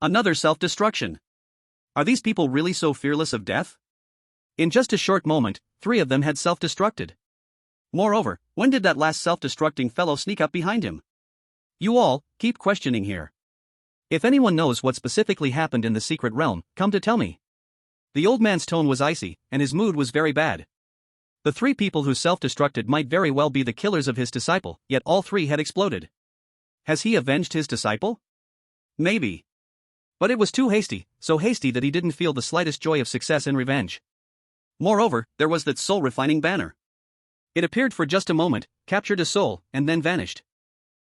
Speaker 2: Another self-destruction. Are these people really so fearless of death?
Speaker 1: In just a short moment, 3 of them had self-destructed.
Speaker 2: Moreover, when did that last self-destructing fellow sneak up behind him?
Speaker 1: You all, keep questioning here. If anyone knows what specifically happened in the secret realm, come to tell me. The old man's tone was icy, and his mood was very bad. The 3 people who self-destructed might very well be the killers of his disciple, yet all 3 had exploded. Has he avenged his disciple?
Speaker 2: Maybe.
Speaker 1: But it was too hasty, so hasty that he didn't feel the slightest joy of success and revenge.
Speaker 2: Moreover, there was that soul-refining banner.
Speaker 1: It appeared for just a moment, captured a soul, and then vanished.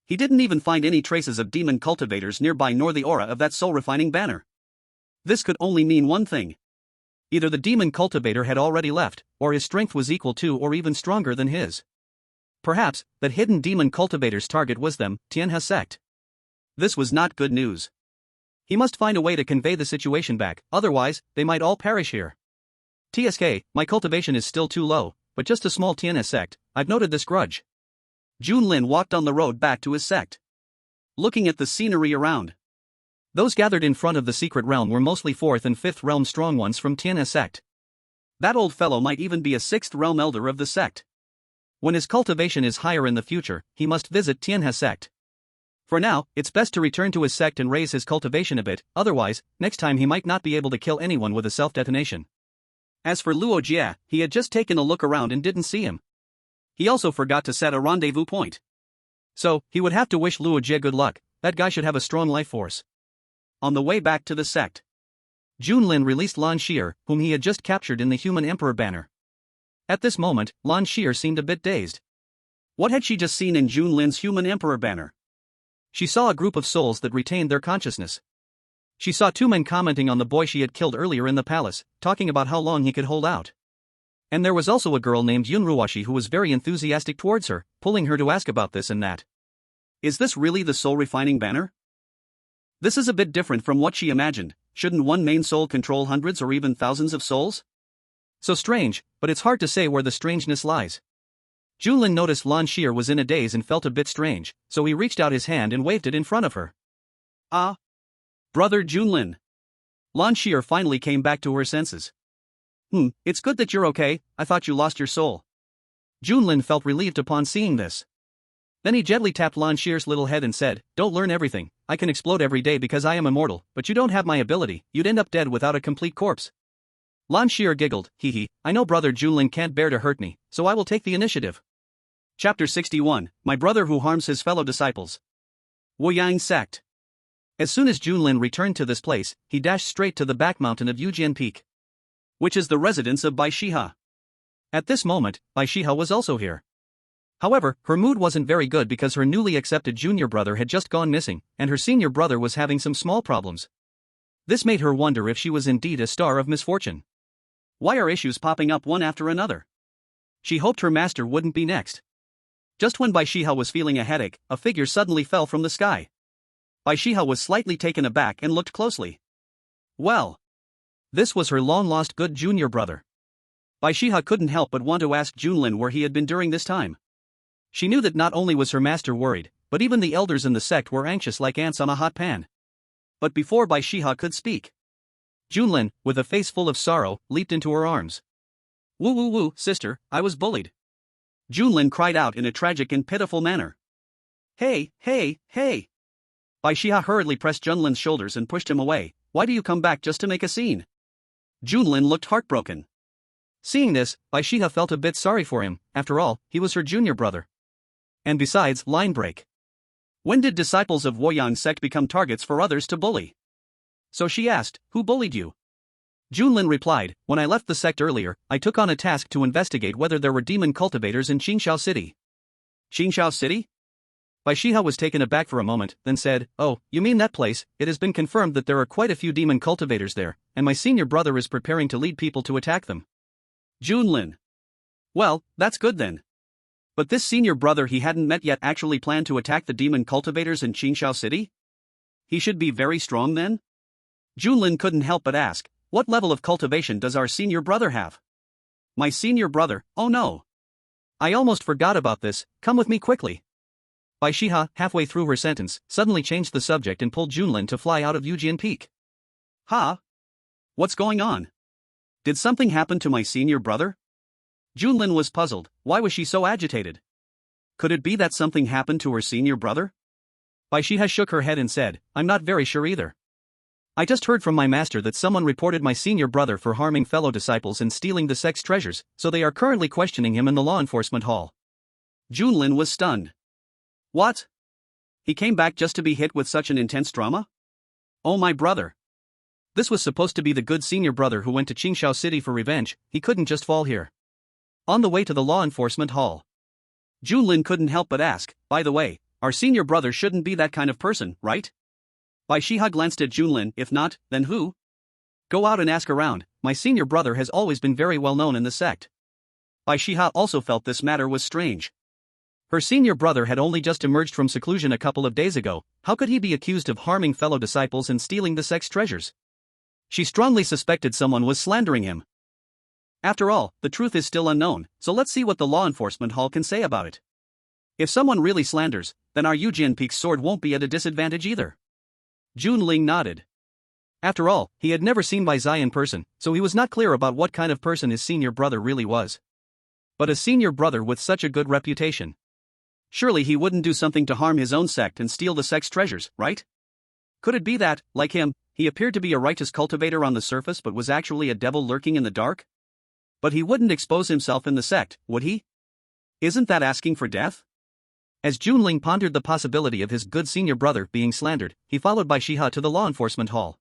Speaker 2: He didn't even find any traces of demon cultivators nearby nor the aura of that soul-refining banner. This could only mean one thing.
Speaker 1: Either the demon cultivator had already left, or his strength was equal to or even stronger than his. Perhaps, that hidden demon cultivator's target was them, Tianhe sect.
Speaker 2: This was not good news.
Speaker 1: He must find a way to convey the situation back, otherwise, they might all perish here. TSK, my cultivation is still too low, but just a small Tianhe sect, I've noted this grudge.
Speaker 2: Junlin walked on the road back to his sect. Looking at the scenery around.
Speaker 1: Those gathered in front of the secret realm were mostly 4th and 5th realm strong ones from Tianhe sect.
Speaker 2: That old fellow might even be a 6th realm elder of the sect.
Speaker 1: When his cultivation is higher in the future, he must visit Tianhe sect. For now, it's best to return to his sect and raise his cultivation a bit, otherwise, next time he might not be able to kill anyone with a self-detonation.
Speaker 2: As for Luo Jie, he had just taken a look around and didn't see him. He also forgot to set a rendezvous point.
Speaker 1: So, he would have to wish Luo Jie good luck. That guy should have a strong life force.
Speaker 2: On the way back to the sect,
Speaker 1: Junlin released Lan Shir, whom he had just captured in the human emperor banner. At this moment, Lan Shir seemed a bit dazed.
Speaker 2: What had she just seen in Junlin's human emperor banner?
Speaker 1: She saw a group of souls that retained their consciousness. She saw 2 men commenting on the boy she had killed earlier in the palace, talking about how long he could hold out. And there was also a girl named Yunruashi who was very enthusiastic towards her, pulling her to ask about this and that.
Speaker 2: Is this really the soul-refining banner? This is a bit different from what she imagined. Shouldn't one main soul control hundreds or even thousands of souls?
Speaker 1: So strange, but it's hard to say where the strangeness lies. Junlin noticed Lan Shir was in a daze and felt a bit strange, so he reached out his hand and waved it in front of her.
Speaker 2: Ah! Brother Junlin!
Speaker 1: Lan Shir finally came back to her senses.
Speaker 2: It's good that you're okay, I thought you lost your soul.
Speaker 1: Junlin felt relieved upon seeing this. Then he gently tapped Lan Shir's little head and said, don't learn everything, I can explode every day because I am immortal, but you don't have my ability, you'd end up dead without a complete corpse. Lan Shir giggled, hee, I know brother Junlin can't bear to hurt me, so I will take the initiative.
Speaker 2: Chapter 61, My Brother Who Harms His Fellow Disciples. Wuyang Sect.
Speaker 1: As soon as Junlin returned to this place, he dashed straight to the back mountain of Yujian Peak,
Speaker 2: which is the residence of Bai Shiha.
Speaker 1: At this moment, Bai Shiha was also here. However, her mood wasn't very good because her newly accepted junior brother had just gone missing, and her senior brother was having some small problems. This made her wonder if she was indeed a star of misfortune.
Speaker 2: Why are issues popping up one after another?
Speaker 1: She hoped her master wouldn't be next. Just when Bai Shiha was feeling a headache, a figure suddenly fell from the sky. Bai Shiha was slightly taken aback and looked closely.
Speaker 2: Well,
Speaker 1: this was her long-lost good junior brother. Bai Shiha couldn't help but want to ask Junlin where he had been during this time. She knew that not only was her master worried, but even the elders in the sect were anxious like ants on a hot pan. But before Bai Shiha could speak, Junlin, with a face full of sorrow, leaped into her arms.
Speaker 2: Woo woo woo, sister, I was bullied. Junlin cried out in a tragic and pitiful manner.
Speaker 1: Hey! Bai Shiha hurriedly pressed Junlin's shoulders and pushed him away. Why do you come back just to make a scene?
Speaker 2: Junlin looked heartbroken.
Speaker 1: Seeing this, Bai Shiha felt a bit sorry for him, after all, he was her junior brother.
Speaker 2: And besides, line break. When did disciples of Woyang's sect become targets for others to bully? So she asked, who bullied you? Junlin replied, when I left the sect earlier, I took on a task to investigate whether there were demon cultivators in Qingxiao City. Qingxiao City? Bai Shiha was taken aback for a moment, then said, oh, you mean that place? It has been confirmed that there are quite a few demon cultivators there, and my senior brother is preparing to lead people to attack them. Junlin. Well, that's good then. But this senior brother he hadn't met yet actually planned to attack the demon cultivators in Qingxiao City? He should be very strong then? Junlin couldn't help but ask, what level of cultivation does our senior brother have? My senior brother, oh no. I almost forgot about this, come with me quickly. Bai Shiha, halfway through her sentence, suddenly changed the subject and pulled Junlin to fly out of Yujian Peak. Huh? What's going on? Did something happen to my senior brother? Junlin was puzzled, why was she so agitated? Could it be that something happened to her senior brother? Bai Shiha shook her head and said, I'm not very sure either. I just heard from my master that someone reported my senior brother for harming fellow disciples and stealing the sect's treasures, so they are currently questioning him in the law enforcement hall. Junlin was stunned. What? He came back just to be hit with such an intense drama? Oh my brother. This was supposed to be the good senior brother who went to Qingxiao City for revenge, he couldn't just fall here. On the way to the law enforcement hall, Junlin couldn't help but ask, by the way, our senior brother shouldn't be that kind of person, right? Bai Shiha glanced at Junlin, if not, then who? Go out and ask around, my senior brother has always been very well known in the sect. Bai Shiha also felt this matter was strange. Her senior brother had only just emerged from seclusion a couple of days ago, how could he be accused of harming fellow disciples and stealing the sect's treasures? She strongly suspected someone was slandering him. After all, the truth is still unknown, so let's see what the law enforcement hall can say about it. If someone really slanders, then our Yujian Peak's sword won't be at a disadvantage either. Junling nodded. After all, he had never seen Bai Zai in person, so he was not clear about what kind of person his senior brother really was. But a senior brother with such a good reputation. Surely he wouldn't do something to harm his own sect and steal the sect's treasures, right? Could it be that, like him, he appeared to be a righteous cultivator on the surface but was actually a devil lurking in the dark? But he wouldn't expose himself in the sect, would he? Isn't that asking for death? As Junling pondered the possibility of his good senior brother being slandered, he followed Bai Shiha to the law enforcement hall.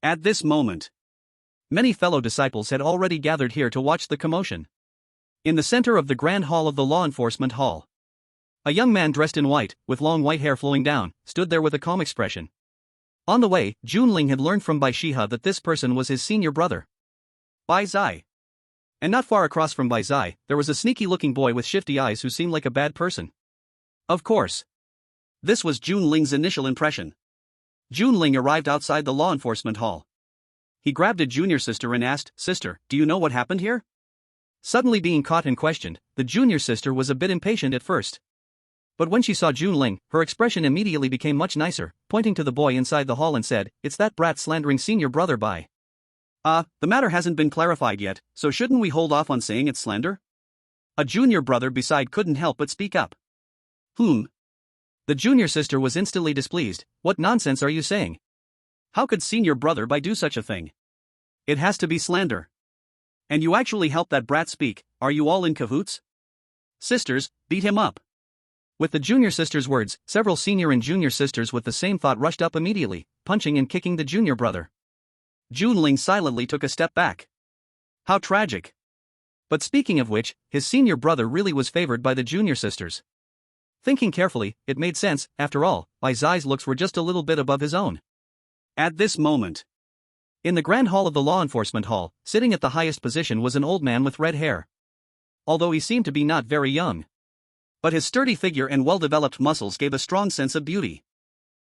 Speaker 2: At this moment, many fellow disciples had already gathered here to watch the commotion. In the center of the grand hall of the law enforcement hall, a young man dressed in white, with long white hair flowing down, stood there with a calm expression. On the way, Junling had learned from Bai Shiha that this person was his senior brother, Bai Zai. And not far across from Bai Zai, there was a sneaky-looking boy with shifty eyes who seemed like a bad person. Of course. This was Junling's initial impression. Junling arrived outside the law enforcement hall. He grabbed a junior sister and asked, Sister, do you know what happened here? Suddenly being caught and questioned, the junior sister was a bit impatient at first. But when she saw Junling, her expression immediately became much nicer, pointing to the boy inside the hall and said, It's that brat slandering senior brother Bai. The matter hasn't been clarified yet, so shouldn't we hold off on saying it's slander? A junior brother beside couldn't help but speak up. The junior sister was instantly displeased. What nonsense are you saying? How could senior brother Bai do such a thing? It has to be slander. And you actually helped that brat speak, are you all in cahoots? Sisters, beat him up. With the junior sister's words, several senior and junior sisters with the same thought rushed up immediately, punching and kicking the junior brother. Junling silently took a step back. How tragic. But speaking of which, his senior brother really was favored by the junior sisters. Thinking carefully, it made sense, after all, Bai Zai's looks were just a little bit above his own. At this moment, in the grand hall of the law enforcement hall, sitting at the highest position was an old man with red hair. Although he seemed to be not very young. But his sturdy figure and well-developed muscles gave a strong sense of beauty.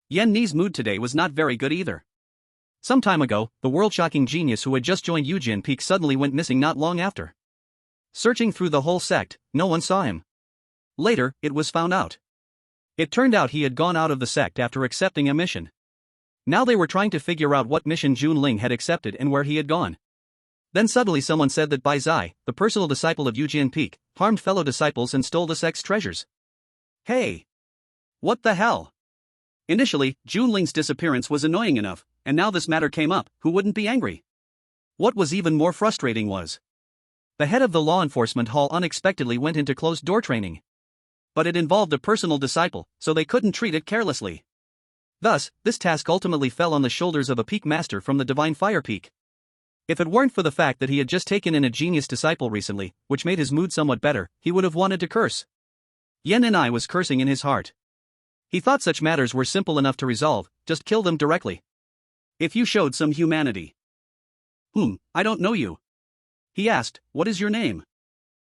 Speaker 2: Yan Ni's mood today was not very good either. Some time ago, the world-shocking genius who had just joined Yujian Peak suddenly went missing not long after. Searching through the whole sect, no one saw him. Later, it was found out. It turned out he had gone out of the sect after accepting a mission. Now they were trying to figure out what mission Junling had accepted and where he had gone. Then suddenly someone said that Bai Zai, the personal disciple of Yujian Peak, harmed fellow disciples and stole the sect's treasures. Hey! What the hell? Initially, Junling's disappearance was annoying enough, and now this matter came up, who wouldn't be angry? What was even more frustrating was the head of the law enforcement hall unexpectedly went into closed-door training. But it involved a personal disciple, so they couldn't treat it carelessly. Thus, this task ultimately fell on the shoulders of a peak master from the Divine Fire Peak. If it weren't for the fact that he had just taken in a genius disciple recently, which made his mood somewhat better, he would have wanted to curse. Yen and I was cursing in his heart. He thought such matters were simple enough to resolve, just kill them directly. If you showed some humanity. I don't know you. He asked, what is your name?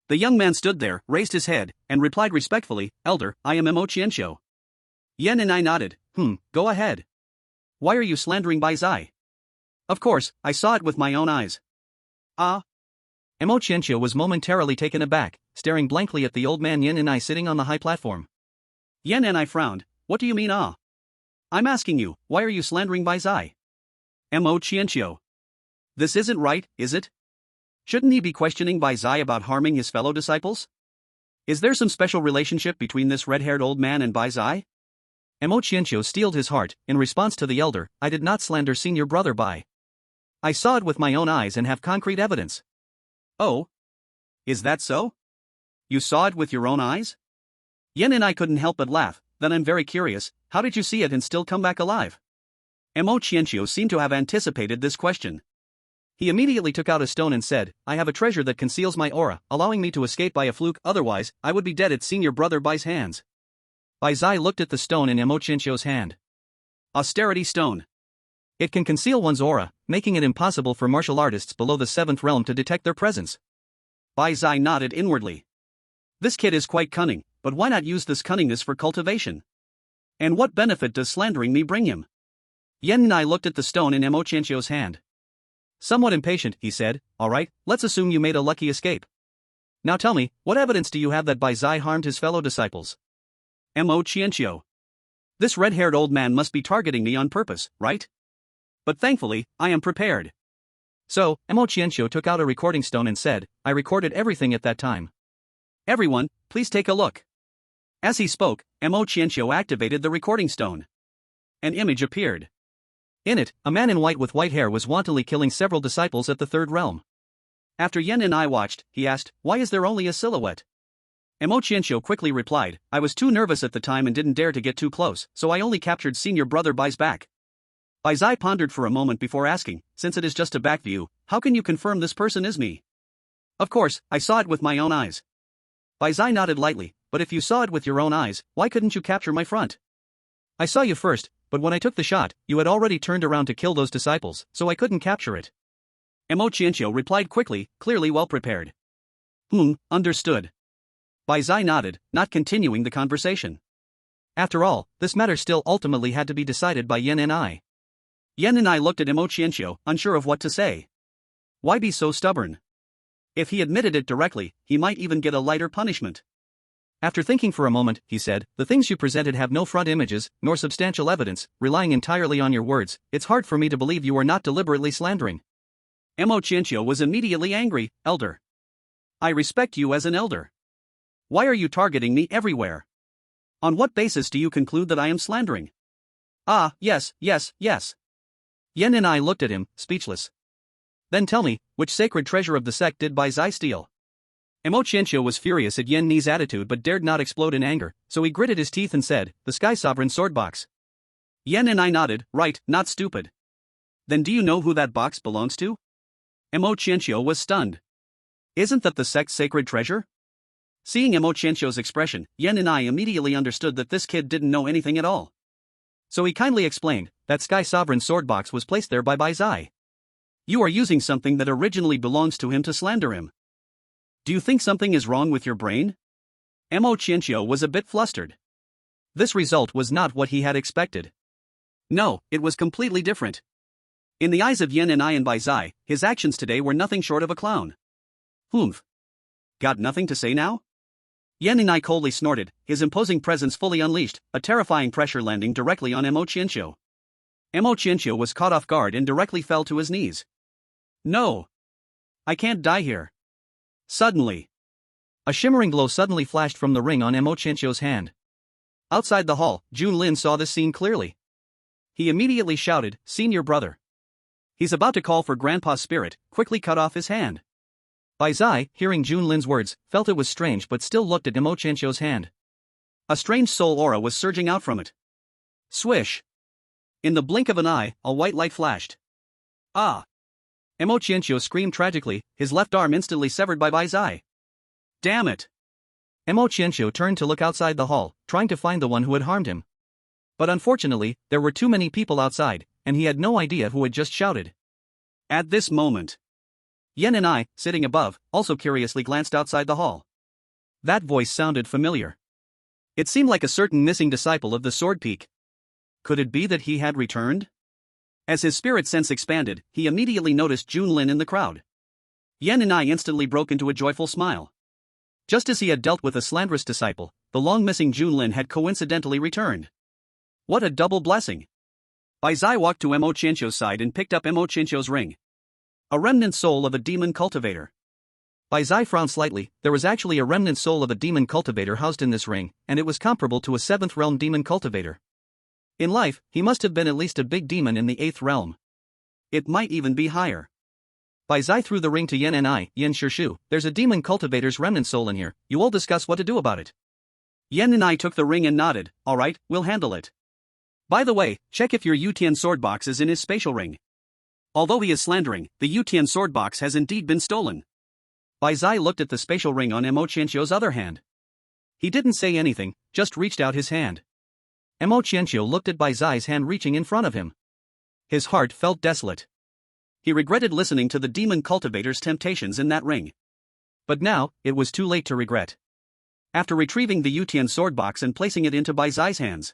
Speaker 2: The young man stood there, raised his head, and replied respectfully, Elder, I am Mo Qianxiu. Yen and I nodded, go ahead. Why are you slandering Bai Zai? Of course, I saw it with my own eyes. Ah.
Speaker 1: Mo Qianxiu was momentarily taken aback, staring blankly at the old man Yen and I sitting on the high platform.
Speaker 2: Yen and I frowned, what do you mean ah? I'm asking you, why are you slandering Bai Zai? Mo Qianxiu. This isn't right, is it? Shouldn't he be questioning Bai Zai about harming his fellow disciples? Is there some special relationship between this red-haired old man and Bai Zai?
Speaker 1: Mo Qianxiu steeled his heart. In response to the elder, I did not slander senior brother Bai. I saw it with my own eyes and have concrete evidence.
Speaker 2: Oh? Is that so? You saw it with your own eyes? Yen and I couldn't help but laugh. Then I'm very curious, how did you see it and still come back alive? Mo Qianxiu seemed to have anticipated this question. He immediately took out a stone and said, I have a treasure that conceals my aura, allowing me to escape by a fluke, otherwise, I would be dead at senior brother Bai's hands.
Speaker 1: Bai Zai looked at the stone in Mo Qianxiu's hand.
Speaker 2: Austerity stone.
Speaker 1: It can conceal one's aura, making it impossible for martial artists below the 7th realm to detect their presence.
Speaker 2: Bai Zai nodded inwardly. This kid is quite cunning, but why not use this cunningness for cultivation? And what benefit does slandering me bring him? Yen and I looked at the stone in Mo Qianxiu's hand.
Speaker 1: Somewhat impatient, he said, alright, let's assume you made a lucky escape. Now tell me, what evidence do you have that Bai Zai harmed his fellow disciples?
Speaker 2: Mo Qianxiu. This red-haired old man must be targeting me on purpose, right? But thankfully, I am prepared.
Speaker 1: So, Mo Qianxiu took out a recording stone and said, I recorded everything at that time.
Speaker 2: Everyone, please take a look. As he spoke, Mo Qianxiu activated the recording stone. An image appeared.
Speaker 1: In it, a man in white with white hair was wantonly killing several disciples at the 3rd realm.
Speaker 2: After Yen and I watched, he asked, why is there only a silhouette? Mo Qianxiu quickly replied, I was too nervous at the time and didn't dare to get too close, so I only captured senior brother Bai's back. Bai Zai pondered for a moment before asking, since it is just a back view, how can you confirm this person is me? Of course, I saw it with my own eyes. Bai Zai nodded lightly, but if you saw it with your own eyes, why couldn't you capture my front?
Speaker 1: I saw you first, but when I took the shot, you had already turned around to kill those disciples, so I couldn't capture it.
Speaker 2: Mo Qianxiu replied quickly, clearly well prepared. Understood. Bai Zai nodded, not continuing the conversation.
Speaker 1: After all, this matter still ultimately had to be decided by Yen and I.
Speaker 2: Yen and I looked at Mo Qianxiu, unsure of what to say. Why be so stubborn? If he admitted it directly, he might even get a lighter punishment.
Speaker 1: After thinking for a moment, he said, the things you presented have no front images, nor substantial evidence, relying entirely on your words, it's hard for me to believe you are not deliberately slandering.
Speaker 2: Mo Qianxiu was immediately angry, Elder. I respect you as an elder. Why are you targeting me everywhere? On what basis do you conclude that I am slandering? Ah, yes.
Speaker 1: Yen and I looked at him, speechless. Then tell me, which sacred treasure of the sect did Bai Zai steal? Mo Qianxiu was furious at Yen Ni's attitude but dared not explode in anger, so he gritted his teeth and said, the Sky Sovereign sword box.
Speaker 2: Yen and I nodded, right, not stupid. Then do you know who that box belongs to? Mo Qianxiu was stunned. Isn't that the sect's sacred treasure? Seeing Mo Qianxiu's expression, Yen and I immediately understood that this kid didn't know anything at all.
Speaker 1: So he kindly explained, that Sky Sovereign sword box was placed there by Bai Zai.
Speaker 2: You are using something that originally belongs to him to slander him. Do you think something is wrong with your brain? Mo Qianxiu was a bit flustered. This result was not what he had expected. No, it was completely different. In the eyes of Yen and I and Bai Zai, his actions today were nothing short of a clown. Got nothing to say now? Yen and I coldly snorted, his imposing presence fully unleashed, a terrifying pressure landing directly on Mo Qianxiu. Mo Qianxiu was caught off guard and directly fell to his knees. No! I can't die here. Suddenly,
Speaker 1: a shimmering glow suddenly flashed from the ring on Mo Qianxiu's hand.
Speaker 2: Outside the hall, Junlin saw this scene clearly. He immediately shouted, Senior brother. He's about to call for Grandpa's spirit, quickly cut off his hand.
Speaker 1: Bai Zai, hearing Junlin's words, felt it was strange but still looked at Mo Qianxiu's hand.
Speaker 2: A strange soul aura was surging out from it. Swish! In the blink of an eye, a white light flashed. Ah! Emo Qianqiu screamed tragically, his left arm instantly severed by Bai Zai. Damn it!
Speaker 1: Emo Qianqiu turned to look outside the hall, trying to find the one who had harmed him. But unfortunately, there were too many people outside, and he had no idea who had just shouted.
Speaker 2: At this moment, Yen and I, sitting above, also curiously glanced outside the hall. That voice sounded familiar. It seemed like a certain missing disciple of the Sword Peak. Could it be that he had returned? As his spirit sense expanded, he immediately noticed Junlin in the crowd. Yen and I instantly broke into a joyful smile. Just as he had dealt with a slanderous disciple, the long-missing Junlin had coincidentally returned. What a double blessing! Bai Zai walked to Emo Qianqiu's side and picked up Emo Qianqiu's ring. A remnant soul of a demon cultivator.
Speaker 1: Bai Zai frowned slightly. There was actually a remnant soul of a demon cultivator housed in this ring, and it was comparable to a 7th realm demon cultivator. In life, he must have been at least a big demon in the 8th realm. It might even be higher. Bai Zai threw the ring to Yen and I. Yen Shishu, there's a demon cultivator's remnant soul in here, you all discuss what to do about it.
Speaker 2: Yen and I took the ring and nodded. Alright, we'll handle it. By the way, check if your Yutian sword box is in his spatial ring. Although he is slandering, the Yutian sword box has indeed been stolen. Bai Zai looked at the spatial ring on Emo Qianqiu's other hand. He didn't say anything, just reached out his hand. Emo Qianqiu looked at Bai Zai's hand reaching in front of him. His heart felt desolate. He regretted listening to the demon cultivator's temptations in that ring. But now, it was too late to regret. After retrieving the Yutian sword box and placing it into Bai Zai's hands,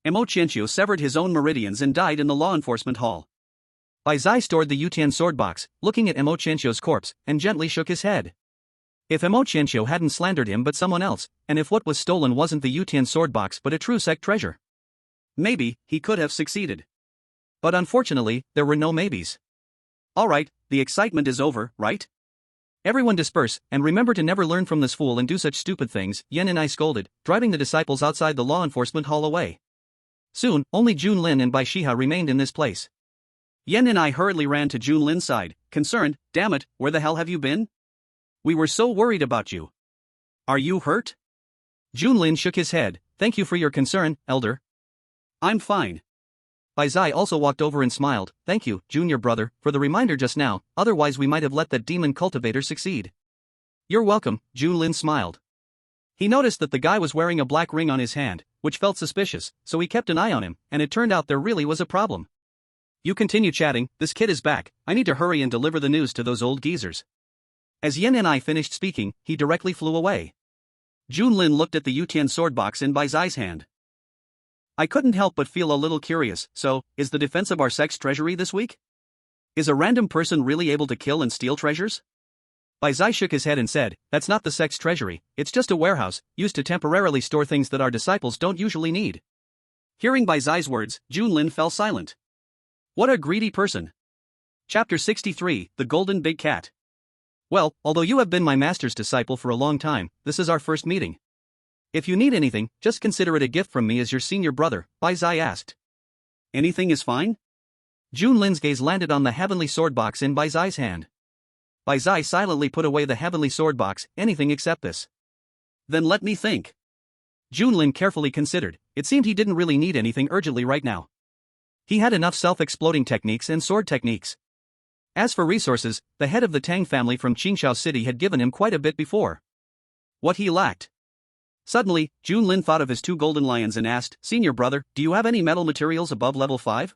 Speaker 2: Emo Qianqiu severed his own meridians and died in the law enforcement hall.
Speaker 1: Bai Zai stored the Yutian sword box, looking at Emo Qianqiu's corpse, and gently shook his head. If Emo Qianqiu hadn't slandered him but someone else, and if what was stolen wasn't the Yutian sword box but a true sect treasure, maybe he could have succeeded. But unfortunately, there were no maybes. Alright, the excitement is over, right? Everyone disperse, and remember to never learn from this fool and do such stupid things, Yen and I scolded, driving the disciples outside the law enforcement hall away. Soon, only Junlin and Bai Shiha remained in this place. Yen and I hurriedly ran to Junlin's side, concerned. Damn it, where the hell have you been? We were so worried about you. Are you hurt? Junlin shook his head. Thank you for your concern, elder. I'm fine. Bai Zai also walked over and smiled. Thank you, junior brother, for the reminder just now, otherwise we might have let that demon cultivator succeed. You're welcome, Junlin smiled. He noticed that the guy was wearing a black ring on his hand, which felt suspicious, so he kept an eye on him, and it turned out there really was a problem. You continue chatting, this kid is back, I need to hurry and deliver the news to those old geezers. As Yen and I finished speaking, he directly flew away. Junlin looked at the Yutian sword box in Bai Zai's hand. I couldn't help but feel a little curious. So, is the defense of our sect's treasury this week? Is a random person really able to kill and steal treasures? Bai Zai shook his head and said, that's not the sect's treasury, it's just a warehouse, used to temporarily store things that our disciples don't usually need. Hearing Bai Zai's words, Junlin fell silent. What a greedy person. Chapter 63, The Golden Big Cat. Well, although you have been my master's disciple for a long time, this is our first meeting. If you need anything, just consider it a gift from me as your senior brother, Bai Zai asked. Anything is fine? Junlin's gaze landed on the heavenly sword box in Bai Zai's hand. Bai Zai silently put away the heavenly sword box, anything except this. Then let me think. Junlin carefully considered, it seemed he didn't really need anything urgently right now. He had enough self-exploding techniques and sword techniques. As for resources, the head of the Tang family from Qingshao City had given him quite a bit before. What he lacked. Suddenly, Junlin thought of his 2 golden lions and asked, Senior brother, do you have any metal materials above level 5?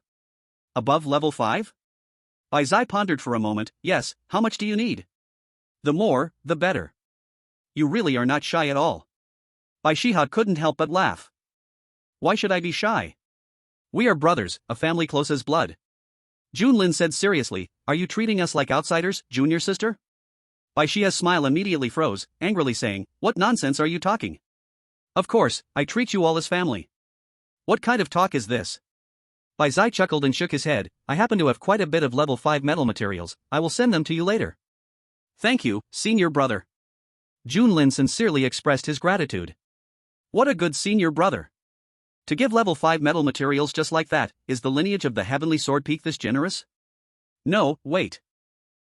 Speaker 1: Above level 5? Bai Zai pondered for a moment. Yes, how much do you need? The more, the better. You really are not shy at all. Bai Shiha couldn't help but laugh. Why should I be shy? We are brothers, a family close as blood. Junlin said seriously, are you treating us like outsiders, junior sister? Bai Shiha's smile immediately froze, angrily saying, what nonsense are you talking? Of course, I treat you all as family. What kind of talk is this? Bai Zai chuckled and shook his head. I happen to have quite a bit of level 5 metal materials, I will send them to you later. Thank you, senior brother. Junlin sincerely expressed his gratitude. What a good senior brother. To give level 5 metal materials just like that, is the lineage of the Heavenly Sword Peak this generous? No, wait.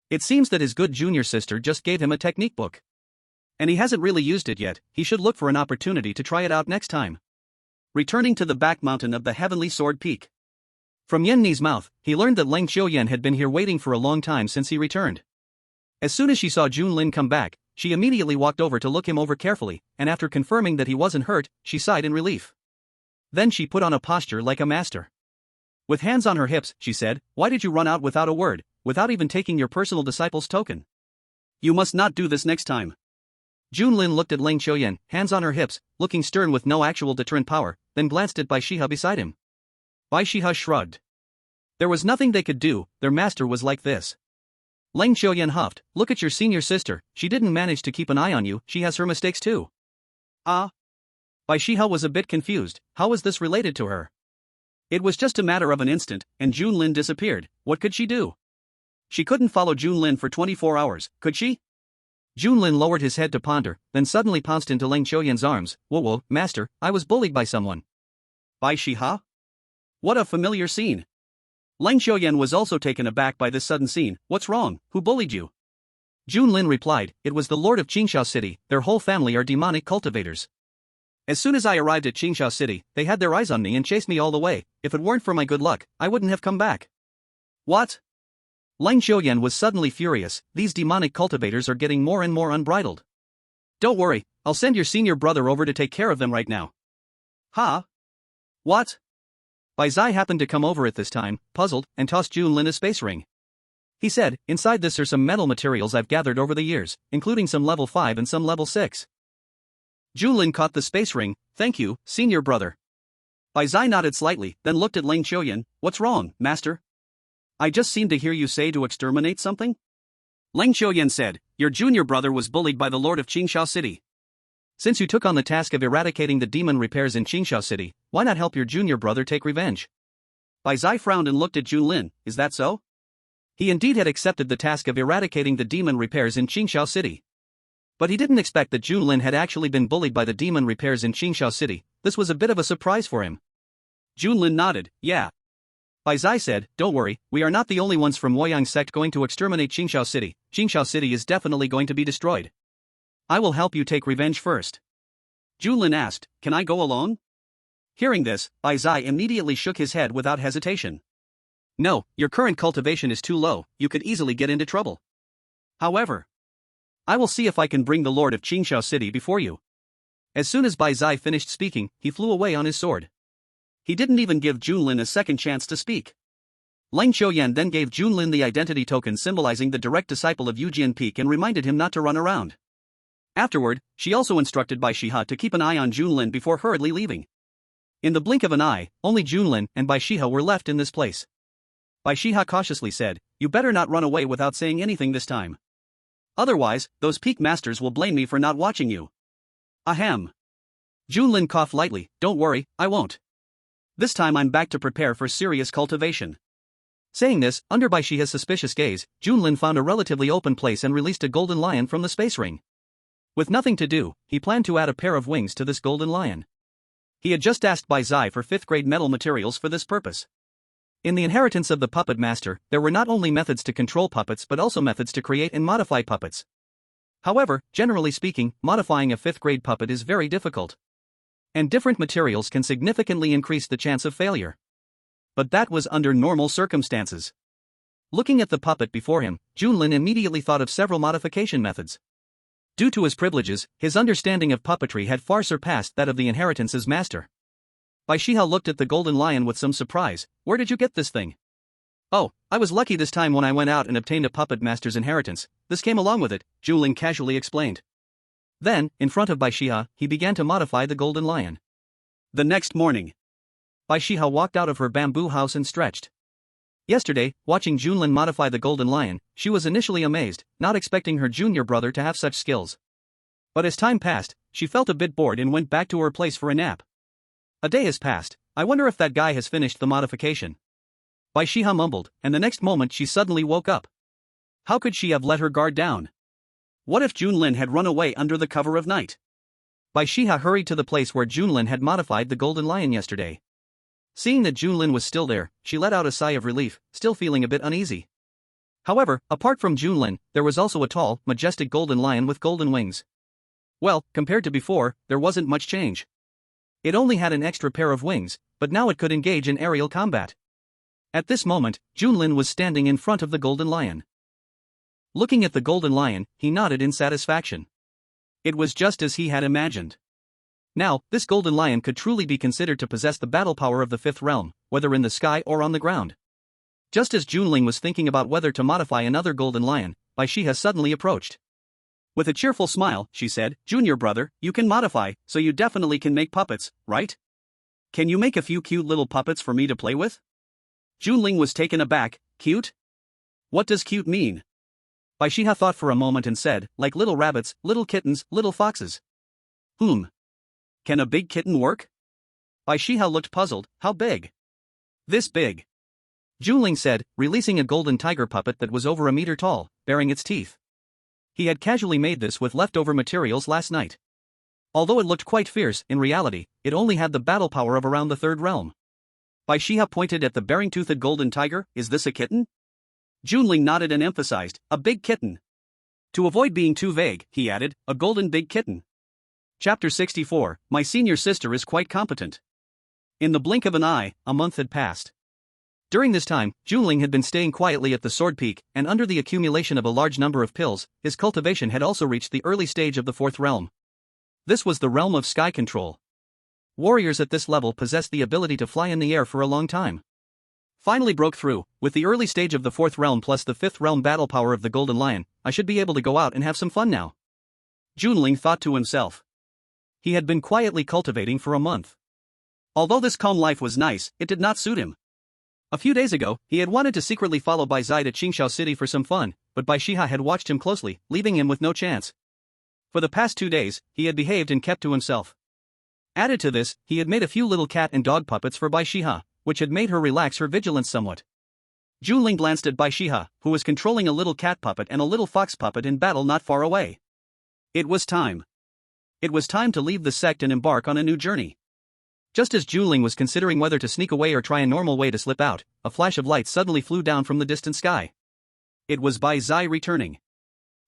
Speaker 1: It seems that his good junior sister just gave him a technique book.
Speaker 2: And he hasn't really used it yet, he should look for an opportunity to try it out next time. Returning to the back mountain of the Heavenly Sword Peak. From Yen Ni's mouth, he learned that Lang Xiuyan had been here waiting for a long time since he returned. As soon as she saw Junlin come back, she immediately walked over to look him over carefully, and after confirming that he wasn't hurt, she sighed in relief. Then she put on a posture like a master. With hands on her hips, she said, "Why did you run out without a word, without even taking your personal disciple's token? You must not do this next time." Junlin looked at Lang Xiuyan, hands on her hips, looking stern with no actual deterrent power, then glanced at Bai Shihe beside him. Bai Shihe shrugged. There was nothing they could do, their master was like this. Lang Xiuyan huffed, "Look at your senior sister, she didn't manage to keep an eye on you, she has her mistakes too." Ah? Bai Shihe was a bit confused, how was this related to her? It was just a matter of an instant, and Junlin disappeared. What could she do? She couldn't follow Junlin for 24 hours, could she? Junlin lowered his head to ponder, then suddenly pounced into Lang Xiuyan's arms. Whoa, master, I was bullied by someone." Bai Shihe? What a familiar scene. Lang Xiuyan was also taken aback by this sudden scene. "What's wrong? Who bullied you?" Junlin replied, "It was the Lord of Qingxiao City, their whole family are demonic cultivators. As soon as I arrived at Qingxiao City, they had their eyes on me and chased me all the way. If it weren't for my good luck, I wouldn't have come back." What? Lang Xiuyan was suddenly furious, these demonic cultivators are getting more and more unbridled. "Don't worry, I'll send your senior brother over to take care of them right now." Huh? What? Bai Zai happened to come over at this time, puzzled, and tossed Junlin a space ring. He said, "Inside this are some metal materials I've gathered over the years, including some level 5 and some level 6. Junlin caught the space ring. "Thank you, senior brother." Bai Zai nodded slightly, then looked at Lang Xiuyan. "What's wrong, master? I just seemed to hear you say to exterminate something?" Lang Xiuyan said, "Your junior brother was bullied by the Lord of Qingxiao City. Since you took on the task of eradicating the demon repairs in Qingxiao City, why not help your junior brother take revenge?" Bai Zai frowned and looked at Junlin. Is that so? He indeed had accepted the task of eradicating the demon repairs in Qingxiao City. But he didn't expect that Junlin had actually been bullied by the demon repairs in Qingxiao City. This was a bit of a surprise for him. Junlin nodded, "Yeah." Bai Zai said, "Don't worry, we are not the only ones from Woyang sect going to exterminate Qingxiao City. Qingxiao City is definitely going to be destroyed. I will help you take revenge first." Junlin asked, "Can I go alone?" Hearing this, Bai Zai immediately shook his head without hesitation. "No, your current cultivation is too low, you could easily get into trouble. However, I will see if I can bring the Lord of Qingxiao City before you." As soon as Bai Zai finished speaking, he flew away on his sword. He didn't even give Junlin a second chance to speak. Lang Xiuyan then gave Junlin the identity token symbolizing the direct disciple of Yujian Peak and reminded him not to run around. Afterward, she also instructed Bai Shihe to keep an eye on Junlin before hurriedly leaving. In the blink of an eye, only Junlin and Bai Shihe were left in this place. Bai Shihe cautiously said, "You better not run away without saying anything this time. Otherwise, those peak masters will blame me for not watching you." Ahem. Junlin coughed lightly, "Don't worry, I won't. This time I'm back to prepare for serious cultivation." Saying this, under Bai Shihe's suspicious gaze, Junlin found a relatively open place and released a golden lion from the space ring. With nothing to do, he planned to add a pair of wings to this golden lion. He had just asked Bai Zai for 5th grade metal materials for this purpose. In the inheritance of the puppet master, there were not only methods to control puppets but also methods to create and modify puppets. However, generally speaking, modifying a 5th grade puppet is very difficult. And different materials can significantly increase the chance of failure. But that was under normal circumstances. Looking at the puppet before him, Junlin immediately thought of several modification methods. Due to his privileges, his understanding of puppetry had far surpassed that of the inheritance's master. Bai Shihe looked at the golden lion with some surprise. "Where did you get this thing?" "Oh, I was lucky this time when I went out and obtained a puppet master's inheritance. This came along with it," Junlin casually explained. Then, in front of Bai Shihe, he began to modify the golden lion. The next morning, Bai Shihe walked out of her bamboo house and stretched. Yesterday, watching Junlin modify the golden lion, she was initially amazed, not expecting her junior brother to have such skills. But as time passed, she felt a bit bored and went back to her place for a nap. A day has passed. I wonder if that guy has finished the modification. Bai Shihe mumbled, and the next moment she suddenly woke up. How could she have let her guard down? What if Junlin had run away under the cover of night? Bai Shihe hurried to the place where Junlin had modified the golden lion yesterday. Seeing that Junlin was still there, she let out a sigh of relief, still feeling a bit uneasy. However, apart from Junlin, there was also a tall, majestic golden lion with golden wings. Well, compared to before, there wasn't much change. It only had an extra pair of wings, but now it could engage in aerial combat. At this moment, Junlin was standing in front of the golden lion. Looking at the golden lion, he nodded in satisfaction. It was just as he had imagined. Now, this golden lion could truly be considered to possess the battle power of the fifth realm, whether in the sky or on the ground. Just as Junling was thinking about whether to modify another golden lion, Bai Shiha suddenly approached. With a cheerful smile, she said, "Junior brother, you can modify, so you definitely can make puppets, right? Can you make a few cute little puppets for me to play with?" Junling was taken aback. "Cute? What does cute mean?" Bai Shiha thought for a moment and said, "Like little rabbits, little kittens, little foxes." Can a big kitten work?" Bai Shiha looked puzzled. "How big?" "This big." Junling said, releasing a golden tiger puppet that was over a meter tall, baring its teeth. He had casually made this with leftover materials last night. Although it looked quite fierce, in reality, it only had the battle power of around the third realm. Bai Shiha pointed at the baring-toothed golden tiger. "Is this a kitten?" Junling nodded and emphasized, "A big kitten." To avoid being too vague, he added, "A golden big kitten." Chapter 64, My senior sister is quite competent. In the blink of an eye, a month had passed. During this time, Junling had been staying quietly at the Sword Peak, and under the accumulation of a large number of pills, his cultivation had also reached the early stage of the fourth realm. This was the realm of sky control. Warriors at this level possessed the ability to fly in the air for a long time. Finally broke through, with the early stage of the fourth realm plus the fifth realm battle power of the Golden Lion, I should be able to go out and have some fun now. Junling thought to himself. He had been quietly cultivating for a month. Although this calm life was nice, it did not suit him. A few days ago, he had wanted to secretly follow Bai Zai to Qingshao City for some fun, but Bai Shiha had watched him closely, leaving him with no chance. For the past 2 days, he had behaved and kept to himself. Added to this, he had made a few little cat and dog puppets for Bai Shiha, which had made her relax her vigilance somewhat. Junling glanced at Bai Shiha, who was controlling a little cat puppet and a little fox puppet in battle not far away. It was time. It was time to leave the sect and embark on a new journey. Just as Junling was considering whether to sneak away or try a normal way to slip out, a flash of light suddenly flew down from the distant sky. It was Bai Zai returning.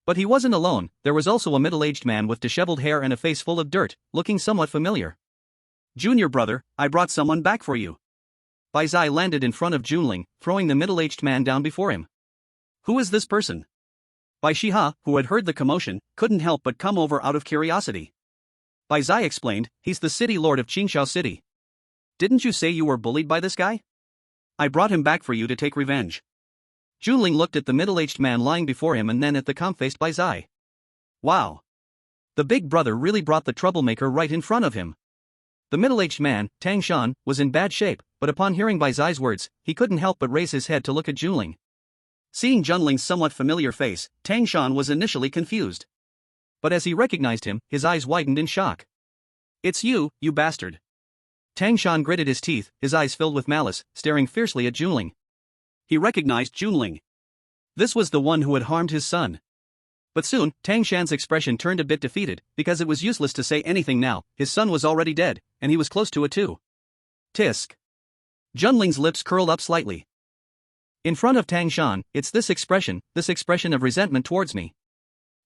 Speaker 2: But he wasn't alone, there was also a middle-aged man with disheveled hair and a face full of dirt, looking somewhat familiar. "Junior brother, I brought someone back for you." Bai Zai landed in front of Junling, throwing the middle-aged man down before him. "Who is this person?" Bai Shiha, who had heard the commotion, couldn't help but come over out of curiosity. Bai Zai explained, "He's the city lord of Qingshao City. Didn't you say you were bullied by this guy? I brought him back for you to take revenge." Junling looked at the middle-aged man lying before him and then at the calm-faced Bai Zai. Wow. The big brother really brought the troublemaker right in front of him. The middle-aged man, Tang Shan, was in bad shape, but upon hearing Bai Zai's words, he couldn't help but raise his head to look at Junling. Seeing Junling's somewhat familiar face, Tang Shan was initially confused. But as he recognized him, his eyes widened in shock. "It's you, you bastard." Tang Shan gritted his teeth, his eyes filled with malice, staring fiercely at Junling. He recognized Junling. This was the one who had harmed his son. But soon, Tang Shan's expression turned a bit defeated, because it was useless to say anything now, his son was already dead, and he was close to it too. Tisk. Junling's lips curled up slightly. In front of Tang Shan, it's this expression of resentment towards me.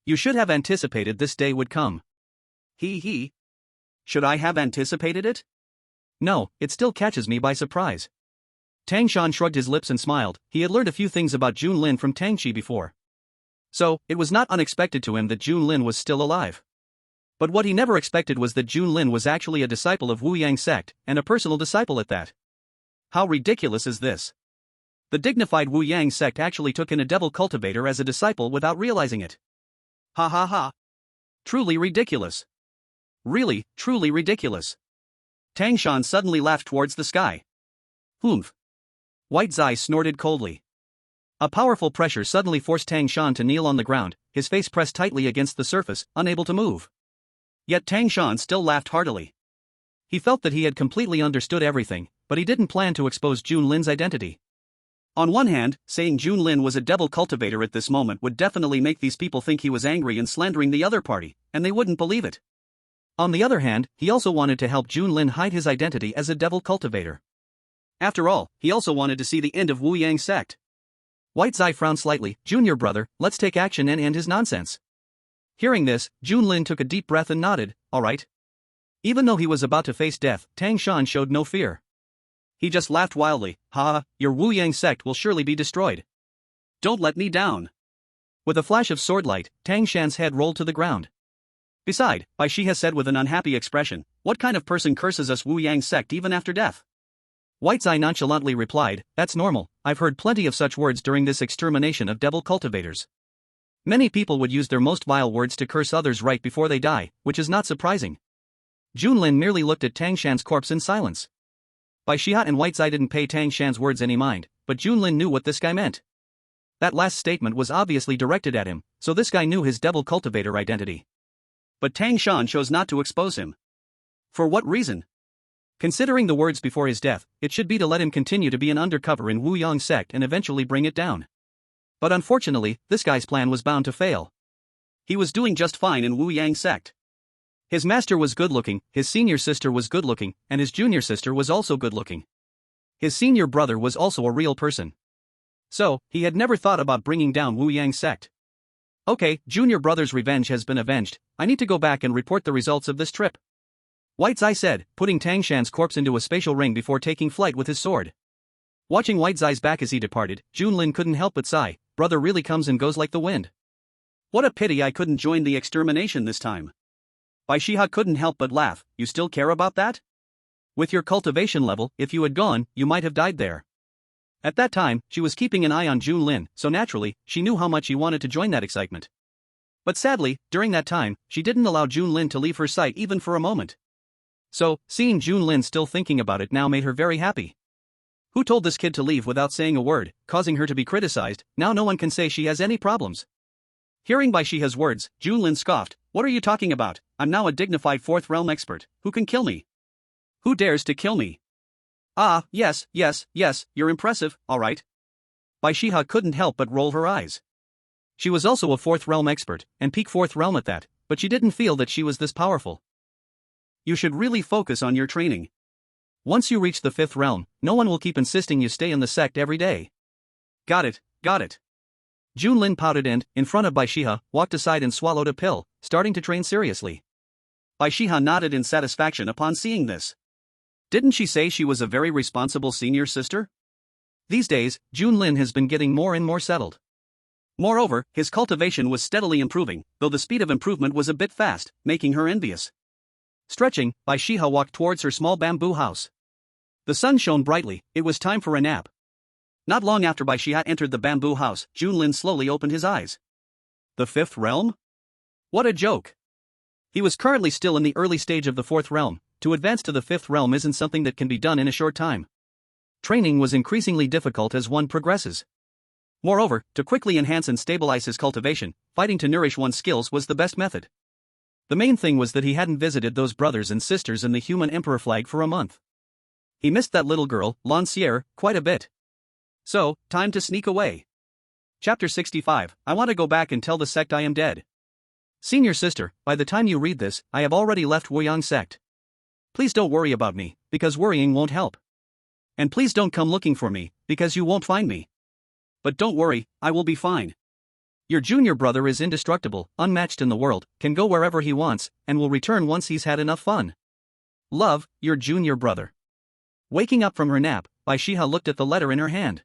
Speaker 2: You should have anticipated this day would come. He. Should I have anticipated it? No, it still catches me by surprise. Tang Shan shrugged his lips and smiled, he had learned a few things about Junlin from Tang Chi before. So, it was not unexpected to him that Junlin was still alive. But what he never expected was that Junlin was actually a disciple of Wu Yang sect, and a personal disciple at that. How ridiculous is this? The dignified Wu Yang sect actually took in a devil cultivator as a disciple without realizing it. Ha ha ha. Truly ridiculous. Really, truly ridiculous. Tang Shan suddenly laughed towards the sky. Humph. White Zai snorted coldly. A powerful pressure suddenly forced Tang Shan to kneel on the ground, his face pressed tightly against the surface, unable to move. Yet Tang Shan still laughed heartily. He felt that he had completely understood everything, but he didn't plan to expose Junlin's identity. On one hand, saying Junlin was a devil cultivator at this moment would definitely make these people think he was angry and slandering the other party, and they wouldn't believe it. On the other hand, he also wanted to help Junlin hide his identity as a devil cultivator. After all, he also wanted to see the end of Wu Yang sect. White Zai frowned slightly. "Junior brother, let's take action and end his nonsense."
Speaker 1: Hearing this, Junlin took a deep breath and nodded, alright. Even though he was about to face death, Tang Shan showed no fear. He just laughed wildly, haha, your Wu Yang sect will surely be destroyed. Don't let me down. With a flash of swordlight, Tang Shan's head rolled to the ground. Beside, Bai Shiha said with an unhappy expression, what kind of person curses us Wu Yang sect even after death? White Zai nonchalantly replied, that's normal, I've heard plenty of such words during this extermination of devil cultivators. Many people would use their most vile words to curse others right before they die, which is not surprising. Junlin merely looked at Tang Shan's corpse in silence. Bai Shiha and White Zai didn't pay Tang Shan's words any mind, but Junlin knew what this guy meant. That last statement was obviously directed at him, so this guy knew his devil cultivator identity. But Tang Shan chose not to expose him. For what reason? Considering the words before his death, it should be to let him continue to be an undercover in Wu Yang sect and eventually bring it down. But unfortunately, this guy's plan was bound to fail. He was doing just fine in Wu Yang sect. His master was good-looking, his senior sister was good-looking, and his junior sister was also good-looking. His senior brother was also a real person. So, he had never thought about bringing down Wu Yang sect. Okay, junior brother's revenge has been avenged, I need to go back and report the results of this trip. White Zai said, putting Tang Shan's corpse into a spatial ring before taking flight with his sword. Watching White Zai's back as he departed, Junlin couldn't help but sigh, brother really comes and goes like the wind. What a pity I couldn't join the extermination this time. Bai Shiha couldn't help but laugh, you still care about that? With your cultivation level, if you had gone, you might have died there. At that time, she was keeping an eye on Junlin, so naturally, she knew how much he wanted to join that excitement. But sadly, during that time, she didn't allow Junlin to leave her sight even for a moment. So, seeing Junlin still thinking about it now made her very happy. Who told this kid to leave without saying a word, causing her to be criticized? Now no one can say she has any problems. Hearing Bai Shiha's words, Junlin scoffed, what are you talking about? I'm now a dignified fourth realm expert, who can kill me? Who dares to kill me? Ah, yes, you're impressive, alright. Bai Shiha couldn't help but roll her eyes. She was also a fourth realm expert, and peak fourth realm at that, but she didn't feel that she was this powerful. You should really focus on your training. Once you reach the fifth realm, no one will keep insisting you stay in the sect every day. Got it. Junlin pouted and, in front of Bai Shiha, walked aside and swallowed a pill, starting to train seriously. Bai Shiha nodded in satisfaction upon seeing this. Didn't she say she was a very responsible senior sister? These days, Junlin has been getting more and more settled. Moreover, his cultivation was steadily improving, though the speed of improvement was a bit fast, making her envious. Stretching, Bai Shiha walked towards her small bamboo house. The sun shone brightly, it was time for a nap. Not long after Bai Shiha entered the bamboo house, Junlin slowly opened his eyes. The fifth realm? What a joke! He was currently still in the early stage of the fourth realm. To advance to the fifth realm isn't something that can be done in a short time. Training was increasingly difficult as one progresses. Moreover, to quickly enhance and stabilize his cultivation, fighting to nourish one's skills was the best method. The main thing was that he hadn't visited those brothers and sisters in the human emperor flag for a month. He missed that little girl, Lancière, quite a bit. So, time to sneak away. Chapter 65, I want to go back and tell the sect I am dead. Senior sister, by the time you read this, I have already left Woyang sect. Please don't worry about me, because worrying won't help. And please don't come looking for me, because you won't find me. But don't worry, I will be fine. Your junior brother is indestructible, unmatched in the world, can go wherever he wants, and will return once he's had enough fun. Love, your junior brother. Waking up from her nap, Bai Shiha looked at the letter in her hand.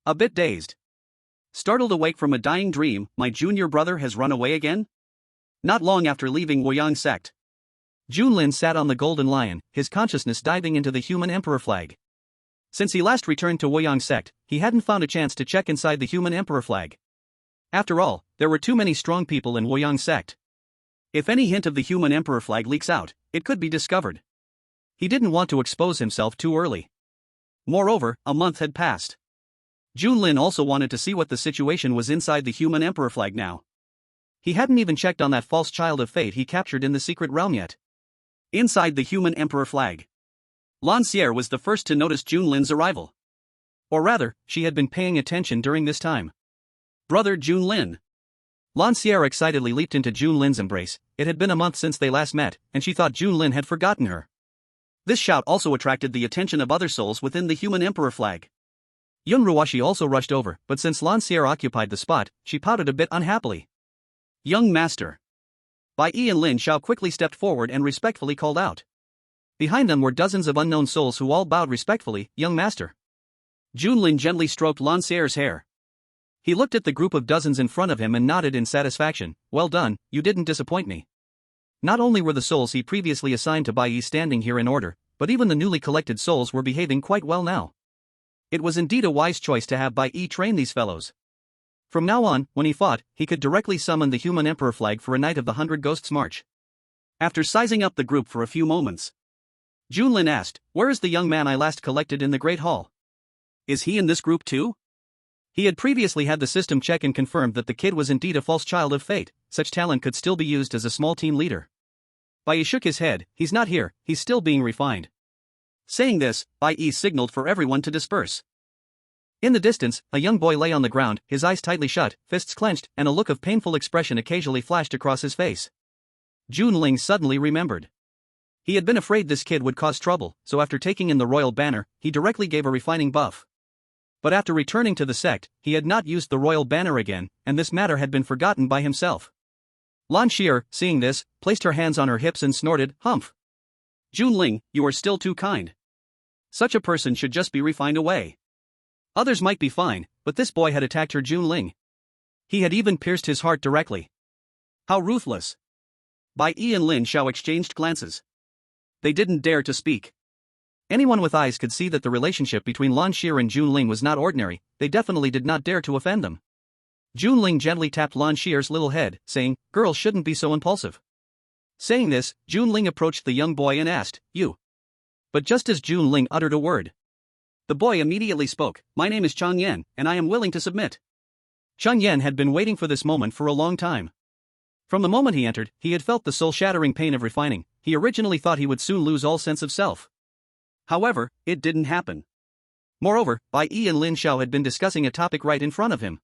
Speaker 1: A bit dazed. Startled awake from a dying dream, my junior brother has run away again? Not long after leaving Woyang sect. Junlin sat on the golden lion, his consciousness diving into the human emperor flag. Since he last returned to Woyang sect, he hadn't found a chance to check inside the human emperor flag. After all, there were too many strong people in Woyang sect. If any hint of the human emperor flag leaks out, it could be discovered. He didn't want to expose himself too early. Moreover, a month had passed. Junlin also wanted to see what the situation was inside the human emperor flag now. He hadn't even checked on that false child of fate he captured in the secret realm yet. Inside the human emperor flag, Lancière was the first to notice Junlin's arrival. Or rather, she had been paying attention during this time. Brother Junlin. Lancière excitedly leaped into Junlin's embrace. It had been a month since they last met, and she thought Junlin had forgotten her. This shout also attracted the attention of other souls within the human emperor flag. Yun Ruashi also rushed over, but since Lancière occupied the spot, she pouted a bit unhappily. Young master.
Speaker 2: Bai Yi and Lin Xiao quickly stepped forward and respectfully called out. Behind them were dozens of unknown souls who all bowed respectfully. Young master. Junlin gently stroked Lan Xier's hair. He looked at the group of dozens in front of him and nodded in satisfaction. Well done, you didn't disappoint me. Not only were the souls he previously assigned to Bai Yi standing here in order, but even the newly collected souls were behaving quite well now. It was indeed a wise choice to have Bai Yi train these fellows. From now on, when he fought, he could directly summon the human emperor flag for a Night of the 100 Ghosts March. After sizing up the group for a few moments, Junlin asked, "Where is the young man I last collected in the Great Hall? Is he in this group too?" He had previously had the system check and confirmed that the kid was indeed a false child of fate. Such talent could still be used as a small team leader. Bai Yi shook his head. He's not here, he's still being refined. Saying this, Bai Yi signaled for everyone to disperse. In the distance, a young boy lay on the ground, his eyes tightly shut, fists clenched, and a look of painful expression occasionally flashed across his face. Junling suddenly remembered. He had been afraid this kid would cause trouble, so after taking in the royal banner, he directly gave a refining buff. But after returning to the sect, he had not used the royal banner again, and this matter had been forgotten by himself. Lan Xier, seeing this, placed her hands on her hips and snorted, "Humph! Junling, you are still too kind. Such a person should just be refined away. Others might be fine, but this boy had attacked her Junling. He had even pierced his heart directly. How ruthless!" Bai Yi and Lin Xiao exchanged glances. They didn't dare to speak. Anyone with eyes could see that the relationship between Lan Xier and Junling was not ordinary. They definitely did not dare to offend them. Junling gently tapped Lan Xier's little head, saying, "Girls shouldn't be so impulsive." Saying this, Junling approached the young boy and asked, "You?" But just as Junling uttered a word, the boy immediately spoke, "My name is Chang Yan, and I am willing to submit." Chang Yan had been waiting for this moment for a long time. From the moment he entered, he had felt the soul-shattering pain of refining. He originally thought he would soon lose all sense of self. However, it didn't happen. Moreover, Bai Yi and Lin Xiao had been discussing a topic right in front of him.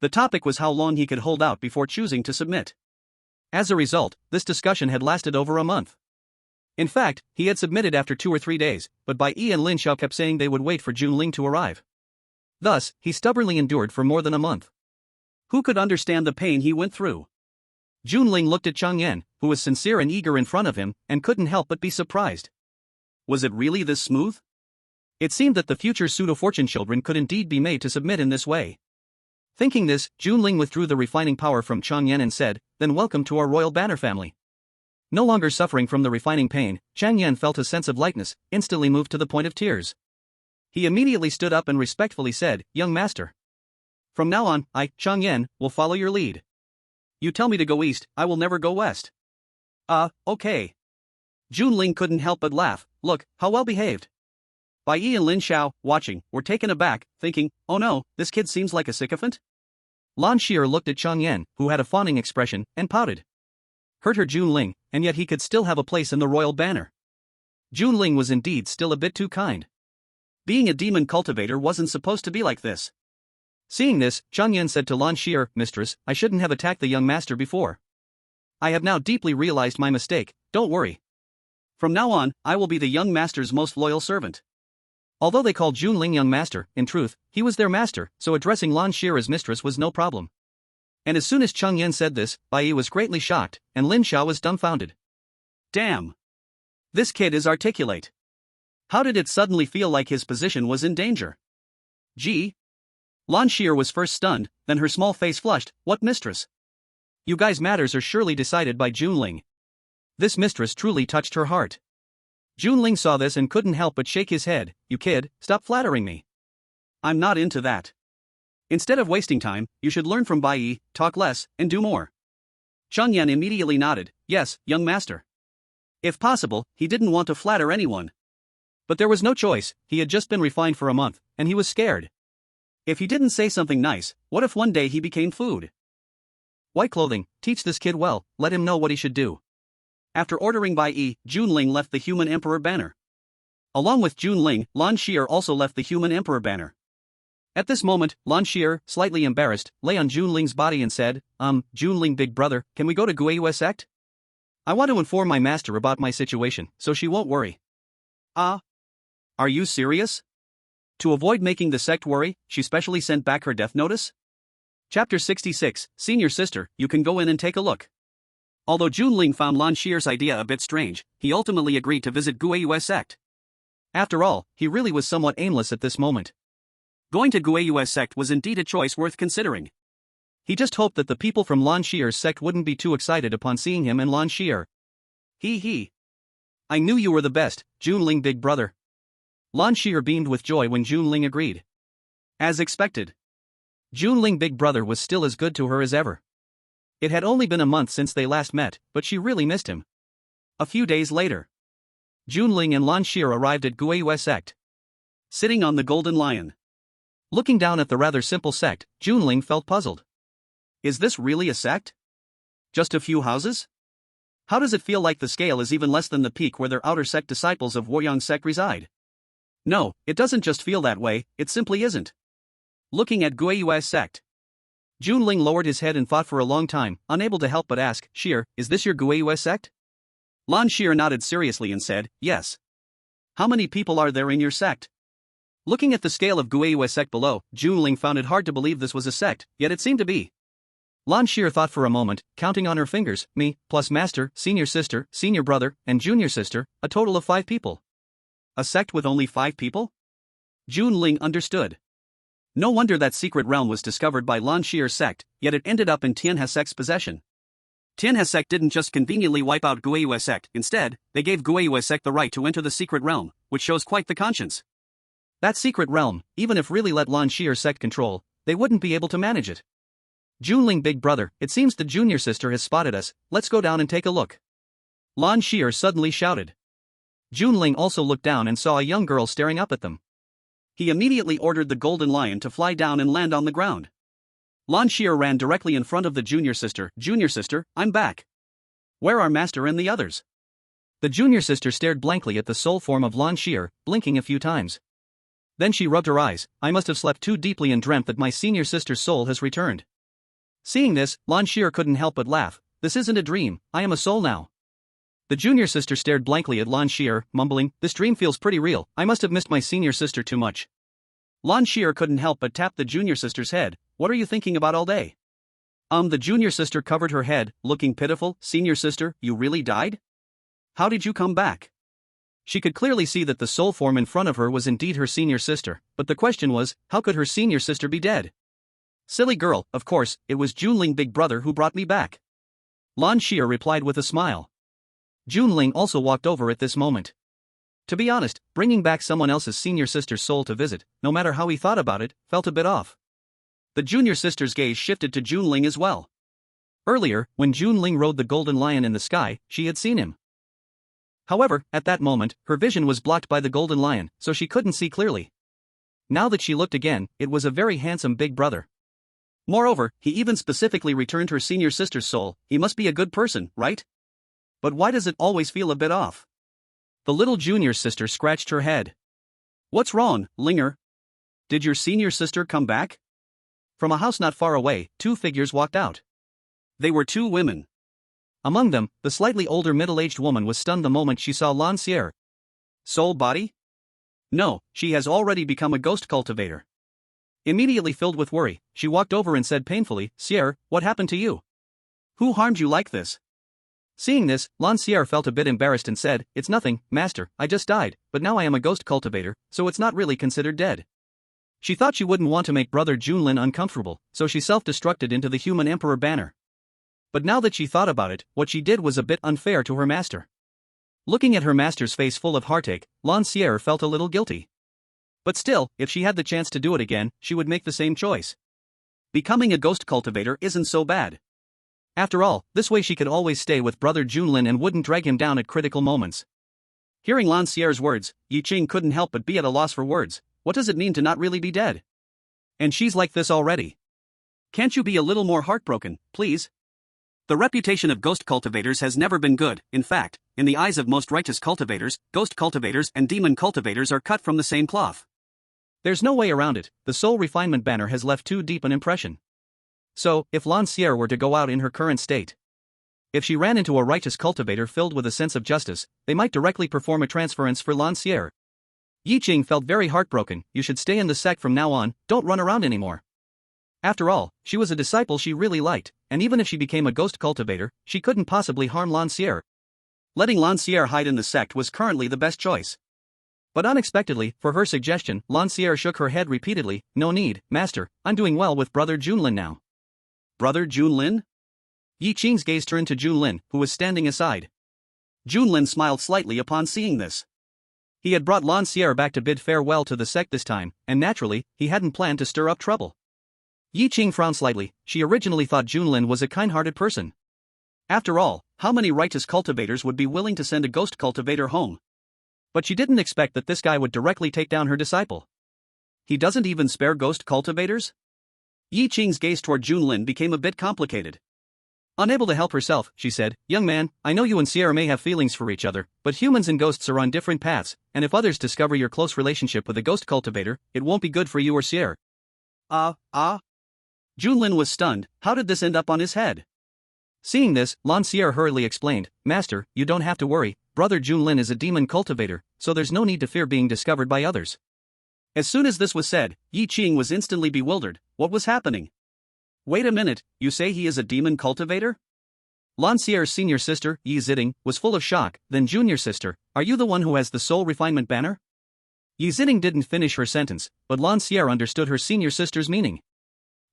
Speaker 2: The topic was how long he could hold out before choosing to submit. As a result, this discussion had lasted over a month. In fact, he had submitted after 2 or 3 days, but Bai Yi and Lin Xiao kept saying they would wait for Junling to arrive. Thus, he stubbornly endured for more than a month. Who could understand the pain he went through? Junling looked at Chang Yan, who was sincere and eager in front of him, and couldn't help but be surprised. Was it really this smooth? It seemed that the future pseudo-fortune children could indeed be made to submit in this way. Thinking this, Junling withdrew the refining power from Chang Yan and said, "Then welcome to our royal banner family." No longer suffering from the refining pain, Chang Yan felt a sense of lightness, instantly moved to the point of tears. He immediately stood up and respectfully said, "Young master. From now on, I, Chang Yan, will follow your lead. You tell me to go east, I will never go west." Okay. Junling couldn't help but laugh. Look, how well behaved. Bai Yi and Lin Xiao, watching, were taken aback, thinking, "Oh no, this kid seems like a sycophant." Lan Xier looked at Chang Yan, who had a fawning expression, and pouted. Hurt her Junling, and yet he could still have a place in the royal banner. Junling was indeed still a bit too kind. Being a demon cultivator wasn't supposed to be like this. Seeing this, Chang Yan said to Lan Xier, "Mistress, I shouldn't have attacked the young master before. I have now deeply realized my mistake, don't worry. From now on, I will be the young master's most loyal servant." Although they called Junling young master, in truth, he was their master, so addressing Lan Xier as mistress was no problem. And as soon as Chang Yan said this, Bai Yi was greatly shocked, and Lin Xiao was dumbfounded. Damn! This kid is articulate. How did it suddenly feel like his position was in danger? Gee! Lan Xier was first stunned, then her small face flushed. What mistress? You guys' matters are surely decided by Junling. This mistress truly touched her heart. Junling saw this and couldn't help but shake his head. You kid, stop flattering me. I'm not into that. Instead of wasting time, you should learn from Bai Yi, talk less, and do more. Chang Yan immediately nodded. Yes, young master. If possible, he didn't want to flatter anyone. But there was no choice, he had just been refined for a month, and he was scared. If he didn't say something nice, what if one day he became food? White clothing, teach this kid well, let him know what he should do. After ordering Bai Yi, Junling left the human emperor banner. Along with Junling, Lan Xier also left the human emperor banner. At this moment, Lan Xier, slightly embarrassed, lay on Junling's body and said, Junling big brother, can we go to Guiyue sect? I want to inform my master about my situation, so she won't worry. Are you serious? To avoid making the sect worry, she specially sent back her death notice? Chapter 66, Senior Sister, you can go in and take a look. Although Junling found Lan Xier's idea a bit strange, he ultimately agreed to visit Guayue's sect. After all, he really was somewhat aimless at this moment. Going to Guayue's sect was indeed a choice worth considering. He just hoped that the people from Lan Xier's sect wouldn't be too excited upon seeing him and Lan Xier. He. I knew you were the best, Junling big brother. Lan Xier beamed with joy when Junling agreed. As expected, Junling big brother was still as good to her as ever. It had only been a month since they last met, but she really missed him. A few days later, Junling and Lan Xier arrived at Guayue's sect. Sitting on the golden lion. Looking down at the rather simple sect, Junling felt puzzled. Is this really a sect? Just a few houses? How does it feel like the scale is even less than the peak where their outer sect disciples of Woyang sect reside? No, it doesn't just feel that way, it simply isn't. Looking at Guayue's sect, Junling lowered his head and thought for a long time, unable to help but ask, Xier, is this your Guayue sect? Lan Xier nodded seriously and said, yes. How many people are there in your sect? Looking at the scale of Guayue sect below, Junling found it hard to believe this was a sect, yet it seemed to be. Lan Xier thought for a moment, counting on her fingers, me, plus master, senior sister, senior brother, and junior sister, a total of 5 people. A sect with only 5 people? Junling understood. No wonder that secret realm was discovered by Lan Xier's sect, yet it ended up in Tianhe sect's possession. Tianhe sect didn't just conveniently wipe out Guayue sect, instead, they gave Guayue sect the right to enter the secret realm, which shows quite the conscience. That secret realm, even if really let Lan Xier's sect control, they wouldn't be able to manage it. Junling big brother, it seems the junior sister has spotted us, let's go down and take a look. Lan Xier suddenly shouted. Junling also looked down and saw a young girl staring up at them. He immediately ordered the golden lion to fly down and land on the ground. Lan Xier ran directly in front of the junior sister. Junior sister, I'm back. Where are master and the others? The junior sister stared blankly at the soul form of Lan Xier, blinking a few times. Then she rubbed her eyes. I must have slept too deeply and dreamt that my senior sister's soul has returned. Seeing this, Lan Xier couldn't help but laugh. This isn't a dream, I am a soul now. The junior sister stared blankly at Lan Xier, mumbling, this dream feels pretty real, I must have missed my senior sister too much. Lan Xier couldn't help but tap the junior sister's head. What are you thinking about all day? The junior sister covered her head, looking pitiful. Senior sister, you really died? How did you come back? She could clearly see that the soul form in front of her was indeed her senior sister, but the question was, how could her senior sister be dead? Silly girl, of course, it was Junling big brother who brought me back. Lan Xier replied with a smile. Junling also walked over at this moment. To be honest, bringing back someone else's senior sister's soul to visit, no matter how he thought about it, felt a bit off. The junior sister's gaze shifted to Junling as well. Earlier, when Junling rode the golden lion in the sky, she had seen him. However, at that moment, her vision was blocked by the golden lion, so she couldn't see clearly. Now that she looked again, it was a very handsome big brother. Moreover, he even specifically returned her senior sister's soul. He must be a good person, right? But why does it always feel a bit off? The little junior sister scratched her head. What's wrong, Linger? Did your senior sister come back? From a house not far away, 2 figures walked out. They were 2 women. Among them, the slightly older middle-aged woman was stunned the moment she saw Lan Xier. Soul body? No, she has already become a ghost cultivator. Immediately filled with worry, she walked over and said painfully, Xier, what happened to you? Who harmed you like this? Seeing this, Lan Xier felt a bit embarrassed and said, it's nothing, master, I just died, but now I am a ghost cultivator, so it's not really considered dead. She thought she wouldn't want to make brother Junlin uncomfortable, so she self-destructed into the human emperor banner. But now that she thought about it, what she did was a bit unfair to her master. Looking at her master's face full of heartache, Lan Xier felt a little guilty. But still, if she had the chance to do it again, she would make the same choice. Becoming a ghost cultivator isn't so bad. After all, this way she could always stay with brother Junlin and wouldn't drag him down at critical moments. Hearing Lan Xier's words, Yi Qing couldn't help but be at a loss for words. What does it mean to not really be dead? And she's like this already. Can't you be a little more heartbroken, please? The reputation of ghost cultivators has never been good. In fact, in the eyes of most righteous cultivators, ghost cultivators and demon cultivators are cut from the same cloth. There's no way around it, the soul refinement banner has left too deep an impression. So, if Lan Xier were to go out in her current state, if she ran into a righteous cultivator filled with a sense of justice, they might directly perform a transference for Lan Xier. Yi Qing felt very heartbroken. You should stay in the sect from now on, don't run around anymore.
Speaker 1: After all, she was a disciple she really liked, and even if she became a ghost cultivator, she couldn't possibly harm Lancier. Letting Lancier hide in the sect was currently the best choice. But unexpectedly, for her suggestion, Lancier shook her head repeatedly. No need, Master, I'm doing well with Brother Junlin now. Brother Junlin? Yi Qing's gaze turned to Junlin, who was standing aside. Junlin smiled slightly upon seeing this. He had brought Lancier back to bid farewell to the sect this time, and naturally, he hadn't planned to stir up trouble. Yi Qing frowned slightly. She originally thought Junlin was a kind-hearted person. After all, how many righteous cultivators would be willing to send a ghost cultivator home? But she didn't expect that this guy would directly take down her disciple. He doesn't even spare ghost cultivators? Yi Qing's gaze toward Junlin became a bit complicated. Unable to help herself, she said, Young man, I know you and Sierra may have feelings for each other, but humans and ghosts are on different paths, and if others discover your close relationship with a ghost cultivator, it won't be good for you or Sierra. Junlin was stunned. How did this end up on his head? Seeing this, Lancier hurriedly explained, Master, you don't have to worry, Brother Junlin is a demon cultivator, so there's no need to fear being discovered by others. As soon as this was said, Yi Qing was instantly bewildered. What was happening? Wait a minute, you say he is a demon cultivator? Lancier's senior sister, Yi Ziding, was full of shock. Then junior sister, are you the one who has the soul refinement banner? Yi Ziding didn't finish her sentence, but Lancier understood her senior sister's meaning.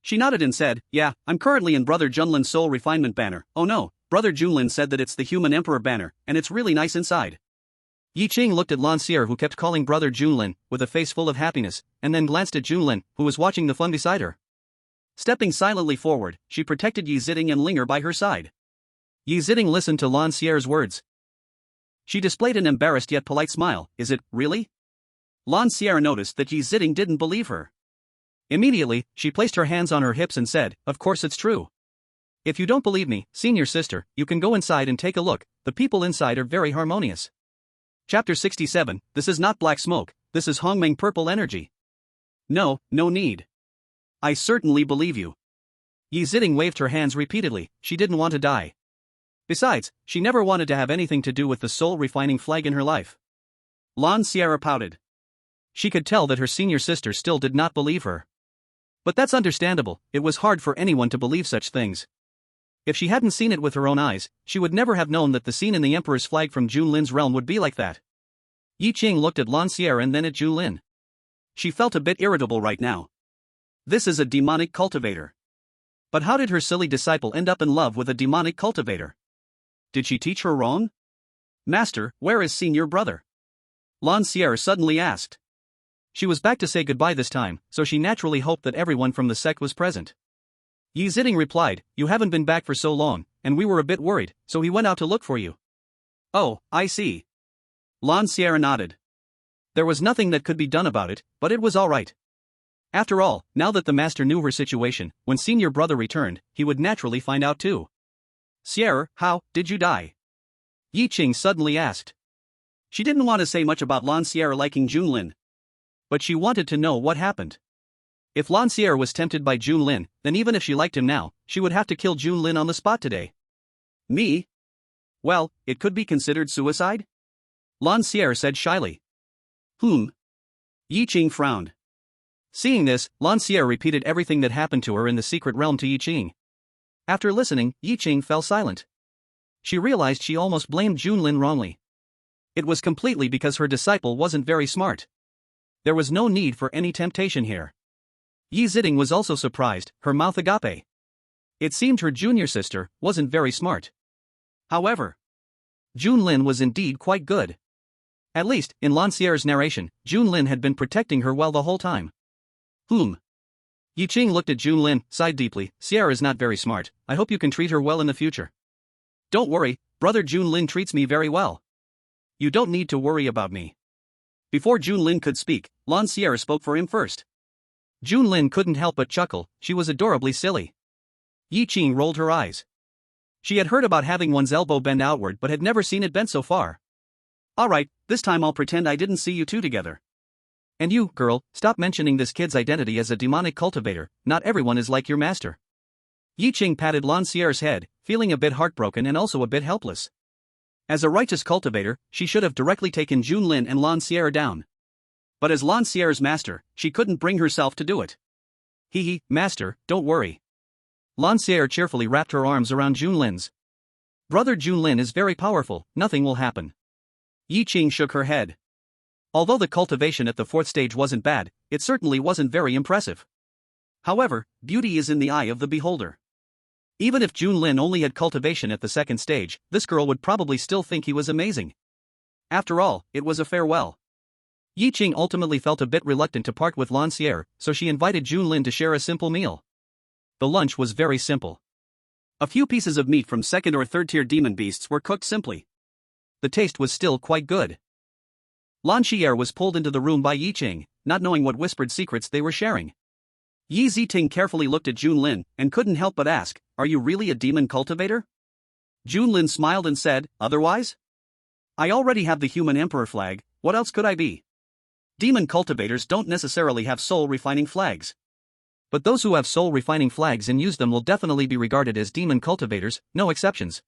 Speaker 1: She nodded and said, Yeah, I'm currently in Brother Junlin's soul refinement banner. Oh no, Brother Junlin said that it's the human emperor banner, and it's really nice inside. Yi Qing looked at Lancier, who kept calling Brother Junlin, with a face full of happiness, and then glanced at Junlin, who was watching the fun beside her. Stepping silently forward, she protected Yi Ziding and Linger by her side. Yi Ziding listened to Lancier's words. She displayed an embarrassed yet polite smile. Is it, really? Lancier noticed that Yi Ziding didn't believe her. Immediately, she placed her hands on her hips and said, Of course it's true. If you don't believe me, senior sister, you can go inside and take a look. The people inside are very harmonious. Chapter 67, This is not black smoke, this is Hongmeng purple energy. No need. I certainly believe you. Yi Ziding waved her hands repeatedly. She didn't want to die. Besides, she never wanted to have anything to do with the soul-refining flag in her life. Lancier pouted. She could tell that her senior sister still did not believe her. But that's understandable, it was hard for anyone to believe such things. If she hadn't seen it with her own eyes, she would never have known that the scene in the Emperor's flag from Junlin's realm would be like that. Yi Qing looked at Lancier and then at Junlin. She felt a bit irritable right now. This is a demonic cultivator. But how did her silly disciple end up in love with a demonic cultivator? Did she teach her wrong? Master, where is senior brother? Lancier suddenly asked. She was back to say goodbye this time, so she naturally hoped that everyone from the sect was present. Yi Ziding replied, You haven't been back for so long, and we were a bit worried, so he went out to look for you. Oh, I see. Lancier nodded. There was nothing that could be done about it, but it was all right. After all, now that the master knew her situation, when senior brother returned, he would naturally find out too. Sierra, how did you die? Yi Qing suddenly asked. She didn't want to say much about Lancier liking Junlin. But she wanted to know what happened. If Lancier was tempted by Junlin, then even if she liked him now, she would have to kill Junlin on the spot today. Me? Well, it could be considered suicide? Lancier said shyly. Yi Qing frowned. Seeing this, Lancier repeated everything that happened to her in the secret realm to Yi Qing. After listening, Yi Qing fell silent. She realized she almost blamed Junlin wrongly. It was completely because her disciple wasn't very smart. There was no need for any temptation here. Yi Ziding was also surprised, her mouth agape. It seemed her junior sister wasn't very smart. However, Junlin was indeed quite good. At least, in Lancier's narration, Junlin had been protecting her well the whole time. Yi Qing looked at Junlin, sighed deeply. Sierra is not very smart. I hope you can treat her well in the future. Don't worry, Brother Junlin treats me very well. You don't need to worry about me. Before Junlin could speak, Lancier spoke for him first. Junlin couldn't help but chuckle, she was adorably silly. Yi Qing rolled her eyes. She had heard about having one's elbow bend outward but had never seen it bent so far. Alright, this time I'll pretend I didn't see you two together. And you, girl, stop mentioning this kid's identity as a demonic cultivator, not everyone is like your master. Yi Qing patted Lancier's head, feeling a bit heartbroken and also a bit helpless. As a righteous cultivator, she should have directly taken Junlin and Lancier down. But as Lancier's master, she couldn't bring herself to do it. Hee, master, don't worry. Lancier cheerfully wrapped her arms around Junlin's. Brother Junlin is very powerful, nothing will happen. Yi Qing shook her head. Although the cultivation at the fourth stage wasn't bad, it certainly wasn't very impressive. However, beauty is in the eye of the beholder. Even if Junlin only had cultivation at the second stage, this girl would probably still think he was amazing. After all, it was a farewell. Yi Qing ultimately felt a bit reluctant to part with Lancier, so she invited Junlin to share a simple meal. The lunch was very simple. A few pieces of meat from second or third tier demon beasts were cooked simply. The taste was still quite good. Lancier was pulled into the room by Yi Qing, not knowing what whispered secrets they were sharing. Yi Ziting carefully looked at Junlin and couldn't help but ask, "Are you really a demon cultivator?" Junlin smiled and said, "Otherwise? I already have the human emperor flag, what else could I be? Demon cultivators don't necessarily have soul-refining flags. But those who have soul-refining flags and use them will definitely be regarded as demon cultivators, no exceptions."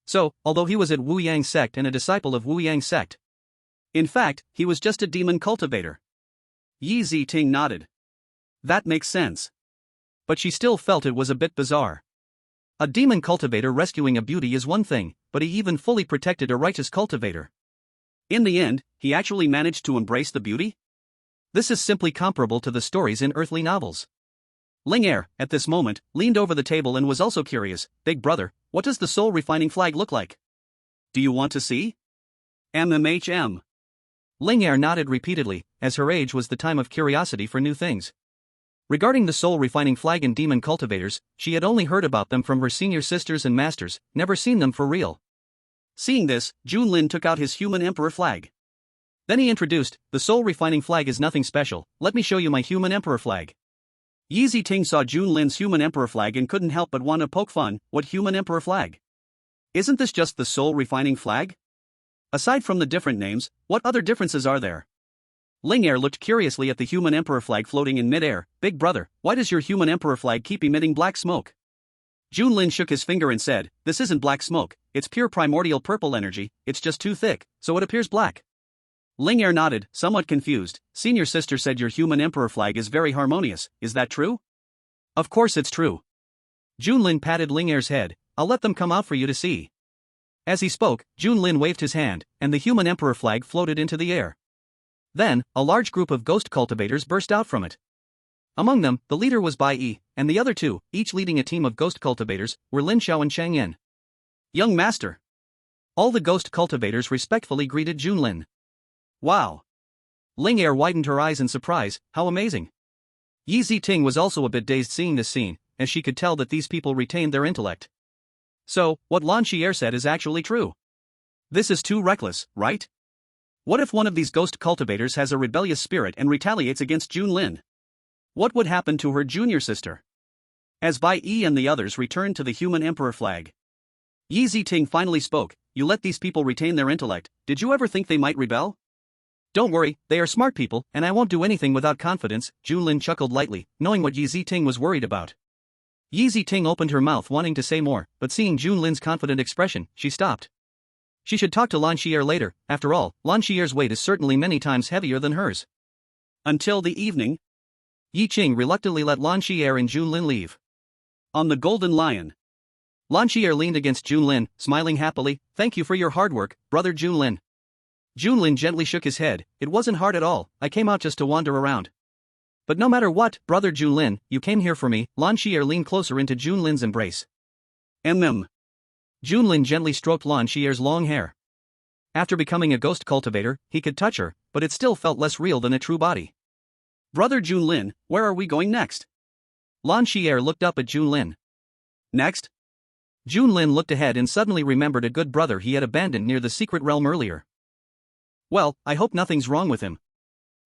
Speaker 1: So, although he was at Wu Yang sect and a disciple of Wu Yang sect, in fact, he was just a demon cultivator. Yi Ziting nodded. That makes sense. But she still felt it was a bit bizarre. A demon cultivator rescuing a beauty is one thing, but he even fully protected a righteous cultivator. In the end, he actually managed to embrace the beauty? This is simply comparable to the stories in earthly novels. Ling Er, at this moment, leaned over the table and was also curious. "Big brother, what does the soul-refining flag look like? Do you want to see?" "MMHM." Ling Er nodded repeatedly, as her age was the time of curiosity for new things. Regarding the soul-refining flag and demon cultivators, she had only heard about them from her senior sisters and masters, never seen them for real. Seeing this, Junlin took out his human emperor flag. Then he introduced, "The soul-refining flag is nothing special, let me show you my human emperor flag." Yi Ziting saw Junlin's human emperor flag and couldn't help but want to poke fun. "What human emperor flag? Isn't this just the soul-refining flag? Aside from the different names, what other differences are there?" Ling Er looked curiously at the human emperor flag floating in mid-air. "Big brother, why does your human emperor flag keep emitting black smoke?" Junlin shook his finger and said, "This isn't black smoke, it's pure primordial purple energy, it's just too thick, so it appears black." Ling Er nodded, somewhat confused. "Senior sister said your human emperor flag is very harmonious, is that true?" "Of course it's true." Junlin patted Ling Er's head. "I'll let them come out for you to see." As he spoke, Junlin waved his hand, and the human emperor flag floated into the air. Then, a large group of ghost cultivators burst out from it. Among them, the leader was Bai Yi, and the other two, each leading a team of ghost cultivators, were Lin Xiao and Chang Yin. "Young master." All the ghost cultivators respectfully greeted Junlin. "Wow." Ling Er widened her eyes in surprise, "How amazing." Yi Ziting was also a bit dazed seeing this scene, as she could tell that these people retained their intellect. So, what Lancier said is actually true. This is too reckless, right? What if one of these ghost cultivators has a rebellious spirit and retaliates against Junlin? What would happen to her junior sister? As Bai Yi and the others returned to the human emperor flag, Yi Ziting finally spoke. "You let these people retain their intellect, did you ever think they might rebel?" "Don't worry, they are smart people, and I won't do anything without confidence," Junlin chuckled lightly, knowing what Yi Ziting was worried about. Yi Ziting opened her mouth wanting to say more, but seeing Junlin's confident expression, she stopped. She should talk to Lancier later, after all, Lancier's weight is certainly many times heavier than hers. Until the evening, Yi Qing reluctantly let Lancier and Junlin leave. On the Golden Lion, Lancier leaned against Junlin, smiling happily. "Thank you for your hard work, brother Junlin." Junlin gently shook his head. "It wasn't hard at all, I came out just to wander around." "But no matter what, brother Junlin, you came here for me." Lancier leaned closer into Junlin's embrace. Junlin gently stroked Lancier's long hair. After becoming a ghost cultivator, he could touch her, but it still felt less real than a true body. "Brother Junlin, where are we going next?" Lancier looked up at Junlin. "Next?" Junlin looked ahead and suddenly remembered a good brother he had abandoned near the secret realm earlier. "Well, I hope nothing's wrong with him."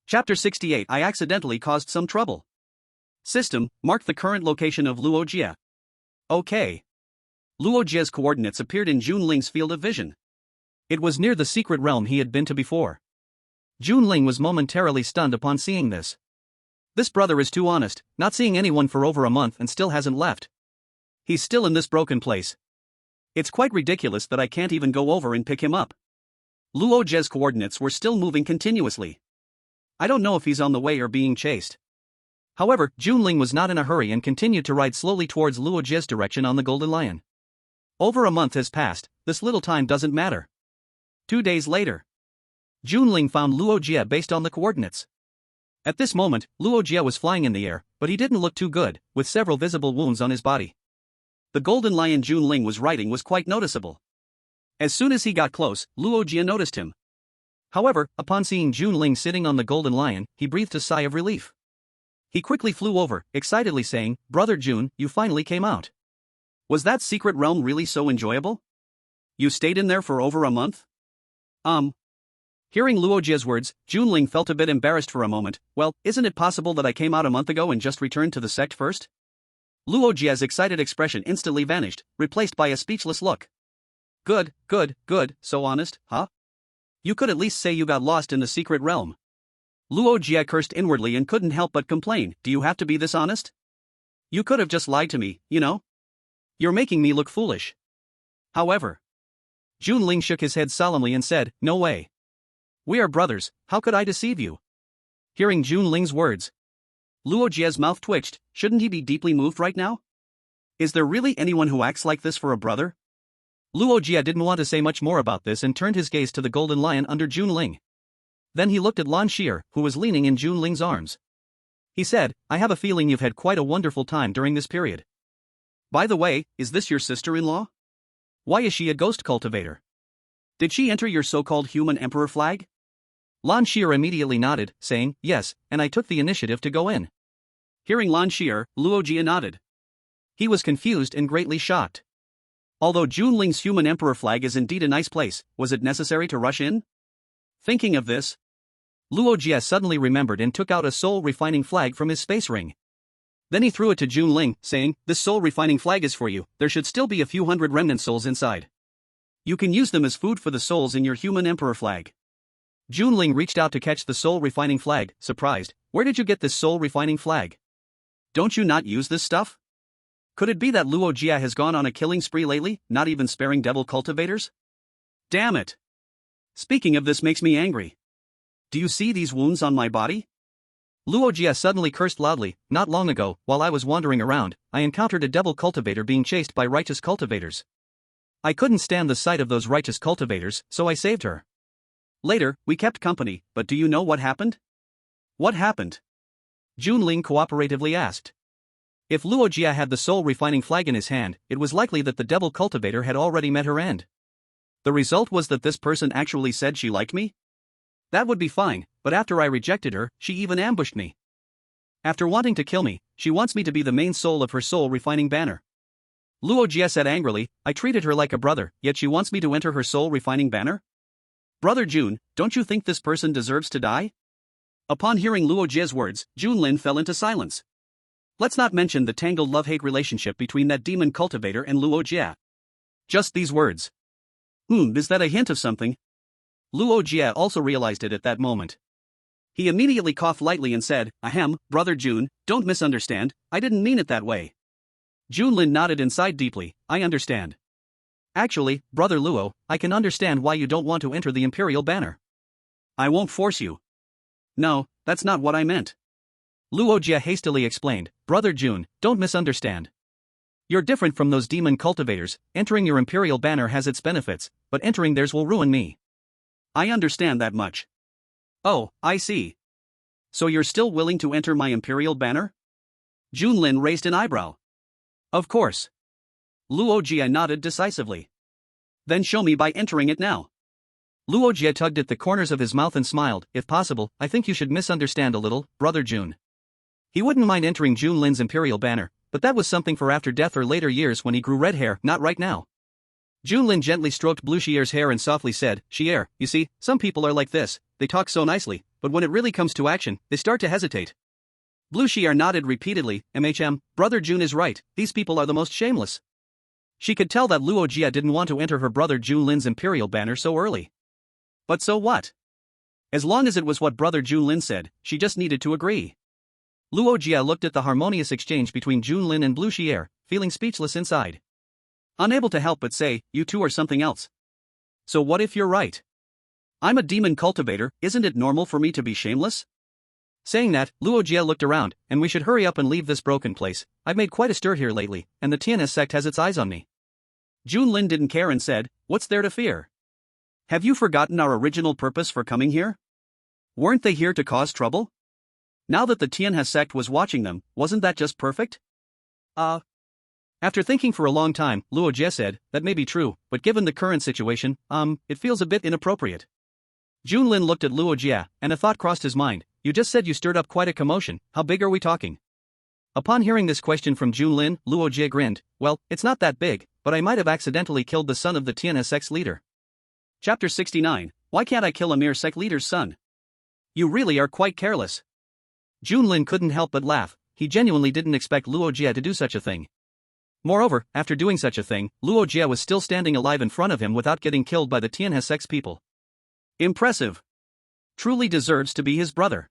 Speaker 1: Chapter 68. I accidentally caused some trouble. System, mark the current location of Luojie. Okay. Luojie's coordinates appeared in Junling's field of vision. It was near the secret realm he had been to before. Junling was momentarily stunned upon seeing this. This brother is too honest, not seeing anyone for over a month and still hasn't left. He's still in this broken place. It's quite ridiculous that I can't even go over and pick him up. Luojie's coordinates were still moving continuously. I don't know if he's on the way or being chased. However, Junling was not in a hurry and continued to ride slowly towards Luo Jie's direction on the Golden Lion. Over a month has passed, this little time doesn't matter. 2 days later, Junling found Luo Jie based on the coordinates. At this moment, Luo Jie was flying in the air, but he didn't look too good, with several visible wounds on his body. The Golden Lion Junling was riding was quite noticeable. As soon as he got close, Luo Jie noticed him. However, upon seeing Junling sitting on the Golden Lion, he breathed a sigh of relief. He quickly flew over, excitedly saying, "Brother Jun, you finally came out. Was that secret realm really so enjoyable? You stayed in there for over a month?" Hearing Luo Jie's words, Junling felt a bit embarrassed for a moment. "Well, isn't it possible that I came out a month ago and just returned to the sect first?" Luo Jie's excited expression instantly vanished, replaced by a speechless look. Good, so honest, huh? You could at least say you got lost in the secret realm." Luo Jie cursed inwardly and couldn't help but complain, "Do you have to be this honest? You could have just lied to me, you know? You're making me look foolish." However, Junling shook his head solemnly and said, "No way. We are brothers, how could I deceive you?" Hearing Junling's words, Luo Jie's mouth twitched. Shouldn't he be deeply moved right now? Is there really anyone who acts like this for a brother? Luo Jie didn't want to say much more about this and turned his gaze to the Golden Lion under Junling. Then he looked at Lan Xier, who was leaning in Junling's arms. He said, "I have a feeling you've had quite a wonderful time during this period. By the way, is this your sister-in-law? Why is she a ghost cultivator? Did she enter your so-called human emperor flag?" Lan Xier immediately nodded, saying, "Yes, and I took the initiative to go in." Hearing Lan Xier, Luo Jie nodded. He was confused and greatly shocked. Although Junling's human emperor flag is indeed a nice place, was it necessary to rush in? Thinking of this, Luo Jie suddenly remembered and took out a soul-refining flag from his space ring. Then he threw it to Junling, saying, "This soul-refining flag is for you, there should still be a few hundred remnant souls inside. You can use them as food for the souls in your human emperor flag." Junling reached out to catch the soul-refining flag, surprised. "Where did you get this soul-refining flag? Don't you not use this stuff? Could it be that Luo Jie has gone on a killing spree lately, not even sparing devil cultivators? Damn it! Speaking of this makes me angry. Do you see these wounds on my body?" Luo Jie suddenly cursed loudly. "Not long ago, while I was wandering around, I encountered a devil cultivator being chased by righteous cultivators. I couldn't stand the sight of those righteous cultivators, so I saved her. Later, we kept company, but do you know what happened?" "What happened?" Junling cooperatively asked. If Luo Jie had the soul-refining flag in his hand, it was likely that the devil cultivator had already met her end. The result was that this person actually said she liked me? That would be fine, but after I rejected her, she even ambushed me. After wanting to kill me, she wants me to be the main soul of her soul-refining banner. Luo Jie said angrily, "I treated her like a brother, yet she wants me to enter her soul-refining banner? Brother Jun, don't you think this person deserves to die?" Upon hearing Luo Jie's words, Junlin fell into silence. Let's not mention the tangled love-hate relationship between that demon cultivator and Luo Jie. Just these words. Is that a hint of something? Luo Jie also realized it at that moment. He immediately coughed lightly and said, "Ahem, Brother Jun, don't misunderstand, I didn't mean it that way." Junlin nodded and sighed deeply, "I understand. Actually, Brother Luo, I can understand why you don't want to enter the Imperial banner. I won't force you." "No, that's not what I meant." Luo Jie hastily explained, "Brother Jun, don't misunderstand. You're different from those demon cultivators, entering your Imperial banner has its benefits, but entering theirs will ruin me." "I understand that much." "Oh, I see. So you're still willing to enter my Imperial banner?" Junlin raised an eyebrow. "Of course." Luo Jie nodded decisively. "Then show me by entering it now." Luo Jie tugged at the corners of his mouth and smiled, "If possible, I think you should misunderstand a little, Brother Jun. He wouldn't mind entering Junlin's Imperial banner, but that was something for after death or later years when he grew red hair, not right now." Junlin gently stroked Blue Xier's hair and softly said, "Xier, you see, some people are like this, they talk so nicely, but when it really comes to action, they start to hesitate." Blue Xier nodded repeatedly, Brother Jun is right, these people are the most shameless." She could tell that Luo Jie didn't want to enter her brother Junlin's Imperial banner so early. But so what? As long as it was what Brother Junlin said, she just needed to agree. Luo Jie looked at the harmonious exchange between Junlin and Blue Xier, feeling speechless inside. Unable to help but say, "You two are something else. So what if you're right? I'm a demon cultivator, isn't it normal for me to be shameless?" Saying that, Luo Jie looked around, and we should hurry up and leave this broken place. I've made quite a stir here lately, and the TNS sect has its eyes on me.
Speaker 2: Junlin didn't care and said, "What's there to fear? Have you forgotten our original purpose for coming here? Weren't they here to cause trouble? Now that the TNS sect was watching them, wasn't that just perfect?"
Speaker 1: After thinking for a long time, Luo Jie said, "That may be true, but given the current situation, it feels a bit inappropriate." Junlin looked at Luo Jie, and a thought crossed his mind. "You just said you stirred up quite a commotion, how big are we talking?" Upon hearing this question from Junlin, Luo Jie grinned. "Well, it's not that big, but I might have accidentally killed the son of the TNS sect's leader."
Speaker 2: Chapter 69, Why Can't I Kill a Mere Sect Leader's Son? You really are quite careless.
Speaker 1: Junlin couldn't help but laugh. He genuinely didn't expect Luo Jie to do such a thing. Moreover, after doing such a thing, Luo Jie was still standing alive in front of him without getting killed by the TNS sect's people.
Speaker 2: Impressive. Truly deserves to be his brother.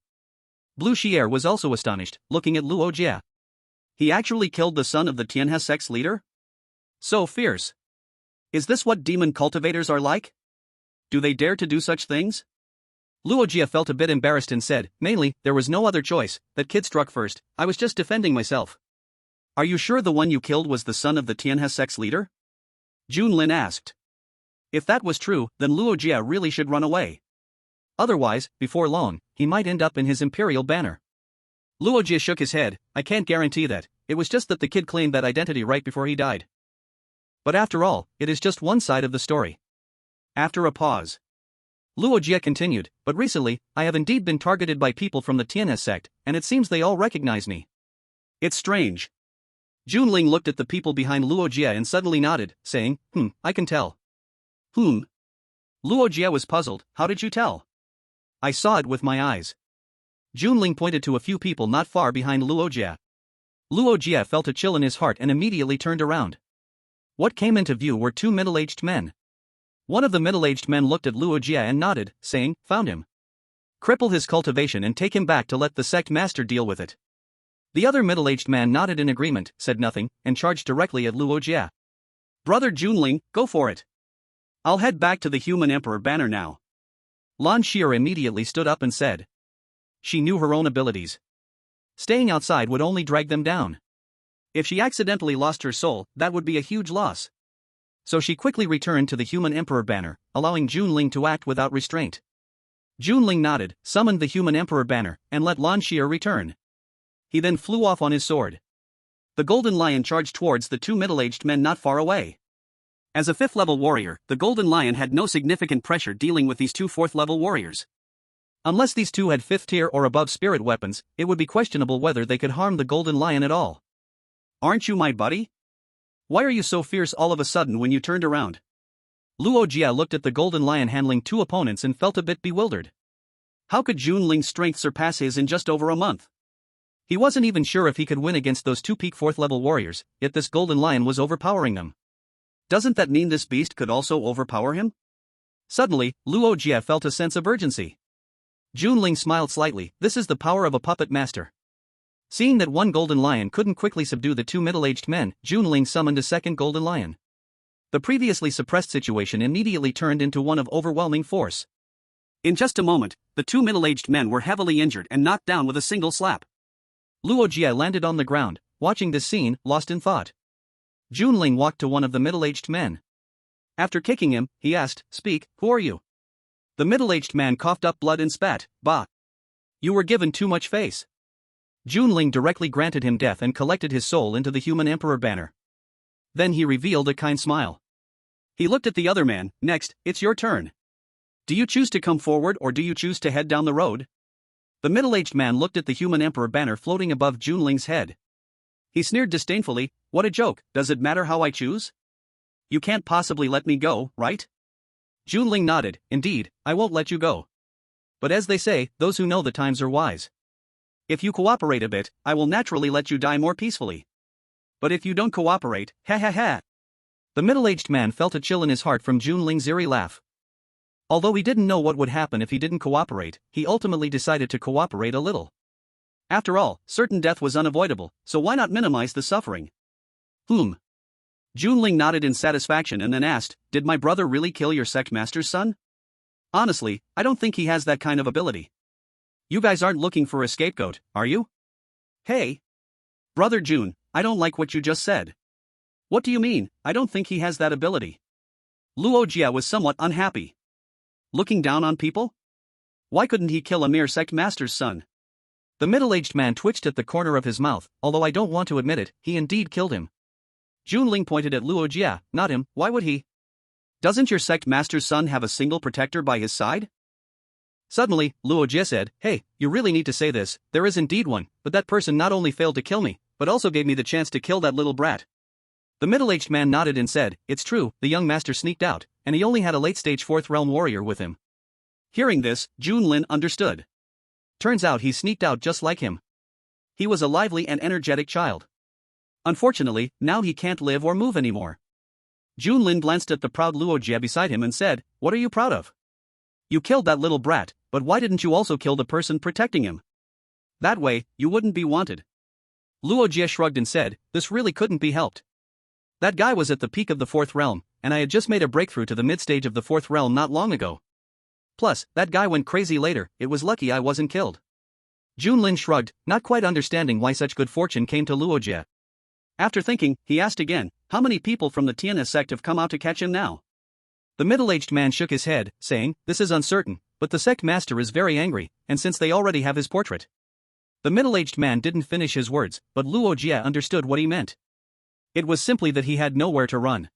Speaker 1: Blue Xier was also astonished, looking at Luo Jie.
Speaker 2: He actually killed the son of the Tianhe sect's leader? So fierce. Is this what demon cultivators are like? Do they dare to do such things?
Speaker 1: Luo Jie felt a bit embarrassed and said, "Mainly, there was no other choice. That kid struck first. I was just defending myself."
Speaker 2: Are you sure the one you killed was the son of the Tianhe sect's leader? Junlin asked. If that was true, then Luo Jie really should run away.
Speaker 1: Otherwise, before long, he might end up in his imperial banner. Luo Jie shook his head. "I can't guarantee that. It was just that the kid claimed that identity right before he died. But after all, it is just one side of the story."
Speaker 2: After a pause,
Speaker 1: Luo Jie continued, "But recently, I have indeed been targeted by people from the TNS sect, and it seems they all recognize me."
Speaker 2: It's strange.
Speaker 1: Junling looked at the people behind Luo Jie and suddenly nodded, saying, I can tell."
Speaker 2: Luo Jie was puzzled. "How did you tell?"
Speaker 1: "I saw it with my eyes." Junling pointed to a few people not far behind Luo Jie. Luo Jie felt a chill in his heart and immediately turned around. What came into view were two middle-aged men. One of the middle-aged men looked at Luo Jie and nodded, saying, "Found him. Cripple his cultivation and take him back to let the sect master deal with it." The other middle-aged man nodded in agreement, said nothing, and charged directly at Luo Jie.
Speaker 2: "Brother Junling, go for it. I'll head back to the Human Emperor banner now."
Speaker 1: Lan Xier immediately stood up and said. She knew her own abilities. Staying outside would only drag them down. If she accidentally lost her soul, that would be a huge loss. So she quickly returned to the Human Emperor banner, allowing Junling to act without restraint. Junling nodded, summoned the Human Emperor banner, and let Lan Xier return. He then flew off on his sword. The Golden Lion charged towards the two middle-aged men not far away. As a 5th-level warrior, the Golden Lion had no significant pressure dealing with these two 4th-level warriors. Unless these two had 5th-tier or above spirit weapons, it would be questionable whether they could harm the Golden Lion at all.
Speaker 2: "Aren't you my buddy? Why are you so fierce all of a sudden when you turned around?"
Speaker 1: Luo Jie looked at the Golden Lion handling two opponents and felt a bit bewildered.
Speaker 2: How could Junling's strength surpass his in just over a month?
Speaker 1: He wasn't even sure if he could win against those two peak 4th-level warriors, yet this Golden Lion was overpowering them.
Speaker 2: Doesn't that mean this beast could also overpower him?
Speaker 1: Suddenly, Luo Jie felt a sense of urgency. Junling smiled slightly. This is the power of a puppet master. Seeing that one Golden Lion couldn't quickly subdue the two middle-aged men, Junling summoned a second Golden Lion. The previously suppressed situation immediately turned into one of overwhelming force.
Speaker 2: In just a moment, the two middle-aged men were heavily injured and knocked down with a single slap.
Speaker 1: Luo Jie landed on the ground, watching this scene, lost in thought. Junling walked to one of the middle-aged men. After kicking him, he asked, "Speak, who are you?" The middle-aged man coughed up blood and spat, "Bah! You were given too much face." Junling directly granted him death and collected his soul into the Human Emperor banner. Then he revealed a kind smile.
Speaker 2: He looked at the other man. "Next, it's your turn. Do you choose to come forward or do you choose to head down the road?"
Speaker 1: The middle-aged man looked at the Human Emperor banner floating above Junling's head.
Speaker 2: He sneered disdainfully. "What a joke, does it matter how I choose? You can't possibly let me go, right?"
Speaker 1: Junling nodded. "Indeed, I won't let you go. But as they say, those who know the times are wise. If you cooperate a bit, I will naturally let you die more peacefully.
Speaker 2: But if you don't cooperate, ha ha ha."
Speaker 1: The middle-aged man felt a chill in his heart from Junling's eerie laugh. Although he didn't know what would happen if he didn't cooperate, he ultimately decided to cooperate a little.
Speaker 2: After all, certain death was unavoidable, so why not minimize the suffering? Junling nodded in satisfaction and then asked, "Did my brother really kill your sect master's son?" "Honestly, I don't think he has that kind of ability." You guys aren't looking for a scapegoat, are you? Hey. Brother Jun, I don't like what you just said. What do you mean? I don't think he has that ability. Luo Jia was somewhat unhappy. Looking down on people? Why couldn't he kill a mere sect master's son?
Speaker 1: The middle-aged man twitched at the corner of his mouth, although I don't want to admit it, he indeed killed him.
Speaker 2: Junling pointed at Luo Jia, not him, why would he? Doesn't your sect master's son have a single protector by his side?
Speaker 1: Suddenly, Luo Jia said, hey, you really need to say this, there is indeed one, but that person not only failed to kill me, but also gave me the chance to kill that little brat. The middle-aged man nodded and said, it's true, the young master sneaked out, and he only had a late-stage 4th realm warrior with him.
Speaker 2: Hearing this, Junlin understood.
Speaker 1: Turns out he sneaked out just like him.
Speaker 2: He was a lively and energetic child. Unfortunately, now he can't live or move anymore. Junlin glanced at the proud Luo Jia beside him and said, what are you proud of? You killed that little brat, but why didn't you also kill the person protecting him? That way, you wouldn't be wanted.
Speaker 1: Luo Jia shrugged and said, this really couldn't be helped. That guy was at the peak of the 4th realm, and I had just made a breakthrough to the mid-stage of the 4th realm not long ago. Plus, that guy went crazy later, it was lucky I wasn't killed. Junlin shrugged, not quite understanding why such good fortune came to Luo Jia.
Speaker 2: After thinking, he asked again, how many people from the Tianhe sect have come out to catch him now?
Speaker 1: The middle-aged man shook his head, saying, this is uncertain, but the sect master is very angry, and since they already have his portrait. The middle-aged man didn't finish his words, but Luo Jia understood what he meant. It was simply that he had nowhere to run.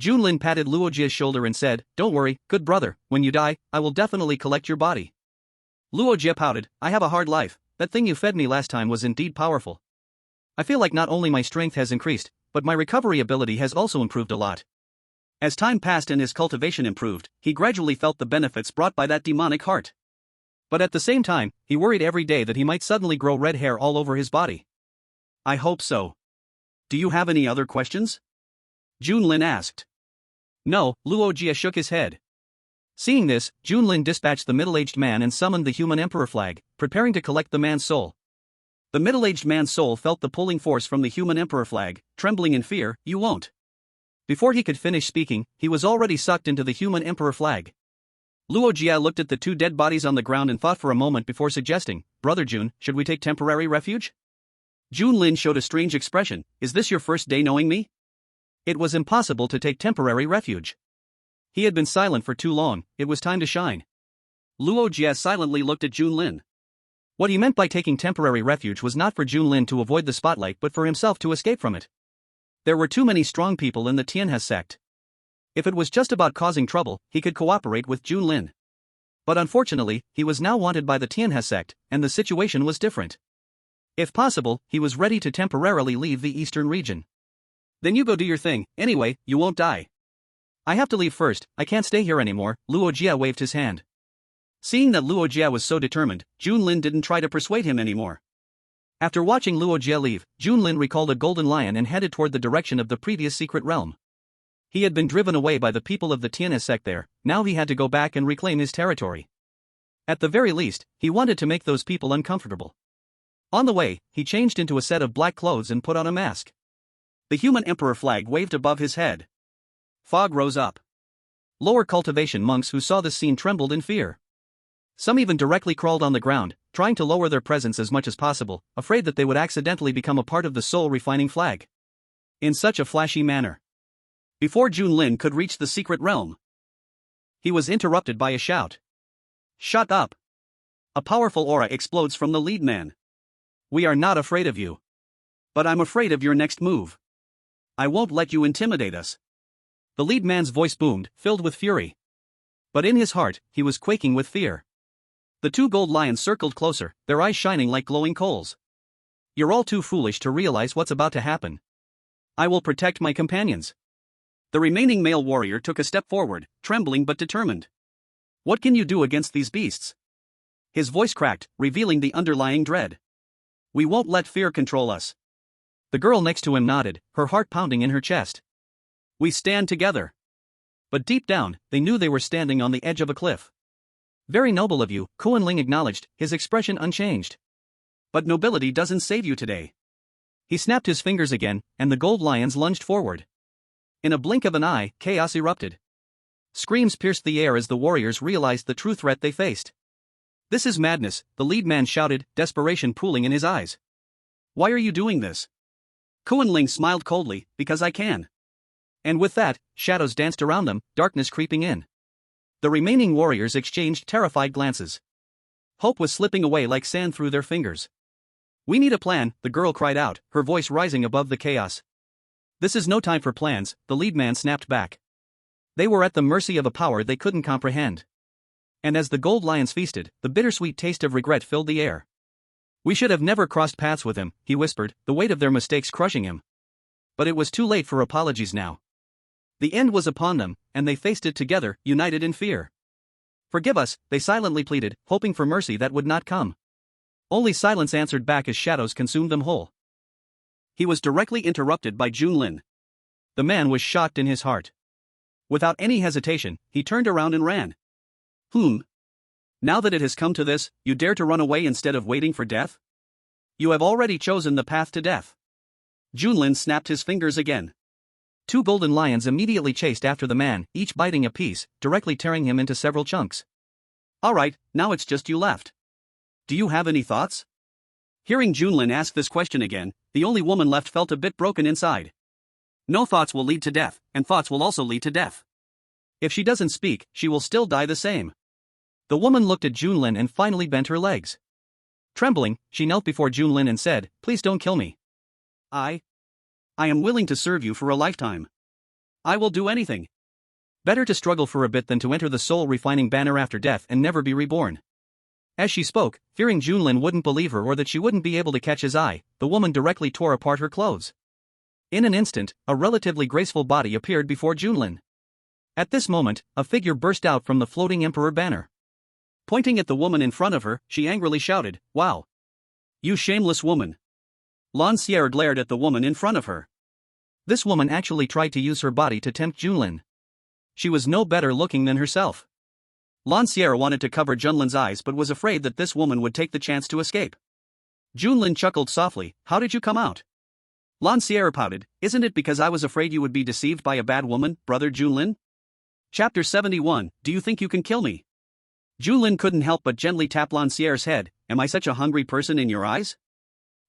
Speaker 1: Junlin patted Luo Jia's shoulder and said, don't worry, good brother, when you die, I will definitely collect your body. Luo Jia pouted, I have a hard life, that thing you fed me last time was indeed powerful. I feel like not only my strength has increased, but my recovery ability has also improved a lot.
Speaker 2: As time passed and his cultivation improved, he gradually felt the benefits brought by that demonic heart.
Speaker 1: But at the same time, he worried every day that he might suddenly grow red hair all over his body.
Speaker 2: I hope so. Do you have any other questions? Junlin asked.
Speaker 1: No, Luo Jia shook his head. Seeing this, Junlin dispatched the middle-aged man and summoned the human emperor flag, preparing to collect the man's soul.
Speaker 2: The middle-aged man's soul felt the pulling force from the human emperor flag, trembling in fear, you won't.
Speaker 1: Before he could finish speaking, he was already sucked into the human emperor flag.
Speaker 2: Luo Jia looked at the 2 dead bodies on the ground and thought for a moment before suggesting, Brother Jun, should we take temporary refuge? Junlin showed a strange expression, is this your first day knowing me?
Speaker 1: It was impossible to take temporary refuge. He had been silent for too long, it was time to shine.
Speaker 2: Luo Jia silently looked at Junlin.
Speaker 1: What he meant by taking temporary refuge was not for Junlin to avoid the spotlight but for himself to escape from it. There were too many strong people in the Tianhe sect. If it was just about causing trouble, he could cooperate with Junlin. But unfortunately, he was now wanted by the Tianhe sect, and the situation was different. If possible, he was ready to temporarily leave the eastern region.
Speaker 2: Then you go do your thing, anyway, you won't die.
Speaker 1: I have to leave first, I can't stay here anymore, Luo Jia waved his hand.
Speaker 2: Seeing that Luo Jia was so determined, Junlin didn't try to persuade him anymore.
Speaker 1: After watching Luo Jia leave, Junlin recalled a golden lion and headed toward the direction of the previous secret realm. He had been driven away by the people of the Tianhe sect there, now he had to go back and reclaim his territory. At the very least, he wanted to make those people uncomfortable. On the way, he changed into a set of black clothes and put on a mask.
Speaker 2: The human emperor flag waved above his head. Fog rose up.
Speaker 1: Lower cultivation monks who saw this scene trembled in fear. Some even directly crawled on the ground, trying to lower their presence as much as possible, afraid that they would accidentally become a part of the soul-refining flag.
Speaker 2: In such a flashy manner. Before Junlin could reach the secret realm, he was interrupted by a shout. Shut up! A powerful aura explodes from the lead man. We are not afraid of you. But I'm afraid of your next move. I won't let you intimidate us.
Speaker 1: The lead man's voice boomed, filled with fury. But in his heart, he was quaking with fear.
Speaker 2: The 2 gold lions circled closer, their eyes shining like glowing coals.
Speaker 1: You're all too foolish to realize what's about to happen.
Speaker 2: I will protect my companions. The remaining male warrior took a step forward, trembling but determined. What can you do against these beasts? His voice cracked, revealing the underlying dread. We won't let fear control us.
Speaker 1: The girl next to him nodded, her heart pounding in her chest.
Speaker 2: We stand together.
Speaker 1: But deep down, they knew they were standing on the edge of a cliff. Very noble of you, Kuan-Ling acknowledged, his expression unchanged.
Speaker 2: But nobility doesn't save you today.
Speaker 1: He snapped his fingers again, and the gold lions lunged forward. In a blink of an eye, chaos erupted. Screams pierced the air as the warriors realized the true threat they faced.
Speaker 2: This is madness, the lead man shouted, desperation pooling in his eyes. Why are you doing this? Kuan-Ling smiled coldly, because I can. And with that, shadows danced around them, darkness creeping in. The remaining warriors exchanged terrified glances. Hope was slipping away like sand through their fingers. We need a plan, the girl cried out, her voice rising above the chaos. This is no time for plans, the lead man snapped back. They were at the mercy of a power they couldn't comprehend. And as the gold lions feasted, the bittersweet taste of regret filled the air. We should have never crossed paths with him, he whispered, the weight of their mistakes crushing him. But it was too late for apologies now. The end was upon them, and they faced it together, united in fear. Forgive us, they silently pleaded, hoping for mercy that would not come. Only silence answered back as shadows consumed them whole. He was directly interrupted by Junlin. The man was shocked in his heart. Without any hesitation, he turned around and ran. Now that it has come to this, you dare to run away instead of waiting for death? You have already chosen the path to death. Junlin snapped his fingers again. 2 golden lions immediately chased after the man, each biting a piece, directly tearing him into several chunks. Alright, now it's just you left. Do you have any thoughts? Hearing Junlin ask this question again, the only woman left felt a bit broken inside. No thoughts will lead to death, and thoughts will also lead to death. If she doesn't speak, she will still die the same. The woman looked at Junlin and finally bent her legs. Trembling, she knelt before Junlin and said, "Please don't kill me. I am willing to serve you for a lifetime. I will do anything. Better to struggle for a bit than to enter the soul-refining banner after death and never be reborn." As she spoke, fearing Junlin wouldn't believe her or that she wouldn't be able to catch his eye, the woman directly tore apart her clothes. In an instant, a relatively graceful body appeared before Junlin. At this moment, a figure burst out from the floating emperor banner. Pointing at the woman in front of her, she angrily shouted, "Wow! You shameless woman!" Lancière glared at the woman in front of her. This woman actually tried to use her body to tempt Junlin. She was no better looking than herself. Lancière wanted to cover Junlin's eyes but was afraid that this woman would take the chance to escape. Junlin chuckled softly, "How did you come out?" Lancière pouted, "Isn't it because I was afraid you would be deceived by a bad woman, brother Junlin?" Chapter 71, Do You Think You Can Kill Me? Junlin couldn't help but gently tap Lancière's head, "Am I such a hungry person in your eyes?"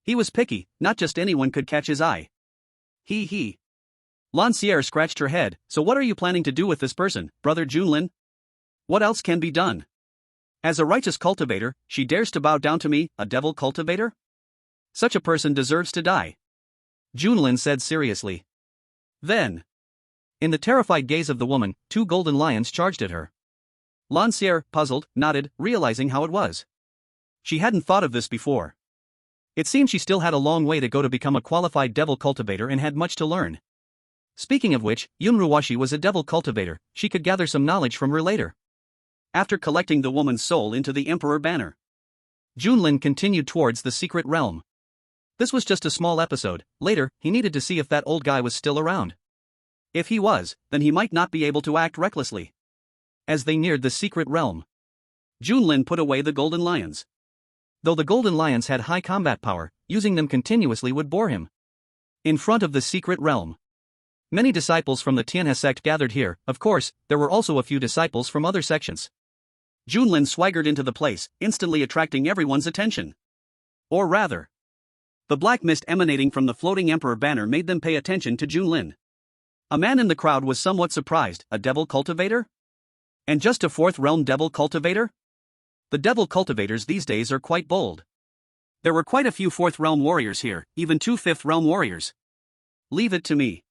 Speaker 2: He was picky, not just anyone could catch his eye. He. Lancière scratched her head, "So what are you planning to do with this person, brother Junlin? What else can be done? As a righteous cultivator, she dares to bow down to me, a devil cultivator? Such a person deserves to die," Junlin said seriously. Then, in the terrified gaze of the woman, 2 golden lions charged at her. Lancière, puzzled, nodded, realizing how it was. She hadn't thought of this before. It seemed she still had a long way to go to become a qualified devil cultivator and had much to learn. Speaking of which, Yunruwashi was a devil cultivator, she could gather some knowledge from her later. After collecting the woman's soul into the Emperor banner, Junlin continued towards the secret realm. This was just a small episode. Later, he needed to see if that old guy was still around. If he was, then he might not be able to act recklessly. As they neared the secret realm, Junlin put away the golden lions. Though the golden lions had high combat power, using them continuously would bore him. In front of the secret realm, many disciples from the Tianhe sect gathered here. Of course, there were also a few disciples from other sections. Junlin swaggered into the place, instantly attracting everyone's attention. Or rather, the black mist emanating from the floating emperor banner made them pay attention to Junlin. A man in the crowd was somewhat surprised, a devil cultivator? And just a 4th realm devil cultivator? The devil cultivators these days are quite bold. There were quite a few 4th realm warriors here, even 2 5th realm warriors. Leave it to me.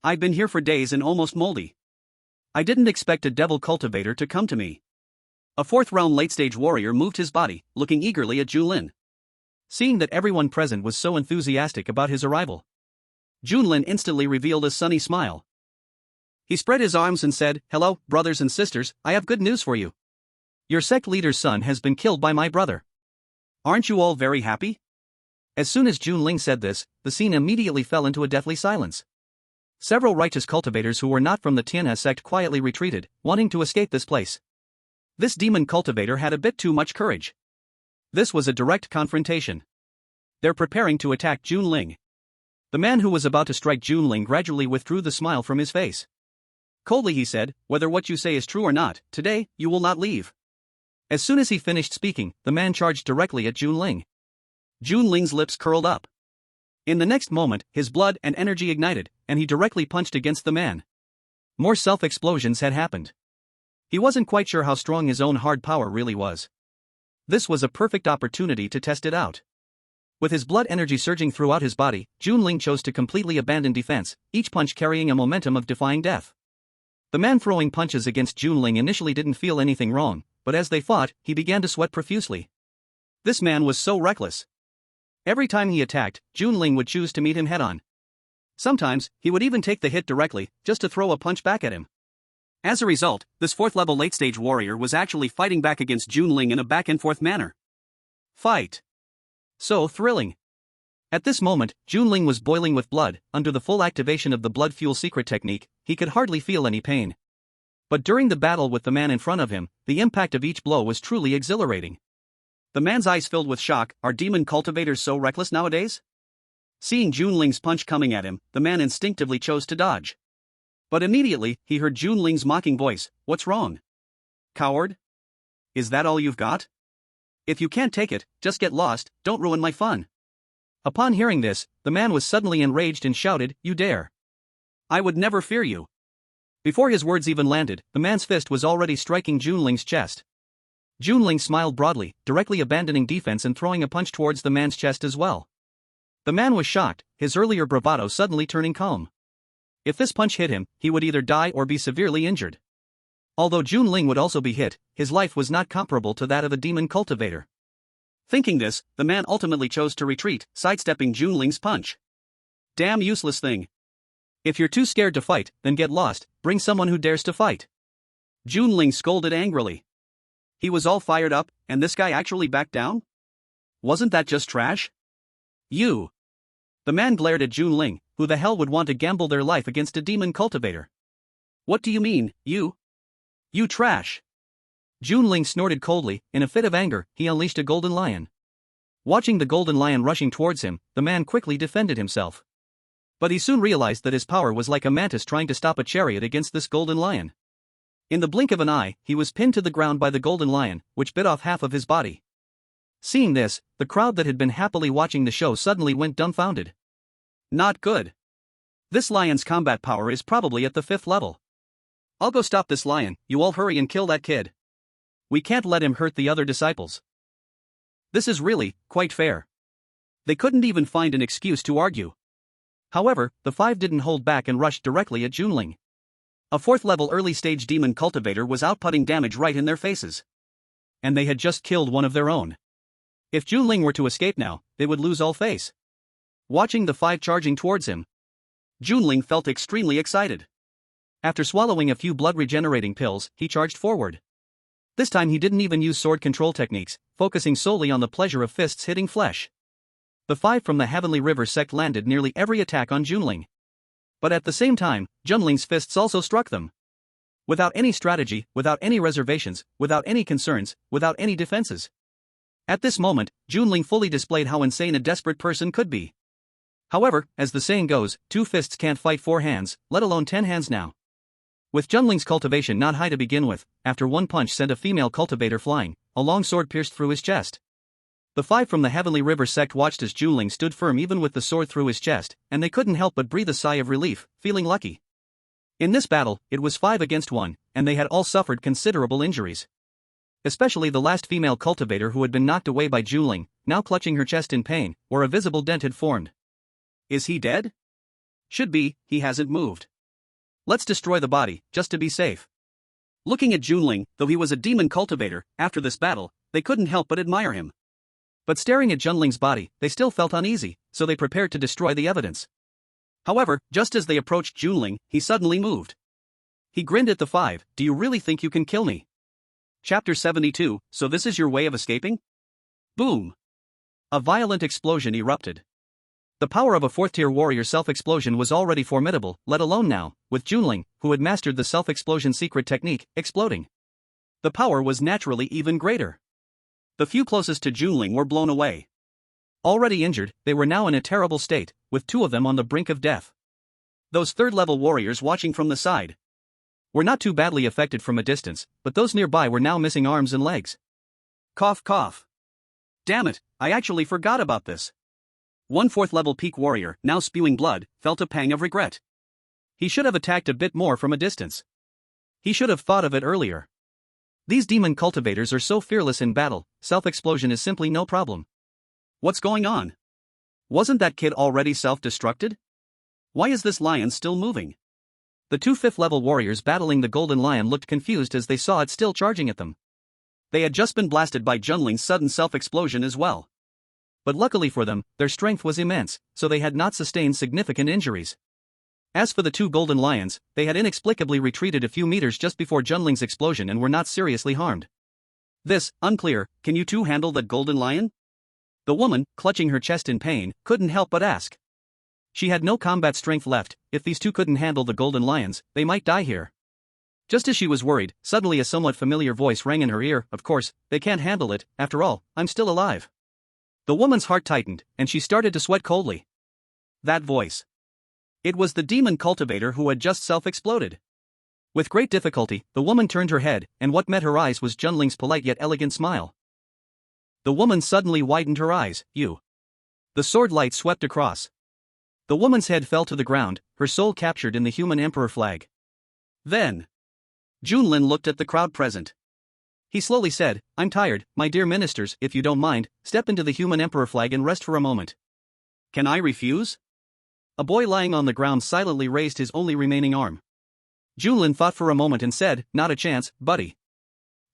Speaker 2: I've been here for days and almost moldy. I didn't expect a devil cultivator to come to me. A 4th realm late-stage warrior moved his body, looking eagerly at Junlin. Seeing that everyone present was so enthusiastic about his arrival, Junlin instantly revealed a sunny smile. He spread his arms and said, "Hello, brothers and sisters, I have good news for you. Your sect leader's son has been killed by my brother. Aren't you all very happy?" As soon as Junlin said this, the scene immediately fell into a deathly silence. Several righteous cultivators who were not from the Tianhe sect quietly retreated, wanting to escape this place. This demon cultivator had a bit too much courage. This was a direct confrontation. They're preparing to attack Junlin. The man who was about to strike Junlin gradually withdrew the smile from his face. Coldly he said, "Whether what you say is true or not, today, you will not leave.
Speaker 1: As soon as he finished speaking, the man charged directly at Junling. Junling's lips curled up. In the next moment, his blood and energy ignited, and he directly punched against the man. More self-explosions had happened. He wasn't quite sure how strong his own hard power really was. This was a perfect opportunity to test it out. With his blood energy surging throughout his body, Junling chose to completely abandon defense, each punch carrying a momentum of defying death. The man throwing punches against Junling initially didn't feel anything wrong, but as they fought, he began to sweat profusely. This man was so reckless. Every time he attacked, Junling would choose to meet him head-on. Sometimes, he would even take the hit directly, just to throw a punch back at him. As a result, this 4th-level late-stage warrior was actually fighting back against Junling in a back-and-forth manner. Fight. So thrilling. At this moment, Junling was boiling with blood. Under the full activation of the blood fuel secret technique, he could hardly feel any pain. But during the battle with the man in front of him, the impact of each blow was truly exhilarating. The man's eyes filled with shock. Are demon cultivators so reckless nowadays? Seeing Junling's punch coming at him, the man instinctively chose to dodge. But immediately, he heard Junling's mocking voice. What's wrong? Coward? Is that all you've got? If you can't take it, just get lost, don't ruin my fun. Upon hearing this, the man was suddenly enraged and shouted, You dare! I would never fear you. Before his words even landed, the man's fist was already striking Junling's chest. Junling smiled broadly, directly abandoning defense and throwing a punch towards the man's chest as well. The man was shocked, his earlier bravado suddenly turning calm. If this punch hit him, he would either die or be severely injured. Although Junling would also be hit, his life was not comparable to that of a demon cultivator. Thinking this, the man ultimately chose to retreat, sidestepping Junling's punch. Damn useless thing. If you're too scared to fight, then get lost, bring someone who dares to fight. Junling scolded angrily. He was all fired up, and this guy actually backed down? Wasn't that just trash? You. The man glared at Junling. Who the hell would want to gamble their life against a demon cultivator? What do you mean, you? You trash. Junling snorted coldly. In a fit of anger, he unleashed a golden lion. Watching the golden lion rushing towards him, the man quickly defended himself. But he soon realized that his power was like a mantis trying to stop a chariot against this golden lion. In the blink of an eye, he was pinned to the ground by the golden lion, which bit off half of his body. Seeing this, the crowd that had been happily watching the show suddenly went dumbfounded. Not good. This lion's combat power is probably at the 5th level. I'll go stop this lion, you all hurry and kill that kid. We can't let him hurt the other disciples. This is really, quite fair. They couldn't even find an excuse to argue. However, the 5 didn't hold back and rushed directly at Junling. A 4th-level early-stage demon cultivator was outputting damage right in their faces. And they had just killed one of their own. If Junling were to escape now, they would lose all face. Watching the 5 charging towards him, Junling felt extremely excited. After swallowing a few blood-regenerating pills, he charged forward. This time he didn't even use sword control techniques, focusing solely on the pleasure of fists hitting flesh. The 5 from the Heavenly River sect landed nearly every attack on Junling. But at the same time, Junling's fists also struck them. Without any strategy, without any reservations, without any concerns, without any defenses. At this moment, Junling fully displayed how insane a desperate person could be. However, as the saying goes, 2 fists can't fight 4 hands, let alone 10 hands now. With Junling's cultivation not high to begin with, after one punch sent a female cultivator flying, a long sword pierced through his chest. The 5 from the Heavenly River sect watched as Junling stood firm even with the sword through his chest, and they couldn't help but breathe a sigh of relief, feeling lucky. In this battle, it was 5 against 1, and they had all suffered considerable injuries. Especially the last female cultivator who had been knocked away by Junling, now clutching her chest in pain, where a visible dent had formed. Is he dead? Should be, he hasn't moved. Let's destroy the body, just to be safe. Looking at Junling, though he was a demon cultivator, after this battle, they couldn't help but admire him. But staring at Junling's body, they still felt uneasy, so they prepared to destroy the evidence. However, just as they approached Junling, he suddenly moved. He grinned at the 5, do you really think you can kill me? Chapter 72, so this is your way of escaping? Boom! A violent explosion erupted. The power of a 4th-tier warrior self-explosion was already formidable, let alone now, with Junling, who had mastered the self-explosion secret technique, exploding. The power was naturally even greater. The few closest to Junling were blown away. Already injured, they were now in a terrible state, with 2 of them on the brink of death. Those 3rd-level warriors watching from the side were not too badly affected from a distance, but those nearby were now missing arms and legs.
Speaker 2: Cough cough. Damn it, I actually forgot about this. One 4th level peak warrior, now spewing blood, felt a pang of regret. He should have attacked a bit more from a distance. He should have thought of it earlier. These demon cultivators are so fearless in battle, self-explosion is simply no problem. What's going on? Wasn't that kid already self-destructed? Why is this lion still moving? The two 5th level warriors battling the golden lion looked confused as they saw it still charging at them. They had just been blasted by Junling's sudden self-explosion as well. But luckily for them, their strength was immense, so they had not sustained significant injuries. As for the two golden lions, they had inexplicably retreated a few meters just before Junling's explosion and were not seriously harmed. This, unclear, can you two handle that golden lion? The woman, clutching her chest in pain, couldn't help but ask. She had no combat strength left. If these two couldn't handle the golden lions, they might die here. Just as she was worried, suddenly a somewhat familiar voice rang in her ear. Of course, they can't handle it, after all, I'm still alive. The woman's heart tightened, and she started to sweat coldly. That voice. It was the demon cultivator who had just self-exploded. With great difficulty, the woman turned her head, and what met her eyes was Junling's polite yet elegant smile. The woman suddenly widened her eyes. You. The sword light swept across. The woman's head fell to the ground, her soul captured in the human emperor flag. Then, Junlin looked at the crowd present. He slowly said, I'm tired, my dear ministers, if you don't mind, step into the human emperor flag and rest for a moment. Can I refuse? A boy lying on the ground silently raised his only remaining arm. Junlin thought for a moment and said, not a chance, buddy.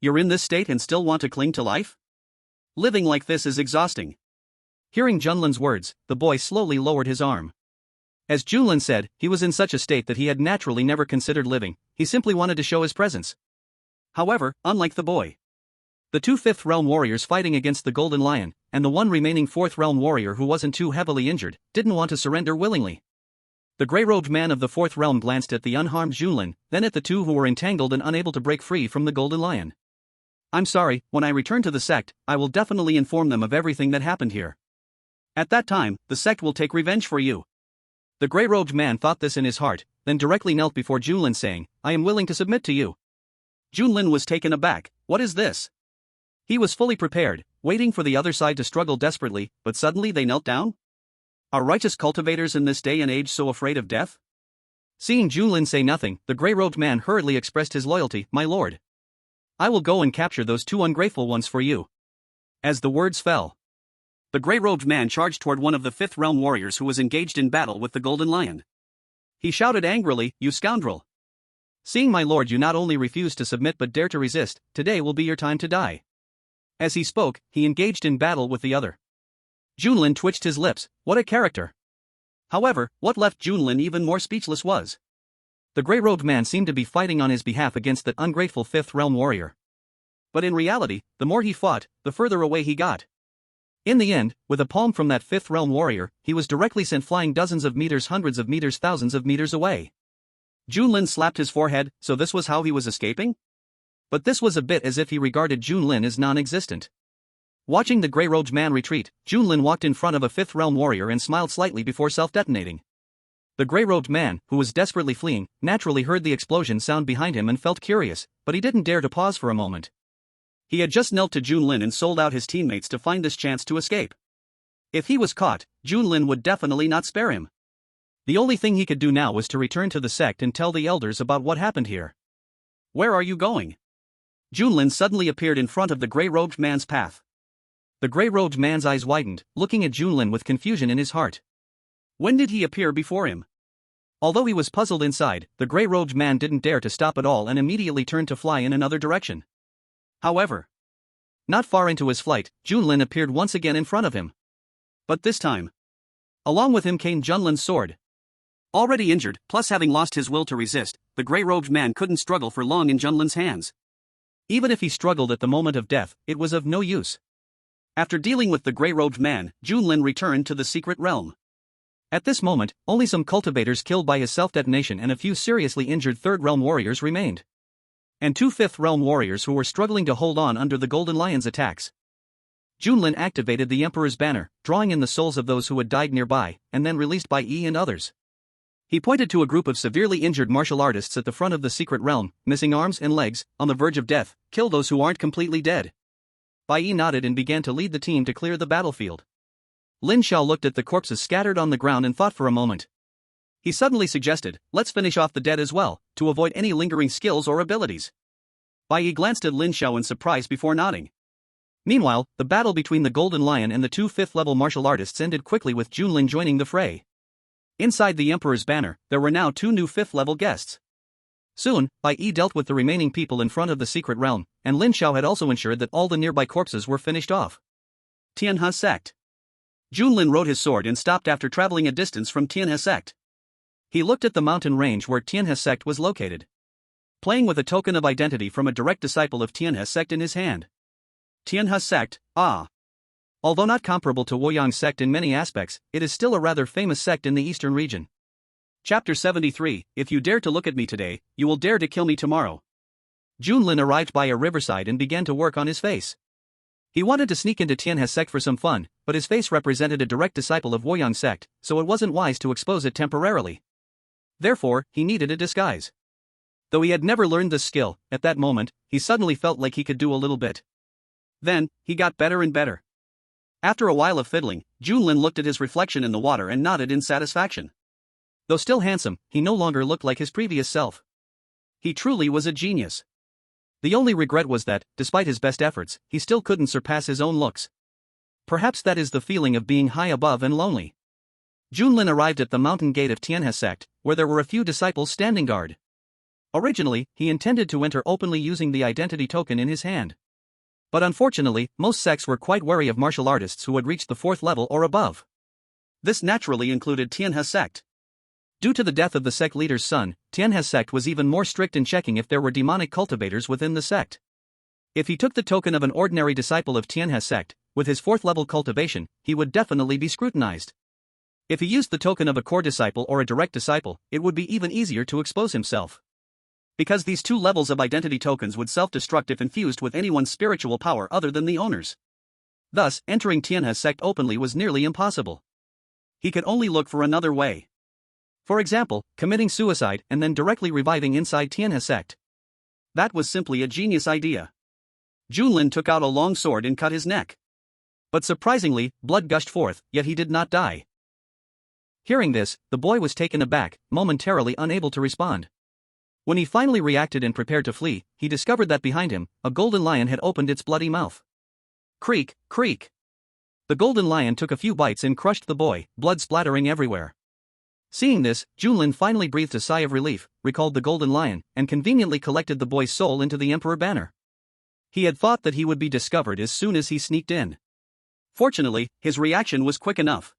Speaker 2: You're in this state and still want to cling to life? Living like this is exhausting. Hearing Junlin's words, the boy slowly lowered his arm. As Junlin said, he was in such a state that he had naturally never considered living, he simply wanted to show his presence. However, unlike the boy, the two 5th realm warriors fighting against the golden lion, and the one remaining 4th realm warrior who wasn't too heavily injured, didn't want to surrender willingly. The grey-robed man of the 4th realm glanced at the unharmed Junlin, then at the two who were entangled and unable to break free from the golden lion. I'm sorry, when I return to the sect, I will definitely inform them of everything that happened here. At that time, the sect will take revenge for you. The grey-robed man thought this in his heart, then directly knelt before Junlin saying, I am willing to submit to you. Junlin was taken aback. What is this? He was fully prepared, waiting for the other side to struggle desperately, but suddenly they knelt down? Are righteous cultivators in this day and age so afraid of death? Seeing Junlin say nothing, the grey-robed man hurriedly expressed his loyalty, my lord. I will go and capture those two ungrateful ones for you. As the words fell, the grey-robed man charged toward one of the 5th realm warriors who was engaged in battle with the golden lion. He shouted angrily, you scoundrel. Seeing my lord you not only refuse to submit but dare to resist, today will be your time to die. As he spoke, he engaged in battle with the other. Junlin twitched his lips, what a character. However, what left Junlin even more speechless was the grey-robed man seemed to be fighting on his behalf against that ungrateful 5th realm warrior. But in reality, the more he fought, the further away he got. In the end, with a palm from that 5th realm warrior, he was directly sent flying dozens of meters, hundreds of meters, thousands of meters away. Junlin slapped his forehead, so this was how he was escaping? But this was a bit as if he regarded Junlin as non-existent. Watching the grey-robed man retreat, Junlin walked in front of a 5th realm warrior and smiled slightly before self-detonating. The grey-robed man, who was desperately fleeing, naturally heard the explosion sound behind him and felt curious, but he didn't dare to pause for a moment. He had just knelt to Junlin and sold out his teammates to find this chance to escape. If he was caught, Junlin would definitely not spare him. The only thing he could do now was to return to the sect and tell the elders about what happened here. Where are you going? Junlin suddenly appeared in front of the grey-robed man's path. The grey-robed man's eyes widened, looking at Junlin with confusion in his heart. When did he appear before him? Although he was puzzled inside, the grey-robed man didn't dare to stop at all and immediately turned to fly in another direction. However, not far into his flight, Junlin appeared once again in front of him. But this time, along with him came Junlin's sword. Already injured, plus having lost his will to resist, the grey-robed man couldn't struggle for long in Junlin's hands. Even if he struggled at the moment of death, it was of no use. After dealing with the grey-robed man, Junlin returned to the secret realm. At this moment, only some cultivators killed by his self-detonation and a few seriously injured 3rd realm warriors remained. And two 5th realm warriors who were struggling to hold on under the Golden Lion's attacks. Junlin activated the Emperor's banner, drawing in the souls of those who had died nearby, and then released by E and others. He pointed to a group of severely injured martial artists at the front of the secret realm, missing arms and legs, on the verge of death, kill those who aren't completely dead.
Speaker 1: Bai Yi nodded and began to lead the team to clear the battlefield. Lin Xiao looked at the corpses scattered on the ground and thought for a moment. He suddenly suggested, let's finish off the dead as well, to avoid any lingering skills or abilities. Bai Yi glanced at Lin Xiao in surprise before nodding. Meanwhile, the battle between the Golden Lion and the two 5th-level martial artists ended quickly with Junlin joining the fray. Inside the Emperor's banner, there were now 2 new 5th-level guests. Soon, Bai Yi dealt with the remaining people in front of the secret realm, and Lin Xiao had also ensured that all the nearby corpses were finished off. Tianhe Sect. Junlin rode his sword and stopped after traveling a distance from Tianhe Sect. He looked at the mountain range where Tianhe Sect was located. Playing with a token of identity from a direct disciple of Tianhe Sect in his hand. Tianhe Sect, ah. Although not comparable to Woyang Sect in many aspects, it is still a rather famous sect in the eastern region. Chapter 73, If you dare to look at me today, you will dare to kill me tomorrow. Junlin arrived by a riverside and began to work on his face. He wanted to sneak into Tianhe Sect for some fun, but his face represented a direct disciple of Woyang Sect, so it wasn't wise to expose it temporarily. Therefore, he needed a disguise. Though he had never learned this skill, at that moment, he suddenly felt like he could do a little bit. Then, he got better and better. After a while of fiddling, Junlin looked at his reflection in the water and nodded in satisfaction. Though still handsome, he no longer looked like his previous self. He truly was a genius. The only regret was that, despite his best efforts, he still couldn't surpass his own looks. Perhaps that is the feeling of being high above and lonely. Junlin arrived at the mountain gate of Tianhe Sect, where there were a few disciples standing guard. Originally, he intended to enter openly using the identity token in his hand. But unfortunately, most sects were quite wary of martial artists who had reached the 4th level or above. This naturally included Tianhe Sect. Due to the death of the sect leader's son, Tianhe Sect was even more strict in checking if there were demonic cultivators within the sect. If he took the token of an ordinary disciple of Tianhe Sect, with his 4th level cultivation, he would definitely be scrutinized. If he used the token of a core disciple or a direct disciple, it would be even easier to expose himself. Because these 2 levels of identity tokens would self-destruct if infused with anyone's spiritual power other than the owner's. Thus, entering Tianhe Sect openly was nearly impossible. He could only look for another way. For example, committing suicide and then directly reviving inside Tianhe Sect. That was simply a genius idea. Junlin took out a long sword and cut his neck. But surprisingly, blood gushed forth, yet he did not die. Hearing this, the boy was taken aback, momentarily unable to respond. When he finally reacted and prepared to flee, he discovered that behind him, a golden lion had opened its bloody mouth. Creak, creak. The golden lion took a few bites and crushed the boy, blood splattering everywhere. Seeing this, Junlin finally breathed a sigh of relief, recalled the golden lion, and conveniently collected the boy's soul into the emperor banner. He had thought that he would be discovered as soon as he sneaked in. Fortunately, his reaction was quick enough.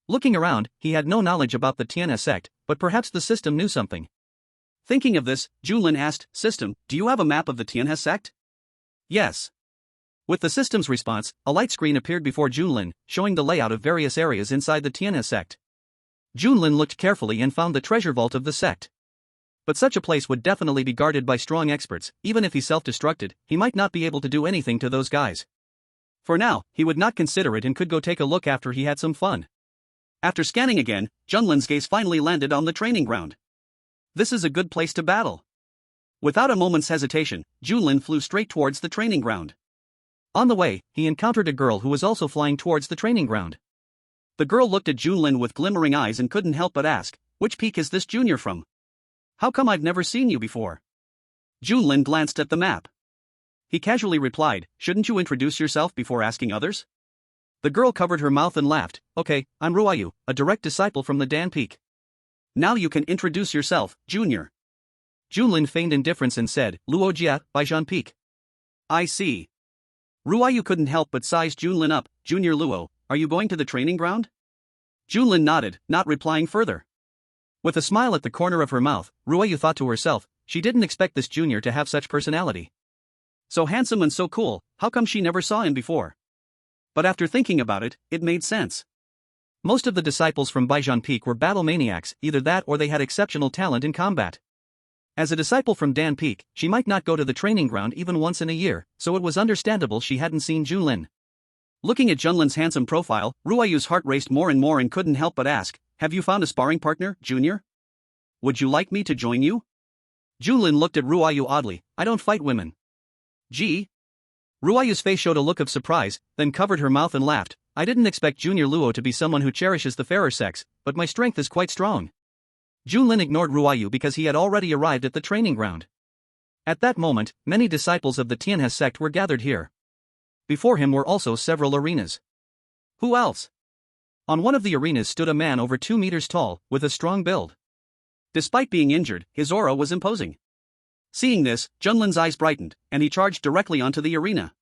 Speaker 1: Looking around, he had no knowledge about the Tianhe Sect, but perhaps the system knew something. Thinking of this, Junlin asked, System, do you have a map of the Tianhe Sect? Yes. With the system's response, a light screen appeared before Junlin, showing the layout of various areas inside the Tianhe Sect. Junlin looked carefully and found the treasure vault of the sect. But such a place would definitely be guarded by strong experts. Even if he self-destructed, he might not be able to do anything to those guys. For now, he would not consider it and could go take a look after he had some fun. After scanning again, Junlin's gaze finally landed on the training ground. This is a good place to battle. Without a moment's hesitation, Junlin flew straight towards the training ground. On the way, he encountered a girl who was also flying towards the training ground. The girl looked at Junlin with glimmering eyes and couldn't help but ask, which peak is this junior from? How come I've never seen you before? Junlin glanced at the map. He casually replied, shouldn't you introduce yourself before asking others? The girl covered her mouth and laughed, okay, I'm Ruayu, a direct disciple from the Dan Peak. Now you can introduce yourself, Junior. Junlin feigned indifference and said, Luojia, Baijian Peak. I see. Ruayu couldn't help but size Junlin up, Junior Luo, are you going to the training ground? Junlin nodded, not replying further. With a smile at the corner of her mouth, Ruayu thought to herself, she didn't expect this junior to have such personality. So handsome and so cool, how come she never saw him before? But after thinking about it, it made sense. Most of the disciples from Baijian Peak were battle maniacs, either that or they had exceptional talent in combat. As a disciple from Dan Peak, she might not go to the training ground even once in a year, so it was understandable she hadn't seen Junlin. Looking at Junlin's handsome profile, Ruayu's heart raced more and more and couldn't help but ask, have you found a sparring partner, Junior? Would you like me to join you? Junlin looked at Ruayu oddly, I don't fight women. Gee. Ruayu's face showed a look of surprise, then covered her mouth and laughed. I didn't expect Junior Luo to be someone who cherishes the fairer sex, but my strength is quite strong. Junlin ignored Ruayu because he had already arrived at the training ground. At that moment, many disciples of the Tianhe sect were gathered here. Before him were also several arenas. Who else? On one of the arenas stood a man over 2 meters tall, with a strong build. Despite being injured, his aura was imposing. Seeing this, Junlin's eyes brightened, and he charged directly onto the arena.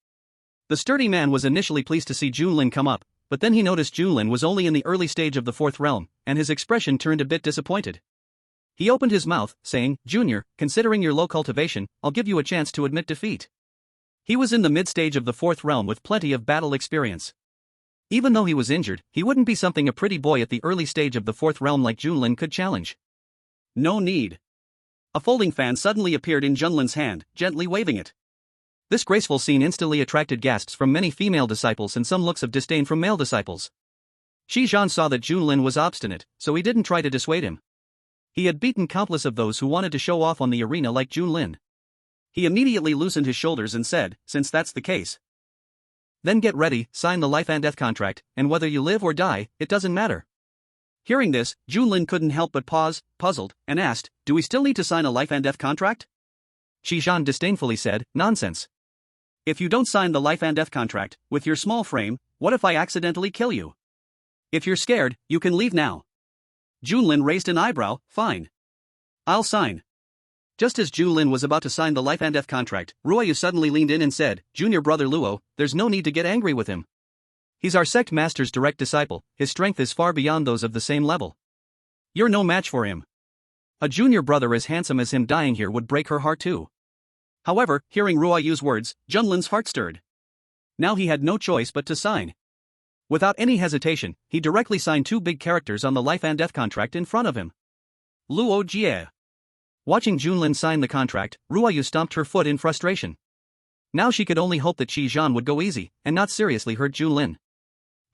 Speaker 1: The sturdy man was initially pleased to see Junlin come up, but then he noticed Junlin was only in the early stage of the 4th realm, and his expression turned a bit disappointed. He opened his mouth, saying, Junior, considering your low cultivation, I'll give you a chance to admit defeat. He was in the mid-stage of the 4th realm with plenty of battle experience. Even though he was injured, he wouldn't be something a pretty boy at the early stage of the 4th realm like Junlin could challenge. No need. A folding fan suddenly appeared in Junlin's hand, gently waving it. This graceful scene instantly attracted gasps from many female disciples and some looks of disdain from male disciples. Shi Zhan saw that Junlin was obstinate, so he didn't try to dissuade him. He had beaten countless of those who wanted to show off on the arena like Junlin. He immediately loosened his shoulders and said, since that's the case, then get ready, sign the life and death contract, and whether you live or die, it doesn't matter. Hearing this, Junlin couldn't help but pause, puzzled, and asked, do we still need to sign a life and death contract? Shi Zhan disdainfully said, nonsense. If you don't sign the life and death contract, with your small frame, what if I accidentally kill you? If you're scared, you can leave now. Junlin raised an eyebrow, fine. I'll sign. Just as Junlin was about to sign the life and death contract, Ruayu suddenly leaned in and said, Junior brother Luo, there's no need to get angry with him. He's our sect master's direct disciple, his strength is far beyond those of the same level. You're no match for him. A junior brother as handsome as him dying here would break her heart too. However, hearing Ruayu's words, Junlin's heart stirred. Now he had no choice but to sign. Without any hesitation, he directly signed 2 big characters on the life and death contract in front of him. Luo Jie. Watching Junlin sign the contract, Ruayu stomped her foot in frustration. Now she could only hope that Shi Zhan would go easy, and not seriously hurt Junlin.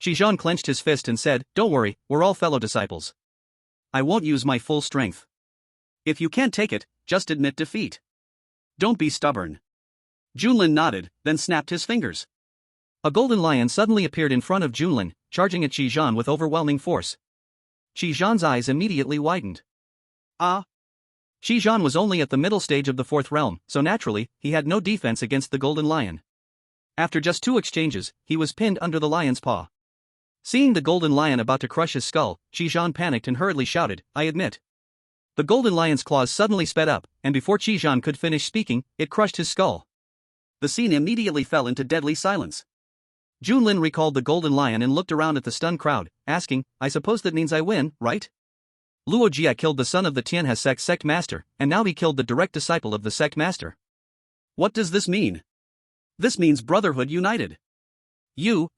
Speaker 1: Shi Zhan clenched his fist and said, don't worry, we're all fellow disciples. I won't use my full strength. If you can't take it, just admit defeat. Don't be stubborn. Junlin nodded, then snapped his fingers. A golden lion suddenly appeared in front of Junlin, charging at Shi Zhan with overwhelming force. Shi Zhan's eyes immediately widened. Ah! Shi Zhan was only at the middle stage of the 4th realm, so naturally, he had no defense against the golden lion. After just 2 exchanges, he was pinned under the lion's paw. Seeing the golden lion about to crush his skull, Shi Zhan panicked and hurriedly shouted, I admit. The golden lion's claws suddenly sped up, and before Shi Zhan could finish speaking, it crushed his skull. The scene immediately fell into deadly silence. Junlin recalled the golden lion and looked around at the stunned crowd, asking, I suppose that means I win, right? Luo Jie killed the son of the Tianhe sect master, and now he killed the direct disciple of the sect master. What does this mean? This means brotherhood united. You.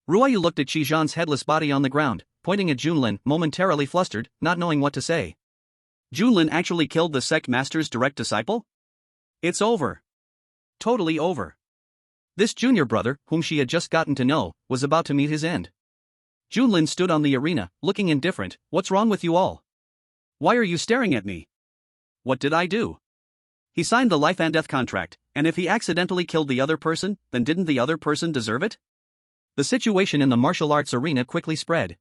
Speaker 1: Ruayu looked at Shi Zhan's headless body on the ground, pointing at Junlin, momentarily flustered, not knowing what to say. Junlin actually killed the sect master's direct disciple? It's over. Totally over. This junior brother, whom she had just gotten to know, was about to meet his end. Junlin stood on the arena, looking indifferent. What's wrong with you all? Why are you staring at me? What did I do? He signed the life and death contract, and if he accidentally killed the other person, then didn't the other person deserve it? The situation in the martial arts arena quickly spread.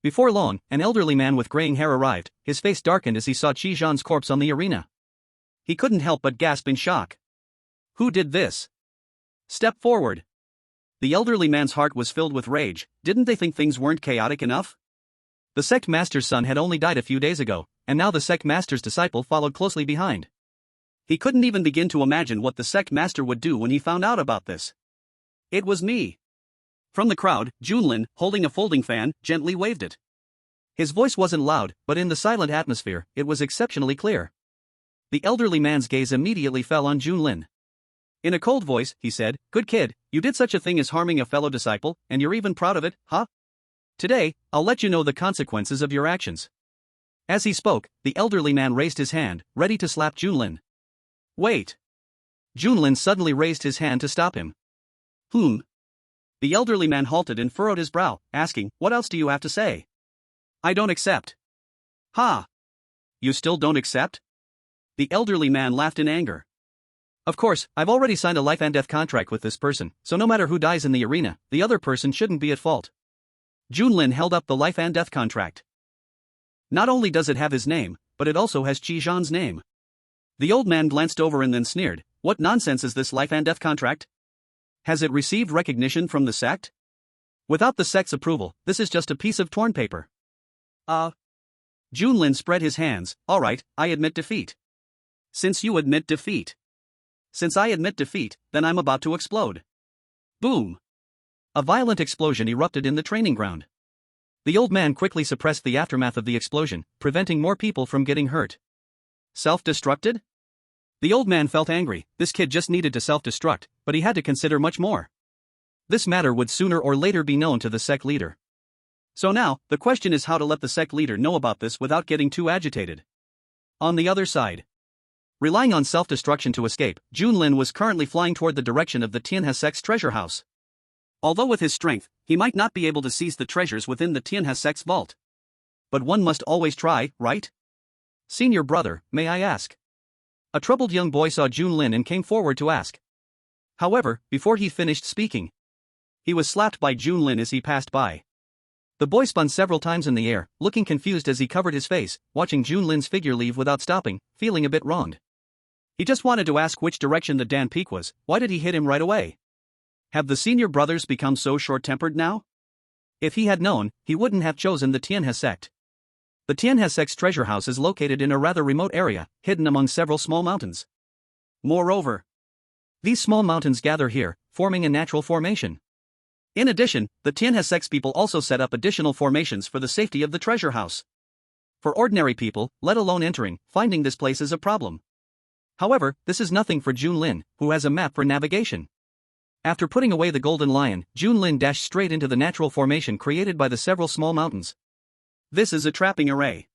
Speaker 1: Before long, an elderly man with graying hair arrived, his face darkened as he saw Shi Zhan's corpse on the arena. He couldn't help but gasp in shock. Who did this? Step forward. The elderly man's heart was filled with rage. Didn't they think things weren't chaotic enough? The sect master's son had only died a few days ago, and now the sect master's disciple followed closely behind. He couldn't even begin to imagine what the sect master would do when he found out about this. It was me. From the crowd, Junlin, holding a folding fan, gently waved it. His voice wasn't loud, but in the silent atmosphere, it was exceptionally clear. The elderly man's gaze immediately fell on Junlin. In a cold voice, he said, Good kid, you did such a thing as harming a fellow disciple, and you're even proud of it, huh? Today, I'll let you know the consequences of your actions. As he spoke, the elderly man raised his hand, ready to slap Junlin. Wait. Junlin suddenly raised his hand to stop him. The elderly man halted and furrowed his brow, asking, What else do you have to say? I don't accept. Ha! You still don't accept? The elderly man laughed in anger. Of course, I've already signed a life and death contract with this person, so no matter who dies in the arena, the other person shouldn't be at fault. Junlin held up the life and death contract. Not only does it have his name, but it also has Qi Zhan's name. The old man glanced over and then sneered, "What nonsense is this life and death contract? Has it received recognition from the sect? Without the sect's approval, this is just a piece of torn paper." Junlin spread his hands. "Alright, I admit defeat." "Since you admit defeat." "Since I admit defeat, then I'm about to explode." Boom! A violent explosion erupted in the training ground. The old man quickly suppressed the aftermath of the explosion, preventing more people from getting hurt. Self-destructed? The old man felt angry. This kid just needed to self-destruct, but he had to consider much more. This matter would sooner or later be known to the sect leader. So now, the question is how to let the sect leader know about this without getting too agitated. On the other side, relying on self-destruction to escape, Junlin was currently flying toward the direction of the Tianhe sect's treasure house. Although with his strength, he might not be able to seize the treasures within the Tianhe sect's vault. But one must always try, right? "Senior brother, may I ask?" A troubled young boy saw Junlin and came forward to ask. However, before he finished speaking, he was slapped by Junlin as he passed by. The boy spun several times in the air, looking confused as he covered his face, watching Junlin's figure leave without stopping, feeling a bit wronged. He just wanted to ask which direction the Dan Peak was. Why did he hit him right away? Have the senior brothers become so short-tempered now? If he had known, he wouldn't have chosen the Tianhe sect. The Tianhe sect's treasure house is located in a rather remote area, hidden among several small mountains. Moreover, these small mountains gather here, forming a natural formation. In addition, the Tianhe sect's people also set up additional formations for the safety of the treasure house. For ordinary people, let alone entering, finding this place is a problem. However, this is nothing for Junlin, who has a map for navigation. After putting away the golden lion, Junlin dashed straight into the natural formation created by the several small mountains. This is a trapping array.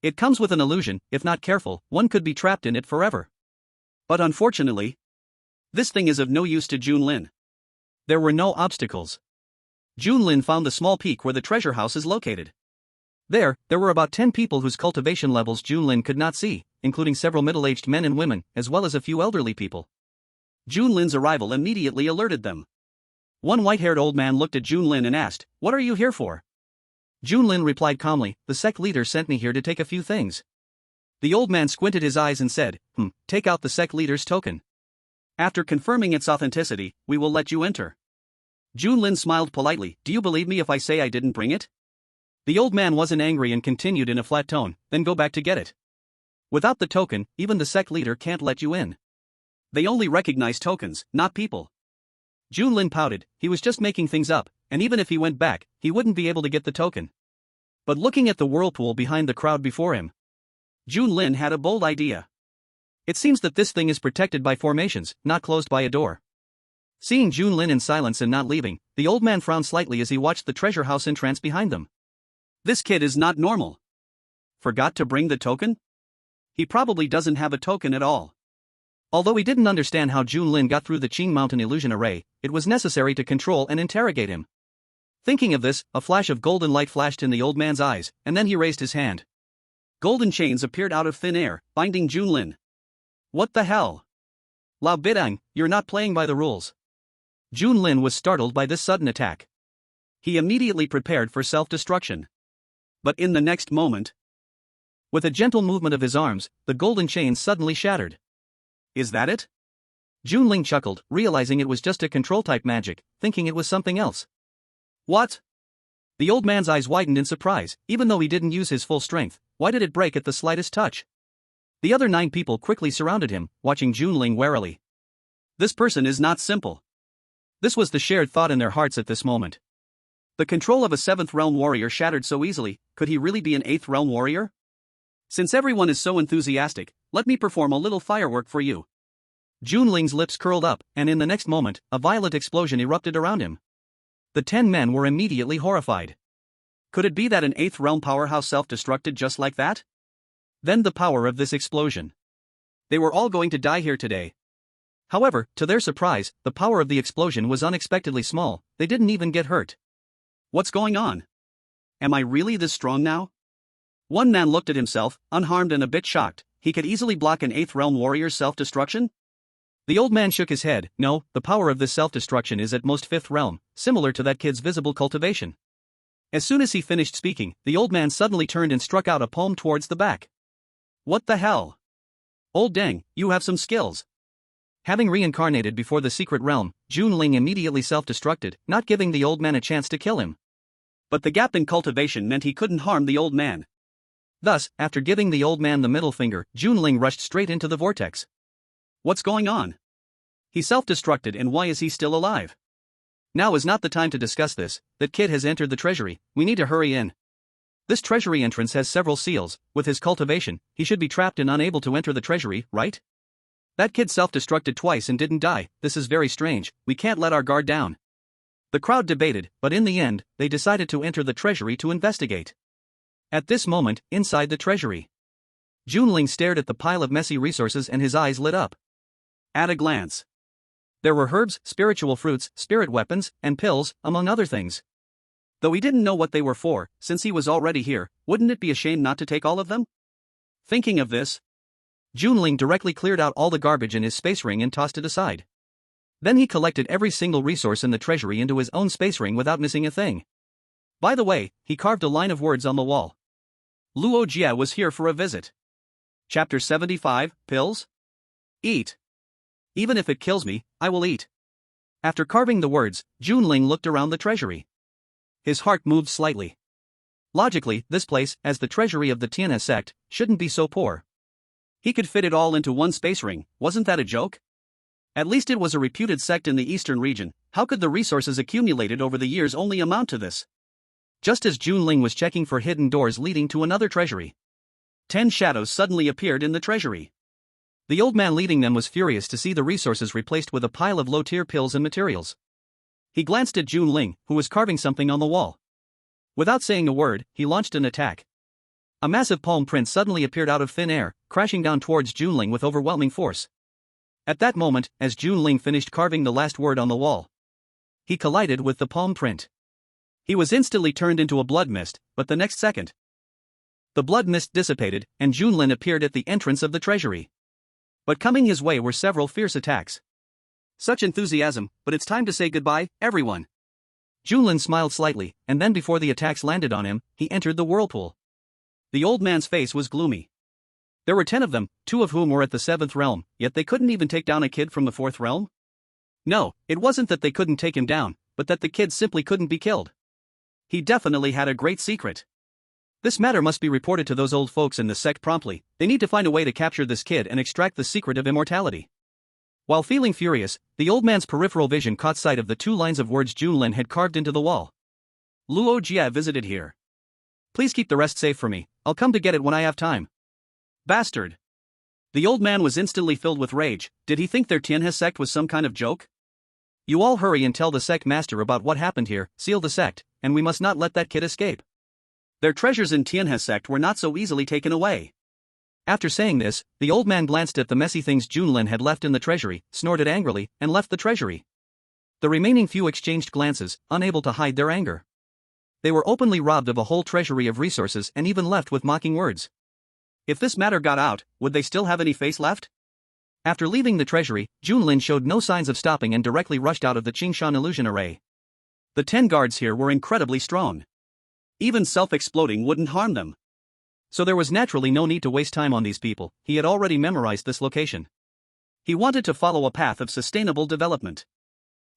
Speaker 1: It comes with an illusion. If not careful, one could be trapped in it forever. But unfortunately, this thing is of no use to Junlin. There were no obstacles. Junlin found the small peak where the treasure house is located. There were about 10 people whose cultivation levels Junlin could not see, including several middle-aged men and women, as well as a few elderly people. Junlin's arrival immediately alerted them. One white-haired old man looked at Junlin and asked, "What are you here for?" Junlin replied calmly, "The sect leader sent me here to take a few things." The old man squinted his eyes and said, "Take out the sect leader's token. After confirming its authenticity, we will let you enter." Junlin smiled politely, "Do you believe me if I say I didn't bring it?" The old man wasn't angry and continued in a flat tone, "Then go back to get it. Without the token, even the sect leader can't let you in. They only recognize tokens, not people." Junlin pouted. He was just making things up, and even if he went back, he wouldn't be able to get the token. But looking at the whirlpool behind the crowd before him, Junlin had a bold idea. It seems that this thing is protected by formations, not closed by a door. Seeing Junlin in silence and not leaving, the old man frowned slightly as he watched the treasure house entrance behind them. This kid is not normal. Forgot to bring the token? He probably doesn't have a token at all. Although he didn't understand how Junlin got through the Qing Mountain illusion array, it was necessary to control and interrogate him. Thinking of this, a flash of golden light flashed in the old man's eyes, and then he raised his hand. Golden chains appeared out of thin air, binding Junlin. What the hell? Lao Bidang, you're not playing by the rules. Junlin was startled by this sudden attack. He immediately prepared for self-destruction. But in the next moment, with a gentle movement of his arms, the golden chains suddenly shattered. Is that it? Junlin chuckled, realizing it was just a control-type magic, thinking it was something else. What? The old man's eyes widened in surprise. Even though he didn't use his full strength, why did it break at the slightest touch? The other 9 people quickly surrounded him, watching Junlin warily. This person is not simple. This was the shared thought in their hearts at this moment. The control of a 7th realm warrior shattered so easily. Could he really be an 8th realm warrior? Since everyone is so enthusiastic, let me perform a little firework for you. Junlin's lips curled up, and in the next moment, a violent explosion erupted around him. The 10 men were immediately horrified. Could it be that an 8th realm powerhouse self-destructed just like that? Then the power of this explosion. They were all going to die here today. However, to their surprise, the power of the explosion was unexpectedly small. They didn't even get hurt. What's going on? Am I really this strong now? One man looked at himself, unharmed and a bit shocked. He could easily block an 8th realm warrior's self-destruction? The old man shook his head. No, the power of this self-destruction is at most 5th realm, similar to that kid's visible cultivation. As soon as he finished speaking, the old man suddenly turned and struck out a palm towards the back. What the hell? Old dang, you have some skills. Having reincarnated before the secret realm, Junling immediately self-destructed, not giving the old man a chance to kill him. But the gap in cultivation meant he couldn't harm the old man. Thus, after giving the old man the middle finger, Junling rushed straight into the vortex. What's going on? He self-destructed, and why is he still alive? Now is not the time to discuss this. That kid has entered the treasury, we need to hurry in. This treasury entrance has several seals. With his cultivation, he should be trapped and unable to enter the treasury, right? That kid self-destructed twice and didn't die. This is very strange, we can't let our guard down. The crowd debated, but in the end, they decided to enter the treasury to investigate. At this moment, inside the treasury, Junling stared at the pile of messy resources and his eyes lit up. At a glance, there were herbs, spiritual fruits, spirit weapons, and pills, among other things. Though he didn't know what they were for, since he was already here, wouldn't it be a shame not to take all of them? Thinking of this, Junling directly cleared out all the garbage in his space ring and tossed it aside. Then he collected every single resource in the treasury into his own space ring without missing a thing. By the way, he carved a line of words on the wall. Luo Jia was here for a visit. Chapter 75, Pills? Eat. Even if it kills me, I will eat. After carving the words, Junling looked around the treasury. His heart moved slightly. Logically, this place, as the treasury of the Tianhe sect, shouldn't be so poor. He could fit it all into one space ring, wasn't that a joke? At least it was a reputed sect in the eastern region. How could the resources accumulated over the years only amount to this? Just as Junling was checking for hidden doors leading to another treasury, 10 shadows suddenly appeared in the treasury. The old man leading them was furious to see the resources replaced with a pile of low-tier pills and materials. He glanced at Junling, who was carving something on the wall. Without saying a word, he launched an attack. A massive palm print suddenly appeared out of thin air, crashing down towards Junling with overwhelming force. At that moment, as Junling finished carving the last word on the wall, he collided with the palm print. He was instantly turned into a blood mist, but the next second, the blood mist dissipated, and Junlin appeared at the entrance of the treasury. But coming his way were several fierce attacks. Such enthusiasm, but it's time to say goodbye, everyone. Junlin smiled slightly, and then before the attacks landed on him, he entered the whirlpool. The old man's face was gloomy. There were 10 of them, 2 of whom were at the 7th realm, yet they couldn't even take down a kid from the 4th realm? No, it wasn't that they couldn't take him down, but that the kid simply couldn't be killed. He definitely had a great secret. This matter must be reported to those old folks in the sect promptly. They need to find a way to capture this kid and extract the secret of immortality. While feeling furious, the old man's peripheral vision caught sight of the 2 lines of words Junlin had carved into the wall. Luo Jia visited here. Please keep the rest safe for me, I'll come to get it when I have time. Bastard. The old man was instantly filled with rage. Did he think their Tianhe sect was some kind of joke? You all hurry and tell the sect master about what happened here, seal the sect, and we must not let that kid escape. Their treasures in Tianhe sect were not so easily taken away. After saying this, the old man glanced at the messy things Junlin had left in the treasury, snorted angrily, and left the treasury. The remaining few exchanged glances, unable to hide their anger. They were openly robbed of a whole treasury of resources and even left with mocking words. If this matter got out, would they still have any face left? After leaving the treasury, Junlin showed no signs of stopping and directly rushed out of the Qingshan illusion array. The 10 guards here were incredibly strong. Even self-exploding wouldn't harm them. So there was naturally no need to waste time on these people. He had already memorized this location. He wanted to follow a path of sustainable development.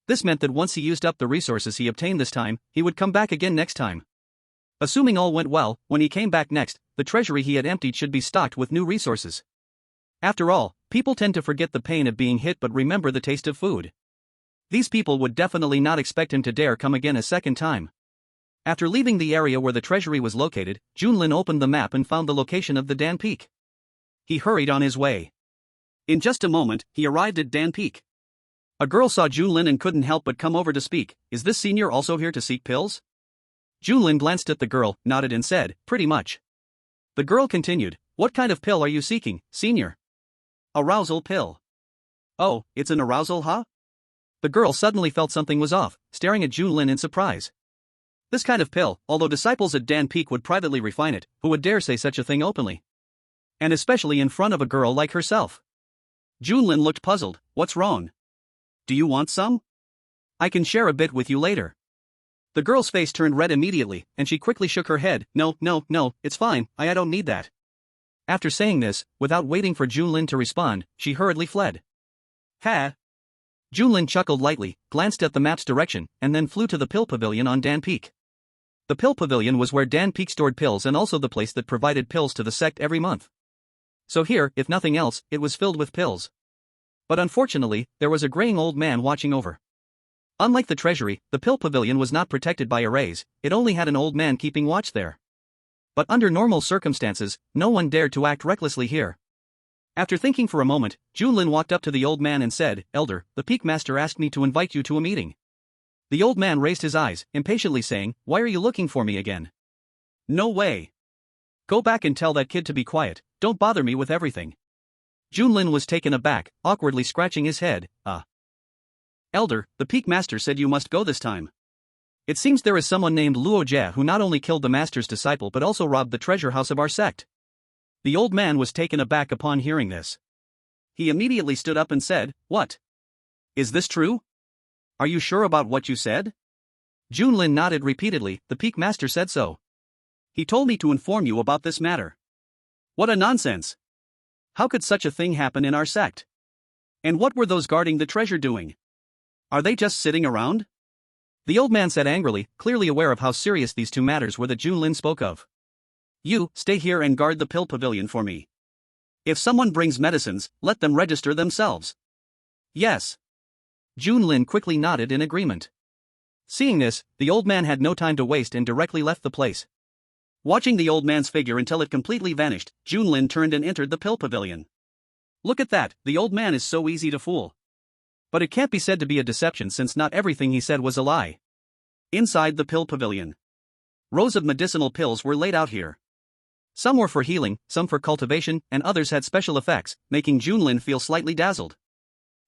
Speaker 1: This meant that once he used up the resources he obtained this time, he would come back again next time. Assuming all went well, when he came back next, the treasury he had emptied should be stocked with new resources. After all, people tend to forget the pain of being hit but remember the taste of food. These people would definitely not expect him to dare come again a second time. After leaving the area where the treasury was located, Junlin opened the map and found the location of the Dan Peak. He hurried on his way. In just a moment, he arrived at Dan Peak. A girl saw Junlin and couldn't help but come over to speak. Is this senior also here to seek pills? Junlin glanced at the girl, nodded and said, pretty much. The girl continued, what kind of pill are you seeking, senior? Arousal pill. Oh, it's an arousal, huh? The girl suddenly felt something was off, staring at Junlin in surprise. This kind of pill, although disciples at Dan Peak would privately refine it, who would dare say such a thing openly? And especially in front of a girl like herself.
Speaker 2: Junlin looked puzzled. What's wrong? Do you want some? I can share a bit with you later. The girl's face turned red immediately, and she quickly shook her head. No, it's fine, I don't need that. After saying this, without waiting for Junlin to respond, she hurriedly fled. Ha! Junlin chuckled lightly, glanced at the map's direction, and then flew to the pill pavilion on Dan Peak. The pill pavilion was where Dan Peak stored pills and also the place that provided pills to the sect every month. So here, if nothing else, it was filled with pills. But unfortunately, there was a graying old man watching over. Unlike the treasury, the pill pavilion was not protected by arrays, it only had an old man keeping watch there. But under normal circumstances, no one dared to act recklessly here. After thinking for a moment, Junlin walked up to the old man and said, Elder, the Peak Master asked me to invite you to a meeting. The old man raised his eyes, impatiently saying, Why are you looking for me again? No way. Go back and tell that kid to be quiet, don't bother me with everything. Junlin was taken aback, awkwardly scratching his head. Elder, the Peak Master said you must go this time. It seems there is someone named Luo Jie who not only killed the Master's disciple but also robbed the treasure house of our sect. The old man was taken aback upon hearing this. He immediately stood up and said, What? Is this true? Are you sure about what you said? Junlin nodded repeatedly. The Peak Master said so. He told me to inform you about this matter. What a nonsense! How could such a thing happen in our sect? And what were those guarding the treasure doing? Are they just sitting around? The old man said angrily, clearly aware of how serious these two matters were that Junlin spoke of. You, stay here and guard the pill pavilion for me. If someone brings medicines, let them register themselves. Yes. Junlin quickly nodded in agreement. Seeing this, the old man had no time to waste and directly left the place. Watching the old man's figure until it completely vanished, Junlin turned and entered the pill pavilion. Look at that, the old man is so easy to fool. But it can't be said to be a deception since not everything he said was a lie. Inside the pill pavilion, rows of medicinal pills were laid out here. Some were for healing, some for cultivation, and others had special effects, making Junlin feel slightly dazzled.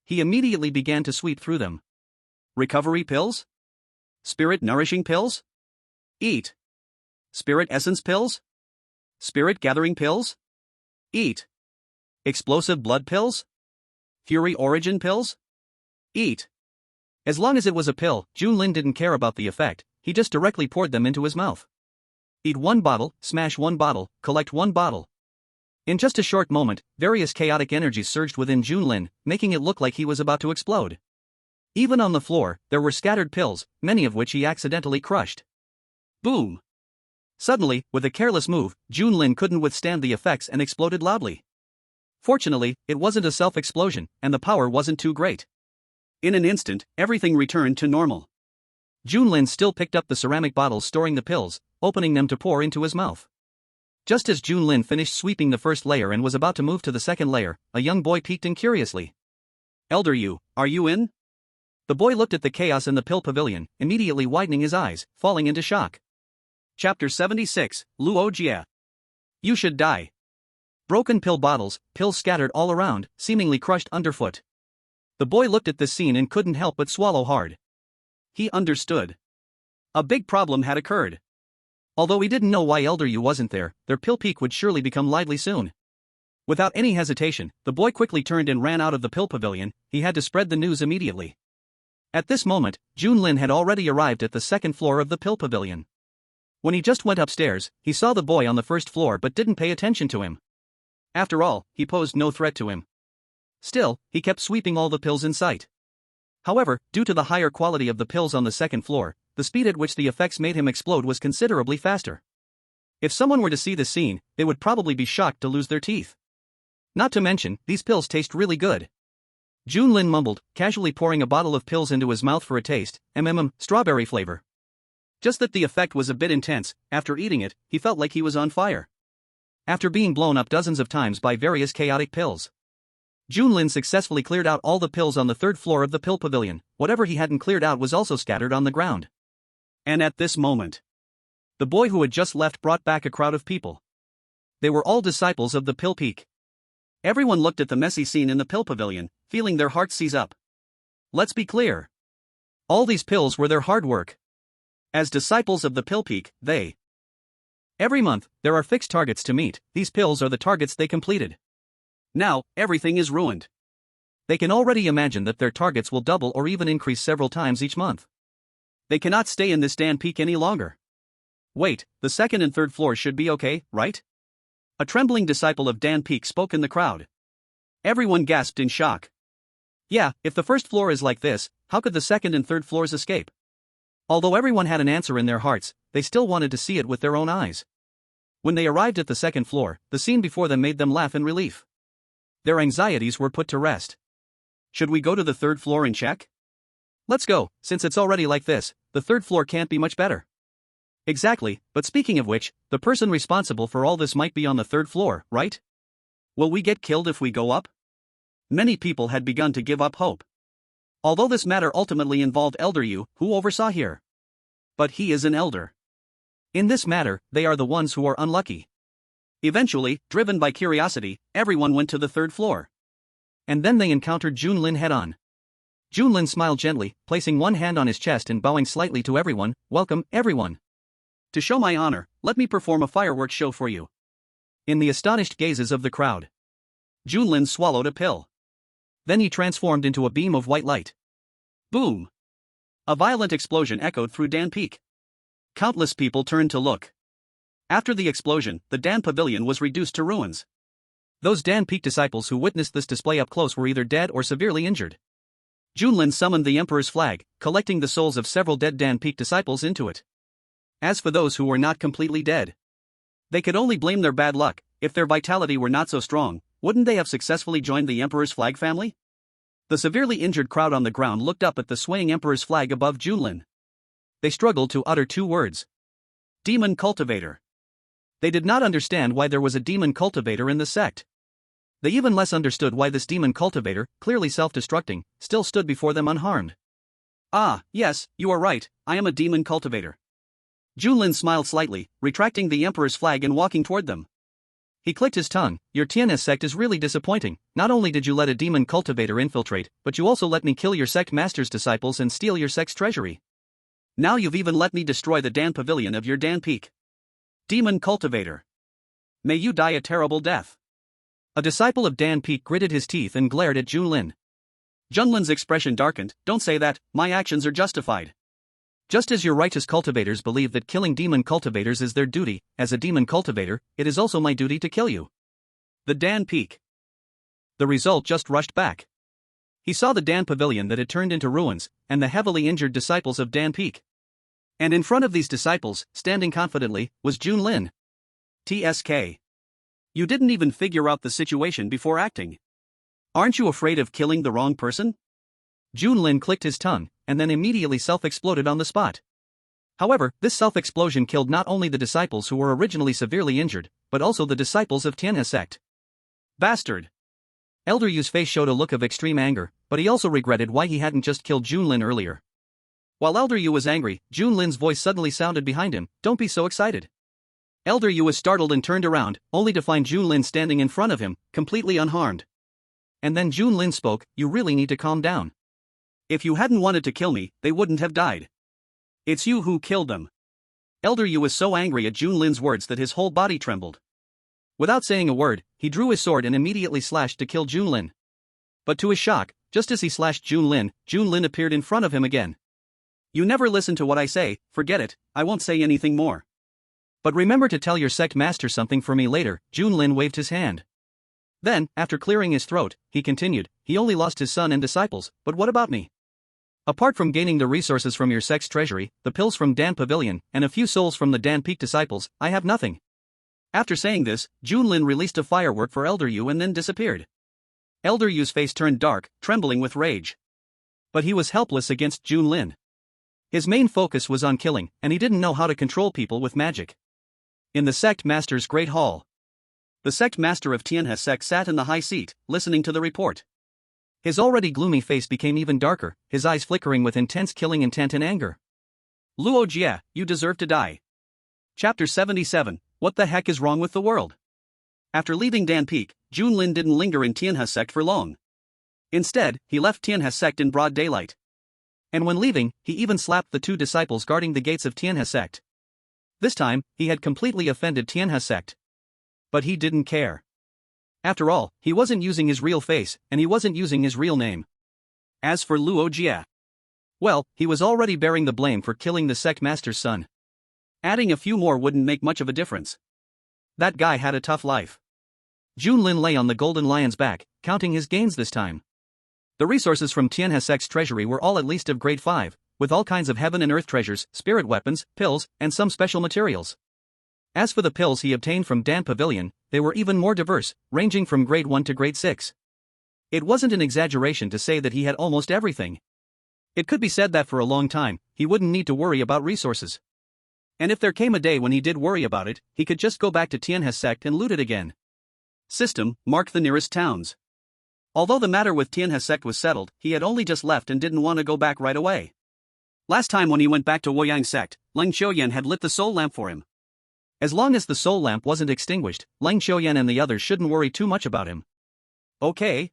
Speaker 2: He immediately began to sweep through them. Recovery pills? Spirit nourishing pills? Eat. Spirit essence pills? Spirit gathering pills? Eat. Explosive blood pills? Fury origin pills? Eat. As long as it was a pill, Junlin didn't care about the effect, he just directly poured them into his mouth. Eat one bottle, smash one bottle, collect one bottle. In just a short moment, various chaotic energies surged within Junlin, making it look like he was about to explode. Even on the floor, there were scattered pills, many of which he accidentally crushed. Boom! Suddenly, with a careless move, Junlin couldn't withstand the effects and exploded loudly. Fortunately, it wasn't a self-explosion, and the power wasn't too great. In an instant, everything returned to normal. Junlin still picked up the ceramic bottles storing the pills, opening them to pour into his mouth. Just as Junlin finished sweeping the first layer and was about to move to the second layer, a young boy peeked in curiously. Elder you, are you in? The boy looked at the chaos in the pill pavilion, immediately widening his eyes, falling into shock. Chapter 76, Luo Jie. You should die. Broken pill bottles, pills scattered all around, seemingly crushed underfoot. The boy looked at this scene and couldn't help but swallow hard. He understood. A big problem had occurred. Although he didn't know why Elder Yu wasn't there, their pill peak would surely become lively soon. Without any hesitation, the boy quickly turned and ran out of the pill pavilion. He had to spread the news immediately. At this moment, Junlin had already arrived at the second floor of the pill pavilion. When he just went upstairs, he saw the boy on the first floor but didn't pay attention to him. After all, he posed no threat to him. Still, he kept sweeping all the pills in sight. However, due to the higher quality of the pills on the second floor, the speed at which the effects made him explode was considerably faster. If someone were to see this scene, they would probably be shocked to lose their teeth. Not to mention, these pills taste really good. Junlin mumbled, casually pouring a bottle of pills into his mouth for a taste. Strawberry flavor. Just that the effect was a bit intense. After eating it, he felt like he was on fire. After being blown up dozens of times by various chaotic pills, Junlin successfully cleared out all the pills on the third floor of the pill pavilion. Whatever he hadn't cleared out was also scattered on the ground. And at this moment, the boy who had just left brought back a crowd of people. They were all disciples of the pill peak. Everyone looked at the messy scene in the pill pavilion, feeling their hearts seize up. Let's be clear. All these pills were their hard work. As disciples of the pill peak, every month, there are fixed targets to meet. These pills are the targets they completed. Now, everything is ruined.
Speaker 1: They can already imagine that their targets will double or even increase several times each month. They cannot stay in this Dan Peak any longer. Wait, the second and third floors should be okay, right? A trembling disciple of Dan Peak spoke in the crowd. Everyone gasped in shock. Yeah, if the first floor is like this, how could the second and third floors escape? Although everyone had an answer in their hearts, they still wanted to see it with their own eyes. When they arrived at the second floor, the scene before them made them laugh in relief. Their anxieties were put to rest. Should we go to the third floor and check? Let's go, since it's already like this, the third floor can't be much better. Exactly, but speaking of which, the person responsible for all this might be on the third floor, right? Will we get killed if we go up? Many people had begun to give up hope. Although this matter ultimately involved Elder Yu, who oversaw here. But he is an elder. In this matter, they are the ones who are unlucky. Eventually, driven by curiosity, everyone went to the third floor. And then they encountered Junlin head-on. Junlin smiled gently, placing one hand on his chest and bowing slightly to everyone. Welcome, everyone. To show my honor, let me perform a fireworks show for you. In the astonished gazes of the crowd, Junlin swallowed a pill. Then he transformed into a beam of white light. Boom! A violent explosion echoed through Dan Peak. Countless people turned to look. After the explosion, the Dan Pavilion was reduced to ruins. Those Dan Peak disciples who witnessed this display up close were either dead or severely injured. Junlin summoned the Emperor's flag, collecting the souls of several dead Dan Peak disciples into it. As for those who were not completely dead, they could only blame their bad luck. If their vitality were not so strong, wouldn't they have successfully joined the Emperor's flag family? The severely injured crowd on the ground looked up at the swaying Emperor's flag above Junlin. They struggled to utter two words. Demon Cultivator. They did not understand why there was a demon cultivator in the sect. They even less understood why this demon cultivator, clearly self-destructing, still stood before them unharmed. Ah, yes, you are right, I am a demon cultivator. Junlin smiled slightly, retracting the Emperor's flag and walking toward them. He clicked his tongue. Your TNS sect is really disappointing. Not only did you let a demon cultivator infiltrate, but you also let me kill your sect master's disciples and steal your sect's treasury. Now you've even let me destroy the Dan Pavilion of your Dan Peak. Demon cultivator. May you die a terrible death. A disciple of Dan Peak gritted his teeth and glared at Junlin. Junlin's expression darkened. Don't say that, my actions are justified. Just as your righteous cultivators believe that killing demon cultivators is their duty, as a demon cultivator, it is also my duty to kill you. The Dan Peak. The result just rushed back. He saw the Dan Pavilion that had turned into ruins, and the heavily injured disciples of Dan Peak. And in front of these disciples, standing confidently, was Junlin. TSK. You didn't even figure out the situation before acting. Aren't you afraid of killing the wrong person? Junlin clicked his tongue, and then immediately self-exploded on the spot. However, this self-explosion killed not only the disciples who were originally severely injured, but also the disciples of Tianhe sect. Bastard! Elder Yu's face showed a look of extreme anger, but he also regretted why he hadn't just killed Junlin earlier. While Elder Yu was angry, Junlin's voice suddenly sounded behind him. Don't be so excited. Elder Yu was startled and turned around, only to find Junlin standing in front of him, completely unharmed. And then Junlin spoke, you really need to calm down. If you hadn't wanted to kill me, they wouldn't have died. It's you who killed them. Elder Yu was so angry at Junlin's words that his whole body trembled. Without saying a word, he drew his sword and immediately slashed to kill Junlin. But to his shock, just as he slashed Junlin appeared in front of him again. You never listen to what I say, forget it, I won't say anything more. But remember to tell your sect master something for me later. Junlin waved his hand. Then, after clearing his throat, he continued, he only lost his son and disciples, but what about me? Apart from gaining the resources from your sect's treasury, the pills from Dan Pavilion, and a few souls from the Dan Peak disciples, I have nothing. After saying this, Junlin released a firework for Elder Yu and then disappeared. Elder Yu's face turned dark, trembling with rage. But he was helpless against Junlin. His main focus was on killing, and he didn't know how to control people with magic. In the sect master's great hall, the sect master of Tianhe sect sat in the high seat, listening to the report. His already gloomy face became even darker, his eyes flickering with intense killing intent and anger. Luo Jie, you deserve to die. Chapter 77, What the heck is wrong with the world? After leaving Dan Peak, Junlin didn't linger in Tianhe sect for long. Instead, he left Tianhe sect in broad daylight. And when leaving, he even slapped the two disciples guarding the gates of Tianhe sect. This time, he had completely offended Tianhe sect. But he didn't care. After all, he wasn't using his real face, and he wasn't using his real name. As for Luo Jia, well, he was already bearing the blame for killing the sect master's son. Adding a few more wouldn't make much of a difference. That guy had a tough life. Junlin lay on the golden lion's back, counting his gains this time. The resources from Tianhe sect's treasury were all at least of grade 5, with all kinds of heaven and earth treasures, spirit weapons, pills, and some special materials. As for the pills he obtained from Dan Pavilion, they were even more diverse, ranging from grade 1 to grade 6. It wasn't an exaggeration to say that he had almost everything. It could be said that for a long time, he wouldn't need to worry about resources. And if there came a day when he did worry about it, he could just go back to Tianhe sect and loot it again. System, mark the nearest towns. Although the matter with Tianhe sect was settled, he had only just left and didn't want to go back right away. Last time when he went back to Woyang sect, Leng Qiuyan had lit the soul lamp for him. As long as the soul lamp wasn't extinguished, Leng Qiuyan and the others shouldn't worry too much about him. Okay.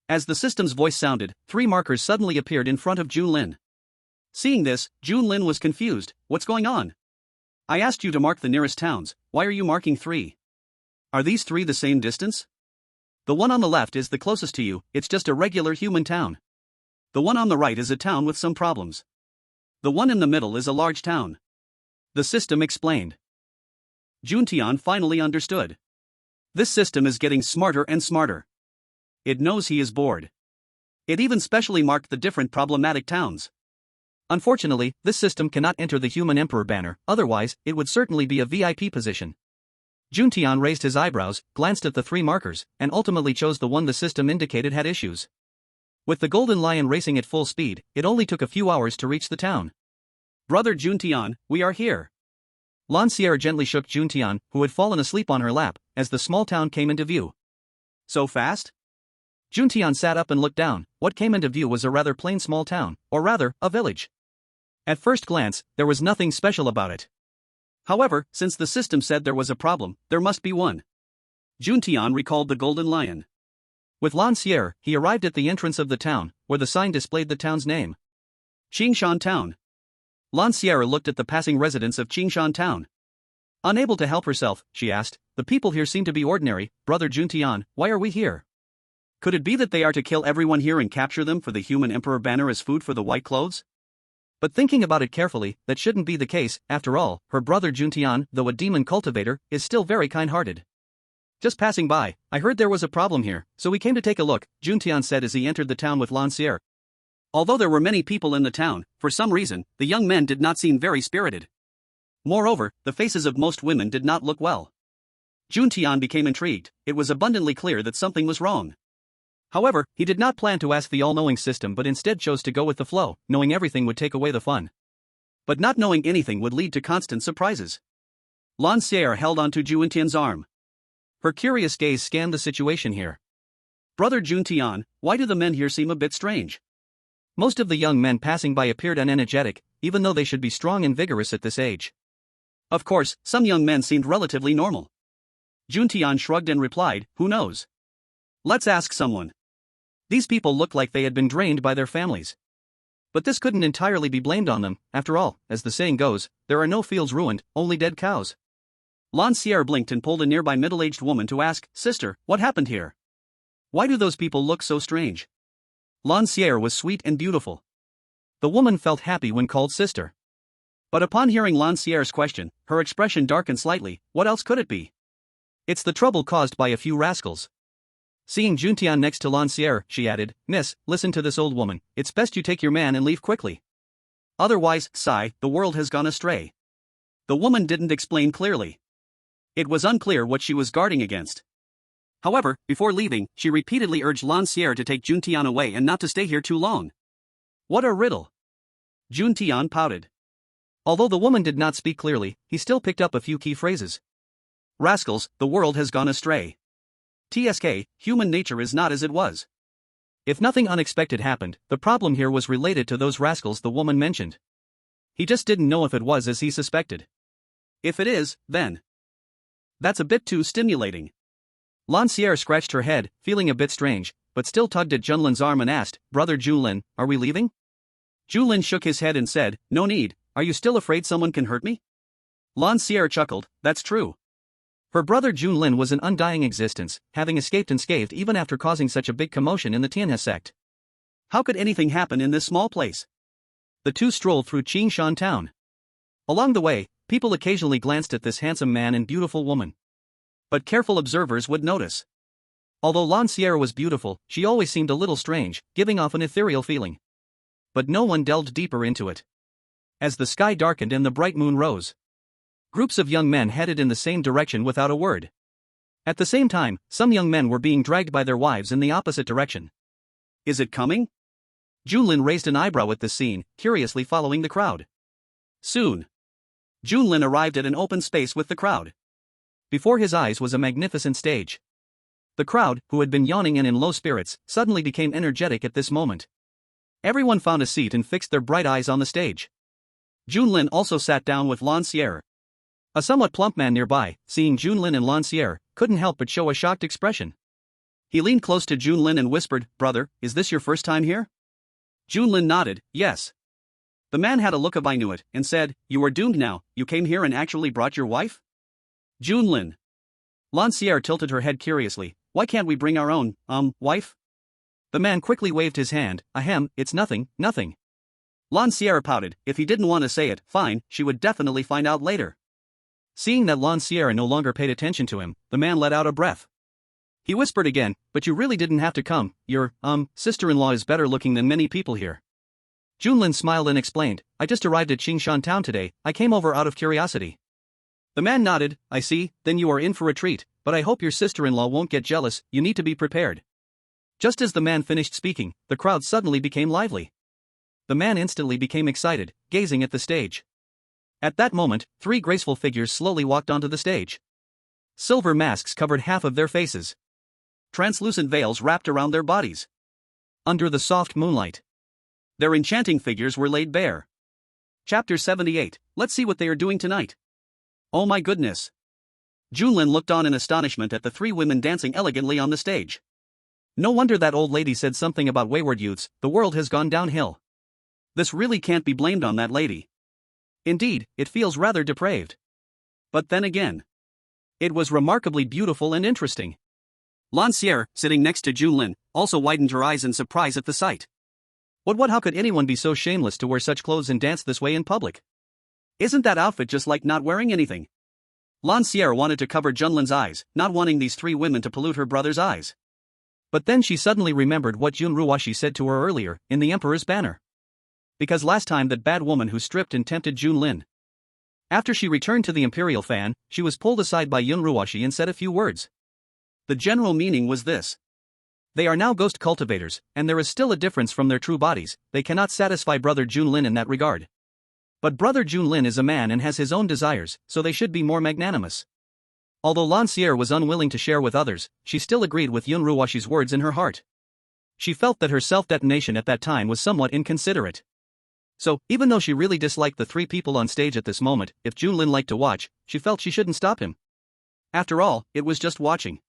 Speaker 1: As the system's voice sounded, 3 markers suddenly appeared in front of Junlin. Seeing this, Junlin was confused. What's going on? I asked you to mark the nearest towns, why are you marking 3? Are these 3 the same distance? The one on the left is the closest to you, it's just a regular human town. The one on the right is a town with some problems. The one in the middle is a large town. The system explained. Juntian finally understood. This system is getting smarter and smarter. It knows he is bored. It even specially marked the different problematic towns. Unfortunately, this system cannot enter the Human Emperor banner, otherwise, it would certainly be a VIP position. Juntian raised his eyebrows, glanced at the 3 markers, and ultimately chose the one the system indicated had issues. With the Golden Lion racing at full speed, it only took a few hours to reach the town. Brother Juntian, we are here. Lancière gently shook Juntian, who had fallen asleep on her lap, as the small town came into view. So fast? Juntian sat up and looked down. What came into view was a rather plain small town, or rather, a village. At first glance, there was nothing special about it. However, since the system said there was a problem, there must be one. Juntian recalled the Golden Lion. With Lancière, he arrived at the entrance of the town, where the sign displayed the town's name. Qingshan Town. Lancière looked at the passing residents of Qingshan Town. Unable to help herself, she asked, the people here seem to be ordinary, Brother Juntian, why are we here? Could it be that they are to kill everyone here and capture them for the Human Emperor banner as food for the White Clothes? But thinking about it carefully, that shouldn't be the case. After all, her brother Juntian, though a demon cultivator, is still very kind-hearted. Just passing by, I heard there was a problem here, so we came to take a look, Juntian said as he entered the town with Lancière. Although there were many people in the town, for some reason, the young men did not seem very spirited. Moreover, the faces of most women did not look well. Juntian became intrigued. It was abundantly clear that something was wrong. However, he did not plan to ask the all-knowing system but instead chose to go with the flow, knowing everything would take away the fun. But not knowing anything would lead to constant surprises. Lancière held onto Juntian's arm. Her curious gaze scanned the situation here. Brother Juntian, why do the men here seem a bit strange? Most of the young men passing by appeared unenergetic, even though they should be strong and vigorous at this age. Of course, some young men seemed relatively normal. Juntian shrugged and replied, who knows? Let's ask someone. These people looked like they had been drained by their families. But this couldn't entirely be blamed on them, after all, as the saying goes, there are no fields ruined, only dead cows. Lancière blinked and pulled a nearby middle-aged woman to ask, Sister, what happened here? Why do those people look so strange? Lancière was sweet and beautiful. The woman felt happy when called sister. But upon hearing Lancière's question, her expression darkened slightly. What else could it be? It's the trouble caused by a few rascals. Seeing Juntian next to Lancière, she added, Miss, listen to this old woman, it's best you take your man and leave quickly. Otherwise, sigh, the world has gone astray. The woman didn't explain clearly. It was unclear what she was guarding against. However, before leaving, she repeatedly urged Lancière to take Juntian away and not to stay here too long. What a riddle. Juntian pouted. Although the woman did not speak clearly, he still picked up a few key phrases. Rascals, the world has gone astray. TSK, human nature is not as it was. If nothing unexpected happened, the problem here was related to those rascals the woman mentioned. He just didn't know if it was as he suspected. If it is, then that's a bit too stimulating. Lancière scratched her head, feeling a bit strange, but still tugged at Junlin's arm and asked, Brother Junlin, are we leaving? Junlin shook his head and said, No need, are you still afraid someone can hurt me? Lancière chuckled, That's true. Her brother Junlin was an undying existence, having escaped unscathed even after causing such a big commotion in the Tianhe sect.
Speaker 2: How could anything happen in this small place?
Speaker 1: The two strolled through Qingshan town. Along the way, people occasionally glanced at this handsome man and beautiful woman.
Speaker 2: But careful observers would notice.
Speaker 1: Although Lancière was beautiful, she always seemed a little strange, giving off an ethereal feeling. But no one delved deeper into it. As the sky darkened and the bright moon rose, groups of young men headed in the same direction without a word. At the same time, some young men were being dragged by their wives in the opposite direction.
Speaker 2: Is it coming?
Speaker 1: Junlin raised an eyebrow at this scene, curiously following the crowd.
Speaker 2: Soon, Junlin arrived at an open space with the crowd.
Speaker 1: Before his eyes was a magnificent stage. The crowd, who had been yawning and in low spirits, suddenly became energetic at this moment. Everyone found a seat and fixed their bright eyes on the stage.
Speaker 2: Junlin also sat down with Lancière.
Speaker 1: A somewhat plump man nearby, seeing Junlin and Lancière, couldn't help but show a shocked expression.
Speaker 2: He leaned close to Junlin and whispered, "Brother, is this your first time here?" Junlin nodded, "Yes." The man had a look of "I knew it," and said, "You are doomed now, you came here and actually brought your wife?" Junlin. Lancière tilted her head curiously, "Why can't we bring our own, wife?"
Speaker 1: The man quickly waved his hand, "Ahem, it's nothing, nothing."
Speaker 2: Lancière pouted, if he didn't want to say it, fine, she would definitely find out later.
Speaker 1: Seeing that Lancière no longer paid attention to him, the man let out a breath. He whispered again, "But you really didn't have to come, your, sister-in-law is better looking than many people here." Junlin smiled and explained, "I just arrived at Qingshan town today, I came over out of curiosity."
Speaker 2: The man nodded, "I see, then you are in for a treat, but I hope your sister-in-law won't get jealous, you need to be prepared."
Speaker 1: Just as the man finished speaking, the crowd suddenly became lively. The man instantly became excited, gazing at the stage. At that moment, three graceful figures slowly walked onto the stage. Silver masks covered half of their faces.
Speaker 2: Translucent veils wrapped around their bodies.
Speaker 1: Under the soft moonlight,
Speaker 2: their enchanting figures were laid bare. Chapter 78, let's see what they are doing tonight. Oh my goodness. Junlin looked on in astonishment at the three women dancing elegantly on the stage.
Speaker 1: No wonder that old lady said something about wayward youths, the world has gone downhill.
Speaker 2: This really can't be blamed on that lady.
Speaker 1: Indeed, it feels rather depraved.
Speaker 2: But then again,
Speaker 1: it was remarkably beautiful and interesting.
Speaker 2: Lancière, sitting next to Junlin, also widened her eyes in surprise at the sight.
Speaker 1: How could anyone be so shameless to wear such clothes and dance this way in public?
Speaker 2: Isn't that outfit just like not wearing anything? Lancière wanted to cover Junlin's eyes, not wanting these three women to pollute her brother's eyes.
Speaker 1: But then she suddenly remembered what Yun Ruoshi said to her earlier, in the Emperor's banner. Because last time that bad woman who stripped and tempted Junlin. After she returned to the Imperial fan, she was pulled aside by Yun Ruoshi and said a few words.
Speaker 2: The general meaning was this.
Speaker 1: They are now ghost cultivators, and there is still a difference from their true bodies, they cannot satisfy Brother Junlin in that regard. But Brother Junlin is a man and has his own desires, so they should be more magnanimous. Although Lancière was unwilling to share with others, she still agreed with Yun Ruoshi's words in her heart. She felt that her self-detonation at that time was somewhat inconsiderate. So, even though she really disliked the three people on stage at this moment, if Junlin liked to watch, she felt she shouldn't stop him. After all, it was just watching.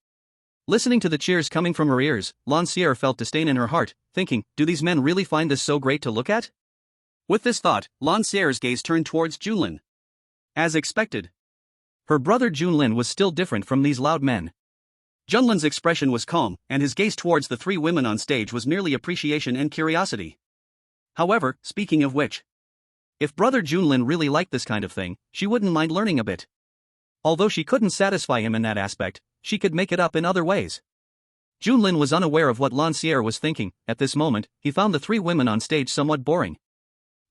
Speaker 1: Listening to the cheers coming from her ears, Lancière felt disdain in her heart, thinking, do these men really find this so great to look at?
Speaker 2: With this thought, Lancière's gaze turned towards Junlin. As expected,
Speaker 1: her brother Junlin was still different from these loud men.
Speaker 2: Junlin's expression was calm, and his gaze towards the three women on stage was merely appreciation and curiosity.
Speaker 1: However, speaking of which, if brother Junlin really liked this kind of thing, she wouldn't mind learning a bit. Although she couldn't satisfy him in that aspect, she could make it up in other ways. Junlin was unaware of what Lancière was thinking. At this moment, he found the three women on stage somewhat boring.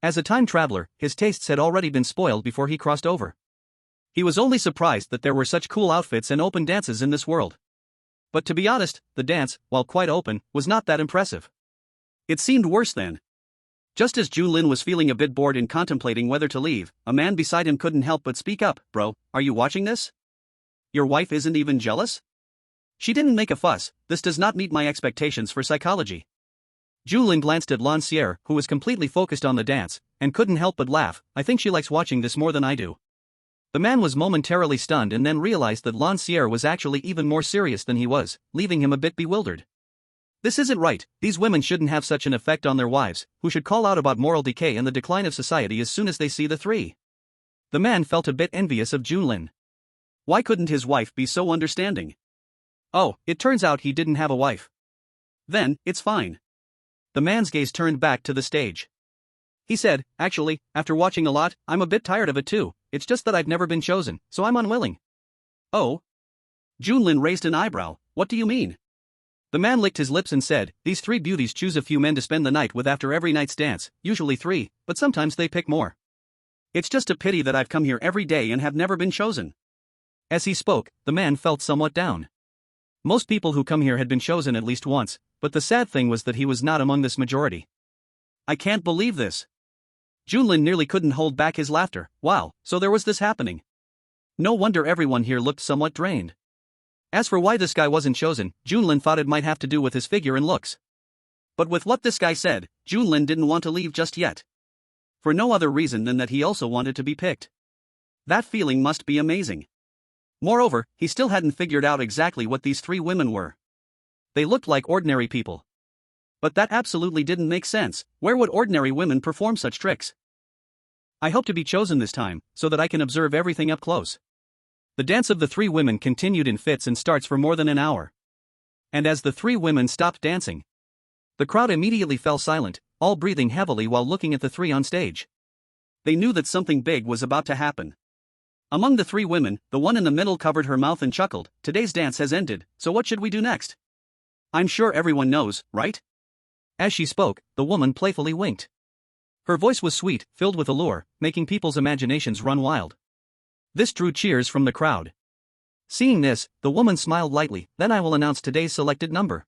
Speaker 1: As a time traveler, his tastes had already been spoiled before he crossed over. He was only surprised that there were such cool outfits and open dances in this world. But to be honest, the dance, while quite open, was not that impressive.
Speaker 2: It seemed worse than. Just as Junlin was feeling a bit bored and contemplating whether to leave, a man beside him couldn't help but speak up. Bro, are you watching this? Your wife isn't even jealous? She didn't make a fuss, this does not meet my expectations for psychology.
Speaker 1: Junlin glanced at Lancière, who was completely focused on the dance, and couldn't help but laugh. I think she likes watching this more than I do. The man was momentarily stunned and then realized that Lancière was actually even more serious than he was, leaving him a bit bewildered. This isn't right, these women shouldn't have such an effect on their wives, who should call out about moral decay and the decline of society as soon as they see the three. The man felt a bit envious of Junlin.
Speaker 2: Why couldn't his wife be so understanding? Oh, it turns out he didn't have a wife. Then, it's fine. The man's gaze turned back to the stage. He said, actually, after watching a lot, I'm a bit tired of it too, it's just that I've never been chosen, so I'm unwilling. Oh? Junlin raised an eyebrow, what do you mean? The man licked his lips and said, these three beauties choose a few men to spend the night with after every night's dance, usually 3, but sometimes they pick more. It's just a pity that I've come here every day and have never been chosen. As he spoke, the man felt somewhat down. Most people who come here had been chosen at least once, but the sad thing was that he was not among this majority. I can't believe this. Junlin nearly couldn't hold back his laughter. Wow, so there was this happening. No wonder everyone here looked somewhat drained. As for why this guy wasn't chosen, Junlin thought it might have to do with his figure and looks. But with what this guy said, Junlin didn't want to leave just yet. For no other reason than that he also wanted to be picked. That feeling must be amazing. Moreover, he still hadn't figured out exactly what these three women were. They looked like ordinary people. But that absolutely didn't make sense. Where would ordinary women perform such tricks? I hope to be chosen this time, so that I can observe everything up close. The dance of the three women continued in fits and starts for more than an hour. And as the three women stopped dancing, the crowd immediately fell silent, all breathing heavily while looking at the three on stage. They knew that something big was about to happen. Among the three women, the one in the middle covered her mouth and chuckled, today's dance has ended, so what should we do next? I'm sure everyone knows, right? As she spoke, the woman playfully winked. Her voice was sweet, filled with allure, making people's imaginations run wild. This drew cheers from the crowd. Seeing this, the woman smiled lightly, then I will announce today's selected number.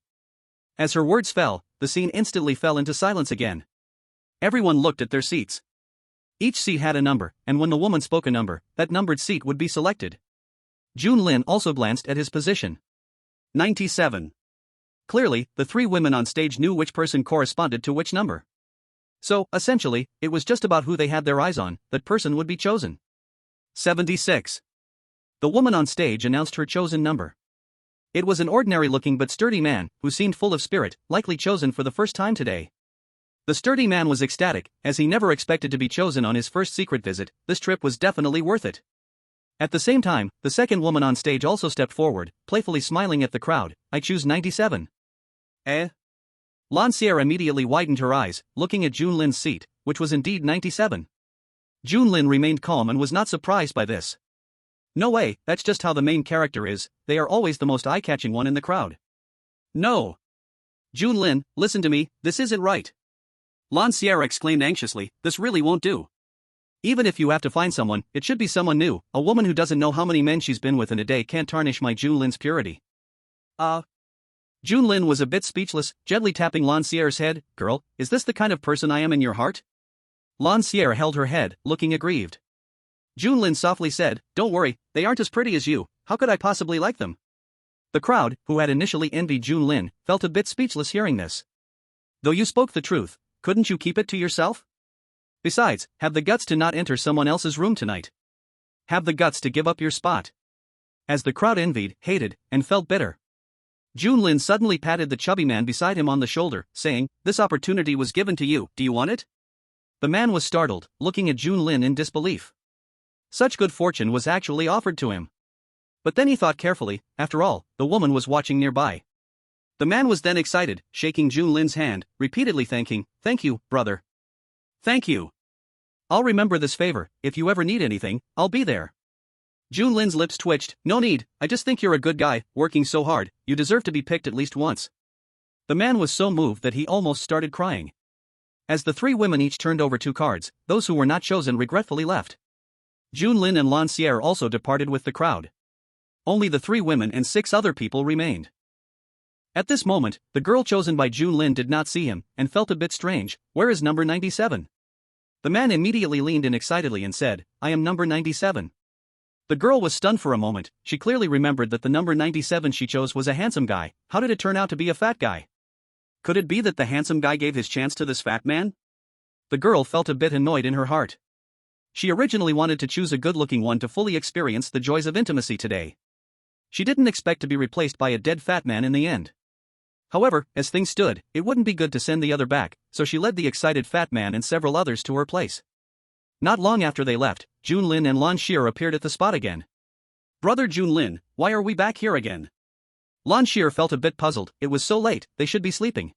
Speaker 2: As her words fell, the scene instantly fell into silence again. Everyone looked at their seats. Each seat had a number, and when the woman spoke a number, that numbered seat would be selected. Junlin also glanced at his position. 97. Clearly, the three women on stage knew which person corresponded to which number. So, essentially, it was just about who they had their eyes on, that person would be chosen. 76. The woman on stage announced her chosen number. It was an ordinary-looking but sturdy man, who seemed full of spirit, likely chosen for the first time today. The sturdy man was ecstatic, as he never expected to be chosen on his first secret visit. This trip was definitely worth it. At the same time, the second woman on stage also stepped forward, playfully smiling at the crowd. I choose 97. Eh? Lancière immediately widened her eyes, looking at Junlin's seat, which was indeed 97. Junlin remained calm and was not surprised by this. No way, that's just how the main character is, they are always the most eye-catching one in the crowd. No. Junlin, listen to me, this isn't right. Lancière exclaimed anxiously, this really won't do. Even if you have to find someone, it should be someone new. A woman who doesn't know how many men she's been with in a day can't tarnish my Junlin's purity. Junlin was a bit speechless, gently tapping Lancière's head. Girl, is this the kind of person I am in your heart? Lancière held her head, looking aggrieved. Junlin softly said, don't worry, they aren't as pretty as you, how could I possibly like them? The crowd, who had initially envied Junlin, felt a bit speechless hearing this. Though you spoke the truth, couldn't you keep it to yourself? Besides, have the guts to not enter someone else's room tonight. Have the guts to give up your spot. As the crowd envied, hated, and felt bitter, Junlin suddenly patted the chubby man beside him on the shoulder, saying, this opportunity was given to you, do you want it? The man was startled, looking at Junlin in disbelief. Such good fortune was actually offered to him. But then he thought carefully, after all, the woman was watching nearby. The man was then excited, shaking Junlin's hand, repeatedly thanking, thank you, brother. Thank you. I'll remember this favor, if you ever need anything, I'll be there. Junlin's lips twitched, no need, I just think you're a good guy, working so hard, you deserve to be picked at least once. The man was so moved that he almost started crying. As the three women each turned over 2 cards, those who were not chosen regretfully left. Junlin and Lancière also departed with the crowd. Only the 3 women and 6 other people remained. At this moment, the girl chosen by Junlin did not see him, and felt a bit strange. Where is number 97? The man immediately leaned in excitedly and said, I am number 97. The girl was stunned for a moment, she clearly remembered that the number 97 she chose was a handsome guy. How did it turn out to be a fat guy? Could it be that the handsome guy gave his chance to this fat man? The girl felt a bit annoyed in her heart. She originally wanted to choose a good-looking one to fully experience the joys of intimacy today. She didn't expect to be replaced by a dead fat man in the end. However, as things stood, it wouldn't be good to send the other back, so she led the excited fat man and several others to her place. Not long after they left, Junlin and Lancière appeared at the spot again. Brother Junlin, why are we back here again? Lan Xir felt a bit puzzled. It was so late, they should be sleeping.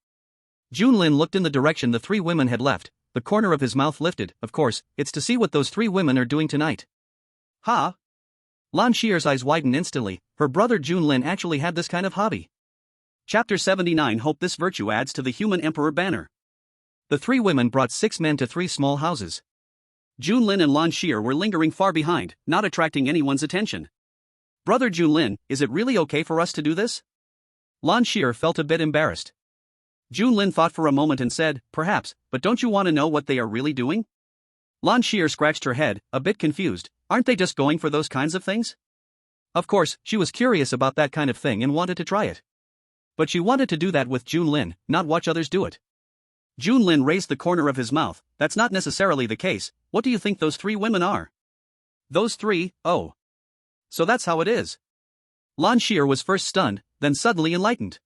Speaker 2: Junlin looked in the direction the three women had left, the corner of his mouth lifted. Of course, it's to see what those three women are doing tonight. Ha! Lan Xir's eyes widened instantly. Her brother Junlin actually had this kind of hobby. Chapter 79. Hope this virtue adds to the human emperor banner. The three women brought 6 men to 3 small houses. Junlin and Lan Xir were lingering far behind, not attracting anyone's attention. Brother Junlin, is it really okay for us to do this? Lan Xir felt a bit embarrassed. Junlin thought for a moment and said, perhaps, but don't you want to know what they are really doing? Lan Xir scratched her head, a bit confused. Aren't they just going for those kinds of things? Of course, she was curious about that kind of thing and wanted to try it. But she wanted to do that with Junlin, not watch others do it. Junlin raised the corner of his mouth. That's not necessarily the case. What do you think those 3 women are? Those 3, oh. So that's how it is. Lan Xir was first stunned, then suddenly enlightened.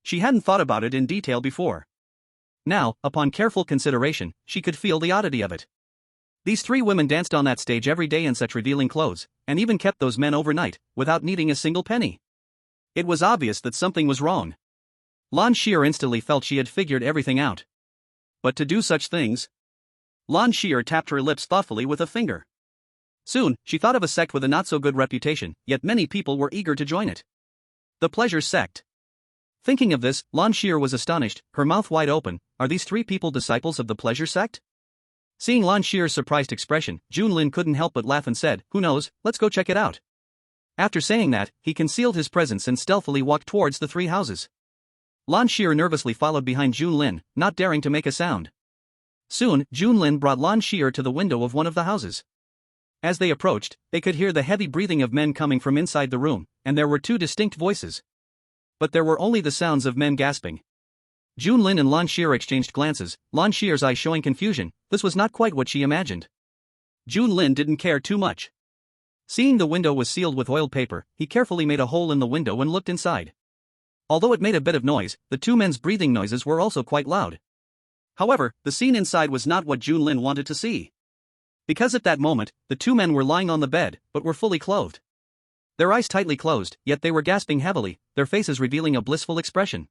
Speaker 2: She hadn't thought about it in detail before. Now, upon careful consideration, she could feel the oddity of it. These 3 women danced on that stage every day in such revealing clothes, and even kept those men overnight, without needing a single penny. It was obvious that something was wrong. Lan Xir instantly felt she had figured everything out. But to do such things? Lan Xir tapped her lips thoughtfully with a finger. Soon, she thought of a sect with a not-so-good reputation, yet many people were eager to join it. The Pleasure Sect. Thinking of this, Lan Xir was astonished, her mouth wide open. Are these 3 people disciples of the Pleasure Sect? Seeing Lan Xir's surprised expression, Junlin couldn't help but laugh and said, who knows, let's go check it out. After saying that, he concealed his presence and stealthily walked towards the 3 houses. Lan Xir nervously followed behind Junlin, not daring to make a sound. Soon, Junlin brought Lan Xir to the window of one of the houses. As they approached, they could hear the heavy breathing of men coming from inside the room, and there were 2 distinct voices. But there were only the sounds of men gasping. Junlin and Lan Xir exchanged glances, Lan Xir's eyes showing confusion. This was not quite what she imagined. Junlin didn't care too much. Seeing the window was sealed with oiled paper, he carefully made a hole in the window and looked inside. Although it made a bit of noise, the 2 men's breathing noises were also quite loud. However, the scene inside was not what Junlin wanted to see. Because at that moment, the 2 men were lying on the bed, but were fully clothed. Their eyes tightly closed, yet they were gasping heavily, their faces revealing a blissful expression.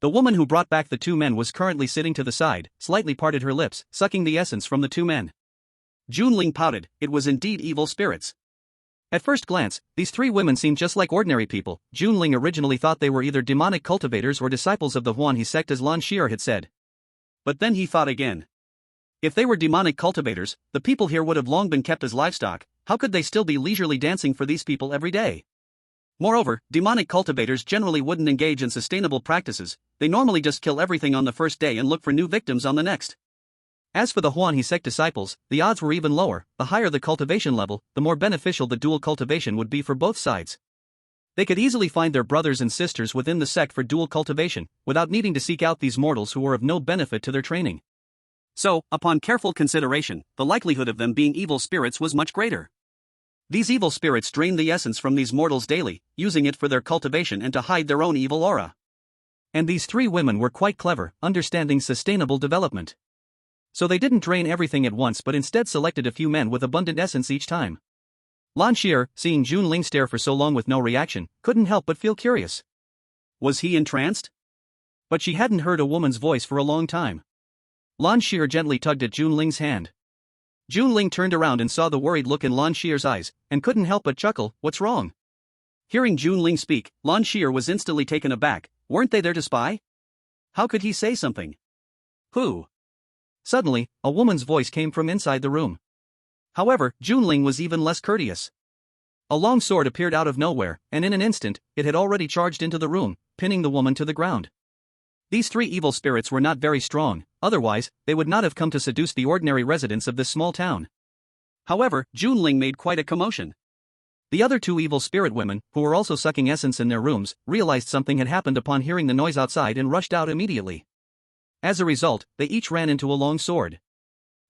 Speaker 2: The woman who brought back the 2 men was currently sitting to the side, slightly parted her lips, sucking the essence from the 2 men. Junlin pouted. It was indeed evil spirits. At first glance, these 3 women seemed just like ordinary people. Junlin originally thought they were either demonic cultivators or disciples of the Huanhe sect, as Lan Xir had said. But then he thought again. If they were demonic cultivators, the people here would have long been kept as livestock. How could they still be leisurely dancing for these people every day? Moreover, demonic cultivators generally wouldn't engage in sustainable practices. They normally just kill everything on the first day and look for new victims on the next. As for the Huanhe sect disciples, the odds were even lower. The higher the cultivation level, the more beneficial the dual cultivation would be for both sides. They could easily find their brothers and sisters within the sect for dual cultivation, without needing to seek out these mortals who were of no benefit to their training. So, upon careful consideration, the likelihood of them being evil spirits was much greater. These evil spirits drained the essence from these mortals daily, using it for their cultivation and to hide their own evil aura. And these 3 women were quite clever, understanding sustainable development. So they didn't drain everything at once but instead selected a few men with abundant essence each time. Lan Xir, seeing Junlin stare for so long with no reaction, couldn't help but feel curious. Was he entranced? But she hadn't heard a woman's voice for a long time. Lan Xir gently tugged at Junlin's hand. Junlin turned around and saw the worried look in Lan Xir's eyes, and couldn't help but chuckle. What's wrong? Hearing Junlin speak, Lan Xir was instantly taken aback. Weren't they there to spy? How could he say something? Who? Suddenly, a woman's voice came from inside the room. However, Junlin was even less courteous. A long sword appeared out of nowhere, and in an instant, it had already charged into the room, pinning the woman to the ground. These 3 evil spirits were not very strong, otherwise, they would not have come to seduce the ordinary residents of this small town. However, Junlin made quite a commotion. The other 2 evil spirit women, who were also sucking essence in their rooms, realized something had happened upon hearing the noise outside and rushed out immediately. As a result, they each ran into a long sword.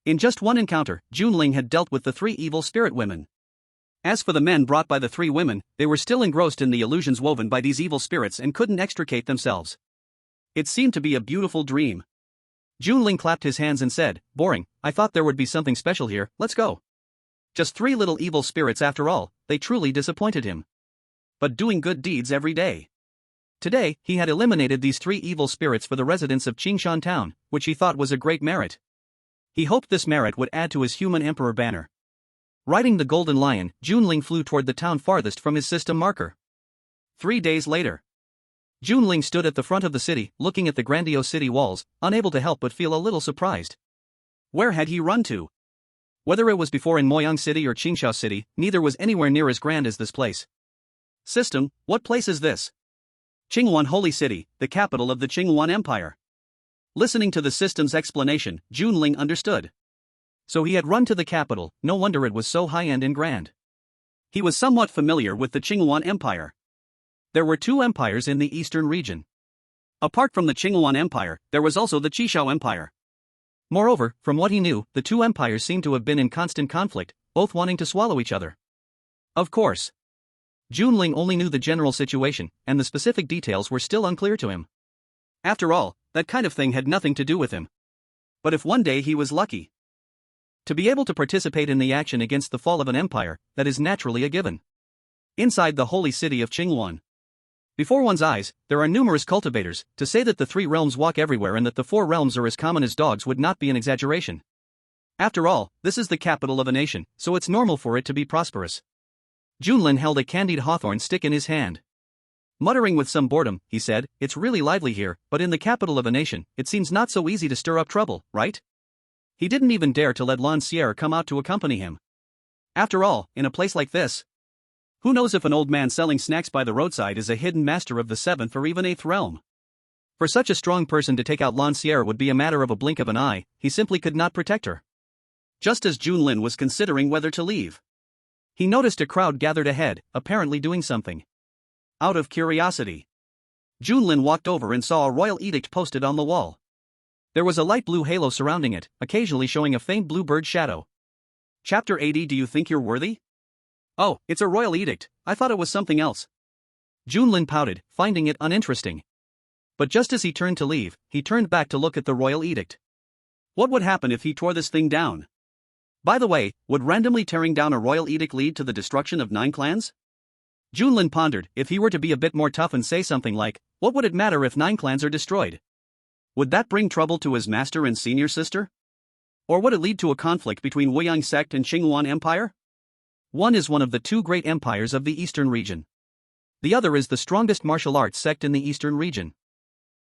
Speaker 2: In just one encounter, Junlin had dealt with the 3 evil spirit women. As for the men brought by the 3 women, they were still engrossed in the illusions woven by these evil spirits and couldn't extricate themselves. It seemed to be a beautiful dream. Junlin clapped his hands and said, boring, I thought there would be something special here, let's go. Just 3 little evil spirits after all, they truly disappointed him. But doing good deeds every day. Today, he had eliminated these 3 evil spirits for the residents of Qingshan town, which he thought was a great merit. He hoped this merit would add to his human emperor banner. Riding the golden lion, Junling flew toward the town farthest from his system marker. 3 days later. Junling stood at the front of the city, looking at the grandiose city walls, unable to help but feel a little surprised. Where had he run to? Whether it was before in Moyang City or Qingshao City, neither was anywhere near as grand as this place. System, what place is this? Qingwan Holy City, the capital of the Qingwan Empire. Listening to the system's explanation, Junling understood. So he had run to the capital, no wonder it was so high-end and grand. He was somewhat familiar with the Qingwan Empire. There were 2 empires in the eastern region. Apart from the Qingwan Empire, there was also the Qishao Empire. Moreover, from what he knew, the 2 empires seemed to have been in constant conflict, both wanting to swallow each other. Of course. Junling only knew the general situation, and the specific details were still unclear to him. After all, that kind of thing had nothing to do with him. But if one day he was lucky to be able to participate in the action against the fall of an empire, that is naturally a given. Inside the holy city of Qingwan. Before one's eyes, there are numerous cultivators. To say that the 3 realms walk everywhere and that the 4 realms are as common as dogs would not be an exaggeration. After all, this is the capital of a nation, so it's normal for it to be prosperous. Junlin held a candied hawthorn stick in his hand. Muttering with some boredom, he said, "It's really lively here, but in the capital of a nation, it seems not so easy to stir up trouble, right?" He didn't even dare to let Lan Sierra come out to accompany him. After all, in a place like this, who knows if an old man selling snacks by the roadside is a hidden master of the 7th or even 8th realm? For such a strong person to take out Lan Sierra would be a matter of a blink of an eye, he simply could not protect her. Just as Junlin was considering whether to leave, he noticed a crowd gathered ahead, apparently doing something. Out of curiosity, Junlin walked over and saw a royal edict posted on the wall. There was a light blue halo surrounding it, occasionally showing a faint blue bird shadow. Chapter 80. Do you think you're worthy? Oh, it's a royal edict, I thought it was something else. Junlin pouted, finding it uninteresting. But just as he turned to leave, he turned back to look at the royal edict. What would happen if he tore this thing down? By the way, would randomly tearing down a royal edict lead to the destruction of 9 clans? Junlin pondered, if he were to be a bit more tough and say something like, what would it matter if 9 clans are destroyed? Would that bring trouble to his master and senior sister? Or would it lead to a conflict between Wuiyang sect and Qingwan Empire? One is one of the 2 great empires of the eastern region. The other is the strongest martial arts sect in the eastern region.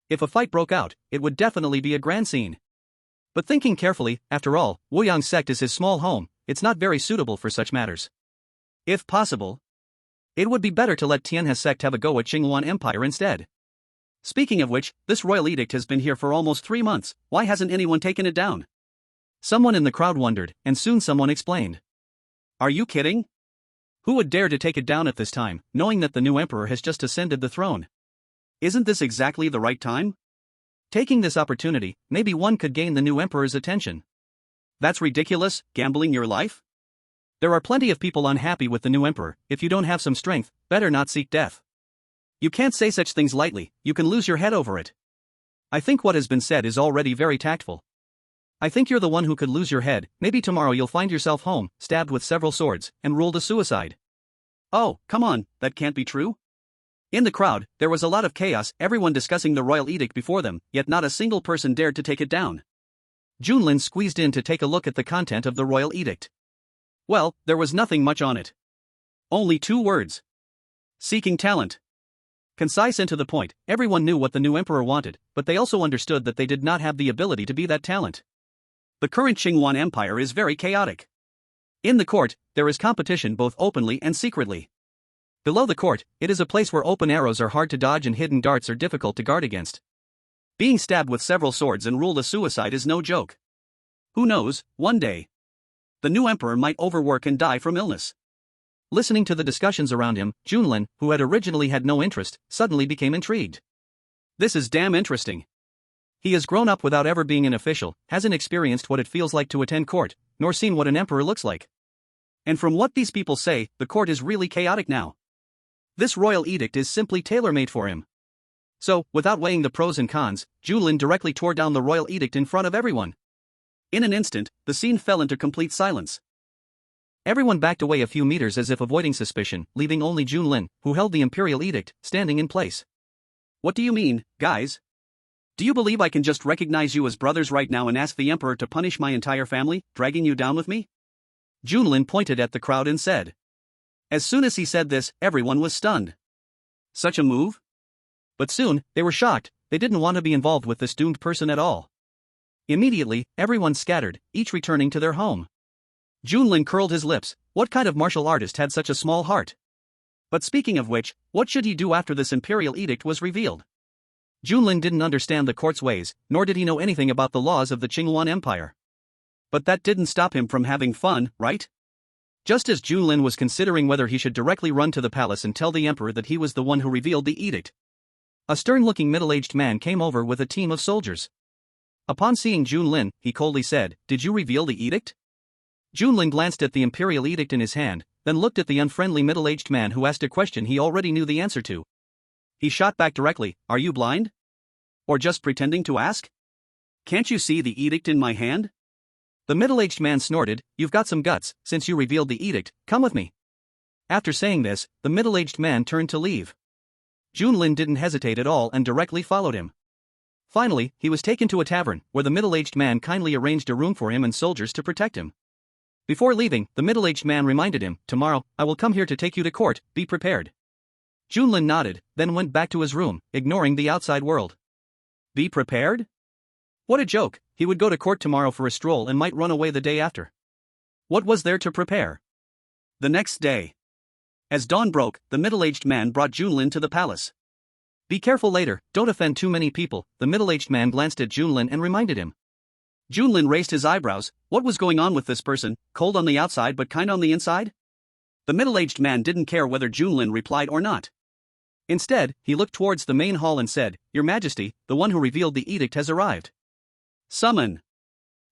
Speaker 2: If a fight broke out, it would definitely be a grand scene. But thinking carefully, after all, Wuiyang sect is his small home, it's not very suitable for such matters. If possible, it would be better to let Tianhe sect have a go at Qingwan Empire instead. Speaking of which, this royal edict has been here for almost 3 months, why hasn't anyone taken it down? Someone in the crowd wondered, and soon someone explained. Are you kidding? Who would dare to take it down at this time, knowing that the new emperor has just ascended the throne? Isn't this exactly the right time? Taking this opportunity, maybe one could gain the new emperor's attention. That's ridiculous, gambling your life? There are plenty of people unhappy with the new emperor. If you don't have some strength, better not seek death. You can't say such things lightly, you can lose your head over it. I think what has been said is already very tactful. I think you're the one who could lose your head. Maybe tomorrow you'll find yourself home, stabbed with several swords, and ruled a suicide. Oh, come on, that can't be true. In the crowd, there was a lot of chaos, everyone discussing the royal edict before them, yet not a single person dared to take it down. Junlin squeezed in to take a look at the content of the royal edict. Well, there was nothing much on it. Only 2 words. Seeking talent. Concise and to the point, everyone knew what the new emperor wanted, but they also understood that they did not have the ability to be that talent. The current Qingwan Empire is very chaotic. In the court, there is competition both openly and secretly. Below the court, it is a place where open arrows are hard to dodge and hidden darts are difficult to guard against. Being stabbed with several swords and ruled a suicide is no joke. Who knows, one day, the new emperor might overwork and die from illness. Listening to the discussions around him, Junlin, who had originally had no interest, suddenly became intrigued. This is damn interesting. He has grown up without ever being an official, hasn't experienced what it feels like to attend court, nor seen what an emperor looks like. And from what these people say, the court is really chaotic now. This royal edict is simply tailor-made for him. So, without weighing the pros and cons, Junlin directly tore down the royal edict in front of everyone. In an instant, the scene fell into complete silence.
Speaker 1: Everyone backed away a few meters as if avoiding suspicion, leaving only Junlin, who held the imperial edict, standing in place.
Speaker 2: What do you mean, guys? Do you believe I can just recognize you as brothers right now and ask the Emperor to punish my entire family, dragging you down with me?
Speaker 1: Junlin pointed at the crowd and said.
Speaker 2: As soon as he said this, everyone was stunned. Such a move?
Speaker 1: But soon, they were shocked. They didn't want to be involved with this doomed person at all. Immediately, everyone scattered, each returning to their home. Junlin curled his lips. What kind of martial artist had such a small heart? But speaking of which, what should he do after this imperial edict was revealed? Junlin didn't understand the court's ways, nor did he know anything about the laws of the Qinghuan Empire.
Speaker 2: But that didn't stop him from having fun, right?
Speaker 1: Just as Junlin was considering whether he should directly run to the palace and tell the emperor that he was the one who revealed the edict, a stern-looking middle-aged man came over with a team of soldiers. Upon seeing Junlin, he coldly said, "Did you reveal the edict?" Junlin glanced at the imperial edict in his hand, then looked at the unfriendly middle-aged man who asked a question he already knew the answer to. He shot back directly, "Are you blind?
Speaker 2: Or just pretending to ask? Can't you see the edict in my hand?"
Speaker 1: The middle-aged man snorted, "You've got some guts, since you revealed the edict, come with me." After saying this, the middle-aged man turned to leave. Junlin didn't hesitate at all and directly followed him. Finally, he was taken to a tavern, where the middle-aged man kindly arranged a room for him and soldiers to protect him. Before leaving, the middle-aged man reminded him, "Tomorrow, I will come here to take you to court, be prepared." Junlin nodded, then went back to his room, ignoring the outside world. Be prepared? What a joke, he would go to court tomorrow for a stroll and might run away the day after. What was there to prepare?
Speaker 2: The next day, as dawn broke, the middle-aged man brought Junlin to the palace.
Speaker 1: Be careful later, don't offend too many people, the middle-aged man glanced at Junlin and reminded him.
Speaker 2: Junlin raised his eyebrows. What was going on with this person, cold on the outside but kind on the inside? The middle-aged man didn't care whether Junlin replied or not.
Speaker 1: Instead, he looked towards the main hall and said, "Your Majesty, the one who revealed the edict has arrived."
Speaker 2: Summon.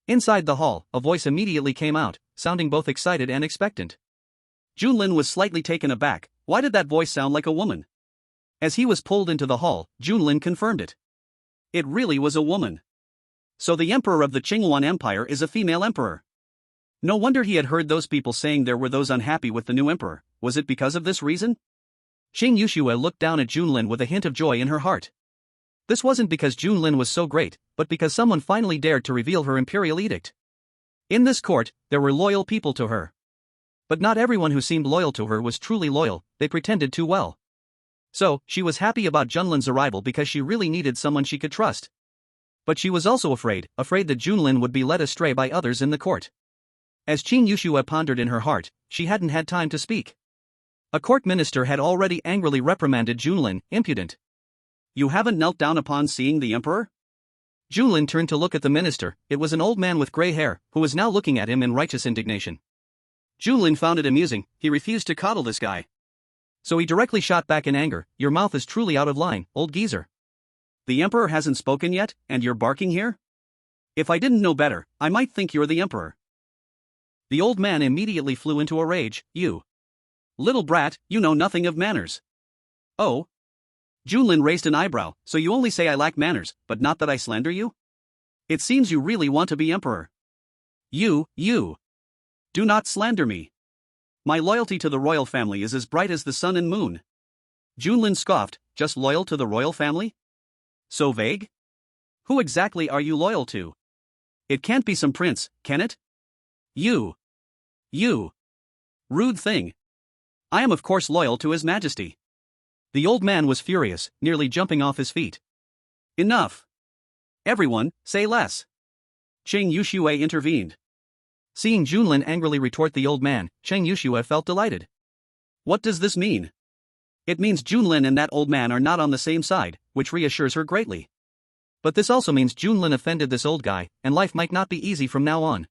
Speaker 1: Inside the hall, a voice immediately came out, sounding both excited and expectant.
Speaker 2: Junlin was slightly taken aback. Why did that voice sound like a woman? As he was pulled into the hall, Junlin confirmed it. It really was a woman. So the emperor of the Qinghuan Empire is a female emperor. No wonder he had heard those people saying there were those unhappy with the new emperor. Was it because of this reason?
Speaker 1: Qing Yushue looked down at Junlin with a hint of joy in her heart. This wasn't because Junlin was so great, but because someone finally dared to reveal her imperial edict. In this court, there were loyal people to her. But not everyone who seemed loyal to her was truly loyal, they pretended too well. So, she was happy about Junlin's arrival because she really needed someone she could trust. But she was also afraid that Junlin would be led astray by others in the court. As Qing Yushue pondered in her heart, she hadn't had time to speak. A court minister had already angrily reprimanded Junlin, impudent.
Speaker 2: You haven't knelt down upon seeing the emperor?
Speaker 1: Junlin turned to look at the minister. It was an old man with gray hair, who was now looking at him in righteous indignation.
Speaker 2: Junlin found it amusing, he refused to coddle this guy.
Speaker 1: So he directly shot back in anger, "Your mouth is truly out of line, old geezer.
Speaker 2: The emperor hasn't spoken yet, and you're barking here? If I didn't know better, I might think you're the emperor."
Speaker 1: The old man immediately flew into a rage. "You
Speaker 2: little brat, you know nothing of manners."
Speaker 1: "Oh?"
Speaker 2: Junlin raised an eyebrow. "So you only say I lack manners, but not that I slander you? It seems you really want to be emperor."
Speaker 1: You.
Speaker 2: Do not slander me. My loyalty to the royal family is as bright as the sun and moon."
Speaker 1: Junlin scoffed. "Just loyal to the royal family? So vague? Who exactly are you loyal to?
Speaker 2: It can't be some prince, can it?
Speaker 1: You.
Speaker 2: Rude thing. I am of course loyal to His Majesty."
Speaker 1: The old man was furious, nearly jumping off his feet.
Speaker 2: "Enough. Everyone, say less." Qing Yushue intervened.
Speaker 1: Seeing Junlin angrily retort the old man, Qing Yushue felt delighted.
Speaker 2: What does this mean? It means Junlin and that old man are not on the same side, which reassures her greatly.
Speaker 1: But this also means Junlin offended this old guy, and life might not be easy from now on.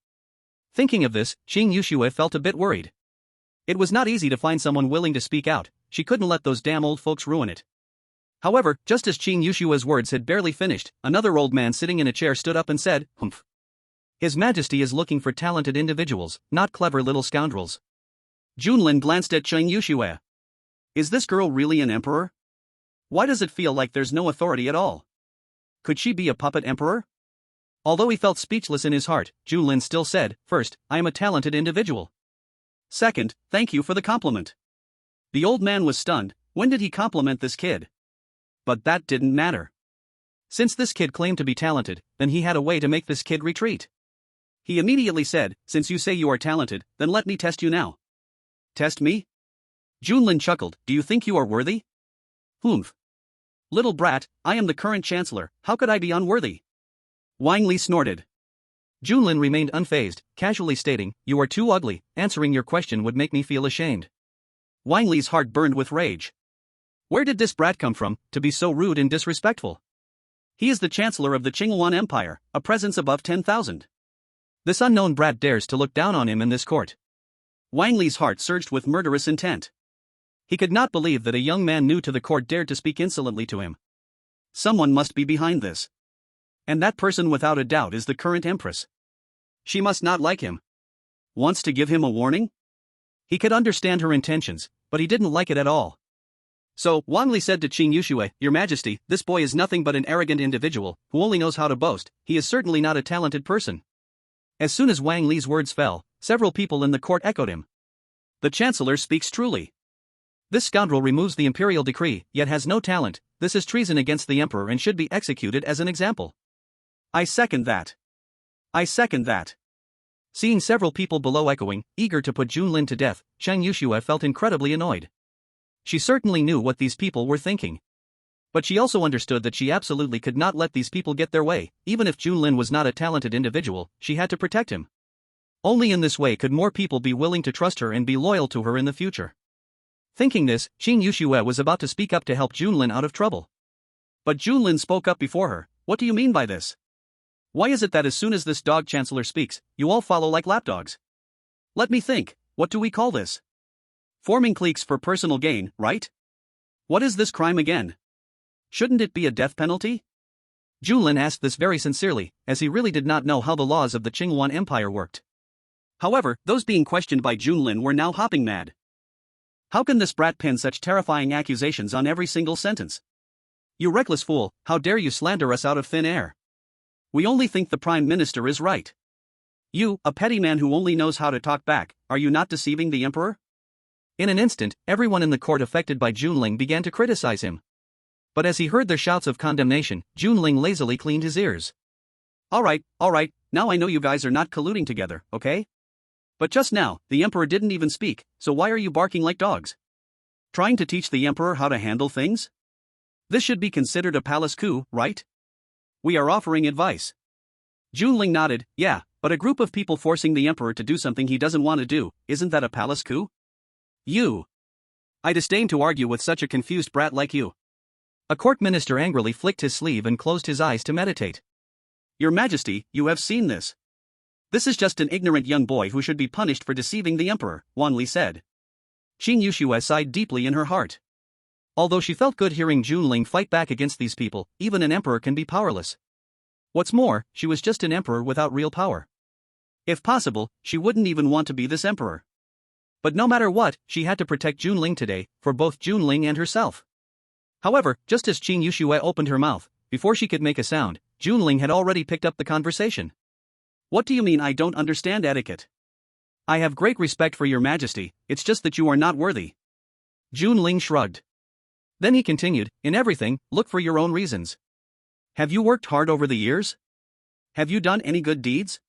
Speaker 1: Thinking of this, Qing Yushue felt a bit worried. It was not easy to find someone willing to speak out. She couldn't let those damn old folks ruin it. However, just as Qing Yushue's words had barely finished, another old man sitting in a chair stood up and said, "Humph. His Majesty is looking for talented individuals, not clever little scoundrels."
Speaker 2: Junlin glanced at Qing Yushue. Is this girl really an emperor? Why does it feel like there's no authority at all? Could she be a puppet emperor?
Speaker 1: Although he felt speechless in his heart, Junlin still said, "First, I am a talented individual.
Speaker 2: Second, thank you for the compliment. The old man was stunned. When did he compliment this kid? But that didn't matter. Since this kid claimed to be talented, then he had a way to make this kid retreat. He immediately said, since you say you are talented, then let me test you now. Test me? Junlin chuckled, do you think you are worthy? Humph. Little brat, I am the current chancellor, how could I be unworthy? Wang Li snorted.
Speaker 1: Junlin remained unfazed, casually stating, you are too ugly, answering your question would make me feel ashamed.
Speaker 2: Wang Li's heart burned with rage. Where did this brat come from, to be so rude and disrespectful? He is the chancellor of the Qinghuan Empire, a presence above 10,000.
Speaker 1: This unknown brat dares to look down on him in this court.
Speaker 2: Wang Li's heart surged with murderous intent. He could not believe that a young man new to the court dared to speak insolently to him. Someone must be behind this. And that person without a doubt is the current empress. She must not like him. Wants to give him a warning? He could understand her intentions, but he didn't like it at all. So, Wang Li said to Qing Yuxue, Your Majesty, this boy is nothing but an arrogant individual, who only knows how to boast, he is certainly not a talented person.
Speaker 1: As soon as Wang Li's words fell, several people in the court echoed him.
Speaker 2: The chancellor speaks truly.
Speaker 1: This scoundrel removes the imperial decree, yet has no talent, this is treason against the emperor and should be executed as an example.
Speaker 2: I second that. I second that.
Speaker 1: Seeing several people below echoing, eager to put Junlin to death, Qing Yuxue felt incredibly annoyed. She certainly knew what these people were thinking. But she also understood that she absolutely could not let these people get their way, even if Junlin was not a talented individual, she had to protect him. Only in this way could more people be willing to trust her and be loyal to her in the future. Thinking this, Qing Yuxue was about to speak up to help Junlin out of trouble.
Speaker 2: But Junlin spoke up before her, what do you mean by this? Why is it that as soon as this dog chancellor speaks, you all follow like lapdogs? Let me think, what do we call this? Forming cliques for personal gain, right? What is this crime again? Shouldn't it be a death penalty?
Speaker 1: Junlin asked this very sincerely, as he really did not know how the laws of the Qinghuan Empire worked.
Speaker 2: However, those being questioned by Junlin were now hopping mad. How can this brat pin such terrifying accusations on every single sentence? You reckless fool, how dare you slander us out of thin air? We only think the Prime Minister is right. You, a petty man who only knows how to talk back, are you not deceiving the emperor?
Speaker 1: In an instant, everyone in the court affected by Junlin began to criticize him. But as he heard their shouts of condemnation, Junlin lazily cleaned his ears.
Speaker 2: Alright, now I know you guys are not colluding together, okay? But just now, the emperor didn't even speak, so why are you barking like dogs? Trying to teach the emperor how to handle things? This should be considered a palace coup, right? We are offering advice. Junling nodded, yeah, but a group of people forcing the emperor to do something he doesn't want to do, isn't that a palace coup? You. I disdain to argue with such a confused brat like you.
Speaker 1: A court minister angrily flicked his sleeve and closed his eyes to meditate.
Speaker 2: Your Majesty, you have seen this. This is just an ignorant young boy who should be punished for deceiving the emperor, Wan Li said.
Speaker 1: Qing Yuxue sighed deeply in her heart. Although she felt good hearing Junling fight back against these people, even an emperor can be powerless. What's more, she was just an emperor without real power.
Speaker 2: If possible, she wouldn't even want to be this emperor.
Speaker 1: But no matter what, she had to protect Junling today, for both Junling and herself. However, just as Qing Yuxue opened her mouth, before she could make a sound, Junling had already picked up the conversation.
Speaker 2: What do you mean I don't understand etiquette? I have great respect for your Majesty, it's just that you are not worthy.
Speaker 1: Junling shrugged. Then he continued, in everything, look for your own reasons.
Speaker 2: Have you worked hard over the years? Have you done any good deeds?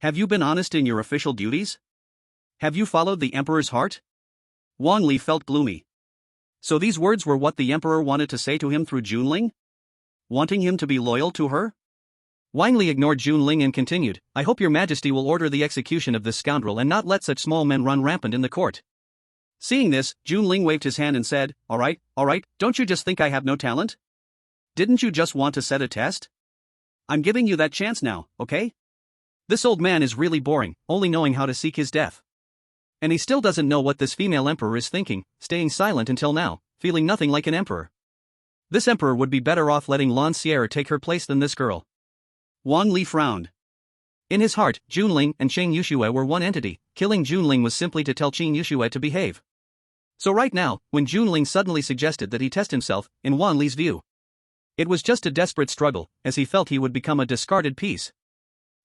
Speaker 2: Have you been honest in your official duties? Have you followed the emperor's heart? Wang Li felt gloomy. So these words were what the emperor wanted to say to him through Junling? Wanting him to be loyal to her?
Speaker 1: Wang Li ignored Junling and continued, I hope your Majesty will order the execution of this scoundrel and not let such small men run rampant in the court.
Speaker 2: Seeing this, Junling waved his hand and said, Alright, don't you just think I have no talent? Didn't you just want to set a test? I'm giving you that chance now, okay? This old man is really boring, only knowing how to seek his death.
Speaker 1: And he still doesn't know what this female emperor is thinking, staying silent until now, feeling nothing like an emperor. This emperor would be better off letting Lan Sierra take her place than this girl.
Speaker 2: Wang Li frowned.
Speaker 1: In his heart, Junling and Qing Yuxue were one entity, killing Junling was simply to tell Qing Yuxue to behave. So right now, when Junling suddenly suggested that he test himself, in Wan Li's view, it was just a desperate struggle, as he felt he would become a discarded piece.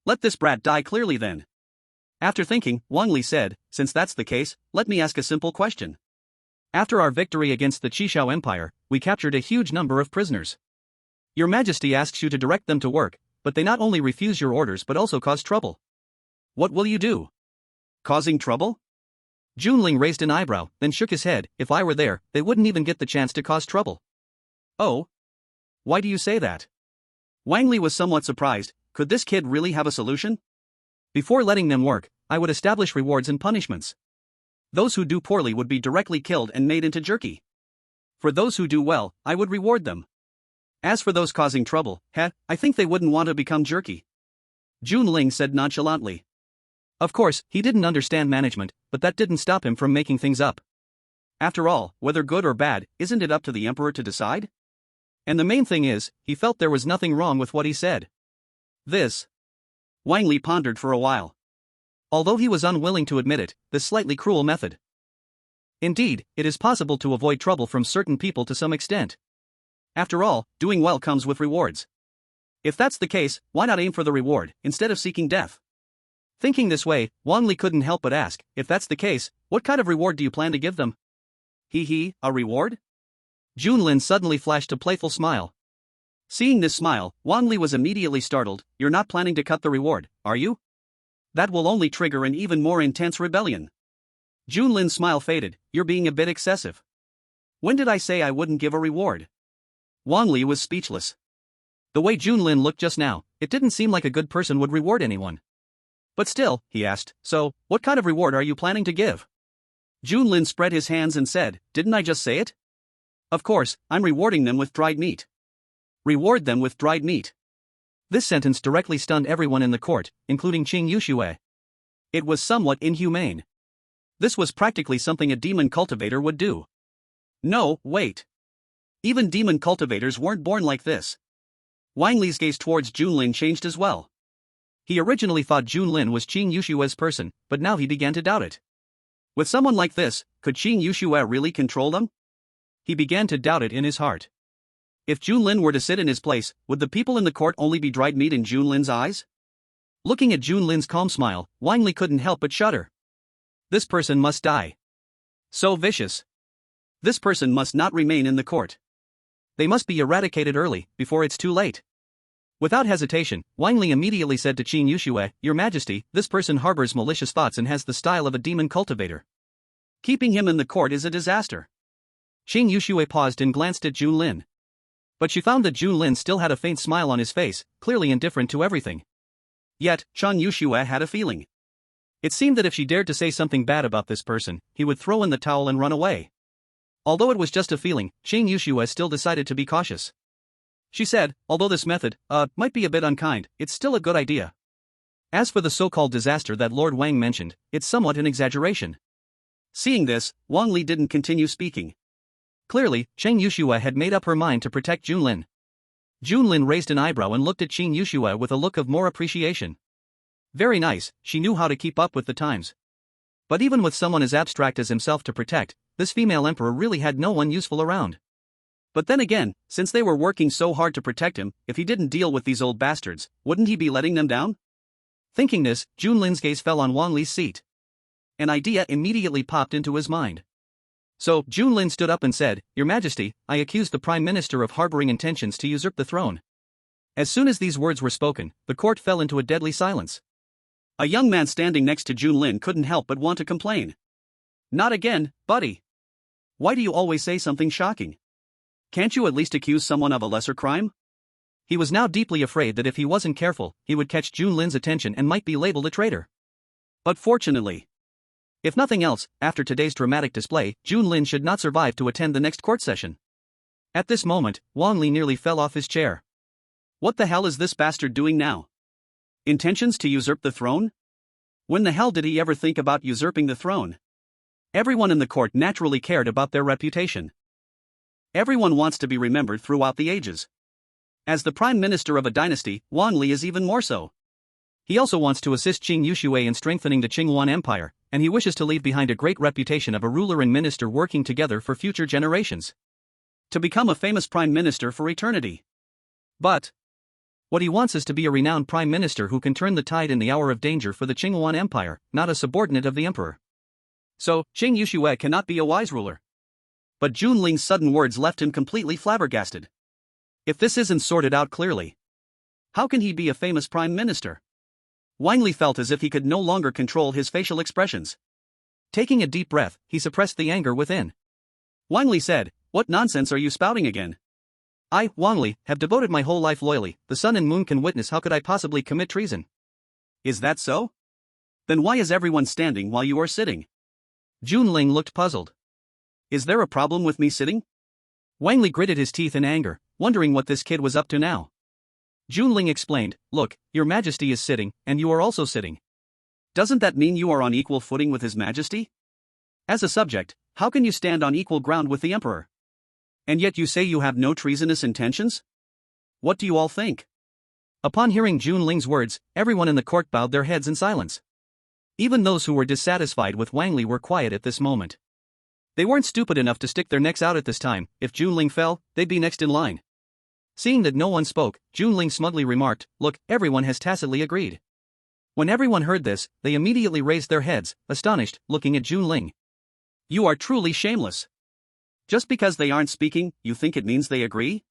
Speaker 1: Let this brat die clearly then.
Speaker 2: After thinking, Wang Li said, since that's the case, let me ask a simple question. After our victory against the Qishao Empire, we captured a huge number of prisoners. Your Majesty asks you to direct them to work, but they not only refuse your orders but also cause trouble. What will you do? Causing trouble? Junling raised an eyebrow, then shook his head. If I were there, they wouldn't even get the chance to cause trouble. Oh? Why do you say that? Wang Li was somewhat surprised. Could this kid really have a solution? Before letting them work, I would establish rewards and punishments. Those who do poorly would be directly killed and made into jerky. For those who do well, I would reward them. As for those causing trouble, I think they wouldn't want to become jerky. Junling said nonchalantly. Of course, he didn't understand management, but that didn't stop him from making things up. After all, whether good or bad, isn't it up to the emperor to decide? And the main thing is, he felt there was nothing wrong with what he said. Wang Li pondered for a while. Although he was unwilling to admit it, this slightly cruel method. Indeed, it is possible to avoid trouble from certain people to some extent. After all, doing well comes with rewards. If that's the case, why not aim for the reward, instead of seeking death? Thinking this way, Wang Li couldn't help but ask, if that's the case, what kind of reward do you plan to give them? A reward? Junlin suddenly flashed a playful smile. Seeing this smile, Wang Li was immediately startled. You're not planning to cut the reward, are you? That will only trigger an even more intense rebellion. Junlin's smile faded. You're being a bit excessive. When did I say I wouldn't give a reward? Wang Li was speechless. The way Junlin looked just now, it didn't seem like a good person would reward anyone. But still, he asked, so, what kind of reward are you planning to give? Junlin spread his hands and said, didn't I just say it? Of course, I'm rewarding them with dried meat. Reward them with dried meat. This sentence directly stunned everyone in the court, including Qing Yuxue. It was somewhat inhumane. This was practically something a demon cultivator would do. No, wait. Even demon cultivators weren't born like this. Wang Li's gaze towards Junlin changed as well. He originally thought Junlin was Qing Yushue's person, but now he began to doubt it. With someone like this, could Qing Yuxue really control them? He began to doubt it in his heart. If Junlin were to sit in his place, would the people in the court only be dried meat in Junlin's eyes? Looking at Junlin's calm smile, Wang Li couldn't help but shudder. This person must die. So vicious. This person must not remain in the court. They must be eradicated early, before it's too late. Without hesitation, Wang Li immediately said to Qing Yuxue, Your Majesty, this person harbors malicious thoughts and has the style of a demon cultivator. Keeping him in the court is a disaster. Qing Yuxue paused and glanced at Junlin. But she found that Junlin still had a faint smile on his face, clearly indifferent to everything. Yet, Qing Yuxue had a feeling. It seemed that if she dared to say something bad about this person, he would throw in the towel and run away. Although it was just a feeling, Qing Yuxue still decided to be cautious. She said, although this method, might be a bit unkind, it's still a good idea. As for the so-called disaster that Lord Wang mentioned, it's somewhat an exaggeration. Seeing this, Wang Li didn't continue speaking. Clearly, Qing Yuxue had made up her mind to protect Junlin. Junlin raised an eyebrow and looked at Qing Yuxue with a look of more appreciation. Very nice, she knew how to keep up with the times. But even with someone as abstract as himself to protect, this female emperor really had no one useful around. But then again, since they were working so hard to protect him, if he didn't deal with these old bastards, wouldn't he be letting them down? Thinking this, Junlin's gaze fell on Wang Li's seat. An idea immediately popped into his mind. So, Junlin stood up and said, Your Majesty, I accuse the Prime Minister of harboring intentions to usurp the throne. As soon as these words were spoken, the court fell into a deadly silence. A young man standing next to Junlin couldn't help but want to complain. Not again, buddy. Why do you always say something shocking? Can't you at least accuse someone of a lesser crime? He was now deeply afraid that if he wasn't careful, he would catch Junlin's attention and might be labeled a traitor. But fortunately, if nothing else, after today's dramatic display, Junlin should not survive to attend the next court session. At this moment, Wang Li nearly fell off his chair. What the hell is this bastard doing now? Intentions to usurp the throne? When the hell did he ever think about usurping the throne? Everyone in the court naturally cared about their reputation. Everyone wants to be remembered throughout the ages. As the prime minister of a dynasty, Wang Li is even more so. He also wants to assist Qing Yuxue in strengthening the Qingyuan Empire, and he wishes to leave behind a great reputation of a ruler and minister working together for future generations. To become a famous prime minister for eternity. But
Speaker 1: What he wants is to be a renowned prime minister who can turn the tide in the hour of danger for the Qingyuan Empire, not a subordinate of the emperor.
Speaker 2: So, Qing Yuxue cannot be a wise ruler. But Junling's sudden words left him completely flabbergasted. If this isn't sorted out clearly, how can he be a famous prime minister? Wang Li felt as if he could no longer control his facial expressions. Taking a deep breath, he suppressed the anger within. Wang Li said, "What nonsense are you spouting again? I, Wang Li, have devoted my whole life loyally. The sun and moon can witness. How could I possibly commit treason?" "Is that so? Then why is everyone standing while you are sitting?"
Speaker 1: Junling looked puzzled.
Speaker 2: "Is there a problem with me sitting?"
Speaker 1: Wang Li gritted his teeth in anger, wondering what this kid was up to now. Junling explained, "Look, your majesty is sitting, and you are also sitting.
Speaker 2: Doesn't that mean you are on equal footing with his majesty? As a subject, how can you stand on equal ground with the emperor? And yet you say you have no treasonous intentions? What do you all think?"
Speaker 1: Upon hearing Junling's words, everyone in the court bowed their heads in silence. Even those who were dissatisfied with Wang Li were quiet at this moment. They weren't stupid enough to stick their necks out at this time. If Junling fell, they'd be next in line. Seeing that no one spoke, Junling smugly remarked, "Look, everyone has tacitly agreed." When everyone heard this, they immediately raised their heads, astonished, looking at Junling.
Speaker 2: "You are truly shameless. Just because they aren't speaking, you think it means they agree?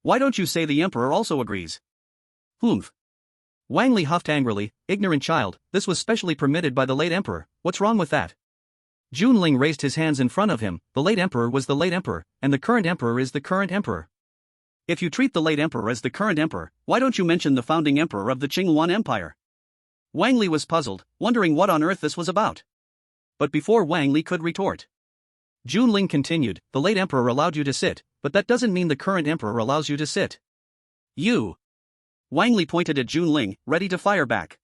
Speaker 2: Why don't you say the emperor also agrees?"
Speaker 1: "Humph." Wang Li huffed angrily, "Ignorant child, this was specially permitted by the late emperor, what's wrong with that?" Junling raised his hands in front of him. The late emperor was the late emperor, and the current emperor is the current emperor.
Speaker 2: If you treat the late emperor as the current emperor, why don't you mention the founding emperor of the Qingyuan Empire? Wang Li was puzzled, wondering what on earth this was about. But before Wang Li could retort,
Speaker 1: Junling continued, "The late emperor allowed you to sit, but that doesn't mean the current emperor allows you to sit."
Speaker 2: "You!" Wang Li pointed at Junling, ready to fire back.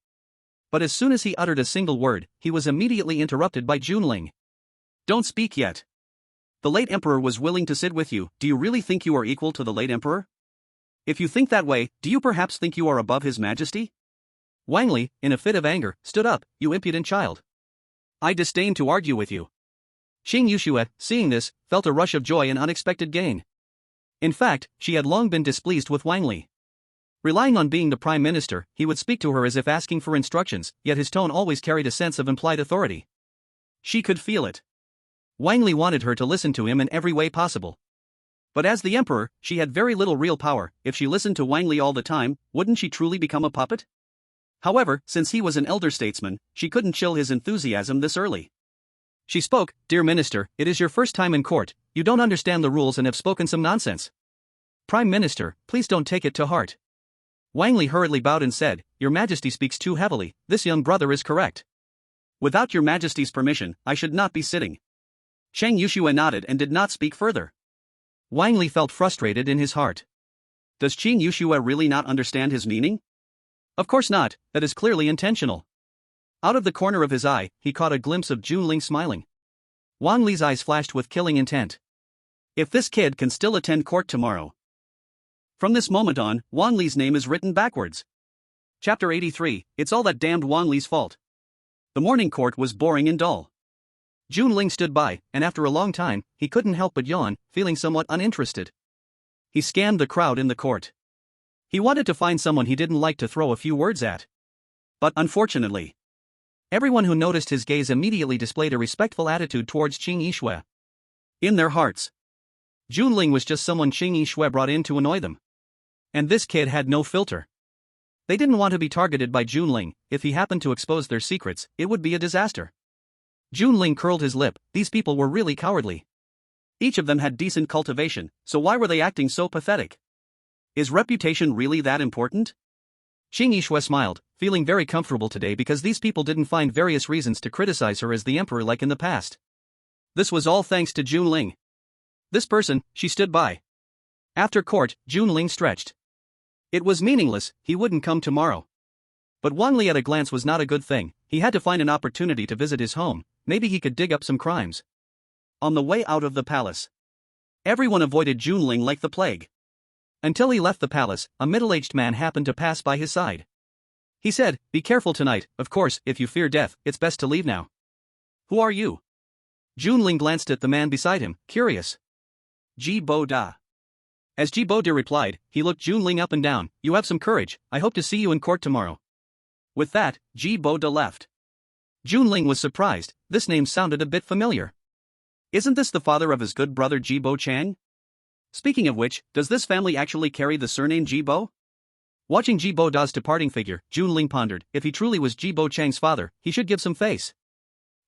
Speaker 1: But as soon as he uttered a single word, he was immediately interrupted by Junling.
Speaker 2: "Don't speak yet. The late emperor was willing to sit with you. Do you really think you are equal to the late emperor? If you think that way, do you perhaps think you are above his majesty?"
Speaker 1: Wang Li, in a fit of anger, stood up, "You impudent child.
Speaker 2: I disdain to argue with you."
Speaker 1: Qing Yuxue, seeing this, felt a rush of joy and unexpected gain. In fact, she had long been displeased with Wang Li. Relying on being the prime minister, he would speak to her as if asking for instructions, yet his tone always carried a sense of implied authority. She could feel it. Wang Li wanted her to listen to him in every way possible. But as the emperor, she had very little real power. If she listened to Wang Li all the time, wouldn't she truly become a puppet? However, since he was an elder statesman, she couldn't chill his enthusiasm this early. She spoke, "Dear minister, it is your first time in court, you don't understand the rules and have spoken some nonsense. Prime Minister, please don't take it to heart." Wang Li hurriedly bowed and said, "Your Majesty speaks too heavily, this young brother is correct.
Speaker 2: Without your Majesty's permission, I should not be sitting." Shang Yuxue nodded and did not speak further.
Speaker 1: Wang Li felt frustrated in his heart.
Speaker 2: Does Qing Yuxue really not understand his meaning? Of course not, that is clearly intentional. Out of the corner of his eye, he caught a glimpse of Junling smiling.
Speaker 1: Wang Li's eyes flashed with killing intent.
Speaker 2: If this kid can still attend court tomorrow. From this moment on, Wang Li's name is written backwards. Chapter 83, It's all that damned Wang Li's fault. The morning court was boring and dull.
Speaker 1: Junling stood by, and after a long time, he couldn't help but yawn, feeling somewhat uninterested. He scanned the crowd in the court. He wanted to find someone he didn't like to throw a few words at.
Speaker 2: But unfortunately,
Speaker 1: everyone who noticed his gaze immediately displayed a respectful attitude towards Qing Yuxue.
Speaker 2: In their hearts,
Speaker 1: Junling was just someone Qing Yuxue brought in to annoy them. And this kid had no filter. They didn't want to be targeted by Junling. If he happened to expose their secrets, it would be a disaster. Junling curled his lip. These people were really cowardly.
Speaker 2: Each of them had decent cultivation, so why were they acting so pathetic? Is reputation really that important?
Speaker 1: Qing Yuxue smiled, feeling very comfortable today because these people didn't find various reasons to criticize her as the emperor like in the past.
Speaker 2: This was all thanks to Junling.
Speaker 1: This person, she stood by. After court, Junling stretched. It was meaningless, he wouldn't come tomorrow. But Wang Li at a glance was not a good thing. He had to find an opportunity to visit his home. Maybe he could dig up some crimes.
Speaker 2: On the way out of the palace, everyone avoided Junling like the plague.
Speaker 1: Until he left the palace, a middle-aged man happened to pass by his side. He said, "Be careful tonight, of course, if you fear death, it's best to leave now."
Speaker 2: "Who are you?"
Speaker 1: Junling glanced at the man beside him, curious.
Speaker 2: Ji Bo Da. As Jibo De replied, he looked Junling up and down. You have some courage, I hope to see you in court tomorrow. With that, Jibo De left. Junling was surprised, this name sounded a bit familiar. Isn't this the father of his good brother Jibo Chang? Speaking of which, does this family actually carry the surname Jibo? Watching Jibo Da's departing figure, Junling pondered, if he truly was Jibo Chang's father, he should give some face.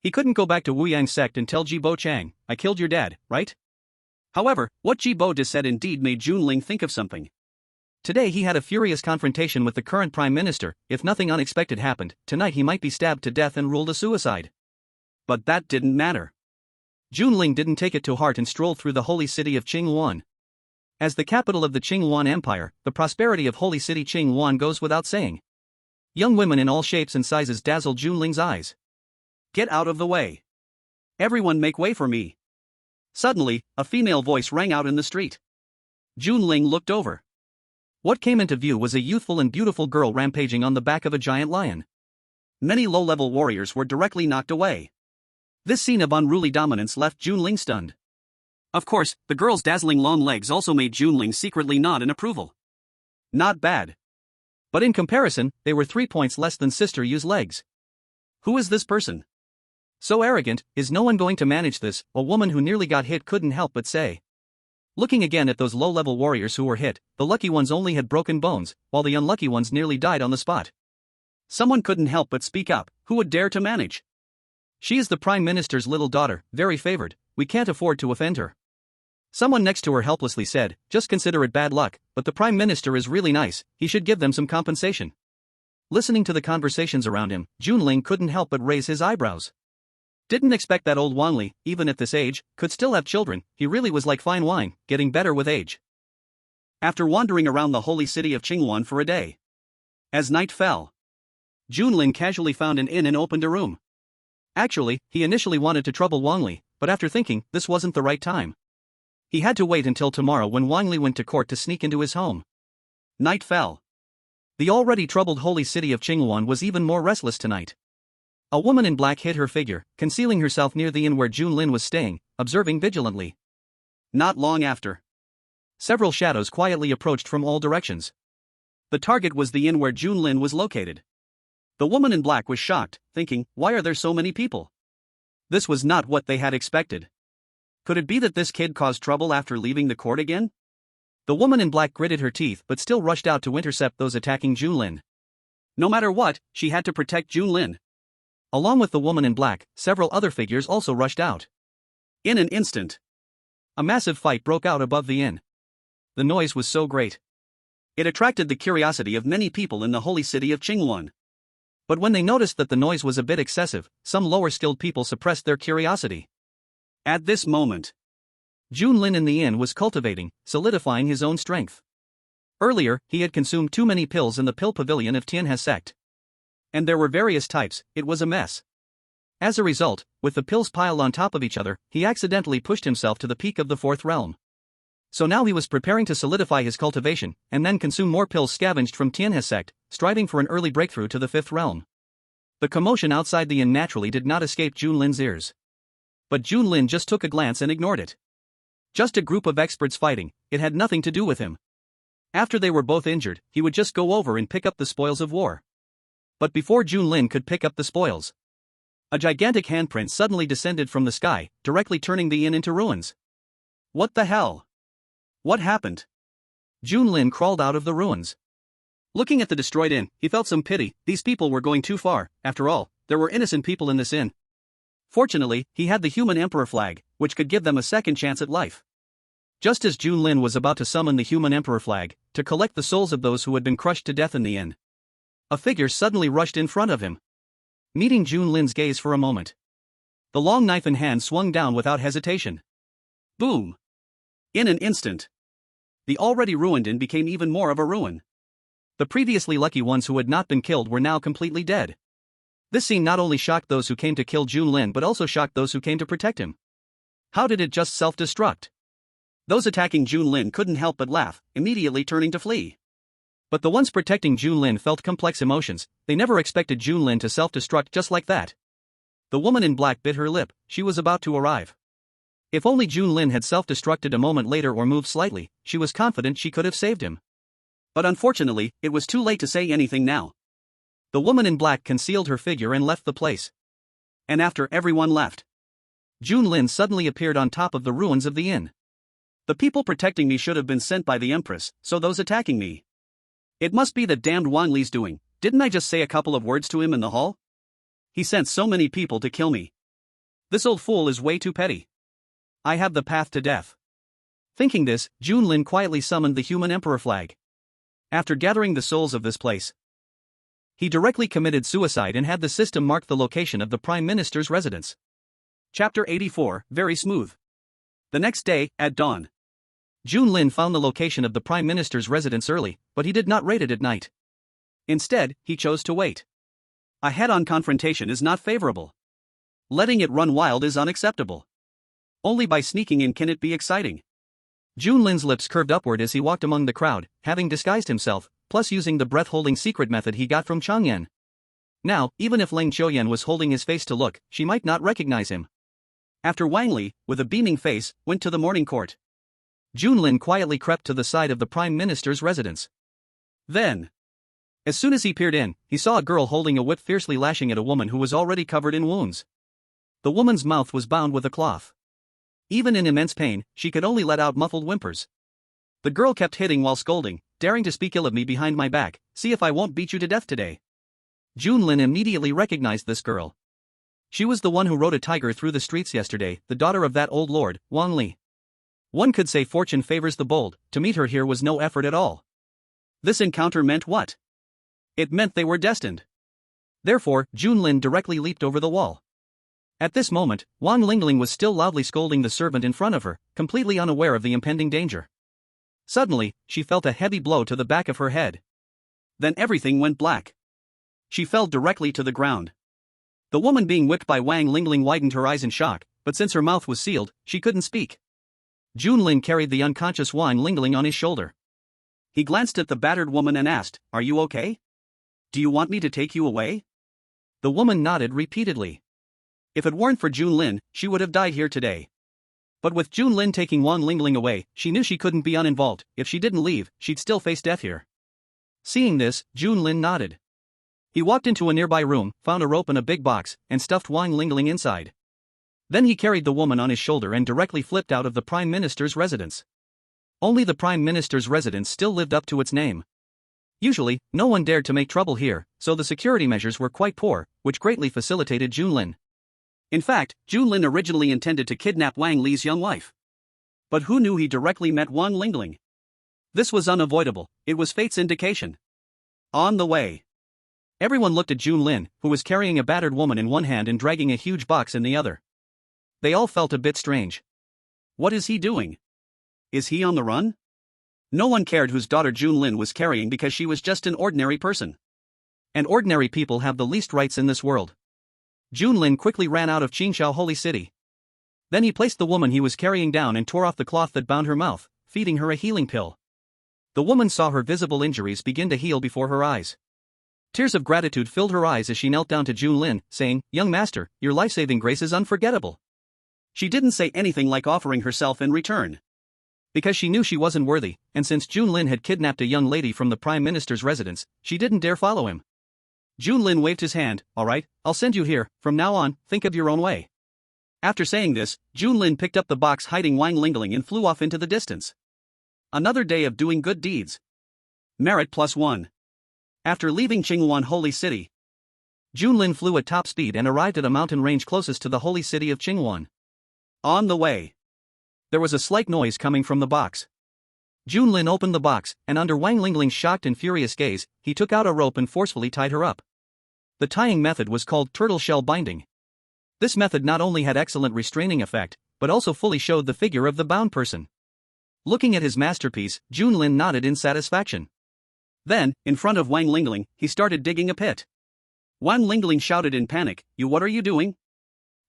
Speaker 2: He couldn't go back to Wuyang's sect and tell Jibo Chang, I killed your dad, right? However, what Jibo De said indeed made Junling think of something. Today he had a furious confrontation with the current prime minister. If nothing unexpected happened, tonight he might be stabbed to death and ruled a suicide. But that didn't matter. Junling didn't take it to heart and strolled through the holy city of Qinghuan. As the capital of the Qinghuan Empire, the prosperity of holy city Qinghuan goes without saying. Young women in all shapes and sizes dazzled Junling's eyes. Get out of the way. Everyone make way for me. Suddenly, a female voice rang out in the street. Junling looked over. What came into view was a youthful and beautiful girl rampaging on the back of a giant lion. Many low-level warriors were directly knocked away. This scene of unruly dominance left Junling stunned. Of course, the girl's dazzling long legs also made Junling secretly nod in approval. Not bad. But in comparison, they were 3 points less than Sister Yu's legs. Who is this person? So arrogant, is no one going to manage this? A woman who nearly got hit couldn't help but say. Looking again at those low-level warriors who were hit, the lucky ones only had broken bones, while the unlucky ones nearly died on the spot. Someone couldn't help but speak up. Who would dare to manage? She is the Prime Minister's little daughter, very favored, we can't afford to offend her. Someone next to her helplessly said, just consider it bad luck, but the Prime Minister is really nice, he should give them some compensation. Listening to the conversations around him, Junling couldn't help but raise his eyebrows. Didn't expect that old Wang Li, even at this age, could still have children. He really was like fine wine, getting better with age. After wandering around the holy city of Qinghuan for a day. As night fell, Junling casually found an inn and opened a room. Actually, he initially wanted to trouble Wang Li, but after thinking, this wasn't the right time. He had to wait until tomorrow when Wang Li went to court to sneak into his home. Night fell. The already troubled holy city of Qinghuan was even more restless tonight. A woman in black hid her figure, concealing herself near the inn where Junlin was staying, observing vigilantly. Not long after, several shadows quietly approached from all directions. The target was the inn where Junlin was located. The woman in black was shocked, thinking, why are there so many people? This was not what they had expected. Could it be that this kid caused trouble after leaving the court again? The woman in black gritted her teeth but still rushed out to intercept those attacking Junlin. No matter what, she had to protect Junlin. Along with the woman in black, several other figures also rushed out. In an instant, a massive fight broke out above the inn. The noise was so great. It attracted the curiosity of many people in the holy city of Qinghuan. But when they noticed that the noise was a bit excessive, some lower-skilled people suppressed their curiosity. At this moment, Junlin in the inn was cultivating, solidifying his own strength. Earlier, he had consumed too many pills in the pill pavilion of Tianhe's sect. And there were various types, it was a mess. As a result, with the pills piled on top of each other, he accidentally pushed himself to the peak of the fourth realm. So now he was preparing to solidify his cultivation, and then consume more pills scavenged from Tianhe's sect, striving for an early breakthrough to the fifth realm. The commotion outside the inn naturally did not escape Junlin's ears. But Junlin just took a glance and ignored it. Just a group of experts fighting, it had nothing to do with him. After they were both injured, he would just go over and pick up the spoils of war. But before Junlin could pick up the spoils, a gigantic handprint suddenly descended from the sky, directly turning the inn into ruins. What the hell? What happened? Junlin crawled out of the ruins. Looking at the destroyed inn, he felt some pity. These people were going too far. After all, there were innocent people in this inn. Fortunately, he had the human emperor flag, which could give them a second chance at life. Just as Junlin was about to summon the human emperor flag, to collect the souls of those who had been crushed to death in the inn, a figure suddenly rushed in front of him. Meeting Junlin's gaze for a moment, the long knife in hand swung down without hesitation. Boom! In an instant, the already ruined inn became even more of a ruin. The previously lucky ones who had not been killed were now completely dead. This scene not only shocked those who came to kill Junlin but also shocked those who came to protect him. How did it just self-destruct? Those attacking Junlin couldn't help but laugh, immediately turning to flee. But the ones protecting Junlin felt complex emotions. They never expected Junlin to self-destruct just like that. The woman in black bit her lip, she was about to arrive.
Speaker 1: If only Junlin had self-destructed a moment later or moved slightly, she was confident she could have saved him.
Speaker 2: But unfortunately, it was too late to say anything now.
Speaker 1: The woman in black concealed her figure and left the place.
Speaker 2: And after everyone left,
Speaker 1: Junlin suddenly appeared on top of the ruins of the inn.
Speaker 2: The people protecting me should have been sent by the Empress, so those attacking me. It must be that damned Wang Li's doing. Didn't I just say a couple of words to him in the hall? He sent so many people to kill me. This old fool is way too petty. I have the path to death.
Speaker 1: Thinking this, Junlin quietly summoned the human emperor flag. After gathering the souls of this place, he directly committed suicide and had the system mark the location of the Prime Minister's residence.
Speaker 2: Chapter 84, Very Smooth. The next day, at dawn,
Speaker 1: Junlin found the location of the Prime Minister's residence early, but he did not raid it at night.
Speaker 2: Instead, he chose to wait. A head-on confrontation is not favorable. Letting it run wild is unacceptable. Only by sneaking in can it be exciting.
Speaker 1: Junlin's lips curved upward as he walked among the crowd, having disguised himself, plus using the breath-holding secret method he got from Changyan. Now, even if Ling Qiuyan was holding his face to look, she might not recognize him.
Speaker 2: After Wang Li, with a beaming face, went to the morning court,
Speaker 1: Junlin quietly crept to the side of the Prime Minister's residence.
Speaker 2: Then,
Speaker 1: as soon as he peered in, he saw a girl holding a whip fiercely lashing at a woman who was already covered in wounds. The woman's mouth was bound with a cloth. Even in immense pain, she could only let out muffled whimpers. The girl kept hitting while scolding, daring to speak ill of me behind my back. See if I won't beat you to death today. Junlin immediately recognized this girl. She was the one who rode a tiger through the streets yesterday, the daughter of that old lord, Wang Li. One could say fortune favors the bold. To meet her here was no effort at all.
Speaker 2: This encounter meant what? It meant they were destined.
Speaker 1: Therefore, Junlin directly leaped over the wall. At this moment, Wang Lingling was still loudly scolding the servant in front of her, completely unaware of the impending danger. Suddenly, she felt a heavy blow to the back of her head.
Speaker 2: Then everything went black. She fell directly to the ground. The woman being whipped by Wang Lingling widened her eyes in shock, but since her mouth was sealed, she couldn't speak.
Speaker 1: Junlin carried the unconscious Wang Lingling on his shoulder.
Speaker 2: He glanced at the battered woman and asked, "Are you okay? Do you want me to take you away?"
Speaker 1: The woman nodded repeatedly.
Speaker 2: If it weren't for Junlin, she would have died here today. But with Junlin taking Wang Lingling away, she knew she couldn't be uninvolved. If she didn't leave, she'd still face death here.
Speaker 1: Seeing this, Junlin nodded. He walked into a nearby room, found a rope and a big box, and stuffed Wang Lingling inside. Then he carried the woman on his shoulder and directly flipped out of the Prime Minister's residence. Only the Prime Minister's residence still lived up to its name. Usually, no one dared to make trouble here, so the security measures were quite poor, which greatly facilitated Junlin.
Speaker 2: In fact, Junlin originally intended to kidnap Wang Li's young wife. But who knew he directly met Wang Lingling? This was unavoidable, it was fate's indication. On the way, everyone looked at Junlin, who was carrying a battered woman in one hand and dragging a huge box in the other. They all felt a bit strange. What is he doing? Is he on the run? No one cared whose daughter Junlin was carrying because she was just an ordinary person.
Speaker 1: And ordinary people have the least rights in this world. Junlin quickly ran out of Qingxiao Holy City. Then he placed the woman he was carrying down and tore off the cloth that bound her mouth, feeding her a healing pill. The woman saw her visible injuries begin to heal before her eyes. Tears of gratitude filled her eyes as she knelt down to Junlin, saying, "Young master, your life-saving grace is unforgettable."
Speaker 2: She didn't say anything like offering herself in return.
Speaker 1: Because she knew she wasn't worthy, and since Junlin had kidnapped a young lady from the Prime Minister's residence, she didn't dare follow him. Junlin waved his hand. "All right, I'll send you here. From now on, think of your own way."
Speaker 2: After saying this, Junlin picked up the box hiding Wang Lingling and flew off into the distance. Another day of doing good deeds. Merit +1. After leaving Qingwan Holy City,
Speaker 1: Junlin flew at top speed and arrived at a mountain range closest to the holy city of Qingwan.
Speaker 2: On the way,
Speaker 1: there was a slight noise coming from the box. Junlin opened the box, and under Wang Lingling's shocked and furious gaze, he took out a rope and forcefully tied her up. The tying method was called turtle shell binding. This method not only had excellent restraining effect, but also fully showed the figure of the bound person. Looking at his masterpiece, Junlin nodded in satisfaction.
Speaker 2: Then, in front of Wang Lingling, he started digging a pit. Wang Lingling shouted in panic, What are you doing?"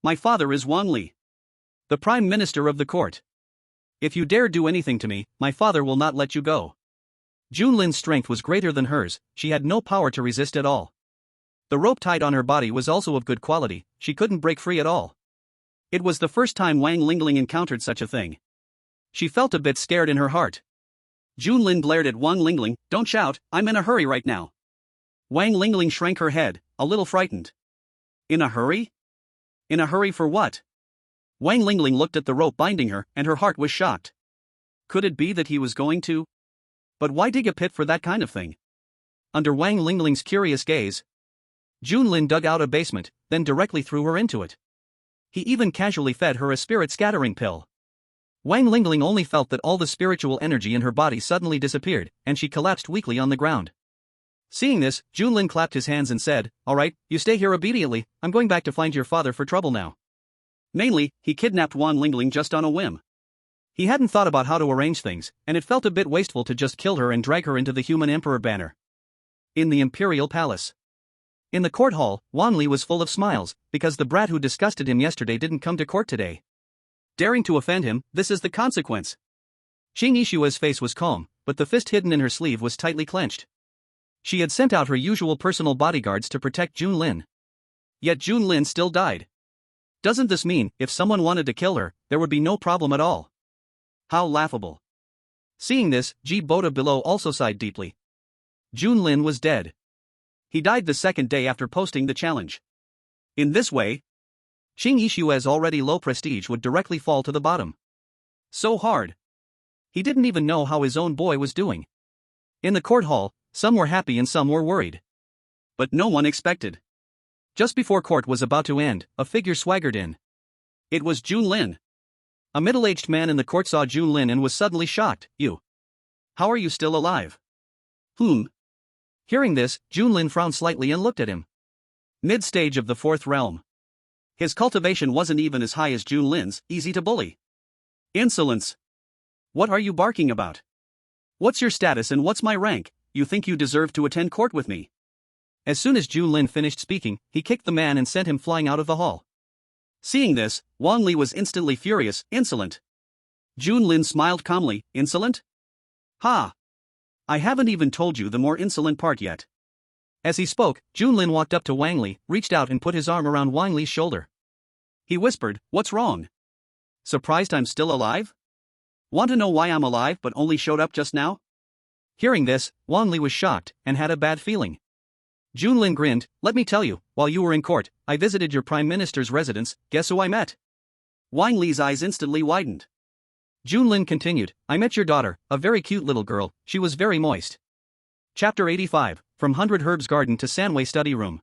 Speaker 2: "My father is Wang Li, the Prime Minister of the court. If you dare do anything to me, my father will not let you go."
Speaker 1: Junlin's strength was greater than hers, she had no power to resist at all. The rope tied on her body was also of good quality, she couldn't break free at all.
Speaker 2: It was the first time Wang Lingling encountered such a thing. She felt a bit scared in her heart. Junlin glared at Wang Lingling, "Don't shout, I'm in a hurry right now." Wang Lingling shrank her head, a little frightened. In a hurry? In a hurry for what? Wang Lingling looked at the rope binding her, and her heart was shocked. Could it be that he was going to? But why dig a pit for that kind of thing? Under Wang Lingling's curious gaze, Junlin dug out a basement, then directly threw her into it. He even casually fed her a spirit scattering pill. Wang Lingling only felt that all the spiritual energy in her body suddenly disappeared, and she collapsed weakly on the ground. Seeing this, Junlin clapped his hands and said, "Alright, you stay here obediently, I'm going back to find your father for trouble now." Mainly, he kidnapped Wang Lingling just on a whim. He hadn't thought about how to arrange things, and it felt a bit wasteful to just kill her and drag her into the human emperor banner. In the imperial palace. In the court hall, Wan Li was full of smiles, because the brat who disgusted him yesterday didn't come to court today. Daring to offend him, this is the consequence. Qing Yishua's face was calm, but the fist hidden in her sleeve was tightly clenched. She had sent out her usual personal bodyguards to protect Junlin. Yet Junlin still died. Doesn't this mean, if someone wanted to kill her, there would be no problem at all? How laughable. Seeing this, Ji Boda below also sighed deeply. Junlin was dead. He died the second day after posting the challenge. In this way, Qing Yishua's already low prestige would directly fall to the bottom. So hard. He didn't even know how his own boy was doing. In the court hall, some were happy and some were worried. But no one expected. Just before court was about to end, a figure swaggered in. It was Junlin. A middle-aged man in the court saw Junlin and was suddenly shocked. "You. How are you still alive?" Hearing this, Junlin frowned slightly and looked at him. Mid-stage of the fourth realm. His cultivation wasn't even as high as Junlin's, easy to bully. Insolence. What are you barking about? What's your status and what's my rank? You think you deserve to attend court with me? As soon as Junlin finished speaking, he kicked the man and sent him flying out of the hall. Seeing this, Wang Li was instantly furious. Insolent. Junlin smiled calmly. Insolent? Ha! I haven't even told you the more insolent part yet. As he spoke, Junlin walked up to Wang Li, reached out and put his arm around Wang Li's shoulder. He whispered, "What's wrong? Surprised I'm still alive? Want to know why I'm alive but only showed up just now?" Hearing this, Wang Li was shocked and had a bad feeling. Junlin grinned, "Let me tell you, while you were in court, I visited your prime minister's residence. Guess who I met?" Wang Li's eyes instantly widened. Junlin continued, "I met your daughter, a very cute little girl, she was very moist." Chapter 85, From 100 Herbs Garden to Sanwei Study Room.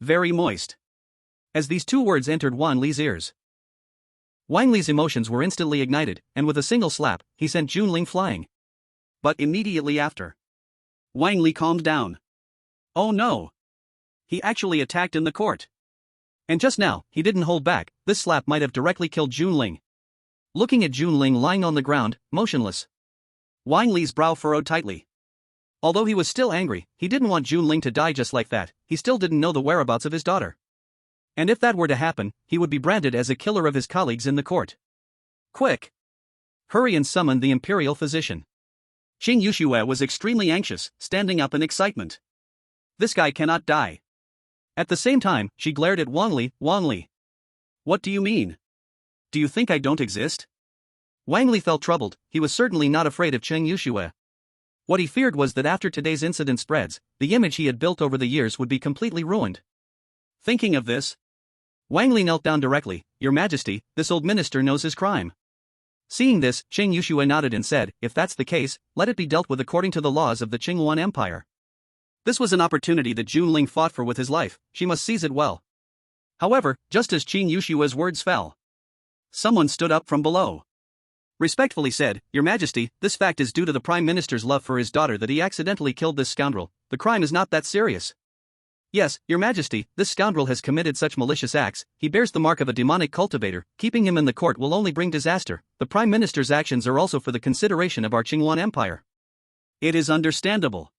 Speaker 2: Very moist. As these two words entered Wang Li's ears, Wang Li's emotions were instantly ignited, and with a single slap, he sent Junlin flying. But immediately after, Wang Li calmed down. Oh no! He actually attacked in the court. And just now, he didn't hold back. This slap might have directly killed Junlin. Looking at Junlin lying on the ground, motionless, Wang Li's brow furrowed tightly. Although he was still angry, he didn't want Junlin to die just like that. He still didn't know the whereabouts of his daughter. And if that were to happen, he would be branded as a killer of his colleagues in the court. Quick! Hurry and summon the imperial physician. Qing Yishue was extremely anxious, standing up in excitement. This guy cannot die. At the same time, she glared at Wang Li. "Wang Li. What do you mean? Do you think I don't exist?" Wang Li felt troubled. He was certainly not afraid of Qing Yishue. What he feared was that after today's incident spreads, the image he had built over the years would be completely ruined. Thinking of this, Wang Li knelt down directly. "Your Majesty, this old minister knows his crime." Seeing this, Qing Yishue nodded and said, "If that's the case, let it be dealt with according to the laws of the Qingyuan Empire." This was an opportunity that Junlin fought for with his life. She must seize it well. However, just as Qing Yishue's words fell, someone stood up from below. Respectfully said, "Your Majesty, this fact is due to the Prime Minister's love for his daughter that he accidentally killed this scoundrel. The crime is not that serious." "Yes, Your Majesty, this scoundrel has committed such malicious acts, he bears the mark of a demonic cultivator, keeping him in the court will only bring disaster. The Prime Minister's actions are also for the consideration of our Qingyuan Empire." It is understandable.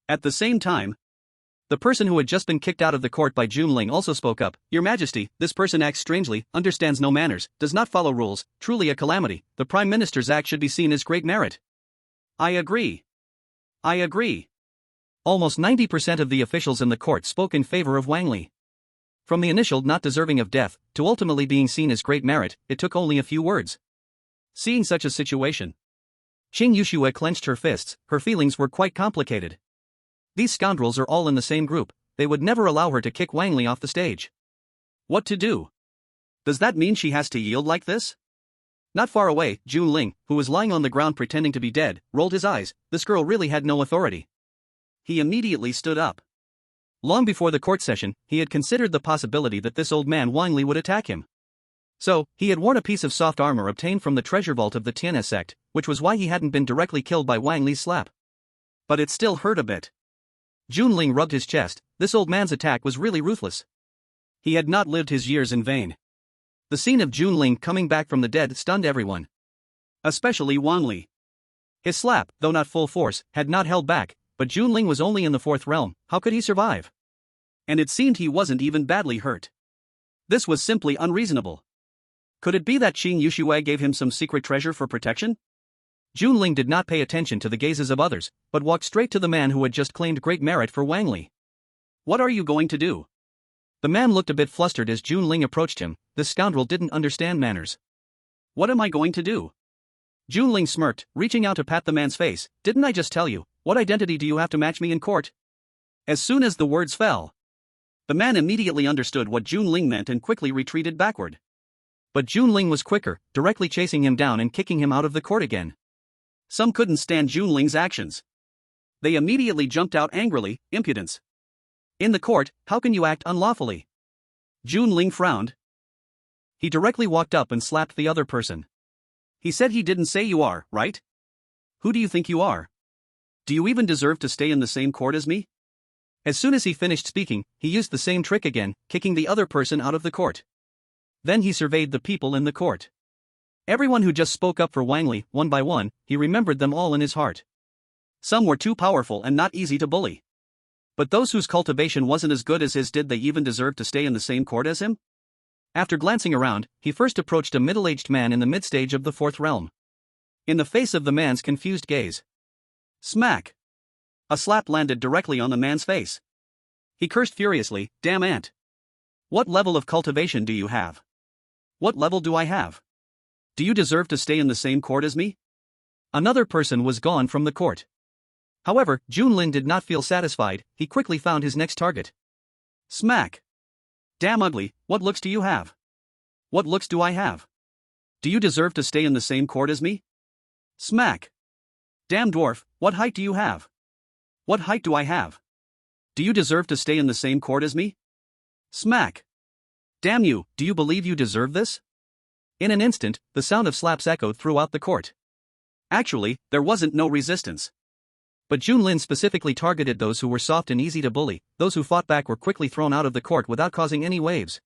Speaker 2: At the same time, the person who had just been kicked out of the court by Junlin also spoke up. "Your Majesty, this person acts strangely, understands no manners, does not follow rules, truly a calamity. The Prime Minister's act should be seen as great merit." I agree. Almost 90% of the officials in the court spoke in favor of Wang Li.
Speaker 1: From the initial not deserving of death, to ultimately being seen as great merit, it took only a few words. Seeing such a situation, Qing Yuxue clenched her fists. Her feelings were quite complicated. These scoundrels are all in the same group, they would never allow her to kick Wang Li off the stage. What to do? Does that mean she has to yield like this? Not far away, Jun Ling, who was lying on the ground pretending to be dead, rolled his eyes. This girl really had no authority. He immediately stood up. Long before the court session, he had considered the possibility that this old man Wang Li would attack him. So, he had worn a piece of soft armor obtained from the treasure vault of the Tianhe sect, which was why he hadn't been directly killed by Wang Li's slap. But it still hurt a bit. Jun Ling rubbed his chest. This old man's attack was really ruthless. He had not lived his years in vain. The scene of Jun Ling coming back from the dead stunned everyone. Especially Wang Li. His slap, though not full force, had not held back, but Jun Ling was only in the fourth realm. How could he survive? And it seemed he wasn't even badly hurt. This was simply unreasonable. Could it be that Qing Yuxue gave him some secret treasure for protection? Jun Ling did not pay attention to the gazes of others, but walked straight to the man who had just claimed great merit for Wang Li. What are you going to do? The man looked a bit flustered as Jun Ling approached him. This scoundrel didn't understand manners. What am I going to do? Jun Ling smirked, reaching out to pat the man's face. Didn't I just tell you? What identity do you have to match me in court? As soon as the words fell, the man immediately understood what Jun Ling meant and quickly retreated backward. But Jun Ling was quicker, directly chasing him down and kicking him out of the court again. Some couldn't stand Jun Ling's actions. They immediately jumped out angrily. Impudence. In the court, how can you act unlawfully? Jun Ling frowned. He directly walked up and slapped the other person. He said he didn't say you are, right? Who do you think you are? Do you even deserve to stay in the same court as me? As soon as he finished speaking, he used the same trick again, kicking the other person out of the court. Then he surveyed the people in the court. Everyone who just spoke up for Wang Li, one by one, he remembered them all in his heart. Some were too powerful and not easy to bully. But those whose cultivation wasn't as good as his, did they even deserve to stay in the same court as him? After glancing around, he first approached a middle-aged man in the mid-stage of the fourth realm. In the face of the man's confused gaze, smack! A slap landed directly on the man's face. He cursed furiously, damn ant! What level of cultivation do you have? What level do I have? Do you deserve to stay in the same court as me? Another person was gone from the court. However, Jun Ling did not feel satisfied. He quickly found his next target. Smack! Damn ugly, what looks do you have? What looks do I have? Do you deserve to stay in the same court as me? Smack! Damn dwarf, what height do you have? What height do I have? Do you deserve to stay in the same court as me? Smack! Damn you, do you believe you deserve this? In an instant, the sound of slaps echoed throughout the court. Actually, there wasn't no resistance. But Jun Lin specifically targeted those who were soft and easy to bully. Those who fought back were quickly thrown out of the court without causing any waves.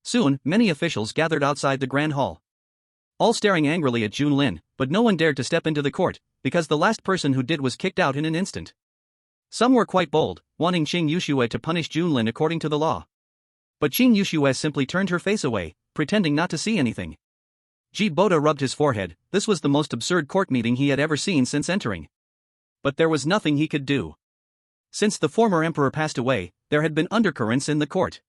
Speaker 1: Soon, many officials gathered outside the grand hall, all staring angrily at Jun Lin, but no one dared to step into the court, because the last person who did was kicked out in an instant. Some were quite bold, wanting Qing Yuxue to punish Jun Lin according to the law. But Qing Yuxue simply turned her face away, pretending not to see anything. Ji Boda rubbed his forehead. This was the most absurd court meeting he had ever seen since entering. But there was nothing he could do. Since the former emperor passed away, there had been undercurrents in the court.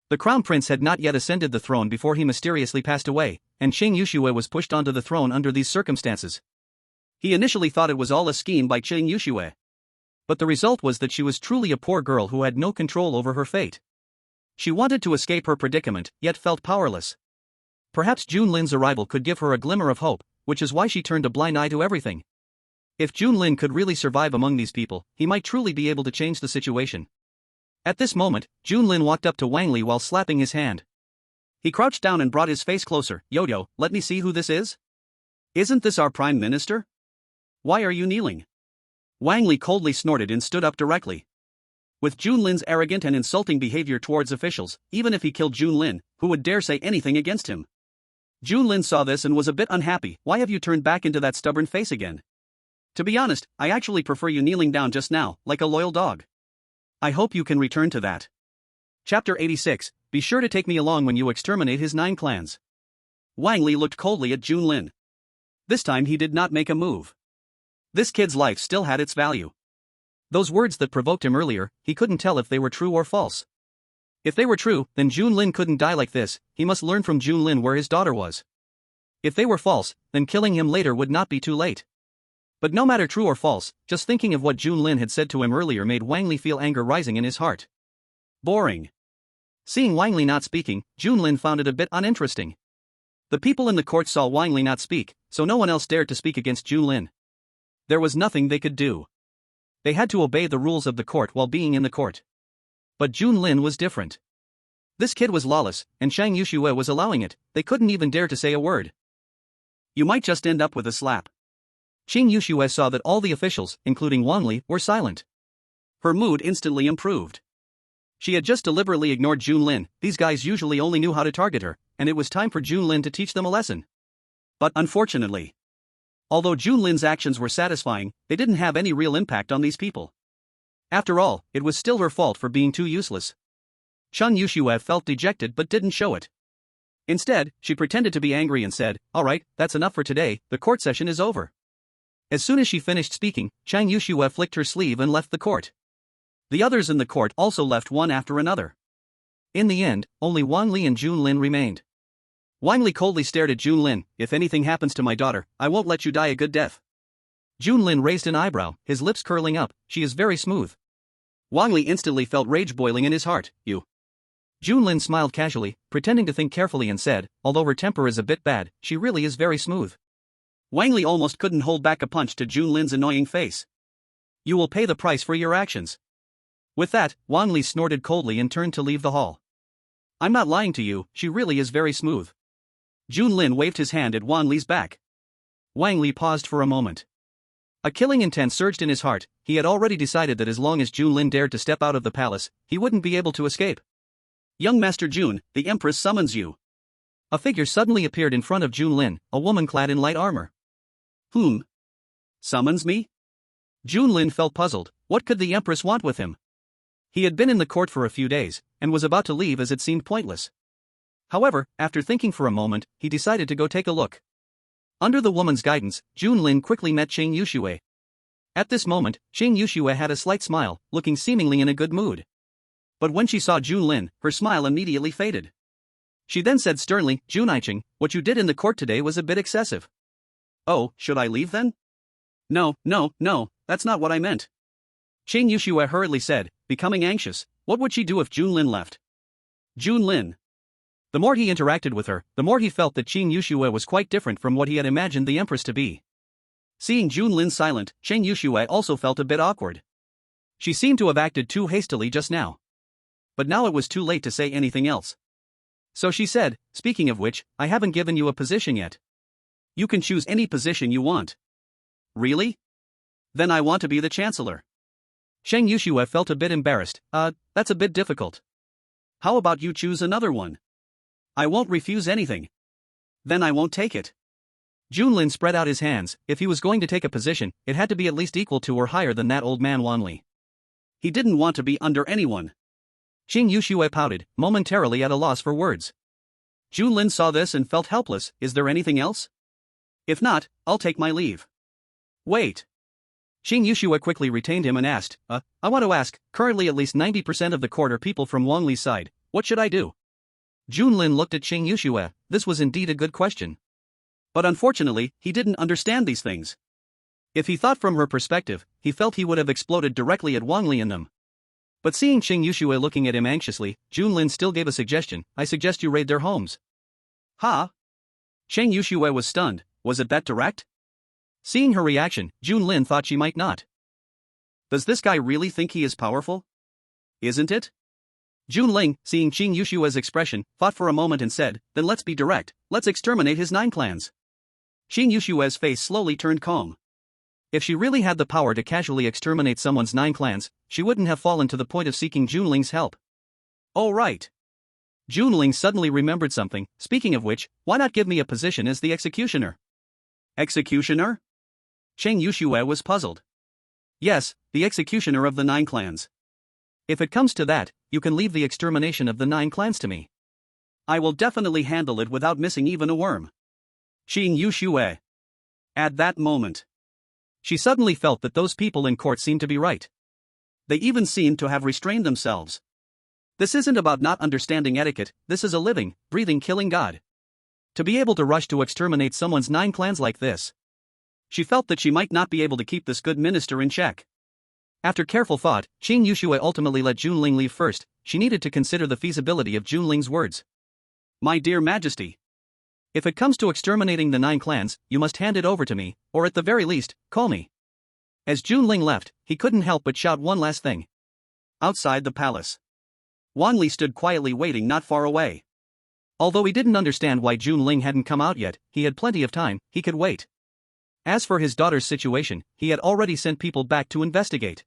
Speaker 1: The crown prince had not yet ascended the throne before he mysteriously passed away, and Qing Yuxue was pushed onto the throne under these circumstances. He initially thought it was all a scheme by Qing Yuxue. But the result was that she was truly a poor girl who had no control over her fate. She wanted to escape her predicament, yet felt powerless. Perhaps Jun Lin's arrival could give her a glimmer of hope, which is why she turned a blind eye to everything. If Jun Lin could really survive among these people, he might truly be able to change the situation. At this moment, Jun Lin walked up to Wang Li while slapping his hand. He crouched down and brought his face closer. Yo, let me see who this is? Isn't this our prime minister? Why are you kneeling? Wang Li coldly snorted and stood up directly. With Jun Lin's arrogant and insulting behavior towards officials, even if he killed Jun Lin, who would dare say anything against him? Jun Lin saw this and was a bit unhappy. Why have you turned back into that stubborn face again? To be honest, I actually prefer you kneeling down just now, like a loyal dog. I hope you can return to that. Chapter 86, be sure to take me along when you exterminate his 9 clans. Wang Li looked coldly at Jun Lin. This time he did not make a move. This kid's life still had its value. Those words that provoked him earlier, he couldn't tell if they were true or false. If they were true, then Junlin couldn't die like this, he must learn from Junlin where his daughter was. If they were false, then killing him later would not be too late. But no matter true or false, just thinking of what Junlin had said to him earlier made Wang Li feel anger rising in his heart. Boring. Seeing Wang Li not speaking, Junlin found it a bit uninteresting. The people in the court saw Wang Li not speak, so no one else dared to speak against Junlin. There was nothing they could do. They had to obey the rules of the court while being in the court. But Junlin was different. This kid was lawless, and Shang Yushue was allowing it, they couldn't even dare to say a word. You might just end up with a slap. Qing Yushue saw that all the officials, including Wang Li, were silent. Her mood instantly improved. She had just deliberately ignored Junlin, these guys usually only knew how to target her, and it was time for Junlin to teach them a lesson. But unfortunately, although Junlin's actions were satisfying, they didn't have any real impact on these people. After all, it was still her fault for being too useless. Shang Yushue felt dejected but didn't show it. Instead, she pretended to be angry and said, "Alright, that's enough for today, the court session is over." As soon as she finished speaking, Shang Yushue flicked her sleeve and left the court. The others in the court also left one after another. In the end, only Wang Li and Junlin remained. Wang Li coldly stared at Junlin, "If anything happens to my daughter, I won't let you die a good death." Junlin raised an eyebrow, his lips curling up, "She is very smooth." Wang Li instantly felt rage boiling in his heart, "You." Junlin smiled casually, pretending to think carefully and said, "Although her temper is a bit bad, she really is very smooth." Wang Li almost couldn't hold back a punch to Junlin's annoying face. "You will pay the price for your actions." With that, Wang Li snorted coldly and turned to leave the hall. "I'm not lying to you, she really is very smooth." Junlin waved his hand at Wang Li's back. Wang Li paused for a moment. A killing intent surged in his heart, he had already decided that as long as Junlin dared to step out of the palace, he wouldn't be able to escape. "Young Master Jun, the Empress summons you." A figure suddenly appeared in front of Junlin, a woman clad in light armor. "Whom? Summons me?" Junlin felt puzzled, what could the Empress want with him? He had been in the court for a few days, and was about to leave as it seemed pointless. However, after thinking for a moment, he decided to go take a look. Under the woman's guidance, Junlin quickly met Qing Yushue. At this moment, Qing Yushue had a slight smile, looking seemingly in a good mood. But when she saw Junlin, her smile immediately faded. She then said sternly, "Junaiqing, what you did in the court today was a bit excessive." "Oh, should I leave then?" No, that's not what I meant." Qing Yushue hurriedly said, becoming anxious, what would she do if Junlin left? Junlin. The more he interacted with her, the more he felt that Qing Yushue was quite different from what he had imagined the Empress to be. Seeing Junlin silent, Qing Yushue also felt a bit awkward. She seemed to have acted too hastily just now. But now it was too late to say anything else. So she said, "Speaking of which, I haven't given you a position yet. You can choose any position you want." "Really? Then I want to be the Chancellor." Shang Yushue felt a bit embarrassed, that's a bit difficult." "How about you choose another one?" "I won't refuse anything." "Then I won't take it." Junlin spread out his hands, if he was going to take a position, it had to be at least equal to or higher than that old man Wang Li. He didn't want to be under anyone. Qing Yushue pouted, momentarily at a loss for words. Junlin saw this and felt helpless, "Is there anything else? If not, I'll take my leave." "Wait." Qing Yushue quickly retained him and asked, I want to ask, currently at least 90% of the court are people from Wang Li's side, what should I do?" Junlin looked at Qing Yushue, this was indeed a good question. But unfortunately, he didn't understand these things. If he thought from her perspective, he felt he would have exploded directly at Wang Li and them. But seeing Qing Yushue looking at him anxiously, Junlin still gave a suggestion, "I suggest you raid their homes." "Huh?" Qing Yushue was stunned, was it that direct? Seeing her reaction, Junlin thought she might not. Does this guy really think he is powerful? Isn't it? Junling, seeing Qing Yushue's expression, thought for a moment and said, "Then let's be direct, let's exterminate his 9 clans." Qing Yushue's face slowly turned calm. If she really had the power to casually exterminate someone's 9 clans, she wouldn't have fallen to the point of seeking Junling's help. Oh right. Junling suddenly remembered something, speaking of which, why not give me a position as the executioner? Executioner? Qing Yushue was puzzled. Yes, the executioner of the 9 clans. If it comes to that, you can leave the extermination of the 9 clans to me. I will definitely handle it without missing even a worm. Qing Yushue. At that moment, she suddenly felt that those people in court seemed to be right. They even seemed to have restrained themselves.
Speaker 2: This isn't about not understanding etiquette, this is a living, breathing killing god. To be able to rush to exterminate someone's 9 clans like this. She felt that she might not be able to keep this good minister in check. After careful thought, Qin Yuxue ultimately let Junling leave first. She needed to consider the feasibility of Junling's words. My dear Majesty. If it comes to exterminating the 9 clans, you must hand it over to me, or at the very least, call me. As Junling left, he couldn't help but shout one last thing. Outside the palace. Wang Li stood quietly waiting not far away. Although he didn't understand why Junling hadn't come out yet, he had plenty of time, he could wait. As for his daughter's situation, he had already sent people back to investigate.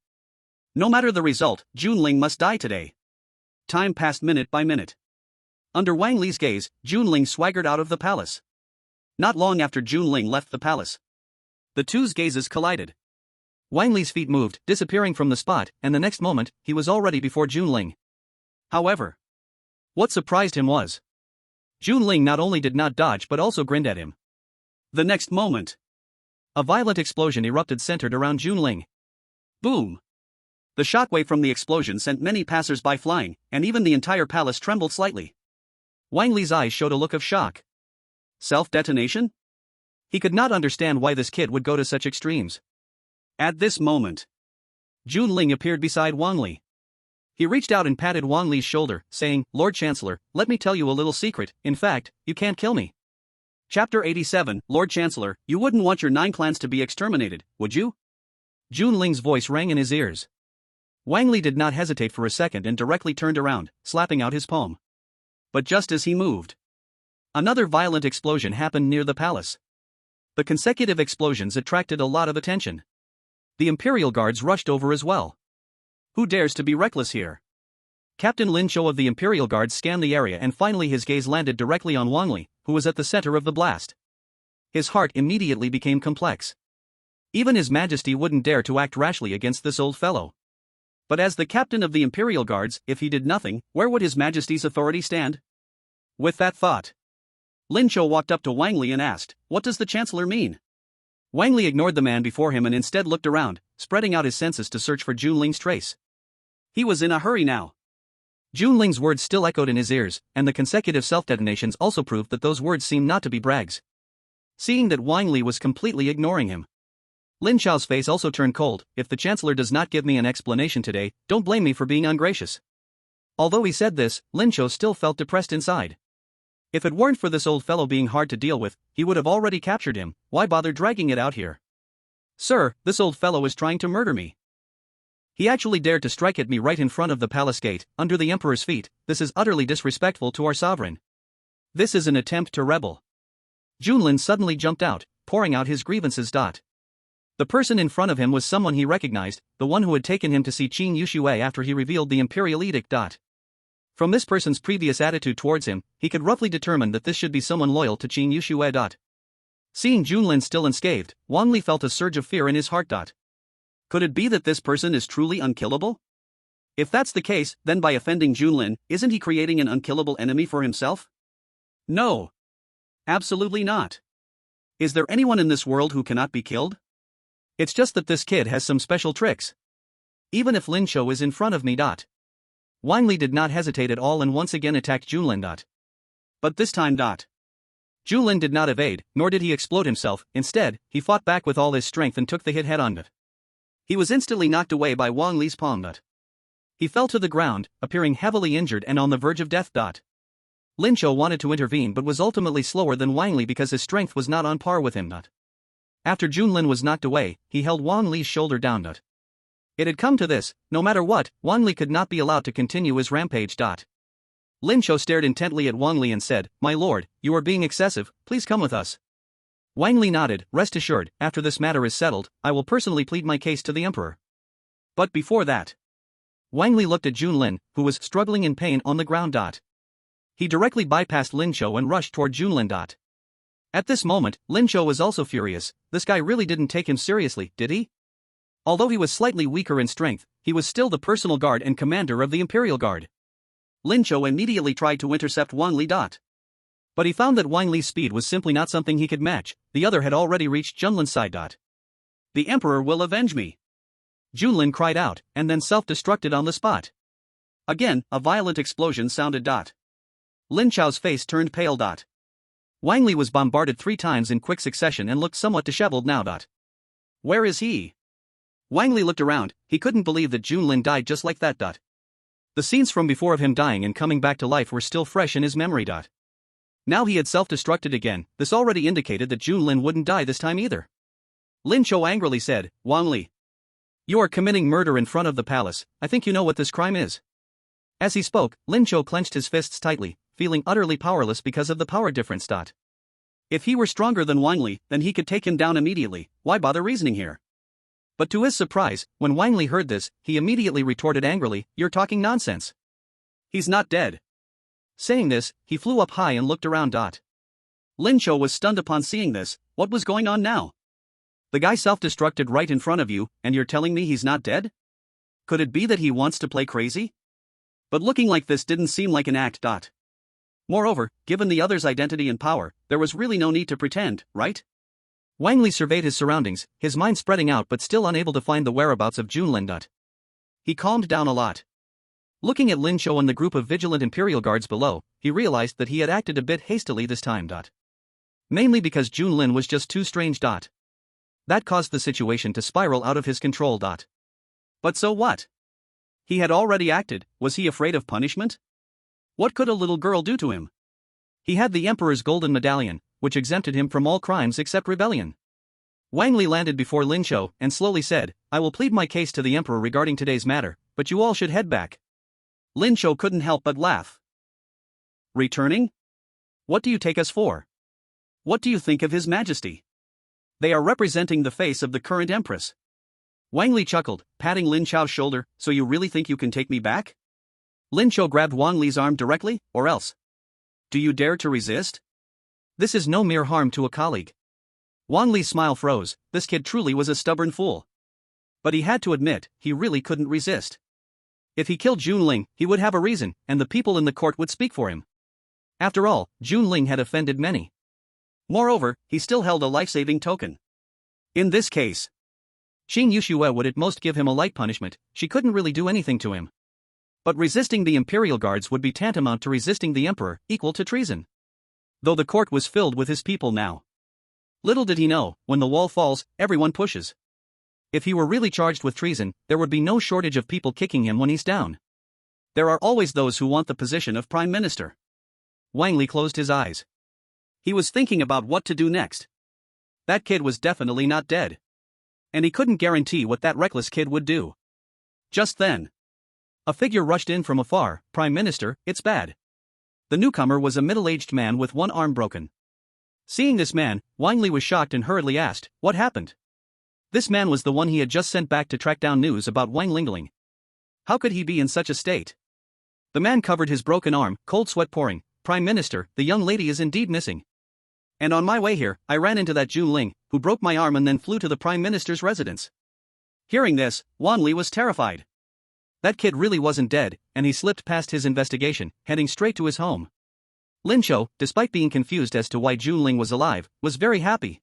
Speaker 2: No matter the result, Junling must die today. Time passed minute by minute. Under Wang Li's gaze, Junling swaggered out of the palace. Not long after Junling left the palace, the two's gazes collided. Wang Li's feet moved, disappearing from the spot, and the next moment, he was already before Junling. However, what surprised him was Junling not only did not dodge but also grinned at him. The next moment, a violent explosion erupted centered around Junling. Boom! The shockwave from the explosion sent many passers-by flying, and even the entire palace trembled slightly. Wang Li's eyes showed a look of shock. Self-detonation? He could not understand why this kid would go to such extremes. At this moment, Junling appeared beside Wang Li. He reached out and patted Wang Li's shoulder, saying, Lord Chancellor, let me tell you a little secret, in fact, you can't kill me. Chapter 87, Lord Chancellor, you wouldn't want your 9 clans to be exterminated, would you? Junling's voice rang in his ears. Wang Li did not hesitate for a second and directly turned around, slapping out his palm. But just as he moved, another violent explosion happened near the palace. The consecutive explosions attracted a lot of attention. The Imperial Guards rushed over as well. Who dares to be reckless here? Captain Lin Shou of the Imperial Guards scanned the area and finally his gaze landed directly on Wang Li, who was at the center of the blast. His heart immediately became complex. Even His Majesty wouldn't dare to act rashly against this old fellow. But as the captain of the Imperial Guards, if he did nothing, where would His Majesty's authority stand? With that thought, Lin Shou walked up to Wang Li and asked, what does the Chancellor mean? Wang Li ignored the man before him and instead looked around, spreading out his senses to search for Junling's trace. He was in a hurry now. Junling's words still echoed in his ears, and the consecutive self-detonations also proved that those words seemed not to be brags. Seeing that Wang Li was completely ignoring him, Lin Shou's face also turned cold. If the Chancellor does not give me an explanation today, don't blame me for being ungracious. Although he said this, Lin Shou still felt depressed inside. If it weren't for this old fellow being hard to deal with, he would have already captured him. Why bother dragging it out here? Sir, this old fellow is trying to murder me. He actually dared to strike at me right in front of the palace gate, under the Emperor's feet. This is utterly disrespectful to our sovereign. This is an attempt to rebel. Junlin suddenly jumped out, pouring out his grievances. The person in front of him was someone he recognized, the one who had taken him to see Qin Yuxue after he revealed the imperial edict. From this person's previous attitude towards him, he could roughly determine that this should be someone loyal to Qin Yuxue. Seeing Junlin still unscathed, Wang Li felt a surge of fear in his heart. Could it be that this person is truly unkillable? If that's the case, then by offending Junlin, isn't he creating an unkillable enemy for himself? No. Absolutely not. Is there anyone in this world who cannot be killed? It's just that this kid has some special tricks. Even if Lin Shou is in front of me. Wang Li did not hesitate at all and once again attacked Junlin. But this time. Junlin did not evade, nor did he explode himself. Instead, he fought back with all his strength and took the hit head-on. He was instantly knocked away by Wang Li's palm. He fell to the ground, appearing heavily injured and on the verge of death. Lin Shou wanted to intervene but was ultimately slower than Wang Li because his strength was not on par with him. After Junlin was knocked away, he held Wang Li's shoulder down. It had come to this, no matter what, Wang Li could not be allowed to continue his rampage. Lin Shou stared intently at Wang Li and said, My lord, you are being excessive, please come with us. Wang Li nodded, rest assured, after this matter is settled, I will personally plead my case to the emperor. But before that, Wang Li looked at Junlin, who was struggling in pain on the ground. He directly bypassed Lin Shou and rushed toward Junlin. At this moment, Lin Shou was also furious. This guy really didn't take him seriously, did he? Although he was slightly weaker in strength, he was still the personal guard and commander of the Imperial Guard. Lin Shou immediately tried to intercept Wang Li. But he found that Wang Li's speed was simply not something he could match. The other had already reached Junlin's side. The Emperor will avenge me. Junlin cried out, and then self-destructed on the spot. Again, a violent explosion sounded. Lin Chao's face turned pale. Wang Li was bombarded 3 times in quick succession and looked somewhat disheveled now. Where is he? Wang Li looked around, he couldn't believe that Junlin died just like that. The scenes from before of him dying and coming back to life were still fresh in his memory. Now he had self-destructed again, this already indicated that Junlin wouldn't die this time either. Lin Chou angrily said, Wang Li, you are committing murder in front of the palace, I think you know what this crime is. As he spoke, Lin Chou clenched his fists tightly, feeling utterly powerless because of the power difference. If he were stronger than Wang Li, then he could take him down immediately, why bother reasoning here? But to his surprise, when Wang Li heard this, he immediately retorted angrily, you're talking nonsense. He's not dead. Saying this, he flew up high and looked around. Lin Chou was stunned upon seeing this, what was going on now? The guy self-destructed right in front of you, and you're telling me he's not dead? Could it be that he wants to play crazy? But looking like this didn't seem like an act. Moreover, given the other's identity and power, there was really no need to pretend, right? Wang Li surveyed his surroundings, his mind spreading out but still unable to find the whereabouts of Junlin. He calmed down a lot. Looking at Lin Chou and the group of vigilant Imperial guards below, he realized that he had acted a bit hastily this time. Mainly because Junlin was just too strange. That caused the situation to spiral out of his control. But so what? He had already acted, was he afraid of punishment? What could a little girl do to him? He had the Emperor's golden medallion, which exempted him from all crimes except rebellion. Wang Li landed before Lin Chou and slowly said, I will plead my case to the Emperor regarding today's matter, but you all should head back. Lin Chou couldn't help but laugh. Returning? What do you take us for? What do you think of His Majesty? They are representing the face of the current Empress. Wang Li chuckled, patting Lin Chou's shoulder, so you really think you can take me back? Lin Chou grabbed Wang Li's arm directly, or else. Do you dare to resist? This is no mere harm to a colleague. Wang Li's smile froze, this kid truly was a stubborn fool. But he had to admit, he really couldn't resist. If he killed Junling, he would have a reason, and the people in the court would speak for him. After all, Junling had offended many. Moreover, he still held a life-saving token. In this case, Qing Yuxue would at most give him a light punishment, she couldn't really do anything to him. But resisting the Imperial Guards would be tantamount to resisting the Emperor, equal to treason. Though the court was filled with his people now. Little did he know, when the wall falls, everyone pushes. If he were really charged with treason, there would be no shortage of people kicking him when he's down. There are always those who want the position of Prime Minister. Wang Li closed his eyes. He was thinking about what to do next. That kid was definitely not dead. And he couldn't guarantee what that reckless kid would do. Just then, a figure rushed in from afar, Prime Minister, it's bad. The newcomer was a middle-aged man with one arm broken. Seeing this man, Wang Li was shocked and hurriedly asked, what happened? This man was the one he had just sent back to track down news about Wang Lingling. How could he be in such a state? The man covered his broken arm, cold sweat pouring. Prime Minister, the young lady is indeed missing. And on my way here, I ran into that Jun Ling, who broke my arm and then flew to the Prime Minister's residence. Hearing this, Wang Li was terrified. That kid really wasn't dead, and he slipped past his investigation, heading straight to his home. Lin Chou, despite being confused as to why Jun Ling was alive, was very happy.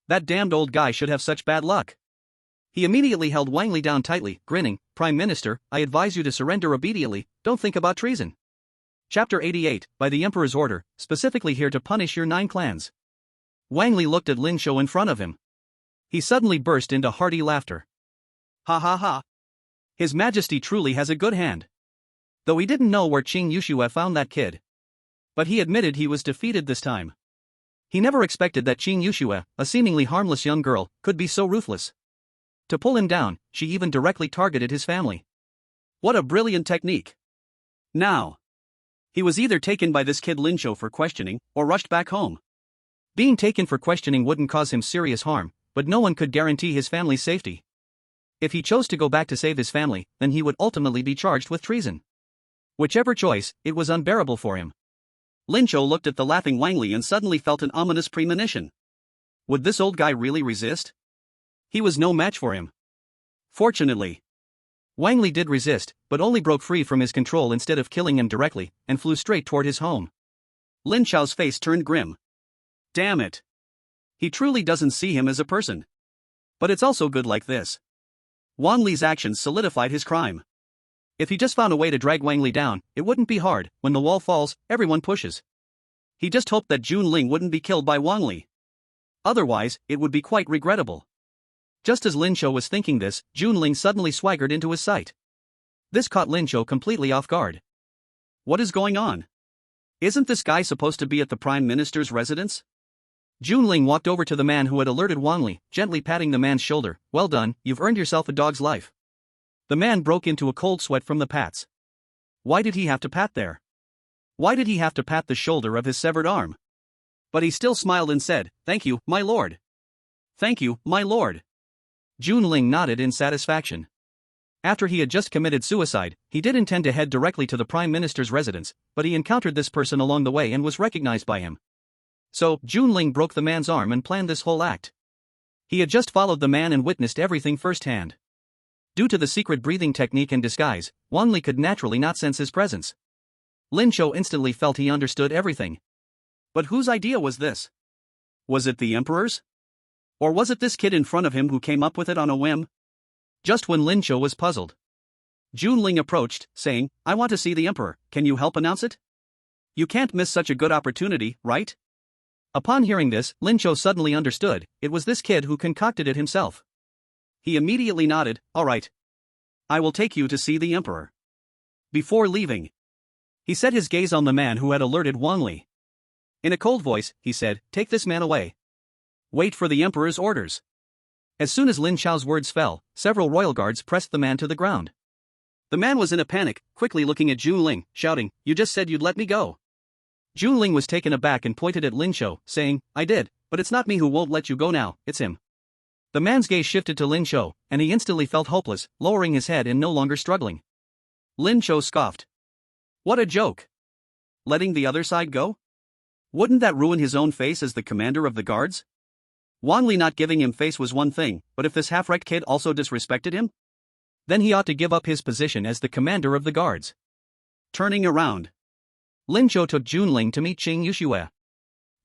Speaker 2: That damned old guy should have such bad luck. He immediately held Wang Li down tightly, grinning, Prime Minister, I advise you to surrender obediently, don't think about treason. Chapter 88, by the Emperor's order, specifically here to punish your 9 clans. Wang Li looked at Lin Chou in front of him. He suddenly burst into hearty laughter. Ha ha ha. His Majesty truly has a good hand. Though he didn't know where Qing Yuxue found that kid. But he admitted he was defeated this time. He never expected that Qing Yuxue, a seemingly harmless young girl, could be so ruthless. To pull him down, she even directly targeted his family. What a brilliant technique. Now, he was either taken by this kid Lin Chou for questioning, or rushed back home. Being taken for questioning wouldn't cause him serious harm, but no one could guarantee his family's safety. If he chose to go back to save his family, then he would ultimately be charged with treason. Whichever choice, it was unbearable for him. Lin Chou looked at the laughing Wang Li and suddenly felt an ominous premonition. Would this old guy really resist? He was no match for him. Fortunately, Wang Li did resist, but only broke free from his control instead of killing him directly, and flew straight toward his home. Lin Chou's face turned grim. Damn it. He truly doesn't see him as a person. But it's also good like this. Wang Li's actions solidified his crime.
Speaker 1: If he just found a way to drag Wang Li down, it wouldn't be hard. When the wall falls, everyone pushes. He just hoped that Jun Ling wouldn't be killed by Wang Li. Otherwise, it would be quite regrettable. Just as Lin Shou was thinking this, Jun Ling suddenly swaggered into his sight. This caught Lin Shou completely off guard. What is going on? Isn't this guy supposed to be at the Prime Minister's residence? Jun Ling walked over to the man who had alerted Wang Li, gently patting the man's shoulder. Well done, you've earned yourself a dog's life. The man broke into a cold sweat from the pats. Why did he have to pat there? Why did he have to pat the shoulder of his severed arm? But he still smiled and said, "Thank you, my lord." "Thank you, my lord." Jun Ling nodded in satisfaction. After he had just committed suicide, he did intend to head directly to the Prime Minister's residence, but he encountered this person along the way and was recognized by him. So, Jun Ling broke the man's arm and planned this whole act. He had just followed the man and witnessed everything firsthand. Due to the secret breathing technique and disguise, Wang Li could naturally not sense his presence. Lin Shou instantly felt he understood everything. But whose idea was this? Was it the Emperor's? Or was it this kid in front of him who came up with it on a whim? Just when Lin Shou was puzzled, Jun Ling approached, saying, "I want to see the Emperor, can you help announce it? You can't miss such a good opportunity, right?" Upon hearing this, Lin Shou suddenly understood, it was this kid who concocted it himself. He immediately nodded, "All right. I will take you to see the Emperor." Before leaving, he set his gaze on the man who had alerted Wang Li. In a cold voice, he said, "Take this man away. Wait for the Emperor's orders." As soon as Lin Shao's words fell, several royal guards pressed the man to the ground. The man was in a panic, quickly looking at Jun Ling, shouting, "You just said you'd let me go." Jun Ling was taken aback and pointed at Lin Shou, saying, "I did, but it's not me who won't let you go now, it's him." The man's gaze shifted to Lin Shou, and he instantly felt hopeless, lowering his head and no longer struggling. Lin Shou scoffed. What a joke. Letting the other side go? Wouldn't that ruin his own face as the commander of the guards? Wang Li not giving him face was one thing, but if this half-wrecked kid also disrespected him? Then he ought to give up his position as the commander of the guards. Turning around, Lin Shou took Jun Ling to meet Qing Yuxue.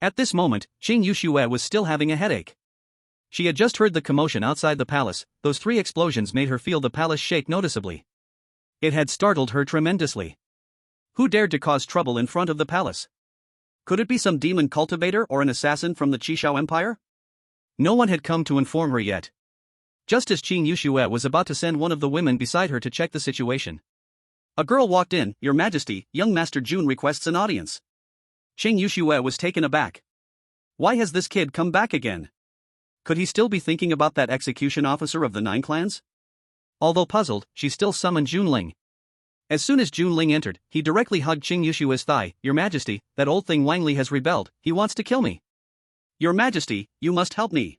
Speaker 1: At this moment, Qing Yuxue was still having a headache. She had just heard the commotion outside the palace. Those 3 explosions made her feel the palace shake noticeably. It had startled her tremendously. Who dared to cause trouble in front of the palace? Could it be some demon cultivator or an assassin from the Qishao Empire? No one had come to inform her yet. Just as Qing Yuxue was about to send one of the women beside her to check the situation, a girl walked in. "Your Majesty, young Master Jun requests an audience." Qing Yuxue was taken aback. Why has this kid come back again? Could he still be thinking about that execution officer of the 9 clans? Although puzzled, she still summoned Jun Ling. As soon as Jun Ling entered, he directly hugged Qing Yushue's thigh. "Your Majesty, that old thing Wang Li has rebelled, he wants to kill me. Your Majesty, you must help me."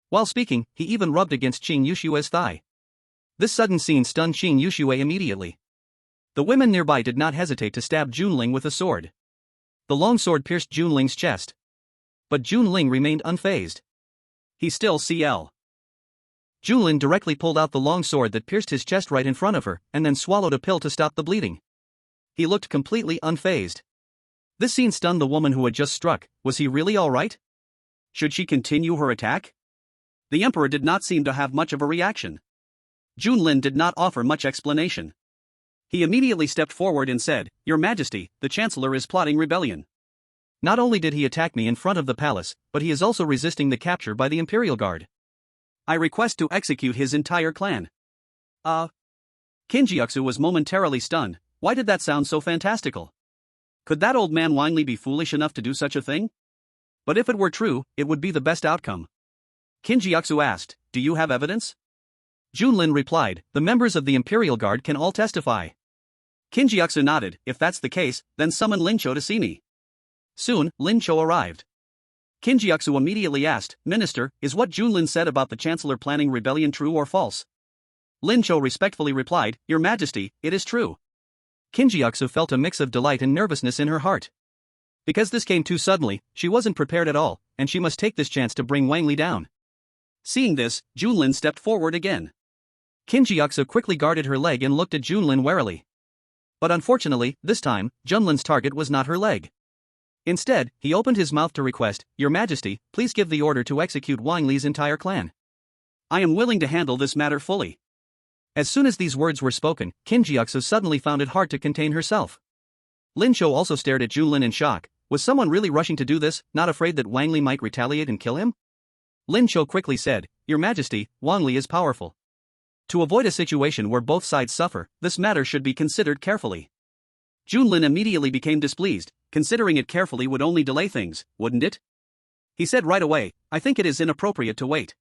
Speaker 1: While speaking, he even rubbed against Qing Yushue's thigh. This sudden scene stunned Qing Yuxue immediately. The women nearby did not hesitate to stab Jun Ling with a sword. The long sword pierced Jun Ling's chest. But Jun Ling remained unfazed. He still CL. Jun Ling directly pulled out the long sword that pierced his chest right in front of her, and then swallowed a pill to stop the bleeding. He looked completely unfazed. This scene stunned the woman who had just struck. Was he really alright? Should she continue her attack? The Emperor did not seem to have much of a reaction. Jun Ling did not offer much explanation. He immediately stepped forward and said, "Your Majesty, the Chancellor is plotting rebellion. Not only did he attack me in front of the palace, but he is also resisting the capture by the Imperial Guard. I request to execute his entire clan." Kinjiaksu was momentarily stunned. Why did that sound so fantastical? Could that old man Wang Li be foolish enough to do such a thing? But if it were true, it would be the best outcome. Kinjiaksu asked, "Do you have evidence?" Jun Ling replied, "The members of the Imperial Guard can all testify." Kinjiaksu nodded. "If that's the case, then summon Lin Shou to see me." Soon, Lin Shou arrived. Kinjiaksu immediately asked, "Minister, is what Jun Ling said about the Chancellor planning rebellion true or false?" Lin Shou respectfully replied, "Your Majesty, it is true." Kinjiaksu felt a mix of delight and nervousness in her heart. Because this came too suddenly, she wasn't prepared at all, and she must take this chance to bring Wang Li down. Seeing this, Jun Ling stepped forward again. Kinjiaksu quickly guarded her leg and looked at Jun Ling warily. But unfortunately, this time, Jun Lin's target was not her leg. Instead, he opened his mouth to request, "Your Majesty, please give the order to execute Wang Li's entire clan. I am willing to handle this matter fully." As soon as these words were spoken, Kim Jiaksu suddenly found it hard to contain herself. Lin Shou also stared at Junlin in shock. Was someone really rushing to do this, not afraid that Wang Li might retaliate and kill him? Lin Shou quickly said, "Your Majesty, Wang Li is powerful. To avoid a situation where both sides suffer, this matter should be considered carefully." Junlin immediately became displeased. Considering it carefully would only delay things, wouldn't it? He said right away, "I think it is inappropriate to wait.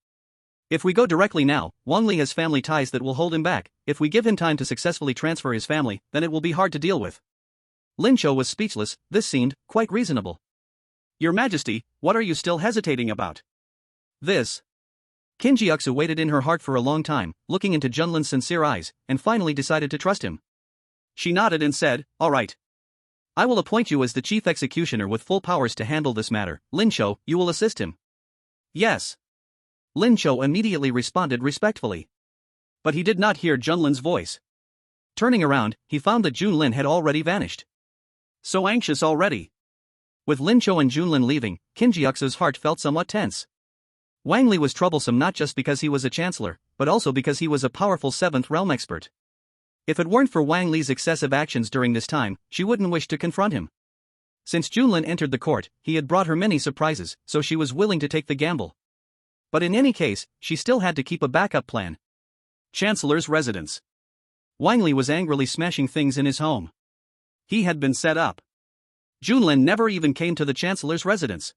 Speaker 1: If we go directly now, Wang Li has family ties that will hold him back. If we give him time to successfully transfer his family, then it will be hard to deal with." Lin Shou was speechless. This seemed quite reasonable. "Your Majesty, what are you still hesitating about?" This. Qin Jiaksu waited in her heart for a long time, looking into Junlin's sincere eyes, and finally decided to trust him. She nodded and said, "All right. I will appoint you as the chief executioner with full powers to handle this matter. Lin Shou, you will assist him." "Yes." Lin Shou immediately responded respectfully. But he did not hear Junlin's voice. Turning around, he found that Junlin had already vanished. So anxious already. With Lin Shou and Junlin leaving, Qin Jiaksu's heart felt somewhat tense. Wang Li was troublesome not just because he was a chancellor, but also because he was a powerful 7th realm expert. If it weren't for Wang Li's excessive actions during this time, she wouldn't wish to confront him. Since Junlin entered the court, he had brought her many surprises, so she was willing to take the gamble. But in any case, she still had to keep a backup plan. Chancellor's residence. Wang Li was angrily smashing things in his home. He had been set up. Junlin never even came to the Chancellor's residence.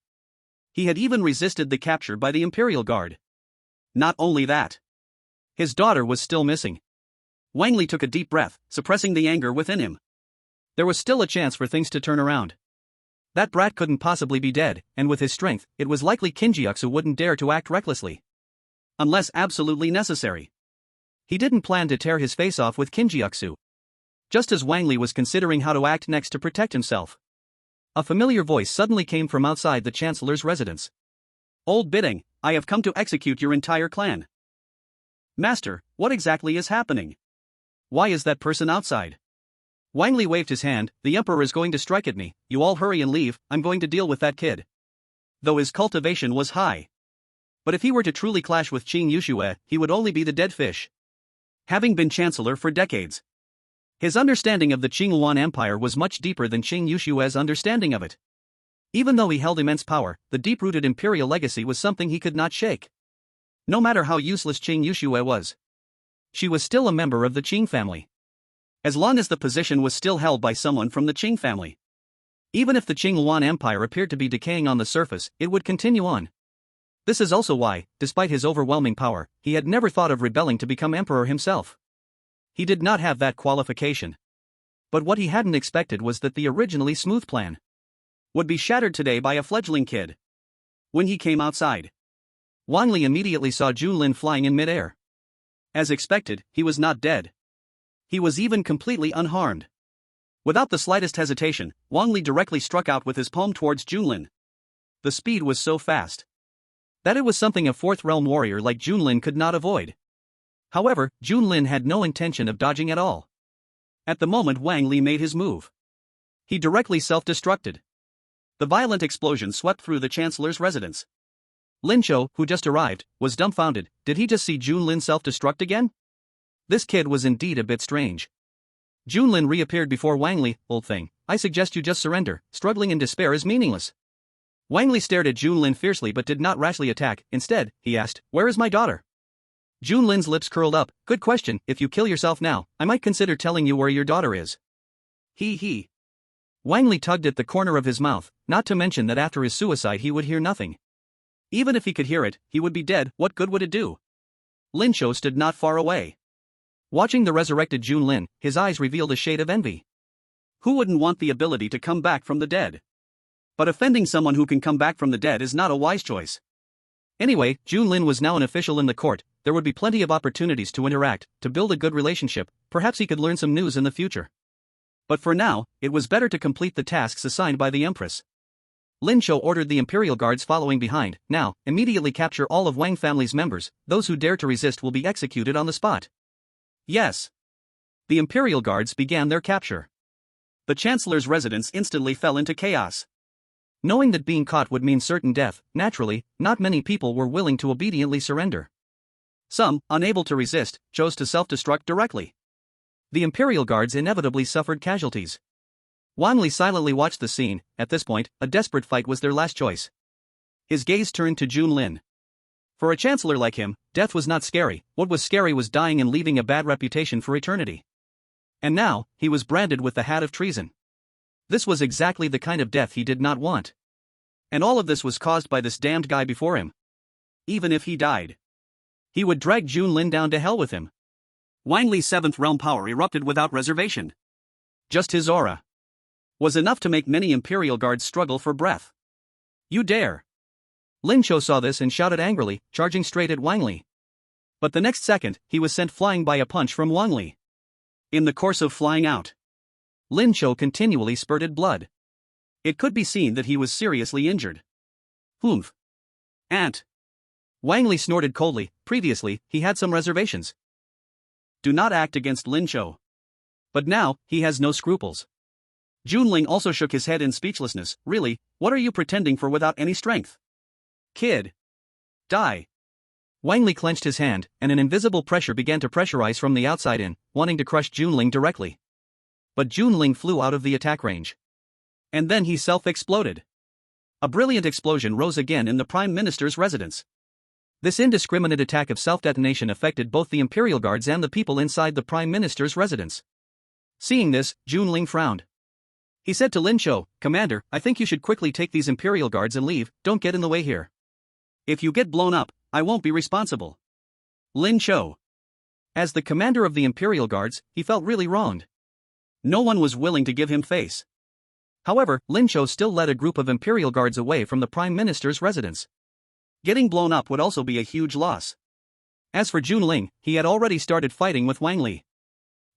Speaker 1: He had even resisted the capture by the Imperial Guard. Not only that. His daughter was still missing. Wang Li took a deep breath, suppressing the anger within him. There was still a chance for things to turn around. That brat couldn't possibly be dead, and with his strength, it was likely Qin Jiaksu wouldn't dare to act recklessly. Unless absolutely necessary. He didn't plan to tear his face off with Qin Jiaksu. Just as Wang Li was considering how to act next to protect himself, a familiar voice suddenly came from outside the Chancellor's residence. "Old Bidding, I have come to execute your entire clan." "Master, what exactly is happening? Why is that person outside?" Wang Li waved his hand. "The Emperor is going to strike at me, you all hurry and leave, I'm going to deal with that kid." Though his cultivation was high. But if he were to truly clash with Qing Yushue, he would only be the dead fish. Having been chancellor for decades, his understanding of the Qingyuan Empire was much deeper than Qing Yushue's understanding of it. Even though he held immense power, the deep-rooted imperial legacy was something he could not shake. No matter how useless Qing Yushue was, she was still a member of the Qing family. As long as the position was still held by someone from the Qing family. Even if the Qingyuan Empire appeared to be decaying on the surface, it would continue on. This is also why, despite his overwhelming power, he had never thought of rebelling to become emperor himself. He did not have that qualification. But what he hadn't expected was that the originally smooth plan would be shattered today by a fledgling kid. When he came outside, Wang Li immediately saw Junlin flying in midair. As expected, he was not dead. He was even completely unharmed. Without the slightest hesitation, Wang Li directly struck out with his palm towards Junlin. The speed was so fast that it was something a 4th realm warrior like Junlin could not avoid. However, Junlin had no intention of dodging at all. At the moment Wang Li made his move, he directly self-destructed. The violent explosion swept through the Chancellor's residence. Lin Shou, who just arrived, was dumbfounded. Did he just see Junlin self-destruct again? This kid was indeed a bit strange. Junlin reappeared before Wang Li. "Old thing, I suggest you just surrender, struggling in despair is meaningless." Wang Li stared at Junlin fiercely but did not rashly attack. Instead, he asked, "Where is my daughter?" Junlin's lips curled up. "Good question, if you kill yourself now, I might consider telling you where your daughter is." He. Wang Li tugged at the corner of his mouth, not to mention that after his suicide he would hear nothing. Even if he could hear it, he would be dead. What good would it do? Lin Shou stood not far away. Watching the resurrected Junlin, his eyes revealed a shade of envy. Who wouldn't want the ability to come back from the dead? But offending someone who can come back from the dead is not a wise choice. Anyway, Junlin was now an official in the court. There would be plenty of opportunities to interact, to build a good relationship. Perhaps he could learn some news in the future. But for now, it was better to complete the tasks assigned by the Empress. Lin Shou ordered the Imperial Guards following behind. "Now, immediately capture all of Wang family's members. Those who dare to resist will be executed on the spot." Yes. The Imperial Guards began their capture. The Chancellor's residence instantly fell into chaos. Knowing that being caught would mean certain death, naturally, not many people were willing to obediently surrender.
Speaker 2: Some, unable to resist, chose to self-destruct directly. The Imperial Guards inevitably suffered casualties. Wang Li silently watched the scene. At this point, a desperate fight was their last choice. His gaze turned to Jun Lin. For a chancellor like him, death was not scary. What was scary was dying and leaving a bad reputation for eternity. And now, he was branded with the hat of treason. This was exactly the kind of death he did not want. And all of this was caused by this damned guy before him. Even if he died, he would drag Jun Lin down to hell with him. Wang Li's 7th realm power erupted without reservation. Just his aura was enough to make many Imperial Guards struggle for breath. You dare! Lin Cho saw this and shouted angrily, charging straight at Wang Li. But the next second, he was sent flying by a punch from Wang Li. In the course of flying out, Lin Cho continually spurted blood. It could be seen that he was seriously injured. Humph. Ant. Wang Li snorted coldly. Previously, he had some reservations. Do not act against Lin Cho. But now, he has no scruples. Junling also shook his head in speechlessness. Really, what are you pretending for without any strength? Kid. Die. Wang Li clenched his hand, and an invisible pressure began to pressurize from the outside in, wanting to crush Junling directly. But Junling flew out of the attack range. And then he self-exploded. A brilliant explosion rose again in the Prime Minister's residence. This indiscriminate attack of self-detonation affected both the Imperial Guards and the people inside the Prime Minister's residence. Seeing this, Junling frowned. He said to Lin Cho, Commander, I think you should quickly take these Imperial Guards and leave, don't get in the way here. If you get blown up, I won't be responsible. Lin Cho. As the commander of the Imperial Guards, he felt really wronged. No one was willing to give him face. However, Lin Cho still led a group of Imperial Guards away from the Prime Minister's residence. Getting blown up would also be a huge loss. As for Junling, he had already started fighting with Wang Li.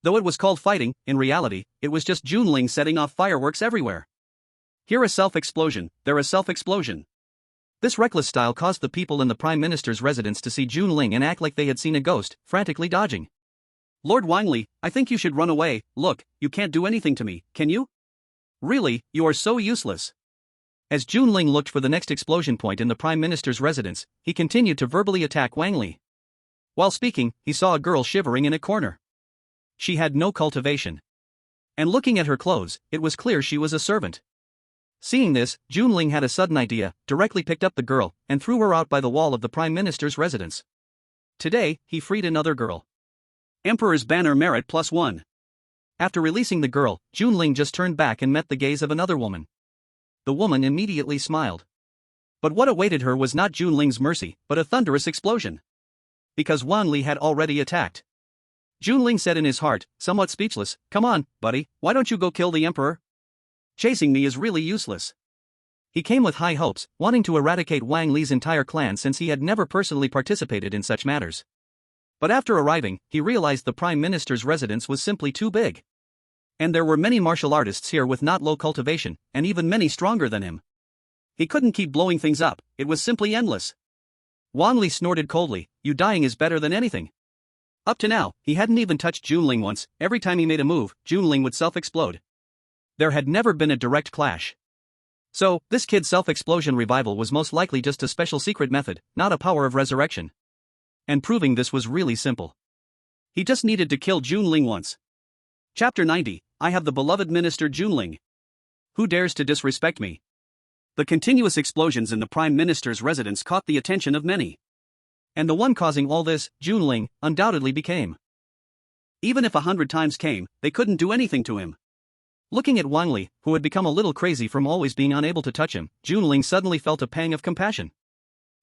Speaker 2: Though it was called fighting, in reality, it was just Junling setting off fireworks everywhere. Here a self-explosion, there a self-explosion. This reckless style caused the people in the Prime Minister's residence to see Junling and act like they had seen a ghost, frantically dodging. Lord Wang Li, I think you should run away. Look, you can't do anything to me, can you? Really, you are so useless. As Junling looked for the next explosion point in the Prime Minister's residence, he continued to verbally attack Wang Li. While speaking, he saw a girl shivering in a corner. She had no cultivation. And looking at her clothes, it was clear she was a servant. Seeing this, Junling had a sudden idea, directly picked up the girl, and threw her out by the wall of the Prime Minister's residence. Today, he freed another girl. Emperor's Banner Merit +1. After releasing the girl, Junling just turned back and met the gaze of another woman. The woman immediately smiled. But what awaited her was not Junling's mercy, but a thunderous explosion. Because Wang Li had already attacked. Junling said in his heart, somewhat speechless, Come on, buddy, why don't you go kill the emperor? Chasing me is really useless. He came with high hopes, wanting to eradicate Wang Li's entire clan since he had never personally participated in such matters. But after arriving, he realized the Prime Minister's residence was simply too big. And there were many martial artists here with not low cultivation, and even many stronger than him. He couldn't keep blowing things up, it was simply endless. Wang Li snorted coldly, You dying is better than anything. Up to now, he hadn't even touched Junling once. Every time he made a move, Junling would self-explode. There had never been a direct clash. So, this kid's self-explosion revival was most likely just a special secret method, not a power of resurrection. And proving this was really simple. He just needed to kill Junling once. Chapter 90, I have the beloved minister Junling. Who dares to disrespect me? The continuous explosions in the Prime Minister's residence caught the attention of many. And the one causing all this, Junling, undoubtedly became. Even if 100 times came, they couldn't do anything to him. Looking at Wang Li, who had become a little crazy from always being unable to touch him, Junling suddenly felt a pang of compassion.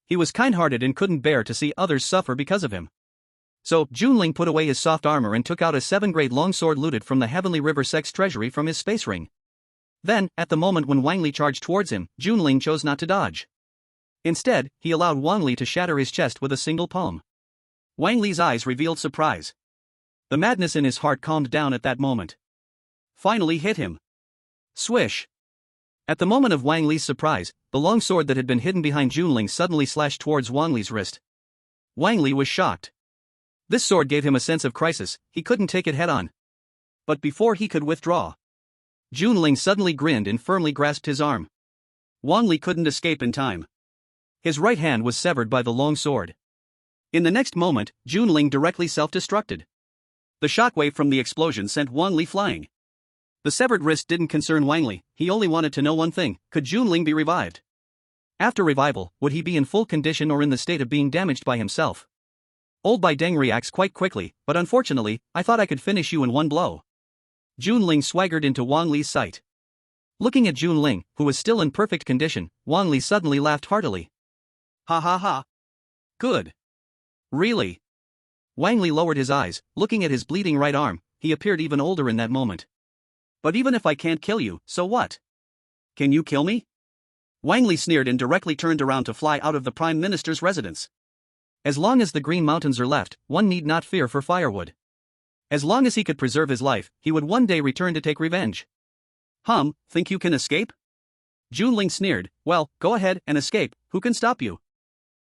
Speaker 2: He was kind-hearted and couldn't bear to see others suffer because of him. So, Junling put away his soft armor and took out a 7-grade longsword looted from the Heavenly River Sect's treasury from his space ring. Then, at the moment when Wang Li charged towards him, Junling chose not to dodge. Instead, he allowed Wang Li to shatter his chest with a single palm. Wang Li's eyes revealed surprise. The madness in his heart calmed down at that moment. Finally hit him. Swish. At the moment of Wang Li's surprise, the long sword that had been hidden behind Junling suddenly slashed towards Wang Li's wrist. Wang Li was shocked. This sword gave him a sense of crisis, he couldn't take it head-on. But before he could withdraw, Junling suddenly grinned and firmly grasped his arm. Wang Li couldn't escape in time. His right hand was severed by the long sword. In the next moment, Junling directly self-destructed. The shockwave from the explosion sent Wang Li flying. The severed wrist didn't concern Wang Li, he only wanted to know one thing: could Junling be revived? After revival, would he be in full condition or in the state of being damaged by himself? Old Bai Deng reacts quite quickly, but unfortunately, I thought I could finish you in one blow. Junling swaggered into Wang Li's sight. Looking at Junling, who was still in perfect condition, Wang Li suddenly laughed heartily. Ha ha ha. Good. Really? Wang Li lowered his eyes, looking at his bleeding right arm. He appeared even older in that moment. But even if I can't kill you, so what? Can you kill me? Wang Li sneered and directly turned around to fly out of the Prime Minister's residence. As long as the Green Mountains are left, one need not fear for firewood. As long as he could preserve his life, he would one day return to take revenge. Think you can escape? Junling sneered. Well, go ahead and escape, who can stop you?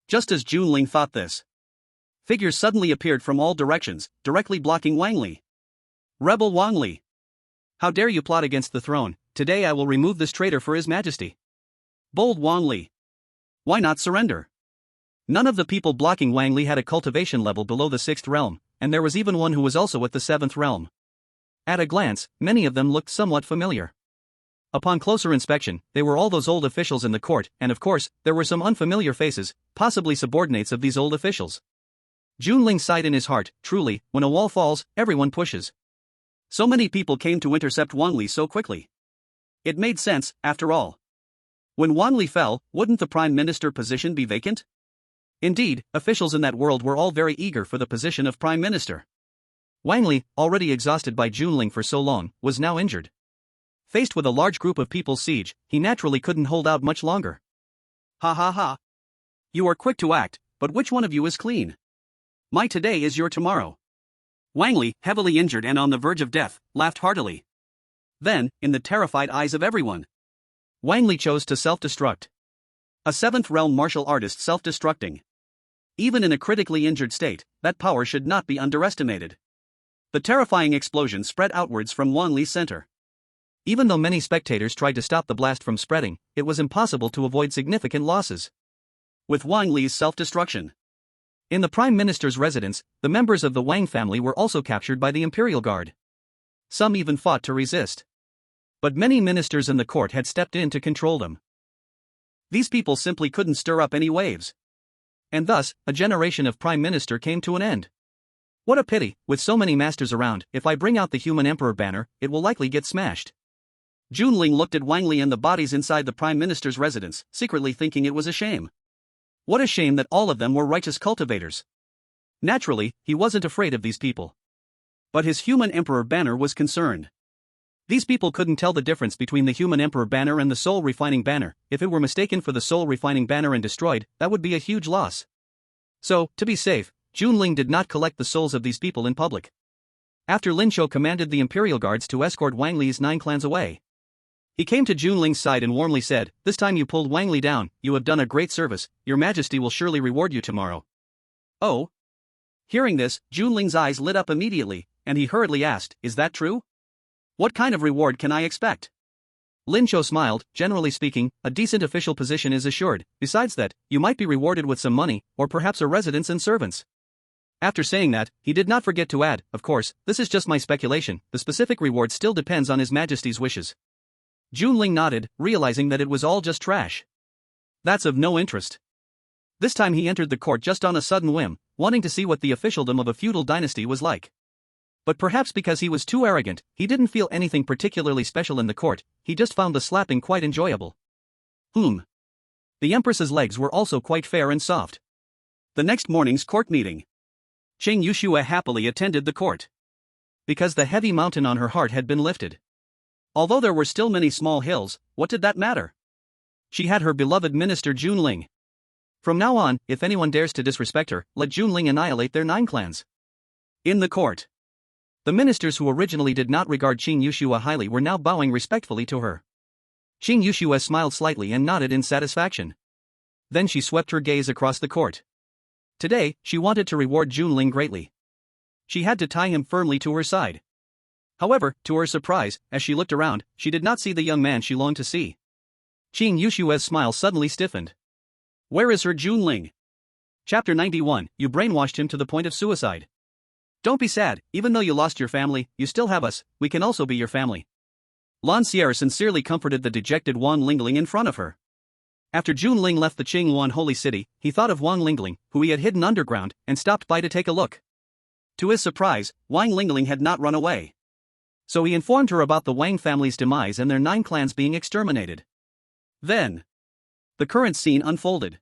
Speaker 2: Just as Junling thought this, figures suddenly appeared from all directions, directly blocking Wang Li. Rebel Wang Li! How dare you plot against the throne? Today I will remove this traitor for his majesty. Bold Wang Li! Why not surrender? None of the people blocking Wang Li had a cultivation level below the 6th realm, and there was even one who was also at the 7th realm. At a glance, many of them looked somewhat familiar. Upon closer inspection, they were all those old officials in the court, and of course, there were some unfamiliar faces, possibly subordinates of these old officials. Junling sighed in his heart. Truly, when a wall falls, everyone pushes. So many people came to intercept Wang Li so quickly. It made sense, after all. When Wang Li fell, wouldn't the prime minister position be vacant? Indeed, officials in that world were all very eager for the position of prime minister. Wang Li, already exhausted by Junling for so long, was now injured. Faced with a large group of people's siege, he naturally couldn't hold out much longer. Ha ha ha. You are quick to act, but which one of you is clean? My today is your tomorrow. Wang Li, heavily injured and on the verge of death, laughed heartily. Then, in the terrified eyes of everyone, Wang Li chose to self-destruct. A 7th realm martial artist self-destructing. Even in a critically injured state, that power should not be underestimated. The terrifying explosion spread outwards from Wang Li's center. Even though many spectators tried to stop the blast from spreading, it was impossible to avoid significant losses. With Wang Li's self-destruction. In the Prime Minister's residence, the members of the Wang family were also captured by the Imperial Guard. Some even fought to resist. But many ministers in the court had stepped in to control them. These people simply couldn't stir up any waves. And thus, a generation of Prime Minister came to an end. What a pity, with so many masters around, if I bring out the human emperor banner, it will likely get smashed. Junling looked at Wang Li and the bodies inside the Prime Minister's residence, secretly thinking it was a shame. What a shame that all of them were righteous cultivators. Naturally, he wasn't afraid of these people. But his human emperor banner was concerned. These people couldn't tell the difference between the human emperor banner and the soul refining banner. If it were mistaken for the soul refining banner and destroyed, that would be a huge loss. So, to be safe, Junling did not collect the souls of these people in public. After Lin Shou commanded the Imperial Guards to escort Wang Li's 9 clans away, he came to Junling's side and warmly said, "This time you pulled Wang Li down, you have done a great service, your majesty will surely reward you tomorrow." Oh? Hearing this, Junling's eyes lit up immediately, and he hurriedly asked, "Is that true? What kind of reward can I expect?" Lin Shou smiled. "Generally speaking, a decent official position is assured. Besides that, you might be rewarded with some money, or perhaps a residence and servants." After saying that, he did not forget to add, "Of course, this is just my speculation, the specific reward still depends on His Majesty's wishes." Junling nodded, realizing that it was all just trash. That's of no interest. This time he entered the court just on a sudden whim, wanting to see what the officialdom of a feudal dynasty was like. But perhaps because he was too arrogant, he didn't feel anything particularly special in the court, he just found the slapping quite enjoyable. The Empress's legs were also quite fair and soft. The next morning's court meeting. Qing Yushua happily attended the court. Because the heavy mountain on her heart had been lifted. Although there were still many small hills, what did that matter? She had her beloved minister Junling. From now on, if anyone dares to disrespect her, let Junling annihilate their 9 clans. In the court, the ministers who originally did not regard Qing Yushua highly were now bowing respectfully to her. Qing Yushua smiled slightly and nodded in satisfaction. Then she swept her gaze across the court. Today, she wanted to reward Junling greatly. She had to tie him firmly to her side. However, to her surprise, as she looked around, she did not see the young man she longed to see. Qing Yushua's smile suddenly stiffened. Where is her Junling? Chapter 91, You brainwashed him to the point of suicide. Don't be sad, even though you lost your family, you still have us, we can also be your family. Lan Sierra sincerely comforted the dejected Wang Lingling in front of her. After Junling left the Qingyuan holy city, he thought of Wang Lingling, who he had hidden underground, and stopped by to take a look. To his surprise, Wang Lingling had not run away. So he informed her about the Wang family's demise and their 9 clans being exterminated. Then, the current scene unfolded.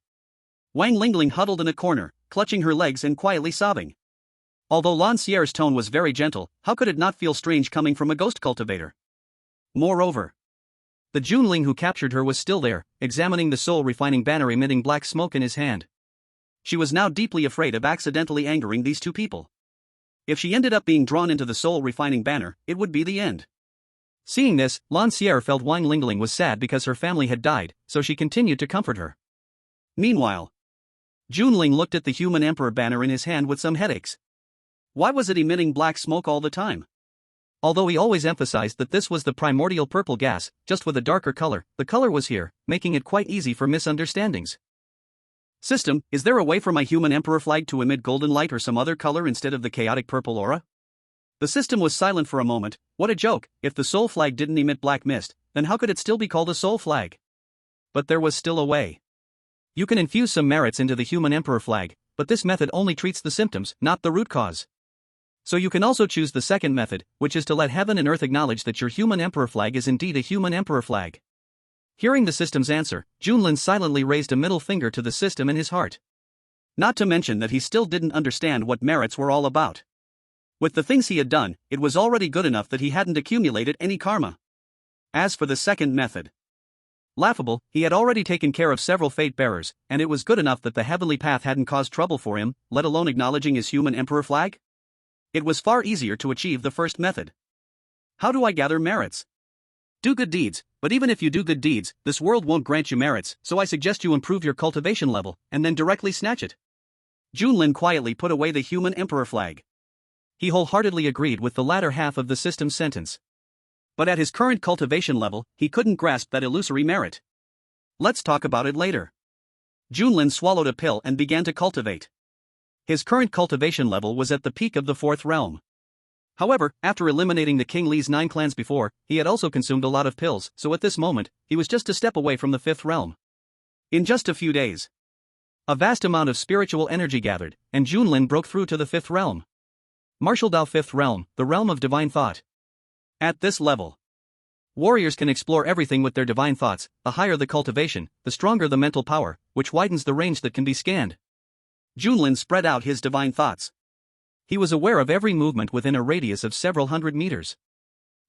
Speaker 2: Wang Lingling huddled in a corner, clutching her legs and quietly sobbing. Although Lan Sierra's tone was very gentle, how could it not feel strange coming from a ghost cultivator? Moreover, the Junling who captured her was still there, examining the soul-refining banner emitting black smoke in his hand. She was now deeply afraid of accidentally angering these 2 people. If she ended up being drawn into the soul-refining banner, it would be the end. Seeing this, Lan Sierra felt Wang Lingling was sad because her family had died, so she continued to comfort her. Meanwhile, Junling looked at the human emperor banner in his hand with some headaches. Why was it emitting black smoke all the time? Although he always emphasized that this was the primordial purple gas, just with a darker color, the color was here, making it quite easy for misunderstandings. System, is there a way for my human emperor flag to emit golden light or some other color instead of the chaotic purple aura? The system was silent for a moment. What a joke, if the soul flag didn't emit black mist, then how could it still be called a soul flag? But there was still a way. You can infuse some merits into the human emperor flag, but this method only treats the symptoms, not the root cause. So you can also choose the second method, which is to let heaven and earth acknowledge that your human emperor flag is indeed a human emperor flag. Hearing the system's answer, Junlin silently raised a middle finger to the system in his heart. Not to mention that he still didn't understand what merits were all about. With the things he had done, it was already good enough that he hadn't accumulated any karma. As for the second method, laughable, he had already taken care of several fate bearers, and it was good enough that the heavenly path hadn't caused trouble for him, let alone acknowledging his human emperor flag. It was far easier to achieve the first method. How do I gather merits? Do good deeds, but even if you do good deeds, this world won't grant you merits, so I suggest you improve your cultivation level, and then directly snatch it. Junlin quietly put away the human emperor flag. He wholeheartedly agreed with the latter half of the system's sentence. But at his current cultivation level, he couldn't grasp that illusory merit. Let's talk about it later. Junlin swallowed a pill and began to cultivate. His current cultivation level was at the peak of the 4th realm. However, after eliminating the King Li's 9 clans before, he had also consumed a lot of pills, so at this moment, he was just a step away from the 5th realm. In just a few days, a vast amount of spiritual energy gathered, and Junlin broke through to the 5th realm. Martial Dao 5th realm, the realm of divine thought. At this level, warriors can explore everything with their divine thoughts. The higher the cultivation, the stronger the mental power, which widens the range that can be scanned. Junlin spread out his divine thoughts. He was aware of every movement within a radius of several hundred meters.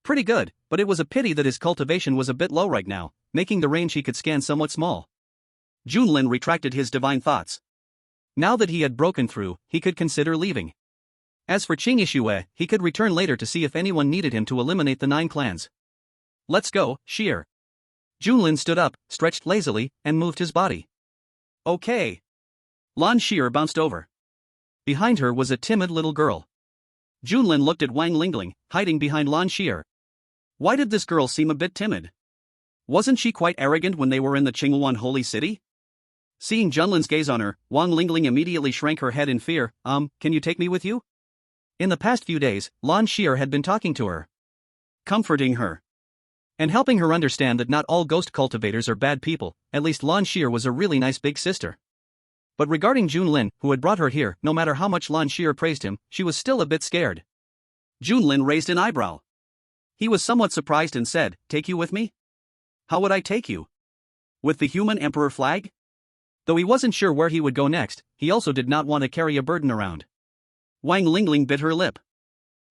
Speaker 2: Pretty good, but it was a pity that his cultivation was a bit low right now, making the range he could scan somewhat small. Junlin retracted his divine thoughts. Now that he had broken through, he could consider leaving. As for Qing Yixue, he could return later to see if anyone needed him to eliminate the 9 clans. Let's go, Sheer. Junlin stood up, stretched lazily, and moved his body. Okay. Lan Sheer bounced over. Behind her was a timid little girl. Junlin looked at Wang Lingling, hiding behind Lan Sheer. Why did this girl seem a bit timid? Wasn't she quite arrogant when they were in the Qingyuan holy city? Seeing Junlin's gaze on her, Wang Lingling immediately shrank her head in fear. Can you take me with you? In the past few days, Lan Sheer had been talking to her, comforting her, and helping her understand that not all ghost cultivators are bad people. At least Lan Sheer was a really nice big sister. But regarding Junlin, who had brought her here, no matter how much Lan Sheer praised him, she was still a bit scared. Junlin raised an eyebrow. He was somewhat surprised and said, "Take you with me? How would I take you? With the human emperor flag?" Though he wasn't sure where he would go next, he also did not want to carry a burden around. Wang Lingling bit her lip.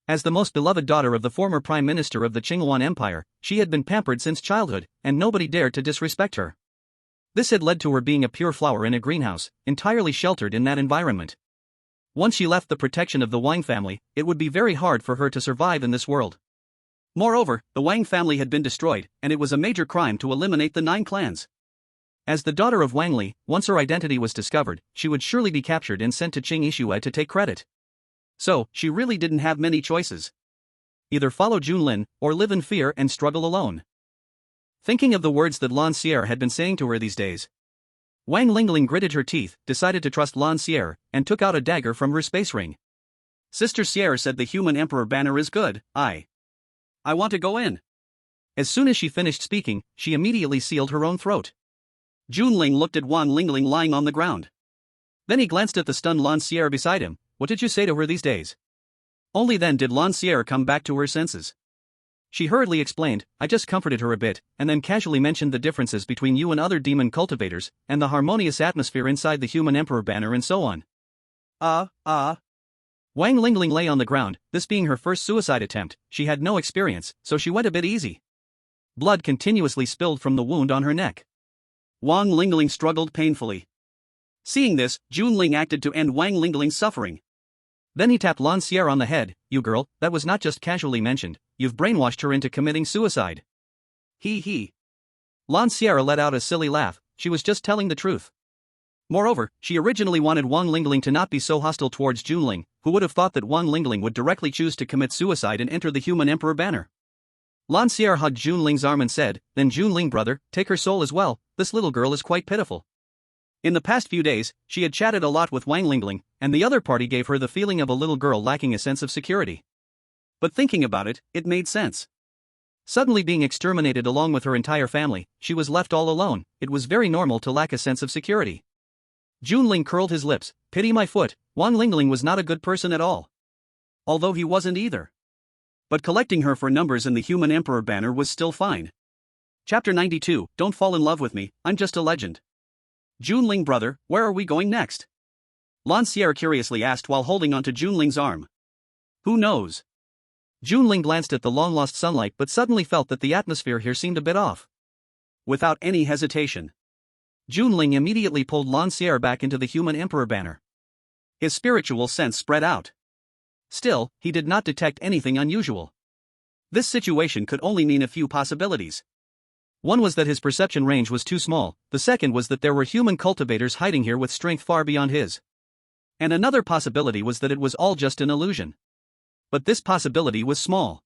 Speaker 2: As the most beloved daughter of the former prime minister of the Qingyuan Empire, she had been pampered since childhood, and nobody dared to disrespect her. This had led to her being a pure flower in a greenhouse, entirely sheltered in that environment. Once she left the protection of the Wang family, it would be very hard for her to survive in this world. Moreover, the Wang family had been destroyed, and it was a major crime to eliminate the 9 clans. As the daughter of Wang Li, once her identity was discovered, she would surely be captured and sent to Qing Yixue to take credit. So, she really didn't have many choices. Either follow Junlin, or live in fear and struggle alone. Thinking of the words that Lan Sierra had been saying to her these days,
Speaker 1: Wang Lingling gritted her teeth, decided to trust Lan Sierre, and took out a dagger from her space ring.
Speaker 2: Sister Sierre said the human emperor banner is good. I want to go in.
Speaker 1: As soon as she finished speaking, she immediately sealed her own throat.
Speaker 2: Junling looked at Wang Lingling lying on the ground.
Speaker 1: Then he glanced at the stunned Lan Sierre beside him. What did you say to her these days? Only then did Lan Sierre come back to her senses. She hurriedly explained, I just comforted her a bit, and then casually mentioned the differences between you and other demon cultivators, and the harmonious atmosphere inside the human emperor banner and so on. Wang Lingling lay on the ground, this being her first suicide attempt. She had no experience, so she went a bit easy. Blood continuously spilled from the wound on her neck.
Speaker 2: Wang Lingling struggled painfully. Seeing this, Junling acted to end Wang Lingling's suffering.
Speaker 1: Then he tapped Lan Sierre on the head. You girl, that was not just casually mentioned, you've brainwashed her into committing suicide.
Speaker 2: He.
Speaker 1: Lan Sierre let out a silly laugh, she was just telling the truth. Moreover, she originally wanted Wang Lingling to not be so hostile towards Junling, who would have thought that Wang Lingling would directly choose to commit suicide and enter the human emperor banner. Lan Sierre hugged Junling's arm and said, then Junling brother, take her soul as well, this little girl is quite pitiful. In the past few days, she had chatted a lot with Wang Lingling, and the other party gave her the feeling of a little girl lacking a sense of security. But thinking about it, it made sense. Suddenly being exterminated along with her entire family, she was left all alone. It was very normal to lack a sense of security. Junling curled his lips, pity my foot, Wang Lingling was not a good person at all.
Speaker 2: Although he wasn't either. But collecting her for numbers in the human emperor banner was still fine. Chapter 92, Don't fall in love with me, I'm just a legend. Junling brother, where are we going next? Lan Sierre curiously asked while holding onto Junling's arm. Who knows?
Speaker 1: Junling glanced at the long-lost sunlight but suddenly felt that the atmosphere here seemed a bit off.
Speaker 2: Without any hesitation,
Speaker 1: Junling immediately pulled Lan Sierre back into the human emperor banner.
Speaker 2: His spiritual sense spread out.
Speaker 1: Still, he did not detect anything unusual.
Speaker 2: This situation could only mean a few possibilities.
Speaker 1: One was that his perception range was too small, the second was that there were human cultivators hiding here with strength far beyond his. And another possibility was that it was all just an illusion. But this possibility was small.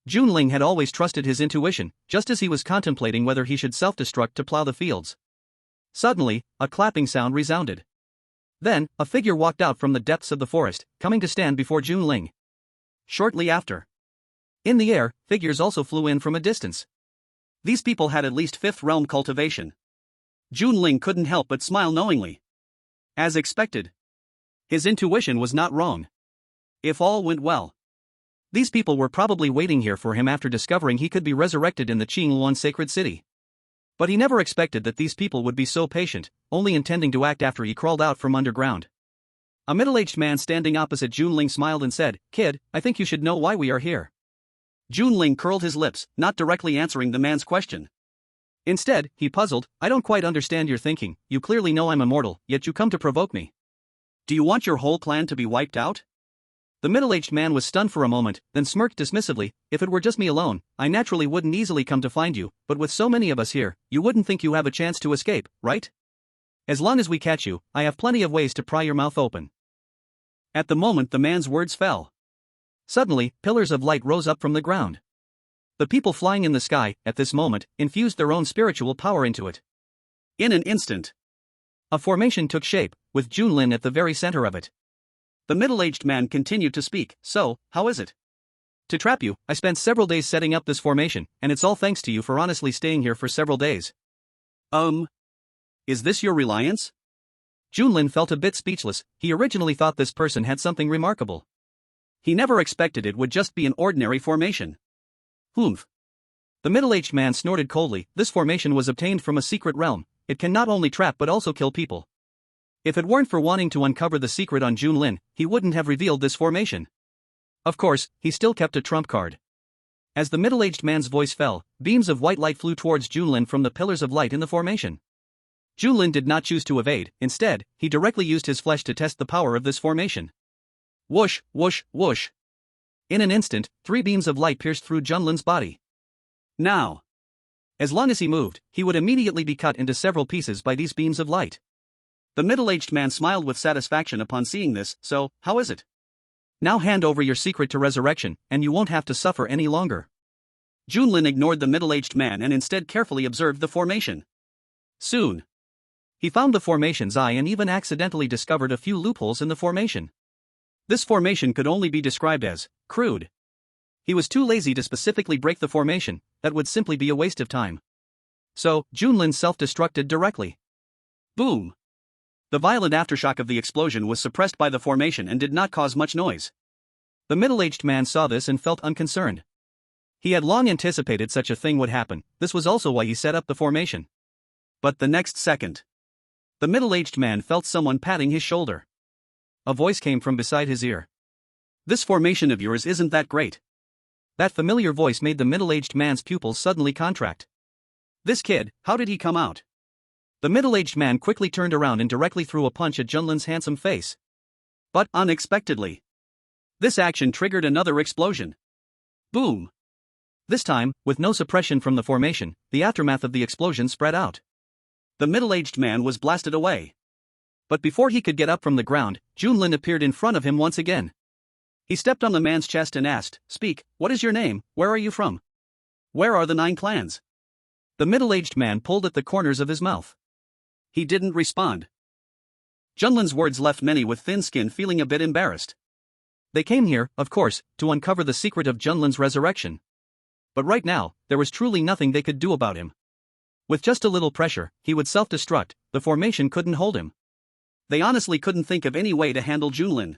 Speaker 1: Junling had always trusted his intuition, just as he was contemplating whether he should self-destruct to plow the fields. Suddenly, a clapping sound resounded. Then, a figure walked out from the depths of the forest, coming to stand before Junling.
Speaker 2: Shortly after,
Speaker 1: in the air, figures also flew in from a distance.
Speaker 2: These people had at least 5th realm cultivation. Junling couldn't help but smile knowingly. As expected, his intuition was not wrong. If all went well,
Speaker 1: these people were probably waiting here for him after discovering he could be resurrected in the Qingluan sacred city. But he never expected that these people would be so patient, only intending to act after he crawled out from underground. A middle-aged man standing opposite Junling smiled and said, Kid, I think you should know why we are here.
Speaker 2: Junling curled his lips, not directly answering the man's question.
Speaker 1: Instead, he puzzled, I don't quite understand your thinking, you clearly know I'm immortal, yet you come to provoke me.
Speaker 2: Do you want your whole clan to be wiped out?
Speaker 1: The middle-aged man was stunned for a moment, then smirked dismissively, if it were just me alone, I naturally wouldn't easily come to find you, but with so many of us here, you wouldn't think you have a chance to escape, right? As long as we catch you, I have plenty of ways to pry your mouth open.
Speaker 2: At the moment the man's words fell,
Speaker 1: suddenly, pillars of light rose up from the ground. The people flying in the sky, at this moment, infused their own spiritual power into it.
Speaker 2: In an instant,
Speaker 1: a formation took shape, with Junlin at the very center of it.
Speaker 2: The middle-aged man continued to speak, so, how is it?
Speaker 1: To trap you, I spent several days setting up this formation, and it's all thanks to you for honestly staying here for several days.
Speaker 2: Is this your reliance?
Speaker 1: Junlin felt a bit speechless, he originally thought this person had something remarkable.
Speaker 2: He never expected it would just be an ordinary formation.
Speaker 1: Humph. The middle-aged man snorted coldly, this formation was obtained from a secret realm, it can not only trap but also kill people. If it weren't for wanting to uncover the secret on Junlin, he wouldn't have revealed this formation. Of course, he still kept a trump card. As the middle-aged man's voice fell, beams of white light flew towards Junlin from the pillars of light in the formation. Junlin did not choose to evade, instead, he directly used his flesh to test the power of this formation. Whoosh, whoosh, whoosh. In an instant, 3 beams of light pierced through Junlin's body.
Speaker 2: Now,
Speaker 1: as long as he moved, he would immediately be cut into several pieces by these beams of light.
Speaker 2: The middle-aged man smiled with satisfaction upon seeing this, so, how is it?
Speaker 1: Now hand over your secret to resurrection, and you won't have to suffer any longer.
Speaker 2: Junlin ignored the middle-aged man and instead carefully observed the formation. Soon,
Speaker 1: He found the formation's eye and even accidentally discovered a few loopholes in the formation. This formation could only be described as crude. He was too lazy to specifically break the formation, that would simply be a waste of time. So, Junlin self-destructed directly. Boom! The violent aftershock of the explosion was suppressed by the formation and did not cause much noise. The middle-aged man saw this and felt unconcerned. He had long anticipated such a thing would happen, this was also why he set up the formation. But the next second, the middle-aged man felt someone patting his shoulder. A voice came from beside his ear. "This formation of yours isn't that great." That familiar voice made the middle-aged man's pupils suddenly contract. This kid, how did he come out? The middle-aged man quickly turned around and directly threw a punch at Junlin's handsome face. But unexpectedly, this action triggered another explosion. Boom! This time, with no suppression from the formation, the aftermath of the explosion spread out. The middle-aged man was blasted away. But before he could get up from the ground, Junlin appeared in front of him once again. He stepped on the man's chest and asked, "Speak, what is your name, where are you from? Where are the 9 clans?" The middle-aged man pulled at the corners of his mouth. He didn't respond. Junlin's words left many with thin skin feeling a bit embarrassed. They came here, of course, to uncover the secret of Junlin's resurrection. But right now, there was truly nothing they could do about him. With just a little pressure, he would self-destruct, the formation couldn't hold him. They honestly couldn't think of any way to handle Junlin.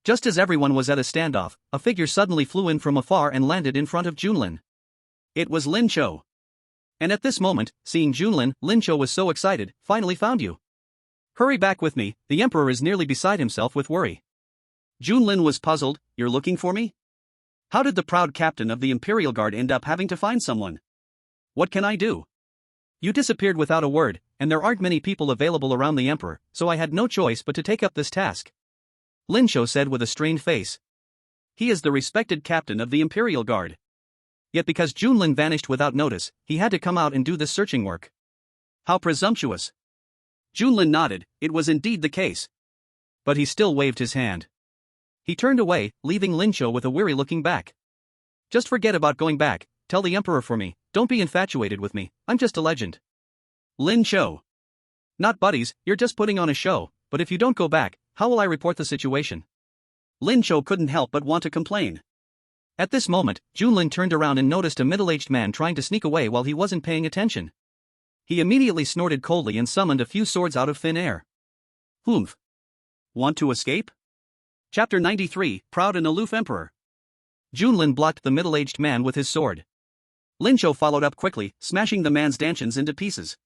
Speaker 1: Just as everyone was at a standoff, a figure suddenly flew in from afar and landed in front of Junlin. It was Lin Cho. And at this moment, seeing Junlin, Lin Cho was so excited, "Finally found you. Hurry back with me, the emperor is nearly beside himself with worry." Junlin was puzzled, "You're looking for me? How did the proud captain of the Imperial Guard end up having to find someone? What can I do? You disappeared without a word, and there aren't many people available around the emperor, so I had no choice but to take up this task," Lin Cho said with a strained face. He is the respected captain of the Imperial Guard. Yet because Junlin vanished without notice, he had to come out and do this searching work. How presumptuous. Junlin nodded, it was indeed the case. But he still waved his hand. He turned away, leaving Lin Cho with a weary-looking back. "Just forget about going back, tell the emperor for me, don't be infatuated with me, I'm just a legend." Lin Cho. "Not buddies, you're just putting on a show, but if you don't go back, how will I report the situation?" Lin Cho couldn't help but want to complain. At this moment, Junlin turned around and noticed a middle-aged man trying to sneak away while he wasn't paying attention. He immediately snorted coldly and summoned a few swords out of thin air. "Humph. Want to escape?" Chapter 93, Proud and Aloof Emperor. Junlin blocked the middle-aged man with his sword. Lin Cho followed up quickly, smashing the man's dantians into pieces.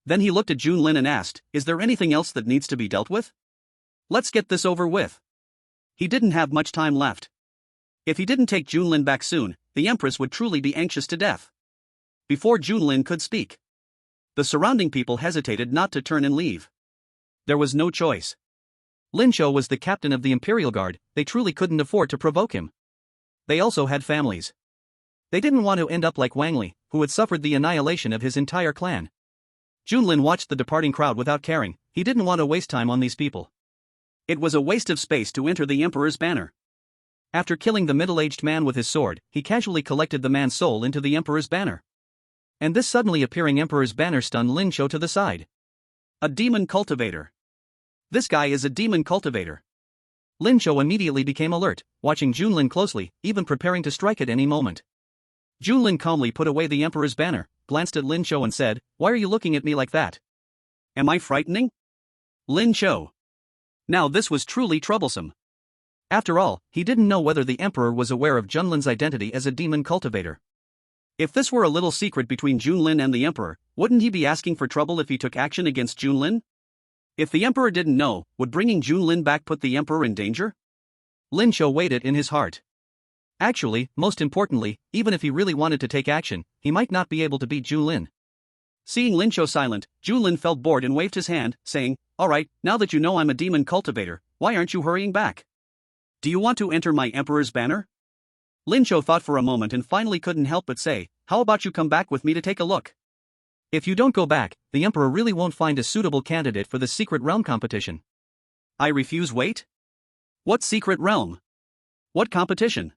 Speaker 1: Then he looked at Junlin and asked, "Is there anything else that needs to be dealt with? Let's get this over with." He didn't have much time left. If he didn't take Junlin back soon, the Empress would truly be anxious to death. Before Junlin could speak, the surrounding people hesitated not to turn and leave. There was no choice. Lin Cho was the captain of the Imperial Guard, they truly couldn't afford to provoke him. They also had families. They didn't want to end up like Wang Li, who had suffered the annihilation of his entire clan. Junlin watched the departing crowd without caring, he didn't want to waste time on these people. It was a waste of space to enter the Emperor's banner. After killing the middle-aged man with his sword, he casually collected the man's soul into the Emperor's banner. And this suddenly appearing Emperor's banner stunned Lin Cho to the side. A demon cultivator. This guy is a demon cultivator. Lin Cho immediately became alert, watching Junlin closely, even preparing to strike at any moment. Junlin calmly put away the Emperor's banner, glanced at Lin Cho and said, "Why are you looking at me like that? Am I frightening?" Lin Cho. Now this was truly troublesome. After all, he didn't know whether the Emperor was aware of Junlin's identity as a demon cultivator. If this were a little secret between Junlin and the Emperor, wouldn't he be asking for trouble if he took action against Junlin? If the Emperor didn't know, would bringing Junlin back put the Emperor in danger? Lin Cho weighed it in his heart. Actually, most importantly, even if he really wanted to take action, he might not be able to beat Junlin. Seeing Lin Cho silent, Junlin felt bored and waved his hand, saying, "Alright, now that you know I'm a demon cultivator, why aren't you hurrying back? Do you want to enter my Emperor's banner?" Lin Cho thought for a moment and finally couldn't help but say, "How about you come back with me to take a look? If you don't go back, the Emperor really won't find a suitable candidate for the secret realm competition." "I refuse." "Wait? What secret realm? What competition?"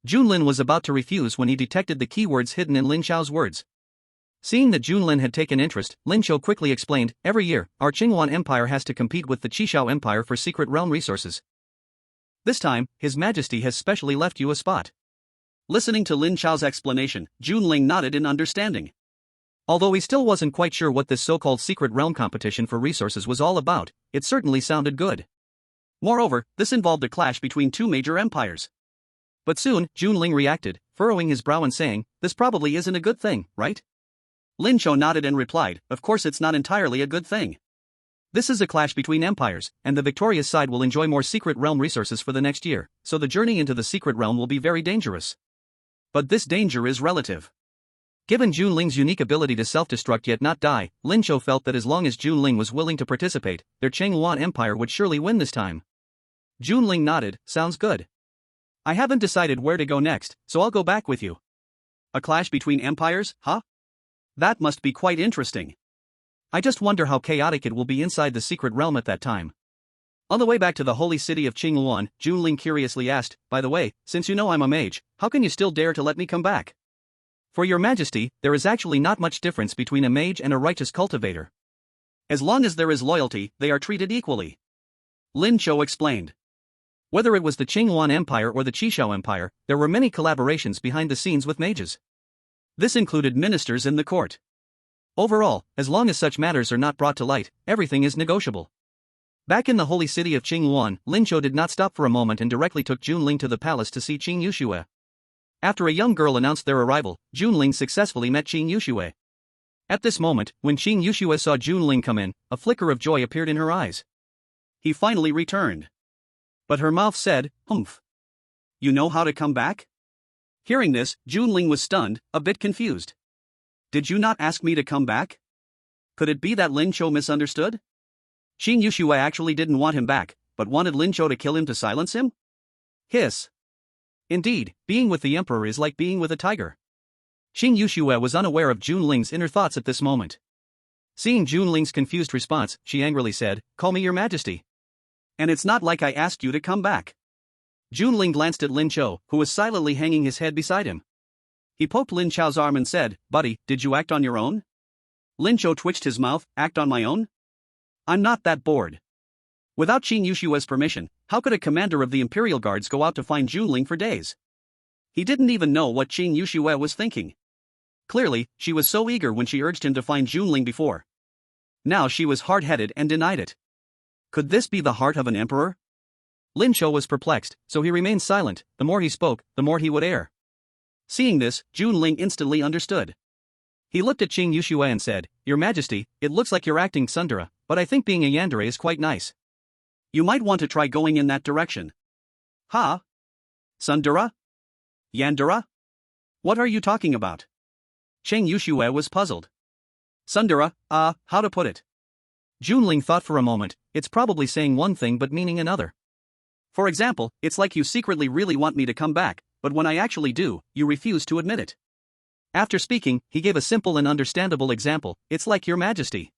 Speaker 1: Junlin was about to refuse when he detected the keywords hidden in Lin Chao's words. Seeing that Junlin had taken interest, Lin Chou quickly explained, every year, our Qingyuan Empire has to compete with the Qishao Empire for secret realm resources. This time, His Majesty has specially left you a spot.
Speaker 2: Listening to Lin Chou's explanation, Junling nodded in understanding.
Speaker 1: Although he still wasn't quite sure what this so-called secret realm competition for resources was all about, it certainly sounded good.
Speaker 2: Moreover, this involved a clash between two major empires.
Speaker 1: But soon, Junling reacted, furrowing his brow and saying, this probably isn't a good thing, right?
Speaker 2: Lin Chou nodded and replied, of course it's not entirely a good thing.
Speaker 1: This is a clash between empires, and the victorious side will enjoy more secret realm resources for the next year, so the journey into the secret realm will be very dangerous.
Speaker 2: But this danger is relative.
Speaker 1: Given Junling's unique ability to self-destruct yet not die, Lin Chou felt that as long as Junling was willing to participate, their Qingyuan Empire would surely win this time.
Speaker 2: Junling nodded, sounds good.
Speaker 1: I haven't decided where to go next, so I'll go back with you.
Speaker 2: A clash between empires, huh? That must be quite interesting.
Speaker 1: I just wonder how chaotic it will be inside the secret realm at that time. On the way back to the holy city of Qingyuan, Junling curiously asked, by the way, since you know I'm a mage, how can you still dare to let me come back? For your majesty, there is actually not much difference between a mage and a righteous cultivator.
Speaker 2: As long as there is loyalty, they are treated equally. Lin Chou explained.
Speaker 1: Whether it was the Qingyuan Empire or the Qishao Empire, there were many collaborations behind the scenes with mages.
Speaker 2: This included ministers in the court.
Speaker 1: Overall, as long as such matters are not brought to light, everything is negotiable. Back in the holy city of Qingyuan, Lin Chou did not stop for a moment and directly took Junling to the palace to see Qing Yuxue. After a young girl announced their arrival, Junling successfully met Qing Yuxue. At this moment, when Qing Yuxue saw Junling come in, a flicker of joy appeared in her eyes.
Speaker 2: He finally returned. But her mouth said, humph. You know how to come back? Hearing this, Junling was stunned, a bit confused. Did you not ask me to come back? Could it be that Lin Chou misunderstood? Qing Yuxue actually didn't want him back, but wanted Lin Chou to kill him to silence him?
Speaker 1: Hiss. Indeed, being with the emperor is like being with a tiger. Qing Yuxue was unaware of Junling's inner thoughts at this moment. Seeing Junling's confused response, she angrily said, call me your majesty.
Speaker 2: And it's not like I asked you to come back.
Speaker 1: Junling glanced at Lin Chou, who was silently hanging his head beside him.
Speaker 2: He poked Lin Chou's arm and said, buddy, did you act on your own? Lin Chou twitched his mouth, act on my own? I'm not that bored. Without Qing Yushue's permission, how could a commander of the Imperial Guards go out to find Junling for days? He didn't even know what Qing Yuxue was thinking. Clearly, she was so eager when she urged him to find Junling before. Now she was hard-headed and denied it. Could this be the heart of an emperor?
Speaker 1: Lin Chou was perplexed, so he remained silent. The more he spoke, the more he would err.
Speaker 2: Seeing this, Junling instantly understood.
Speaker 1: He looked at Qing Yuxue and said, Your Majesty, it looks like you're acting tsundere, but I think being a yandere is quite nice.
Speaker 2: You might want to try going in that direction. Ha? Tsundere? Yandere? What are you talking about? Qing Yuxue was puzzled. Tsundere, how to put it?
Speaker 1: Junling thought for a moment, it's probably saying one thing but meaning another.
Speaker 2: For example, it's like you secretly really want me to come back, but when I actually do, you refuse to admit it.
Speaker 1: After speaking, he gave a simple and understandable example, it's like Your Majesty.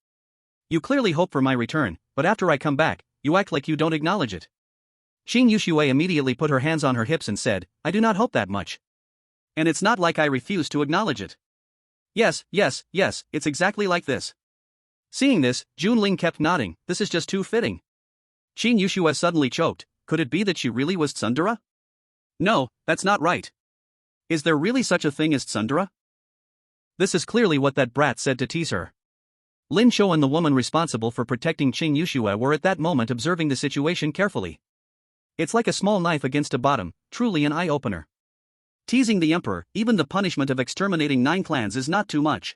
Speaker 1: You clearly hope for my return, but after I come back, you act like you don't acknowledge it. Qing Yuxue immediately put her hands on her hips and said, I do not hope that much.
Speaker 2: And it's not like I refuse to acknowledge it.
Speaker 1: Yes, it's exactly like this. Seeing this, Junling kept nodding, this is just too fitting.
Speaker 2: Qing Yuxue suddenly choked, could it be that she really was tsundere? No, that's not right. Is there really such a thing as tsundere?
Speaker 1: This is clearly what that brat said to tease her. Lin Chou and the woman responsible for protecting Qing Yuxue were at that moment observing the situation carefully. It's like a small knife against a bottom, truly an eye-opener. Teasing the emperor, even the punishment of exterminating 9 clans is not too much.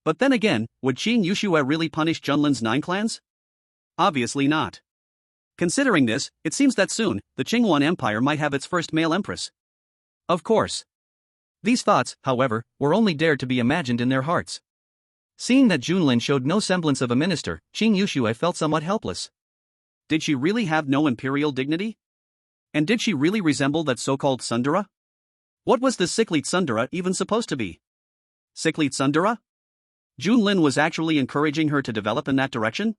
Speaker 2: But then again, would Qing Yuxue really punish Junlin's 9 clans? Obviously not. Considering this, it seems that soon, the Qingyuan Empire might have its first male empress.
Speaker 1: Of course. These thoughts, however, were only dared to be imagined in their hearts. Seeing that Junlin showed no semblance of a minister, Qing Yuxue felt somewhat helpless.
Speaker 2: Did she really have no imperial dignity? And did she really resemble that so-called tsundere? What was the sickly tsundere even supposed to be? Sickly tsundere? Junlin was actually encouraging her to develop in that direction?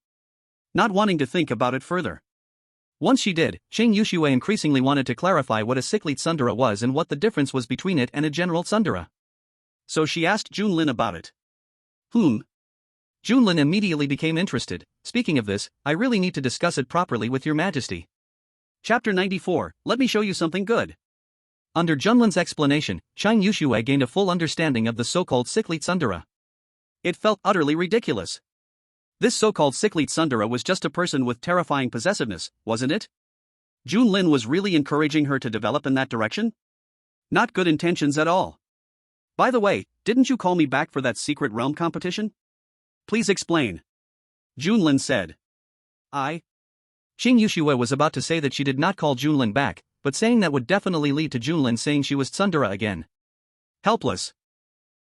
Speaker 2: Not wanting to think about it further.
Speaker 1: Once she did, Qing Yuxue increasingly wanted to clarify what a sickly tsundere was and what the difference was between it and a general tsundere.
Speaker 2: So she asked Junlin about it.
Speaker 1: Junlin immediately became interested. Speaking of this, I really need to discuss it properly with your majesty.
Speaker 2: Chapter 94, let me show you something good.
Speaker 1: Under Junlin's explanation, Chang Yushue gained a full understanding of the so-called sickly tsundere.
Speaker 2: It felt utterly ridiculous. This so-called sickly tsundere was just a person with terrifying possessiveness, wasn't it? Junlin was really encouraging her to develop in that direction? Not good intentions at all. By the way, didn't you call me back for that secret realm competition? Please explain. Junlin said.
Speaker 1: Ching Yushue was about to say that she did not call Junlin back, but saying that would definitely lead to Junlin saying she was tsundere again.
Speaker 2: Helpless.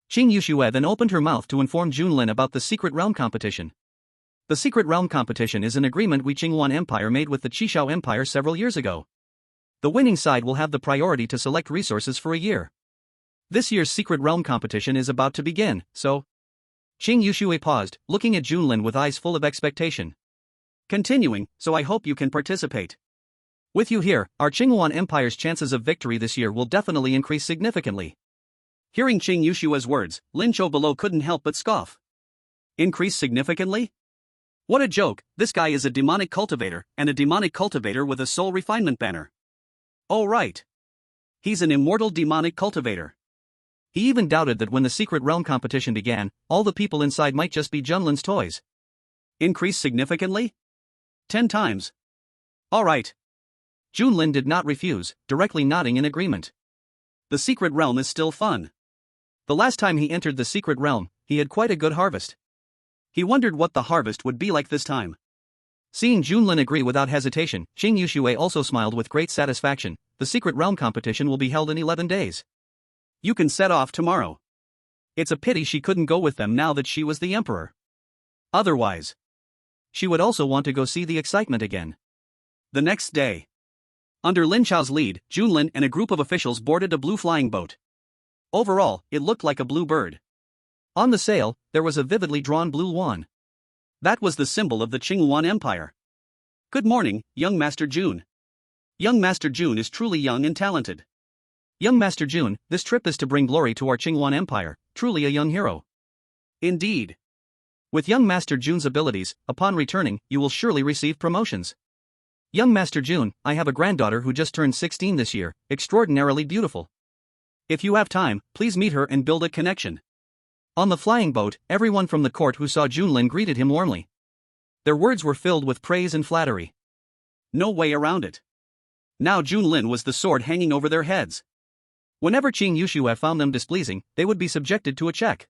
Speaker 1: Ching Yushue then opened her mouth to inform Junlin about the secret realm competition. The secret realm competition is an agreement we Qinghuan Empire made with the Qishao Empire several years ago. The winning side will have the priority to select resources for a year. This year's secret realm competition is about to begin, so... Ching Yushue paused, looking at Junlin with eyes full of expectation.
Speaker 2: Continuing, so I hope you can participate.
Speaker 1: With you here, our Qinghuan Empire's chances of victory this year will definitely increase significantly.
Speaker 2: Hearing Ching Yushue's words, Lin Chou below couldn't help but scoff. Increase significantly? What a joke, this guy is a demonic cultivator, and a demonic cultivator with a soul refinement banner. Oh right. He's an immortal demonic cultivator.
Speaker 1: He even doubted that when the secret realm competition began, all the people inside might just be Junlin's toys.
Speaker 2: Increase significantly? 10 times. Alright.
Speaker 1: Junlin did not refuse, directly nodding in agreement.
Speaker 2: The secret realm is still fun.
Speaker 1: The last time he entered the secret realm, he had quite a good harvest.
Speaker 2: He wondered what the harvest would be like this time.
Speaker 1: Seeing Junlin agree without hesitation, Ching Yushue also smiled with great satisfaction. The secret realm competition will be held in 11 days.
Speaker 2: You can set off tomorrow. It's a pity she couldn't go with them now that she was the emperor. Otherwise,
Speaker 1: she would also want to go see the excitement again.
Speaker 2: The next day, under Lin Chao's lead, Junlin and a group of officials boarded a blue flying boat. Overall, it looked like a blue bird.
Speaker 1: On the sail, there was a vividly drawn blue wand.
Speaker 2: That was the symbol of the Qinghuan Empire. Good morning, young Master Jun. Young Master Jun is truly young and talented.
Speaker 1: Young Master Jun, this trip is to bring glory to our Qinghuan Empire, truly a young hero.
Speaker 2: Indeed.
Speaker 1: With young Master Jun's abilities, upon returning, you will surely receive promotions. Young Master Jun, I have a granddaughter who just turned 16 this year, extraordinarily beautiful.
Speaker 2: If you have time, please meet her and build a connection.
Speaker 1: On the flying boat, everyone from the court who saw Junlin greeted him warmly. Their words were filled with praise and flattery.
Speaker 2: No way around it. Now Junlin was the sword hanging over their heads.
Speaker 1: Whenever Ching Yushue found them displeasing, they would be subjected to a check.